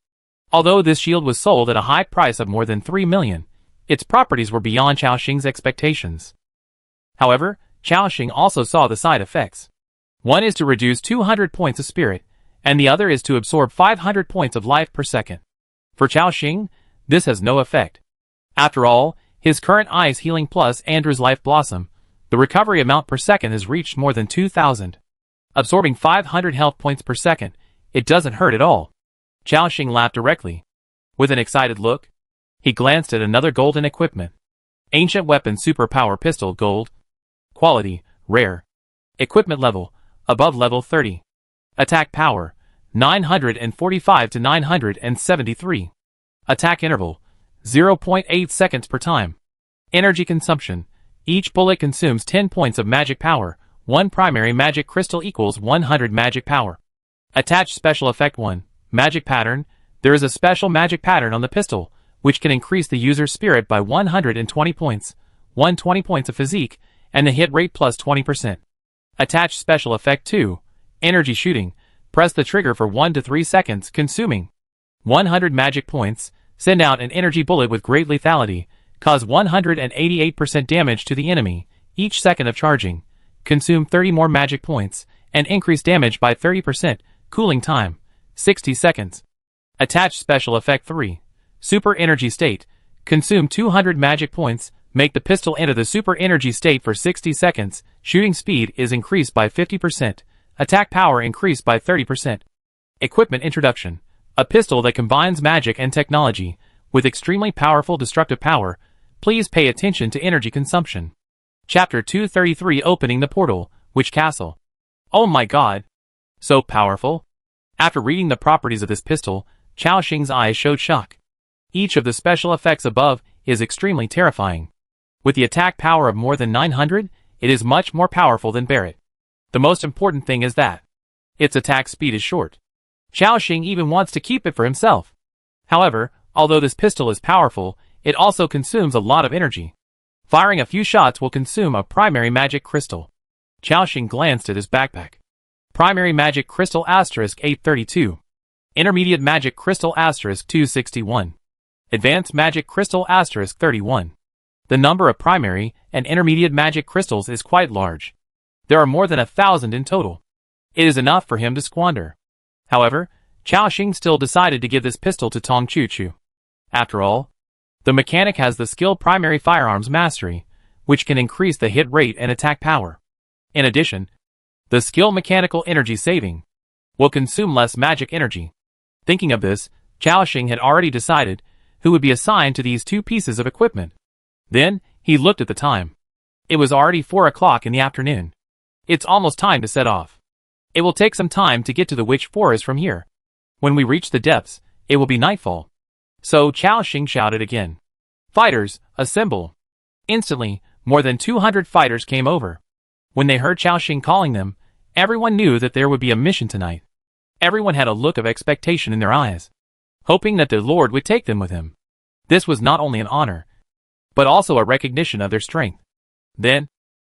Although this shield was sold at a high price of more than 3 million, its properties were beyond Chaoxing's expectations. However, Chaoxing also saw the side effects. One is to reduce 200 points of spirit, and the other is to absorb 500 points of life per second. For Chaoxing, this has no effect. After all, his current Ice Healing plus Andrew's Life Blossom, the recovery amount per second has reached more than 2000. Absorbing 500 health points per second, it doesn't hurt at all. Chaoxing laughed directly. With an excited look, he glanced at another golden equipment. Ancient Weapon Superpower Pistol Gold. Quality, Rare. Equipment level, above level 30. Attack power, 945 to 973. Attack interval, 0.8 seconds per time. Energy consumption. Each bullet consumes 10 points of magic power. 1 primary magic crystal equals 100 magic power. Attached Special Effect 1. Magic Pattern. There is a special magic pattern on the pistol, which can increase the user's spirit by 120 points, 120 points of physique, and the hit rate plus 20%. Attached Special Effect 2. Energy Shooting. Press the trigger for 1 to 3 seconds, consuming 100 magic points. Send out an energy bullet with great lethality. Cause 188% damage to the enemy each second of charging. Consume 30 more magic points, and increase damage by 30%. Cooling time, 60 seconds. Attached Special Effect 3. Super Energy State. Consume 200 magic points. Make the pistol enter the super energy state for 60 seconds. Shooting speed is increased by 50%. Attack power increased by 30%. Equipment Introduction. A pistol that combines magic and technology, with extremely powerful destructive power. Please pay attention to energy consumption. Chapter 233 Opening the Portal. Which castle? Oh my god! So powerful? After reading the properties of this pistol, Chaoxing's eyes showed shock. Each of the special effects above is extremely terrifying. With the attack power of more than 900, it is much more powerful than Barrett. The most important thing is that its attack speed is short. Chaoxing even wants to keep it for himself. However, although this pistol is powerful, it also consumes a lot of energy. Firing a few shots will consume a primary magic crystal. Chaoxing glanced at his backpack. Primary magic crystal asterisk 832. Intermediate magic crystal asterisk 261. Advanced magic crystal asterisk 31. The number of primary and intermediate magic crystals is quite large. There are more than 1,000 in total. It is enough for him to squander. However, Chaoxing still decided to give this pistol to Tong Chu. After all, the mechanic has the skill Primary Firearms Mastery, which can increase the hit rate and attack power. In addition, the skill Mechanical Energy Saving will consume less magic energy. Thinking of this, Chaoxing had already decided who would be assigned to these two pieces of equipment. Then, he looked at the time. It was already 4 o'clock in the afternoon. It's almost time to set off. It will take some time to get to the witch forest from here. When we reach the depths, it will be nightfall. So Chao Xing shouted again. Fighters, assemble. Instantly, more than 200 fighters came over. When they heard Chao Xing calling them, everyone knew that there would be a mission tonight. Everyone had a look of expectation in their eyes, hoping that the Lord would take them with him. This was not only an honor, but also a recognition of their strength. Then,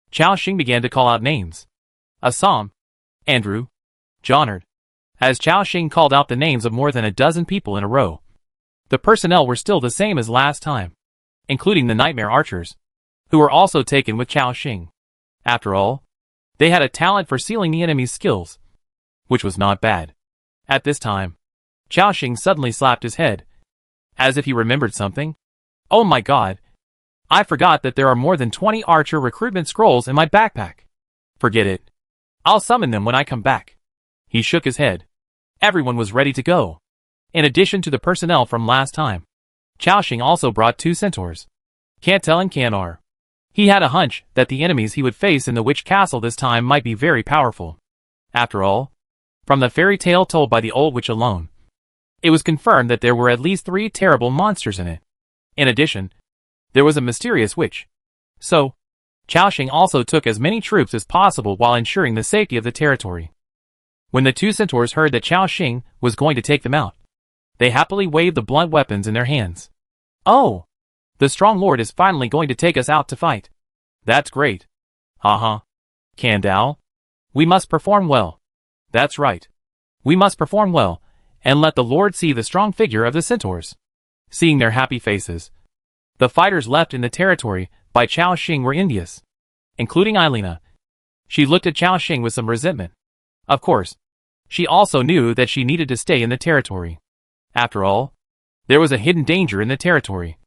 Chao Xing began to call out names. Assam, Andrew, Johnard. As Chao Xing called out the names of more than a dozen people in a row, the personnel were still the same as last time, including the nightmare archers, who were also taken with Chao Xing. After all, they had a talent for sealing the enemy's skills, which was not bad. At this time, Chao Xing suddenly slapped his head, as if he remembered something. Oh my god! I forgot that there are more than 20 archer recruitment scrolls in my backpack. Forget it. I'll summon them when I come back. He shook his head. Everyone was ready to go. In addition to the personnel from last time, Chao Xing also brought 2 centaurs, Cantel and Canar. He had a hunch that the enemies he would face in the witch castle this time might be very powerful. After all, from the fairy tale told by the old witch alone, it was confirmed that there were at least 3 terrible monsters in it. In addition, there was a mysterious witch. So, Chao Xing also took as many troops as possible while ensuring the safety of the territory. When the 2 centaurs heard that Chao Xing was going to take them out, they happily waved the blunt weapons in their hands. Oh! The strong lord is finally going to take us out to fight. That's great. Haha. Kandao. We must perform well. That's right. We must perform well, and let the lord see the strong figure of the centaurs. Seeing their happy faces, the fighters left in the territory by Chao Xing were envious, including Eilina. She looked at Chao Xing with some resentment. Of course, she also knew that she needed to stay in the territory. After all, there was a hidden danger in the territory.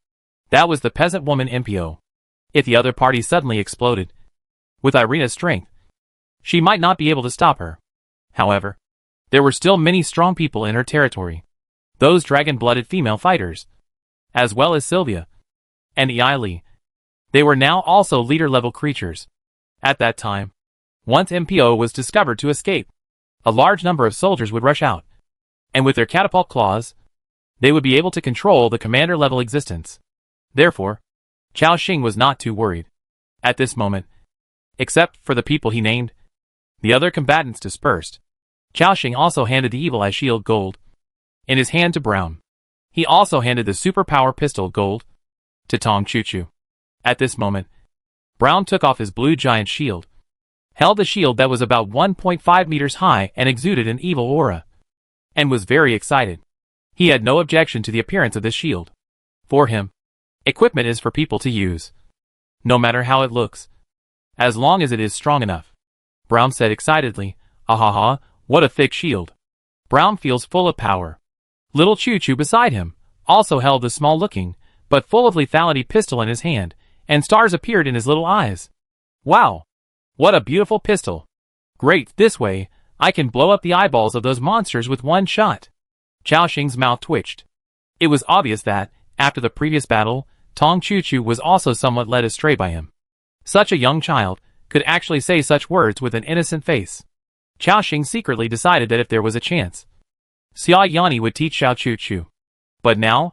That was the peasant woman MPO. If the other party suddenly exploded, with Irina's strength, she might not be able to stop her. However, there were still many strong people in her territory. Those dragon-blooded female fighters, as well as Sylvia and Eili. They were now also leader-level creatures. At that time, once MPO was discovered to escape, a large number of soldiers would rush out, and with their catapult claws, they would be able to control the commander-level existence. Therefore, Chao Xing was not too worried. At this moment, except for the people he named, the other combatants dispersed. Chao Xing also handed the Evil Eye Shield Gold in his hand to Brown. He also handed the Superpower Pistol Gold to Tong Chu. At this moment, Brown took off his blue giant shield, held a shield that was about 1.5 meters high and exuded an evil aura, and was very excited. He had no objection to the appearance of this shield. For him, equipment is for people to use, no matter how it looks, as long as it is strong enough. Brown said excitedly, "Ahaha, what a thick shield." Brown feels full of power. Little Chu beside him also held the small-looking, but full of lethality pistol in his hand, and stars appeared in his little eyes. Wow! What a beautiful pistol! Great, this way, I can blow up the eyeballs of those monsters with one shot. Chao Xing's mouth twitched. It was obvious that, after the previous battle, Tong Chu was also somewhat led astray by him. Such a young child could actually say such words with an innocent face. Chao Xing secretly decided that if there was a chance, Xia Yanni would teach Xiao Chu. But now,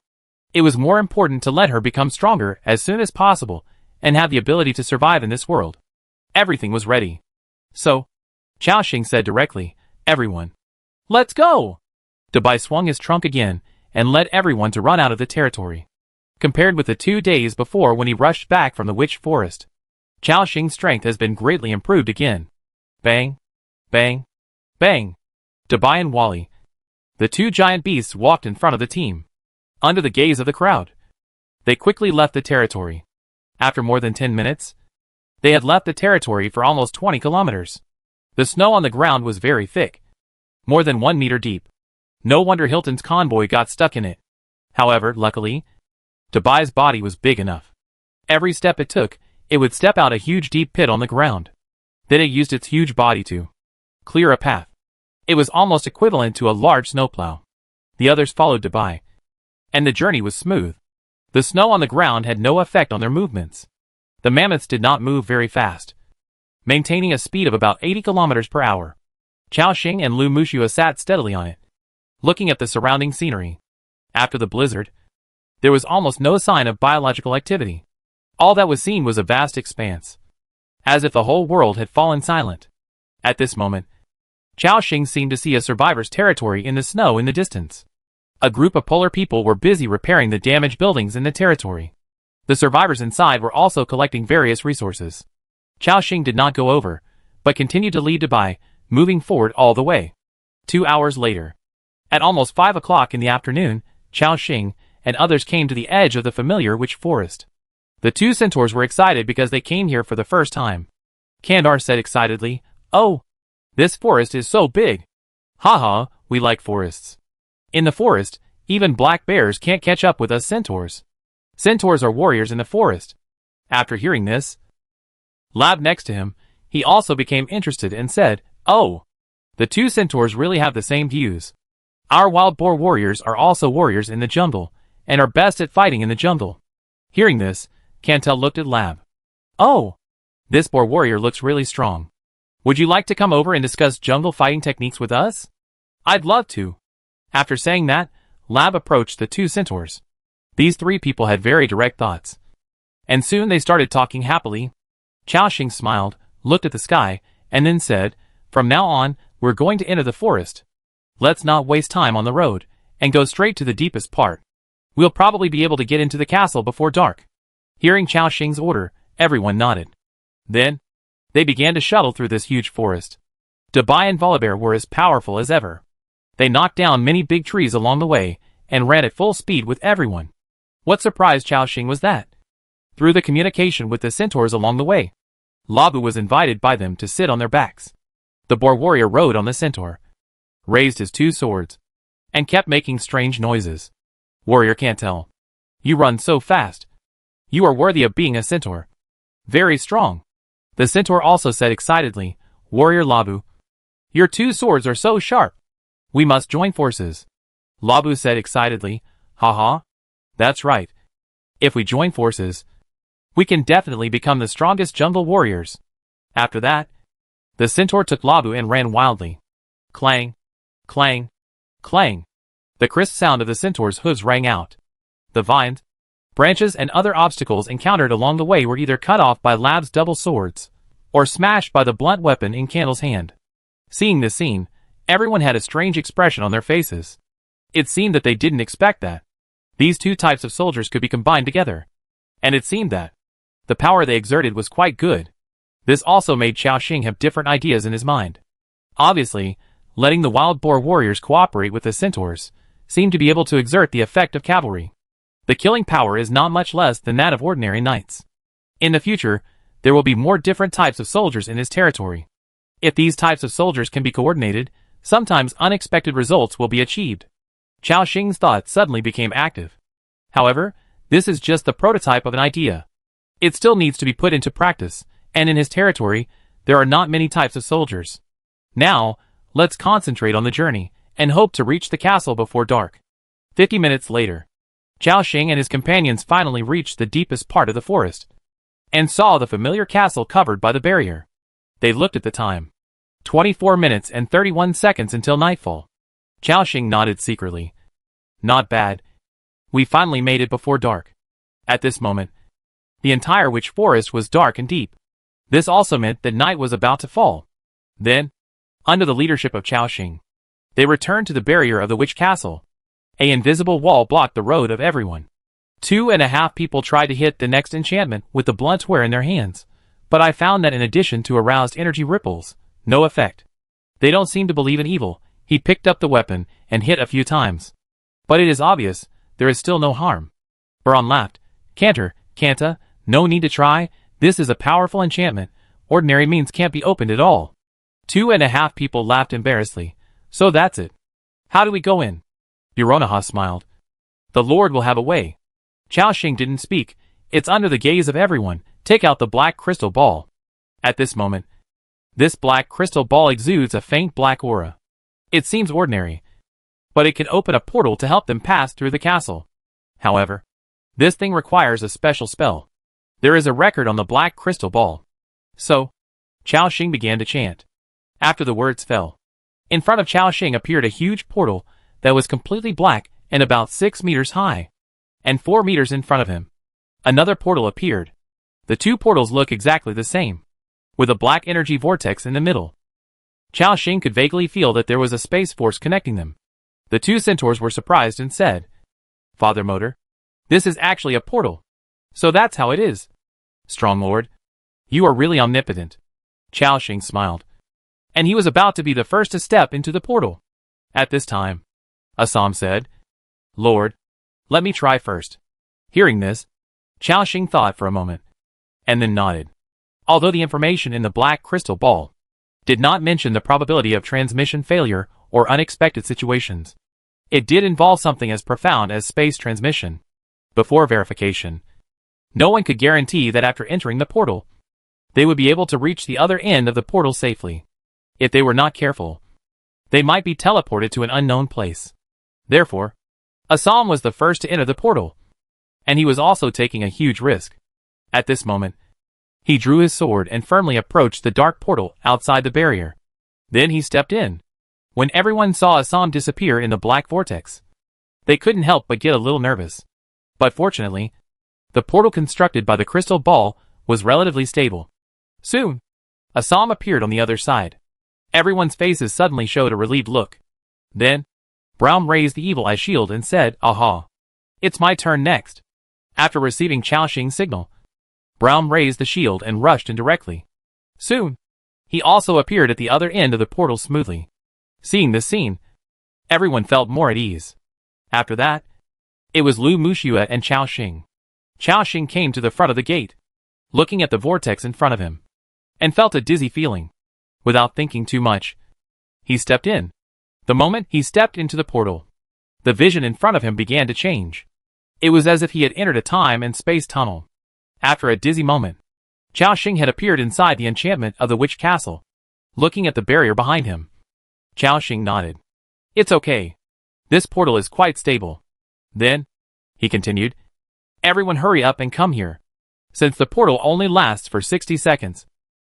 it was more important to let her become stronger as soon as possible and have the ability to survive in this world. Everything was ready. So, Chao Xing said directly, "Everyone, let's go!" Dabai swung his trunk again and led everyone to run out of the territory. Compared with the 2 days before when he rushed back from the witch forest, Chao Xing's strength has been greatly improved again. Bang! Bang! Bang! Dabai and Wally, the 2 giant beasts, walked in front of the team, under the gaze of the crowd. They quickly left the territory. After more than 10 minutes, they had left the territory for almost 20 kilometers. The snow on the ground was very thick, more than 1 meter deep. No wonder Hilton's convoy got stuck in it. However, luckily, Dabai's body was big enough. Every step it took, it would step out a huge deep pit on the ground. Then it used its huge body to clear a path. It was almost equivalent to a large snowplow. The others followed Dabai, and the journey was smooth. The snow on the ground had no effect on their movements. The mammoths did not move very fast, maintaining a speed of about 80 kilometers per hour. Chao Xing and Lu Muxua sat steadily on it, looking at the surrounding scenery. After the blizzard, there was almost no sign of biological activity. All that was seen was a vast expanse, as if the whole world had fallen silent. At this moment, Chao Xing seemed to see a survivor's territory in the snow in the distance. A group of polar people were busy repairing the damaged buildings in the territory. The survivors inside were also collecting various resources. Chao Xing did not go over, but continued to lead by, moving forward all the way. 2 hours later, at almost 5 o'clock in the afternoon, Chao Xing and others came to the edge of the familiar witch forest. The two centaurs were excited because they came here for the first time. Kandar said excitedly, "Oh, this forest is so big. Haha, we like forests. In the forest, even black bears can't catch up with us centaurs. Centaurs are warriors in the forest." After hearing this, Lab next to him, he also became interested and said, "Oh, the two centaurs really have the same views. Our wild boar warriors are also warriors in the jungle, and are best at fighting in the jungle." Hearing this, Cantel looked at Lab. "Oh, this boar warrior looks really strong. Would you like to come over and discuss jungle fighting techniques with us?" "I'd love to." After saying that, Lab approached the two centaurs. These three people had very direct thoughts, and soon they started talking happily. Chao Xing smiled, looked at the sky, and then said, "From now on, we're going to enter the forest. Let's not waste time on the road, and go straight to the deepest part. We'll probably be able to get into the castle before dark." Hearing Chao Xing's order, everyone nodded. Then, they began to shuttle through this huge forest. Dubai and Volibear were as powerful as ever. They knocked down many big trees along the way, and ran at full speed with everyone. What surprised Chao Xing was that, through the communication with the centaurs along the way, Labu was invited by them to sit on their backs. The boar warrior rode on the centaur, raised his two swords, and kept making strange noises. "Warrior Cantel, you run so fast. You are worthy of being a centaur. Very strong." The centaur also said excitedly, "Warrior Labu, your two swords are so sharp. We must join forces." Labu said excitedly, "Haha, that's right. If we join forces, we can definitely become the strongest jungle warriors." After that, the centaur took Labu and ran wildly. Clang, clang, clang. The crisp sound of the centaur's hooves rang out. The vines, branches and other obstacles encountered along the way were either cut off by Lab's double swords, or smashed by the blunt weapon in Candle's hand. Seeing this scene, everyone had a strange expression on their faces. It seemed that they didn't expect that these two types of soldiers could be combined together. And it seemed that the power they exerted was quite good. This also made Chao Xing have different ideas in his mind. Obviously, letting the wild boar warriors cooperate with the centaurs seemed to be able to exert the effect of cavalry. The killing power is not much less than that of ordinary knights. In the future, there will be more different types of soldiers in his territory. If these types of soldiers can be coordinated, sometimes unexpected results will be achieved. Chao Xing's thoughts suddenly became active. However, this is just the prototype of an idea. It still needs to be put into practice, and in his territory, there are not many types of soldiers. Now, let's concentrate on the journey, and hope to reach the castle before dark. 50 minutes later, Chao Xing and his companions finally reached the deepest part of the forest, and saw the familiar castle covered by the barrier. They looked at the time. 24 minutes and 31 seconds until nightfall. Chao Xing nodded secretly. "Not bad. We finally made it before dark." At this moment, the entire witch forest was dark and deep. This also meant that night was about to fall. Then, under the leadership of Chao Xing, they returned to the barrier of the witch castle. An invisible wall blocked the road of everyone. 2.5 people tried to hit the next enchantment with the blunt ware in their hands, but I found that in addition to aroused energy ripples, no effect. They don't seem to believe in evil. He picked up the weapon and hit a few times. But it is obvious, there is still no harm. Baron laughed. Canta, no need to try. This is a powerful enchantment. Ordinary means can't be opened at all." 2.5 people laughed embarrassedly. "So that's it. How do we go in?" Buronaha smiled. "The Lord will have a way." Chao Xing didn't speak. "It's under the gaze of everyone. Take out the black crystal ball." At this moment, this black crystal ball exudes a faint black aura. It seems ordinary, but it can open a portal to help them pass through the castle. However, this thing requires a special spell. There is a record on the black crystal ball. So, Chao Xing began to chant. After the words fell, In front of Chao Xing appeared a huge portal that was completely black and about 6 meters high, and 4 meters in front of him. Another portal appeared. The two portals look exactly the same, with a black energy vortex in the middle. Chao Xing could vaguely feel that there was a space force connecting them. The two centaurs were surprised and said, "Father Motor, this is actually a portal. So that's how it is. Strong Lord, you are really omnipotent." Chao Xing smiled, and he was about to be the first to step into the portal. At this time, Assam said, "Lord, let me try first." Hearing this, Chao Xing thought for a moment, and then nodded. Although the information in the black crystal ball did not mention the probability of transmission failure or unexpected situations, it did involve something as profound as space transmission. Before verification, no one could guarantee that after entering the portal, they would be able to reach the other end of the portal safely. If they were not careful, they might be teleported to an unknown place. Therefore, Assam was the first to enter the portal, and he was also taking a huge risk. At this moment, he drew his sword and firmly approached the dark portal outside the barrier. Then he stepped in. When everyone saw Assam disappear in the black vortex, they couldn't help but get a little nervous. But fortunately, the portal constructed by the crystal ball was relatively stable. Soon, Assam appeared on the other side. Everyone's faces suddenly showed a relieved look. Then, Braum raised the evil eye shield and said, "Aha! It's my turn next." After receiving Chao Xing's signal, Braum raised the shield and rushed in directly. Soon, he also appeared at the other end of the portal smoothly. Seeing this scene, everyone felt more at ease. After that, it was Lu Muxue and Chao Xing. Chao Xing came to the front of the gate, looking at the vortex in front of him, and felt a dizzy feeling. Without thinking too much, he stepped in. The moment he stepped into the portal, the vision in front of him began to change. It was as if he had entered a time and space tunnel. After a dizzy moment, Chao Xing had appeared inside the enchantment of the witch castle, looking at the barrier behind him. Chao Xing nodded. "It's okay. This portal is quite stable." Then, he continued, "Everyone hurry up and come here. Since the portal only lasts for 60 seconds,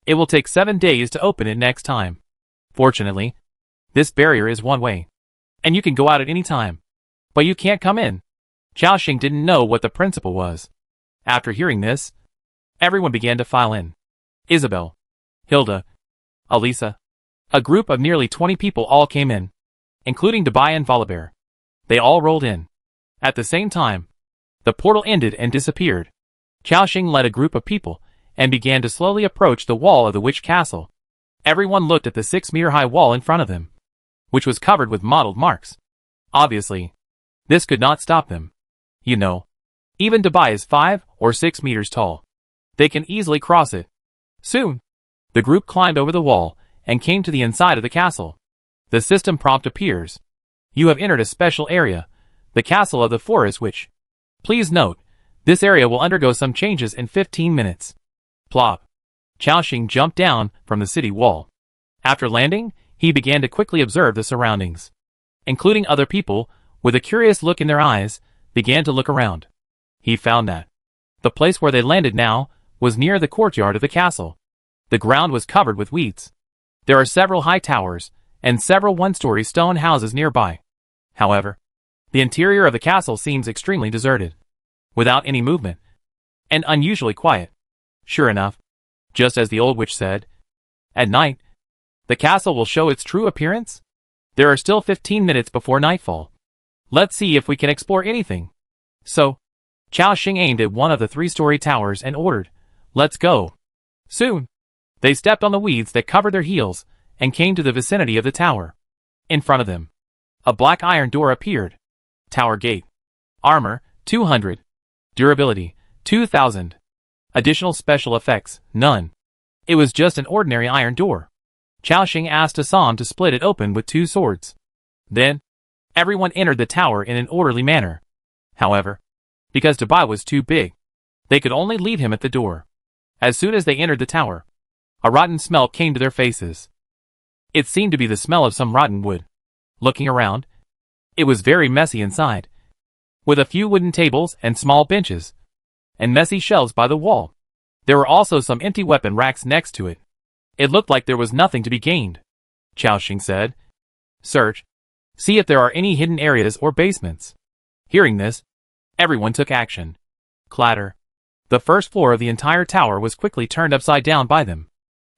it will take 7 days to open it next time. Fortunately, this barrier is one way, and you can go out at any time, but you can't come in." Chao Xing didn't know what the principle was. After hearing this, everyone began to file in. Isabel, Hilda, Alisa. A group of nearly 20 people all came in, including Dubai and Volibear. They all rolled in. At the same time, the portal ended and disappeared. Chao Xing led a group of people and began to slowly approach the wall of the witch castle. Everyone looked at the 6-meter-high wall in front of them, which was covered with mottled marks. Obviously, this could not stop them. You know, even Dubai is 5 or 6 meters tall. They can easily cross it. Soon, the group climbed over the wall and came to the inside of the castle. The system prompt appears. You have entered a special area, the Castle of the Forest Witch. Please note, this area will undergo some changes in 15 minutes. Plop. Chao Xing jumped down from the city wall. After landing, he began to quickly observe the surroundings. Including other people, with a curious look in their eyes, began to look around. He found that the place where they landed now was near the courtyard of the castle. The ground was covered with weeds. There are several high towers and several one-story stone houses nearby. However, the interior of the castle seems extremely deserted, without any movement, and unusually quiet. Sure enough, just as the old witch said, at night, the castle will show its true appearance. There are still 15 minutes before nightfall. Let's see if we can explore anything. So, Chao Xing aimed at one of the 3-story towers and ordered, "Let's go." Soon, they stepped on the weeds that covered their heels and came to the vicinity of the tower. In front of them, a black iron door appeared. Tower gate. Armor, 200. Durability, 2000. Additional special effects, none. It was just an ordinary iron door. Chao Xing asked Assam to split it open with 2 swords. Then, everyone entered the tower in an orderly manner. However, because Dubai was too big, they could only leave him at the door. As soon as they entered the tower, a rotten smell came to their faces. It seemed to be the smell of some rotten wood. Looking around, it was very messy inside, with a few wooden tables and small benches, and messy shelves by the wall. There were also some empty weapon racks next to it. It looked like there was nothing to be gained. Chao Xing said, Search. See if there are any hidden areas or basements. Hearing this, everyone took action. Clatter. The first floor of the entire tower was quickly turned upside down by them.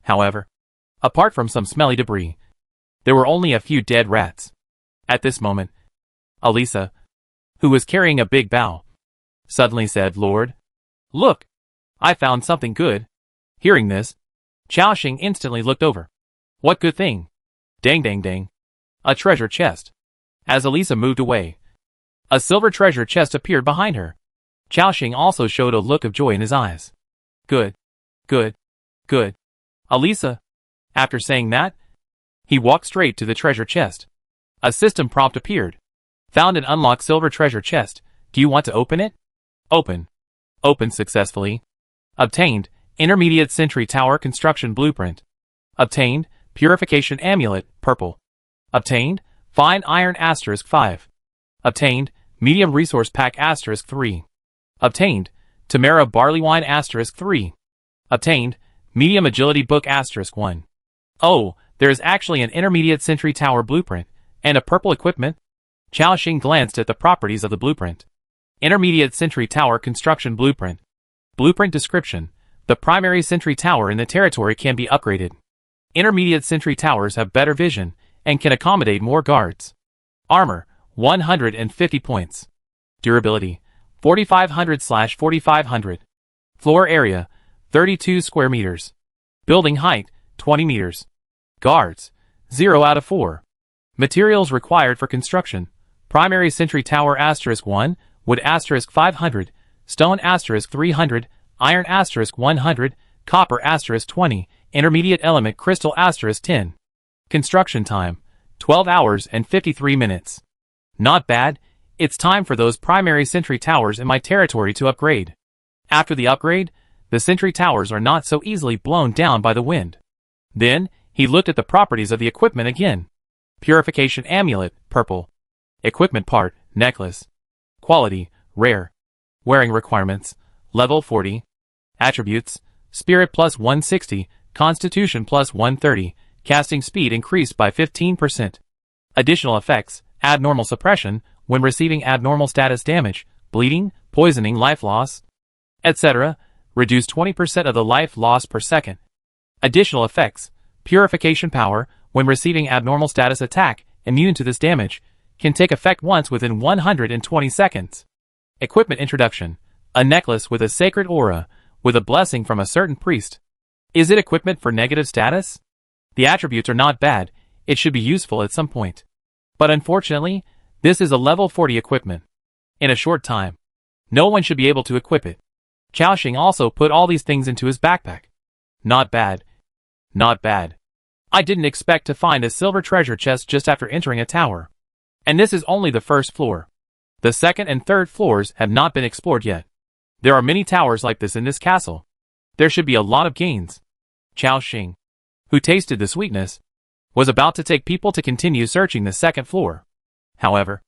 However, apart from some smelly debris, there were only a few dead rats. At this moment, Elisa, who was carrying a big bow, suddenly said, "Lord, look, I found something good." Hearing this, Chao-Shing instantly looked over. What good thing? Dang dang dang. A treasure chest. As Elisa moved away, a silver treasure chest appeared behind her. Chao-Shing also showed a look of joy in his eyes. Good. Good. Good. Elisa. After saying that, he walked straight to the treasure chest. A system prompt appeared. Found and unlocked silver treasure chest. Do you want to open it? Open. Opened successfully. Obtained. Intermediate Sentry Tower Construction Blueprint. Obtained. Purification Amulet, purple. Obtained. Fine Iron *5. Obtained. Medium Resource Pack *3. Obtained. Tamara Barley Wine *3. Obtained. Medium Agility Book *1. Oh, there is actually an Intermediate Sentry Tower Blueprint, and a purple equipment? Chao-Shing glanced at the properties of the blueprint. Intermediate Sentry Tower Construction Blueprint. Blueprint description. The primary sentry tower in the territory can be upgraded. Intermediate sentry towers have better vision, and can accommodate more guards. Armor, 150 points. Durability, 4500/4500. Floor area, 32 square meters. Building height, 20 meters. Guards, 0 out of 4. Materials required for construction. Primary sentry tower *1, wood *500, stone *300, iron *100, copper *20, intermediate element crystal *10. Construction time, 12 hours and 53 minutes. Not bad. It's time for those primary sentry towers in my territory to upgrade. After the upgrade, the sentry towers are not so easily blown down by the wind. Then, he looked at the properties of the equipment again. Purification Amulet, purple. Equipment part, necklace. Quality, rare. Wearing requirements, level 40. Attributes, Spirit plus 160, Constitution plus 130, casting speed increased by 15%. Additional effects, abnormal suppression, when receiving abnormal status damage, bleeding, poisoning, life loss, etc., reduce 20% of the life loss per second. Additional effects, purification power, when receiving abnormal status attack, immune to this damage, can take effect once within 120 seconds. Equipment introduction, a necklace with a sacred aura, with a blessing from a certain priest. Is it equipment for negative status? The attributes are not bad, it should be useful at some point. But unfortunately, this is a level 40 equipment. In a short time, no one should be able to equip it. Chao-Shing also put all these things into his backpack. Not bad. Not bad. I didn't expect to find a silver treasure chest just after entering a tower. And this is only the first floor. The second and third floors have not been explored yet. There are many towers like this in this castle. There should be a lot of gains. Chao-Shing, who tasted the sweetness, was about to take people to continue searching the second floor. However,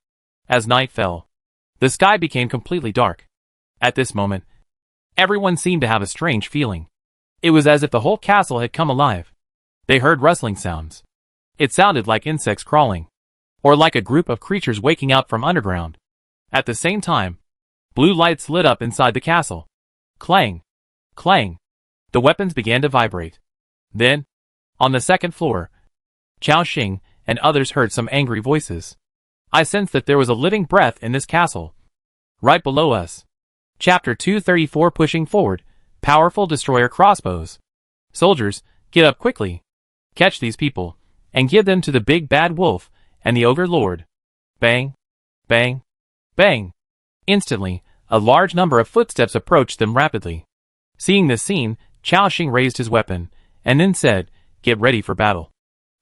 as night fell, the sky became completely dark. At this moment, everyone seemed to have a strange feeling. It was as if the whole castle had come alive. They heard rustling sounds. It sounded like insects crawling, or like a group of creatures waking up from underground. At the same time, blue lights lit up inside the castle. Clang! Clang! The weapons began to vibrate. Then, on the second floor, Chao-Shing and others heard some angry voices. I sensed that there was a living breath in this castle. Right below us. Chapter 234 Pushing Forward, Powerful Destroyer Crossbows. Soldiers, get up quickly. Catch these people, and give them to the big bad wolf and the ogre lord. Bang! Bang! Bang! Instantly, a large number of footsteps approached them rapidly. Seeing this scene, Chao-Shing raised his weapon, and then said, "Get ready for battle."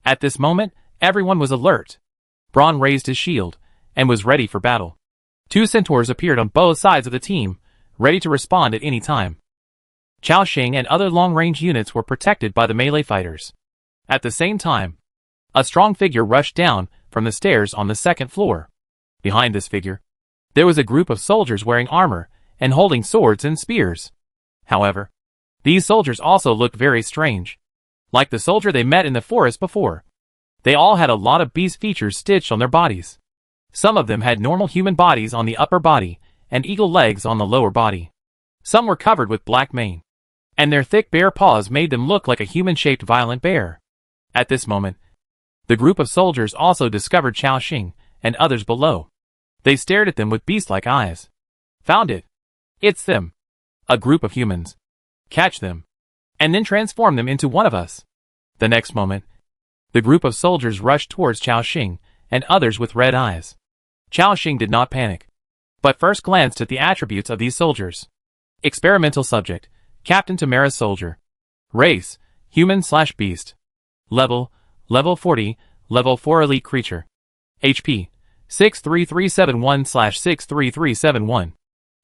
At this moment, everyone was alert. Braun raised his shield, and was ready for battle. 2 centaurs appeared on both sides of the team, ready to respond at any time. Chao-Shing and other long-range units were protected by the melee fighters. At the same time, a strong figure rushed down from the stairs on the second floor. Behind this figure, there was a group of soldiers wearing armor and holding swords and spears. However, these soldiers also looked very strange, like the soldier they met in the forest before. They all had a lot of beast features stitched on their bodies. Some of them had normal human bodies on the upper body, and eagle legs on the lower body. Some were covered with black mane, and their thick bare paws made them look like a human-shaped violent bear. At this moment, the group of soldiers also discovered Chao Xing and others below. They stared at them with beast-like eyes. Found it. It's them. A group of humans. Catch them. And then transform them into one of us. The next moment, the group of soldiers rushed towards Chao Xing and others with red eyes. Chao Xing did not panic, but first glanced at the attributes of these soldiers. Experimental subject, Captain Tamara's soldier. Race, human/beast. Level 40, level 4 elite creature. HP, 63371/63371.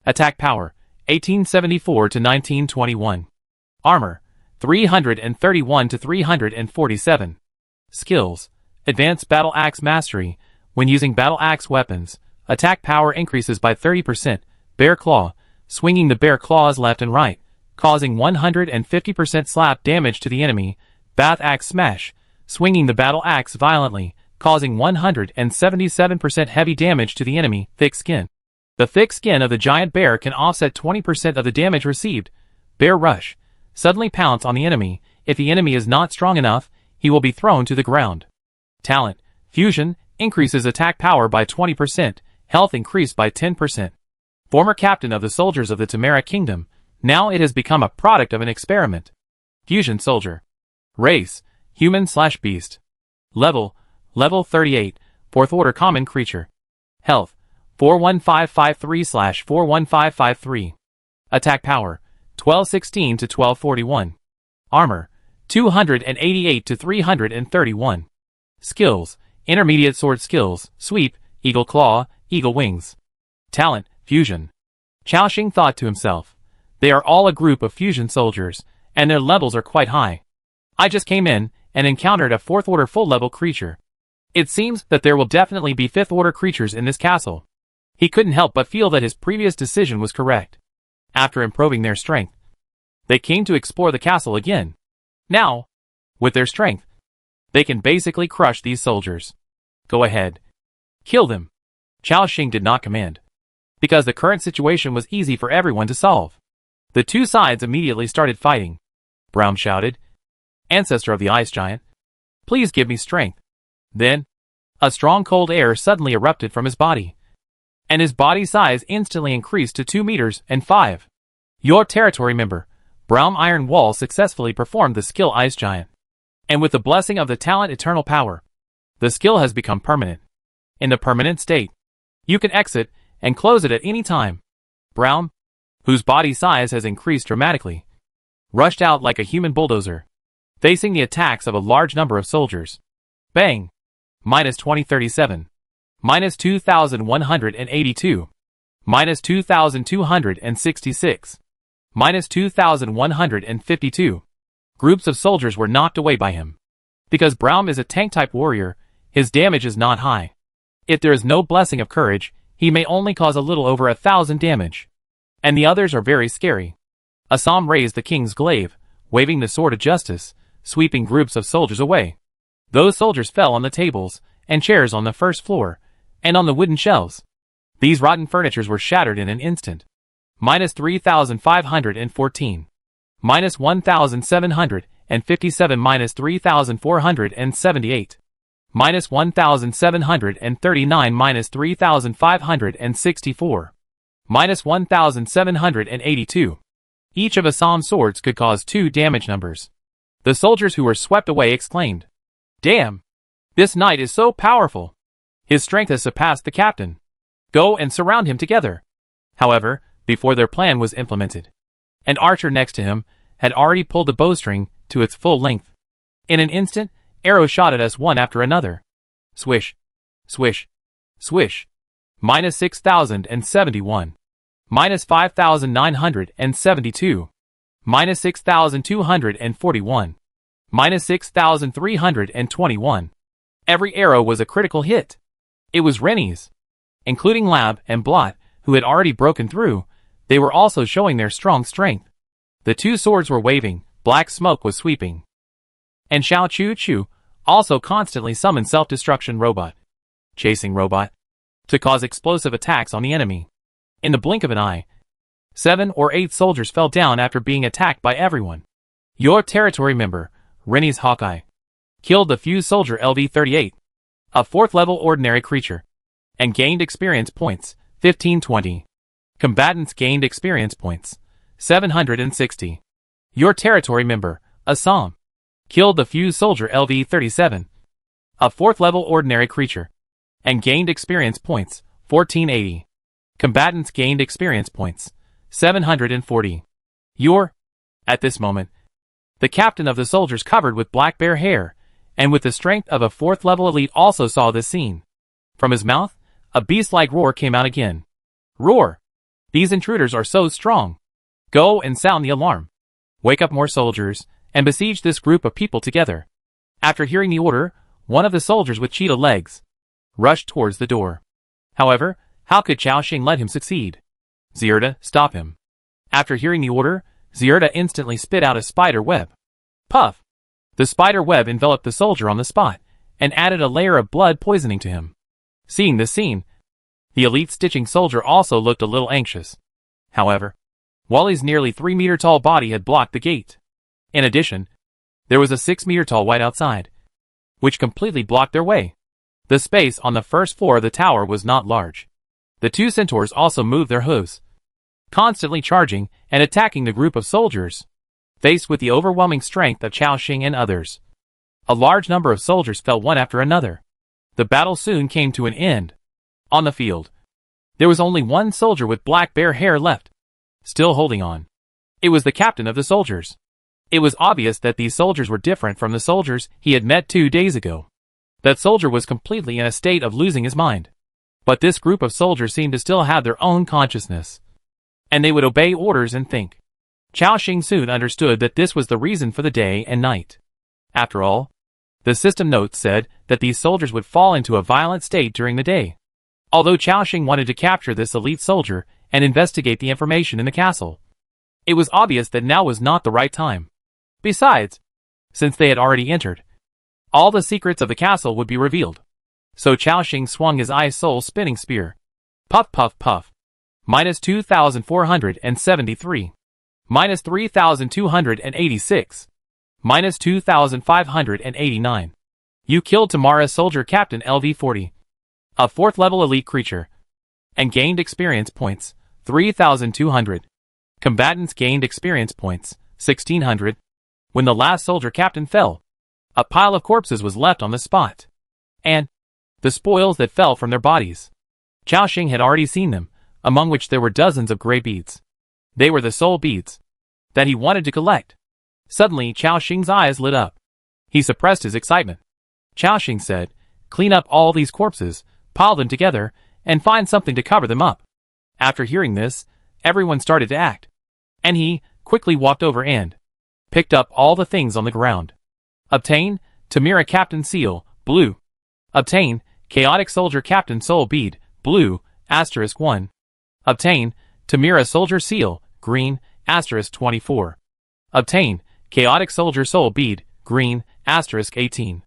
Attack power, 1874 to 1921. Armor, 331 to 347. Skills, Advanced Battle Axe Mastery. When using battle axe weapons, attack power increases by 30%. Bear Claw, swinging the bear claws left and right, causing 150% slap damage to the enemy. Bath Axe Smash, swinging the battle axe violently, causing 177% heavy damage to the enemy. Thick Skin. The thick skin of the giant bear can offset 20% of the damage received. Bear Rush, suddenly pounce on the enemy. If the enemy is not strong enough, he will be thrown to the ground. Talent, Fusion, increases attack power by 20%, health increased by 10%. Former captain of the soldiers of the Tamara Kingdom, now it has become a product of an experiment. Fusion Soldier. Race, human/beast. Level 38, 4th order common creature. Health, 41553/41553. Attack power, 1216 to 1241. Armor, 288 to 331. Skills, intermediate sword skills, sweep, eagle claw, eagle wings. Talent, fusion. Chao Xing thought to himself, they are all a group of fusion soldiers, and their levels are quite high. I just came in and encountered a 4th order full level creature. It seems that there will definitely be 5th order creatures in this castle. He couldn't help but feel that his previous decision was correct. After improving their strength, they came to explore the castle again. Now, with their strength, they can basically crush these soldiers. Go ahead. Kill them. Chao Xing did not command, because the current situation was easy for everyone to solve. The two sides immediately started fighting. Brown shouted, Ancestor of the Ice Giant, please give me strength. Then, a strong cold air suddenly erupted from his body, and his body size instantly increased to 2 meters and 5. Your territory member, Brown Iron Wall, successfully performed the skill Ice Giant. And with the blessing of the talent Eternal Power, the skill has become permanent. In the permanent state, you can exit and close it at any time. Brown, whose body size has increased dramatically, rushed out like a human bulldozer, facing the attacks of a large number of soldiers. Bang! Minus 2037. Minus 2182. Minus 2266. Minus 2152. Groups of soldiers were knocked away by him. Because Brown is a tank-type warrior, his damage is not high. If there is no blessing of courage, he may only cause a little over 1,000 damage. And the others are very scary. Assam raised the king's glaive, waving the sword of justice, sweeping groups of soldiers away. Those soldiers fell on the tables and chairs on the first floor, and on the wooden shelves. These rotten furnitures were shattered in an instant. Minus 3,514. Minus 1,757. Minus 3,478. Minus 1,739. Minus 3,564. Minus 1,782. Each of Assam's swords could cause 2 damage numbers. The soldiers who were swept away exclaimed, Damn! This knight is so powerful! His strength has surpassed the captain. Go and surround him together. However, before their plan was implemented, an archer next to him had already pulled the bowstring to its full length. In an instant, arrows shot at us one after another. Swish, swish, swish. Minus 6,071. Minus 5,972. Minus 6,241. Minus 6,321. Every arrow was a critical hit. It was Rennie's. Including Lab and Blot, who had already broken through, they were also showing their strong strength. The two swords were waving, black smoke was sweeping. And Xiao Chu Chu, Also constantly summon self-destruction robot, chasing robot, to cause explosive attacks on the enemy. In the blink of an eye, 7 or 8 soldiers fell down after being attacked by everyone. Your territory member, Rennie's Hawkeye, killed the fuse soldier LV-38, a 4th level ordinary creature, and gained experience points, 1520. Combatants gained experience points, 760. Your territory member, Assam, killed the fuse soldier LV-37, a 4th level ordinary creature, and gained experience points, 1480. Combatants gained experience points, 740. At this moment, the captain of the soldiers covered with black bear hair, and with the strength of a 4th level elite also saw this scene. From his mouth, a beast-like roar came out again. Roar! These intruders are so strong. Go and sound the alarm. Wake up more soldiers, and besiege this group of people together. After hearing the order, one of the soldiers with cheetah legs rushed towards the door. However, how could Chao Xing let him succeed? Zierda, stop him. After hearing the order, Zierda instantly spit out a spider web. Puff! The spider web enveloped the soldier on the spot, and added a layer of blood poisoning to him. Seeing this scene, the elite stitching soldier also looked a little anxious. However, Wally's nearly 3-meter tall body had blocked the gate. In addition, there was a 6-meter tall white outside, which completely blocked their way. The space on the first floor of the tower was not large. The 2 centaurs also moved their hooves, constantly charging and attacking the group of soldiers. Faced with the overwhelming strength of Chao Xing and others, a large number of soldiers fell one after another. The battle soon came to an end. On the field, there was only one soldier with black bear hair left, still holding on. It was the captain of the soldiers. It was obvious that these soldiers were different from the soldiers he had met 2 days ago. That soldier was completely in a state of losing his mind. But this group of soldiers seemed to still have their own consciousness, and they would obey orders and think. Chao Xing soon understood that this was the reason for the day and night. After all, the system notes said that these soldiers would fall into a violent state during the day. Although Chao Xing wanted to capture this elite soldier and investigate the information in the castle, it was obvious that now was not the right time. Besides, since they had already entered, all the secrets of the castle would be revealed. So Chao Xing swung his ice soul spinning spear. Puff puff puff. Minus 2,473. Minus 3,286. Minus 2,589. You killed Tamara's soldier captain LV-40, a 4th level elite creature, and gained experience points, 3,200. Combatants gained experience points, 1,600. When the last soldier captain fell, a pile of corpses was left on the spot, and the spoils that fell from their bodies. Chao Xing had already seen them, among which there were dozens of gray beads. They were the soul beads that he wanted to collect. Suddenly Chao Xing's eyes lit up. He suppressed his excitement. Chao Xing said, "Clean up all these corpses, pile them together, and find something to cover them up." After hearing this, everyone started to act, and he quickly walked over and picked up all the things on the ground. Obtain Tamira Captain Seal, blue. Obtain Chaotic Soldier Captain Soul Bead, blue, *1. Obtain Tamira Soldier Seal, green, *24. Obtain Chaotic Soldier Soul Bead, green, *18.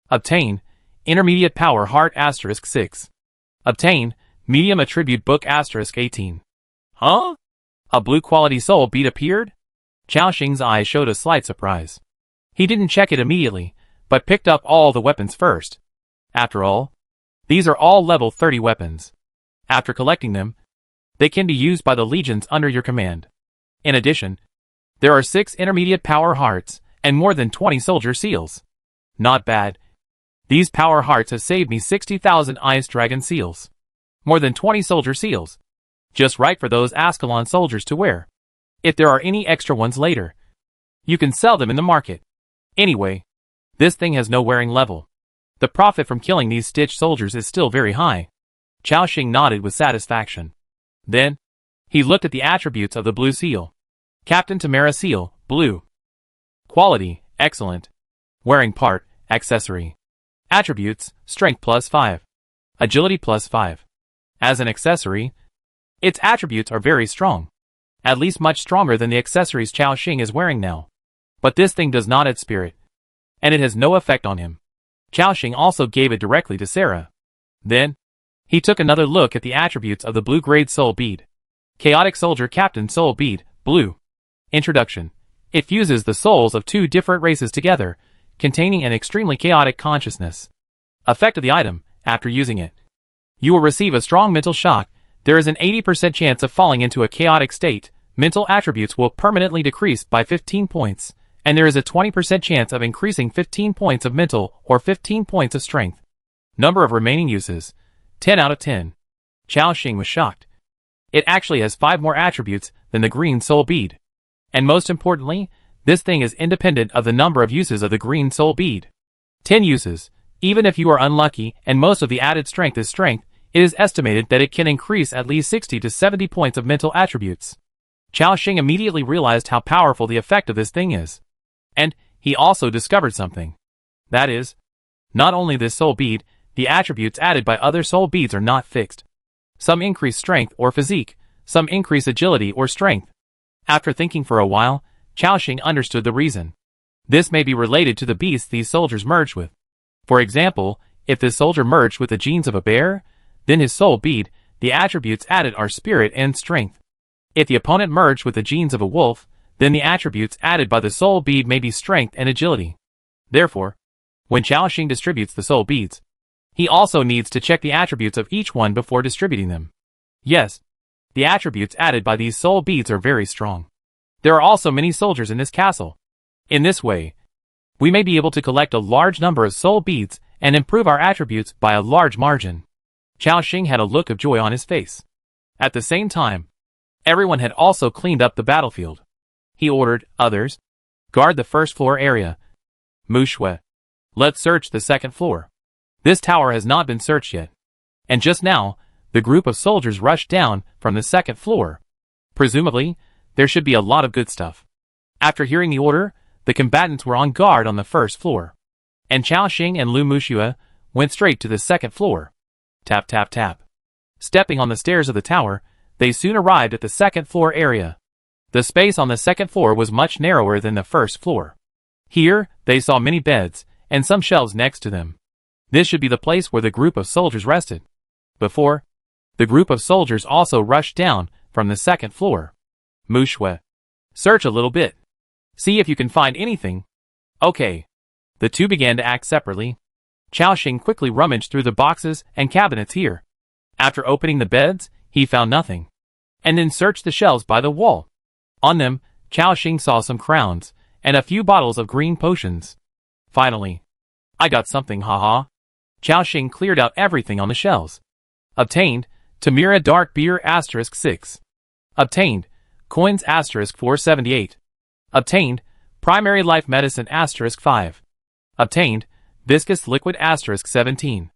Obtain Intermediate Power Heart *6. Obtain Medium Attribute Book *18. Huh? A blue quality soul bead appeared? Chao Xing's eyes showed a slight surprise. He didn't check it immediately, but picked up all the weapons first. After all, these are all level 30 weapons. After collecting them, they can be used by the legions under your command. In addition, there are 6 intermediate power hearts and more than 20 soldier seals. Not bad. These power hearts have saved me 60,000 Ice Dragon seals. More than 20 soldier seals. Just right for those Ascalon soldiers to wear. If there are any extra ones later, you can sell them in the market. Anyway, this thing has no wearing level. The profit from killing these stitched soldiers is still very high. Chao Xing nodded with satisfaction. Then, he looked at the attributes of the blue seal. Captain Tamara Seal, blue. Quality, excellent. Wearing part, accessory. Attributes, strength +5. Agility +5. As an accessory, its attributes are very strong. At least much stronger than the accessories Chao Xing is wearing now. But this thing does not add spirit, and it has no effect on him. Chao also gave it directly to Sarah. Then, he took another look at the attributes of the blue-grade soul bead. Chaotic Soldier Captain Soul Bead, Blue. Introduction. It fuses the souls of two different races together, containing an extremely chaotic consciousness. Effect of the item, after using it. You will receive a strong mental shock. There is an 80% chance of falling into a chaotic state. Mental attributes will permanently decrease by 15 points, and there is a 20% chance of increasing 15 points of mental or 15 points of strength. Number of remaining uses, 10 out of 10. Chao was shocked. It actually has 5 more attributes than the green soul bead. And most importantly, this thing is independent of the number of uses of the green soul bead. 10 uses. Even if you are unlucky and most of the added strength is strength, it is estimated that it can increase at least 60 to 70 points of mental attributes. Chao immediately realized how powerful the effect of this thing is. And he also discovered something. That is, not only this soul bead, the attributes added by other soul beads are not fixed. Some increase strength or physique, some increase agility or strength. After thinking for a while, Chao understood the reason. This may be related to the beasts these soldiers merged with. For example, if this soldier merged with the genes of a bear, then his soul bead, the attributes added are spirit and strength. If the opponent merged with the genes of a wolf, then the attributes added by the soul bead may be strength and agility. Therefore, when Chao distributes the soul beads, he also needs to check the attributes of each one before distributing them. Yes, the attributes added by these soul beads are very strong. There are also many soldiers in this castle. In this way, we may be able to collect a large number of soul beads and improve our attributes by a large margin. Chao had a look of joy on his face. At the same time, everyone had also cleaned up the battlefield. He ordered others, guard the first floor area. Mu Shui, let's search the second floor. This tower has not been searched yet. And just now, the group of soldiers rushed down from the second floor. Presumably, there should be a lot of good stuff. After hearing the order, the combatants were on guard on the first floor. And Chao and Lu Muxue went straight to the second floor. Tap tap tap. Stepping on the stairs of the tower, they soon arrived at the second floor area. The space on the second floor was much narrower than the first floor. Here, they saw many beds, and some shelves next to them. This should be the place where the group of soldiers rested. Before, the group of soldiers also rushed down from the second floor. Mu Shui, search a little bit. See if you can find anything. Okay. The two began to act separately. Chao quickly rummaged through the boxes and cabinets here. After opening the beds, he found nothing. And then searched the shelves by the wall. On them, Chao saw some crowns, and a few bottles of green potions. Finally, I got something, haha. Chao cleared out everything on the shelves. Obtained, Tamira Dark Beer *6. Obtained, Coins *478. Obtained, Primary Life Medicine *5. Obtained, Viscous Liquid *17.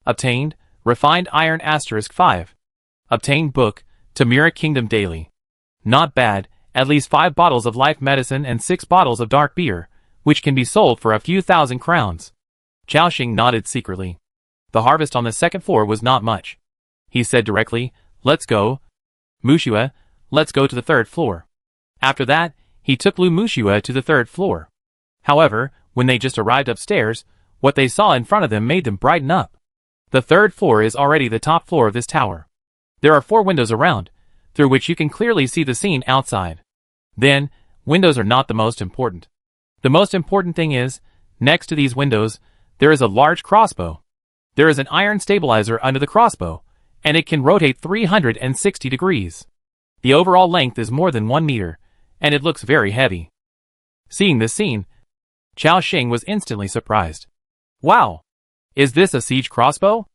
Obtained, Refined Iron *5. Obtained Book, Tamira Kingdom Daily. Not bad, at least 5 bottles of life medicine and 6 bottles of dark beer, which can be sold for a few thousand crowns. Chao nodded secretly. The harvest on the second floor was not much. He said directly, let's go. Muxue, let's go to the third floor. After that, he took Lu Muxue to the third floor. However, when they just arrived upstairs, what they saw in front of them made them brighten up. The third floor is already the top floor of this tower. There are 4 windows around, through which you can clearly see the scene outside. Then, windows are not the most important. The most important thing is, next to these windows, there is a large crossbow. There is an iron stabilizer under the crossbow, and it can rotate 360 degrees. The overall length is more than 1 meter, and it looks very heavy. Seeing this scene, Chao was instantly surprised. Wow! Is this a siege crossbow?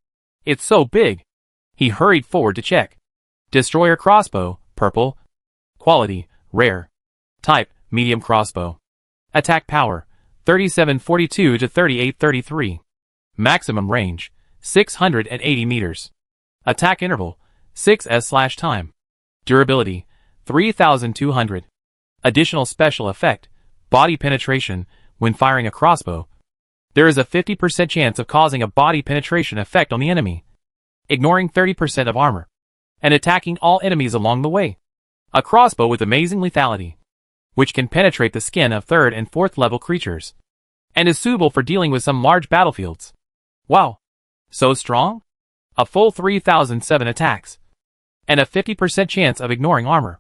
It's so big! He hurried forward to check. Destroyer crossbow, purple. Quality, rare. Type, medium crossbow. Attack power, 3742 to 3833. Maximum range, 680 meters. Attack interval, 6s/time. Durability, 3200. Additional special effect, body penetration. When firing a crossbow, there is a 50% chance of causing a body penetration effect on the enemy, ignoring 30% of armor, and attacking all enemies along the way. A crossbow with amazing lethality, which can penetrate the skin of 3rd and 4th level creatures, and is suitable for dealing with some large battlefields. Wow! So strong? A full 3007 attacks, and a 50% chance of ignoring armor.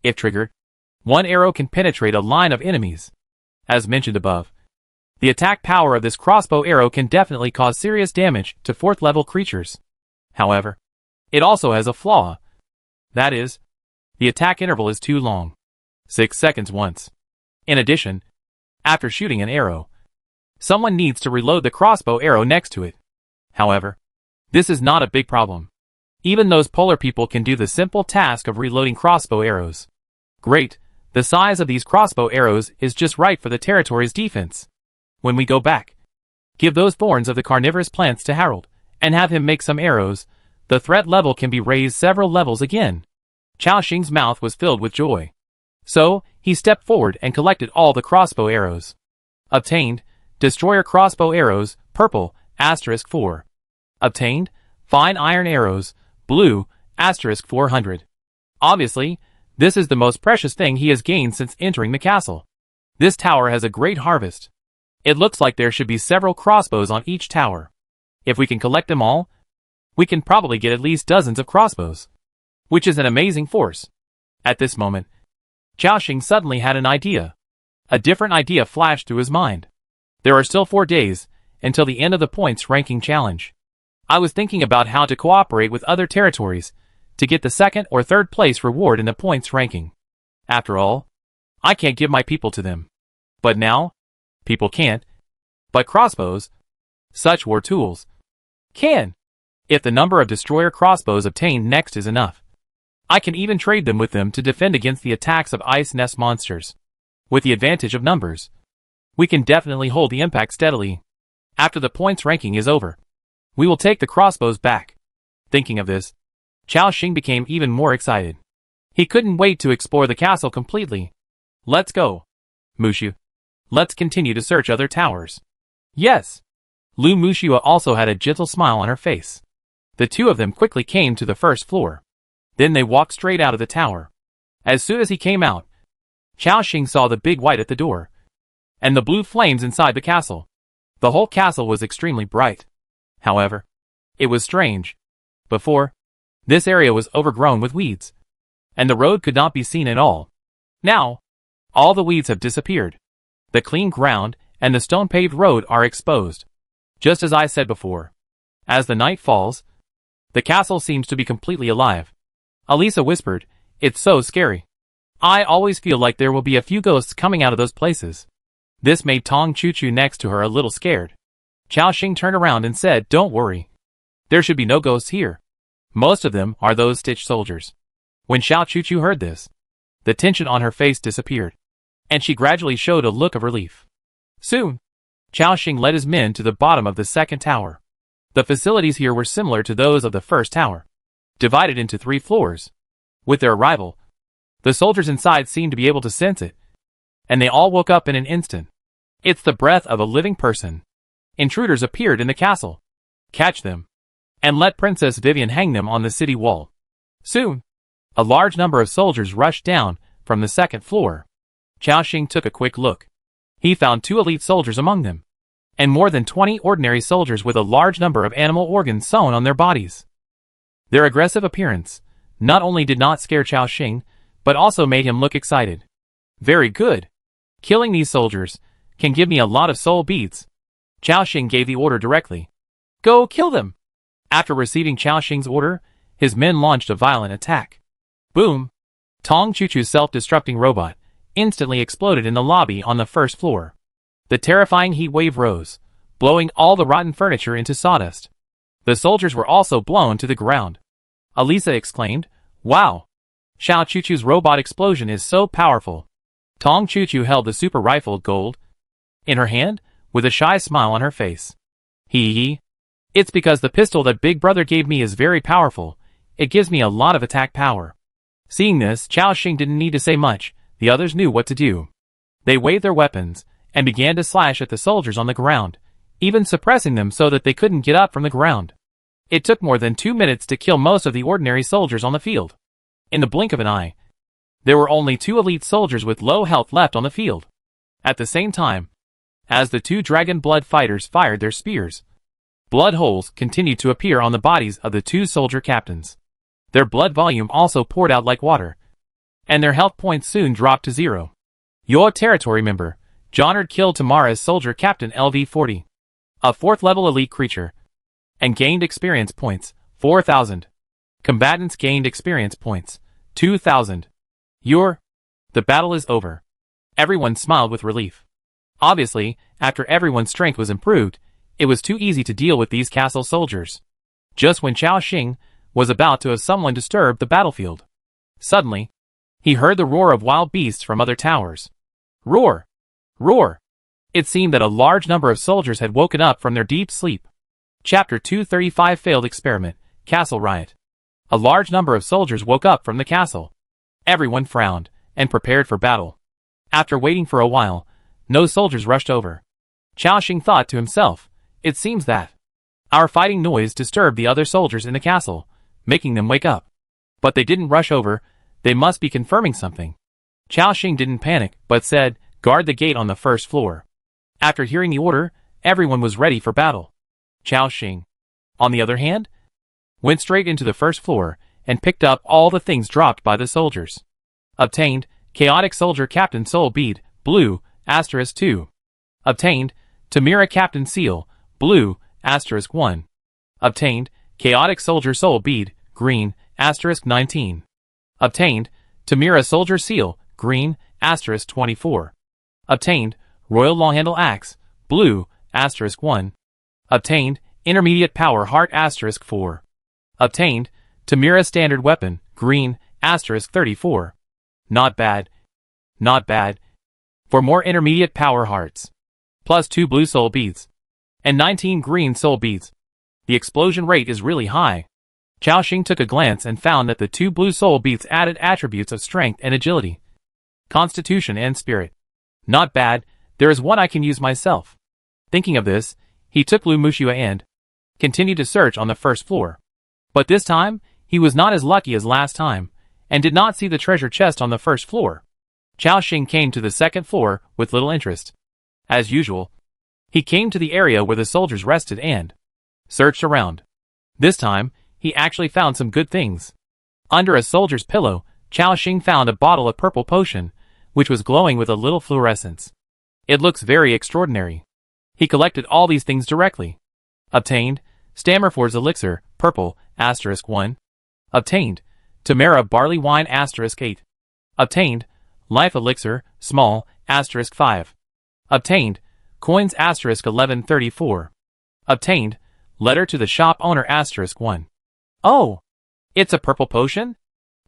If triggered, one arrow can penetrate a line of enemies. As mentioned above, the attack power of this crossbow arrow can definitely cause serious damage to 4th level creatures. However, it also has a flaw. That is, the attack interval is too long. 6 seconds once. In addition, after shooting an arrow, someone needs to reload the crossbow arrow next to it. However, this is not a big problem. Even those polar people can do the simple task of reloading crossbow arrows. Great, the size of these crossbow arrows is just right for the territory's defense. When we go back, give those thorns of the carnivorous plants to Harold, and have him make some arrows. The threat level can be raised several levels again. Chao Xing's mouth was filled with joy. So, he stepped forward and collected all the crossbow arrows. Obtained, Destroyer crossbow arrows, purple, *4. Obtained, Fine iron arrows, blue, *400. Obviously, this is the most precious thing he has gained since entering the castle. This tower has a great harvest. It looks like there should be several crossbows on each tower. If we can collect them all, we can probably get at least dozens of crossbows, which is an amazing force. At this moment, Chao Xing suddenly had an idea. A different idea flashed through his mind. There are still 4 days until the end of the points ranking challenge. I was thinking about how to cooperate with other territories to get the 2nd or 3rd place reward in the points ranking. After all, I can't give my people to them. But now, people can't. But crossbows, such war tools, can. If the number of destroyer crossbows obtained next is enough, I can even trade them with them to defend against the attacks of ice nest monsters. With the advantage of numbers, we can definitely hold the impact steadily. After the points ranking is over, we will take the crossbows back. Thinking of this, Chao Xing became even more excited. He couldn't wait to explore the castle completely. Let's go, Mushu. Let's continue to search other towers. Yes. Lu Mushua also had a gentle smile on her face. The two of them quickly came to the 1st floor. Then they walked straight out of the tower. As soon as he came out, Chao Xing saw the big white at the door, and the blue flames inside the castle. The whole castle was extremely bright. However, it was strange. Before, this area was overgrown with weeds, and the road could not be seen at all. Now, all the weeds have disappeared. The clean ground and the stone-paved road are exposed. Just as I said before, as the night falls, the castle seems to be completely alive. Alisa whispered, "It's so scary. I always feel like there will be a few ghosts coming out of those places." This made Tong Chu next to her a little scared. Chao Xing turned around and said, "Don't worry. There should be no ghosts here. Most of them are those Stitch soldiers." When Xiao Chu heard this, the tension on her face disappeared, and she gradually showed a look of relief. Soon, Chao Xing led his men to the bottom of the 2nd tower. The facilities here were similar to those of the 1st tower, divided into 3 floors. With their arrival, the soldiers inside seemed to be able to sense it, and they all woke up in an instant. It's the breath of a living person. Intruders appeared in the castle. Catch them, and let Princess Vivian hang them on the city wall. Soon, a large number of soldiers rushed down from the 2nd floor. Chao Xing took a quick look. He found 2 elite soldiers among them, and more than 20 ordinary soldiers with a large number of animal organs sewn on their bodies. Their aggressive appearance not only did not scare Chao Xing, but also made him look excited. Very good. Killing these soldiers can give me a lot of soul beads. Chao Xing gave the order directly. Go kill them. After receiving Chao Xing's order, his men launched a violent attack. Boom! Tong Chuchu's self-destructing robot instantly exploded in the lobby on the 1st floor. The terrifying heat wave rose, blowing all the rotten furniture into sawdust. The soldiers were also blown to the ground. Alisa exclaimed, "Wow! Xiao Chuchu's robot explosion is so powerful." Tong Chuchu held the super rifle gold in her hand, with a shy smile on her face. Hee. It's because the pistol that Big Brother gave me is very powerful. It gives me a lot of attack power. Seeing this, Chao Xing didn't need to say much. The others knew what to do. They waved their weapons and began to slash at the soldiers on the ground, even suppressing them so that they couldn't get up from the ground. It took more than 2 minutes to kill most of the ordinary soldiers on the field. In the blink of an eye, there were only 2 elite soldiers with low health left on the field. At the same time, As the two dragon blood fighters fired their spears, blood holes continued to appear on the bodies of the two soldier captains. Their blood volume also poured out like water, and their health points soon dropped to 0. Your territory member, Jonard killed Tamara's soldier captain LV-40, a 4th level elite creature, and gained experience points, 4,000. Combatants gained experience points, 2,000. The battle is over. Everyone smiled with relief. Obviously, after everyone's strength was improved, it was too easy to deal with these castle soldiers. Just when Chao Xing was about to have someone disturb the battlefield, suddenly, he heard the roar of wild beasts from other towers. Roar! Roar! It seemed that a large number of soldiers had woken up from their deep sleep. Chapter 235 Failed Experiment, Castle Riot. A large number of soldiers woke up from the castle. Everyone frowned, and prepared for battle. After waiting for a while, no soldiers rushed over. Chao Xing thought to himself, it seems that our fighting noise disturbed the other soldiers in the castle, making them wake up. But they didn't rush over, they must be confirming something. Chao Xing didn't panic, but said, guard the gate on the first floor. After hearing the order, everyone was ready for battle. Chao Xing, on the other hand, went straight into the first floor, and picked up all the things dropped by the soldiers. Obtained, Chaotic Soldier Captain Soul Bead, Blue, *2. Obtained, Tamira Captain Seal, Blue, *1. Obtained, Chaotic Soldier Soul Bead, Green, *19. Obtained, Tamira Soldier Seal, Green, *24. Obtained, Royal Longhandle Axe, Blue, *1. Obtained, Intermediate Power Heart *4. Obtained, Tamira Standard Weapon, Green, *34. Not bad. Not bad. For more intermediate power hearts. Plus 2 blue soul beads. And 19 green soul beads. The explosion rate is really high. Chao Xing took a glance and found that the 2 blue soul beads added attributes of strength and agility, constitution and spirit. Not bad, there is one I can use myself. Thinking of this, he took Lu Mushua and continued to search on the first floor. But this time, he was not as lucky as last time, and did not see the treasure chest on the first floor. Chao Xing came to the second floor with little interest. As usual, he came to the area where the soldiers rested and searched around. This time, he actually found some good things. Under a soldier's pillow, Chao Xing found a bottle of purple potion, which was glowing with a little fluorescence. It looks very extraordinary. He collected all these things directly. Obtained, Stammerford's Elixir, Purple, *1. Obtained, Tamara Barley Wine *8. Obtained, Life Elixir, Small, *5. Obtained, Coins *1134. Obtained, Letter to the Shop Owner *1. Oh! It's a purple potion?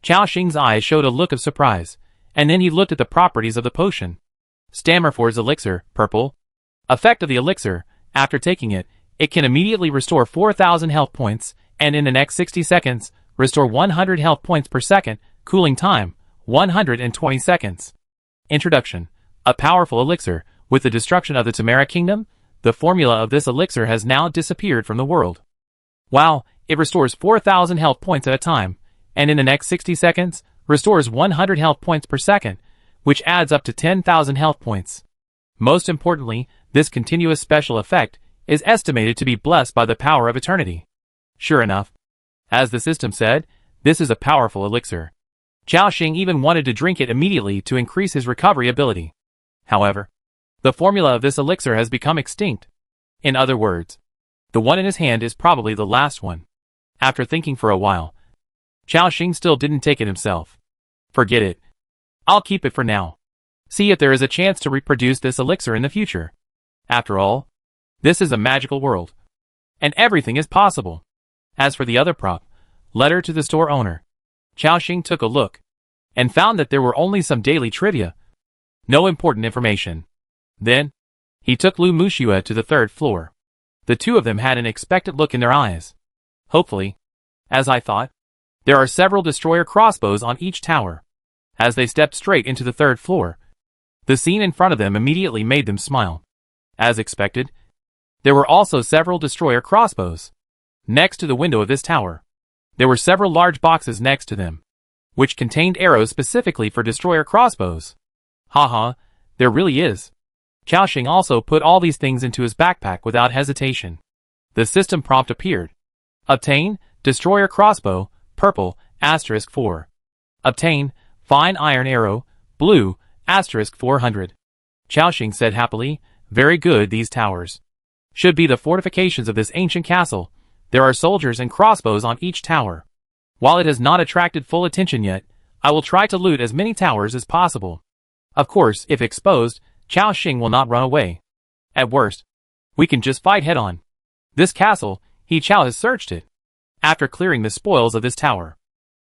Chao Xing's eyes showed a look of surprise, and then he looked at the properties of the potion. Stammerford's Elixir, Purple. Effect of the elixir, after taking it, it can immediately restore 4,000 health points, and in the next 60 seconds, restore 100 health points per second, cooling time, 120 seconds. Introduction. A powerful elixir. With the destruction of the Tamara Kingdom, the formula of this elixir has now disappeared from the world. Wow, it restores 4,000 health points at a time, and in the next 60 seconds, restores 100 health points per second, which adds up to 10,000 health points. Most importantly, this continuous special effect is estimated to be blessed by the power of eternity. Sure enough, as the system said, this is a powerful elixir. Chao Xing even wanted to drink it immediately to increase his recovery ability. However, the formula of this elixir has become extinct. In other words, the one in his hand is probably the last one. After thinking for a while, Chao Xing still didn't take it himself. Forget it. I'll keep it for now. See if there is a chance to reproduce this elixir in the future. After all, this is a magical world, and everything is possible. As for the other prop, Letter to the Store Owner, Chao Xing took a look, and found that there were only some daily trivia. No important information. Then, he took Lu Mushua to the third floor. The two of them had an expectant look in their eyes. Hopefully, as I thought, there are several destroyer crossbows on each tower. As they stepped straight into the third floor, the scene in front of them immediately made them smile. As expected, there were also several destroyer crossbows. Next to the window of this tower, there were several large boxes next to them, which contained arrows specifically for destroyer crossbows. Haha, there really is. Chao Xing also put all these things into his backpack without hesitation. The system prompt appeared. Obtain, Destroyer Crossbow, purple, *4. Obtain, Fine Iron Arrow, blue, *400. Chao Xing said happily, very good, these towers should be the fortifications of this ancient castle. There are soldiers and crossbows on each tower. While it has not attracted full attention yet, I will try to loot as many towers as possible. Of course, if exposed, Chao Xing will not run away. At worst, we can just fight head-on. This castle, Chao has searched it. After clearing the spoils of this tower,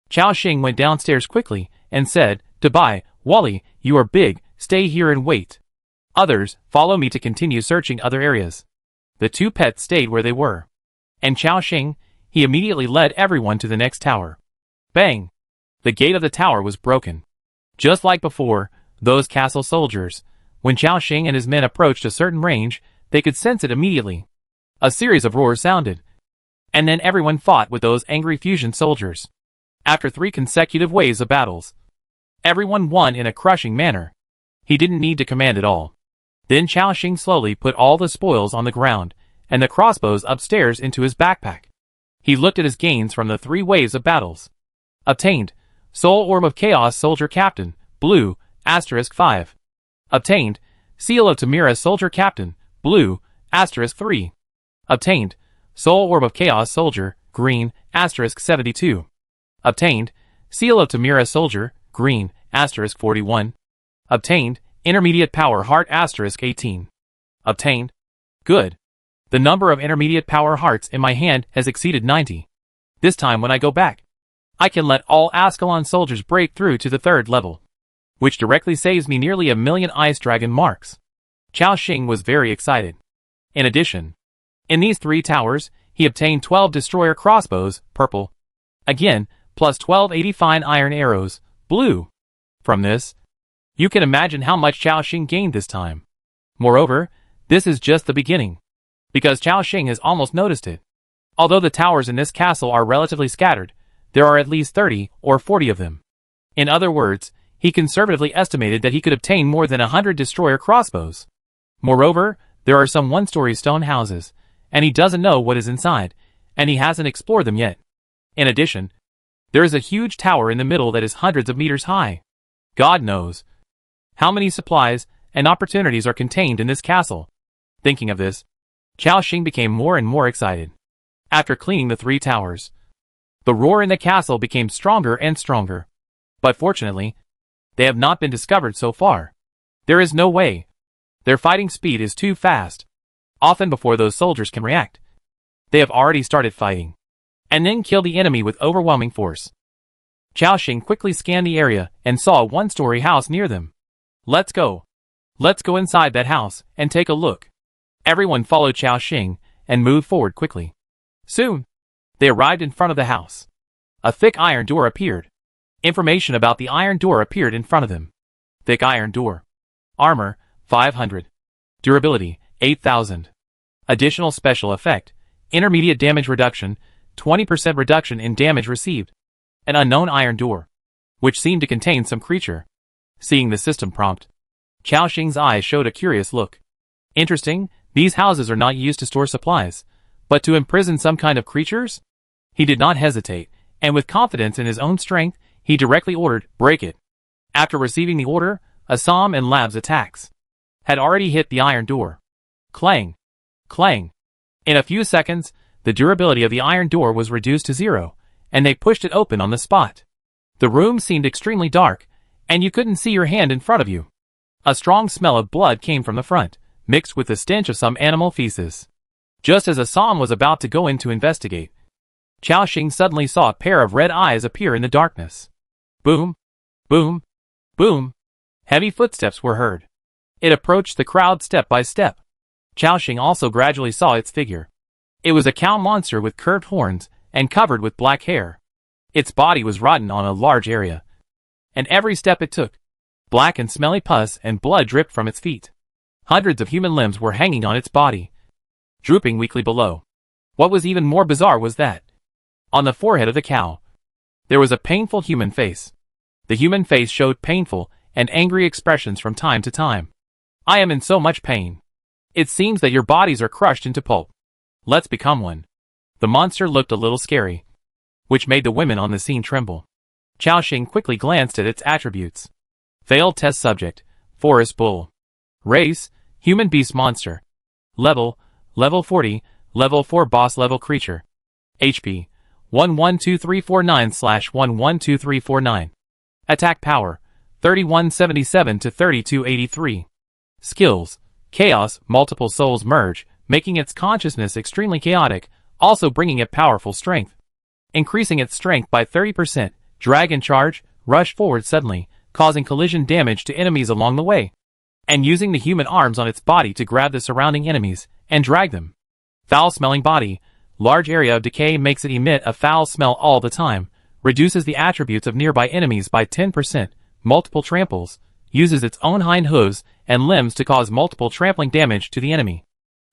Chao Xing went downstairs quickly and said, "Goodbye, Wally, you are big, stay here and wait. Others, follow me to continue searching other areas." The two pets stayed where they were. And Chao Xing, he immediately led everyone to the next tower. Bang! The gate of the tower was broken. Just like before, those castle soldiers, when Chao Xing and his men approached a certain range, they could sense it immediately. A series of roars sounded. And then everyone fought with those angry fusion soldiers. After 3 consecutive waves of battles, everyone won in a crushing manner. He didn't need to command at all. Then Chao Xing slowly put all the spoils on the ground, and the crossbows upstairs into his backpack. He looked at his gains from the 3 waves of battles. Obtained, Soul Orb of Chaos Soldier Captain, blue, *5. Obtained, Seal of Tamira Soldier Captain, blue, *3. Obtained, Soul Orb of Chaos Soldier, green, *72. Obtained, Seal of Tamira Soldier, green, *41. Obtained, Intermediate Power Heart *18. Obtained. Good. The number of intermediate power hearts in my hand has exceeded 90. This time when I go back, I can let all Ascalon soldiers break through to the 3rd level, which directly saves me nearly 1,000,000 Ice Dragon marks. Chao Xing was very excited. In addition, in these 3 towers, he obtained 12 Destroyer Crossbows, purple. Again, plus 12 80 Fine Iron Arrows, blue. From this, you can imagine how much Chao Xing gained this time. Moreover, this is just the beginning, because Chao Xing has almost noticed it. Although the towers in this castle are relatively scattered, there are at least 30 or 40 of them. In other words, he conservatively estimated that he could obtain more than 100 Destroyer Crossbows. Moreover, there are some 1-story stone houses, and he doesn't know what is inside, and he hasn't explored them yet. In addition, there is a huge tower in the middle that is hundreds of meters high. God knows how many supplies and opportunities are contained in this castle. Thinking of this, Chao Xing became more and more excited. After cleaning the 3 towers, the roar in the castle became stronger and stronger. But fortunately, they have not been discovered so far. There is no way. Their fighting speed is too fast. Often before those soldiers can react, they have already started fighting, and then kill the enemy with overwhelming force. Chao Xing quickly scanned the area and saw a 1-story house near them. Let's go. Let's go inside that house and take a look. Everyone followed Chao Xing and moved forward quickly. Soon, they arrived in front of the house. A thick iron door appeared. Information about the iron door appeared in front of them. Thick iron door. Armor, 500. Durability, 8,000. Additional special effect, intermediate damage reduction, 20% reduction in damage received. An unknown iron door, which seemed to contain some creature. Seeing the system prompt, Chao Xing's eyes showed a curious look. Interesting, these houses are not used to store supplies, but to imprison some kind of creatures? He did not hesitate, and with confidence in his own strength, he directly ordered, break it. After receiving the order, Assam and Lab's attacks had already hit the iron door. Clang! Clang! In a few seconds, the durability of the iron door was reduced to 0, and they pushed it open on the spot. The room seemed extremely dark, and you couldn't see your hand in front of you. A strong smell of blood came from the front, mixed with the stench of some animal feces. Just as Assam was about to go in to investigate, Chao Xing suddenly saw a pair of red eyes appear in the darkness. Boom! Boom! Boom! Heavy footsteps were heard. It approached the crowd step by step. Chao Xing also gradually saw its figure. It was a cow monster with curved horns and covered with black hair. Its body was rotten on a large area, and every step it took, black and smelly pus and blood dripped from its feet. Hundreds of human limbs were hanging on its body, drooping weakly below. What was even more bizarre was that, on the forehead of the cow, there was a painful human face. The human face showed painful and angry expressions from time to time. I am in so much pain. It seems that your bodies are crushed into pulp. Let's become one. The monster looked a little scary, which made the women on the scene tremble. Xiaoxing quickly glanced at its attributes. Failed test subject, forest bull. Race, human beast monster. Level 40, level 4 boss level creature. HP, 112349/112349. Attack power, 3177 to 3283. Skills, chaos, multiple souls merge, making its consciousness extremely chaotic, also bringing it powerful strength. Increasing its strength by 30%, dragon charge, rush forward suddenly, causing collision damage to enemies along the way. And using the human arms on its body to grab the surrounding enemies and drag them. Foul-smelling body, large area of decay makes it emit a foul smell all the time, reduces the attributes of nearby enemies by 10%, multiple tramples, uses its own hind hooves and limbs to cause multiple trampling damage to the enemy.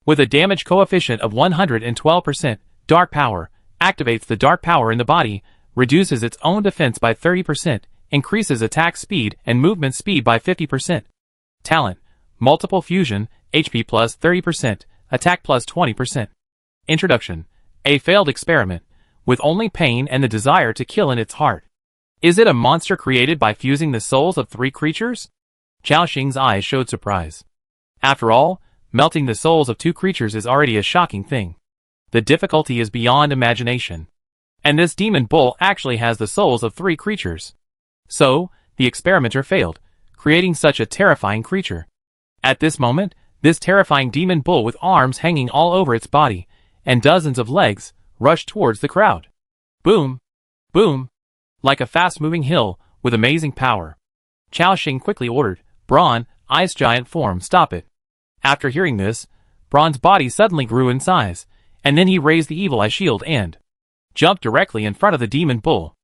With a damage coefficient of 112%, dark power, activates the dark power in the body, reduces its own defense by 30%, increases attack speed and movement speed by 50%. Talent, multiple fusion, HP plus 30%, attack plus 20%. Introduction, a failed experiment, with only pain and the desire to kill in its heart. Is it a monster created by fusing the souls of 3 creatures? Xiaoxing's eyes showed surprise. After all, melting the souls of 2 creatures is already a shocking thing. The difficulty is beyond imagination. And this demon bull actually has the souls of 3 creatures. So, the experimenter failed, creating such a terrifying creature. At this moment, this terrifying demon bull with arms hanging all over its body, and dozens of legs, rushed towards the crowd. Boom! Boom! Like a fast-moving hill, with amazing power. Xiaoxing quickly ordered, Braun, ice giant form, stop it. After hearing this, Braun's body suddenly grew in size, and then he raised the evil eye shield and jumped directly in front of the demon bull.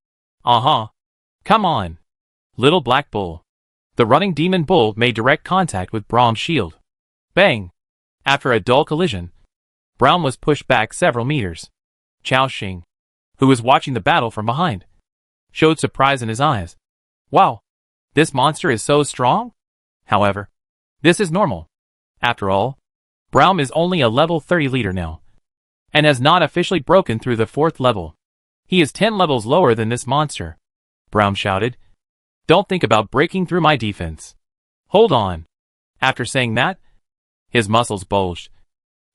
Come on, little black bull. The running demon bull made direct contact with Braum's shield. Bang! After a dull collision, Braum was pushed back several meters. Xiaoxing, who was watching the battle from behind, showed surprise in his eyes. Wow! This monster is so strong? However, this is normal. After all, Braum is only a level 30 leader now, and has not officially broken through the 4th level. He is 10 levels lower than this monster. Braum shouted. Don't think about breaking through my defense. Hold on. After saying that, his muscles bulged,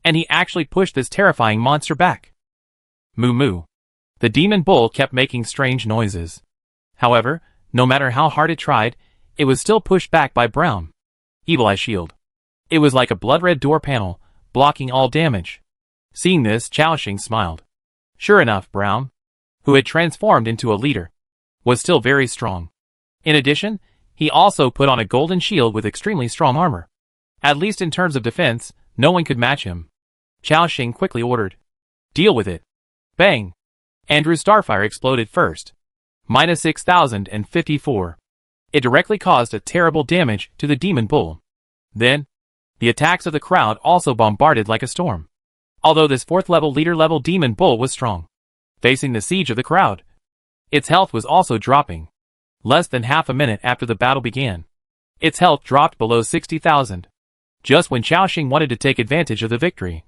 and he actually pushed this terrifying monster back. Moo moo. The demon bull kept making strange noises. However, no matter how hard it tried, it was still pushed back by Braum. Evil Eye Shield. It was like a blood-red door panel, blocking all damage. Seeing this, Xiaoxing smiled. Sure enough, Braum, who had transformed into a leader, was still very strong. In addition, he also put on a golden shield with extremely strong armor. At least in terms of defense, no one could match him. Xiaoxing quickly ordered. Deal with it. Bang! Andrew's starfire exploded first. Minus 6,054. It directly caused a terrible damage to the demon bull. Then, the attacks of the crowd also bombarded like a storm. Although this 4th level leader level demon bull was strong, facing the siege of the crowd, its health was also dropping. Less than half a minute after the battle began, its health dropped below 60,000. Just when Xiaoxing wanted to take advantage of the victory,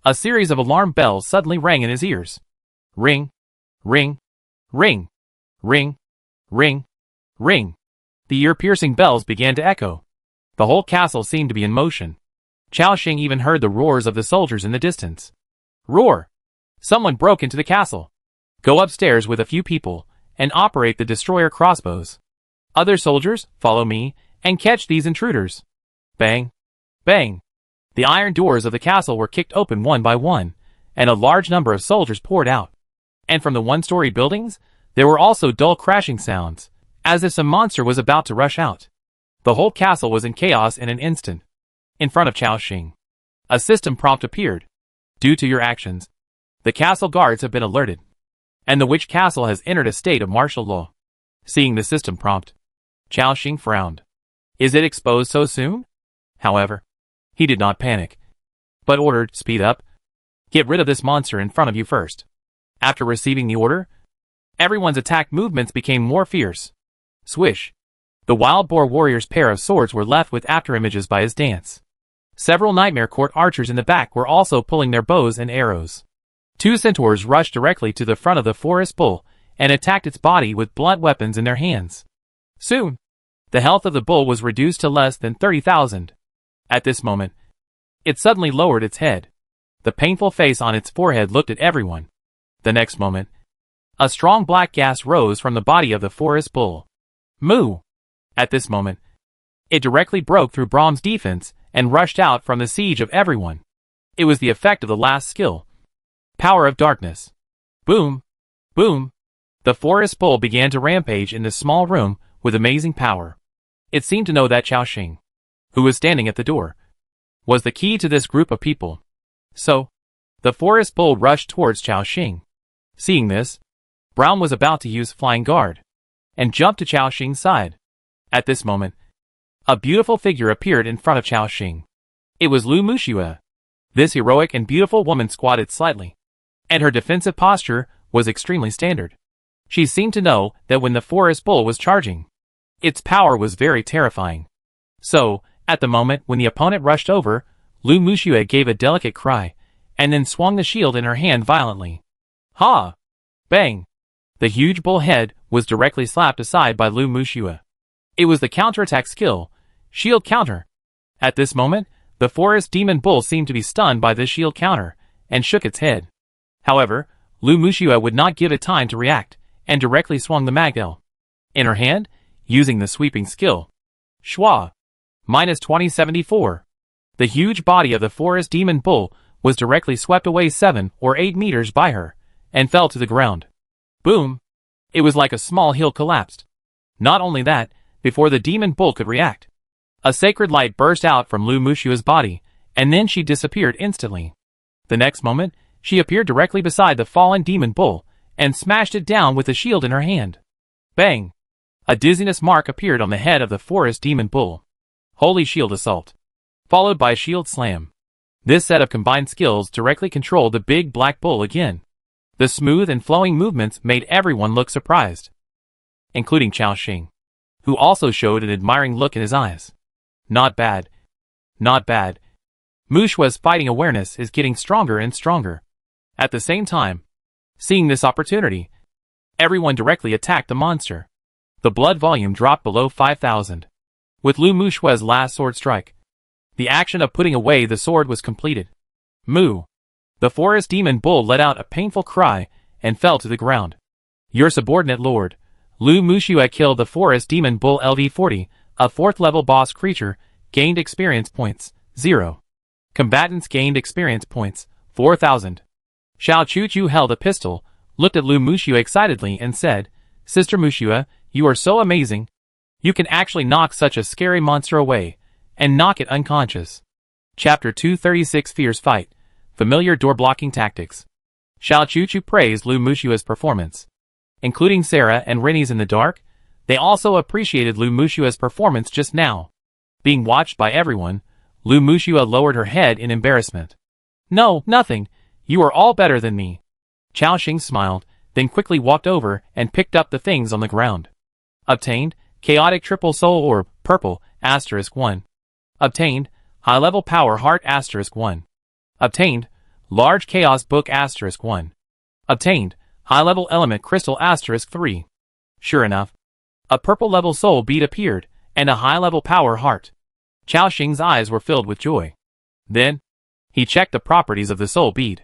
a series of alarm bells suddenly rang in his ears. Ring, ring, ring, ring, ring, ring. The ear-piercing bells began to echo. The whole castle seemed to be in motion. Xiaoxing even heard the roars of the soldiers in the distance. Roar! Someone broke into the castle. Go upstairs with a few people, and operate the destroyer crossbows. Other soldiers, follow me, and catch these intruders. Bang! Bang! The iron doors of the castle were kicked open one by one, and a large number of soldiers poured out. And from the one-story buildings, there were also dull crashing sounds, as if some monster was about to rush out. The whole castle was in chaos in an instant. In front of Xiaoxing, a system prompt appeared. Due to your actions, the castle guards have been alerted, and the witch castle has entered a state of martial law. Seeing the system prompt, Xiaoxing frowned. Is it exposed so soon? However, he did not panic, but ordered, speed up. Get rid of this monster in front of you first. After receiving the order, everyone's attack movements became more fierce. Swish. The Wild Boar Warrior's pair of swords were left with afterimages by his dance. Several Nightmare Court archers in the back were also pulling their bows and arrows. 2 centaurs rushed directly to the front of the forest bull and attacked its body with blunt weapons in their hands. Soon, the health of the bull was reduced to less than 30,000. At this moment, it suddenly lowered its head. The painful face on its forehead looked at everyone. The next moment, a strong black gas rose from the body of the forest bull. Moo! At this moment, it directly broke through Brahm's defense and rushed out from the siege of everyone. It was the effect of the last skill. Power of Darkness. Boom! Boom! The forest bull began to rampage in the small room with amazing power. It seemed to know that Chao Xing, who was standing at the door, was the key to this group of people. So, the forest bull rushed towards Chao Xing. Seeing this, Brown was about to use Flying Guard and jumped to Chao Xing's side. At this moment, a beautiful figure appeared in front of Chao Xing. It was Lu Muxue. This heroic and beautiful woman squatted slightly, and her defensive posture was extremely standard. She seemed to know that when the forest bull was charging, its power was very terrifying. So, at the moment when the opponent rushed over, Lu Muxue gave a delicate cry, and then swung the shield in her hand violently. Ha! Bang! The huge bull head was directly slapped aside by Lu Muxue. It was the counterattack skill, Shield Counter. At this moment, the forest demon bull seemed to be stunned by this shield counter, and shook its head. However, Lu Muxue would not give it time to react, and directly swung the Magdel in her hand, using the sweeping skill. Schwa! Minus 2074. The huge body of the forest demon bull was directly swept away 7 or 8 meters by her, and fell to the ground. Boom! It was like a small hill collapsed. Not only that, before the demon bull could react, a sacred light burst out from Lu Muxue's body, and then she disappeared instantly. The next moment, she appeared directly beside the fallen demon bull, and smashed it down with the shield in her hand. Bang! A dizziness mark appeared on the head of the forest demon bull. Holy Shield Assault. Followed by Shield Slam. This set of combined skills directly controlled the big black bull again. The smooth and flowing movements made everyone look surprised, including Chao Xing, who also showed an admiring look in his eyes. Not bad. Not bad. Muxue's fighting awareness is getting stronger and stronger. At the same time, seeing this opportunity, everyone directly attacked the monster. The blood volume dropped below 5,000. With Lu Muxue's last sword strike, the action of putting away the sword was completed. Moo! The forest demon bull let out a painful cry and fell to the ground. Your subordinate lord, Lu Muxue, killed the forest demon bull LV40, a 4th level boss creature, gained experience points, 0. Combatants gained experience points, 4,000. Xiao Chuchu held a pistol, looked at Lu Muxue excitedly and said, Sister Muxue, you are so amazing. You can actually knock such a scary monster away, and knock it unconscious. Chapter 236 Fierce Fight. Familiar door-blocking tactics. Xiao Chuchu praised Lu Muxue's performance. Including Sarah and Rennie's in the dark, they also appreciated Lu Muxue's performance just now. Being watched by everyone, Lu Muxue lowered her head in embarrassment. No, nothing. You are all better than me. Chao Xing smiled, then quickly walked over and picked up the things on the ground. Obtained, Chaotic Triple Soul Orb, Purple, *1. Obtained, High Level Power Heart *1. Obtained, Large Chaos Book *1. Obtained, High Level Element Crystal *3. Sure enough, a purple level soul bead appeared, and a high level power heart. Chao Xing's eyes were filled with joy. Then, he checked the properties of the soul bead.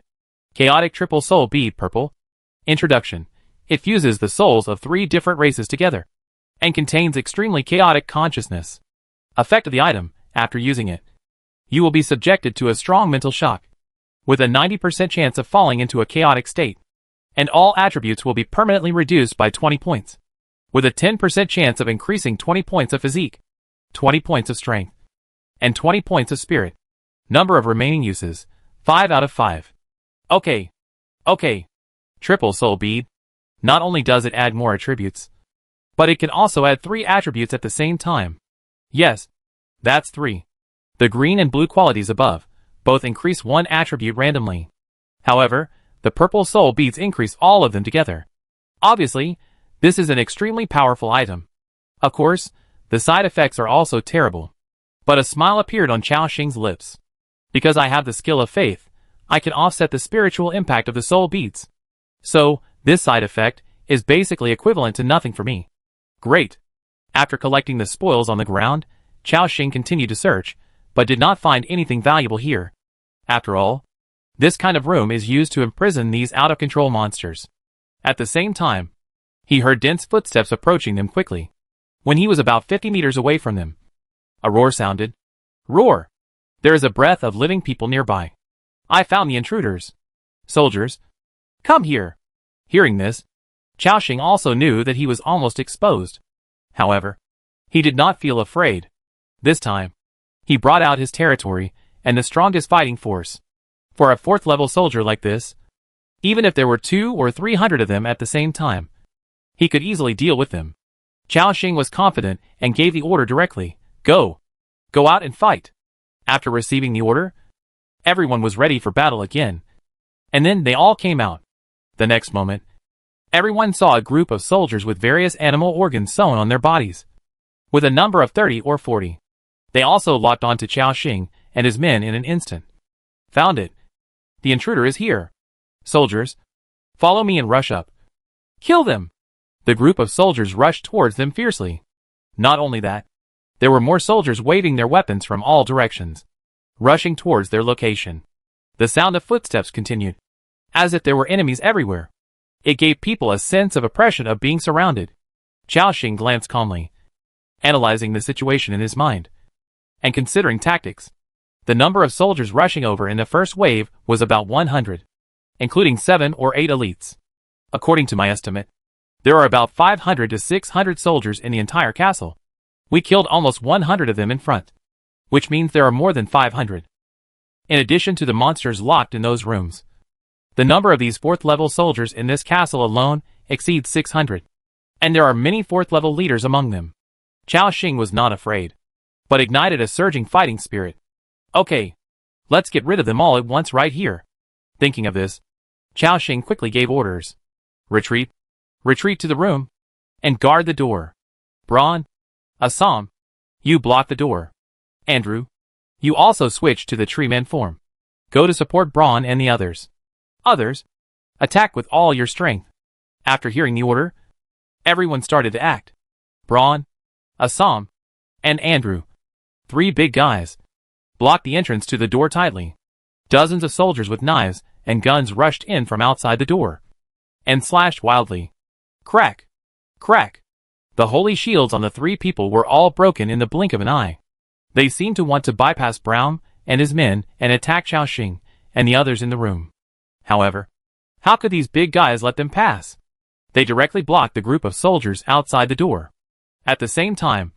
Chaotic Triple Soul Bead Purple. Introduction. It fuses the souls of 3 different races together, and contains extremely chaotic consciousness. Effect of the item, after using it, you will be subjected to a strong mental shock, with a 90% chance of falling into a chaotic state, and all attributes will be permanently reduced by 20 points, with a 10% chance of increasing 20 points of physique, 20 points of strength, and 20 points of spirit. Number of remaining uses, 5 out of 5. Okay. Triple Soul Bead. Not only does it add more attributes, but it can also add 3 attributes at the same time. Yes, that's 3. The green and blue qualities above both increase 1 attribute randomly. However, the purple soul beads increase all of them together. Obviously, this is an extremely powerful item. Of course, The side effects are also terrible. But a smile appeared on Chao Xing's lips. Because I have the skill of faith, I can offset the spiritual impact of the soul beats. So, this side effect is basically equivalent to nothing for me. Great. After collecting the spoils on the ground, Chao Xing continued to search, but did not find anything valuable here. After all, this kind of room is used to imprison these out-of-control monsters. At the same time, he heard dense footsteps approaching them quickly. When he was about 50 meters away from them, a roar sounded. Roar! There is a breath of living people nearby. I found the intruders. Soldiers, come here. Hearing this, Chao Xing also knew that he was almost exposed. However, he did not feel afraid. This time, he brought out his territory and the strongest fighting force. For a 4th level soldier like this, even if there were 200 or 300 of them at the same time, he could easily deal with them. Chao Xing was confident and gave the order directly. Go! Go out and fight! After receiving the order, everyone was ready for battle again. And then they all came out. The next moment, everyone saw a group of soldiers with various animal organs sewn on their bodies. With a number of 30 or 40. They also locked onto Chao Xing and his men in an instant. Found it. The intruder is here. Soldiers, follow me and rush up. Kill them! The group of soldiers rushed towards them fiercely. Not only that, there were more soldiers waving their weapons from all directions, rushing towards their location. The sound of footsteps continued, as if there were enemies everywhere. It gave people a sense of oppression of being surrounded. Chao Xing glanced calmly, analyzing the situation in his mind, and considering tactics. The number of soldiers rushing over in the first wave was about 100, including 7 or 8 elites. According to my estimate, there are about 500 to 600 soldiers in the entire castle. We killed almost 100 of them in front, which means there are more than 500. In addition to the monsters locked in those rooms, the number of these 4th level soldiers in this castle alone exceeds 600, and there are many 4th level leaders among them. Chao Xing was not afraid, but ignited a surging fighting spirit. Okay, let's get rid of them all at once right here. Thinking of this, Chao Xing quickly gave orders. Retreat. Retreat to the room. And guard the door. Braun. Assam. You block the door. Andrew. You also switch to the tree-man form. Go to support Braun and the others. Others. Attack with all your strength. After hearing the order, everyone started to act. Braun. Assam. And Andrew. 3 big guys. Blocked the entrance to the door tightly. Dozens of soldiers with knives and guns rushed in from outside the door and slashed wildly. Crack! Crack! The holy shields on the 3 people were all broken in the blink of an eye. They seemed to want to bypass Braun and his men and attack Chao Xing and the others in the room. However, how could these big guys let them pass? They directly blocked the group of soldiers outside the door. At the same time,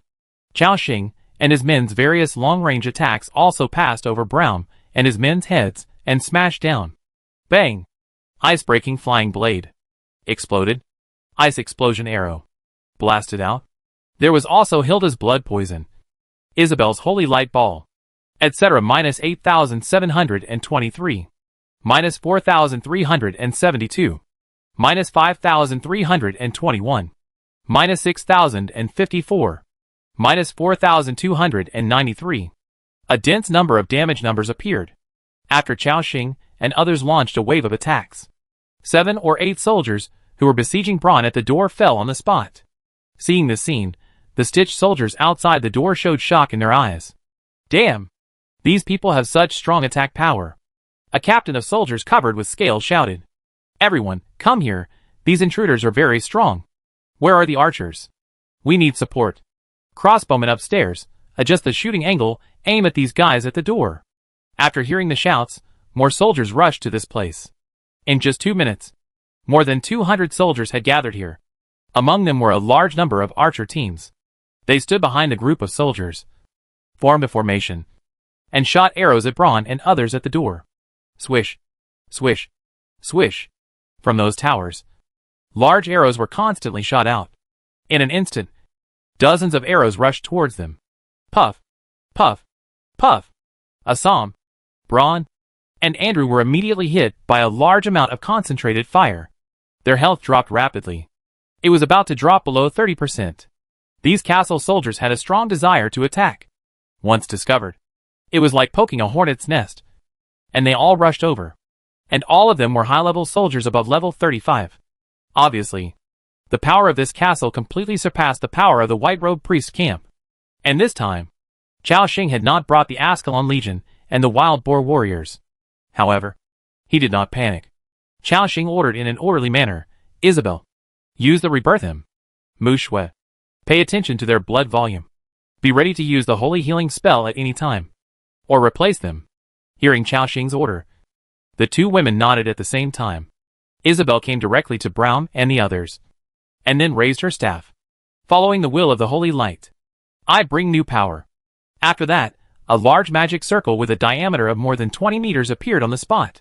Chao Xing and his men's various long-range attacks also passed over Braun and his men's heads and smashed down. Bang! Ice-breaking flying blade. Exploded. Ice explosion arrow. Blasted out. There was also Hilda's blood poison. Isabel's holy light ball. Etc. minus 8,723. Minus 4,372. Minus 5,321. Minus 6,054. Minus 4,293. A dense number of damage numbers appeared. After Chao Xing and others launched a wave of attacks. 7 or 8 soldiers who were besieging Braun at the door fell on the spot. Seeing this scene, the stitched soldiers outside the door showed shock in their eyes. Damn! These people have such strong attack power. A captain of soldiers covered with scales shouted. Everyone, come here, these intruders are very strong. Where are the archers? We need support. Crossbowmen upstairs, adjust the shooting angle, aim at these guys at the door. After hearing the shouts, more soldiers rushed to this place. In just 2 minutes, more than 200 soldiers had gathered here. Among them were a large number of archer teams. They stood behind the group of soldiers, formed a formation, and shot arrows at Braun and others at the door. Swish, swish, swish. From those towers, large arrows were constantly shot out. In an instant, dozens of arrows rushed towards them. Puff, puff, puff. Assam, Braun, and Andrew were immediately hit by a large amount of concentrated fire. Their health dropped rapidly. It was about to drop below 30%. These castle soldiers had a strong desire to attack. Once discovered, it was like poking a hornet's nest. And they all rushed over. And all of them were high-level soldiers above level 35. Obviously, the power of this castle completely surpassed the power of the white-robed priest camp. And this time, Chao Xing had not brought the Ascalon Legion and the wild boar warriors. However, he did not panic. Chao Xing ordered in an orderly manner, Isabel, use the rebirth hymn. Mu Shui, pay attention to their blood volume. Be ready to use the holy healing spell at any time. Or replace them. Hearing Chao Xing's order, the two women nodded at the same time. Isabel came directly to Brown and the others, and then raised her staff. Following the will of the holy light, I bring new power. After that, a large magic circle with a diameter of more than 20 meters appeared on the spot.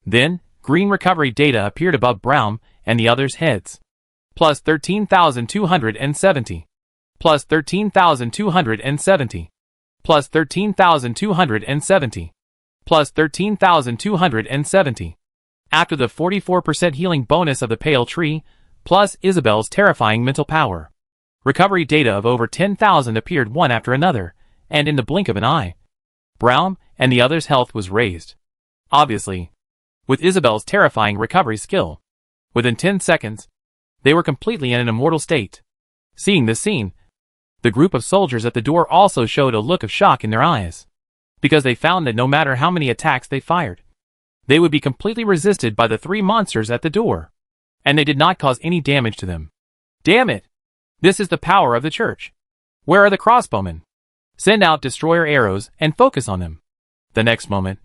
Then, green recovery data appeared above Brown and the others' heads. Plus 13,270. Plus 13,270. Plus 13,270. Plus 13,270. After the 44% healing bonus of the pale tree, plus Isabel's terrifying mental power. Recovery data of over 10,000 appeared one after another, and in the blink of an eye, Brown and the others' health was raised. Obviously, with Isabel's terrifying recovery skill, within 10 seconds, they were completely in an immortal state. Seeing this scene, the group of soldiers at the door also showed a look of shock in their eyes, because they found that no matter how many attacks they fired, they would be completely resisted by the three monsters at the door, and they did not cause any damage to them. Damn it! This is the power of the church. Where are the crossbowmen? Send out destroyer arrows and focus on them. The next moment,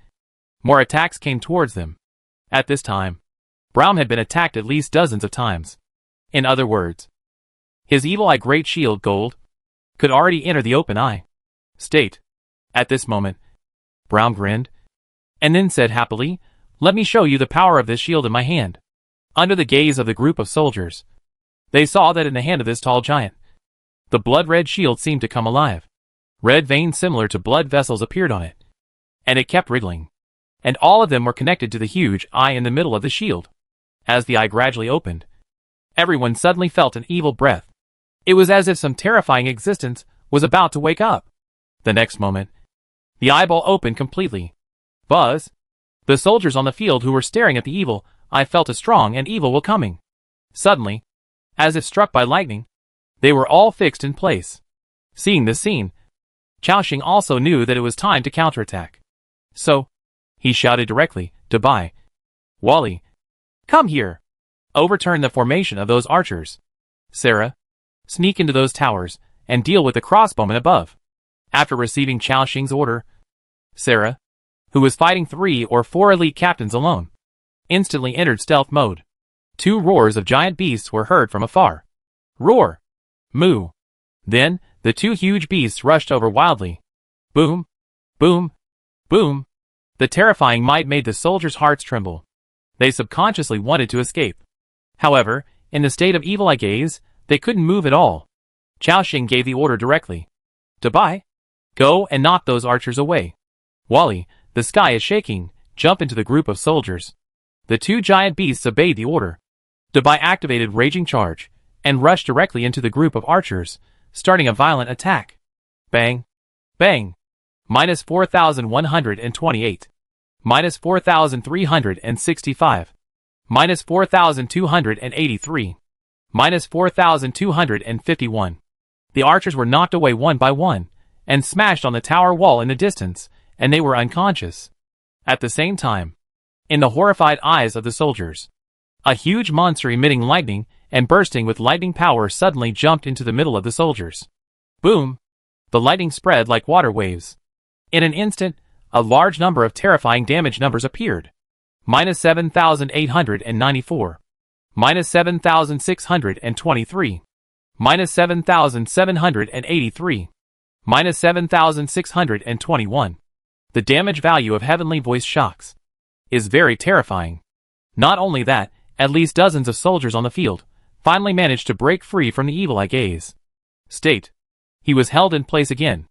more attacks came towards them. At this time, Brown had been attacked at least dozens of times. In other words, his evil eye great shield gold could already enter the open eye state. At this moment, Brown grinned, and then said happily, "Let me show you the power of this shield in my hand." Under the gaze of the group of soldiers, they saw that in the hand of this tall giant, the blood-red shield seemed to come alive. Red veins similar to blood vessels appeared on it, and it kept wriggling. And all of them were connected to the huge eye in the middle of the shield. As the eye gradually opened, everyone suddenly felt an evil breath. It was as if some terrifying existence was about to wake up. The next moment, the eyeball opened completely. Buzz! The soldiers on the field who were staring at the evil eye felt a strong and evil will coming. Suddenly, as if struck by lightning, they were all fixed in place. Seeing this scene, Chao Xing also knew that it was time to counterattack. So, he shouted directly to Bai. Wally, come here. Overturn the formation of those archers. Sarah, sneak into those towers and deal with the crossbowmen above. After receiving Chao Xing's order, Sarah, who was fighting 3 or 4 elite captains alone, instantly entered stealth mode. 2 roars of giant beasts were heard from afar. Roar! Moo! Then, the 2 huge beasts rushed over wildly. Boom! Boom! Boom! The terrifying might made the soldiers' hearts tremble. They subconsciously wanted to escape. However, in the state of evil eye gaze, they couldn't move at all. Chao Xing gave the order directly. Bai, go and knock those archers away. Wally, the sky is shaking, jump into the group of soldiers. The 2 giant beasts obeyed the order. Bai activated Raging Charge, and rushed directly into the group of archers, starting a violent attack. Bang! Bang! Minus 4,128. Minus 4,365. Minus 4,283. Minus 4,251. The archers were knocked away one by one, and smashed on the tower wall in the distance, and they were unconscious. At the same time, in the horrified eyes of the soldiers, a huge monster emitting lightning and bursting with lightning power suddenly jumped into the middle of the soldiers. Boom! The lightning spread like water waves. In an instant, a large number of terrifying damage numbers appeared. Minus 7,894. Minus 7,623. Minus 7,783. Minus 7,621. The damage value of heavenly voice shocks is very terrifying. Not only that, at least dozens of soldiers on the field finally managed to break free from the evil eye gaze state. He was held in place again,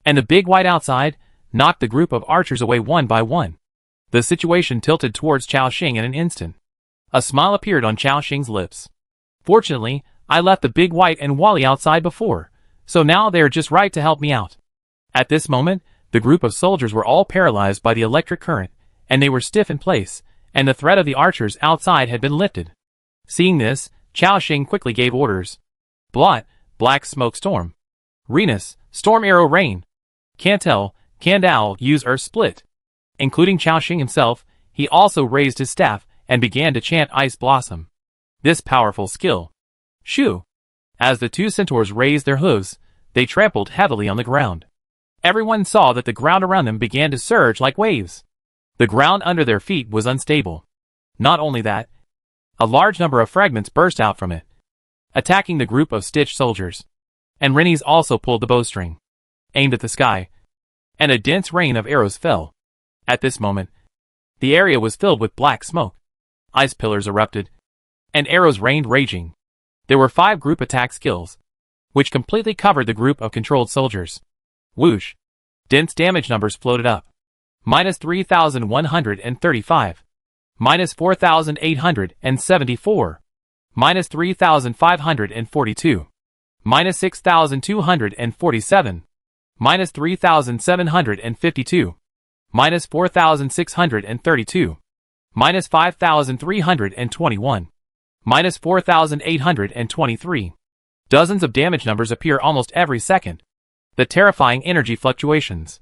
and the big white outside knocked the group of archers away one by one. The situation tilted towards Chao Xing in an instant. A smile appeared on Chao Xing's lips. Fortunately, I left the big white and Wally outside before, so now they are just right to help me out. At this moment, the group of soldiers were all paralyzed by the electric current, and they were stiff in place, and the threat of the archers outside had been lifted. Seeing this, Chao Xing quickly gave orders. Blot, Black Smoke Storm. Renus, Storm Arrow Rain. Cantel, Candal, use Earth Split. Including Chao Xing himself, he also raised his staff and began to chant Ice Blossom. This powerful skill. Shoo! As the two centaurs raised their hooves, they trampled heavily on the ground. Everyone saw that the ground around them began to surge like waves. The ground under their feet was unstable. Not only that, a large number of fragments burst out from it, attacking the group of stitched soldiers. And Rennies also pulled the bowstring, aimed at the sky, and a dense rain of arrows fell. At this moment, the area was filled with black smoke. Ice pillars erupted, and arrows rained raging. There were 5 group attack skills, which completely covered the group of controlled soldiers. Whoosh! Dense damage numbers floated up. Minus 3,135. Minus 4,874. Minus 3,542. Minus 6,247. Minus 3,752. Minus 4,632. Minus 5,321. Minus 4,823. Dozens of damage numbers appear almost every second. The terrifying energy fluctuations.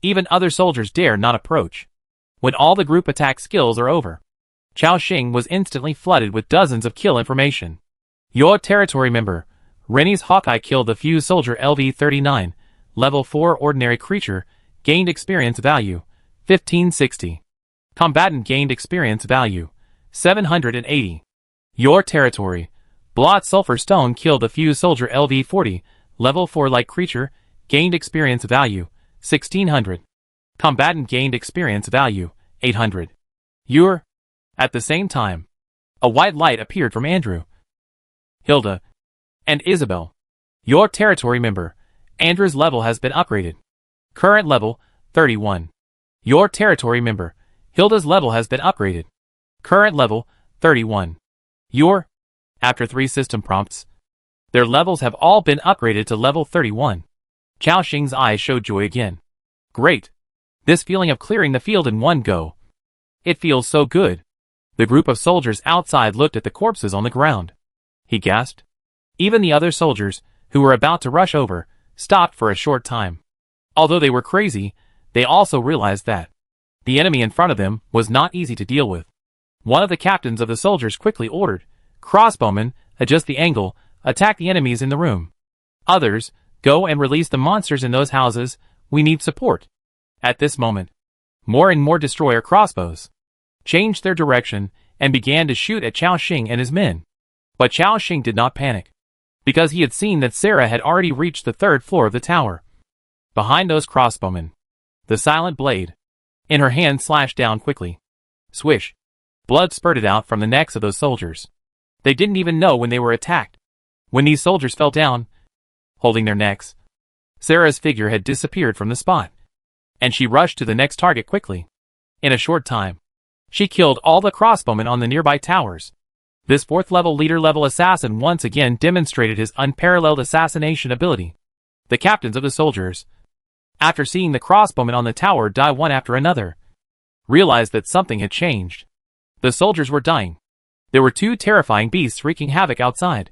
Even other soldiers dare not approach. When all the group attack skills are over, Chao Xing was instantly flooded with dozens of kill information. Your territory member, Rennie's Hawkeye killed the fused soldier LV-39, level 4 ordinary creature, gained experience value, 1560. Combatant gained experience value, 780. Your territory, Blot Sulfur Stone killed the fused soldier LV-40, level 4 light creature, gained experience value, 1600. Combatant gained experience value, 800. Your. At the same time, a white light appeared from Andrew, Hilda, and Isabel. Your territory member, Andrew's level has been upgraded. Current level, 31. Your territory member, Hilda's level has been upgraded. Current level, 31. Your. After 3 system prompts, their levels have all been upgraded to level 31. Chao Xing's eyes showed joy again. Great. This feeling of clearing the field in one go. It feels so good. The group of soldiers outside looked at the corpses on the ground. He gasped. Even the other soldiers, who were about to rush over, stopped for a short time. Although they were crazy, they also realized that the enemy in front of them was not easy to deal with. One of the captains of the soldiers quickly ordered, "Crossbowmen, adjust the angle, attack the enemies in the room. Others, go and release the monsters in those houses, we need support." At this moment, more and more destroyer crossbows changed their direction and began to shoot at Chao Xing and his men. But Chao Xing did not panic, because he had seen that Sarah had already reached the 3rd floor of the tower. Behind those crossbowmen, the silent blade in her hand slashed down quickly. Swish! Blood spurted out from the necks of those soldiers. They didn't even know when they were attacked. When these soldiers fell down, holding their necks, Sarah's figure had disappeared from the spot, and she rushed to the next target quickly. In a short time, she killed all the crossbowmen on the nearby towers. This 4th level leader level assassin once again demonstrated his unparalleled assassination ability. The captains of the soldiers, after seeing the crossbowmen on the tower die one after another, realized that something had changed. The soldiers were dying. There were 2 terrifying beasts wreaking havoc outside,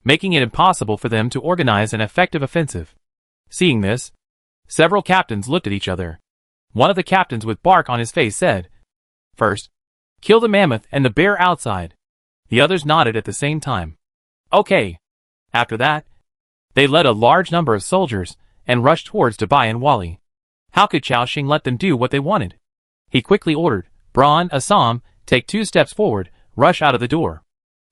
making it impossible for them to organize an effective offensive. Seeing this, several captains looked at each other. One of the captains with bark on his face said, "First, kill the mammoth and the bear outside." The others nodded at the same time. Okay. After that, they led a large number of soldiers and rushed towards Dubai and Wally. How could Chao Xing let them do what they wanted? He quickly ordered, "Braun, Assam, take 2 steps forward, rush out of the door.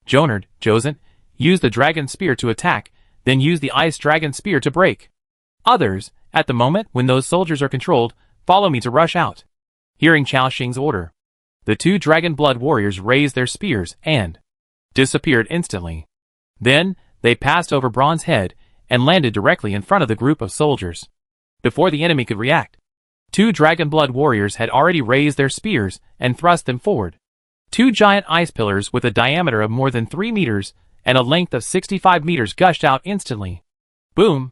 Jonard, Josent, use the dragon spear to attack, then use the ice dragon spear to break. Others, at the moment when those soldiers are controlled, follow me to rush out." Hearing Chao Xing's order, the 2 dragon blood warriors raised their spears and disappeared instantly. Then, they passed over Braun's head and landed directly in front of the group of soldiers. Before the enemy could react, 2 dragon blood warriors had already raised their spears and thrust them forward. 2 giant ice pillars with a diameter of more than 3 meters and a length of 65 meters gushed out instantly. Boom!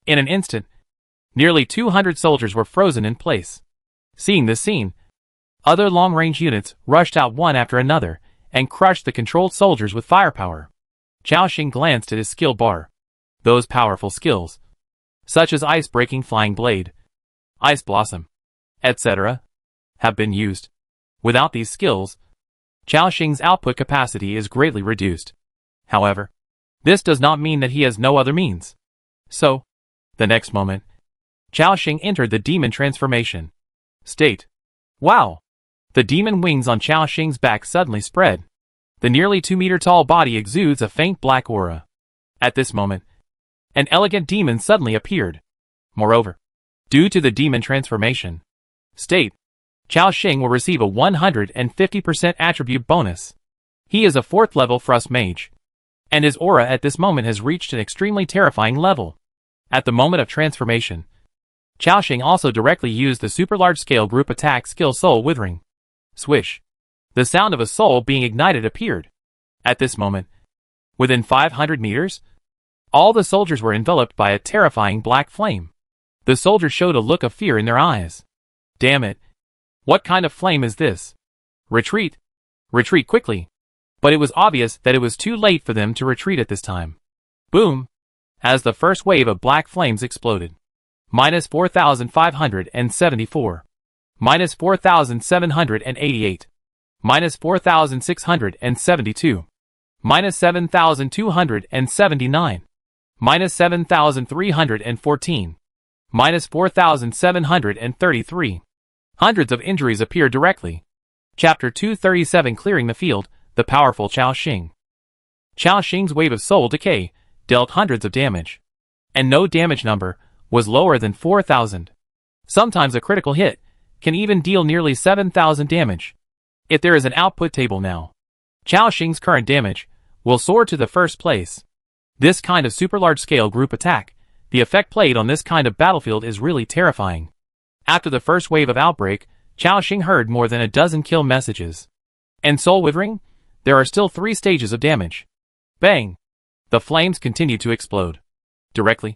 In an instant, nearly 200 soldiers were frozen in place. Seeing this scene, other long-range units rushed out one after another and crushed the controlled soldiers with firepower. Qiaoxing glanced at his skill bar. Those powerful skills, such as Ice-Breaking Flying Blade, Ice Blossom, etc., have been used. Without these skills, Qiaoxing's output capacity is greatly reduced. However, this does not mean that he has no other means. So, the next moment, Qiaoxing entered the demon transformation state. Wow! The demon wings on Qiaoxing's back suddenly spread. The nearly 2-meter-tall body exudes a faint black aura. At this moment, an elegant demon suddenly appeared. Moreover, due to the demon transformation state, Qiaoxing will receive a 150% attribute bonus. He is a 4th level Frost Mage, and his aura at this moment has reached an extremely terrifying level. At the moment of transformation, Qiaoxing also directly used the super large-scale group attack skill Soul Withering. Swish! The sound of a soul being ignited appeared. At this moment, within 500 meters, all the soldiers were enveloped by a terrifying black flame. The soldiers showed a look of fear in their eyes. Damn it! What kind of flame is this? Retreat! Retreat quickly! But it was obvious that it was too late for them to retreat at this time. Boom! As the first wave of black flames exploded. Minus 4,574. Minus 4,788. Minus 4,672. Minus 7,279. Minus 7,314. Minus 4,733. Hundreds of injuries appeared directly. Chapter 237 Clearing the Field, the powerful Qiaoxing. Qiaoxing's wave of soul decay dealt hundreds of damage. And no damage number was lower than 4,000. Sometimes a critical hit can even deal nearly 7,000 damage. If there is an output table now, Qiaoxing's current damage will soar to the first place. This kind of super large-scale group attack, the effect played on this kind of battlefield is really terrifying. After the first wave of outbreak, Qiaoxing heard more than a dozen kill messages. And Soul Withering? There are still 3 stages of damage. Bang! The flames continued to explode. Directly,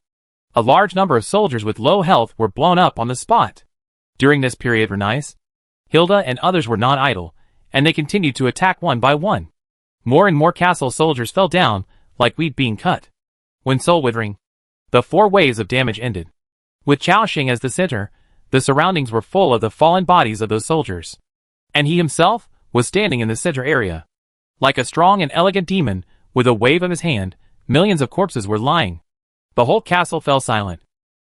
a large number of soldiers with low health were blown up on the spot. During this period, Renice, Hilda and others were not idle, and they continued to attack one by one. More and more castle soldiers fell down, like wheat being cut. When Soul Withering, the 4 waves of damage ended. With Qiaoxing as the center, the surroundings were full of the fallen bodies of those soldiers. And he himself was standing in the center area. Like a strong and elegant demon, with a wave of his hand, millions of corpses were lying. The whole castle fell silent,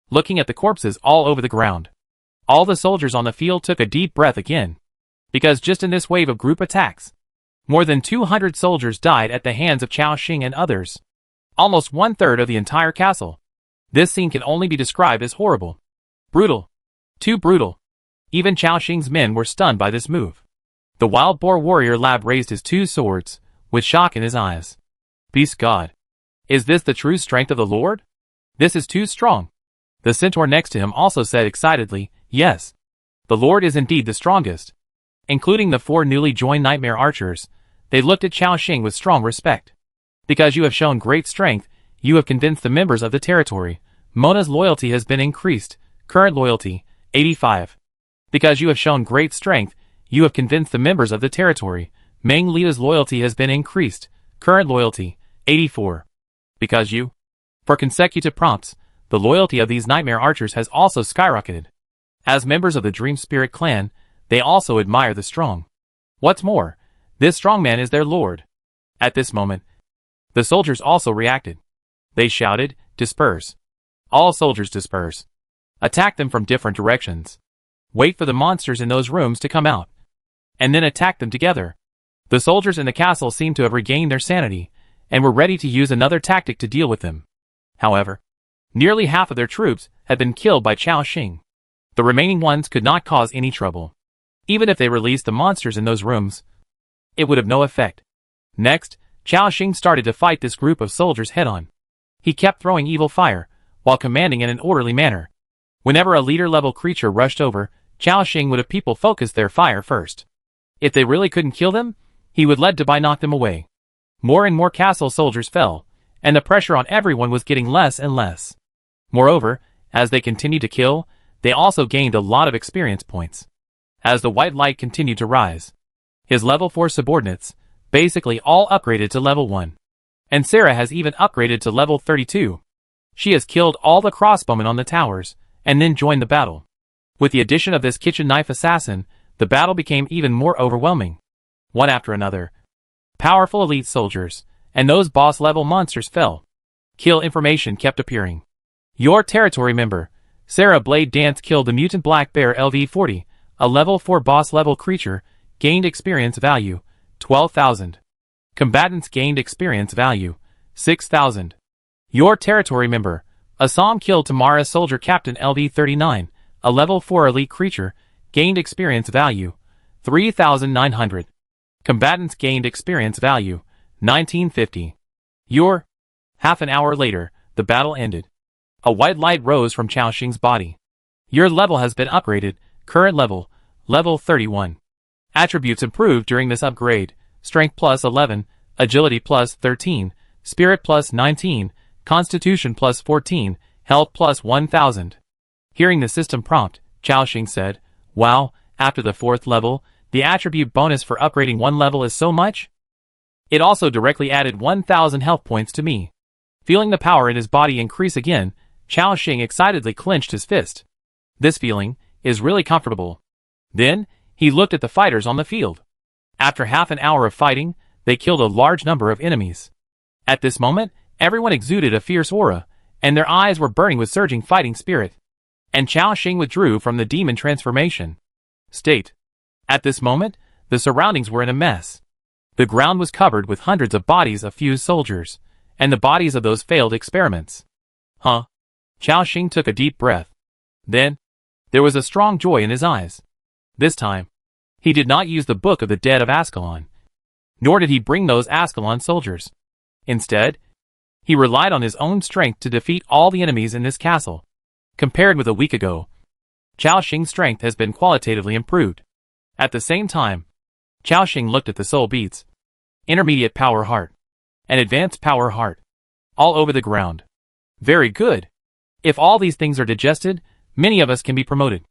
looking at the corpses all over the ground. All the soldiers on the field took a deep breath again. Because just in this wave of group attacks, more than 200 soldiers died at the hands of Qiaoxing and others. Almost 1/3 of the entire castle. This scene can only be described as horrible. Brutal. Too brutal. Even Qiaoxing's men were stunned by this move. The wild boar warrior lab raised his 2 swords, with shock in his eyes. Peace God. Is this the true strength of the Lord? This is too strong. The centaur next to him also said excitedly, yes. The Lord is indeed the strongest. Including the 4 newly joined nightmare archers, they looked at Qiaoxing with strong respect. Because you have shown great strength, you have convinced the members of the territory. Mona's loyalty has been increased. Current loyalty, 85. Because you have shown great strength, you have convinced the members of the territory. Meng Lia's loyalty has been increased. Current loyalty, 84. Because you, for consecutive prompts, the loyalty of these nightmare archers has also skyrocketed. As members of the Dream Spirit clan, they also admire the strong. What's more, this strong man is their lord. At this moment, the soldiers also reacted. They shouted, disperse. All soldiers disperse. Attack them from different directions. Wait for the monsters in those rooms to come out. And then attack them together. The soldiers in the castle seemed to have regained their sanity, and were ready to use another tactic to deal with them. However, nearly half of their troops had been killed by Qiaoxing. The remaining ones could not cause any trouble. Even if they released the monsters in those rooms, it would have no effect. Next, Qiaoxing started to fight this group of soldiers head-on. He kept throwing evil fire, while commanding in an orderly manner. Whenever a leader-level creature rushed over, Qiaoxing would have people focus their fire first. If they really couldn't kill them, he would let Dubai knock them away. More and more castle soldiers fell, and the pressure on everyone was getting less and less. Moreover, as they continued to kill, they also gained a lot of experience points. As the white light continued to rise, his level 4 subordinates basically all upgraded to level 1. And Sarah has even upgraded to level 32. She has killed all the crossbowmen on the towers, and then joined the battle. With the addition of this kitchen knife assassin, the battle became even more overwhelming. One after another, powerful elite soldiers, and those boss-level monsters fell. Kill information kept appearing. Your territory member, Sarah Blade Dance, killed the mutant black bear LV-40, a level 4 boss-level creature, gained experience value, 12,000. Combatants gained experience value, 6,000. Your territory member, Assam, killed Tamara Soldier Captain LV-39, a level 4 elite creature, gained experience value, 3,900. Combatants gained experience value, 1950. Half an hour later, the battle ended. A white light rose from Chao Xing's body. Your level has been upgraded, current level, level 31. Attributes improved during this upgrade, strength plus 11, agility plus 13, spirit plus 19, constitution plus 14, health plus 1000. Hearing the system prompt, Chao Xing said, "Wow, after the 4th level, the attribute bonus for upgrading one level is so much?" It also directly added 1000 health points to me. Feeling the power in his body increase again, Chao Xing excitedly clenched his fist. This feeling is really comfortable. Then, he looked at the fighters on the field. After half an hour of fighting, they killed a large number of enemies. At this moment, everyone exuded a fierce aura, and their eyes were burning with surging fighting spirit. And Chao Xing withdrew from the demon transformation state. At this moment, the surroundings were in a mess. The ground was covered with hundreds of bodies of fused soldiers, and the bodies of those failed experiments. Chao Xing took a deep breath. Then, there was a strong joy in his eyes. This time, he did not use the Book of the Dead of Ascalon, nor did he bring those Ascalon soldiers. Instead, he relied on his own strength to defeat all the enemies in this castle. Compared with a week ago, Chao Xing's strength has been qualitatively improved. At the same time, Chao Xing looked at the soul beads, intermediate power heart, and advanced power heart, all over the ground. Very good. If all these things are digested, many of us can be promoted.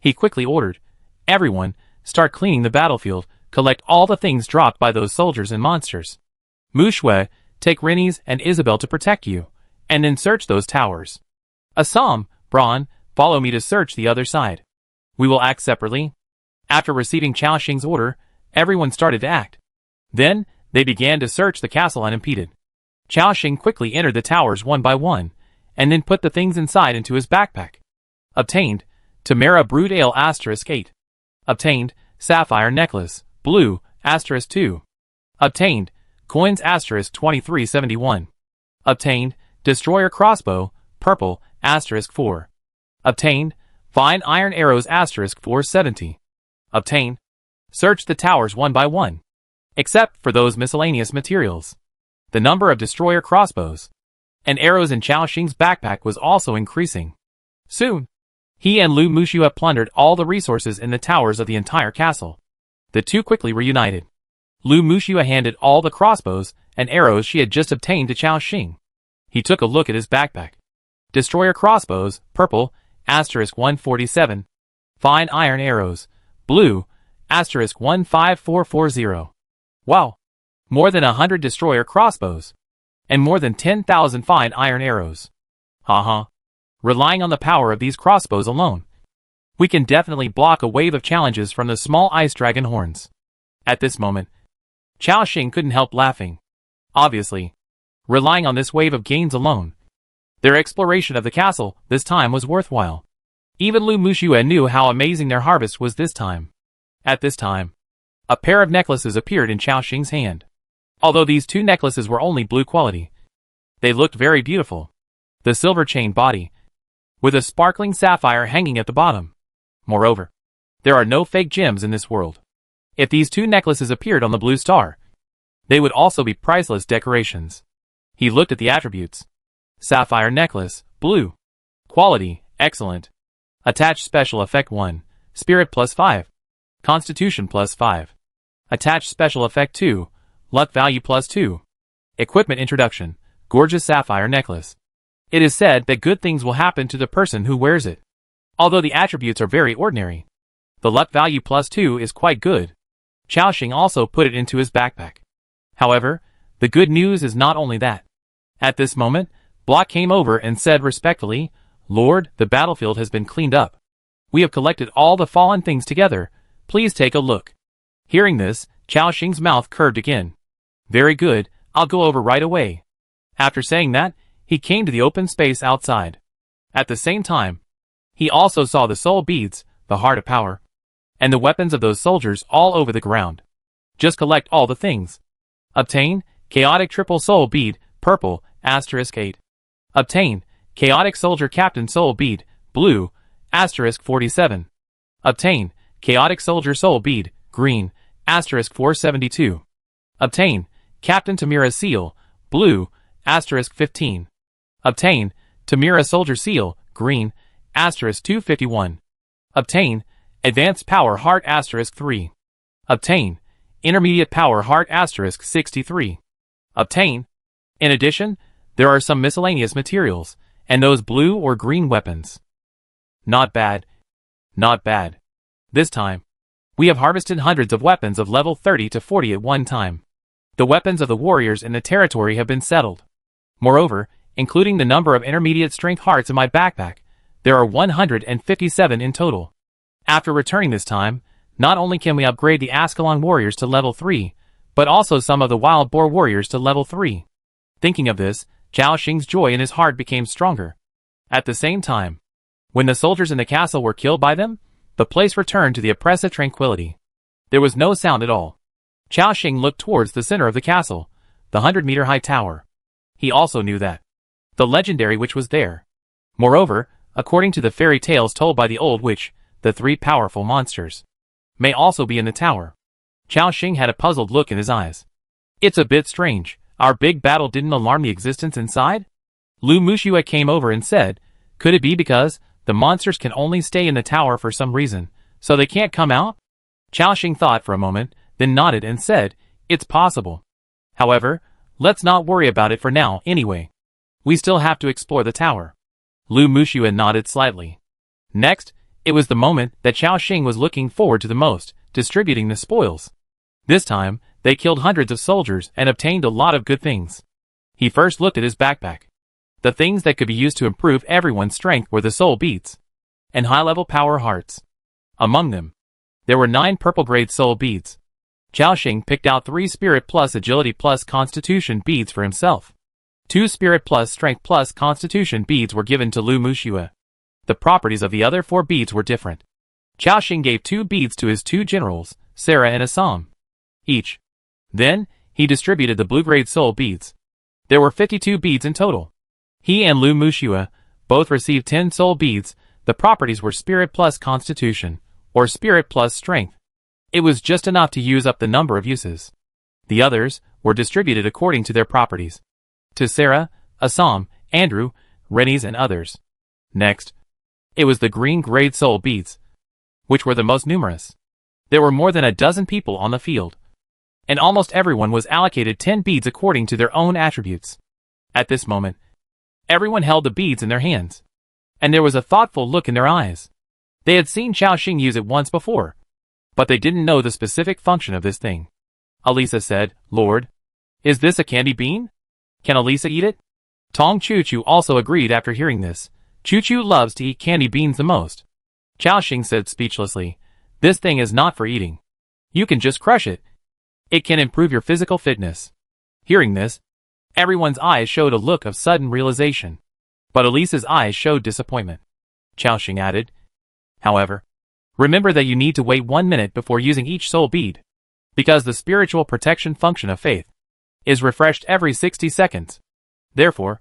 He quickly ordered, "Everyone, start cleaning the battlefield, collect all the things dropped by those soldiers and monsters. Mu Shui, take Rennie's and Isabel to protect you, and then search those towers. Assam, Braun, follow me to search the other side. We will act separately." After receiving Chao Xing's order, everyone started to act. Then, they began to search the castle unimpeded. Chao Xing quickly entered the towers one by one, and then put the things inside into his backpack. Obtained, Tamara Brood Ale *8. Obtained, Sapphire Necklace, Blue, *2. Obtained, Coins *2371. Obtained, Destroyer Crossbow, Purple, *4. Obtained, Fine Iron Arrows *470. Obtained, search the towers one by one, except for those miscellaneous materials. The number of Destroyer Crossbows and arrows in Chao Xing's backpack was also increasing. Soon, he and Lu Muxua plundered all the resources in the towers of the entire castle. The two quickly reunited. Lu Muxua handed all the crossbows and arrows she had just obtained to Chao Xing. He took a look at his backpack. Destroyer Crossbows, Purple, *147. Fine Iron Arrows, Blue, *15440. Wow! More than 100 Destroyer Crossbows. And more than 10,000 fine iron arrows. Relying on the power of these crossbows alone, we can definitely block a wave of challenges from the small ice dragon horns. At this moment, Chao Xing couldn't help laughing. Obviously, relying on this wave of gains alone, their exploration of the castle this time was worthwhile. Even Lu Muxua knew how amazing their harvest was this time. At this time, a pair of necklaces appeared in Chao Xing's hand. Although these two necklaces were only blue quality, they looked very beautiful. The silver chain body, with a sparkling sapphire hanging at the bottom. Moreover, there are no fake gems in this world. If these two necklaces appeared on the blue star, they would also be priceless decorations. He looked at the attributes. Sapphire necklace, blue. Quality, excellent. Attached special effect 1, spirit +5. Constitution +5. Attached special effect 2, luck value +2. Equipment introduction, gorgeous sapphire necklace. It is said that good things will happen to the person who wears it. Although the attributes are very ordinary, the luck value +2 is quite good. Chaoxing also put it into his backpack. However, the good news is not only that. At this moment, Block came over and said respectfully, "Lord, the battlefield has been cleaned up. We have collected all the fallen things together. Please take a look." Hearing this, Chaoxing's mouth curved again. "Very good, I'll go over right away." After saying that, he came to the open space outside. At the same time, he also saw the soul beads, the heart of power, and the weapons of those soldiers all over the ground. Just collect all the things. Obtain Chaotic Triple Soul Bead, purple, *8. Obtain Chaotic Soldier Captain Soul Bead, blue, *47. Obtain Chaotic Soldier Soul Bead, green, *472. Obtain Captain Tamira Seal, blue, *15. Obtain Tamira Soldier Seal, green, *251. Obtain Advanced Power Heart *3. Obtain Intermediate Power Heart *63. Obtain. In addition, there are some miscellaneous materials, and those blue or green weapons. Not bad. Not bad. This time, we have harvested hundreds of weapons of level 30 to 40 at one time. The weapons of the warriors in the territory have been settled. Moreover, including the number of intermediate strength hearts in my backpack, there are 157 in total. After returning this time, not only can we upgrade the Ascalon warriors to level 3, but also some of the wild boar warriors to level 3. Thinking of this, Chaoxing's joy in his heart became stronger. At the same time, when the soldiers in the castle were killed by them, the place returned to the oppressive tranquility. There was no sound at all. Chaoxing looked towards the center of the castle, the 100-meter-high tower. He also knew that the legendary witch was there. Moreover, according to the fairy tales told by the old witch, the 3 powerful monsters may also be in the tower. Chaoxing had a puzzled look in his eyes. "It's a bit strange. Our big battle didn't alarm the existence inside?" Lu Mushua came over and said, "Could it be because the monsters can only stay in the tower for some reason, so they can't come out?" Chaoxing thought for a moment, then nodded and said, "It's possible. However, let's not worry about it for now anyway. We still have to explore the tower." Lu Mushua nodded slightly. Next, it was the moment that Chaoxing was looking forward to the most, distributing the spoils. This time, they killed hundreds of soldiers and obtained a lot of good things. He first looked at his backpack. The things that could be used to improve everyone's strength were the soul beads and high-level power hearts. Among them, there were 9 purple-grade soul beads. Chaoxing picked out 3 Spirit plus Agility plus Constitution beads for himself. 2 Spirit plus Strength plus Constitution beads were given to Lu Mushua. The properties of the other 4 beads were different. Chaoxing gave 2 beads to his 2 generals, Sarah and Assam, each. Then, he distributed the blue-grade soul beads. There were 52 beads in total. He and Lu Mushua both received 10 soul beads. The properties were Spirit plus Constitution, or Spirit plus Strength. It was just enough to use up the number of uses. The others were distributed according to their properties to Sarah, Assam, Andrew, Rennies and others. Next, it was the green-grade soul beads, which were the most numerous. There were more than a dozen people on the field, and almost everyone was allocated 10 beads according to their own attributes. At this moment, everyone held the beads in their hands, and there was a thoughtful look in their eyes. They had seen Chaoxing use it once before, but they didn't know the specific function of this thing. Elisa said, "Lord, is this a candy bean? Can Elisa eat it?" Tong Chu Chu also agreed after hearing this. Chu Chu loves to eat candy beans the most. Chaoxing said speechlessly, "This thing is not for eating. You can just crush it. It can improve your physical fitness." Hearing this, everyone's eyes showed a look of sudden realization. But Elisa's eyes showed disappointment. Chaoxing added, "However, remember that you need to wait 1 minute before using each soul bead, because the spiritual protection function of faith is refreshed every 60 seconds. Therefore,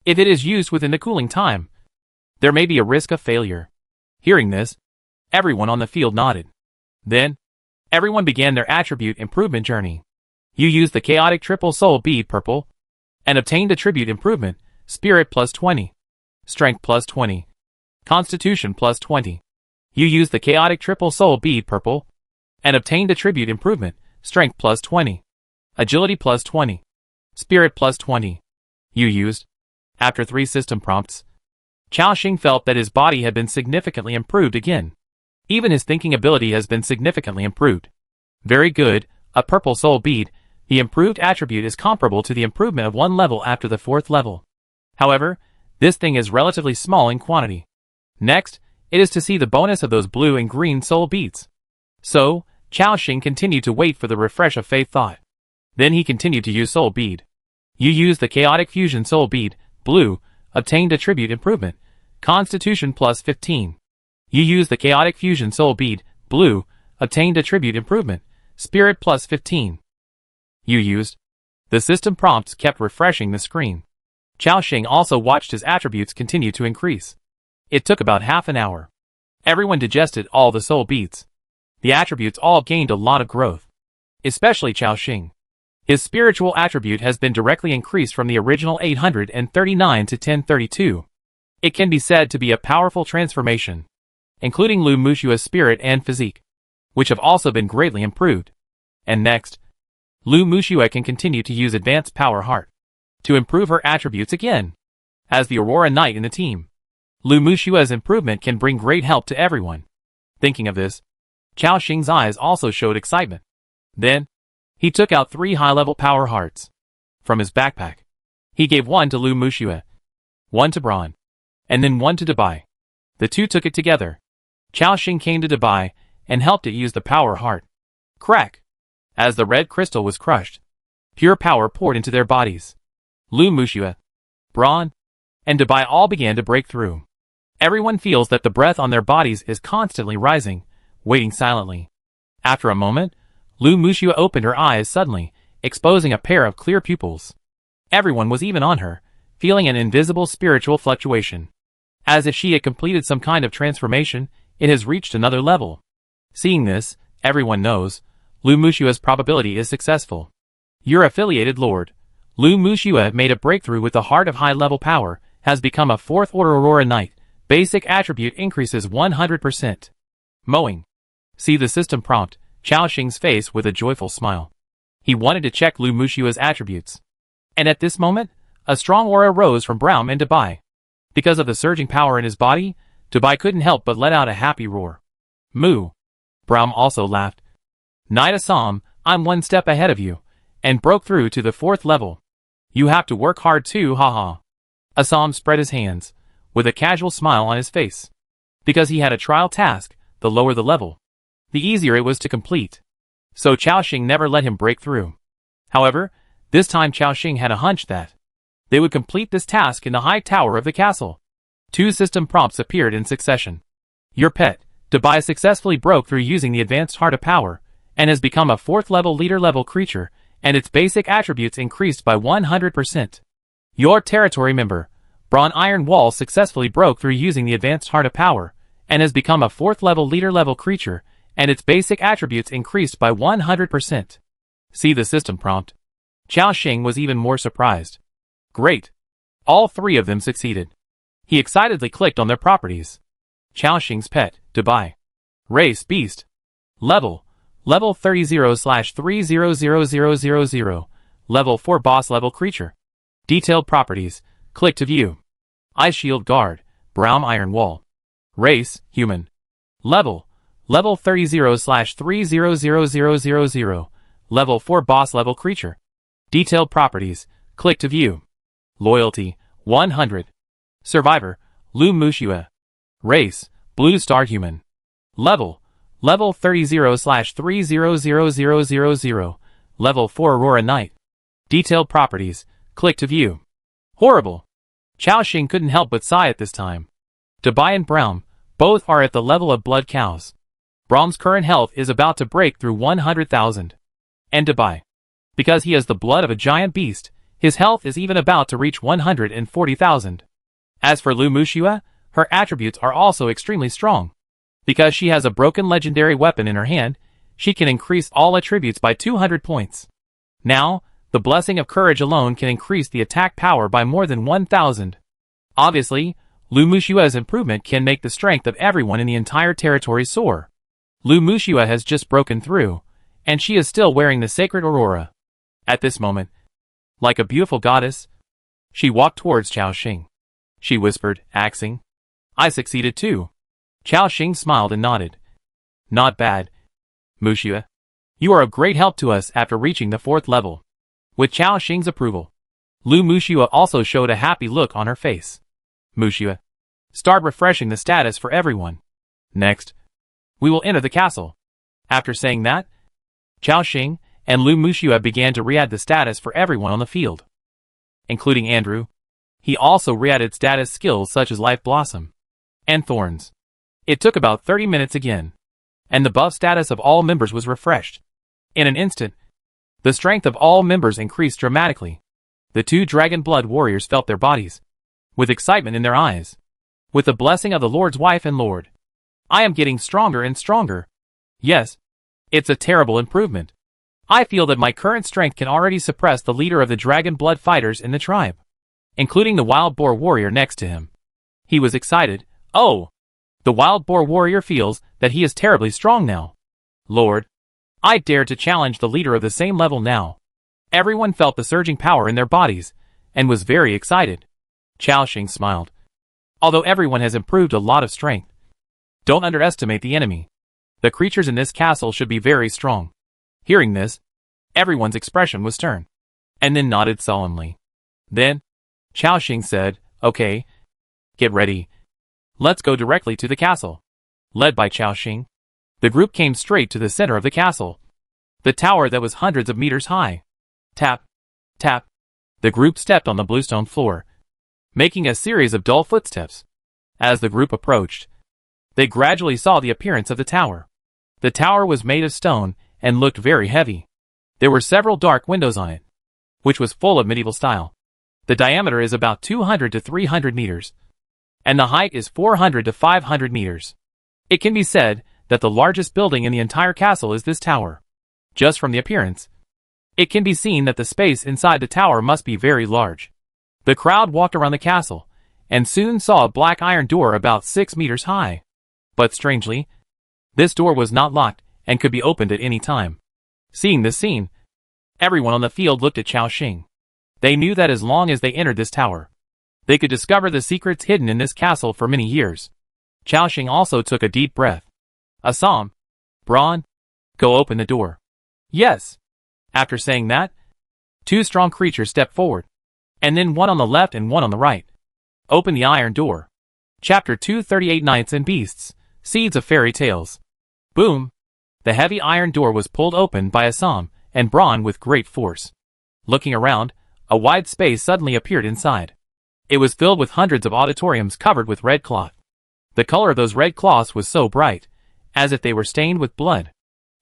if it is used within the cooling time, there may be a risk of failure." Hearing this, everyone on the field nodded. Then, everyone began their attribute improvement journey. You used the chaotic triple soul bead purple, and obtained attribute improvement, Spirit plus 20, Strength plus 20, Constitution plus 20. You used the chaotic triple soul bead purple, and obtained attribute improvement, Strength plus 20, Agility plus 20, Spirit plus 20. You used After 3 system prompts, Chaoxing felt that his body had been significantly improved again. Even his thinking ability has been significantly improved. Very good, a purple soul bead. The improved attribute is comparable to the improvement of 1 level after the 4th level. However, this thing is relatively small in quantity. Next, it is to see the bonus of those blue and green soul beads. So, Chaoxing continued to wait for the refresh of faith thought. Then he continued to use soul bead. You used the chaotic fusion soul bead, blue, obtained attribute improvement, Constitution plus 15. You used the chaotic fusion soul bead, blue, obtained attribute improvement, Spirit plus 15. You used. The system prompts kept refreshing the screen. Chaoxing also watched his attributes continue to increase. It took about half an hour. Everyone digested all the soul beads. The attributes all gained a lot of growth. Especially Chaoxing. His spiritual attribute has been directly increased from the original 839 to 1032. It can be said to be a powerful transformation, including Lu Mushua's spirit and physique, which have also been greatly improved. And next, Lu Mushua can continue to use Advanced Power Heart to improve her attributes again. As the Aurora Knight in the team, Lu Mushua's improvement can bring great help to everyone. Thinking of this, Chaoxing's eyes also showed excitement. Then, he took out 3 high-level power hearts from his backpack. He gave 1 to Lu Mushua, 1 to Braun, and then 1 to Dabai. The 2 took it together. Chaoxing came to Dabai and helped it use the power heart. Crack! As the red crystal was crushed, pure power poured into their bodies. Lu Mushua, Braun, and Dabai all began to break through. Everyone feels that the breath on their bodies is constantly rising, waiting silently. After a moment, Lu Mushua opened her eyes suddenly, exposing a pair of clear pupils. Everyone was even on her, feeling an invisible spiritual fluctuation. As if she had completed some kind of transformation, it has reached another level. Seeing this, everyone knows, Lu Mushua's probability is successful. Your affiliated lord, Lu Mushua, made a breakthrough with the heart of high-level power, has become a 4th Order Aurora Knight. Basic attribute increases 100%. Mowing. See the system prompt, Chaoxing's face with a joyful smile. He wanted to check Lu Mushua's attributes. And at this moment, a strong aura rose from Braum and Dabai. Because of the surging power in his body, Dabai couldn't help but let out a happy roar. Moo. Braum also laughed. Knight Assam, I'm 1 step ahead of you, and broke through to the 4th level. You have to work hard too, haha. Assam spread his hands, with a casual smile on his face. Because he had a trial task, the lower the level, the easier it was to complete. So Chaoxing never let him break through. However, this time Chaoxing had a hunch that they would complete this task in the high tower of the castle. 2 system prompts appeared in succession. Your pet, Dabai, successfully broke through using the Advanced Heart of Power, and has become a 4th level leader-level creature, and its basic attributes increased by 100%. Your territory member, Braun Iron Wall, successfully broke through using the Advanced Heart of Power, and has become a 4th level leader-level creature, and its basic attributes increased by 100%. See the system prompt. Chaoxing was even more surprised. Great! All 3 of them succeeded. He excitedly clicked on their properties. Chaoxing's pet, Dabai. Race Beast. Level 30/300000. Level 4 Boss Level Creature. Detailed properties. Click to view. Ice Shield Guard, Braum Iron Wall. Race, Human. Level 30/300000. Level 4 Boss Level Creature. Detailed properties. Click to view. Loyalty, 100. Survivor, Lu Mushua. Race, Blue Star Human. Level 30/300000. Level 4 Aurora Knight. Detailed properties. Click to view. Horrible. Chaoxing couldn't help but sigh at this time. Dabai and Braum, both are at the level of blood cows. Braum's current health is about to break through 100,000. And Dabai, because he has the blood of a giant beast, his health is even about to reach 140,000. As for Lu Mushua, her attributes are also extremely strong. Because she has a broken legendary weapon in her hand, she can increase all attributes by 200 points. Now, the blessing of courage alone can increase the attack power by more than 1,000. Obviously, Lu Mushua's improvement can make the strength of everyone in the entire territory soar. Lu Mushua has just broken through, and she is still wearing the sacred aurora. At this moment, like a beautiful goddess, She walked towards Chao Xing. She whispered, axing. I succeeded too. Chao Xing smiled and nodded. Not bad. Muxue. You are of great help to us after reaching the 4th level. With Chao Xing's approval, Lu Muxue also showed a happy look on her face. Muxue. Start refreshing the status for everyone. Next, we will enter the castle. After saying that, Chao Xing and Lu Muxue began to re-add the status for everyone on the field, including Andrew. He also re-added status skills such as Life Blossom and Thorns. It took about 30 minutes again, and the buff status of all members was refreshed. In an instant, the strength of all members increased dramatically. The 2 Dragon Blood warriors felt their bodies, with excitement in their eyes. With the blessing of the Lord's wife and Lord, I am getting stronger and stronger. Yes, it's a terrible improvement. I feel that my current strength can already suppress the leader of the Dragon Blood fighters in the tribe, including the Wild Boar warrior next to him. He was excited. Oh! The Wild Boar warrior feels that he is terribly strong now. Lord, I dare to challenge the leader of the same level now. Everyone felt the surging power in their bodies, and was very excited. Chao Xing smiled. Although everyone has improved a lot of strength, don't underestimate the enemy. The creatures in this castle should be very strong. Hearing this, everyone's expression was stern, and then nodded solemnly. Then, Chao Xing said, okay, get ready. Let's go directly to the castle. Led by Chao Xing, the group came straight to the center of the castle, the tower that was hundreds of meters high. Tap, tap. The group stepped on the bluestone floor, making a series of dull footsteps. As the group approached, they gradually saw the appearance of the tower. The tower was made of stone and looked very heavy. There were several dark windows on it, which was full of medieval style. The diameter is about 200 to 300 meters, and the height is 400 to 500 meters. It can be said that the largest building in the entire castle is this tower. Just from the appearance, it can be seen that the space inside the tower must be very large. The crowd walked around the castle, and soon saw a black iron door about 6 meters high. But strangely, this door was not locked, and could be opened at any time. Seeing this scene, everyone on the field looked at Chao Xing. They knew that as long as they entered this tower, they could discover the secrets hidden in this castle for many years. Chao Xing also took a deep breath. Assam, Braun, go open the door. Yes. After saying that, 2 strong creatures stepped forward, and then one on the left and one on the right. Open the iron door. Chapter 238 Knights and Beasts, Seeds of Fairy Tales. Boom! The heavy iron door was pulled open by Assam and Braun with great force. Looking around, a wide space suddenly appeared inside. It was filled with hundreds of auditoriums covered with red cloth. The color of those red cloths was so bright, as if they were stained with blood.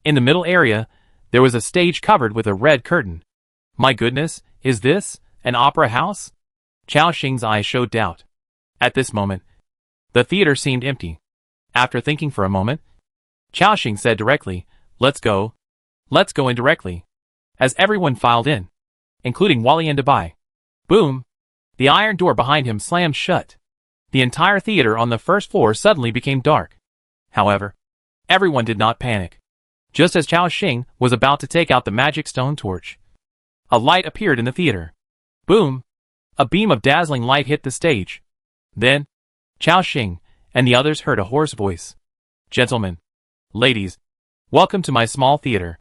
In the middle area, there was a stage covered with a red curtain. My goodness, is this an opera house? Chao Xing's eyes showed doubt. At this moment, the theater seemed empty. After thinking for a moment, Chao Xing said directly, let's go. Let's go in directly. As everyone filed in, including Wally and Dubai. Boom! The iron door behind him slammed shut. The entire theater on the first floor suddenly became dark. However, everyone did not panic. Just as Chao Xing was about to take out the magic stone torch, a light appeared in the theater. Boom! A beam of dazzling light hit the stage. Then, Chao Xing and the others heard a hoarse voice. Gentlemen, ladies, welcome to my small theater.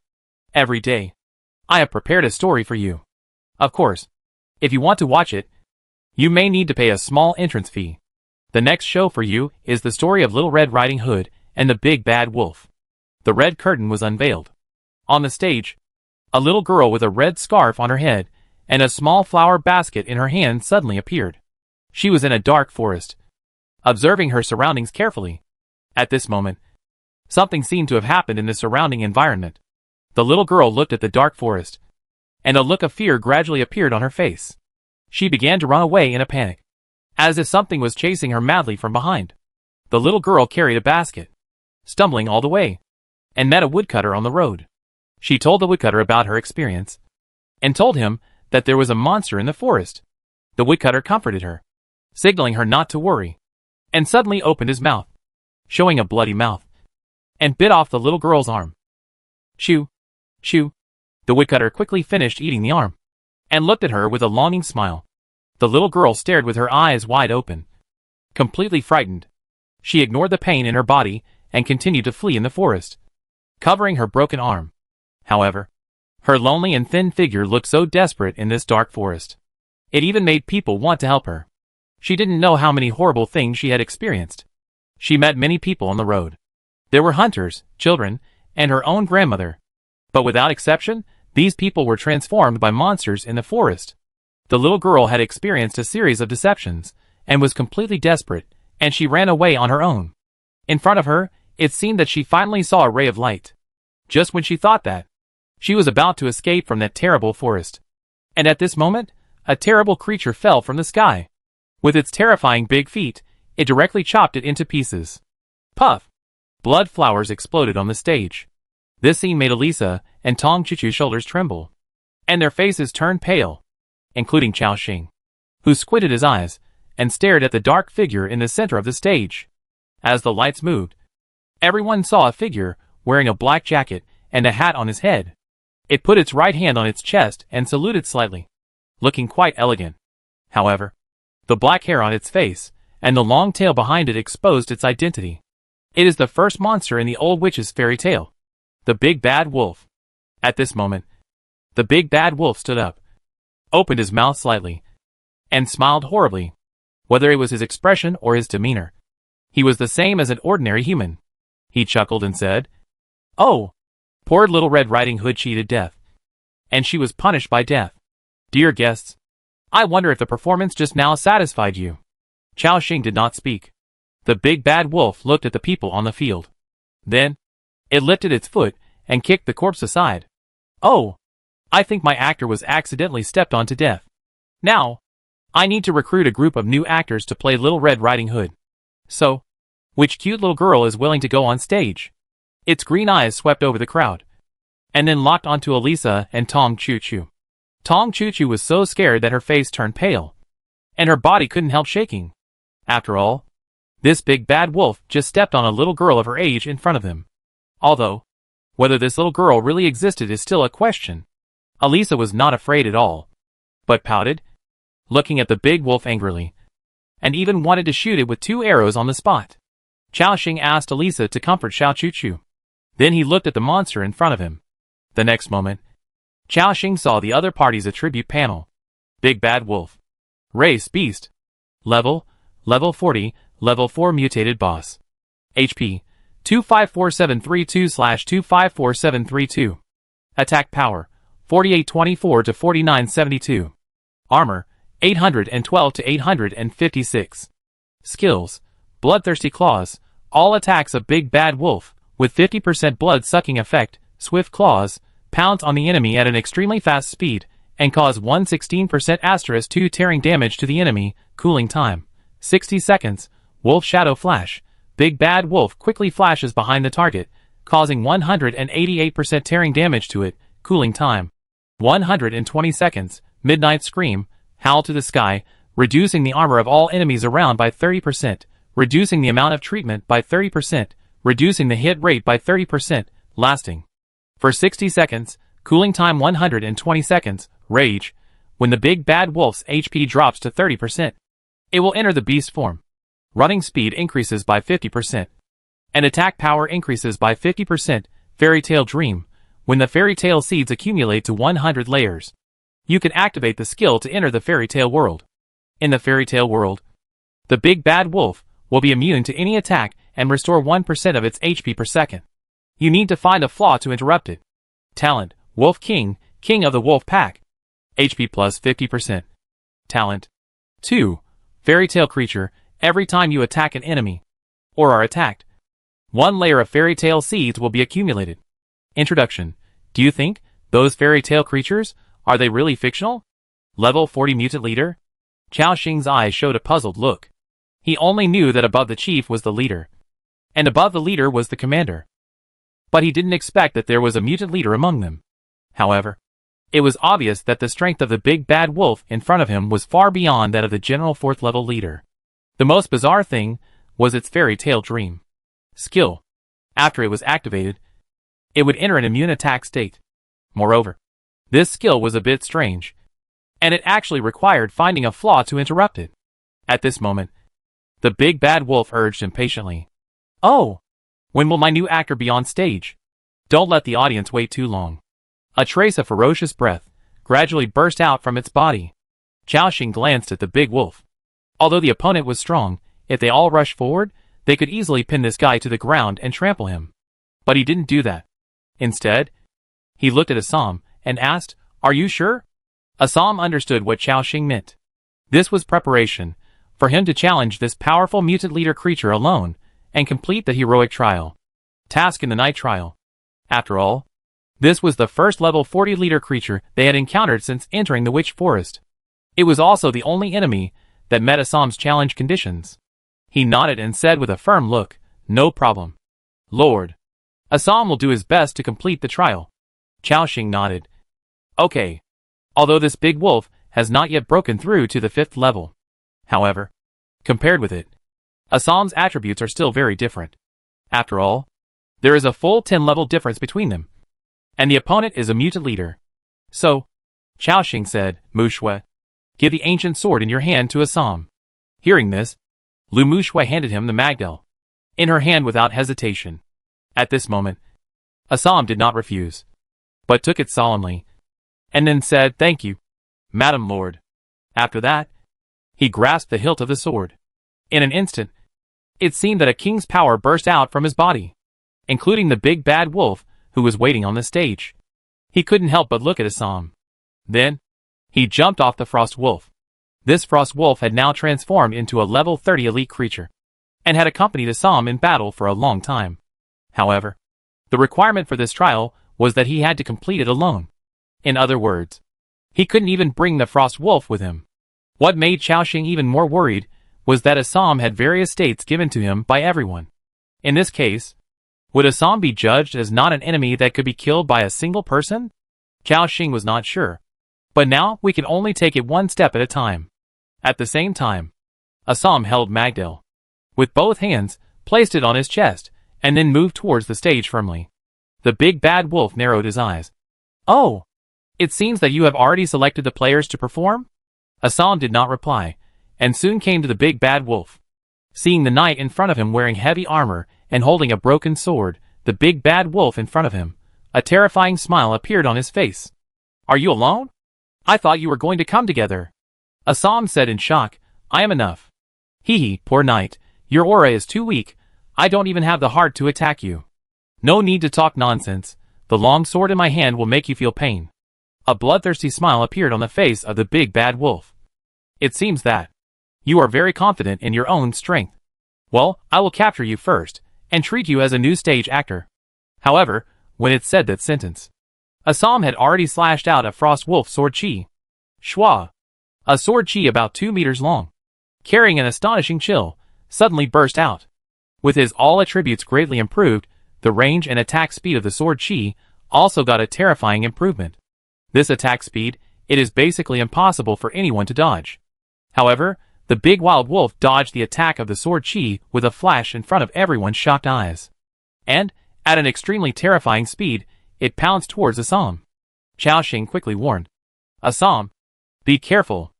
Every day, I have prepared a story for you. Of course, if you want to watch it, you may need to pay a small entrance fee. The next show for you is the story of Little Red Riding Hood and the Big Bad Wolf. The red curtain was unveiled. On the stage, a little girl with a red scarf on her head and a small flower basket in her hand suddenly appeared. She was in a dark forest, observing her surroundings carefully. At this moment, something seemed to have happened in the surrounding environment. The little girl looked at the dark forest, and a look of fear gradually appeared on her face. She began to run away in a panic, as if something was chasing her madly from behind. The little girl carried a basket, stumbling all the way, and met a woodcutter on the road. She told the woodcutter about her experience, and told him that there was a monster in the forest. The woodcutter comforted her, signaling her not to worry, and suddenly opened his mouth, showing a bloody mouth, and bit off the little girl's arm. Shoo! Shoo! The woodcutter quickly finished eating the arm, and looked at her with a longing smile. The little girl stared with her eyes wide open. Completely frightened, she ignored the pain in her body and continued to flee in the forest, covering her broken arm. However, her lonely and thin figure looked so desperate in this dark forest. It even made people want to help her. She didn't know how many horrible things she had experienced. She met many people on the road. There were hunters, children, and her own grandmother. But without exception, these people were transformed by monsters in the forest. The little girl had experienced a series of deceptions, and was completely desperate, and she ran away on her own. In front of her, it seemed that she finally saw a ray of light. Just when she thought that, she was about to escape from that terrible forest. And at this moment, a terrible creature fell from the sky. With its terrifying big feet, it directly chopped it into pieces. Puff! Blood flowers exploded on the stage. This scene made Elisa and Tong Chuchu's shoulders tremble, and their faces turned pale, including Chao Xing, who squinted his eyes and stared at the dark figure in the center of the stage. As the lights moved, everyone saw a figure wearing a black jacket and a hat on his head. It put its right hand on its chest and saluted slightly, looking quite elegant. However, the black hair on its face and the long tail behind it exposed its identity. It is the first monster in the old witch's fairy tale, the big bad wolf. At this moment, the big bad wolf stood up, opened his mouth slightly, and smiled horribly. Whether it was his expression or his demeanor, he was the same as an ordinary human. He chuckled and said, "Oh, poor little Red Riding Hood cheated death, and she was punished by death. Dear guests, I wonder if the performance just now satisfied you." Chao Xing did not speak. The big bad wolf looked at the people on the field. Then, it lifted its foot and kicked the corpse aside. "Oh, I think my actor was accidentally stepped on to death. Now, I need to recruit a group of new actors to play Little Red Riding Hood. So, which cute little girl is willing to go on stage?" Its green eyes swept over the crowd, and then locked onto Elisa and Tong Chuchu. Tong Chuchu was so scared that her face turned pale, and her body couldn't help shaking. After all, this big bad wolf just stepped on a little girl of her age in front of him. Although, whether this little girl really existed is still a question. Elisa was not afraid at all, but pouted, looking at the big wolf angrily, and even wanted to shoot it with 2 arrows on the spot. Chao Xing asked Elisa to comfort Chao Chuchu. Then he looked at the monster in front of him. The next moment, Chao Xing saw the other party's attribute panel. Big Bad Wolf. Race Beast. Level 40, Level 4 Mutated Boss. HP 254732/254732. Attack Power 4824 to 4972. Armor 812 to 856. Skills: Bloodthirsty Claws. All attacks of Big Bad Wolf, with 50% blood-sucking effect, Swift Claws, pounce on the enemy at an extremely fast speed, and cause 116% * 2 tearing damage to the enemy. Cooling time 60 seconds. Wolf Shadow Flash. Big Bad Wolf quickly flashes behind the target, causing 188% tearing damage to it. Cooling time 120 seconds. Midnight Scream. Howl to the Sky, reducing the armor of all enemies around by 30%, reducing the amount of treatment by 30%, reducing the hit rate by 30%, lasting for 60 seconds. Cooling time 120 seconds. Rage. When the Big Bad Wolf's HP drops to 30%, it will enter the beast form. Running speed increases by 50%, and attack power increases by 50%. Fairy Tale Dream. When the fairy tale seeds accumulate to 100 layers, you can activate the skill to enter the fairy tale world. In the fairy tale world, the Big Bad Wolf will be immune to any attack and restore 1% of its HP per second. You need to find a flaw to interrupt it. Talent: Wolf King, King of the Wolf Pack. HP plus 50%. Talent 2. Fairy Tale Creature. Every time you attack an enemy, or are attacked, 1 layer of fairy tale seeds will be accumulated. Introduction. Do you think those fairy tale creatures, are they really fictional? Level 40 Mutant Leader? Chao Xing's eyes showed a puzzled look. He only knew that above the chief was the leader, and above the leader was the commander. But he didn't expect that there was a mutant leader among them. However, it was obvious that the strength of the Big Bad Wolf in front of him was far beyond that of the general 4th level leader. The most bizarre thing was its Fairy Tale Dream skill. After it was activated, it would enter an immune attack state. Moreover, this skill was a bit strange, and it actually required finding a flaw to interrupt it. At this moment, the big bad wolf urged impatiently. "Oh, when will my new actor be on stage? Don't let the audience wait too long." A trace of ferocious breath gradually burst out from its body. Chao Xing glanced at the big wolf. Although the opponent was strong, if they all rushed forward, they could easily pin this guy to the ground and trample him. But he didn't do that. Instead, he looked at Assam and asked, "Are you sure?" Assam understood what Chao Xing meant. This was preparation for him to challenge this powerful mutant leader creature alone and complete the heroic trial. Task in the night trial. After all, this was the first level 40 leader creature they had encountered since entering the Witch Forest. It was also the only enemy that met Assam's challenge conditions. He nodded and said with a firm look, "No problem, Lord. Assam will do his best to complete the trial." Chao Xing nodded. "Okay." Although this big wolf has not yet broken through to the 5th level. However, compared with it, Assam's attributes are still very different. After all, there is a full 10-level difference between them. And the opponent is a mutant leader. So, Chao Xing said, "Mu Shui, give the ancient sword in your hand to Assam." Hearing this, Lu Mu Shui handed him the Magdal in her hand without hesitation. At this moment, Assam did not refuse, but took it solemnly, and then said, "Thank you, Madam Lord." After that, he grasped the hilt of the sword. In an instant, it seemed that a king's power burst out from his body, including the big bad wolf who was waiting on the stage. He couldn't help but look at Assam. Then, he jumped off the frost wolf. This frost wolf had now transformed into a level 30 elite creature, and had accompanied Assam in battle for a long time. However, the requirement for this trial was that he had to complete it alone. In other words, he couldn't even bring the frost wolf with him. What made Chao Xing even more worried was that Assam had various states given to him by everyone. In this case, would Assam be judged as not an enemy that could be killed by a single person? Chao Xing was not sure. But now we can only take it one step at a time. At the same time, Assam held Magdal with both hands, placed it on his chest, and then moved towards the stage firmly. The big bad wolf narrowed his eyes. "Oh, it seems that you have already selected the players to perform?" Assam did not reply, and soon came to the big bad wolf. Seeing the knight in front of him wearing heavy armor and holding a broken sword, the big bad wolf in front of him, a terrifying smile appeared on his face. "Are you alone? I thought you were going to come together." Assam said in shock, "I am enough." "Hee, poor knight, your aura is too weak. I don't even have the heart to attack you." "No need to talk nonsense. The long sword in my hand will make you feel pain." A bloodthirsty smile appeared on the face of the big bad wolf. "It seems that you are very confident in your own strength. Well, I will capture you first, and treat you as a new stage actor." However, when it said that sentence, Assam had already slashed out a frost wolf sword chi. Shwa! A sword chi about 2 meters long, carrying an astonishing chill, suddenly burst out. With his all attributes greatly improved, the range and attack speed of the sword chi also got a terrifying improvement. This attack speed, it is basically impossible for anyone to dodge. However, the big wild wolf dodged the attack of the sword chi with a flash in front of everyone's shocked eyes. And, at an extremely terrifying speed, it pounced towards Assam. Chao Xing quickly warned, "Assam, be careful."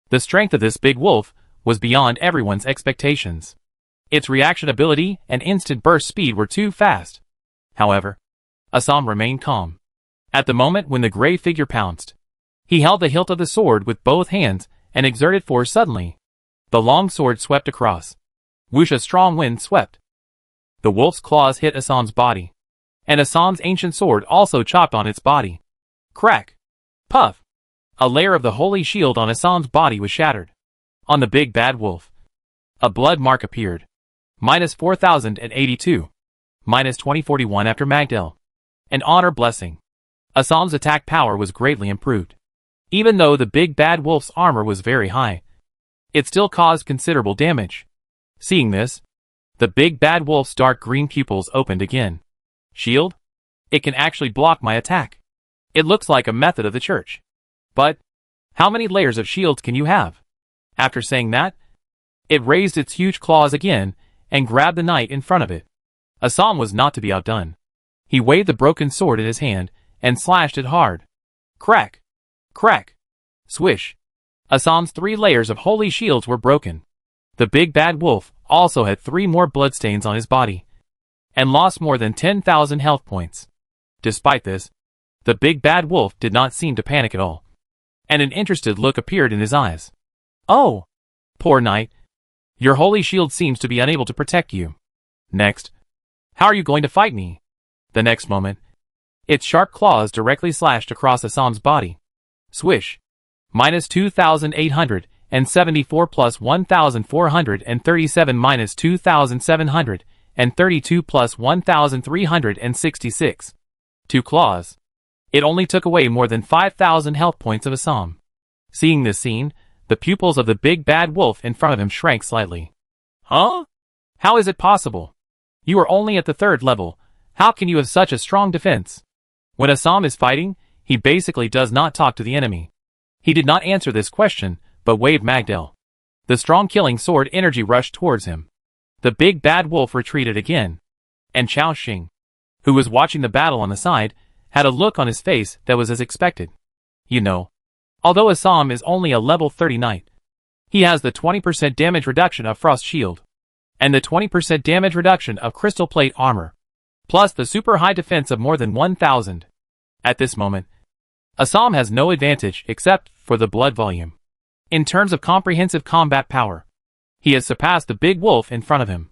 The strength of this big wolf was beyond everyone's expectations. Its reaction ability and instant burst speed were too fast. However, Assam remained calm. At the moment when the gray figure pounced, he held the hilt of the sword with both hands and exerted force suddenly. The long sword swept across. Whoosh, a strong wind swept. The wolf's claws hit Assam's body, and Assam's ancient sword also chopped on its body. Crack! Puff! A layer of the holy shield on Assam's body was shattered. On the big bad wolf, a blood mark appeared. Minus 4082. Minus 2041 after Magdal. An honor blessing. Assam's attack power was greatly improved. Even though the big bad wolf's armor was very high, it still caused considerable damage. Seeing this, the big bad wolf's dark green pupils opened again. Shield? It can actually block my attack. It looks like a method of the church. But, how many layers of shields can you have? After saying that, it raised its huge claws again and grabbed the knight in front of it. Assam was not to be outdone. He waved the broken sword in his hand and slashed it hard. Crack! Crack! Swish. Assam's 3 layers of holy shields were broken. The big bad wolf also had 3 more bloodstains on his body, and lost more than 10,000 health points. Despite this, the big bad wolf did not seem to panic at all, and an interested look appeared in his eyes. Oh, poor knight. Your holy shield seems to be unable to protect you. Next, how are you going to fight me? The next moment, its sharp claws directly slashed across Assam's body. Swish. Minus 2,874 plus 1,437 minus 2,732 plus 1,366. 2 claws. It only took away more than 5,000 health points of Assam. Seeing this scene, the pupils of the big bad wolf in front of him shrank slightly. Huh? How is it possible? You are only at the 3rd level. How can you have such a strong defense? When Assam is fighting, he basically does not talk to the enemy. He did not answer this question, but waved Magdel. The strong killing sword energy rushed towards him. The big bad wolf retreated again. And Chao Xing, who was watching the battle on the side, had a look on his face that was as expected. You know, although Assam is only a level 30 knight, he has the 20% damage reduction of Frost Shield, and the 20% damage reduction of Crystal Plate Armor, plus the super high defense of more than 1,000. At this moment, Assam has no advantage except for the blood volume. In terms of comprehensive combat power, he has surpassed the big wolf in front of him.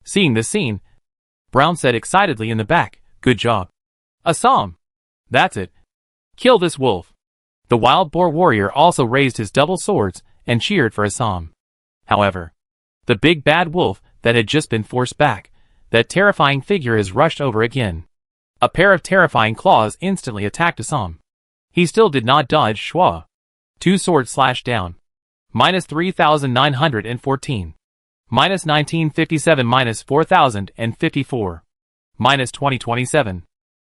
Seeing this scene, Brown said excitedly in the back, "Good job, Assam. That's it. Kill this wolf." The wild boar warrior also raised his double swords and cheered for Assam. However, the big bad wolf that had just been forced back, that terrifying figure is rushed over again. A pair of terrifying claws instantly attacked Assam. He still did not dodge Schwa. 2 swords slashed down. Minus 3,914. Minus 1957 minus 4,054. Minus 2027.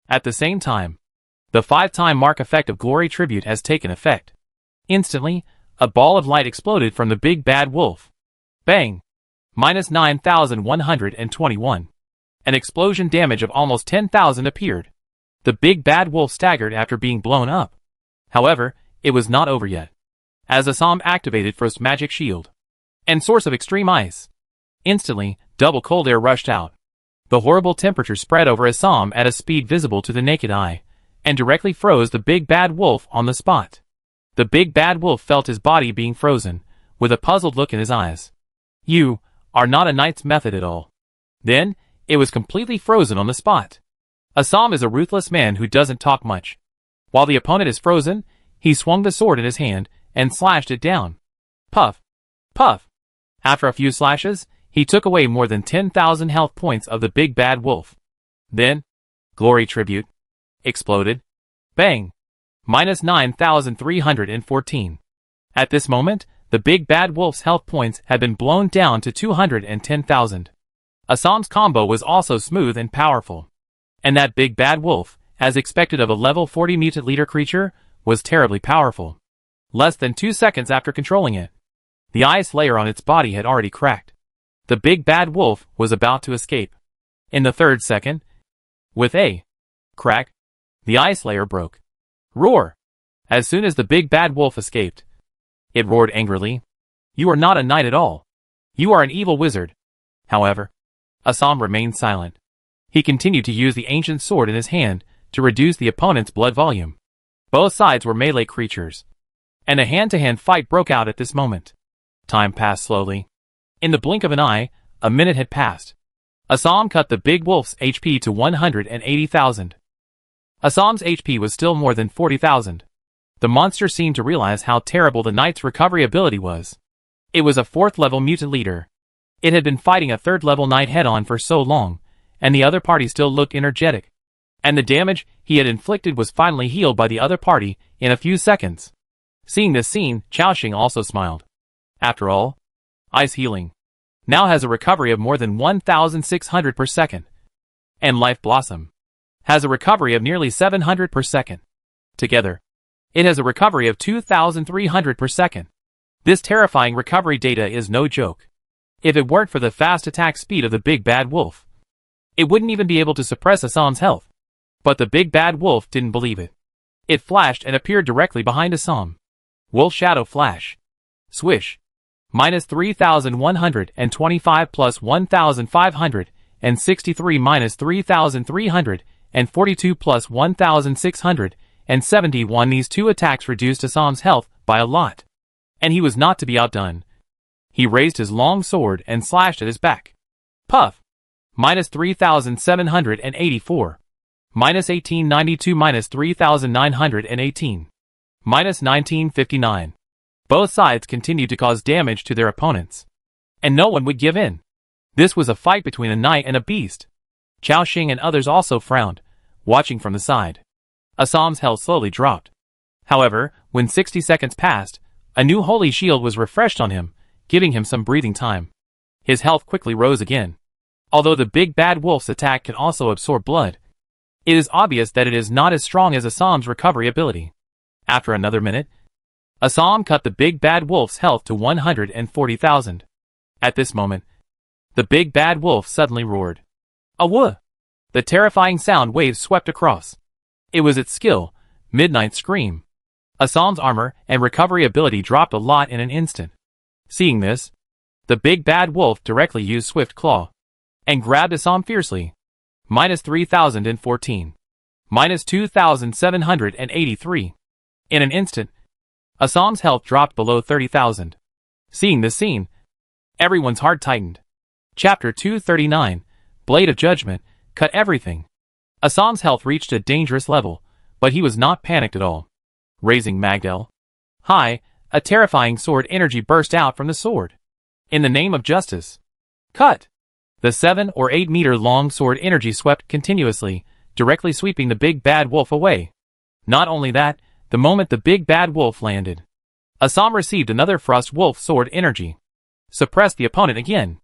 At the same time, the 5-time mark effect of Glory Tribute has taken effect. Instantly, a ball of light exploded from the big bad wolf. Bang! Minus 9,121. An explosion damage of almost 10,000 appeared. The big bad wolf staggered after being blown up. However, it was not over yet, as Assam activated Frost Magic Shield and Source of Extreme Ice. Instantly, double cold air rushed out. The horrible temperature spread over Assam at a speed visible to the naked eye, and directly froze the big bad wolf on the spot. The big bad wolf felt his body being frozen, with a puzzled look in his eyes. You are not a knight's method at all. Then, it was completely frozen on the spot. Assam is a ruthless man who doesn't talk much. While the opponent is frozen, he swung the sword in his hand and slashed it down. Puff! Puff! After a few slashes, he took away more than 10,000 health points of the big bad wolf. Then, Glory Tribute exploded. Bang! Minus 9,314. At this moment, the big bad wolf's health points had been blown down to 210,000. Assam's combo was also smooth and powerful. And that big bad wolf, as expected of a level 40 mutant leader creature, was terribly powerful. Less than 2 seconds after controlling it, the ice layer on its body had already cracked. The big bad wolf was about to escape. In the 3rd second, with a crack, the ice layer broke. Roar! As soon as the big bad wolf escaped, it roared angrily. You are not a knight at all. You are an evil wizard. However, Assam remained silent. He continued to use the ancient sword in his hand to reduce the opponent's blood volume. Both sides were melee creatures, and a hand-to-hand fight broke out at this moment. Time passed slowly. In the blink of an eye, a minute had passed. Assam cut the big wolf's HP to 180,000. Assam's HP was still more than 40,000. The monster seemed to realize how terrible the knight's recovery ability was. It was a 4th-level mutant leader. It had been fighting a 3rd-level knight head-on for so long, and the other party still looked energetic. And the damage he had inflicted was finally healed by the other party in a few seconds. Seeing this scene, Chao Xing also smiled. After all, Ice Healing now has a recovery of more than 1,600 per second. And Life Blossom has a recovery of nearly 700 per second. Together, it has a recovery of 2,300 per second. This terrifying recovery data is no joke. If it weren't for the fast attack speed of the big bad wolf, it wouldn't even be able to suppress Assam's health. But the big bad wolf didn't believe it. It flashed and appeared directly behind Assam. Wolf shadow flash. Swish. Minus 3,125 plus 1,563 minus 3,342 plus 1,671. These two attacks reduced Assam's health by a lot. And he was not to be outdone. He raised his long sword and slashed at his back. Puff. Minus 3,784. Minus 1892 minus 3,918. Minus 1959. Both sides continued to cause damage to their opponents. And no one would give in. This was a fight between a knight and a beast. Chao Xing and others also frowned, watching from the side. Assam's health slowly dropped. However, when 60 seconds passed, a new holy shield was refreshed on him, giving him some breathing time. His health quickly rose again. Although the big bad wolf's attack can also absorb blood, it is obvious that it is not as strong as Assam's recovery ability. After another minute, Assam cut the big bad wolf's health to 140,000. At this moment, the big bad wolf suddenly roared. Awoo! The terrifying sound waves swept across. It was its skill, Midnight Scream. Assam's armor and recovery ability dropped a lot in an instant. Seeing this, the big bad wolf directly used Swift Claw and grabbed Assam fiercely. Minus 3,014. Minus 2,783. In an instant, Assam's health dropped below 30,000. Seeing this scene, everyone's heart tightened. Chapter 239, Blade of Judgment, cut everything. Assam's health reached a dangerous level, but he was not panicked at all. Raising Magdel high, a terrifying sword energy burst out from the sword. In the name of justice. Cut! The 7 or 8 meter long sword energy swept continuously, directly sweeping the big bad wolf away. Not only that, the moment the big bad wolf landed, Assam received another Frost Wolf sword energy. Suppressed the opponent again.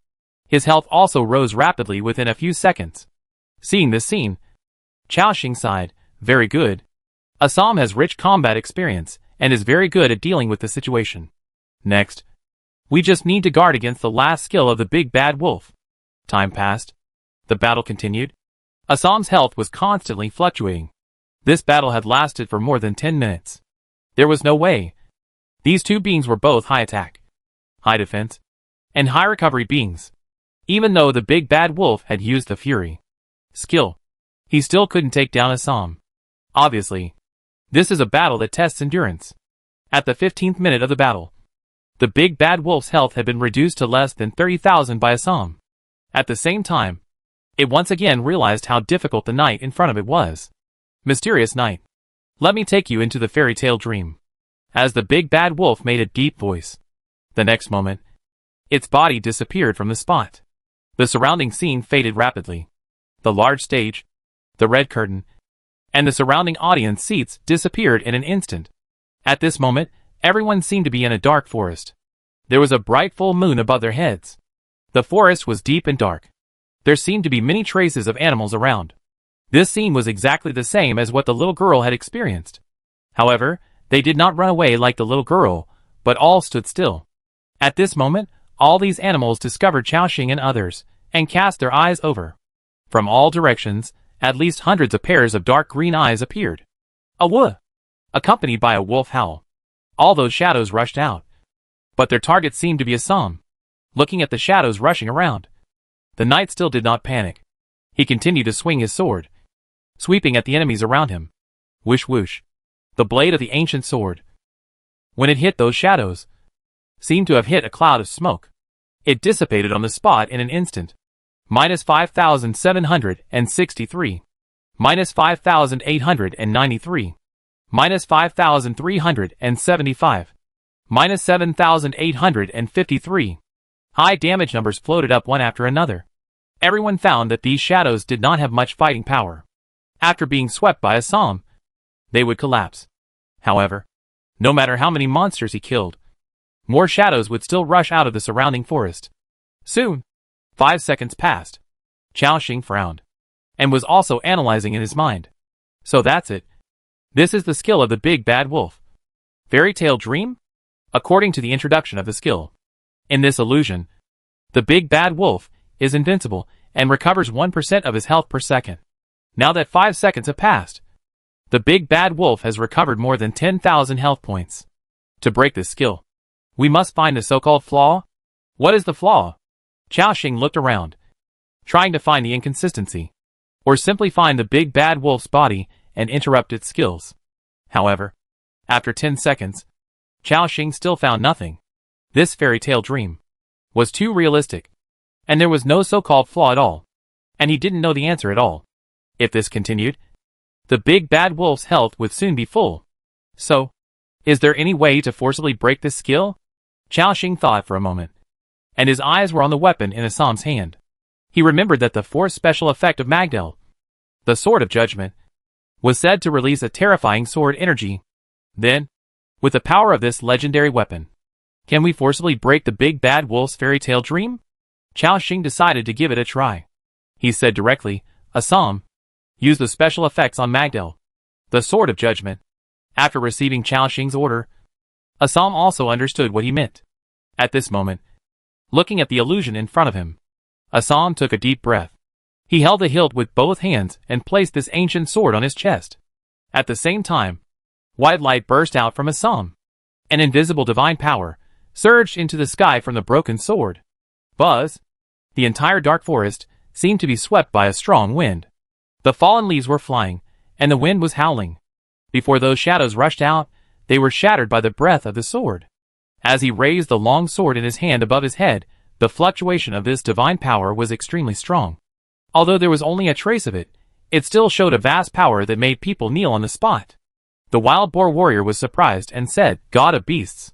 His health also rose rapidly within a few seconds. Seeing this scene, Chao Xing sighed, very good. Assam has rich combat experience, and is very good at dealing with the situation. Next, we just need to guard against the last skill of the big bad wolf. Time passed. The battle continued. Assam's health was constantly fluctuating. This battle had lasted for more than 10 minutes. There was no way. These two beings were both high attack, high defense, and high recovery beings. Even though the big bad wolf had used the Fury skill, he still couldn't take down Assam. Obviously, this is a battle that tests endurance. At the 15th minute of the battle, the big bad wolf's health had been reduced to less than 30,000 by Assam. At the same time, it once again realized how difficult the knight in front of it was. Mysterious Knight, let me take you into the fairy tale dream. As the big bad wolf made a deep voice. The next moment, its body disappeared from the spot. The surrounding scene faded rapidly. The large stage, the red curtain, and the surrounding audience seats disappeared in an instant. At this moment, everyone seemed to be in a dark forest. There was a bright full moon above their heads. The forest was deep and dark. There seemed to be many traces of animals around. This scene was exactly the same as what the little girl had experienced. However, they did not run away like the little girl, but all stood still. At this moment, all these animals discovered Chao Xing and others, and cast their eyes over. From all directions, at least hundreds of pairs of dark green eyes appeared. Awoo! Accompanied by a wolf howl. All those shadows rushed out. But their target seemed to be Assam. Looking at the shadows rushing around, the knight still did not panic. He continued to swing his sword, sweeping at the enemies around him. Whoosh whoosh. The blade of the ancient sword, when it hit those shadows, seemed to have hit a cloud of smoke. It dissipated on the spot in an instant. Minus 5,763. Minus 5,893. Minus 5,375. Minus 7,853. High damage numbers floated up one after another. Everyone found that these shadows did not have much fighting power. After being swept by Assam, they would collapse. However, no matter how many monsters he killed, more shadows would still rush out of the surrounding forest. Soon, 5 seconds passed. Chao Xing frowned, and was also analyzing in his mind. So that's it. This is the skill of the big bad wolf. Fairy tale dream? According to the introduction of the skill, in this illusion, the big bad wolf is invincible and recovers 1% of his health per second. Now that 5 seconds have passed, the big bad wolf has recovered more than 10,000 health points. To break this skill, we must find the so-called flaw. What is the flaw? Xiaoxing looked around, trying to find the inconsistency, or simply find the big bad wolf's body and interrupt its skills. However, after 10 seconds, Xiaoxing still found nothing. This fairy tale dream was too realistic, and there was no so-called flaw at all, and he didn't know the answer at all. If this continued, the big bad wolf's health would soon be full. So, is there any way to forcibly break this skill? Xiaoxing thought for a moment, and his eyes were on the weapon in Assam's hand. He remembered that the fourth special effect of Magdel, the Sword of Judgment, was said to release a terrifying sword energy. Then, with the power of this legendary weapon, can we forcibly break the big bad wolf's fairy tale dream? Xiaoxing decided to give it a try. He said directly, Assam, use the special effects on Magdel, the Sword of Judgment. After receiving Xiaoxing's order, Assam also understood what he meant. At this moment, looking at the illusion in front of him, Assam took a deep breath. He held the hilt with both hands and placed this ancient sword on his chest. At the same time, white light burst out from Assam. An invisible divine power surged into the sky from the broken sword. Buzz! The entire dark forest seemed to be swept by a strong wind. The fallen leaves were flying, and the wind was howling. Before those shadows rushed out, they were shattered by the breath of the sword. As he raised the long sword in his hand above his head, the fluctuation of this divine power was extremely strong. Although there was only a trace of it, it still showed a vast power that made people kneel on the spot. The wild boar warrior was surprised and said, God of beasts!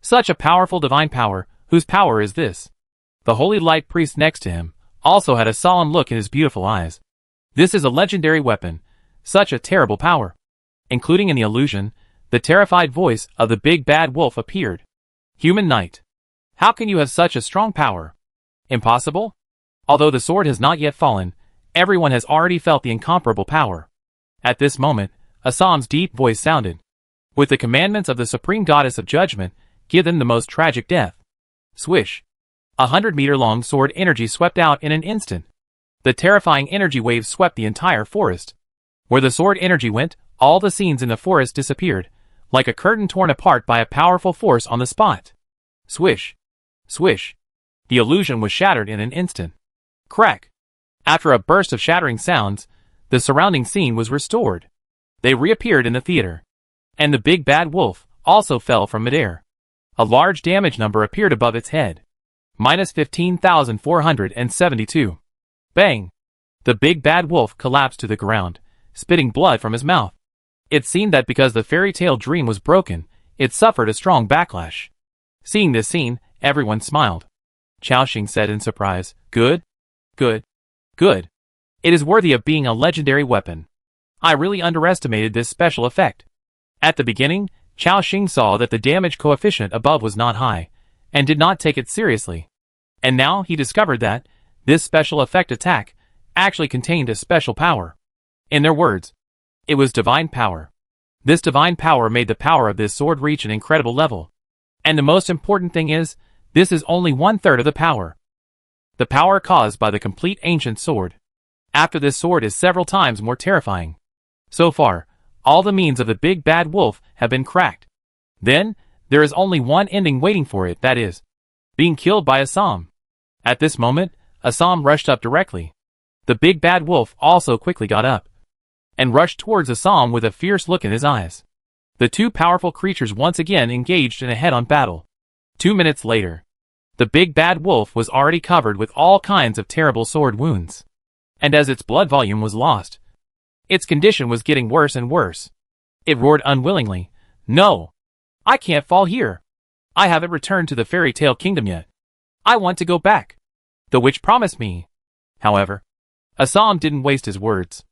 Such a powerful divine power, whose power is this? The holy light priest next to him also had a solemn look in his beautiful eyes. This is a legendary weapon, such a terrible power. Including in the illusion, the terrified voice of the big bad wolf appeared. Human knight, how can you have such a strong power? Impossible? Although the sword has not yet fallen, everyone has already felt the incomparable power. At this moment, Assam's deep voice sounded. With the commandments of the supreme goddess of judgment, give them the most tragic death. Swish! 100-meter-long sword energy swept out in an instant. The terrifying energy waves swept the entire forest. Where the sword energy went, all the scenes in the forest disappeared, like a curtain torn apart by a powerful force on the spot. Swish! Swish! The illusion was shattered in an instant. Crack! After a burst of shattering sounds, the surrounding scene was restored. They reappeared in the theater. And the big bad wolf also fell from midair. A large damage number appeared above its head. Minus 15,472. Bang! The big bad wolf collapsed to the ground, spitting blood from his mouth. It seemed that because the fairy tale dream was broken, it suffered a strong backlash. Seeing this scene, everyone smiled. Xiaoxing said in surprise, Good? Good. Good. It is worthy of being a legendary weapon. I really underestimated this special effect. At the beginning, Xiaoxing saw that the damage coefficient above was not high, and did not take it seriously. And now he discovered that this special effect attack actually contained a special power. In their words, it was divine power. This divine power made the power of this sword reach an incredible level. And the most important thing is, this is only 1/3 of the power. The power caused by the complete ancient sword. After this sword is several times more terrifying. So far, all the means of the big bad wolf have been cracked. Then, there is only one ending waiting for it, that is, being killed by Assam. At this moment, Assam rushed up directly. The big bad wolf also quickly got up and rushed towards Assam with a fierce look in his eyes. The two powerful creatures once again engaged in a head-on battle. 2 minutes later, the big bad wolf was already covered with all kinds of terrible sword wounds. And as its blood volume was lost, its condition was getting worse and worse. It roared unwillingly, No! I can't fall here. I haven't returned to the fairy tale kingdom yet. I want to go back. The witch promised me. However, Assam didn't waste his words.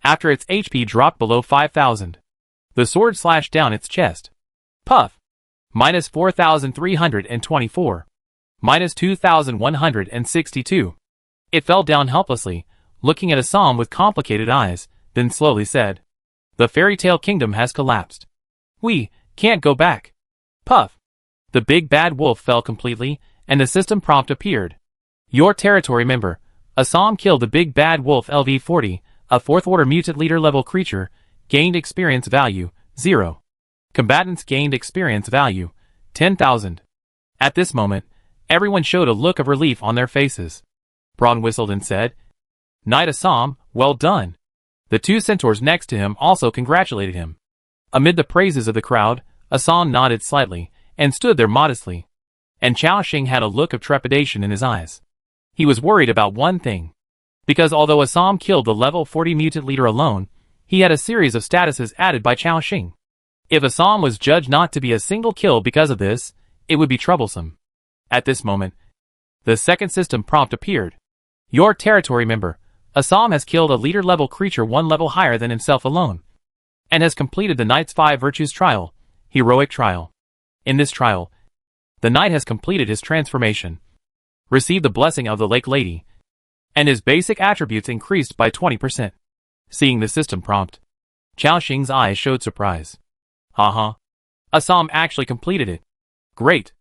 After its HP dropped below 5,000, the sword slashed down its chest. Puff! Minus 4,324. Minus 2,162. It fell down helplessly, looking at Assam with complicated eyes, then slowly said, The fairy tale kingdom has collapsed. We can't go back. Puff! The big bad wolf fell completely, and the system prompt appeared. Your territory member, Assam killed the big bad wolf LV-40, a 4th order mutant leader level creature, gained experience value, 0. Combatants gained experience value, 10,000. At this moment, everyone showed a look of relief on their faces. Braun whistled and said, Knight Assam, well done. The two centaurs next to him also congratulated him. Amid the praises of the crowd, Assam nodded slightly, and stood there modestly. And Chao Xing had a look of trepidation in his eyes. He was worried about one thing. Because although Assam killed the level 40 mutant leader alone, he had a series of statuses added by Chao Xing. If Assam was judged not to be a single kill because of this, it would be troublesome. At this moment, the second system prompt appeared. Your territory member, Assam has killed a leader-level creature one level higher than himself alone, and has completed the Knight's 5 Virtues Trial, Heroic Trial. In this trial, the Knight has completed his transformation, received the blessing of the Lake Lady, and his basic attributes increased by 20%. Seeing the system prompt, Chao Xing's eyes showed surprise. Haha. Assam actually completed it. Great.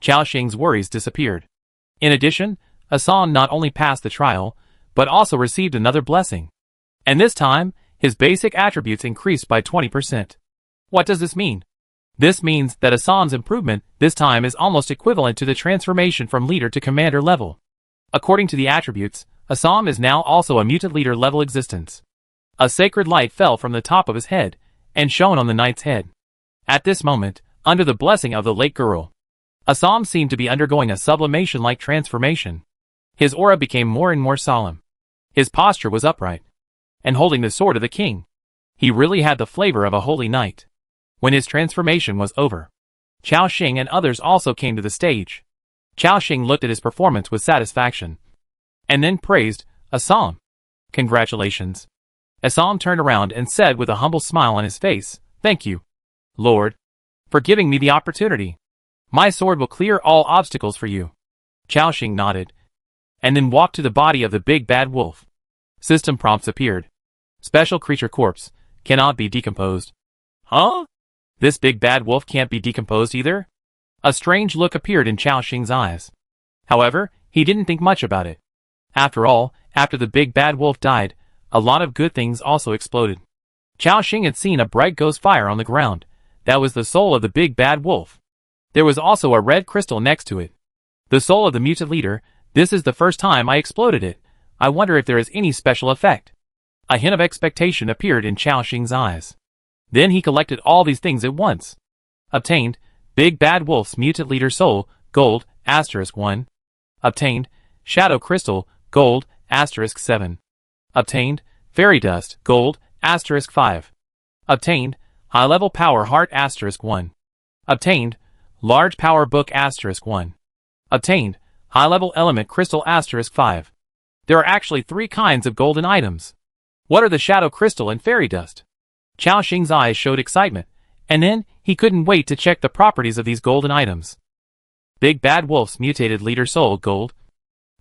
Chao Xing's worries disappeared. In addition, Assam not only passed the trial, but also received another blessing. And this time, his basic attributes increased by 20%. What does this mean? This means that Assam's improvement this time is almost equivalent to the transformation from leader to commander level. According to the attributes, Assam is now also a mutant leader level existence. A sacred light fell from the top of his head, and shone on the knight's head. At this moment, under the blessing of the late girl, Assam seemed to be undergoing a sublimation-like transformation. His aura became more and more solemn. His posture was upright, and holding the sword of the king. He really had the flavor of a holy knight. When his transformation was over, Chao Xing and others also came to the stage. Chao Xing looked at his performance with satisfaction, and then praised Assam. Congratulations. Assam turned around and said with a humble smile on his face, Thank you, Lord, for giving me the opportunity. My sword will clear all obstacles for you. Chao Xing nodded, and then walked to the body of the big bad wolf. System prompts appeared. Special creature corpse, cannot be decomposed. Huh? This big bad wolf can't be decomposed either? A strange look appeared in Chao Xing's eyes. However, he didn't think much about it. After all, after the big bad wolf died, a lot of good things also exploded. Chao Xing had seen a bright ghost fire on the ground. That was the soul of the big bad wolf. There was also a red crystal next to it. The soul of the mutant leader. This is the first time I exploded it. I wonder if there is any special effect. A hint of expectation appeared in Chao Xing's eyes. Then he collected all these things at once. Obtained, Big Bad Wolf's Mutant Leader Soul, Gold, *1. Obtained, Shadow Crystal, Gold, *7. Obtained, Fairy Dust, Gold, *5. Obtained, High Level Power Heart, *1. Obtained, Large Power Book, *1. Obtained, High Level Element Crystal, *5. There are actually 3 kinds of golden items. What are the Shadow Crystal and Fairy Dust? Chao Xing's eyes showed excitement, and then he couldn't wait to check the properties of these golden items. Big Bad Wolf's Mutated Leader Soul, Gold.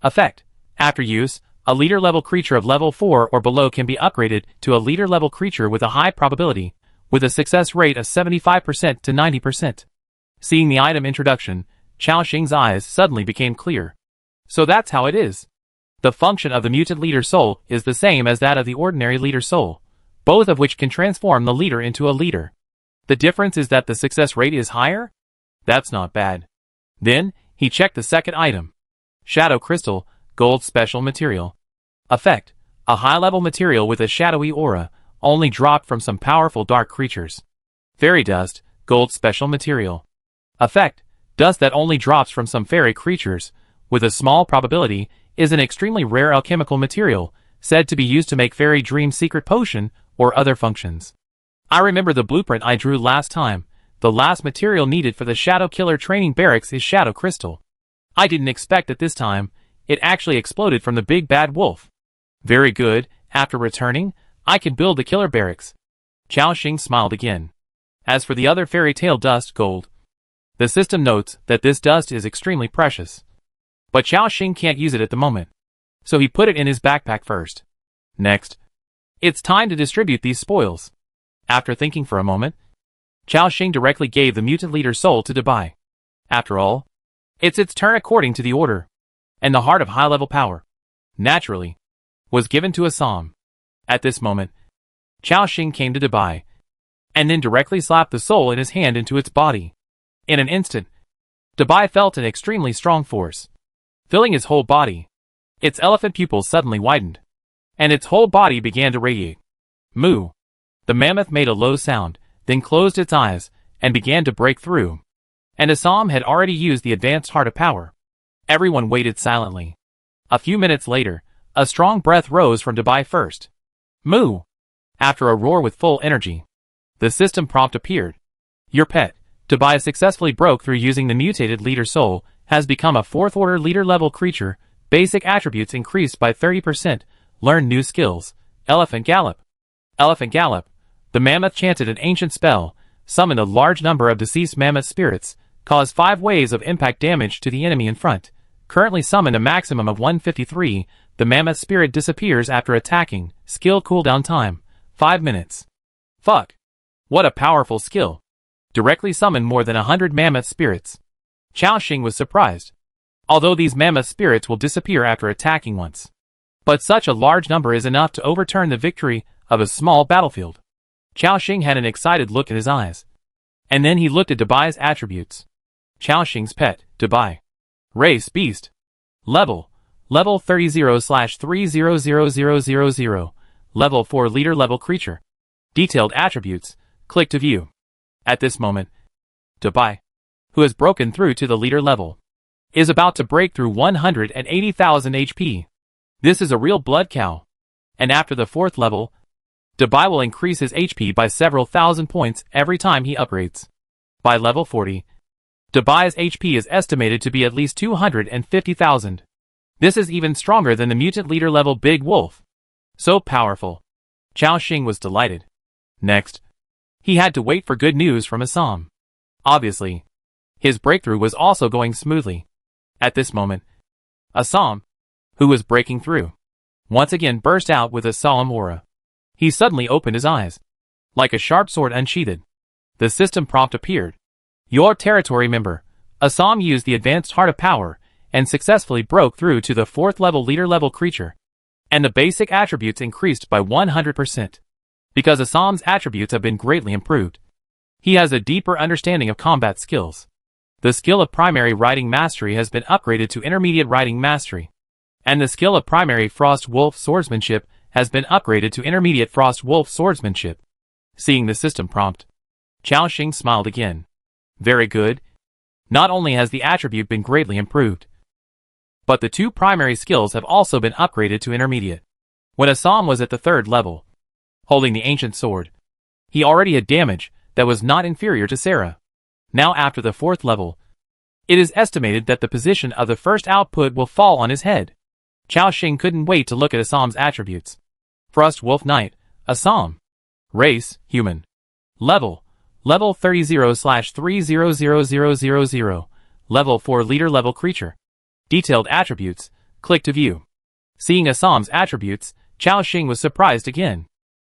Effect. After use, a leader-level creature of level 4 or below can be upgraded to a leader-level creature with a high probability, with a success rate of 75% to 90%. Seeing the item introduction, Chao Xing's eyes suddenly became clear. So that's how it is. The function of the Mutant Leader Soul is the same as that of the ordinary Leader Soul, both of which can transform the leader into a leader. The difference is that the success rate is higher? That's not bad. Then, he checked the second item. Shadow Crystal, Gold Special Material. Effect. A high-level material with a shadowy aura, only dropped from some powerful dark creatures. Fairy Dust, Gold Special Material. Effect. Dust that only drops from some fairy creatures, with a small probability, is an extremely rare alchemical material, said to be used to make Fairy Dream Secret Potion, or other functions. I remember the blueprint I drew last time. The last material needed for the Shadow Killer training barracks is Shadow Crystal. I didn't expect that this time. It actually exploded from the Big Bad Wolf. Very good, after returning, I can build the killer barracks. Chao Xing smiled again. As for the other fairy tale dust, Gold. The system notes that this dust is extremely precious. But Chao Xing can't use it at the moment. So he put it in his backpack first. Next, it's time to distribute these spoils. After thinking for a moment, Chao Xing directly gave the Mutant Leader Soul to Dubai. After all, it's its turn according to the order. And the Heart of High-Level Power, naturally, was given to Assam. At this moment, Chao Xing came to Dubai. and then directly slapped the soul in his hand into its body. In an instant, Dabai felt an extremely strong force filling his whole body. Its elephant pupils suddenly widened, and its whole body began to radiate. Moo! The mammoth made a low sound, then closed its eyes, and began to break through. And Assam had already used the advanced heart of power. Everyone waited silently. A few minutes later, a strong breath rose from Dabai first. Moo! After a roar with full energy, the system prompt appeared. Your pet, Dabai successfully broke through using the mutated leader soul, has become a 4th order leader level creature, basic attributes increased by 30%, learn new skills, Elephant Gallop. Elephant Gallop. The mammoth chanted an ancient spell, summoned a large number of deceased mammoth spirits, caused 5 waves of impact damage to the enemy in front. Currently summoned a maximum of 153, the mammoth spirit disappears after attacking, skill cooldown time, 5 minutes. Fuck. What a powerful skill. Directly summoned more than 100 mammoth spirits. Chao Xing was surprised. Although these mammoth spirits will disappear after attacking once. But such a large number is enough to overturn the victory of a small battlefield. Chao Xing had an excited look in his eyes. And then he looked at Dabai's attributes. Chao Xing's pet, Dabai. Race Beast. Level 30/300000. Level 4 leader level creature. Detailed attributes. Click to view. At this moment, Dabai, who has broken through to the leader level, is about to break through 180,000 HP. This is a real blood cow. And after the 4th level, Dabai will increase his HP by several thousand points every time he upgrades. By level 40, Dabai's HP is estimated to be at least 250,000. This is even stronger than the mutant leader level Big Wolf. So powerful. Chao Xing was delighted. Next, he had to wait for good news from Assam. Obviously, his breakthrough was also going smoothly. At this moment, Assam, who was breaking through, once again burst out with a solemn aura. He suddenly opened his eyes. Like a sharp sword unsheathed, the system prompt appeared. Your territory member, Assam used the advanced heart of power and successfully broke through to the 4th level leader level creature. And the basic attributes increased by 100%. Because Assam's attributes have been greatly improved. He has a deeper understanding of combat skills. The skill of primary riding mastery has been upgraded to intermediate riding mastery. And the skill of primary frost wolf swordsmanship has been upgraded to intermediate frost wolf swordsmanship. Seeing the system prompt, Chao Xing smiled again. Very good. Not only has the attribute been greatly improved, but the 2 primary skills have also been upgraded to intermediate. When Assam was at the 3rd level, holding the ancient sword, he already had damage that was not inferior to Sarah. Now after the 4th level, it is estimated that the position of the first output will fall on his head. Chao Xing couldn't wait to look at Assam's attributes. Frost Wolf Knight, Assam. Race, human. Level 30/300000. Level 4 leader level creature. Detailed attributes. Click to view. Seeing Assam's attributes, Chao Xing was surprised again.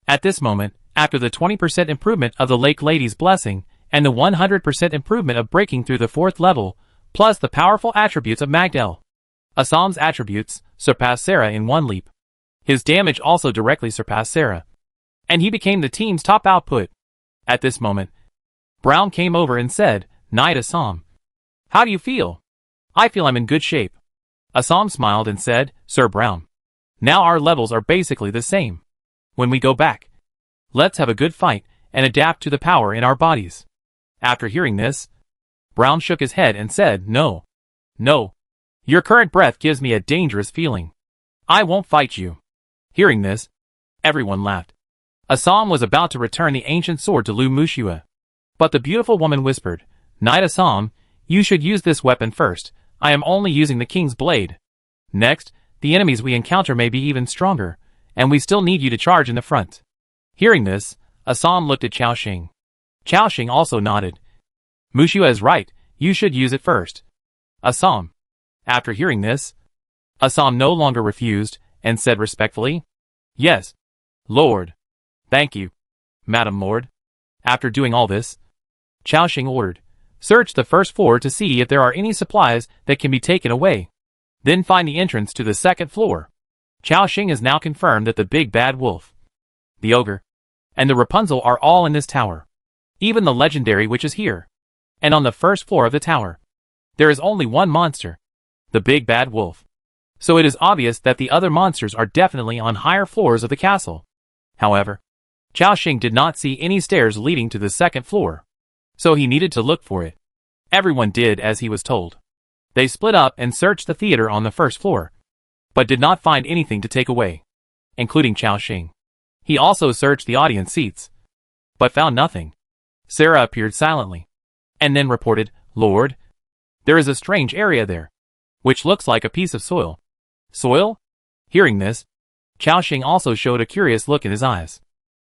At this moment, after the 20% improvement of the Lake Lady's blessing, and the 100% improvement of breaking through the 4th level, plus the powerful attributes of Magdel, Assam's attributes surpassed Sarah in one leap. His damage also directly surpassed Sarah. And he became the team's top output. At this moment, Brown came over and said, Knight Assam, how do you feel? I feel I'm in good shape. Assam smiled and said, Sir Brown, now our levels are basically the same. When we go back, let's have a good fight and adapt to the power in our bodies. After hearing this, Brown shook his head and said, No. Your current breath gives me a dangerous feeling. I won't fight you. Hearing this, everyone laughed. Assam was about to return the ancient sword to Lu Mushua. But the beautiful woman whispered, Knight Assam, you should use this weapon first. I am only using the king's blade. Next, the enemies we encounter may be even stronger, and we still need you to charge in the front. Hearing this, Assam looked at Chao Xing. Chao Xing also nodded. Mushua is right, you should use it first. Assam. After hearing this, Assam no longer refused, and said respectfully, Yes, Lord. Thank you, Madam Lord. After doing all this, Chao Xing ordered, Search the first floor to see if there are any supplies that can be taken away. Then find the entrance to the 2nd floor. Chao Xing has now confirmed that the big bad wolf, the ogre, and the Rapunzel are all in this tower. Even the legendary witch is here. And on the first floor of the tower, there is only one monster, the big bad wolf. So it is obvious that the other monsters are definitely on higher floors of the castle. However, Chao Xing did not see any stairs leading to the second floor, so he needed to look for it. Everyone did as he was told. They split up and searched the theater on the first floor, but did not find anything to take away, including Chao Xing. He also searched the audience seats, but found nothing. Sarah appeared silently, and then reported, "Lord, there is a strange area there, which looks like a piece of soil." Soil? Hearing this, Chao Xing also showed a curious look in his eyes.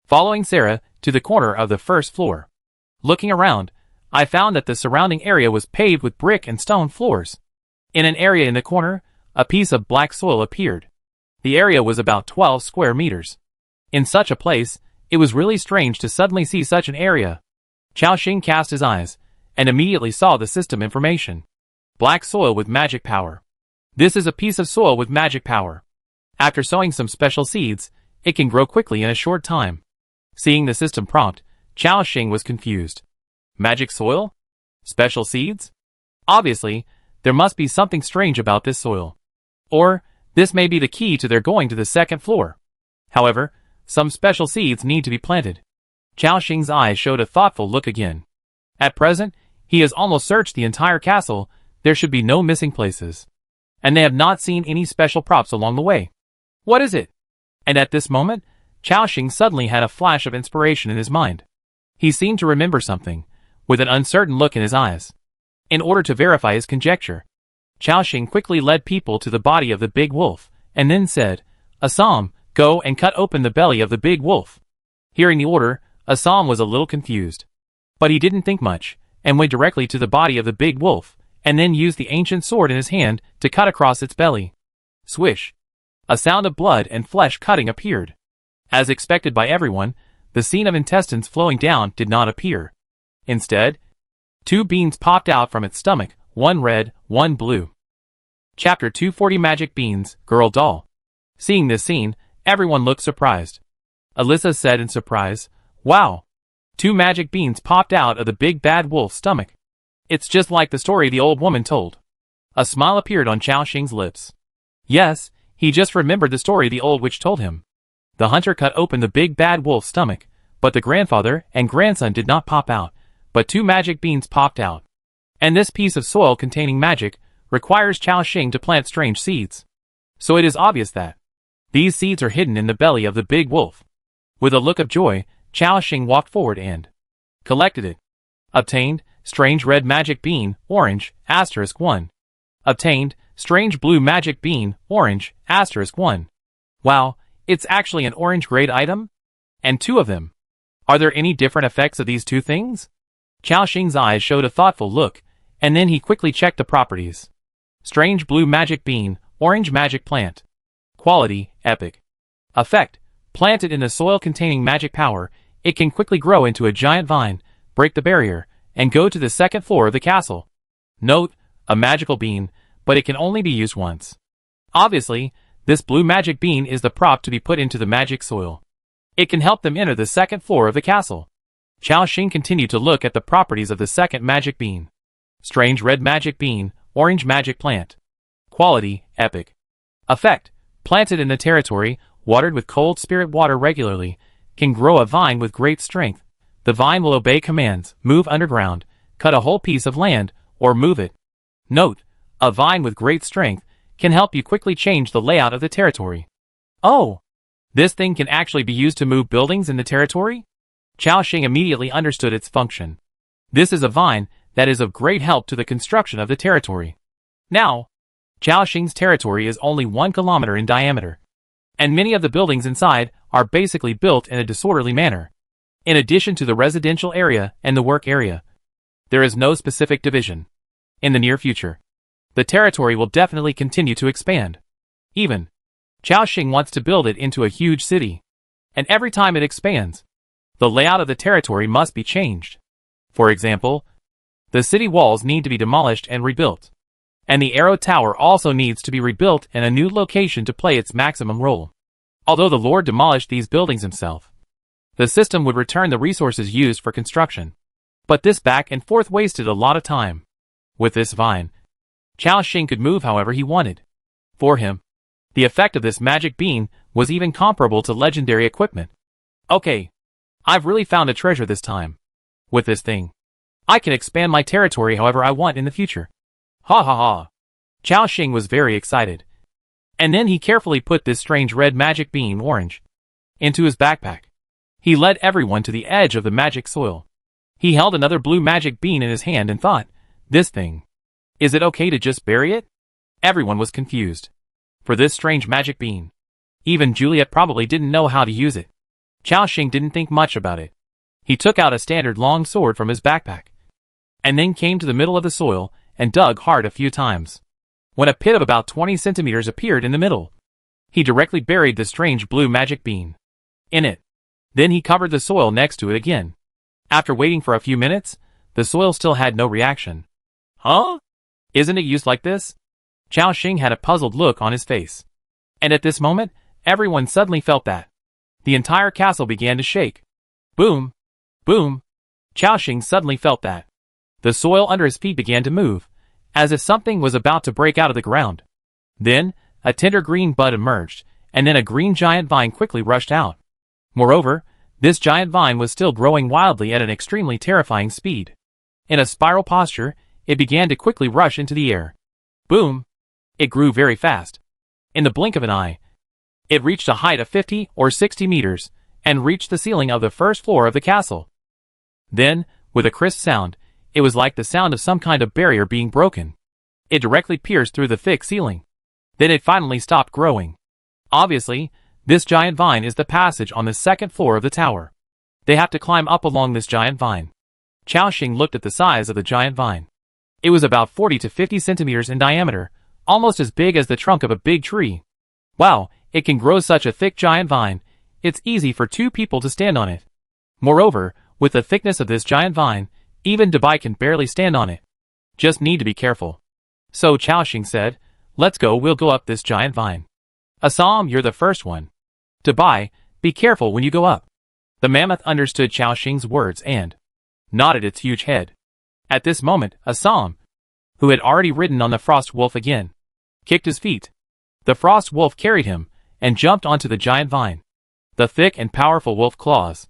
Following Sarah to the corner of the first floor. Looking around, I found that the surrounding area was paved with brick and stone floors. In an area in the corner, a piece of black soil appeared. The area was about 12 square meters. In such a place, it was really strange to suddenly see such an area. Chao Xing cast his eyes, and immediately saw the system information. Black soil with magic power. This is a piece of soil with magic power. After sowing some special seeds, it can grow quickly in a short time. Seeing the system prompt, Chao Xing was confused. Magic soil? Special seeds? Obviously, there must be something strange about this soil. Or, this may be the key to their going to the second floor. However, some special seeds need to be planted. Chao Xing's eyes showed a thoughtful look again. At present, he has almost searched the entire castle. There should be no missing places. And they have not seen any special props along the way. What is it? And at this moment, Chao Xing suddenly had a flash of inspiration in his mind. He seemed to remember something, with an uncertain look in his eyes. In order to verify his conjecture, Chao Xing quickly led people to the body of the big wolf, and then said, "Assam, go and cut open the belly of the big wolf." Hearing the order, Assam was a little confused. But he didn't think much, and went directly to the body of the big wolf, and then used the ancient sword in his hand to cut across its belly. Swish! A sound of blood and flesh cutting appeared. As expected by everyone, the scene of intestines flowing down did not appear. Instead, 2 beans popped out from its stomach, one red, one blue. Chapter 240 Magic Beans, Girl Doll. Seeing this scene, everyone looked surprised. Alyssa said in surprise, "Wow! 2 magic beans popped out of the big bad wolf's stomach. It's just like the story the old woman told." A smile appeared on Chao Xing's lips. Yes, he just remembered the story the old witch told him. The hunter cut open the big bad wolf's stomach, but the grandfather and grandson did not pop out, but 2 magic beans popped out. And this piece of soil containing magic requires Chao Xing to plant strange seeds. So it is obvious that these seeds are hidden in the belly of the big wolf. With a look of joy, Chao Xing walked forward and collected it. Obtained, strange red magic bean, orange, *1. Obtained, strange blue magic bean, orange, *1. Wow, it's actually an orange grade item? And 2 of them. Are there any different effects of these 2 things? Chao Xing's eyes showed a thoughtful look, and then he quickly checked the properties. Strange blue magic bean, orange magic plant. Quality, epic. Effect, planted in the soil containing magic power, it can quickly grow into a giant vine, break the barrier, and go to the second floor of the castle. Note, a magical bean, but it can only be used once. Obviously, this blue magic bean is the prop to be put into the magic soil. It can help them enter the second floor of the castle. Chao Xing continued to look at the properties of the second magic bean. Strange red magic bean, orange magic plant. Quality, epic. Effect, planted in the territory, watered with cold spirit water regularly, can grow a vine with great strength. The vine will obey commands, move underground, cut a whole piece of land, or move it. Note, a vine with great strength can help you quickly change the layout of the territory. Oh! This thing can actually be used to move buildings in the territory? Chao Xing immediately understood its function. This is a vine that is of great help to the construction of the territory. Now, Chao Xing's territory is only 1 kilometer in diameter, and many of the buildings inside are basically built in a disorderly manner. In addition to the residential area and the work area, there is no specific division. In the near future, the territory will definitely continue to expand. Even, Chao Xing wants to build it into a huge city. And every time it expands, the layout of the territory must be changed. For example, the city walls need to be demolished and rebuilt. And the Arrow Tower also needs to be rebuilt in a new location to play its maximum role. Although the Lord demolished these buildings himself, the system would return the resources used for construction. But this back and forth wasted a lot of time. With this vine, Chao Xing could move however he wanted. For him, the effect of this magic bean was even comparable to legendary equipment. Okay, I've really found a treasure this time. With this thing, I can expand my territory however I want in the future. Ha ha ha. Chao Xing was very excited. And then he carefully put this strange red magic bean orange into his backpack. He led everyone to the edge of the magic soil. He held another blue magic bean in his hand and thought, this thing. Is it okay to just bury it? Everyone was confused. For this strange magic bean, even Juliet probably didn't know how to use it. Chao Xing didn't think much about it. He took out a standard long sword from his backpack, and then came to the middle of the soil and dug hard a few times. When a pit of about 20 centimeters appeared in the middle, he directly buried the strange blue magic bean in it. Then he covered the soil next to it again. After waiting for a few minutes, the soil still had no reaction. Huh? Isn't it used like this? Chao Xing had a puzzled look on his face. And at this moment, everyone suddenly felt that the entire castle began to shake. Boom! Boom! Chao Xing suddenly felt that the soil under his feet began to move, as if something was about to break out of the ground. Then, a tender green bud emerged, and then a green giant vine quickly rushed out. Moreover, this giant vine was still growing wildly at an extremely terrifying speed. In a spiral posture, it began to quickly rush into the air. Boom! It grew very fast. In the blink of an eye, it reached a height of 50 or 60 meters, and reached the ceiling of the first floor of the castle. Then, with a crisp sound, it was like the sound of some kind of barrier being broken. It directly pierced through the thick ceiling. Then it finally stopped growing. Obviously, this giant vine is the passage on the second floor of the tower. They have to climb up along this giant vine. Chao Xing looked at the size of the giant vine. It was about 40 to 50 centimeters in diameter, almost as big as the trunk of a big tree. Wow, it can grow such a thick giant vine. It's easy for two people to stand on it. Moreover, with the thickness of this giant vine, even Dubai can barely stand on it. Just need to be careful. So Chao Xing said, let's go, we'll go up this giant vine. Assam, you're the first one. Dubai, be careful when you go up. The mammoth understood Chao Xing's words and nodded its huge head. At this moment, Assam, who had already ridden on the frost wolf again, kicked his feet. The frost wolf carried him and jumped onto the giant vine. The thick and powerful wolf claws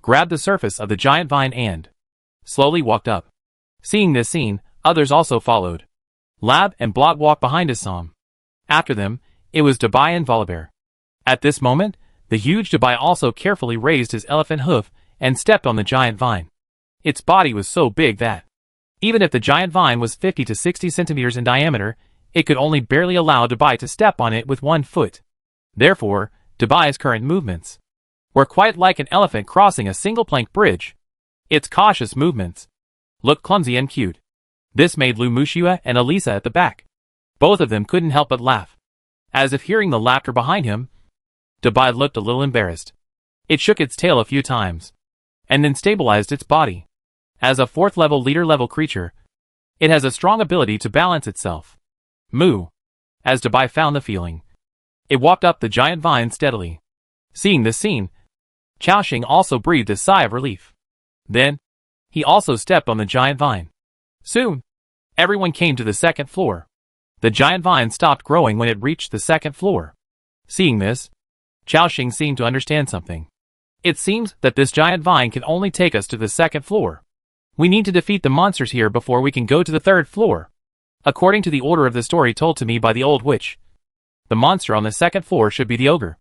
grabbed the surface of the giant vine and slowly walked up. Seeing this scene, others also followed. Lab and Blot walked behind Assam. After them, it was Dubai and Volibear. At this moment, the huge Dubai also carefully raised his elephant hoof and stepped on the giant vine. Its body was so big that even if the giant vine was 50 to 60 centimeters in diameter, it could only barely allow Dubai to step on it with one foot. Therefore, Dubai's current movements were quite like an elephant crossing a single plank bridge. Its cautious movements looked clumsy and cute. This made Lu Mushua and Elisa at the back. Both of them couldn't help but laugh. As if hearing the laughter behind him, Dubai looked a little embarrassed. It shook its tail a few times, and then stabilized its body. As a fourth-level leader-level creature, it has a strong ability to balance itself. Moo. As Dubai found the feeling, it walked up the giant vine steadily. Seeing this scene, Chao Xing also breathed a sigh of relief. Then, he also stepped on the giant vine. Soon, everyone came to the second floor. The giant vine stopped growing when it reached the second floor. Seeing this, Chao Xing seemed to understand something. It seems that this giant vine can only take us to the second floor. We need to defeat the monsters here before we can go to the third floor. According to the order of the story told to me by the old witch, the monster on the second floor should be the ogre.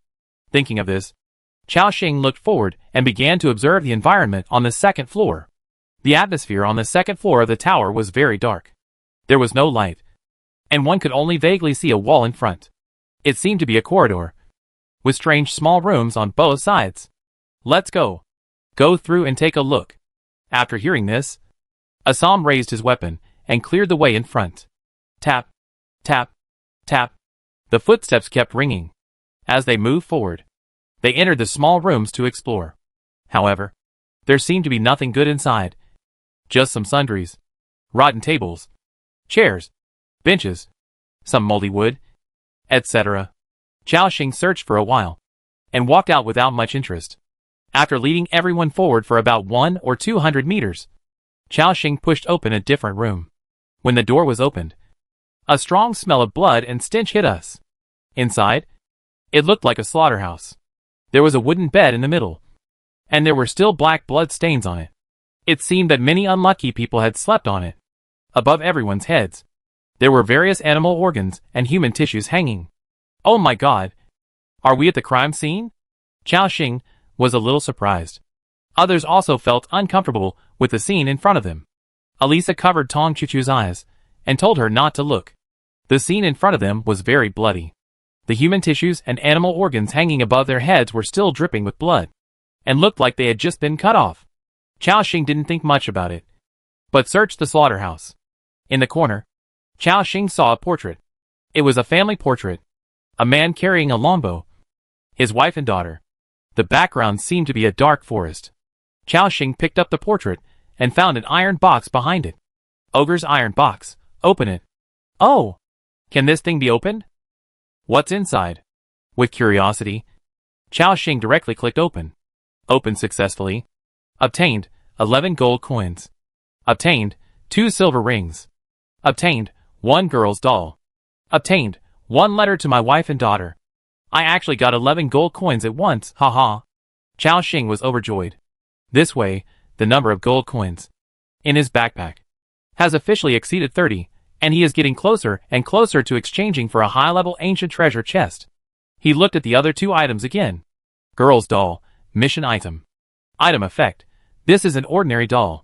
Thinking of this, Chao Xing looked forward and began to observe the environment on the second floor. The atmosphere on the second floor of the tower was very dark. There was no light, and one could only vaguely see a wall in front. It seemed to be a corridor, with strange small rooms on both sides. Let's go. Go through and take a look. After hearing this, Assam raised his weapon and cleared the way in front. Tap, tap, tap. The footsteps kept ringing. As they moved forward, they entered the small rooms to explore. However, there seemed to be nothing good inside. Just some sundries, rotten tables, chairs, benches, some moldy wood, etc. Chao Xing searched for a while and walked out without much interest. After leading everyone forward for about 100 or 200 meters, Chao-Shing pushed open a different room. When the door was opened, a strong smell of blood and stench hit us. Inside, it looked like a slaughterhouse. There was a wooden bed in the middle, and there were still black blood stains on it. It seemed that many unlucky people had slept on it. Above everyone's heads, there were various animal organs and human tissues hanging. Oh my God! Are we at the crime scene? Chao-Shing was a little surprised. Others also felt uncomfortable with the scene in front of them. Elisa covered Tong Chuchu's eyes and told her not to look. The scene in front of them was very bloody. The human tissues and animal organs hanging above their heads were still dripping with blood, and looked like they had just been cut off. Chao-Shing didn't think much about it, but searched the slaughterhouse. In the corner, Chao-Shing saw a portrait. It was a family portrait. A man carrying a longbow. His wife and daughter. The background seemed to be a dark forest. Chao-Shing picked up the portrait and found an iron box behind it. Ogre's iron box. Open it. Oh! Can this thing be opened? What's inside? With curiosity, Chao-Shing directly clicked open. Opened successfully. Obtained 11 gold coins. Obtained 2 silver rings. Obtained 1 girl's doll. Obtained 1 letter to my wife and daughter. I actually got 11 gold coins at once, haha. Chao-Shing was overjoyed. This way, the number of gold coins in his backpack has officially exceeded 30, and he is getting closer and closer to exchanging for a high-level ancient treasure chest. He looked at the other 2 items again. Girl's doll, mission item. Item effect. This is an ordinary doll.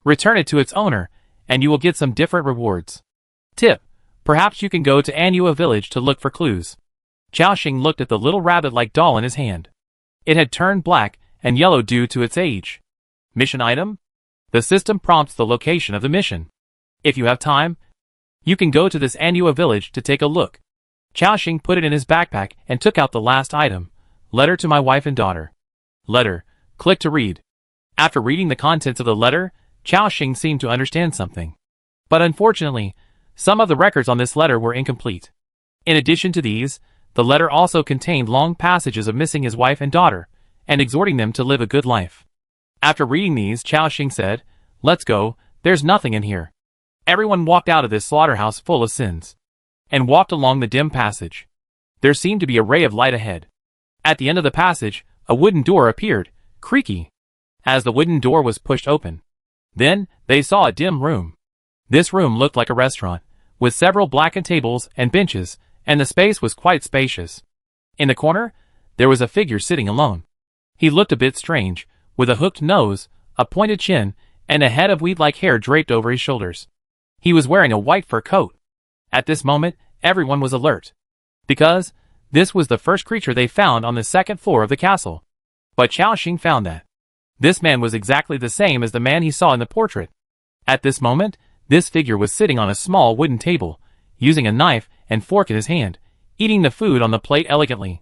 Return it to its owner, and you will get some different rewards. Tip. Perhaps you can go to Anua village to look for clues. Chao-Shing looked at the little rabbit-like doll in his hand. It had turned black and yellow due to its age. Mission item? The system prompts the location of the mission. If you have time, you can go to this Anua village to take a look. Chao-Shing put it in his backpack and took out the last item. Letter to my wife and daughter. Letter. Click to read. After reading the contents of the letter, Chao-Shing seemed to understand something. But unfortunately, some of the records on this letter were incomplete. In addition to these, the letter also contained long passages of missing his wife and daughter, and exhorting them to live a good life. After reading these, Chao-Shing said, "Let's go, there's nothing in here." Everyone walked out of this slaughterhouse full of sins, and walked along the dim passage. There seemed to be a ray of light ahead. At the end of the passage, a wooden door appeared, creaky, as the wooden door was pushed open. Then, they saw a dim room. This room looked like a restaurant, with several blackened tables and benches, and the space was quite spacious. In the corner, there was a figure sitting alone. He looked a bit strange, with a hooked nose, a pointed chin, and a head of weed-like hair draped over his shoulders. He was wearing a white fur coat. At this moment, everyone was alert, because this was the first creature they found on the second floor of the castle. But Chao-Shing found that this man was exactly the same as the man he saw in the portrait. At this moment, this figure was sitting on a small wooden table, using a knife and fork in his hand, eating the food on the plate elegantly.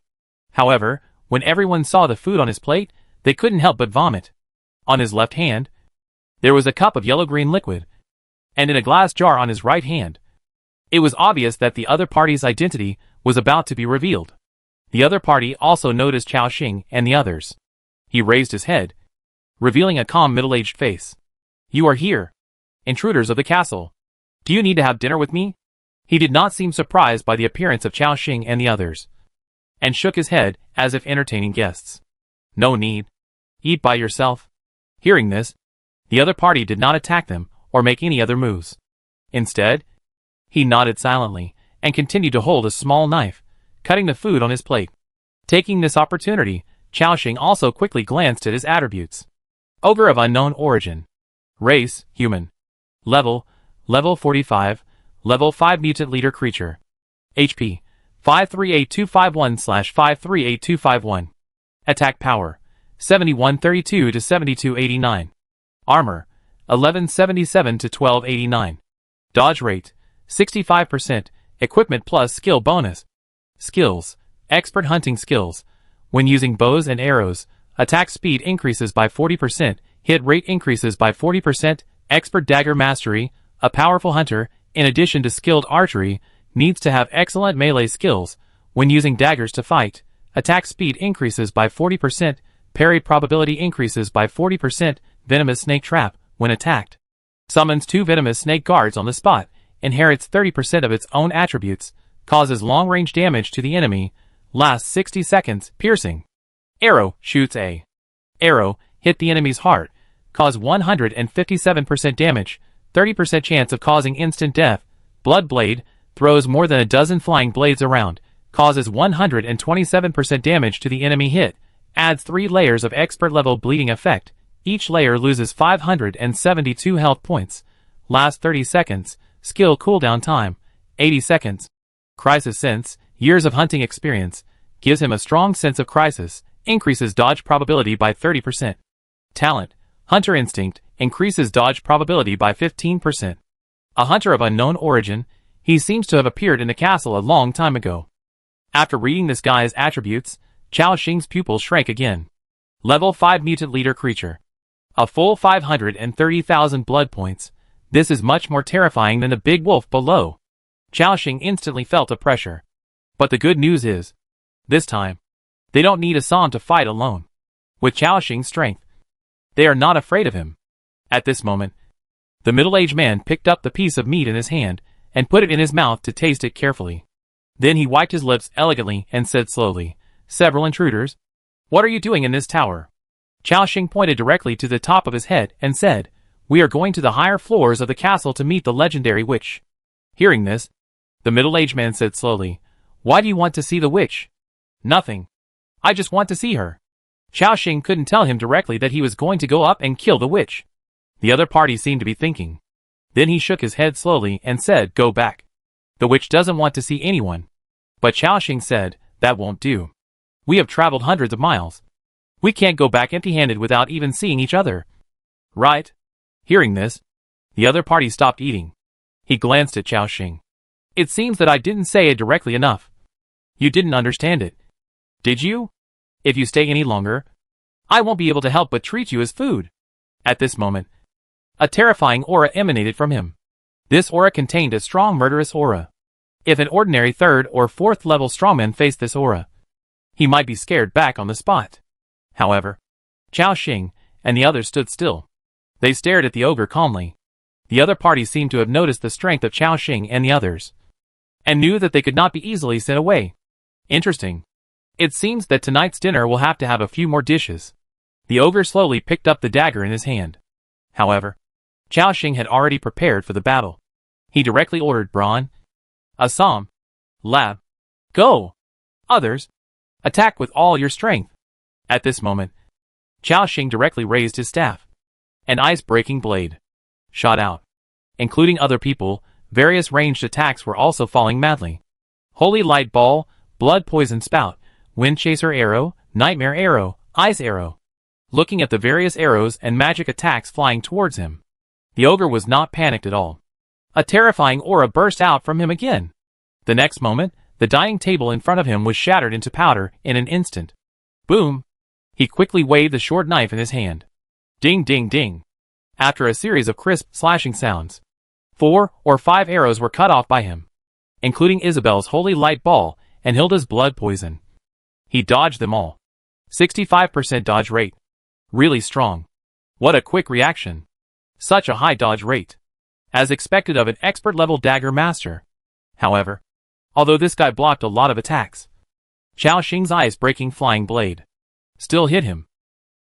However, when everyone saw the food on his plate, they couldn't help but vomit. On his left hand, there was a cup of yellow-green liquid, and in a glass jar on his right hand. It was obvious that the other party's identity was about to be revealed. The other party also noticed Chao-Shing and the others. He raised his head, revealing a calm middle-aged face. "You are here, intruders of the castle. Do you need to have dinner with me?" He did not seem surprised by the appearance of Chao-Shing and the others, and shook his head as if entertaining guests. "No need. Eat by yourself." Hearing this, the other party did not attack them or make any other moves. Instead, he nodded silently and continued to hold a small knife, cutting the food on his plate. Taking this opportunity, Chao-Shing also quickly glanced at his attributes. Ogre of unknown origin. Race, human. Level 45. Level 5 mutant leader creature. HP 538251/538251. Attack power 7132 to 7289. Armor 1177 to 1289. Dodge rate 65%. Equipment plus skill bonus. Skills. Expert hunting skills. When using bows and arrows, attack speed increases by 40%, hit rate increases by 40%, expert dagger mastery, a powerful hunter, in addition to skilled archery, needs to have excellent melee skills. When using daggers to fight, attack speed increases by 40%, parry probability increases by 40%, venomous snake trap, when attacked. Summons 2 venomous snake guards on the spot, inherits 30% of its own attributes, causes long-range damage to the enemy, lasts 60 seconds, piercing. Arrow, shoots a arrow, hit the enemy's heart, cause 157% damage, 30% chance of causing instant death. Blood blade, throws more than a dozen flying blades around, causes 127% damage to the enemy hit, adds 3 layers of expert-level bleeding effect. Each layer loses 572 health points. Lasts 30 seconds. Skill cooldown time, 80 seconds. Crisis sense, years of hunting experience, gives him a strong sense of crisis, increases dodge probability by 30%. Talent, hunter instinct, increases dodge probability by 15%. A hunter of unknown origin, he seems to have appeared in the castle a long time ago. After reading this guy's attributes, Chao Xing's pupils shrank again. Level 5 mutant leader creature. A full 530,000 blood points. This is much more terrifying than the big wolf below. Chao Xing instantly felt a pressure. But the good news is, this time, they don't need Assam to fight alone. With Chao Xing's strength, they are not afraid of him. At this moment, the middle-aged man picked up the piece of meat in his hand and put it in his mouth to taste it carefully. Then he wiped his lips elegantly and said slowly, "Several intruders? What are you doing in this tower?" Chao Xing pointed directly to the top of his head and said, "We are going to the higher floors of the castle to meet the legendary witch." Hearing this, the middle-aged man said slowly, "Why do you want to see the witch?" "Nothing. I just want to see her." Chao Xing couldn't tell him directly that he was going to go up and kill the witch. The other party seemed to be thinking. Then he shook his head slowly and said, "Go back. The witch doesn't want to see anyone." But Chao Xing said, "That won't do. We have traveled hundreds of miles. We can't go back empty-handed without even seeing each other." "Right." Hearing this, the other party stopped eating. He glanced at Chao Xing. "It seems that I didn't say it directly enough. You didn't understand it. Did you? If you stay any longer, I won't be able to help but treat you as food." At this moment, a terrifying aura emanated from him. This aura contained a strong murderous aura. If an ordinary 3rd or 4th level strongman faced this aura, he might be scared back on the spot. However, Chao Xing and the others stood still. They stared at the ogre calmly. The other party seemed to have noticed the strength of Chao Xing and the others, and knew that they could not be easily sent away. Interesting. It seems that tonight's dinner will have to have a few more dishes. The ogre slowly picked up the dagger in his hand. However, Chao Xing had already prepared for the battle. He directly ordered Braun, Assam, Lab, go! Others, attack with all your strength. At this moment, Chao Xing directly raised his staff. An ice-breaking blade shot out. Including other people, various ranged attacks were also falling madly. Holy Light Ball, Blood Poison Spout, Wind Chaser Arrow, Nightmare Arrow, Ice Arrow. Looking at the various arrows and magic attacks flying towards him, the ogre was not panicked at all. A terrifying aura burst out from him again. The next moment, the dining table in front of him was shattered into powder in an instant. Boom! He quickly waved the short knife in his hand. Ding ding ding! After a series of crisp slashing sounds, 4 or 5 arrows were cut off by him, including Isabel's Holy Light Ball and Hilda's Blood Poison. He dodged them all. 65% dodge rate. Really strong. What a quick reaction. Such a high dodge rate. As expected of an expert-level dagger master. However, although this guy blocked a lot of attacks, Chao Xing's ice-breaking flying blade still hit him.